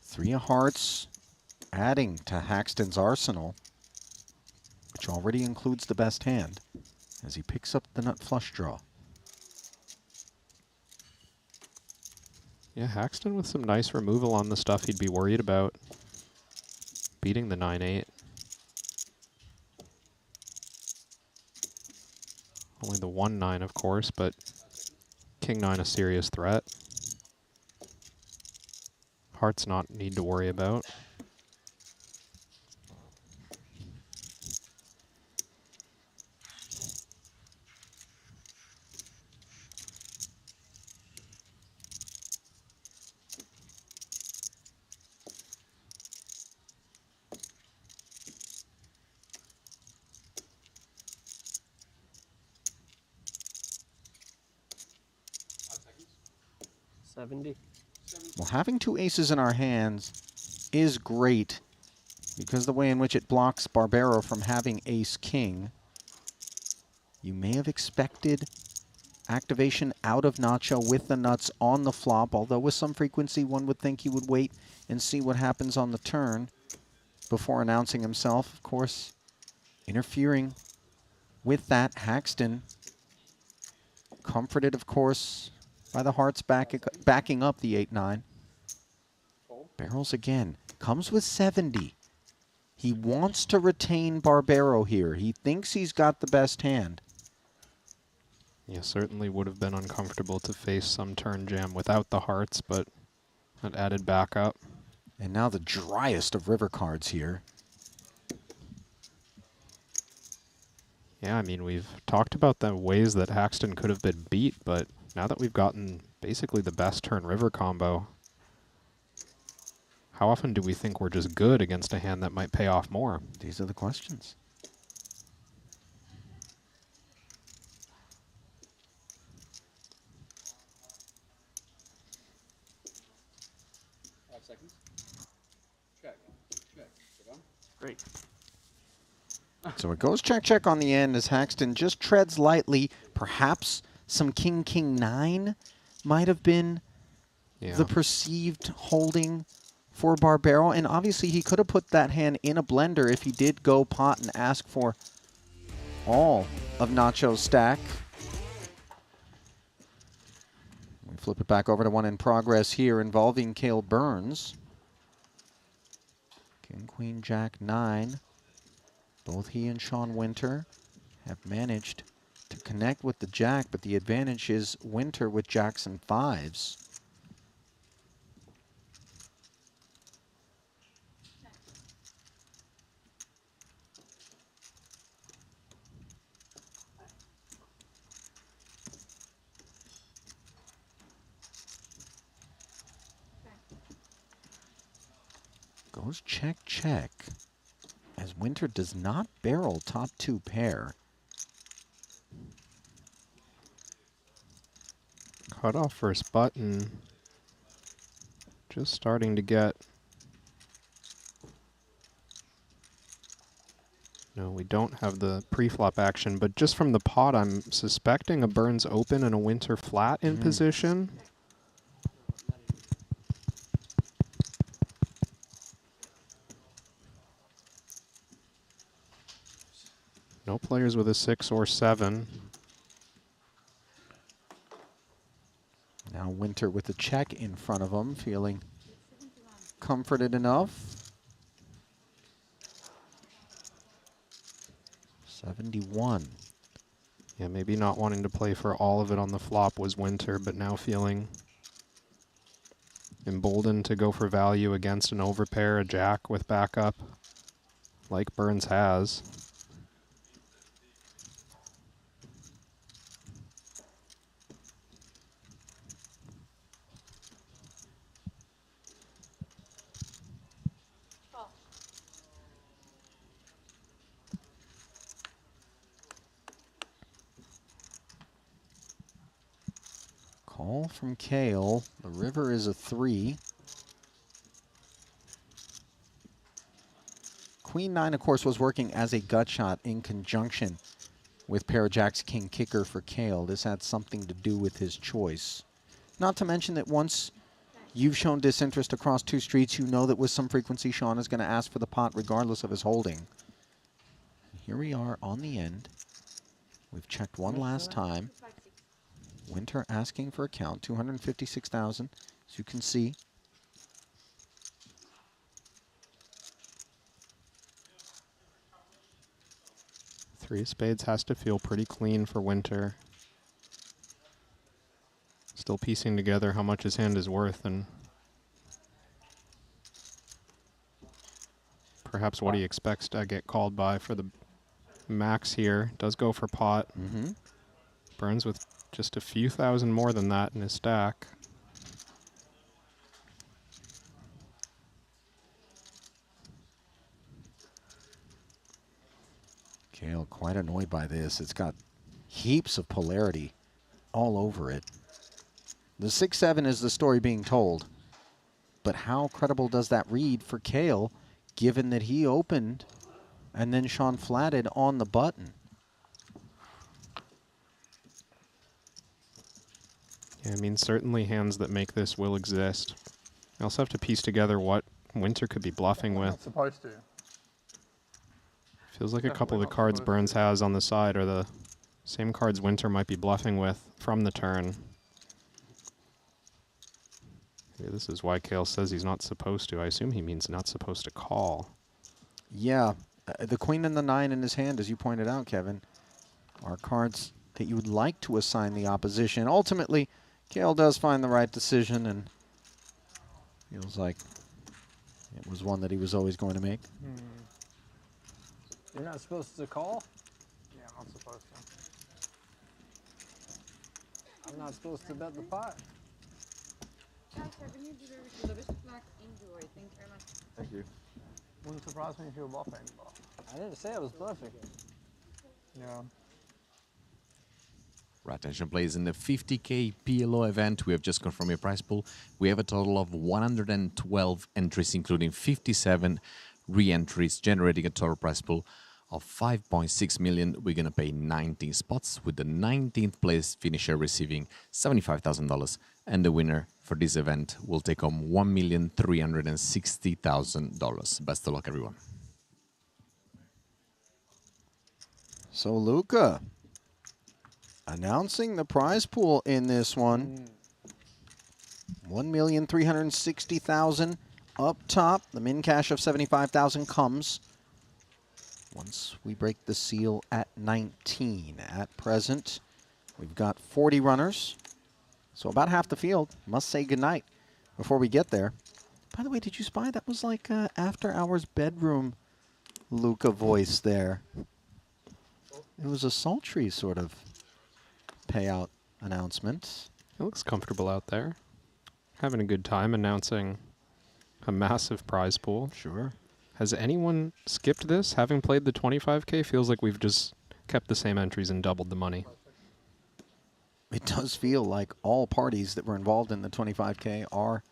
3 of hearts, adding to Haxton's arsenal, which already includes the best hand, as he picks up the nut flush draw. Yeah, Haxton with some nice removal on the stuff he'd be worried about. Beating the 9-8. Only the 1-9, of course, but King-9 a serious threat. Hearts not need to worry about. Well, having 2 aces in our hands is great because the way in which it blocks Barbero from having ace-king. You may have expected activation out of Nacho with the nuts on the flop, although with some frequency one would think he would wait and see what happens on the turn before announcing himself. Of course, interfering with that, Haxton, comforted, of course, by the hearts backing up the 8-9. Barrels again. Comes with 70. He wants to retain Barbero here. He thinks he's got the best hand. Yeah, certainly would have been uncomfortable to face some turn jam without the hearts, but that added backup. And now the driest of river cards here. Yeah, I mean, we've talked about the ways that Haxton could have been beat, but now that we've gotten basically the best turn river combo, how often do we think we're just good against a hand that might pay off more? These are the questions. Great. So it goes check-check on the end as Haxton just treads lightly. Perhaps some king-king-9 might have been the perceived holding for Barbero. And obviously he could have put that hand in a blender if he did go pot and ask for all of Nacho's stack. We flip it back over to one in progress here involving Cale Burns. King, Queen, Jack, 9. Both he and Sean Winter have managed to connect with the Jack, but the advantage is Winter with Jacks and 5s. Goes check, check. As Winter does not barrel top 2 pair. Cut off first button. Just starting to get... No, we don't have the pre-flop action, but just from the pot, I'm suspecting a Burns open and a Winter flat in position. No players with a 6 or 7. Now Winter with a check in front of him, feeling comforted enough. 71. Yeah, maybe not wanting to play for all of it on the flop was Winter, but now feeling emboldened to go for value against an overpair, a jack with backup, like Burns has. Call from Kale. The river is a 3. Queen 9, of course, was working as a gut shot in conjunction with pair of jacks king kicker for Kale. This had something to do with his choice. Not to mention that once you've shown disinterest across 2 streets, you know that with some frequency Sean is going to ask for the pot regardless of his holding. Here we are on the end. We've checked one last time. Winter asking for a count, 256,000, as you can see. Three of spades has to feel pretty clean for Winter. Still piecing together how much his hand is worth and perhaps what he expects to get called by for the max here. Does go for pot. Burns with just a few thousand more than that in his stack. Kale quite annoyed by this. It's got heaps of polarity all over it. The 6-7 is the story being told. But how credible does that read for Kale, given that he opened and then Sean flatted on the button? Yeah, I mean, certainly hands that make this will exist. I also have to piece together what Winter could be bluffing with. Not supposed to. Feels like a couple of the cards Burns has on the side are the same cards Winter might be bluffing with from the turn. Maybe this is why Kale says he's not supposed to. I assume he means not supposed to call. Yeah, the queen and the 9 in his hand, as you pointed out, Kevin, are cards that you would like to assign the opposition. Ultimately, Kale does find the right decision and feels like it was one that he was always going to make. You're not supposed to call? Yeah, I'm not supposed to. I'm not supposed to bet the pot. Thank you. Wouldn't surprise me if you were bluffing. I didn't say I was bluffing. Yeah. Right, attention please, in the 50K PLO event, we have just confirmed your prize pool. We have a total of 112 entries, including 57 re-entries, generating a total prize pool of 5.6 million. We're going to pay 19 spots, with the 19th place finisher receiving $75,000. And the winner for this event will take home $1,360,000. Best of luck, everyone. So Luca announcing the prize pool in this one. 1,360,000 up top. The min cash of 75,000 comes once we break the seal at 19. At present, we've got 40 runners, so about half the field must say goodnight before we get there. By the way, did you spy that was like after hours bedroom Luca voice there? It was a sultry sort of payout announcement. It looks comfortable out there. Having a good time announcing A massive prize pool. Sure. Has anyone skipped this? Having played the 25K, feels like we've just kept the same entries and doubled the money. It does feel like all parties that were involved in the 25K are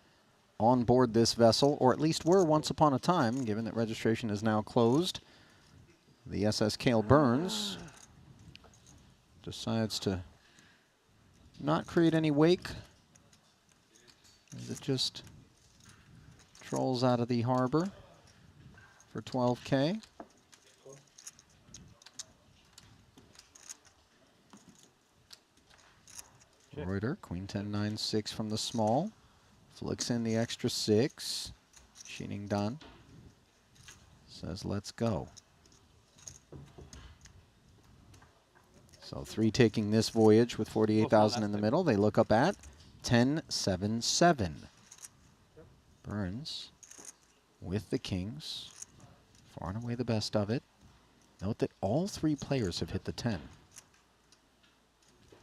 on board this vessel, or at least were once upon a time, given that registration is now closed. The SS Cale Burns decides to not create any wake as it just trolls out of the harbor for 12K. Reuter, queen 10-9-6 from the small. Flicks in the extra 6. Shinhwa says, let's go. So 3 taking this voyage with 48,000 in the middle. They look up at 10-7-7. Burns with the kings. Far and away the best of it. Note that all 3 players have hit the 10.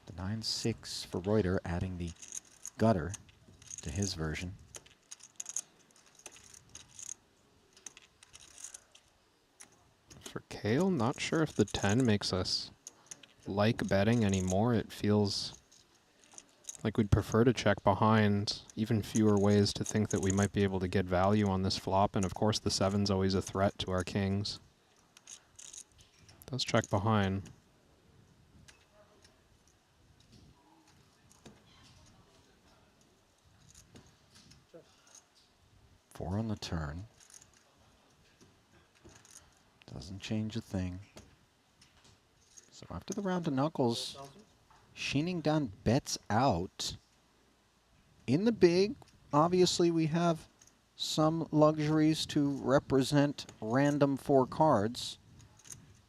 The 9-6 for Reuter, adding the gutter to his version. For Cale, not sure if the 10 makes us like betting anymore. It feels like we'd prefer to check behind, even fewer ways to think that we might be able to get value on this flop, and of course the 7's always a threat to our kings. Does check behind. Four on the turn. Doesn't change a thing. So after the round of knuckles, Shinhwa bets out. In the big, obviously we have some luxuries to represent random 4 cards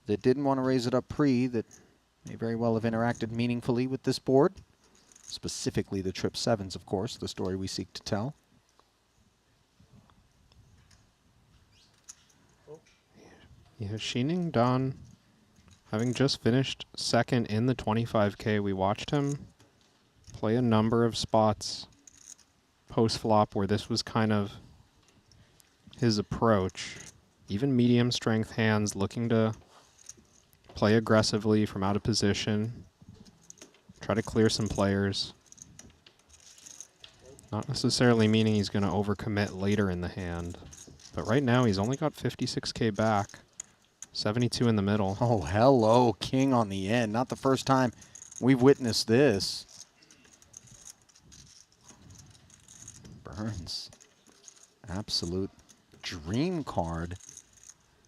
that didn't want to raise it up pre, that may very well have interacted meaningfully with this board. Specifically the trip 7s, of course, the story we seek to tell. Yeah, Shinhwa, having just finished second in the 25K, we watched him play a number of spots post-flop where this was kind of his approach. Even medium strength hands looking to play aggressively from out of position, try to clear some players. Not necessarily meaning he's going to overcommit later in the hand, but right now he's only got 56K back. 72 in the middle. Oh, hello, king on the end. Not the first time we've witnessed this. Burns. Absolute dream card.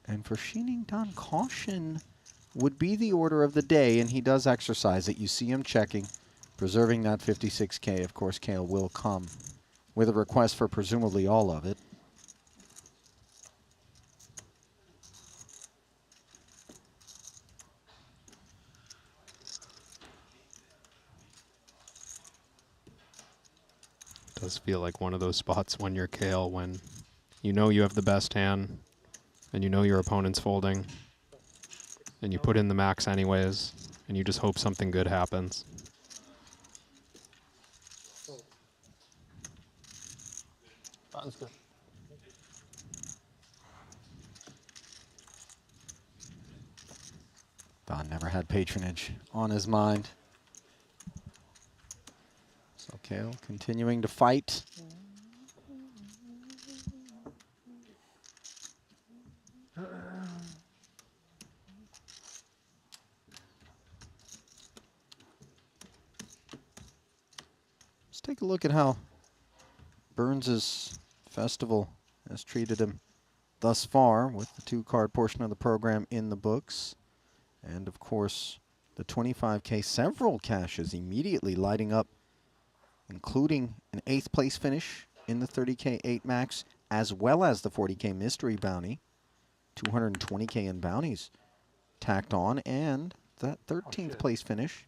And for Shinhwa, caution would be the order of the day, and he does exercise it. You see him checking, preserving that 56K. Of course, Cale will come with a request for presumably all of it. Does feel like one of those spots when you're Cale, when you know you have the best hand and you know your opponent's folding and you put in the max anyways and you just hope something good happens. Button's good. Don never had patronage on his mind. So Cale continuing to fight. Let's take a look at how Burns's festival has treated him thus far, with the 2-card portion of the program in the books. And of course, the 25K, several cashes immediately lighting up, including an 8th place finish in the 30K 8 max, as well as the 40K mystery bounty. 220K in bounties tacked on, and that 13th place finish,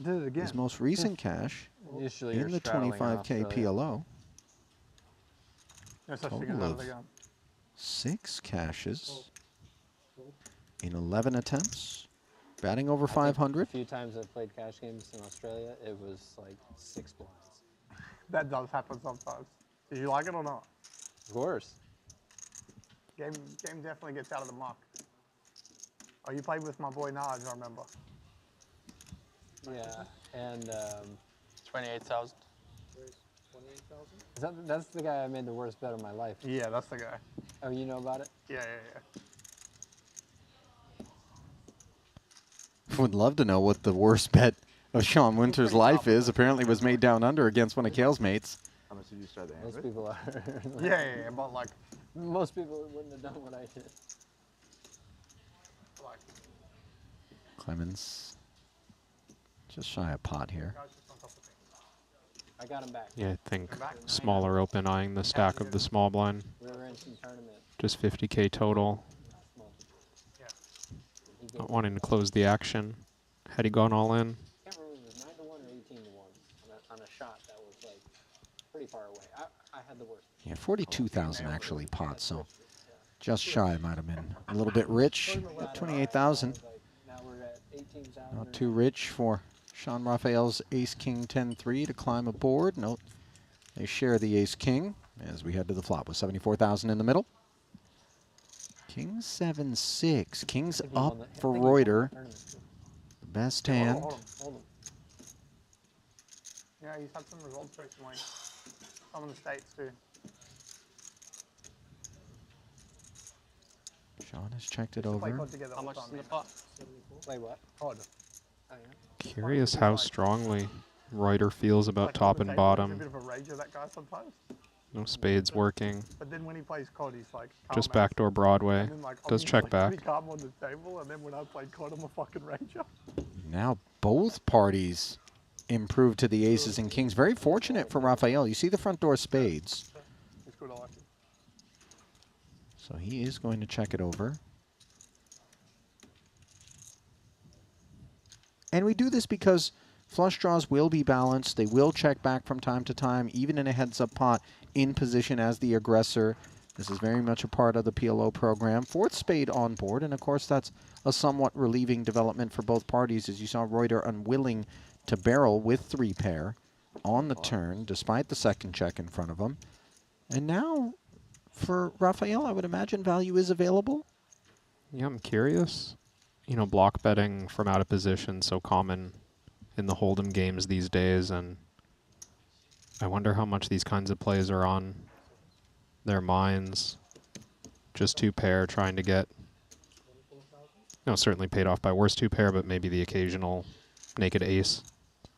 Did it again. his most recent cash Usually in you're the straddling 25K Australia. PLO. Yes, that's Total of 6 cashes in 11 attempts, batting over 500. A few times I've played cash games in Australia, it was like 6 blinds. That does happen sometimes. Do you like it or not? Of course. Game definitely gets out of the muck. Oh, you played with my boy Naj, I remember. Yeah, and 28,000. that's the guy I made the worst bet of my life. Yeah, that's the guy. Oh, you know about it? Yeah. Would love to know what the worst bet of Sean Winter's life is. Apparently was made down under against one of Kale's mates. How much did you start the hand Most with? people are. Yeah, but like... Most people wouldn't have done what I did. Clemens just shy of pot here. I got him back. Yeah, I think smaller open eyeing the stack of the small blind. We were in some tournament. Just 50K total. Not wanting to close the action. Had he gone all in? I can't remember if it was 9 to 1 or 18 to 1 on a shot that was like pretty far away. I had the worst. Yeah, 42,000 actually pot, so just shy might have been a little bit rich. 28,000. Now we're at 18,000. Not too rich for Sean Raphael's Ace-King 10-3 to climb aboard. Note they share the Ace-King as we head to the flop with 74,000 in the middle. King 7-6. King's up for Reuter. The best hand. Hold him. Yeah, he's had some results recently. Some in the States too. Sean has checked it Play over. COD together How all much the is time, in the man. pot? Play what? COD. Oh, yeah. Curious how strongly Reuter feels about Like, top on the and table, he's a bottom. bit of a rager, that guy sometimes. No spades working. But then when he plays COD, he's like Just calm as. backdoor Broadway. And then, like, Does I'm check like back. pretty calm on the table, and then when I play COD, I'm a fucking rager. Now both parties improved to the aces and kings. Very fortunate for Raphael. You see the front door spades. It's good, I like it. So he is going to check it over. And we do this because flush draws will be balanced. They will check back from time to time, even in a heads-up pot, in position as the aggressor. This is very much a part of the PLO program. Fourth spade on board, and of course that's a somewhat relieving development for both parties, as you saw Reuter unwilling to barrel with 3-pair on the turn, despite the second check in front of him. And now, for Raphael, I would imagine value is available. Yeah, I'm curious. You know, block betting from out of position so common in the Hold'em games these days, and I wonder how much these kinds of plays are on their minds. Just 2-pair, trying to get, certainly paid off by worse 2-pair, but maybe the occasional naked ace,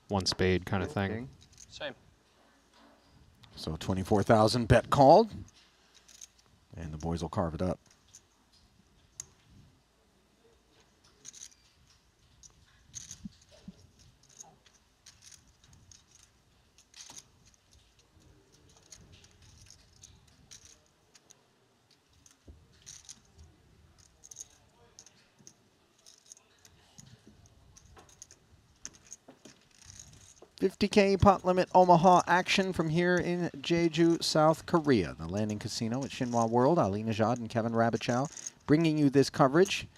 1 spade kind of thing. Same. So 24,000 bet called, and the boys will carve it up. $50K pot limit Omaha action from here in Jeju, South Korea. The landing casino at Shinhwa World. Ali Najad and Kevin Rabichow bringing you this coverage.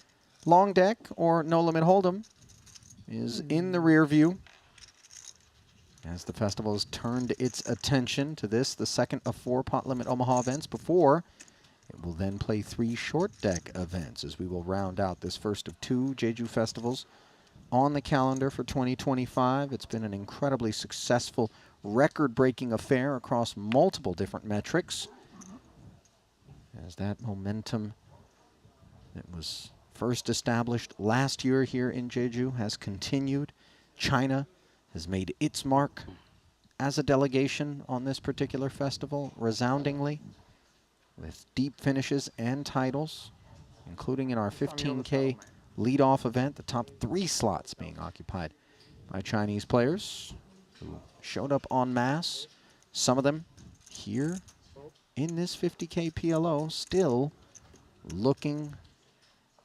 Long deck or no limit Hold'em is in the rear view as the festival has turned its attention to this, the second of 4 pot limit Omaha events, before it will then play 3 short deck events as we will round out this first of 2 Jeju festivals on the calendar for 2025. It's been an incredibly successful, record-breaking affair across multiple different metrics, as that momentum that was first established last year here in Jeju has continued. China has made its mark as a delegation on this particular festival, resoundingly, with deep finishes and titles, including in our 15K leadoff event, the top 3 slots being occupied by Chinese players who showed up en masse. Some of them here in this 50K PLO, still looking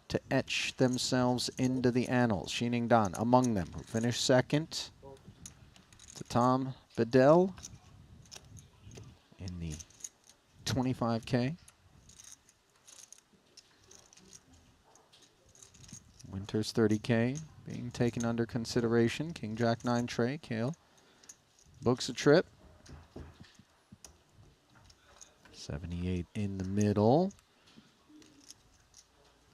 to etch themselves into the annals. Xining Dan among them, who finished second to Tom Bedell in the 25K. Winters 30K being taken under consideration. King Jack 9 tray. Kale books a trip. 78 in the middle.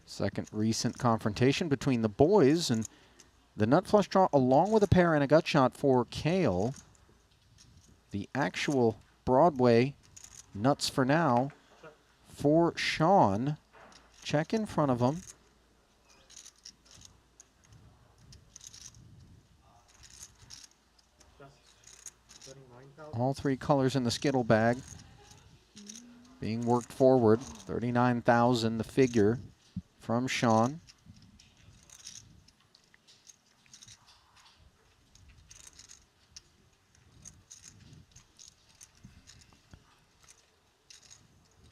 Second recent confrontation between the boys, and the nut flush draw along with a pair and a gut shot for Kale. The actual Broadway nuts for now for Sean. Check in front of him. All three colors in the Skittle bag being worked forward. 39,000 the figure from Sean.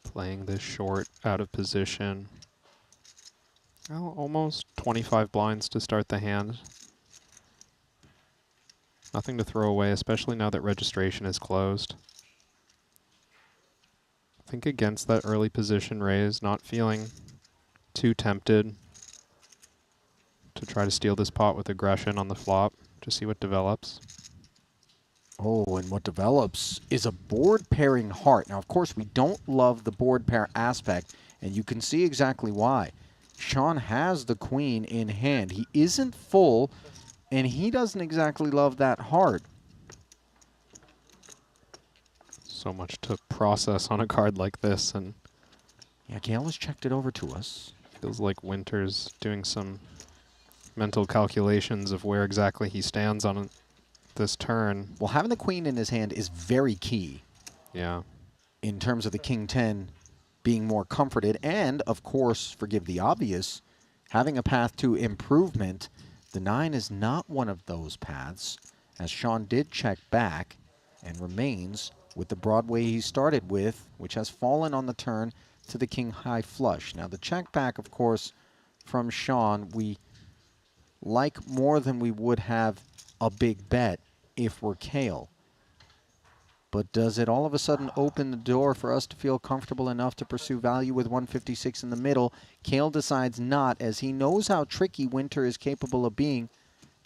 Playing this short, out of position. Oh, almost 25 blinds to start the hand. Nothing to throw away, especially now that registration is closed. I think against that early position raise, not feeling too tempted to try to steal this pot with aggression on the flop to see what develops. Oh, and what develops is a board pairing heart. Now, of course, we don't love the board pair aspect, and you can see exactly why. Sean has the queen in hand. He isn't full, and he doesn't exactly love that heart. So much to process on a card like this, and yeah, Gail has checked it over to us. Feels like Winter's doing some mental calculations of where exactly he stands on this turn. Well, having the queen in his hand is very key. Yeah. In terms of the king 10 being more comforted, and of course, forgive the obvious, having a path to improvement. The 9 is not one of those paths, as Sean did check back and remains with the Broadway he started with, which has fallen on the turn to the king high flush. Now the check back, of course, from Sean, we like more than we would have a big bet if we're Kale. But does it all of a sudden open the door for us to feel comfortable enough to pursue value with 156 in the middle? Kale decides not, as he knows how tricky Winter is capable of being.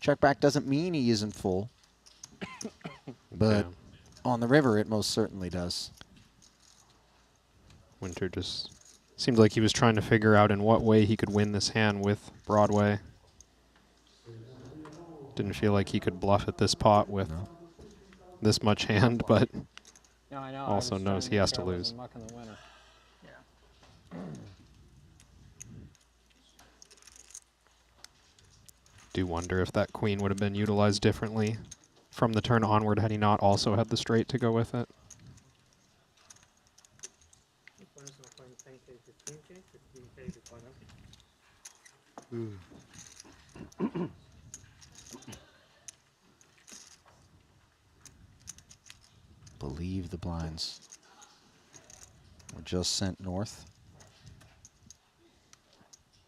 Check back doesn't mean he isn't full. But on the river, it most certainly does. Winter just seemed like he was trying to figure out in what way he could win this hand with Broadway. Didn't feel like he could bluff at this pot with this much hand, but No, I know. also knows he has to lose. Do wonder if that queen would have been utilized differently from the turn onward had he not also had the straight to go with it. Believe the blinds were just sent north.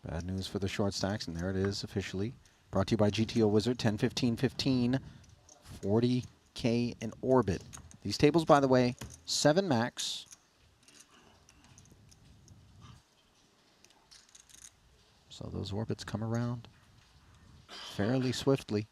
Bad news for the short stacks, and there it is officially. Brought to you by GTO Wizard, 10-15-15, 40K in orbit. These tables, by the way, 7 max. So those orbits come around fairly swiftly.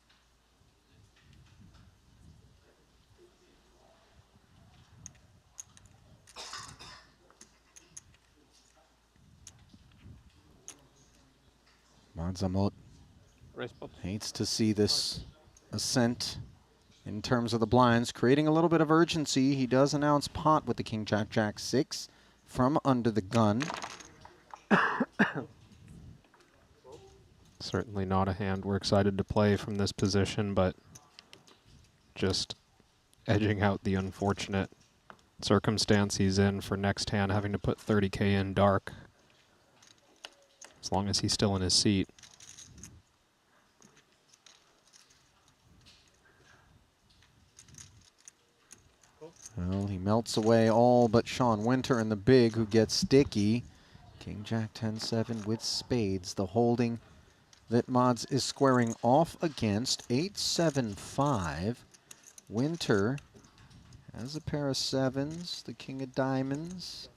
Madzamot hates to see this ascent in terms of the blinds, creating a little bit of urgency. He does announce pot with the King Jack Jack 6 from under the gun. Certainly not a hand we're excited to play from this position, but just edging out the unfortunate circumstance he's in for next hand, having to put 30K in dark, as long as he's still in his seat. Well, he melts away all but Sean Winter in the big, who gets sticky. King Jack 10-7 with spades, the holding that Mods is squaring off against. 8-7-5. Winter has a pair of sevens, the king of diamonds.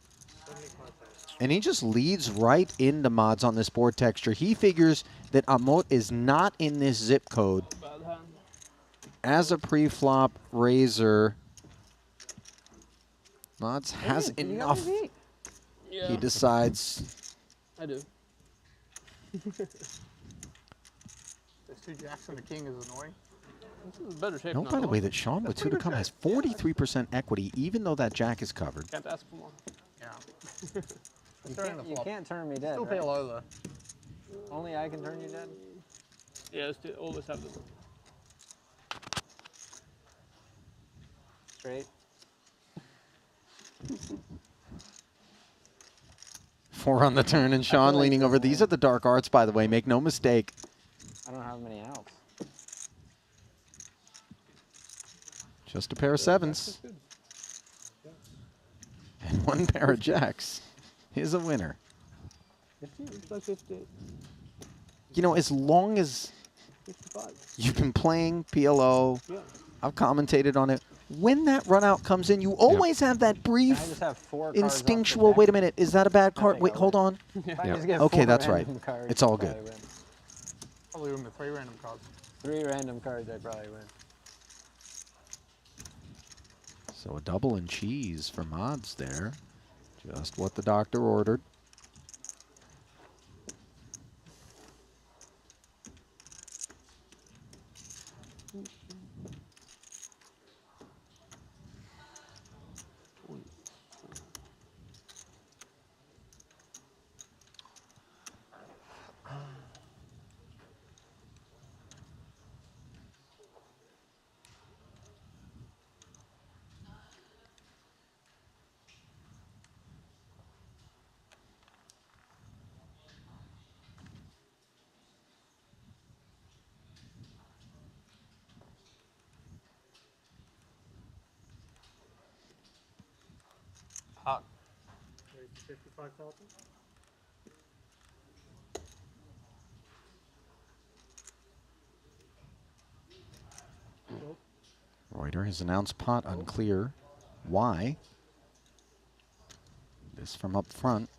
And he just leads right into Mods on this board texture. He figures that Amot is not in this zip code. As a pre-flop raiser, Mods has Hey, you got enough. me beat. He Yeah. decides. I do. This two jacks and the king is annoying. This is better shape. Note, by the way, that Sean with 2 to come has 43% equity, even though that jack is covered. Can't ask for more. Yeah. You can't turn me dead. Still right? PLO though. Only I can turn you dead. Yeah, let's always have this. Straight. 4 on the turn, and Sean like leaning over. this These are the dark arts, by the way. Make no mistake. I don't have many outs. Just a pair of 7s. And 1 pair of jacks is a winner. 50, it's like 58. You know, as long as 55. you've been playing PLO, Yeah. I've commentated on it. When that run out comes in, you always have that brief Can I just have 4 cards off the instinctual, deck? wait a minute, is that a bad card? think Wait, I hold win. on. If I just get Okay, 4 that's right. random cards, It's all I'd good. probably win. Probably win with 3 random cards. 3 random cards, I'd probably win. So a double and cheese for Mods there. Just what the doctor ordered. Hot. 55,000. Reuter has announced pot unclear. Why? This from up front.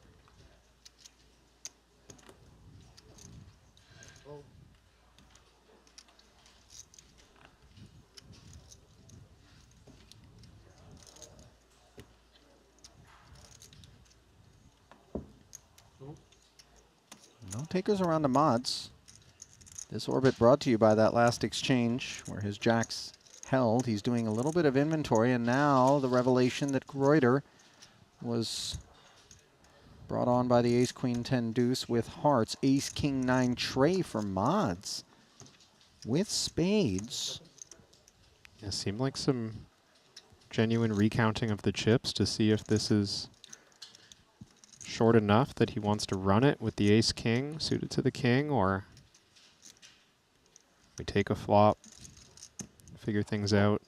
No takers around the Mods. This orbit brought to you by that last exchange where his jacks held. He's doing a little bit of inventory, and now the revelation that Reuter was brought on by the ace, queen, 10 deuce with hearts. Ace, king, 9 tray for Mods with spades. Yeah, seemed like some genuine recounting of the chips to see if this is short enough that he wants to run it with the ace king suited to the king, or we take a flop, figure things out.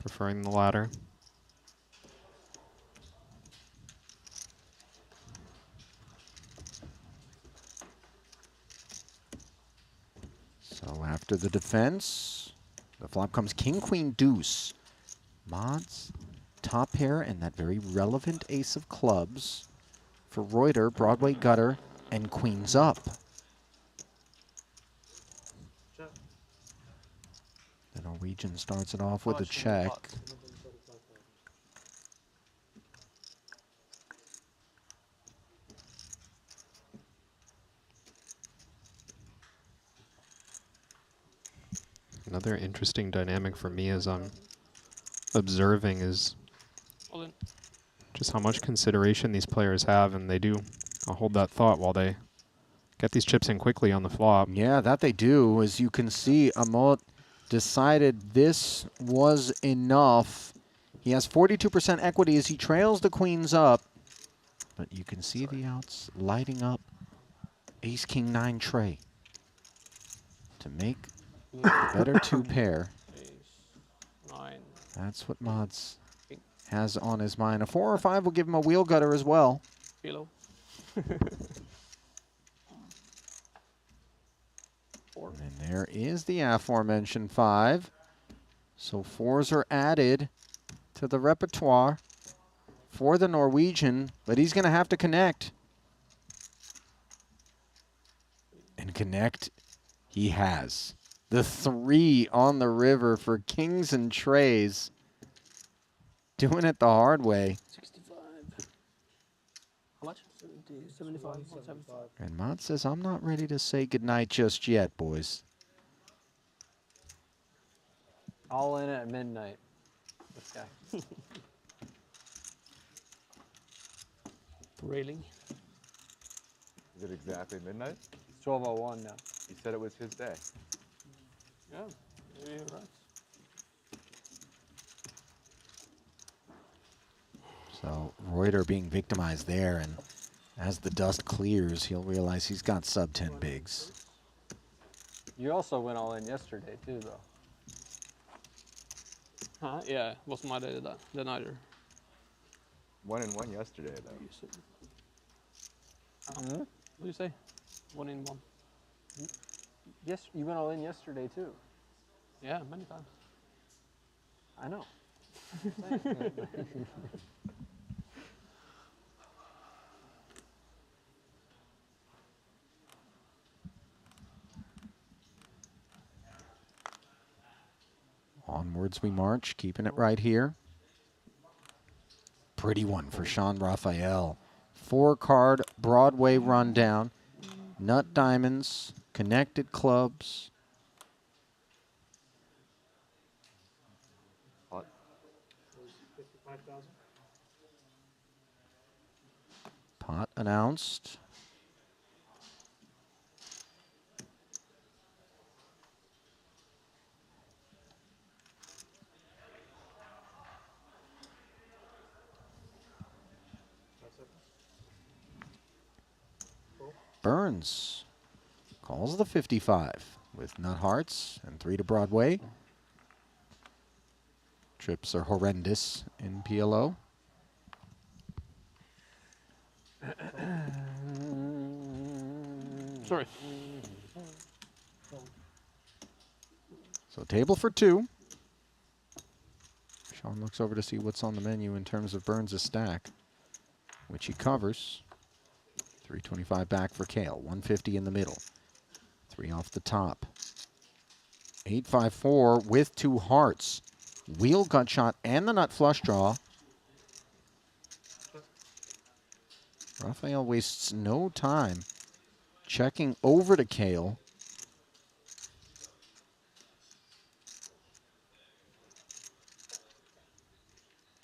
Preferring the latter. So after the defense, the flop comes king, queen, deuce. Mods, top pair, and that very relevant ace of clubs for Reuter, Broadway gutter, and queens up. The Norwegian starts it off with a check. Another interesting dynamic for me as I'm observing is just how much consideration these players have, and they do. I'll hold that thought while they get these chips in quickly on the flop. Yeah, that they do. As you can see, Amot decided this was enough. He has 42% equity as he trails the queens up. But you can see the outs lighting up. Ace, king, 9 tray to make the better 2 pair. That's what Mods has on his mind. A 4 or 5 will give him a wheel gutter as well. PLO. 4. And there is the aforementioned 5. So 4s are added to the repertoire for the Norwegian, but he's going to have to connect. And connect he has. The 3 on the river for kings and trays Doing it the hard way. 65. How much? 70, 75. 75. And Mott says, I'm not ready to say goodnight just yet, boys. All in at midnight. This guy. Really? Is it exactly midnight? It's 12:01 now. He said it was his day. Yeah, maybe you're right. So Reuter being victimized there, and as the dust clears, he'll realize he's got sub-10 bigs. You also went all in yesterday too, though. Yeah, was my day then either. 1-1 yesterday, though. Hmm? What do you say? 1-1. Yes, you went all in yesterday too. Yeah, many times. I know. Onwards we march, keeping it right here. Pretty one for Sean Raphael. 4-card Broadway rundown. Nut diamonds, connected clubs. Pot. Pot announced. Burns calls the 55 with nut hearts and 3 to Broadway. Trips are horrendous in PLO. Sorry. So table for 2. Sean looks over to see what's on the menu in terms of Burns' stack, which he covers. 325 back for Kale, 150 in the middle. 3 off the top. 854 with 2 hearts. Wheel gut shot and the nut flush draw. Raphael wastes no time checking over to Kale.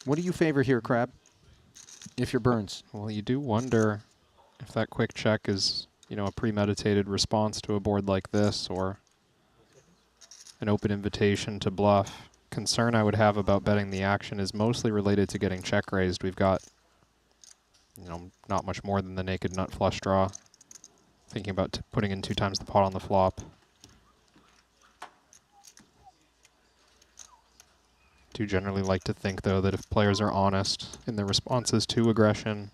What do you favor here, Crab? If you're Burns. Well, you do wonder if that quick check is, a premeditated response to a board like this, or an open invitation to bluff. Concern I would have about betting the action is mostly related to getting check raised. We've got, not much more than the naked nut flush draw. Thinking about putting in 2 times the pot on the flop. Do generally like to think, though, that if players are honest in their responses to aggression,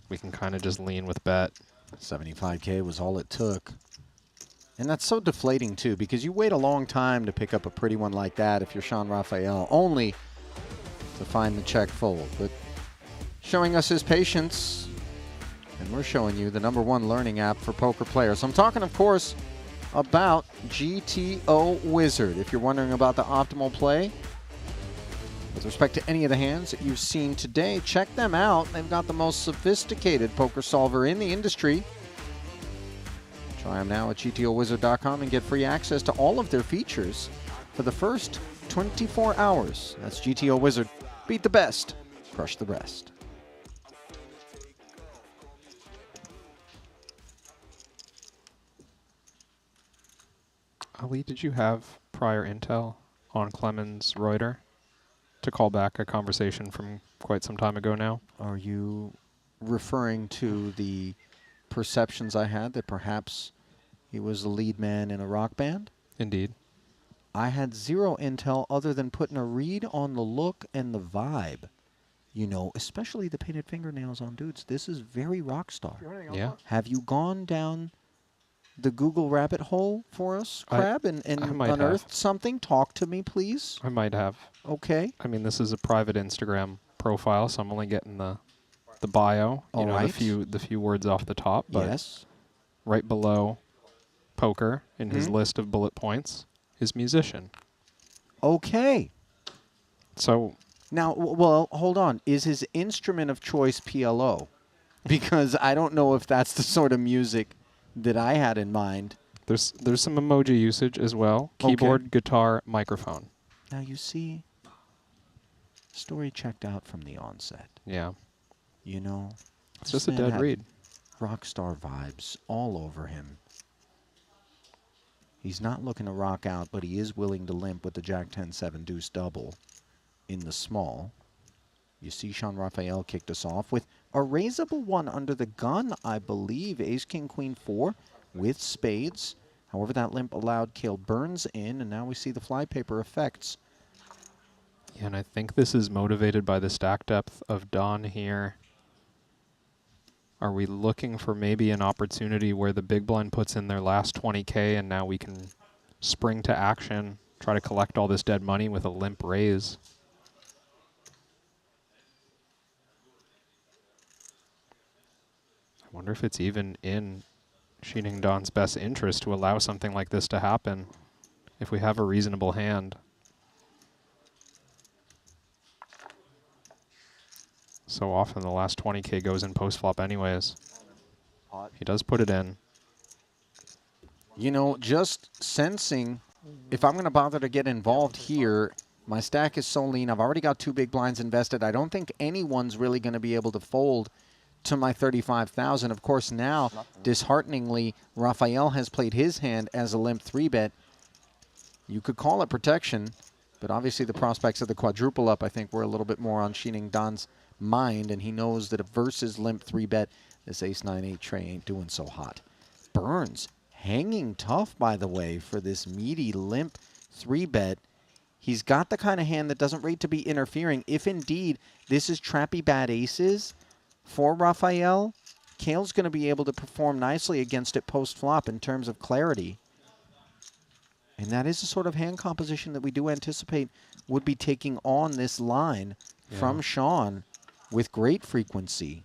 we can kind of just lean with bet. 75K was all it took. And that's so deflating, too, because you wait a long time to pick up a pretty one like that if you're Sean Raphael, only to find the check fold. But showing us his patience, and we're showing you the #1 learning app for poker players. I'm talking, of course, about GTO Wizard. If you're wondering about the optimal play with respect to any of the hands that you've seen today, check them out. They've got the most sophisticated poker solver in the industry. Try them now at gtowizard.com and get free access to all of their features for the first 24 hours. That's GTO Wizard. Beat the best, crush the rest. Ali, did you have prior intel on Clemens Reuter to call back a conversation from quite some time ago now? Are you referring to the perceptions I had that perhaps he was the lead man in a rock band? Indeed. I had 0 intel other than putting a read on the look and the vibe. Especially the painted fingernails on dudes. This is very rock star. Yeah. Have you gone down the Google rabbit hole for us, Crab, and unearthed something? Talk to me, please. I might have. Okay. I mean, this is a private Instagram profile, so I'm only getting the bio, right. the few words off the top. But yes. Right below poker in his list of bullet points is musician. Okay. So Now, well, hold on. Is his instrument of choice PLO? Because I don't know if that's the sort of music that I had in mind. There's some emoji usage as well. Keyboard, guitar, microphone. Now you see, story checked out from the onset. Yeah. You know, It's this just a man dead had read. rock star vibes all over him. He's not looking to rock out, but he is willing to limp with the Jack 10-7 deuce double in the small. You see Sean Raphael kicked us off with a raisable one under the gun, I believe. Ace, King, Queen, 4 with spades. However, that limp allowed Cale Burns in, and now we see the flypaper effects. Yeah, and I think this is motivated by the stack depth of Don here. Are we looking for maybe an opportunity where the big blind puts in their last 20K and now we can spring to action, try to collect all this dead money with a limp raise? I wonder if it's even in Sheening Don's best interest to allow something like this to happen if we have a reasonable hand. So often the last 20K goes in post-flop anyways. He does put it in. You know, just sensing, if I'm going to bother to get involved here, my stack is so lean. I've already got 2 big blinds invested. I don't think anyone's really going to be able to fold to my 35,000. Of course, now, dishearteningly, Raphael has played his hand as a limp 3-bet. You could call it protection, but obviously the prospects of the quadruple up, I think, were a little bit more on Sheening Don's mind, and he knows that versus limp 3-bet, this ace-9-8 tray ain't doing so hot. Burns hanging tough, by the way, for this meaty limp 3-bet. He's got the kind of hand that doesn't rate to be interfering. If indeed this is trappy bad aces for Raphael, Cale's going to be able to perform nicely against it post-flop in terms of clarity. And that is the sort of hand composition that we do anticipate would be taking on this line from Sean with great frequency.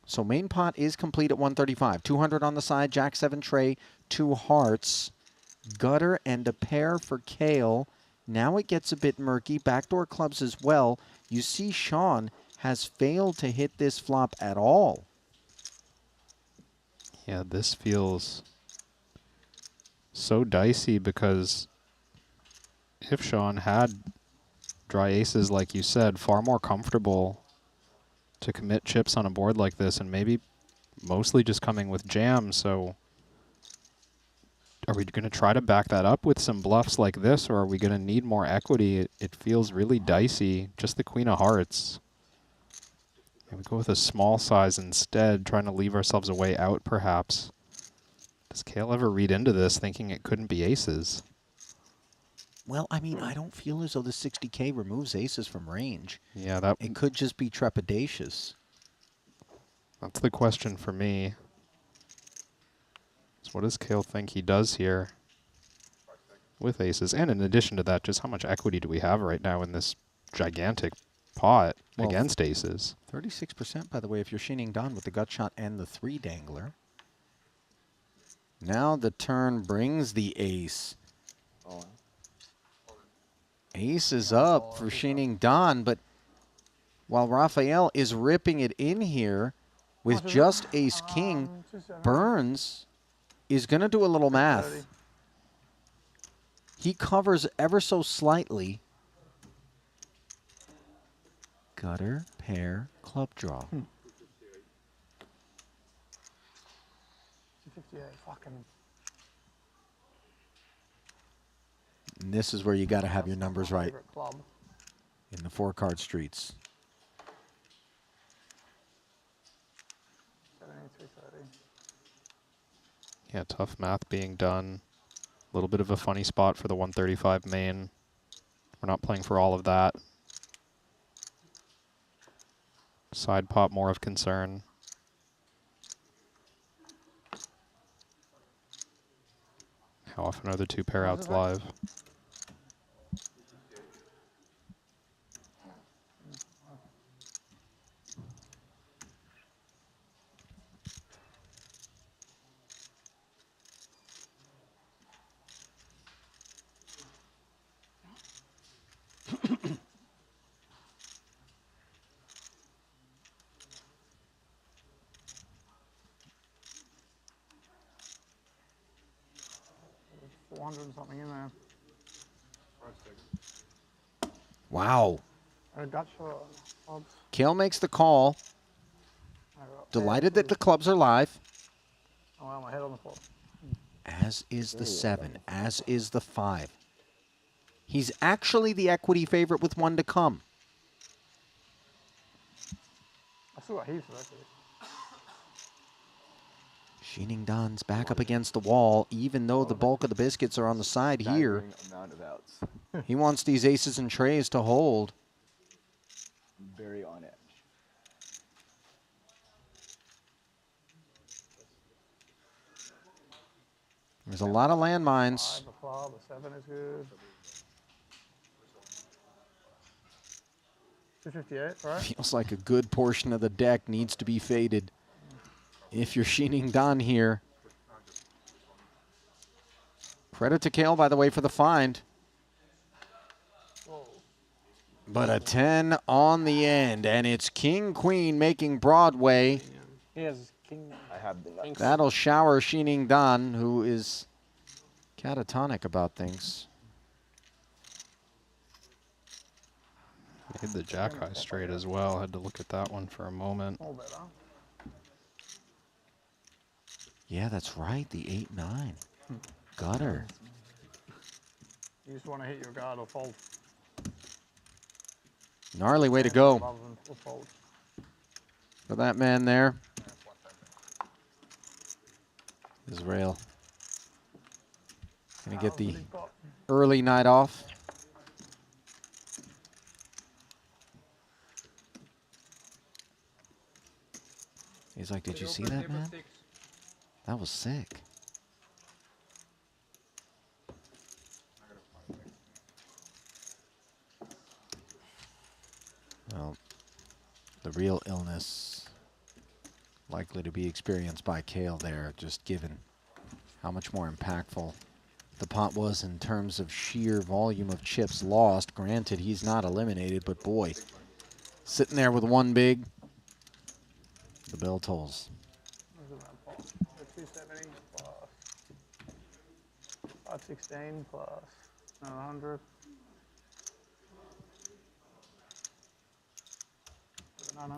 So main pot is complete at 135. 200 on the side, Jack 7 tray, 2 hearts, gutter and a pair for Cale. Now it gets a bit murky. Backdoor clubs as well. You see Sean has failed to hit this flop at all. Yeah, this feels so dicey because if Sean had dry aces, like you said, far more comfortable to commit chips on a board like this and maybe mostly just coming with jams. So are we going to try to back that up with some bluffs like this, or are we going to need more equity? It feels really dicey. Just the Queen of Hearts. Maybe we go with a small size instead, trying to leave ourselves a way out perhaps. Does Cale ever read into this thinking it couldn't be aces? Well, I mean, I don't feel as though the 60K removes aces from range. Yeah, it could just be trepidatious. That's the question for me. So what does Cale think he does here with aces? And in addition to that, just how much equity do we have right now in this gigantic pot against aces? 36%, by the way, if you're Sheening Don with the gut shot and the 3 dangler. Now the turn brings the ace. Ace is up for Sheening Don, but while Raphael is ripping it in here with just ace-king, Burns is going to do a little math. He covers ever so slightly. Gutter, pair, club draw. 258, fucking. And this is where you got to have your numbers right Club. in the 4-card streets. 330. Yeah, tough math being done. A little bit of a funny spot for the 135 main. We're not playing for all of that. Side pot more of concern. How often are the 2 pair outs live? 200 and something in there. Wow. A gut shot. Clubs. Kale makes the call. Delighted that the clubs are live. Oh, wow, my head on the floor. As is the 7, as is the 5. He's actually the equity favorite with 1 to come. I still got heaps of equity. Xiningdan's back up against the wall, even though the bulk of the biscuits are on the side here. Amount of outs. He wants these aces and trays to hold. Very on edge. There's a lot of landmines. The club, the 7 is good. 258, right? Feels like a good portion of the deck needs to be faded. If you're Xiningdan here. Credit to Kale, by the way, for the find. But a 10 on the end, and it's King-Queen making Broadway. He has king. I have the nuts. That'll shower Xiningdan, who is catatonic about things. Made the jack high straight as well. Had to look at that one for a moment. Yeah, that's right. The 8-9. Gutter. You just want to hit your guard or fold. Gnarly way to go Rather than fold. for that man there. Israel. Gonna get the early night off. He's like, did you see that, man? That was sick. Well, the real illness likely to be experienced by Kale there, just given how much more impactful the pot was in terms of sheer volume of chips lost. Granted, he's not eliminated, but boy, sitting there with 1 big, the bell tolls. 270 plus 516 plus 900.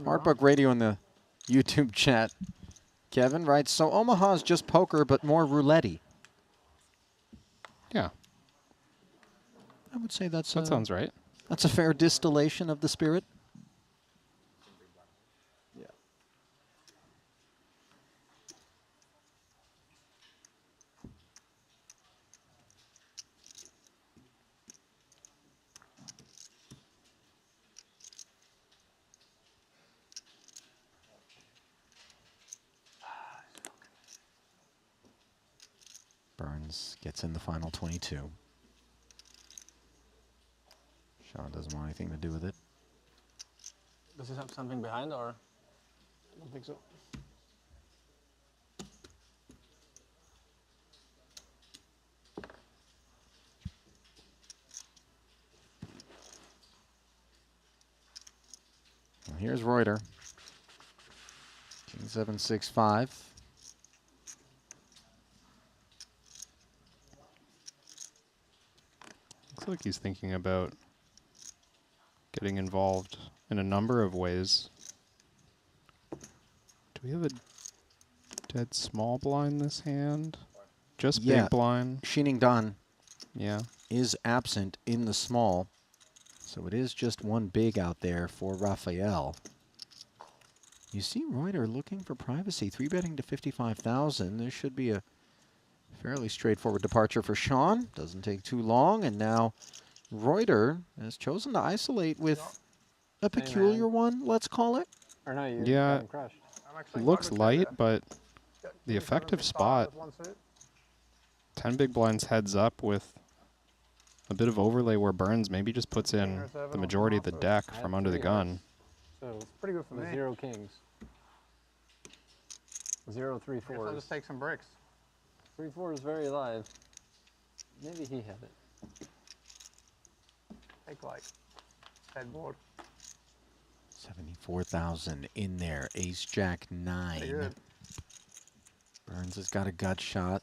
Artbook Radio in the YouTube chat. Kevin writes, so Omaha's just poker, but more roulette-y. Yeah. I would say that sounds right. That's a fair distillation of the spirit. Yeah. Burns gets in the final 22. Sean doesn't want anything to do with it. Does this have something behind, or? I don't think so. Well, here's Reuter. King 7-6-5. Looks like he's thinking about getting involved in a number of ways. Do we have a dead small blind this hand? Just big blind? Xiningdan yeah. is absent in the small, so it is just 1 big out there for Raphael. You see Reuter looking for privacy, 3-betting to 55,000. There should be a fairly straightforward departure for Sean. Doesn't take too long, and now Reuter has chosen to isolate with a peculiar one, let's call it. Or no, you Yeah, got him crushed. looks light, but the effective spot, 10 big blinds heads up with a bit of overlay where Burns maybe just puts in the majority of the deck from under the gun. So it's pretty good for me. 0 kings. 0 3 I guess 4s. I'll just take some bricks. 3 4 is very live. Maybe he had it. Take like headboard. 74,000 in there. Ace Jack 9. Good. Burns has got a gut shot.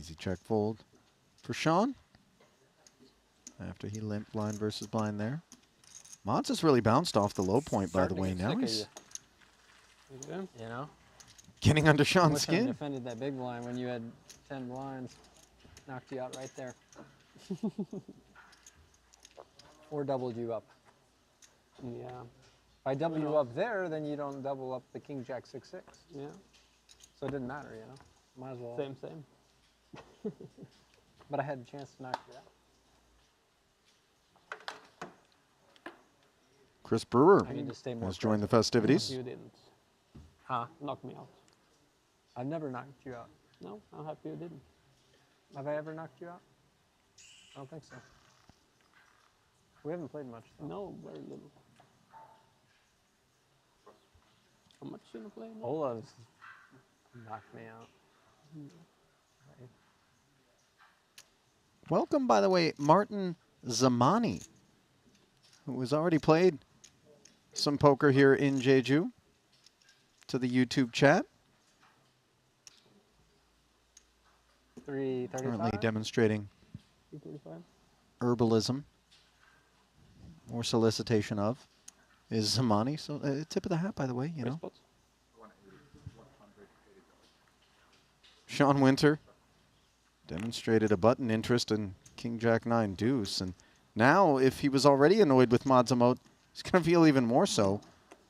Easy check fold for Sean. After he limped blind versus blind there. Mods has really bounced off the low point, by the way. Now he's You know? getting under I Sean's wish I'd skin. defended that big blind when you had 10 blinds. Knocked you out right there. Or doubled you up. Yeah. If I double you up there, then you don't double up the king jack 6-6. Yeah. So it didn't matter, you know? Might as well. Same. But I had a chance to knock you out. Chris Brewer I need to stay more has joined the present. festivities. You didn't. Huh? Knock me out. I've never knocked you out. No, I'm happy you didn't. Have I ever knocked you out? I don't think so. We haven't played much, though. No, very little. How much you gonna play? Now? Ola's knocked me out. Welcome, by the way, Martin Zamani, who has already played some poker here in Jeju, to the YouTube chat. 335. Currently demonstrating 335. herbalism or solicitation of is Zamani. So tip of the hat, by the way, you know. Sean Winter demonstrated a button interest in King Jack 9 deuce. And now, if he was already annoyed with Mods Emote, he's going to feel even more so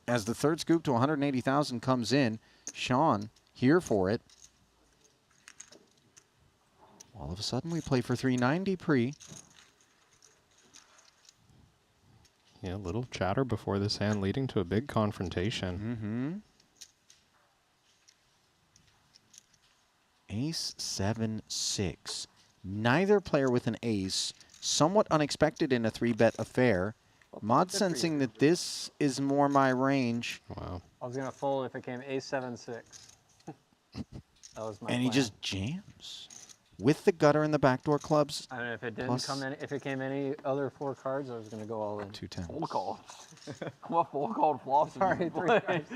as the third scoop to 180,000 comes in. Sean here for it. All of a sudden, we play for 390 pre. Yeah, a little chatter before this hand leading to a big confrontation. Ace 7-6. Neither player with an ace. Somewhat unexpected in a 3-bet affair. Mod sensing that this is more my range. Wow. I was going to fold if it came A7-6. That was my And he plan. just jams. With the gutter and the backdoor clubs. I mean, if it didn't plus come any, if it came any other 4 cards, I was going to go all in. 210. Full call. What full called flops? Sorry, 3 cards.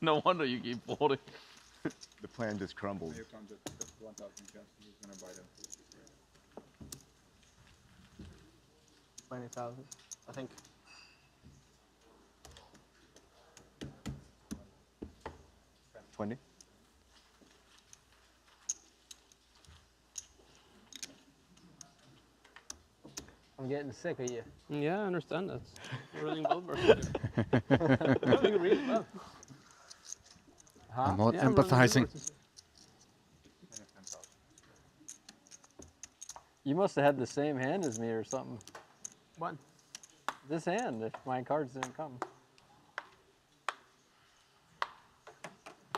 No wonder you keep folding. The plan just crumbled. 20,000, I think. $20. I'm getting sick of you. Yeah, I understand that. You're really well versus You're doing really well. Huh? I'm not Yeah, I'm empathizing. You must have had the same hand as me or something. What? This hand, if my cards didn't come.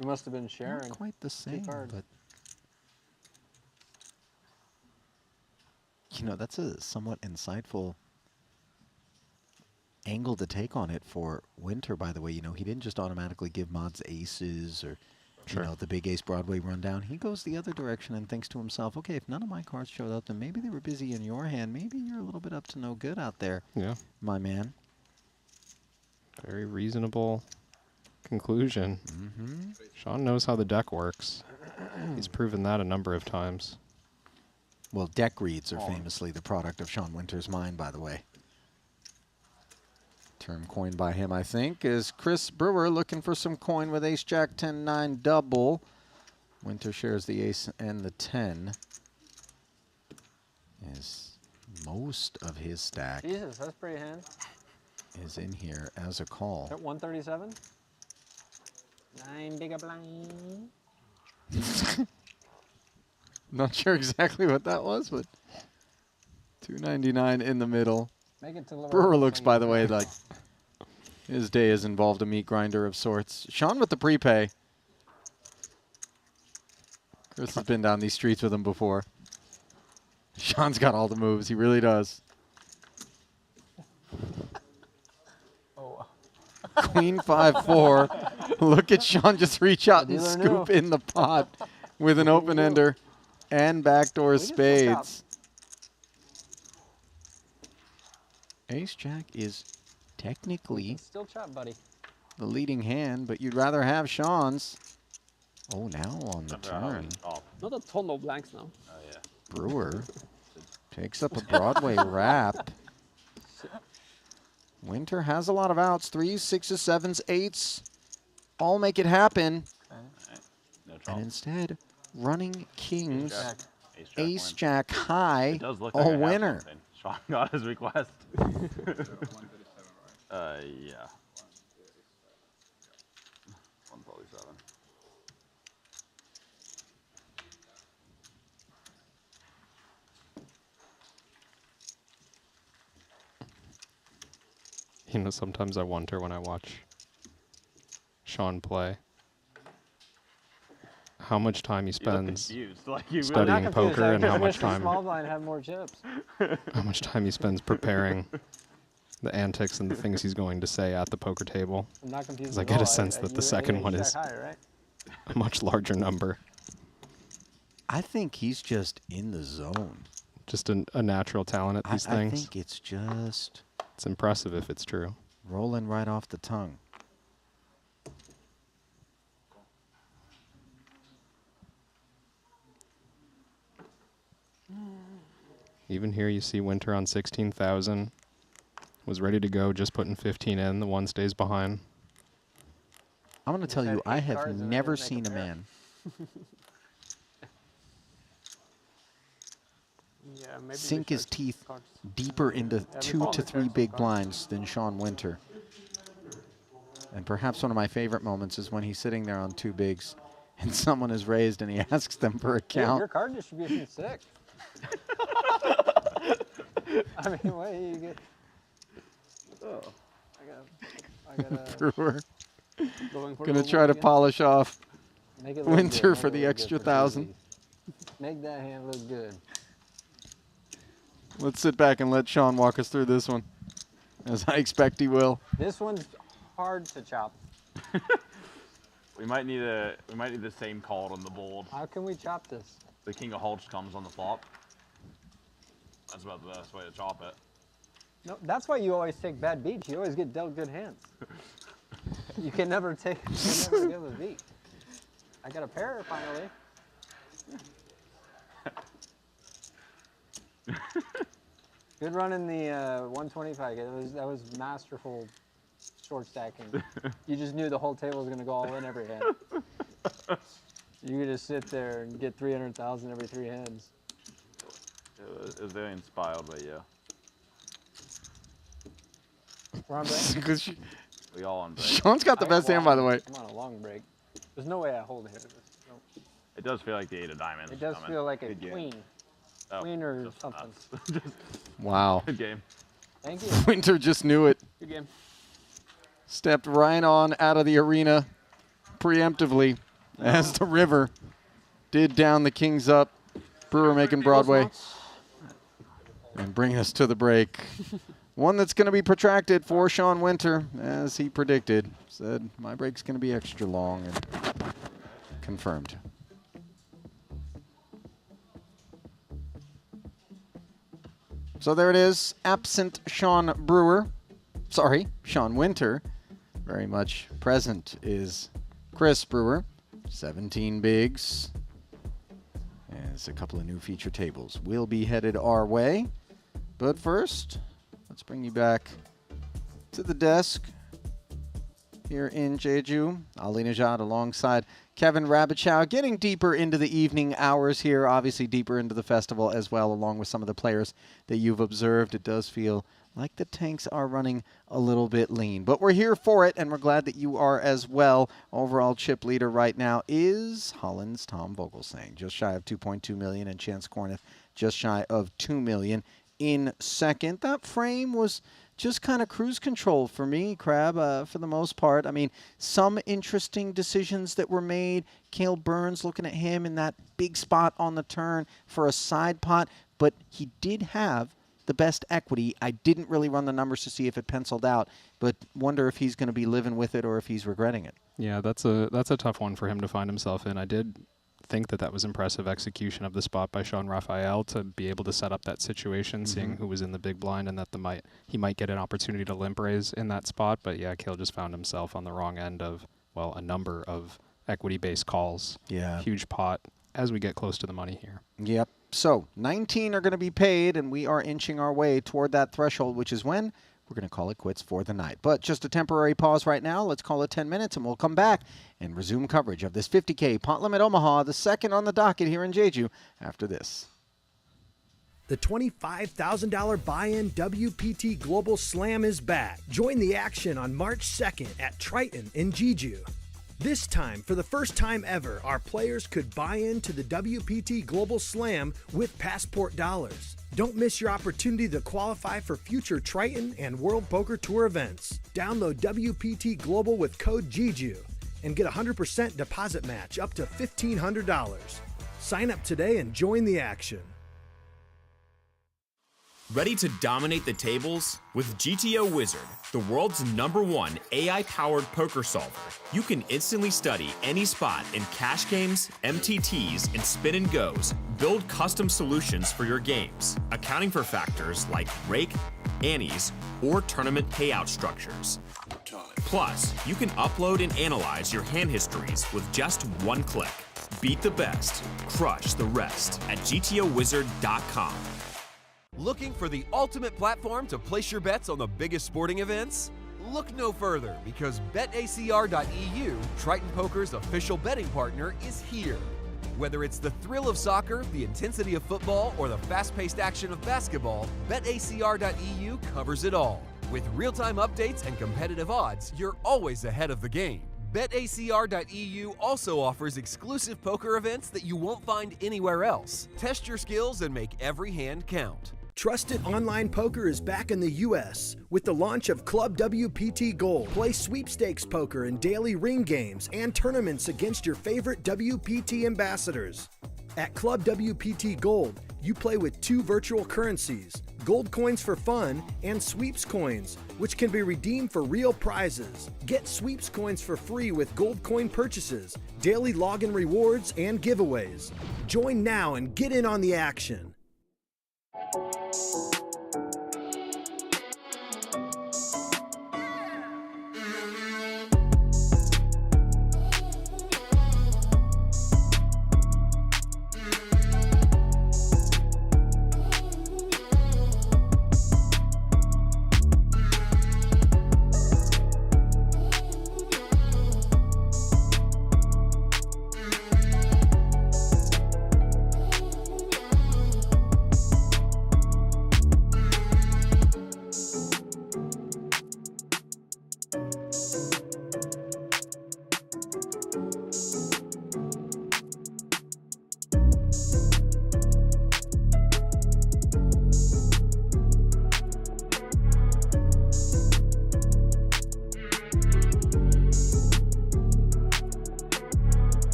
You must have been sharing. Not quite the same, cards. but you know, that's a somewhat insightful angle to take on it for Winter, by the way. You know, he didn't just automatically give Mods aces or, you know, the big ace Broadway rundown. He goes the other direction and thinks to himself, okay, if none of my cards showed up, then maybe they were busy in your hand. Maybe you're a little bit up to no good out there, Yeah. my man. Very reasonable conclusion. Sean knows how the deck works. He's proven that a number of times. Well, deck reads are famously the product of Sean Winter's mind, by the way. Term coined by him, I think, is Chris Brewer looking for some coin with ace jack 10-9 double. Winter shares the ace and the 10. As most of his stack Jesus, that's pretty hand. is in here as a call. At 137? 9 bigger blind. Not sure exactly what that was, but 299 in the middle. Make it to the Brewer looks, by the way, like his day has involved a meat grinder of sorts. Sean with the prepay. Chris has been down these streets with him before. Sean's got all the moves. He really does. Queen 5-4. Look at Sean just reach out and Dealer scoop knew. in the pot with an open ender and backdoor spades. Ace Jack is technically Still chop, buddy. the leading hand, but you'd rather have Sean's. Oh, now on the turn. Not a ton of blanks now. Oh, yeah. Brewer picks up a Broadway wrap. Winter has a lot of outs. 3s, 6s, 7s, 8s. All make it happen. No And instead, running kings, Ace, jack high, It does look a like I have winner. something. Sean got his request. Yeah. 137. You know, sometimes I wonder when I watch Sean play how much time he spends confused, like you really- studying I'm not confused. poker I and how just much wish the time small blind had more chips. how much time he spends preparing the antics and the things he's going to say at the poker table. I'm not confused 'Cause I at get all. a sense that the second one jack is high, right? a much larger number. I think he's just in the zone. Just a natural talent at these I things. think it's just... It's impressive if it's true. Rolling right off the tongue. Even here you see Winter on 16,000. Was ready to go, just putting 15 in. The one stays behind. I'm going to tell you, I have never seen a man Yeah, maybe sink his teeth deeper into 2 to 3 big blinds than Sean Winter. And perhaps one of my favorite moments is when he's sitting there on 2 bigs and someone is raised and he asks them for a Dude, count. your card distribution's sick. I mean, what do you get? Oh, I gotta. Brewer. Going for Gonna the try to again. polish off Make it look Winter good. for Make it the look extra good for 1,000. Susie. Make that hand look good. Let's sit back and let Sean walk us through this one, as I expect he will. This one's hard to chop. We might need the same card on the board. How can we chop this? The king of hearts comes on the flop. That's about the best way to chop it. No, that's why you always take bad beats. You always get dealt good hands. You can never take. You can never give a beat. I got a pair finally. Good run in the 125. That was masterful short stacking. You just knew the whole table was going to go all in every hand. You could just sit there and get 300,000 every 3 hands. It was very inspired by you. We're on break? We all on break. Sean's got the best hand, by the way. I'm on a long break. There's no way I hold here. No. It does feel like the 8 of diamonds. It does coming. feel like a Good game. queen. Oh, Queen or just something. nuts. Wow. Good game. Thank you. Winter just knew it. Good game. Stepped right on out of the arena preemptively as the river did down the Kings up. Brewer making Broadway. And bring us to the break. One that's going to be protracted for Sean Winter, as he predicted. Said, my break's going to be extra long, and confirmed. So there it is. Absent Sean Winter. Very much present is Chris Brewer. 17 bigs. As a couple of new feature tables will be headed our way. But first, let's bring you back to the desk here in Jeju. Ali Najad alongside Kevin Rabichow, getting deeper into the evening hours here, obviously deeper into the festival as well, along with some of the players that you've observed. It does feel like the tanks are running a little bit lean. But we're here for it, and we're glad that you are as well. Overall chip leader right now is Holland's Tom Vogelsang, just shy of 2.2 million, and Chance Corneth just shy of 2 million in second. That frame was just kind of cruise control for me, Crab, for the most part. I mean, some interesting decisions that were made. Cale Burns, looking at him in that big spot on the turn for a side pot, but he did have the best equity. I didn't really run the numbers to see if it penciled out, but wonder if he's going to be living with it or if he's regretting it. Yeah, that's a tough one for him to find himself in. I did think that was impressive execution of the spot by Sean Raphael to be able to set up that situation, seeing who was in the big blind and that he might get an opportunity to limp raise in that spot. But yeah, Cale just found himself on the wrong end of, well, a number of equity-based calls. Yeah. Huge pot as we get close to the money here. Yep. So 19 are going to be paid, and we are inching our way toward that threshold, which is when we're going to call it quits for the night. But just a temporary pause right now. Let's call it 10 minutes, and we'll come back and resume coverage of this 50K Pot Limit Omaha, the second on the docket here in Jeju, after this. The $25,000 buy-in WPT Global Slam is back. Join the action on March 2nd at Triton in Jeju. This time, for the first time ever, our players could buy into the WPT Global Slam with Passport dollars. Don't miss your opportunity to qualify for future Triton and World Poker Tour events. Download WPT Global with code Jeju and get a 100% deposit match up to $1,500. Sign up today and join the action. Ready to dominate the tables? With GTO Wizard, the world's #1 AI-powered poker solver, you can instantly study any spot in cash games, MTTs, and spin and goes. Build custom solutions for your games, accounting for factors like rake, annies, or tournament payout structures. Plus, you can upload and analyze your hand histories with just one click. Beat the best, crush the rest at GTOWizard.com. Looking for the ultimate platform to place your bets on the biggest sporting events? Look no further, because BetACR.eu, Triton Poker's official betting partner, is here. Whether it's the thrill of soccer, the intensity of football, or the fast-paced action of basketball, BetACR.eu covers it all. With real-time updates and competitive odds, you're always ahead of the game. BetACR.eu also offers exclusive poker events that you won't find anywhere else. Test your skills and make every hand count. Trusted online poker is back in the U.S. with the launch of Club WPT Gold. Play sweepstakes poker in daily ring games and tournaments against your favorite WPT ambassadors. At Club WPT Gold, you play with 2 virtual currencies, gold coins for fun and sweeps coins, which can be redeemed for real prizes. Get sweeps coins for free with gold coin purchases, daily login rewards, and giveaways. Join now and get in on the action.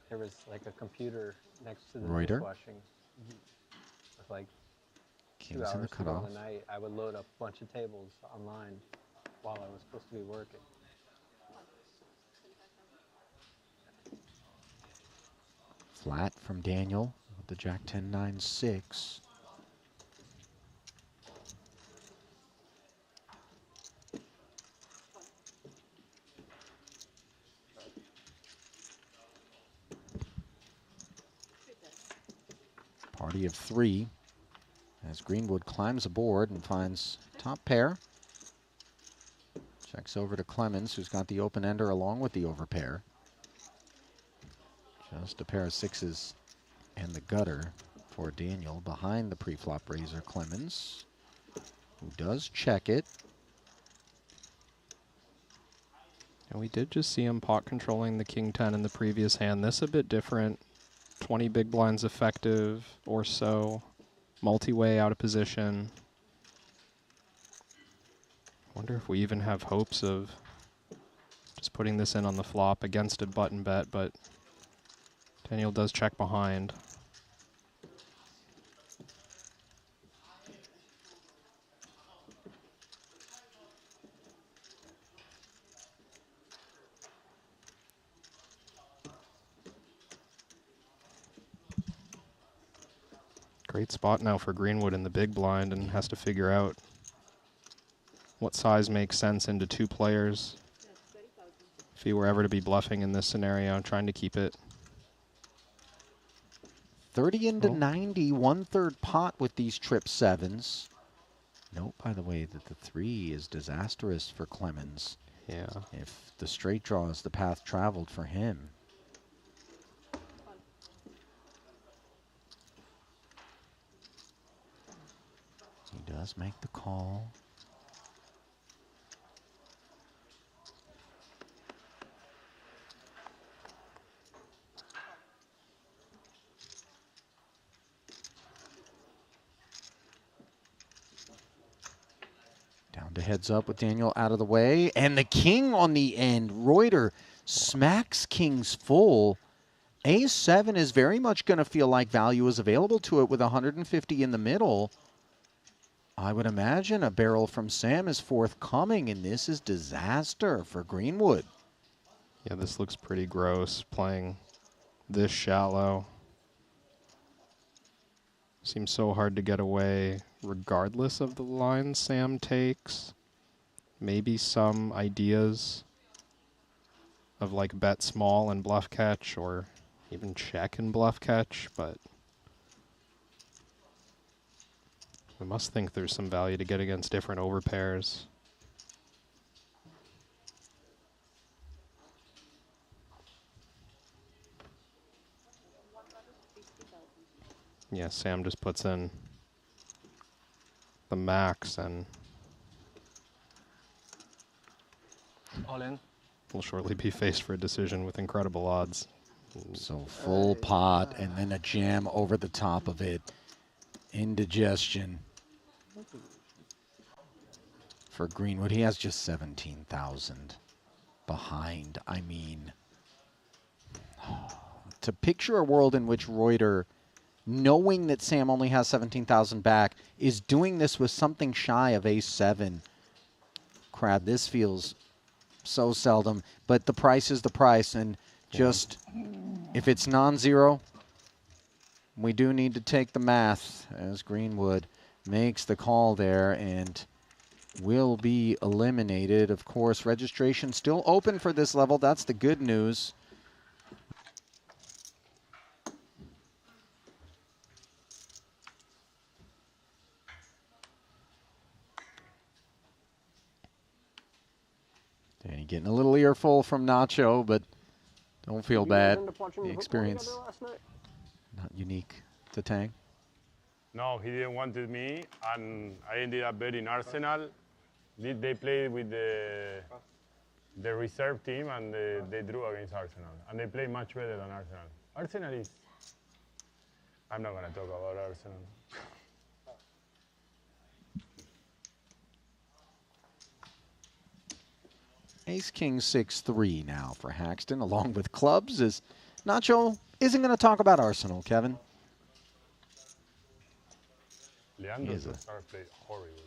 There was like a computer next to the Reuter? dishwashing. With like 2 Kings in the hours to go in cutoff. the night, I would load up a bunch of tables online while I was supposed to be working. Flat from Daniel with the Jack 10-9-6. Party of 3 as Greenwood climbs aboard and finds top pair. Checks over to Clemens, who's got the open ender along with the overpair. Just a pair of 6s and the gutter for Daniel behind the pre-flop raiser Clemens, who does check it. And we did just see him pot controlling the King 10 in the previous hand. This a bit different. 20 big blinds effective or so. Multi-way out of position. Wonder if we even have hopes of just putting this in on the flop against a button bet, but Daniel does check behind. Great spot now for Greenwood in the big blind, and has to figure out what size makes sense into 2 players. If he were ever to be bluffing in this scenario, trying to keep it. 30 into 90, 1/3 pot with these trip 7s. Note, by the way, that the 3 is disastrous for Clemens. Yeah. If the straight draw is the path traveled for him. He does make the call. Down to heads up with Daniel out of the way. And the king on the end. Reuter smacks kings full. A7 is very much going to feel like value is available to it with 150 in the middle. I would imagine a barrel from Sam is forthcoming, and this is disaster for Greenwood. Yeah, this looks pretty gross, playing this shallow. Seems so hard to get away regardless of the line Sam takes. Maybe some ideas of like bet small and bluff catch, or even check and bluff catch, but we must think there's some value to get against different overpairs. Yeah, Sam just puts in the max and All in. will shortly be faced for a decision with incredible odds. So full pot and then a jam over the top of it. Indigestion for Greenwood. He has just 17,000 behind. I mean, to picture a world in which Reuter, knowing that Sam only has 17,000 back, is doing this with something shy of ace-7. Crab, this feels so seldom, but the price is the price, and just, if it's non-zero, we do need to take the math, as Greenwood makes the call there and will be eliminated. Of course, registration still open for this level. That's the good news. Danny getting a little earful from Nacho, but don't feel bad. The experience not unique to Tang. No, he didn't wanted me, and I ended up betting Arsenal. They played with the reserve team, and they drew against Arsenal. And they played much better than Arsenal. Arsenal is... I'm not going to talk about Arsenal. Ace-King 6-3 now for Haxton, along with clubs, as Nacho isn't going to talk about Arsenal, Kevin. Leandro He is a played horrible.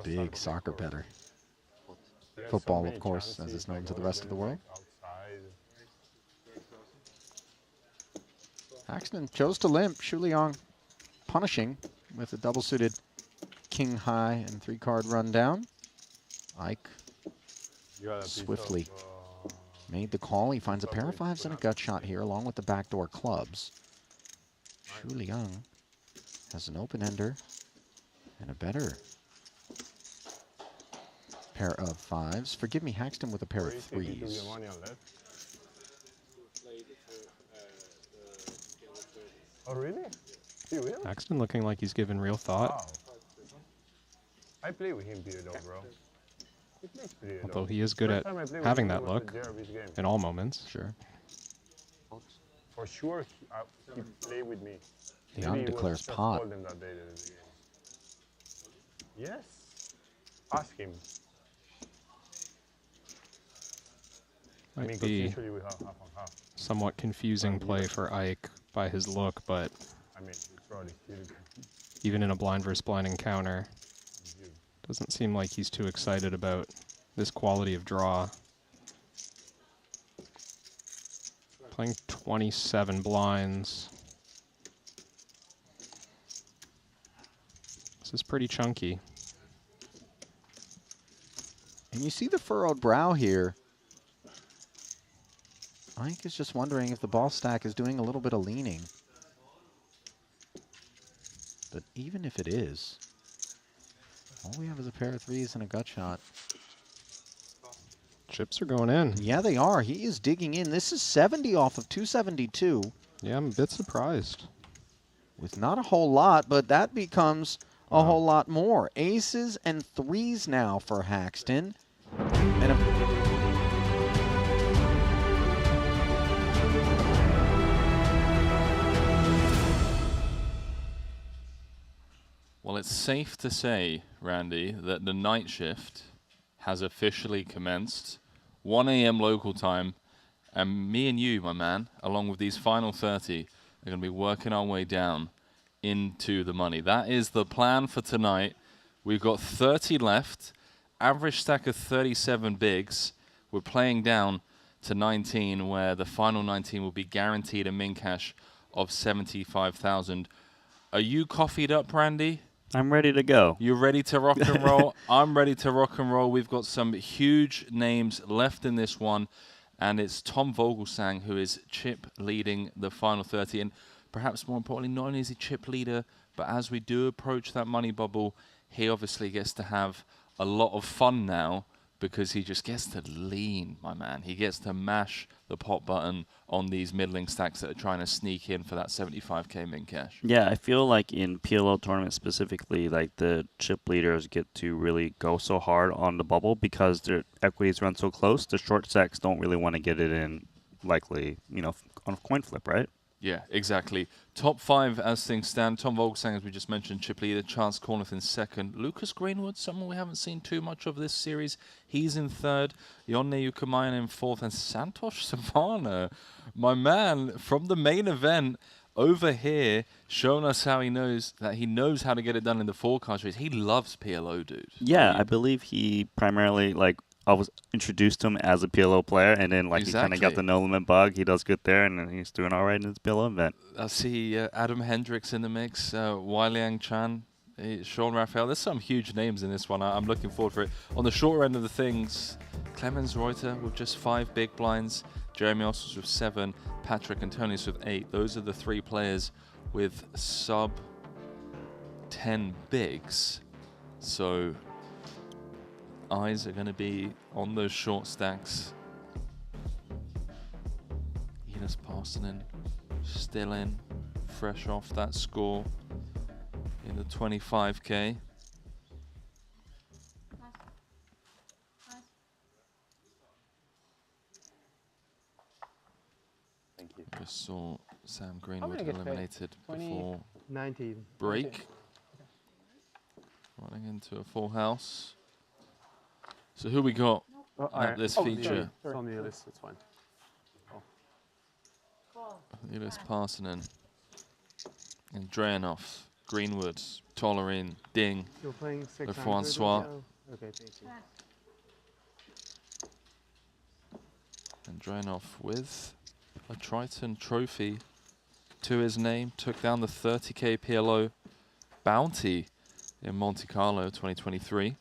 big soccer better. Football, of course, as it's known to the rest of the world. Haxton chose to limp. Shu Liang punishing with a double-suited king high and 3-card rundown. Ike swiftly made the call. He finds a pair of 5s and a gut shot here, along with the backdoor clubs. Shu Liang has an open-ender and a better pair of 5s. Forgive me, Haxton with a pair of 3s. Oh, really? He will? Haxton looking like he's given real thought. Wow. I play with him pretty low, bro. He plays pretty low. Although he is good at having that look in all moments. Sure. For sure, he played with me. Leon declares pot. Yes. Ask him. Might be somewhat confusing play for Ike by his look, but I mean, probably even in a blind versus blind encounter, doesn't seem like he's too excited about this quality of draw. Playing 27 blinds. This is pretty chunky. And you see the furrowed brow here. Ike is just wondering if the ball stack is doing a little bit of leaning. But even if it is, all we have is a pair of threes and a gut shot. Chips are going in. Yeah, they are. He is digging in. This is 70 off of 272. Yeah, I'm a bit surprised. With not a whole lot, but that becomes a whole lot more. Aces and threes now for Haxton. And Well, it's safe to say, Randy, that the night shift has officially commenced. 1 a.m. local time. And me and you, my man, along with these final 30, are going to be working our way down into the money. That is the plan for tonight. We've got 30 left, average stack of 37 bigs. We're playing down to 19, where the final 19 will be guaranteed a min cash of 75,000. Are you coffeed up, Randy? I'm ready to go. You're ready to rock and roll? I'm ready to rock and roll. We've got some huge names left in this one, and it's Tom Vogelsang who is chip leading the final 30. And perhaps more importantly, not only is he chip leader, but as we do approach that money bubble, he obviously gets to have a lot of fun now because he just gets to lean, my man. He gets to mash the pot button on these middling stacks that are trying to sneak in for that 75K min cash. Yeah, I feel like in PLO tournaments specifically, like the chip leaders get to really go so hard on the bubble because their equities run so close. The short stacks don't really want to get it in, likely, you know, on a coin flip, right? Yeah, exactly. Top 5 as things stand. Tom Vogelsang, as we just mentioned, chip leader. Chance Corneth in second. Lucas Greenwood, someone we haven't seen too much of this series. He's in third. Yonne Ukamayan in fourth. And Santosh Savana, my man, from the main event over here, showing us how he knows how to get it done in the forecast race. He loves PLO, dude. Yeah, I believe he primarily, like, I was introduced to him as a PLO player, and then like he kind of got the no limit bug. He does good there, and then he's doing all right in his PLO event. I see Adam Hendricks in the mix, Weiliang Chan, Sean Raphael. There's some huge names in this one. I'm looking forward for it. On the shorter end of the things, Clemens Reuter with just 5 big blinds, Jeremy Ossos with 7, Patrick Antonius with 8. Those are the 3 players with sub 10 bigs. So eyes are going to be on those short stacks. Enos Parsonen still in, fresh off that score in the 25K. Thank you. Just saw Sam Greenwood eliminated before 19. break. 19. Running into a full house. So who we got at this feature? It's on the list, it's fine. Enos Parsonen, Andreanov, Greenwood, Tollerin, Ding, You're playing 600 Francois. Okay, thank you. Andreanov with a Triton trophy to his name, took down the 30K PLO bounty in Monte Carlo 2023.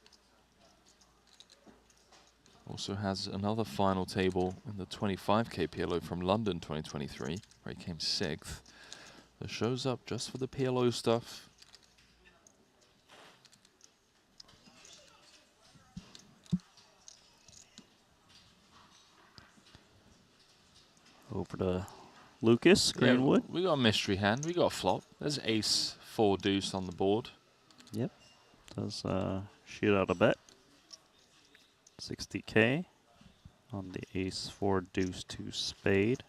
Also has another final table in the 25K PLO from London 2023, where he came 6th. That shows up just for the PLO stuff. Over to Lucas Greenwood. Yeah, we got a mystery hand. We got a flop. There's ace 4 deuce on the board. Yep. Does shoot out a bet. 60K on the ace 4 deuce 2 spade.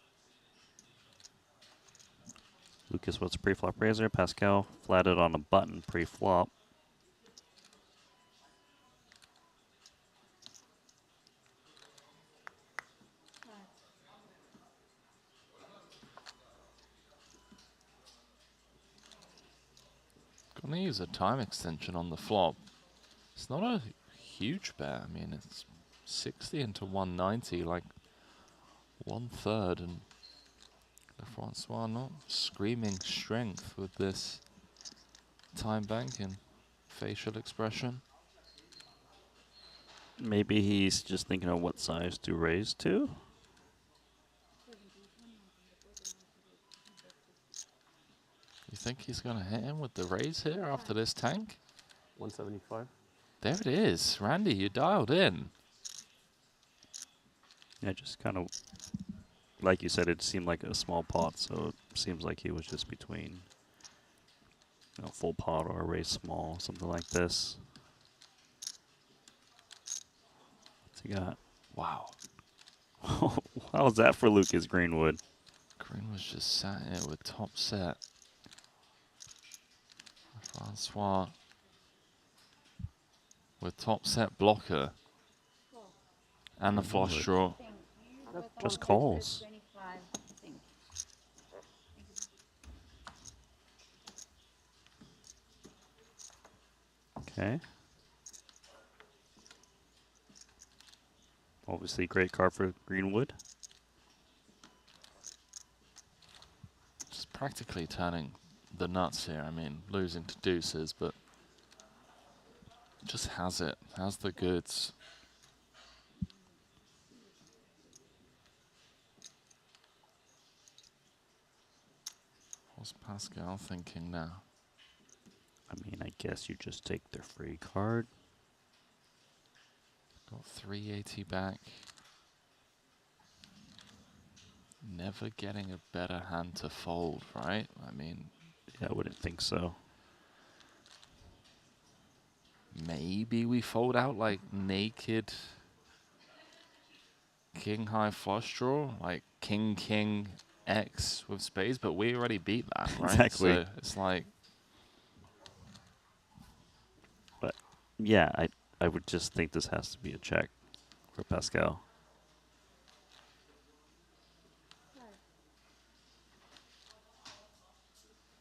Lucas what's pre-flop raiser. Pascal flatted on a button pre-flop. Gonna use a time extension on the flop. It's not a huge bet. I mean, it's 60 into 190, like 1/3, and Francois not screaming strength with this time banking facial expression. Maybe he's just thinking of what size to raise to. You think he's going to hit him with the raise here after this tank? 175. There it is. Randy, you dialed in. Yeah, just kind of, like you said, it seemed like a small pot, so it seems like he was just between, you know, full pot or a raise small, something like this. What's he got? Wow. How's that for Lucas Greenwood? Greenwood's just sat here with top set. Francois with top set blocker. And the flush draw. Just calls. Okay. Obviously, great card for Greenwood. Just practically turning the nuts here. I mean, losing to deuces, but just has it. Has the goods. What's Pascal thinking now? I mean, I guess you just take their free card. Got 380 back. Never getting a better hand to fold, right? I mean, yeah, I wouldn't think so. Maybe we fold out like naked king high flush draw, like king king X with spades, but we already beat that, right? Exactly. So it's like, but yeah, I would just think this has to be a check for Pascal.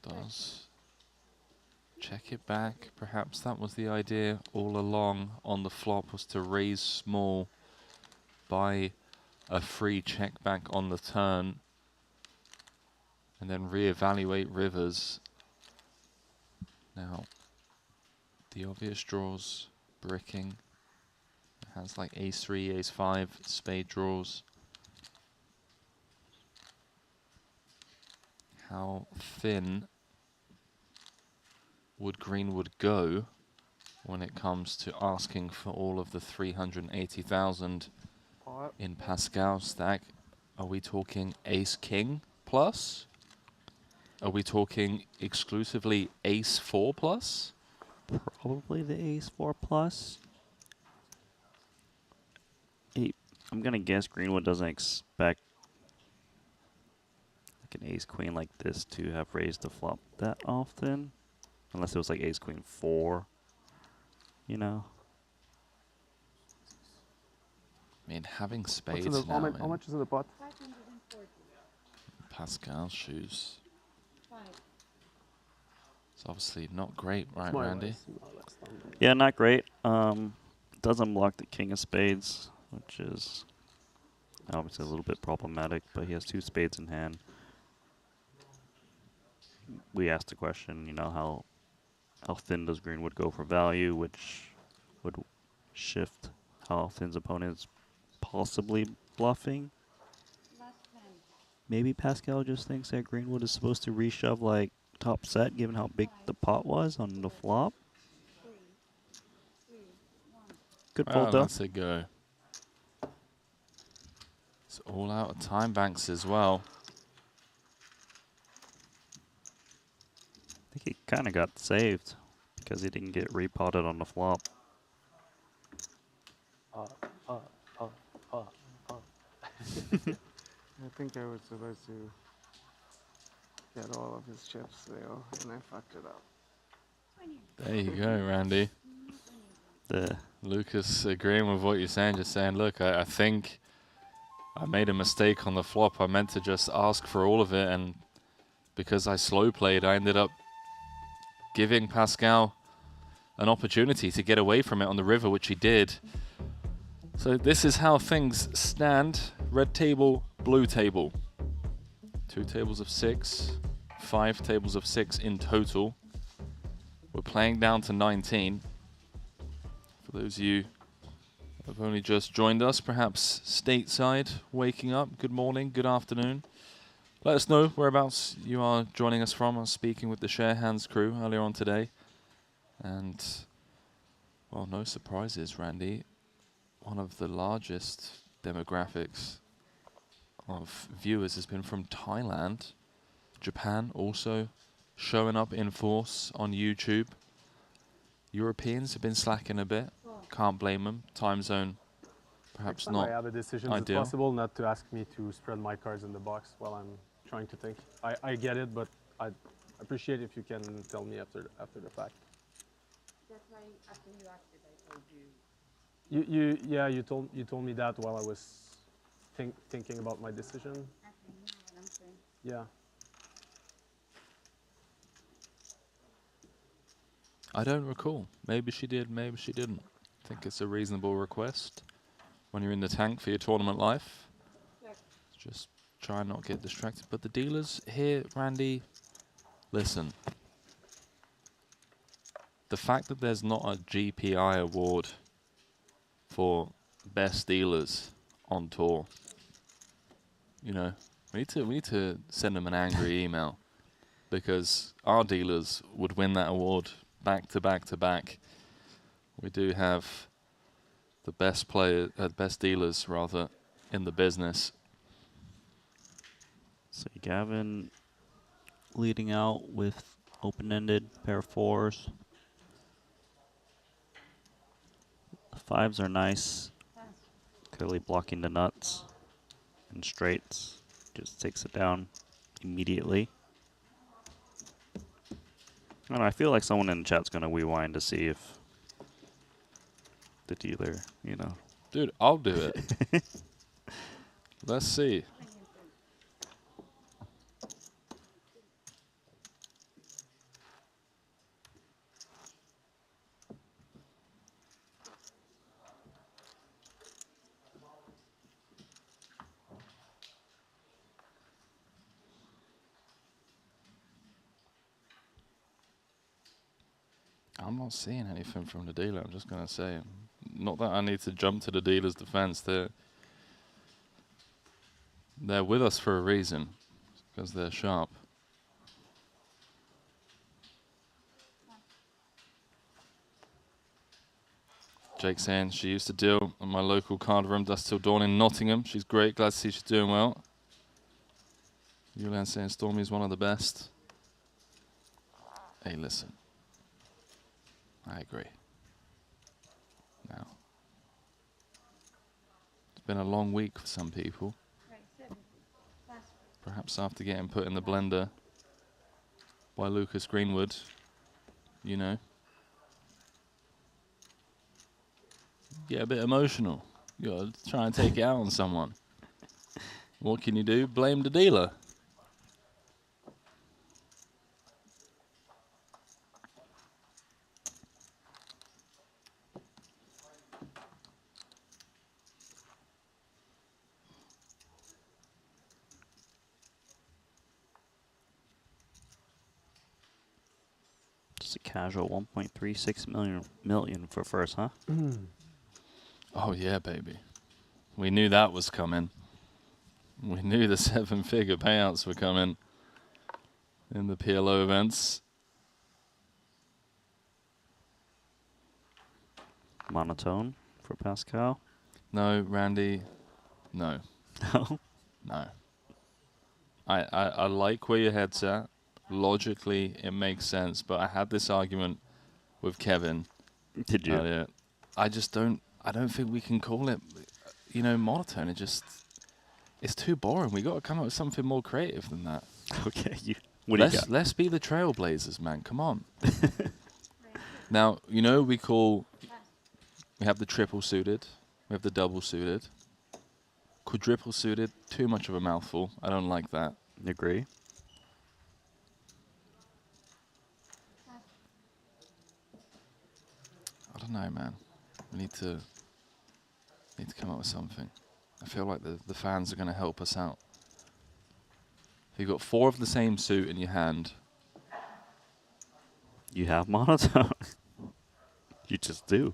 does check it back. Perhaps that was the idea all along on the flop, was to raise small, buy a free check back on the turn, and then reevaluate rivers. Now, the obvious draws, bricking. It has like ace-3, ace-5, spade draws. How thin would Greenwood go when it comes to asking for all of the 380,000 in Pascal's stack? Are we talking ace-king plus? Are we talking exclusively ace-4 plus? Probably the ace-4 plus. I'm going to guess Greenwood doesn't expect like an ace-queen like this to have raised the flop that often. Unless it was like ace-queen 4, you know. I mean, having spades How now much is in the pot? Pascal's shoes. It's obviously not great, right, More or Randy? less, more or less. Yeah, not great. Doesn't block the king of spades, which is obviously a little bit problematic, but he has 2 spades in hand. We asked the question, you know, how thin does Greenwood go for value, which would shift how thin's opponent's possibly bluffing. Maybe Pascal just thinks that Greenwood is supposed to reshove like top set, given how big the pot was on the flop. Good fold though. That's a go. It's all out of time banks as well. I think he kind of got saved because he didn't get repotted on the flop. I think I was supposed to get all of his chips there, and I fucked it up. There you go, Randy. Lucas agreeing with what you're saying, just saying, look, I think I made a mistake on the flop. I meant to just ask for all of it, and because I slow played, I ended up giving Pascal an opportunity to get away from it on the river, which he did. So this is how things stand. Red table, blue table. 2 tables of 6, 5 tables of 6 in total. We're playing down to 19. For those of you have only just joined us, perhaps stateside, waking up, good morning, good afternoon. Let us know whereabouts you are joining us from. I was speaking with the Share Hands crew earlier on today. And, well, no surprises, Randy. One of the largest demographics of viewers has been from Thailand. Japan also showing up in force on YouTube. Europeans have been slacking a bit. Can't blame them. Time zone, perhaps Next time not I have a decision, it's ideal. possible not to ask me to spread my cards in the box while I'm trying to think. I get it, but I'd appreciate if you can tell me after the fact. That's why after you asked it, I told you. You told me that while I was thinking about my decision. Okay, you know what I'm saying. Yeah. I don't recall. Maybe she did, maybe she didn't. I think it's a reasonable request when you're in the tank for your tournament life. Just try and not get distracted. But the dealers here, Randy, listen. The fact that there's not a GPI award for best dealers on tour, you know, we need to send them an angry email, because our dealers would win that award back to back to back. We do have the best best dealers rather in the business. So Gavin leading out with open-ended pair of fours. The fives are nice. Clearly blocking the nuts and straights. Just takes it down immediately. I don't know, I feel like someone in the chat's gonna rewind to see if the dealer, you know. Dude, I'll do it. Let's see. I'm not seeing anything from the dealer, I'm just going to say. Not that I need to jump to the dealer's defense. They're with us for a reason, because they're sharp. Jake saying she used to deal in my local card room, Dust Till Dawn in Nottingham. She's great, glad to see she's doing well. Yulan saying Stormy's one of the best. Hey, listen. I agree. Now, it's been a long week for some people. Perhaps after getting put in the blender by Lucas Greenwood, you know, get a bit emotional. You gotta try and take it out on someone. What can you do? Blame the dealer. Just a casual 1.36 million for first, huh? Oh yeah, baby. We knew that was coming. We knew the 7-figure payouts were coming in the PLO events. Monotone for Pascal. No, Randy. No. No? No. I like where your head's at. Logically, it makes sense, but I had this argument with Kevin. Did you? Earlier. I don't think we can call it, you know, monotone. It's too boring. We got to come up with something more creative than that. Okay, what do you got? Let's be the trailblazers, man. Come on. Now, you know, we have the triple suited, we have the double suited. Quadruple suited, too much of a mouthful. I don't like that. Agree. I don't know, man. We need to come up with something. I feel like the fans are going to help us out. If you've got 4 of the same suit in your hand, you have monotone. You just do.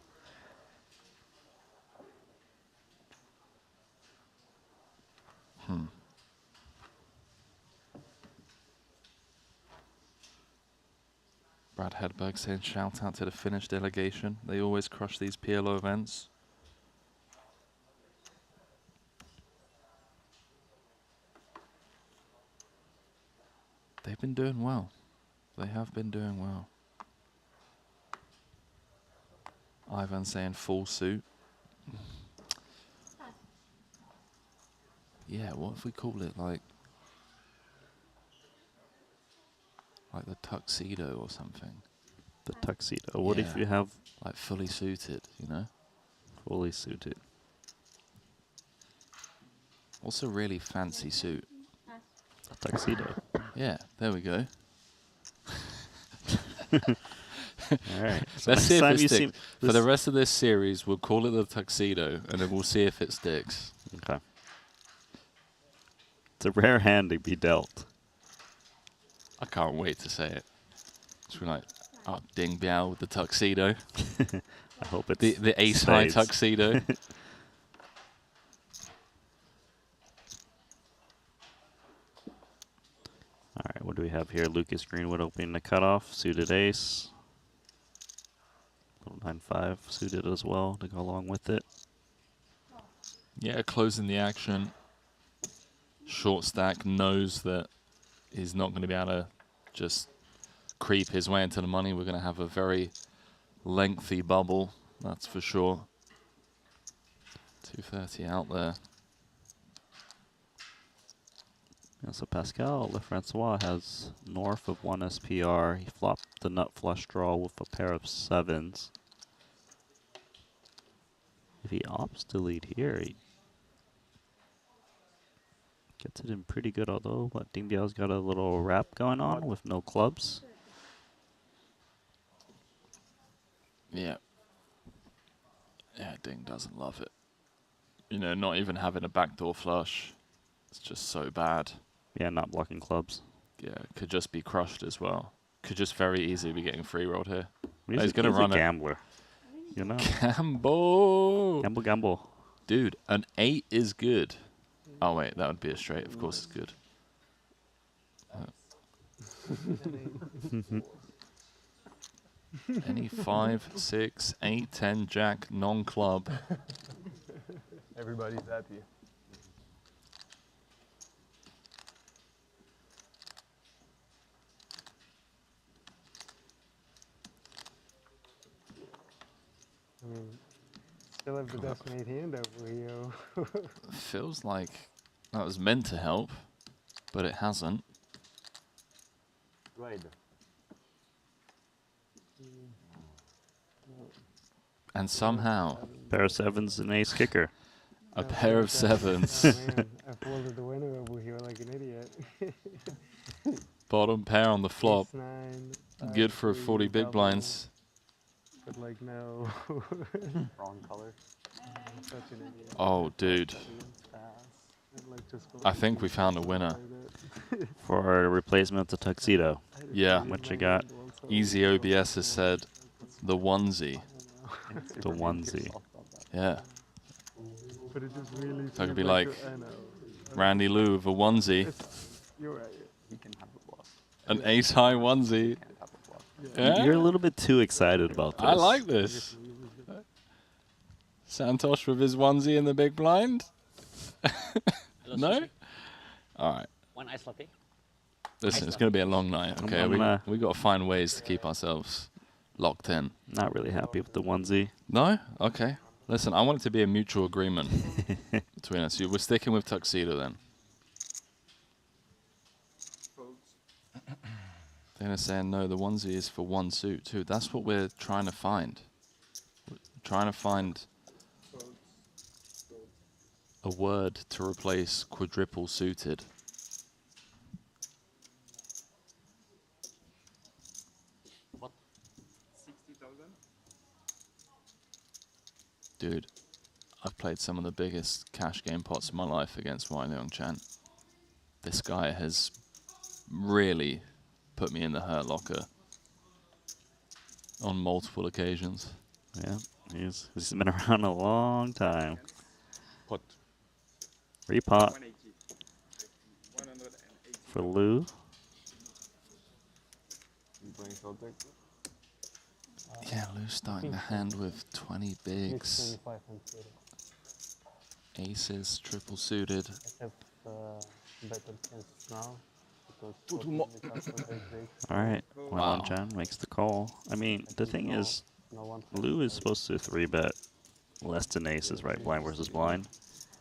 Brad Hedberg saying shout out to the Finnish delegation. They always crush these PLO events. They've been doing well. They have been doing well. Ivan saying full suit. Yeah, what if we call it like the tuxedo or something? The tuxedo. What if Yeah, you have like fully suited, you know? fully suited? What's a really fancy suit? A tuxedo. Yeah, there we go. All right. So Let's next see if time it you sticks. see For the this- rest of this series, we'll call it the tuxedo, and then we'll see if it sticks. Okay. It's a rare hand to be dealt. I can't wait to say it. It's like, oh, Ding Biao with the tuxedo. I hope it's the ace high spades. tuxedo. All right, what do we have here? Lucas Greenwood opening the cutoff, suited ace. Little 9-5 suited as well to go along with it. Yeah, closing the action. Short stack knows that he's not going to be able to just creep his way into the money. We're going to have a very lengthy bubble, that's for sure. 230 out there. Yeah, so Pascal Lefrancois has north of 1 SPR. He flopped the nut flush draw with a pair of sevens. If he opts to lead here, he gets it in pretty good, although but Ding Biao's got a little wrap going on with no clubs. Yeah. Yeah, Ding doesn't love it. You know, not even having a backdoor flush. It's just so bad. Yeah, not blocking clubs. Yeah, could just be crushed as well. Could just very easily be getting free rolled here. He's going to run a gambler. You know? Gamble. Gamble, gamble. Dude, an 8 is good. Oh, wait, that would be a straight. Of course it's good. Any 5, 6, 8, 10, jack, non-club. Everybody's happy. I mean, still have the best made hand over here. Feels like that was meant to help, but it hasn't. Right. And somehow, Pair of sevens and ace kicker. a pair of sevens. Oh man, I folded the winner over here like an idiot. Bottom pair on the flop. Ace-9, Good for 40 big double. blinds. But like no. Wrong color. Such an idiot. Oh, dude. I'd like just go I think we found a winner. For a replacement of the tuxedo. Yeah. What you got? Easy OBS has said the onesie. The onesie. Yeah. But it just really So it could be feels like I know. Randy Lou with a onesie. You're right. He can have a bluff. An ace high onesie. Yeah. You're a little bit too excited about this. I like this. Santosh with his onesie in the big blind. No? All right. One ice latte. Listen, it's going to be a long night. Okay, we got to find ways to keep ourselves locked in. Not really happy with the onesie. No? Okay. Listen, I want it to be a mutual agreement between us. We're sticking with tuxedo then. They're saying no, the onesie is for one suit too. That's what we're trying to find. We're trying to find a word to replace quadruple suited. What? 60,000? Dude, I've played some of the biggest cash game pots of my life against Wai Leong Chan. This guy has really put me in the hurt locker on multiple occasions. Yeah, he's been around a long time. Pot. Repot for Lou. playing short deck. Yeah, Lou's starting the hand with 20 bigs. 25 and 30. Aces, triple suited. I have better chances now. Because All right, Wai Chan makes the call. I mean, the thing is, Lou is supposed to 3-bet less than aces, right? Blind versus blind.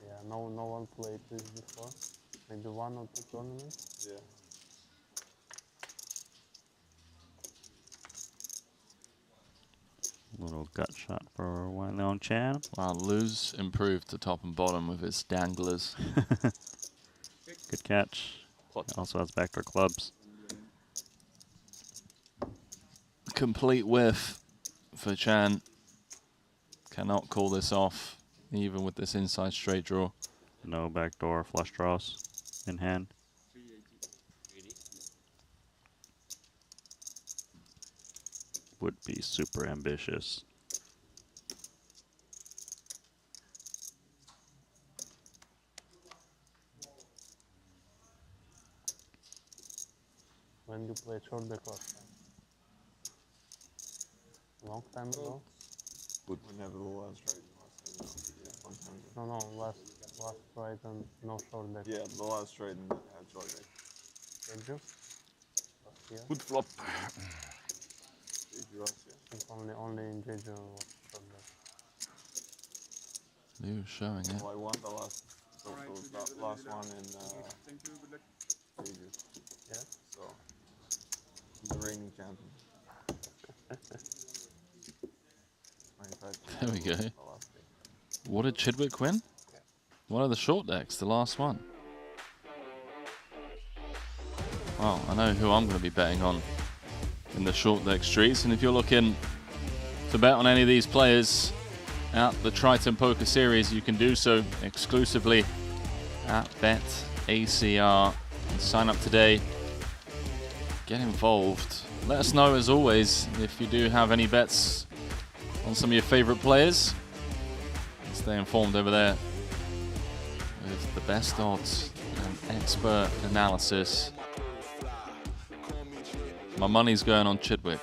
Yeah, no one played this before. Maybe 1 or 2 tournaments. Yeah. Little gut shot for Wai Chan. Wow, Lou's improved to top and bottom with his danglers. Good catch. Also has backdoor clubs. Complete whiff for Chan. Cannot call this off, even with this inside straight draw. No backdoor flush draws in hand. Would be super ambitious. When you play short deck last time? Long time ago? Good. Whenever the last Triton was. Yeah, long time ago. No, last Triton, no short deck. Yeah, the last Triton had short deck. Jeju? Last year? Good flop. Jeju last year. I think only in Jeju was short deck. Lou showing it. Well, I won the last one in Jeju. Yeah? So, I'm the reigning champion. There we go. What did Chidwick win? One of the short decks, the last one. Well, I know who I'm going to be betting on in the short deck streets, and if you're looking to bet on any of these players at the Triton Poker Series, you can do so exclusively at BetACR. Sign up today. Get involved. Let us know, as always, if you do have any bets on some of your favorite players. Stay informed over there with the best odds and expert analysis. My money's going on Chidwick,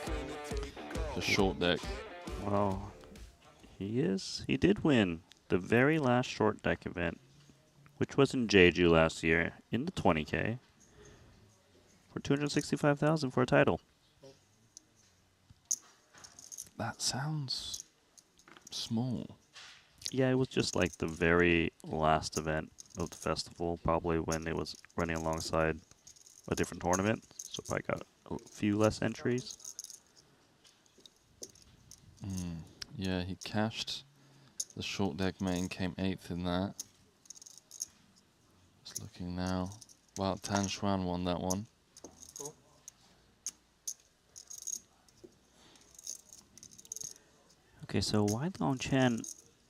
the short deck. Well, he did win the very last short deck event, which was in Jeju last year, in the 20K, for $265,000 for a title. That sounds small. Yeah, it was just like the very last event of the festival, probably when it was running alongside a different tournament. So probably got a few less entries. Yeah, he cashed the short deck main, came 8th in that. Just looking now. Wow, Tan Xuan won that one. Okay, so Wai Chan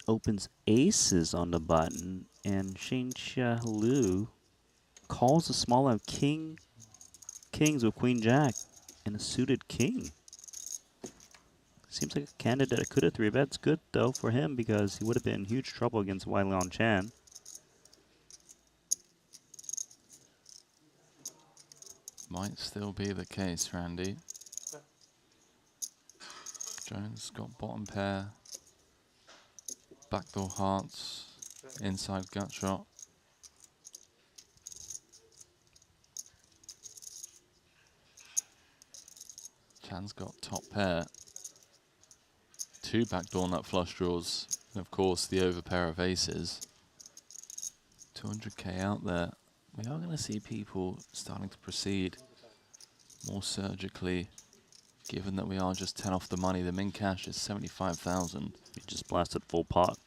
opens aces on the button, and Shinhwa Lu calls a small out kings with queen jack and a suited king. Seems like a candidate that could have 3-bets. Good though for him, because he would have been in huge trouble against Wai Chan. Might still be the case, Randy. Jones got bottom pair, backdoor hearts, inside gut shot. Chan's got top pair, 2 backdoor nut flush draws, and of course the overpair of aces. 200k out there. We are going to see people starting to proceed more surgically. Given that we are just 10 off the money, the min cash is 75,000. He just blasted full pot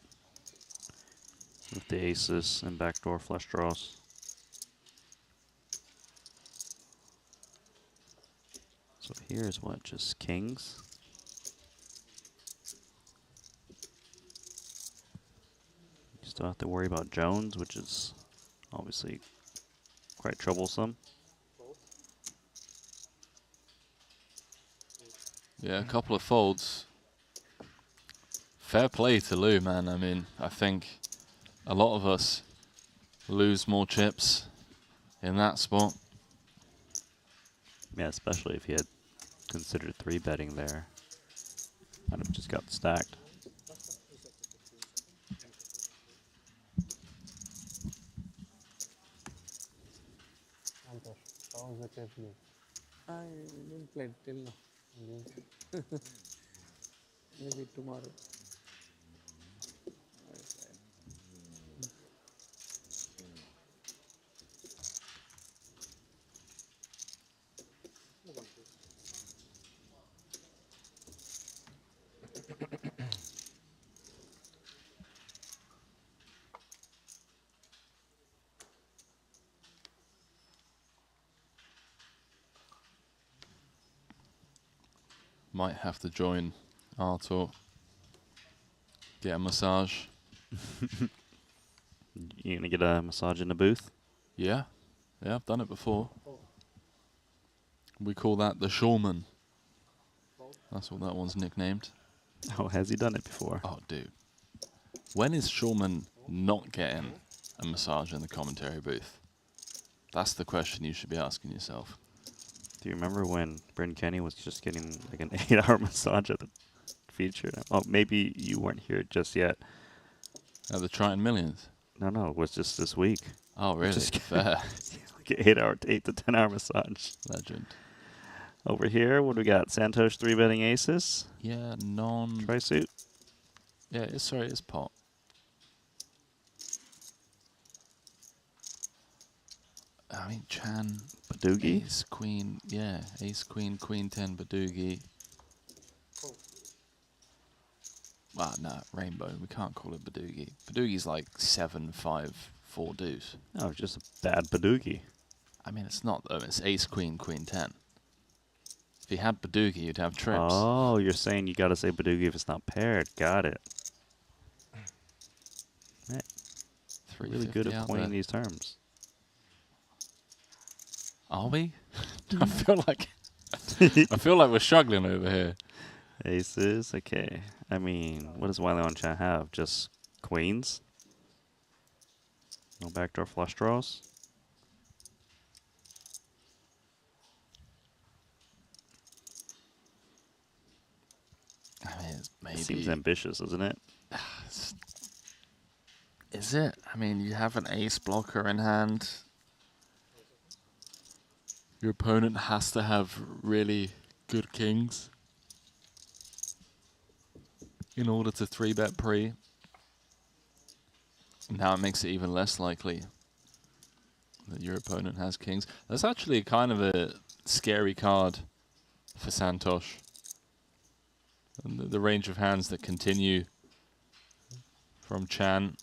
with the aces and backdoor flush draws. So here's what, just kings. You still have to worry about Jones, which is obviously quite troublesome. Yeah, a couple of folds. Fair play to Lou, man. I mean, I think a lot of us lose more chips in that spot. Yeah, especially if he had considered 3-betting there. Kind of just got stacked. How was the case for you? I didn't play till now. Maybe tomorrow. Might have to join Artur. Get a massage. You gonna get a massage in the booth? Yeah. Yeah, I've done it before. We call that the Shawman. That's what that one's nicknamed. Oh, has he done it before? Oh, dude. When is Shawman not getting a massage in the commentary booth? That's the question you should be asking yourself. Do you remember when Bryn Kenny was just getting like an 8-hour massage at the feature? Oh, maybe you weren't here just yet. At the Triton Millions? No, it was just this week. Oh, really? Just Fair. like an 8 to 10 hour massage. Legend. Over here, what do we got? Santosh 3-betting aces? Yeah, Tri-suit? Yeah, it's pot. I mean, Chan. Badugi? Ace, queen, yeah. Ace, queen, queen 10, Badugi. Ah, no, rainbow. We can't call it Badugi. Badugi's like 7, 5, 4 deuce. Oh, just a bad Badugi. I mean, it's not, though. It's ace, queen, queen 10. If you had Badugi, you'd have trips. Oh, you're saying you got to say Badugi if it's not paired. Got it. Right. Really good at pointing these terms. Are we? I feel like we're struggling over here. Aces, okay. I mean, what does Wiley on chat have? Just queens? No backdoor flush draws? I mean, it's maybe. Seems ambitious, isn't it? Is it? I mean, you have an ace blocker in hand. Your opponent has to have really good kings in order to 3-bet pre. Now it makes it even less likely that your opponent has kings. That's actually kind of a scary card for Santosh. And the range of hands that continue from Chan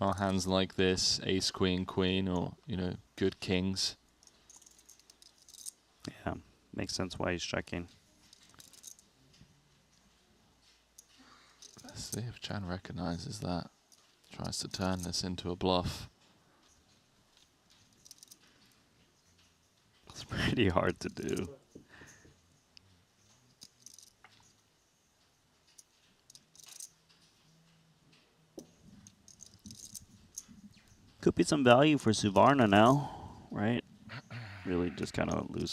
are hands like this, ace, queen, queen, or, you know, good kings. Yeah, makes sense why he's checking. Let's see if Chan recognizes that. Tries to turn this into a bluff. It's pretty hard to do. Could be some value for Suvarna now, right? Really just kind of lose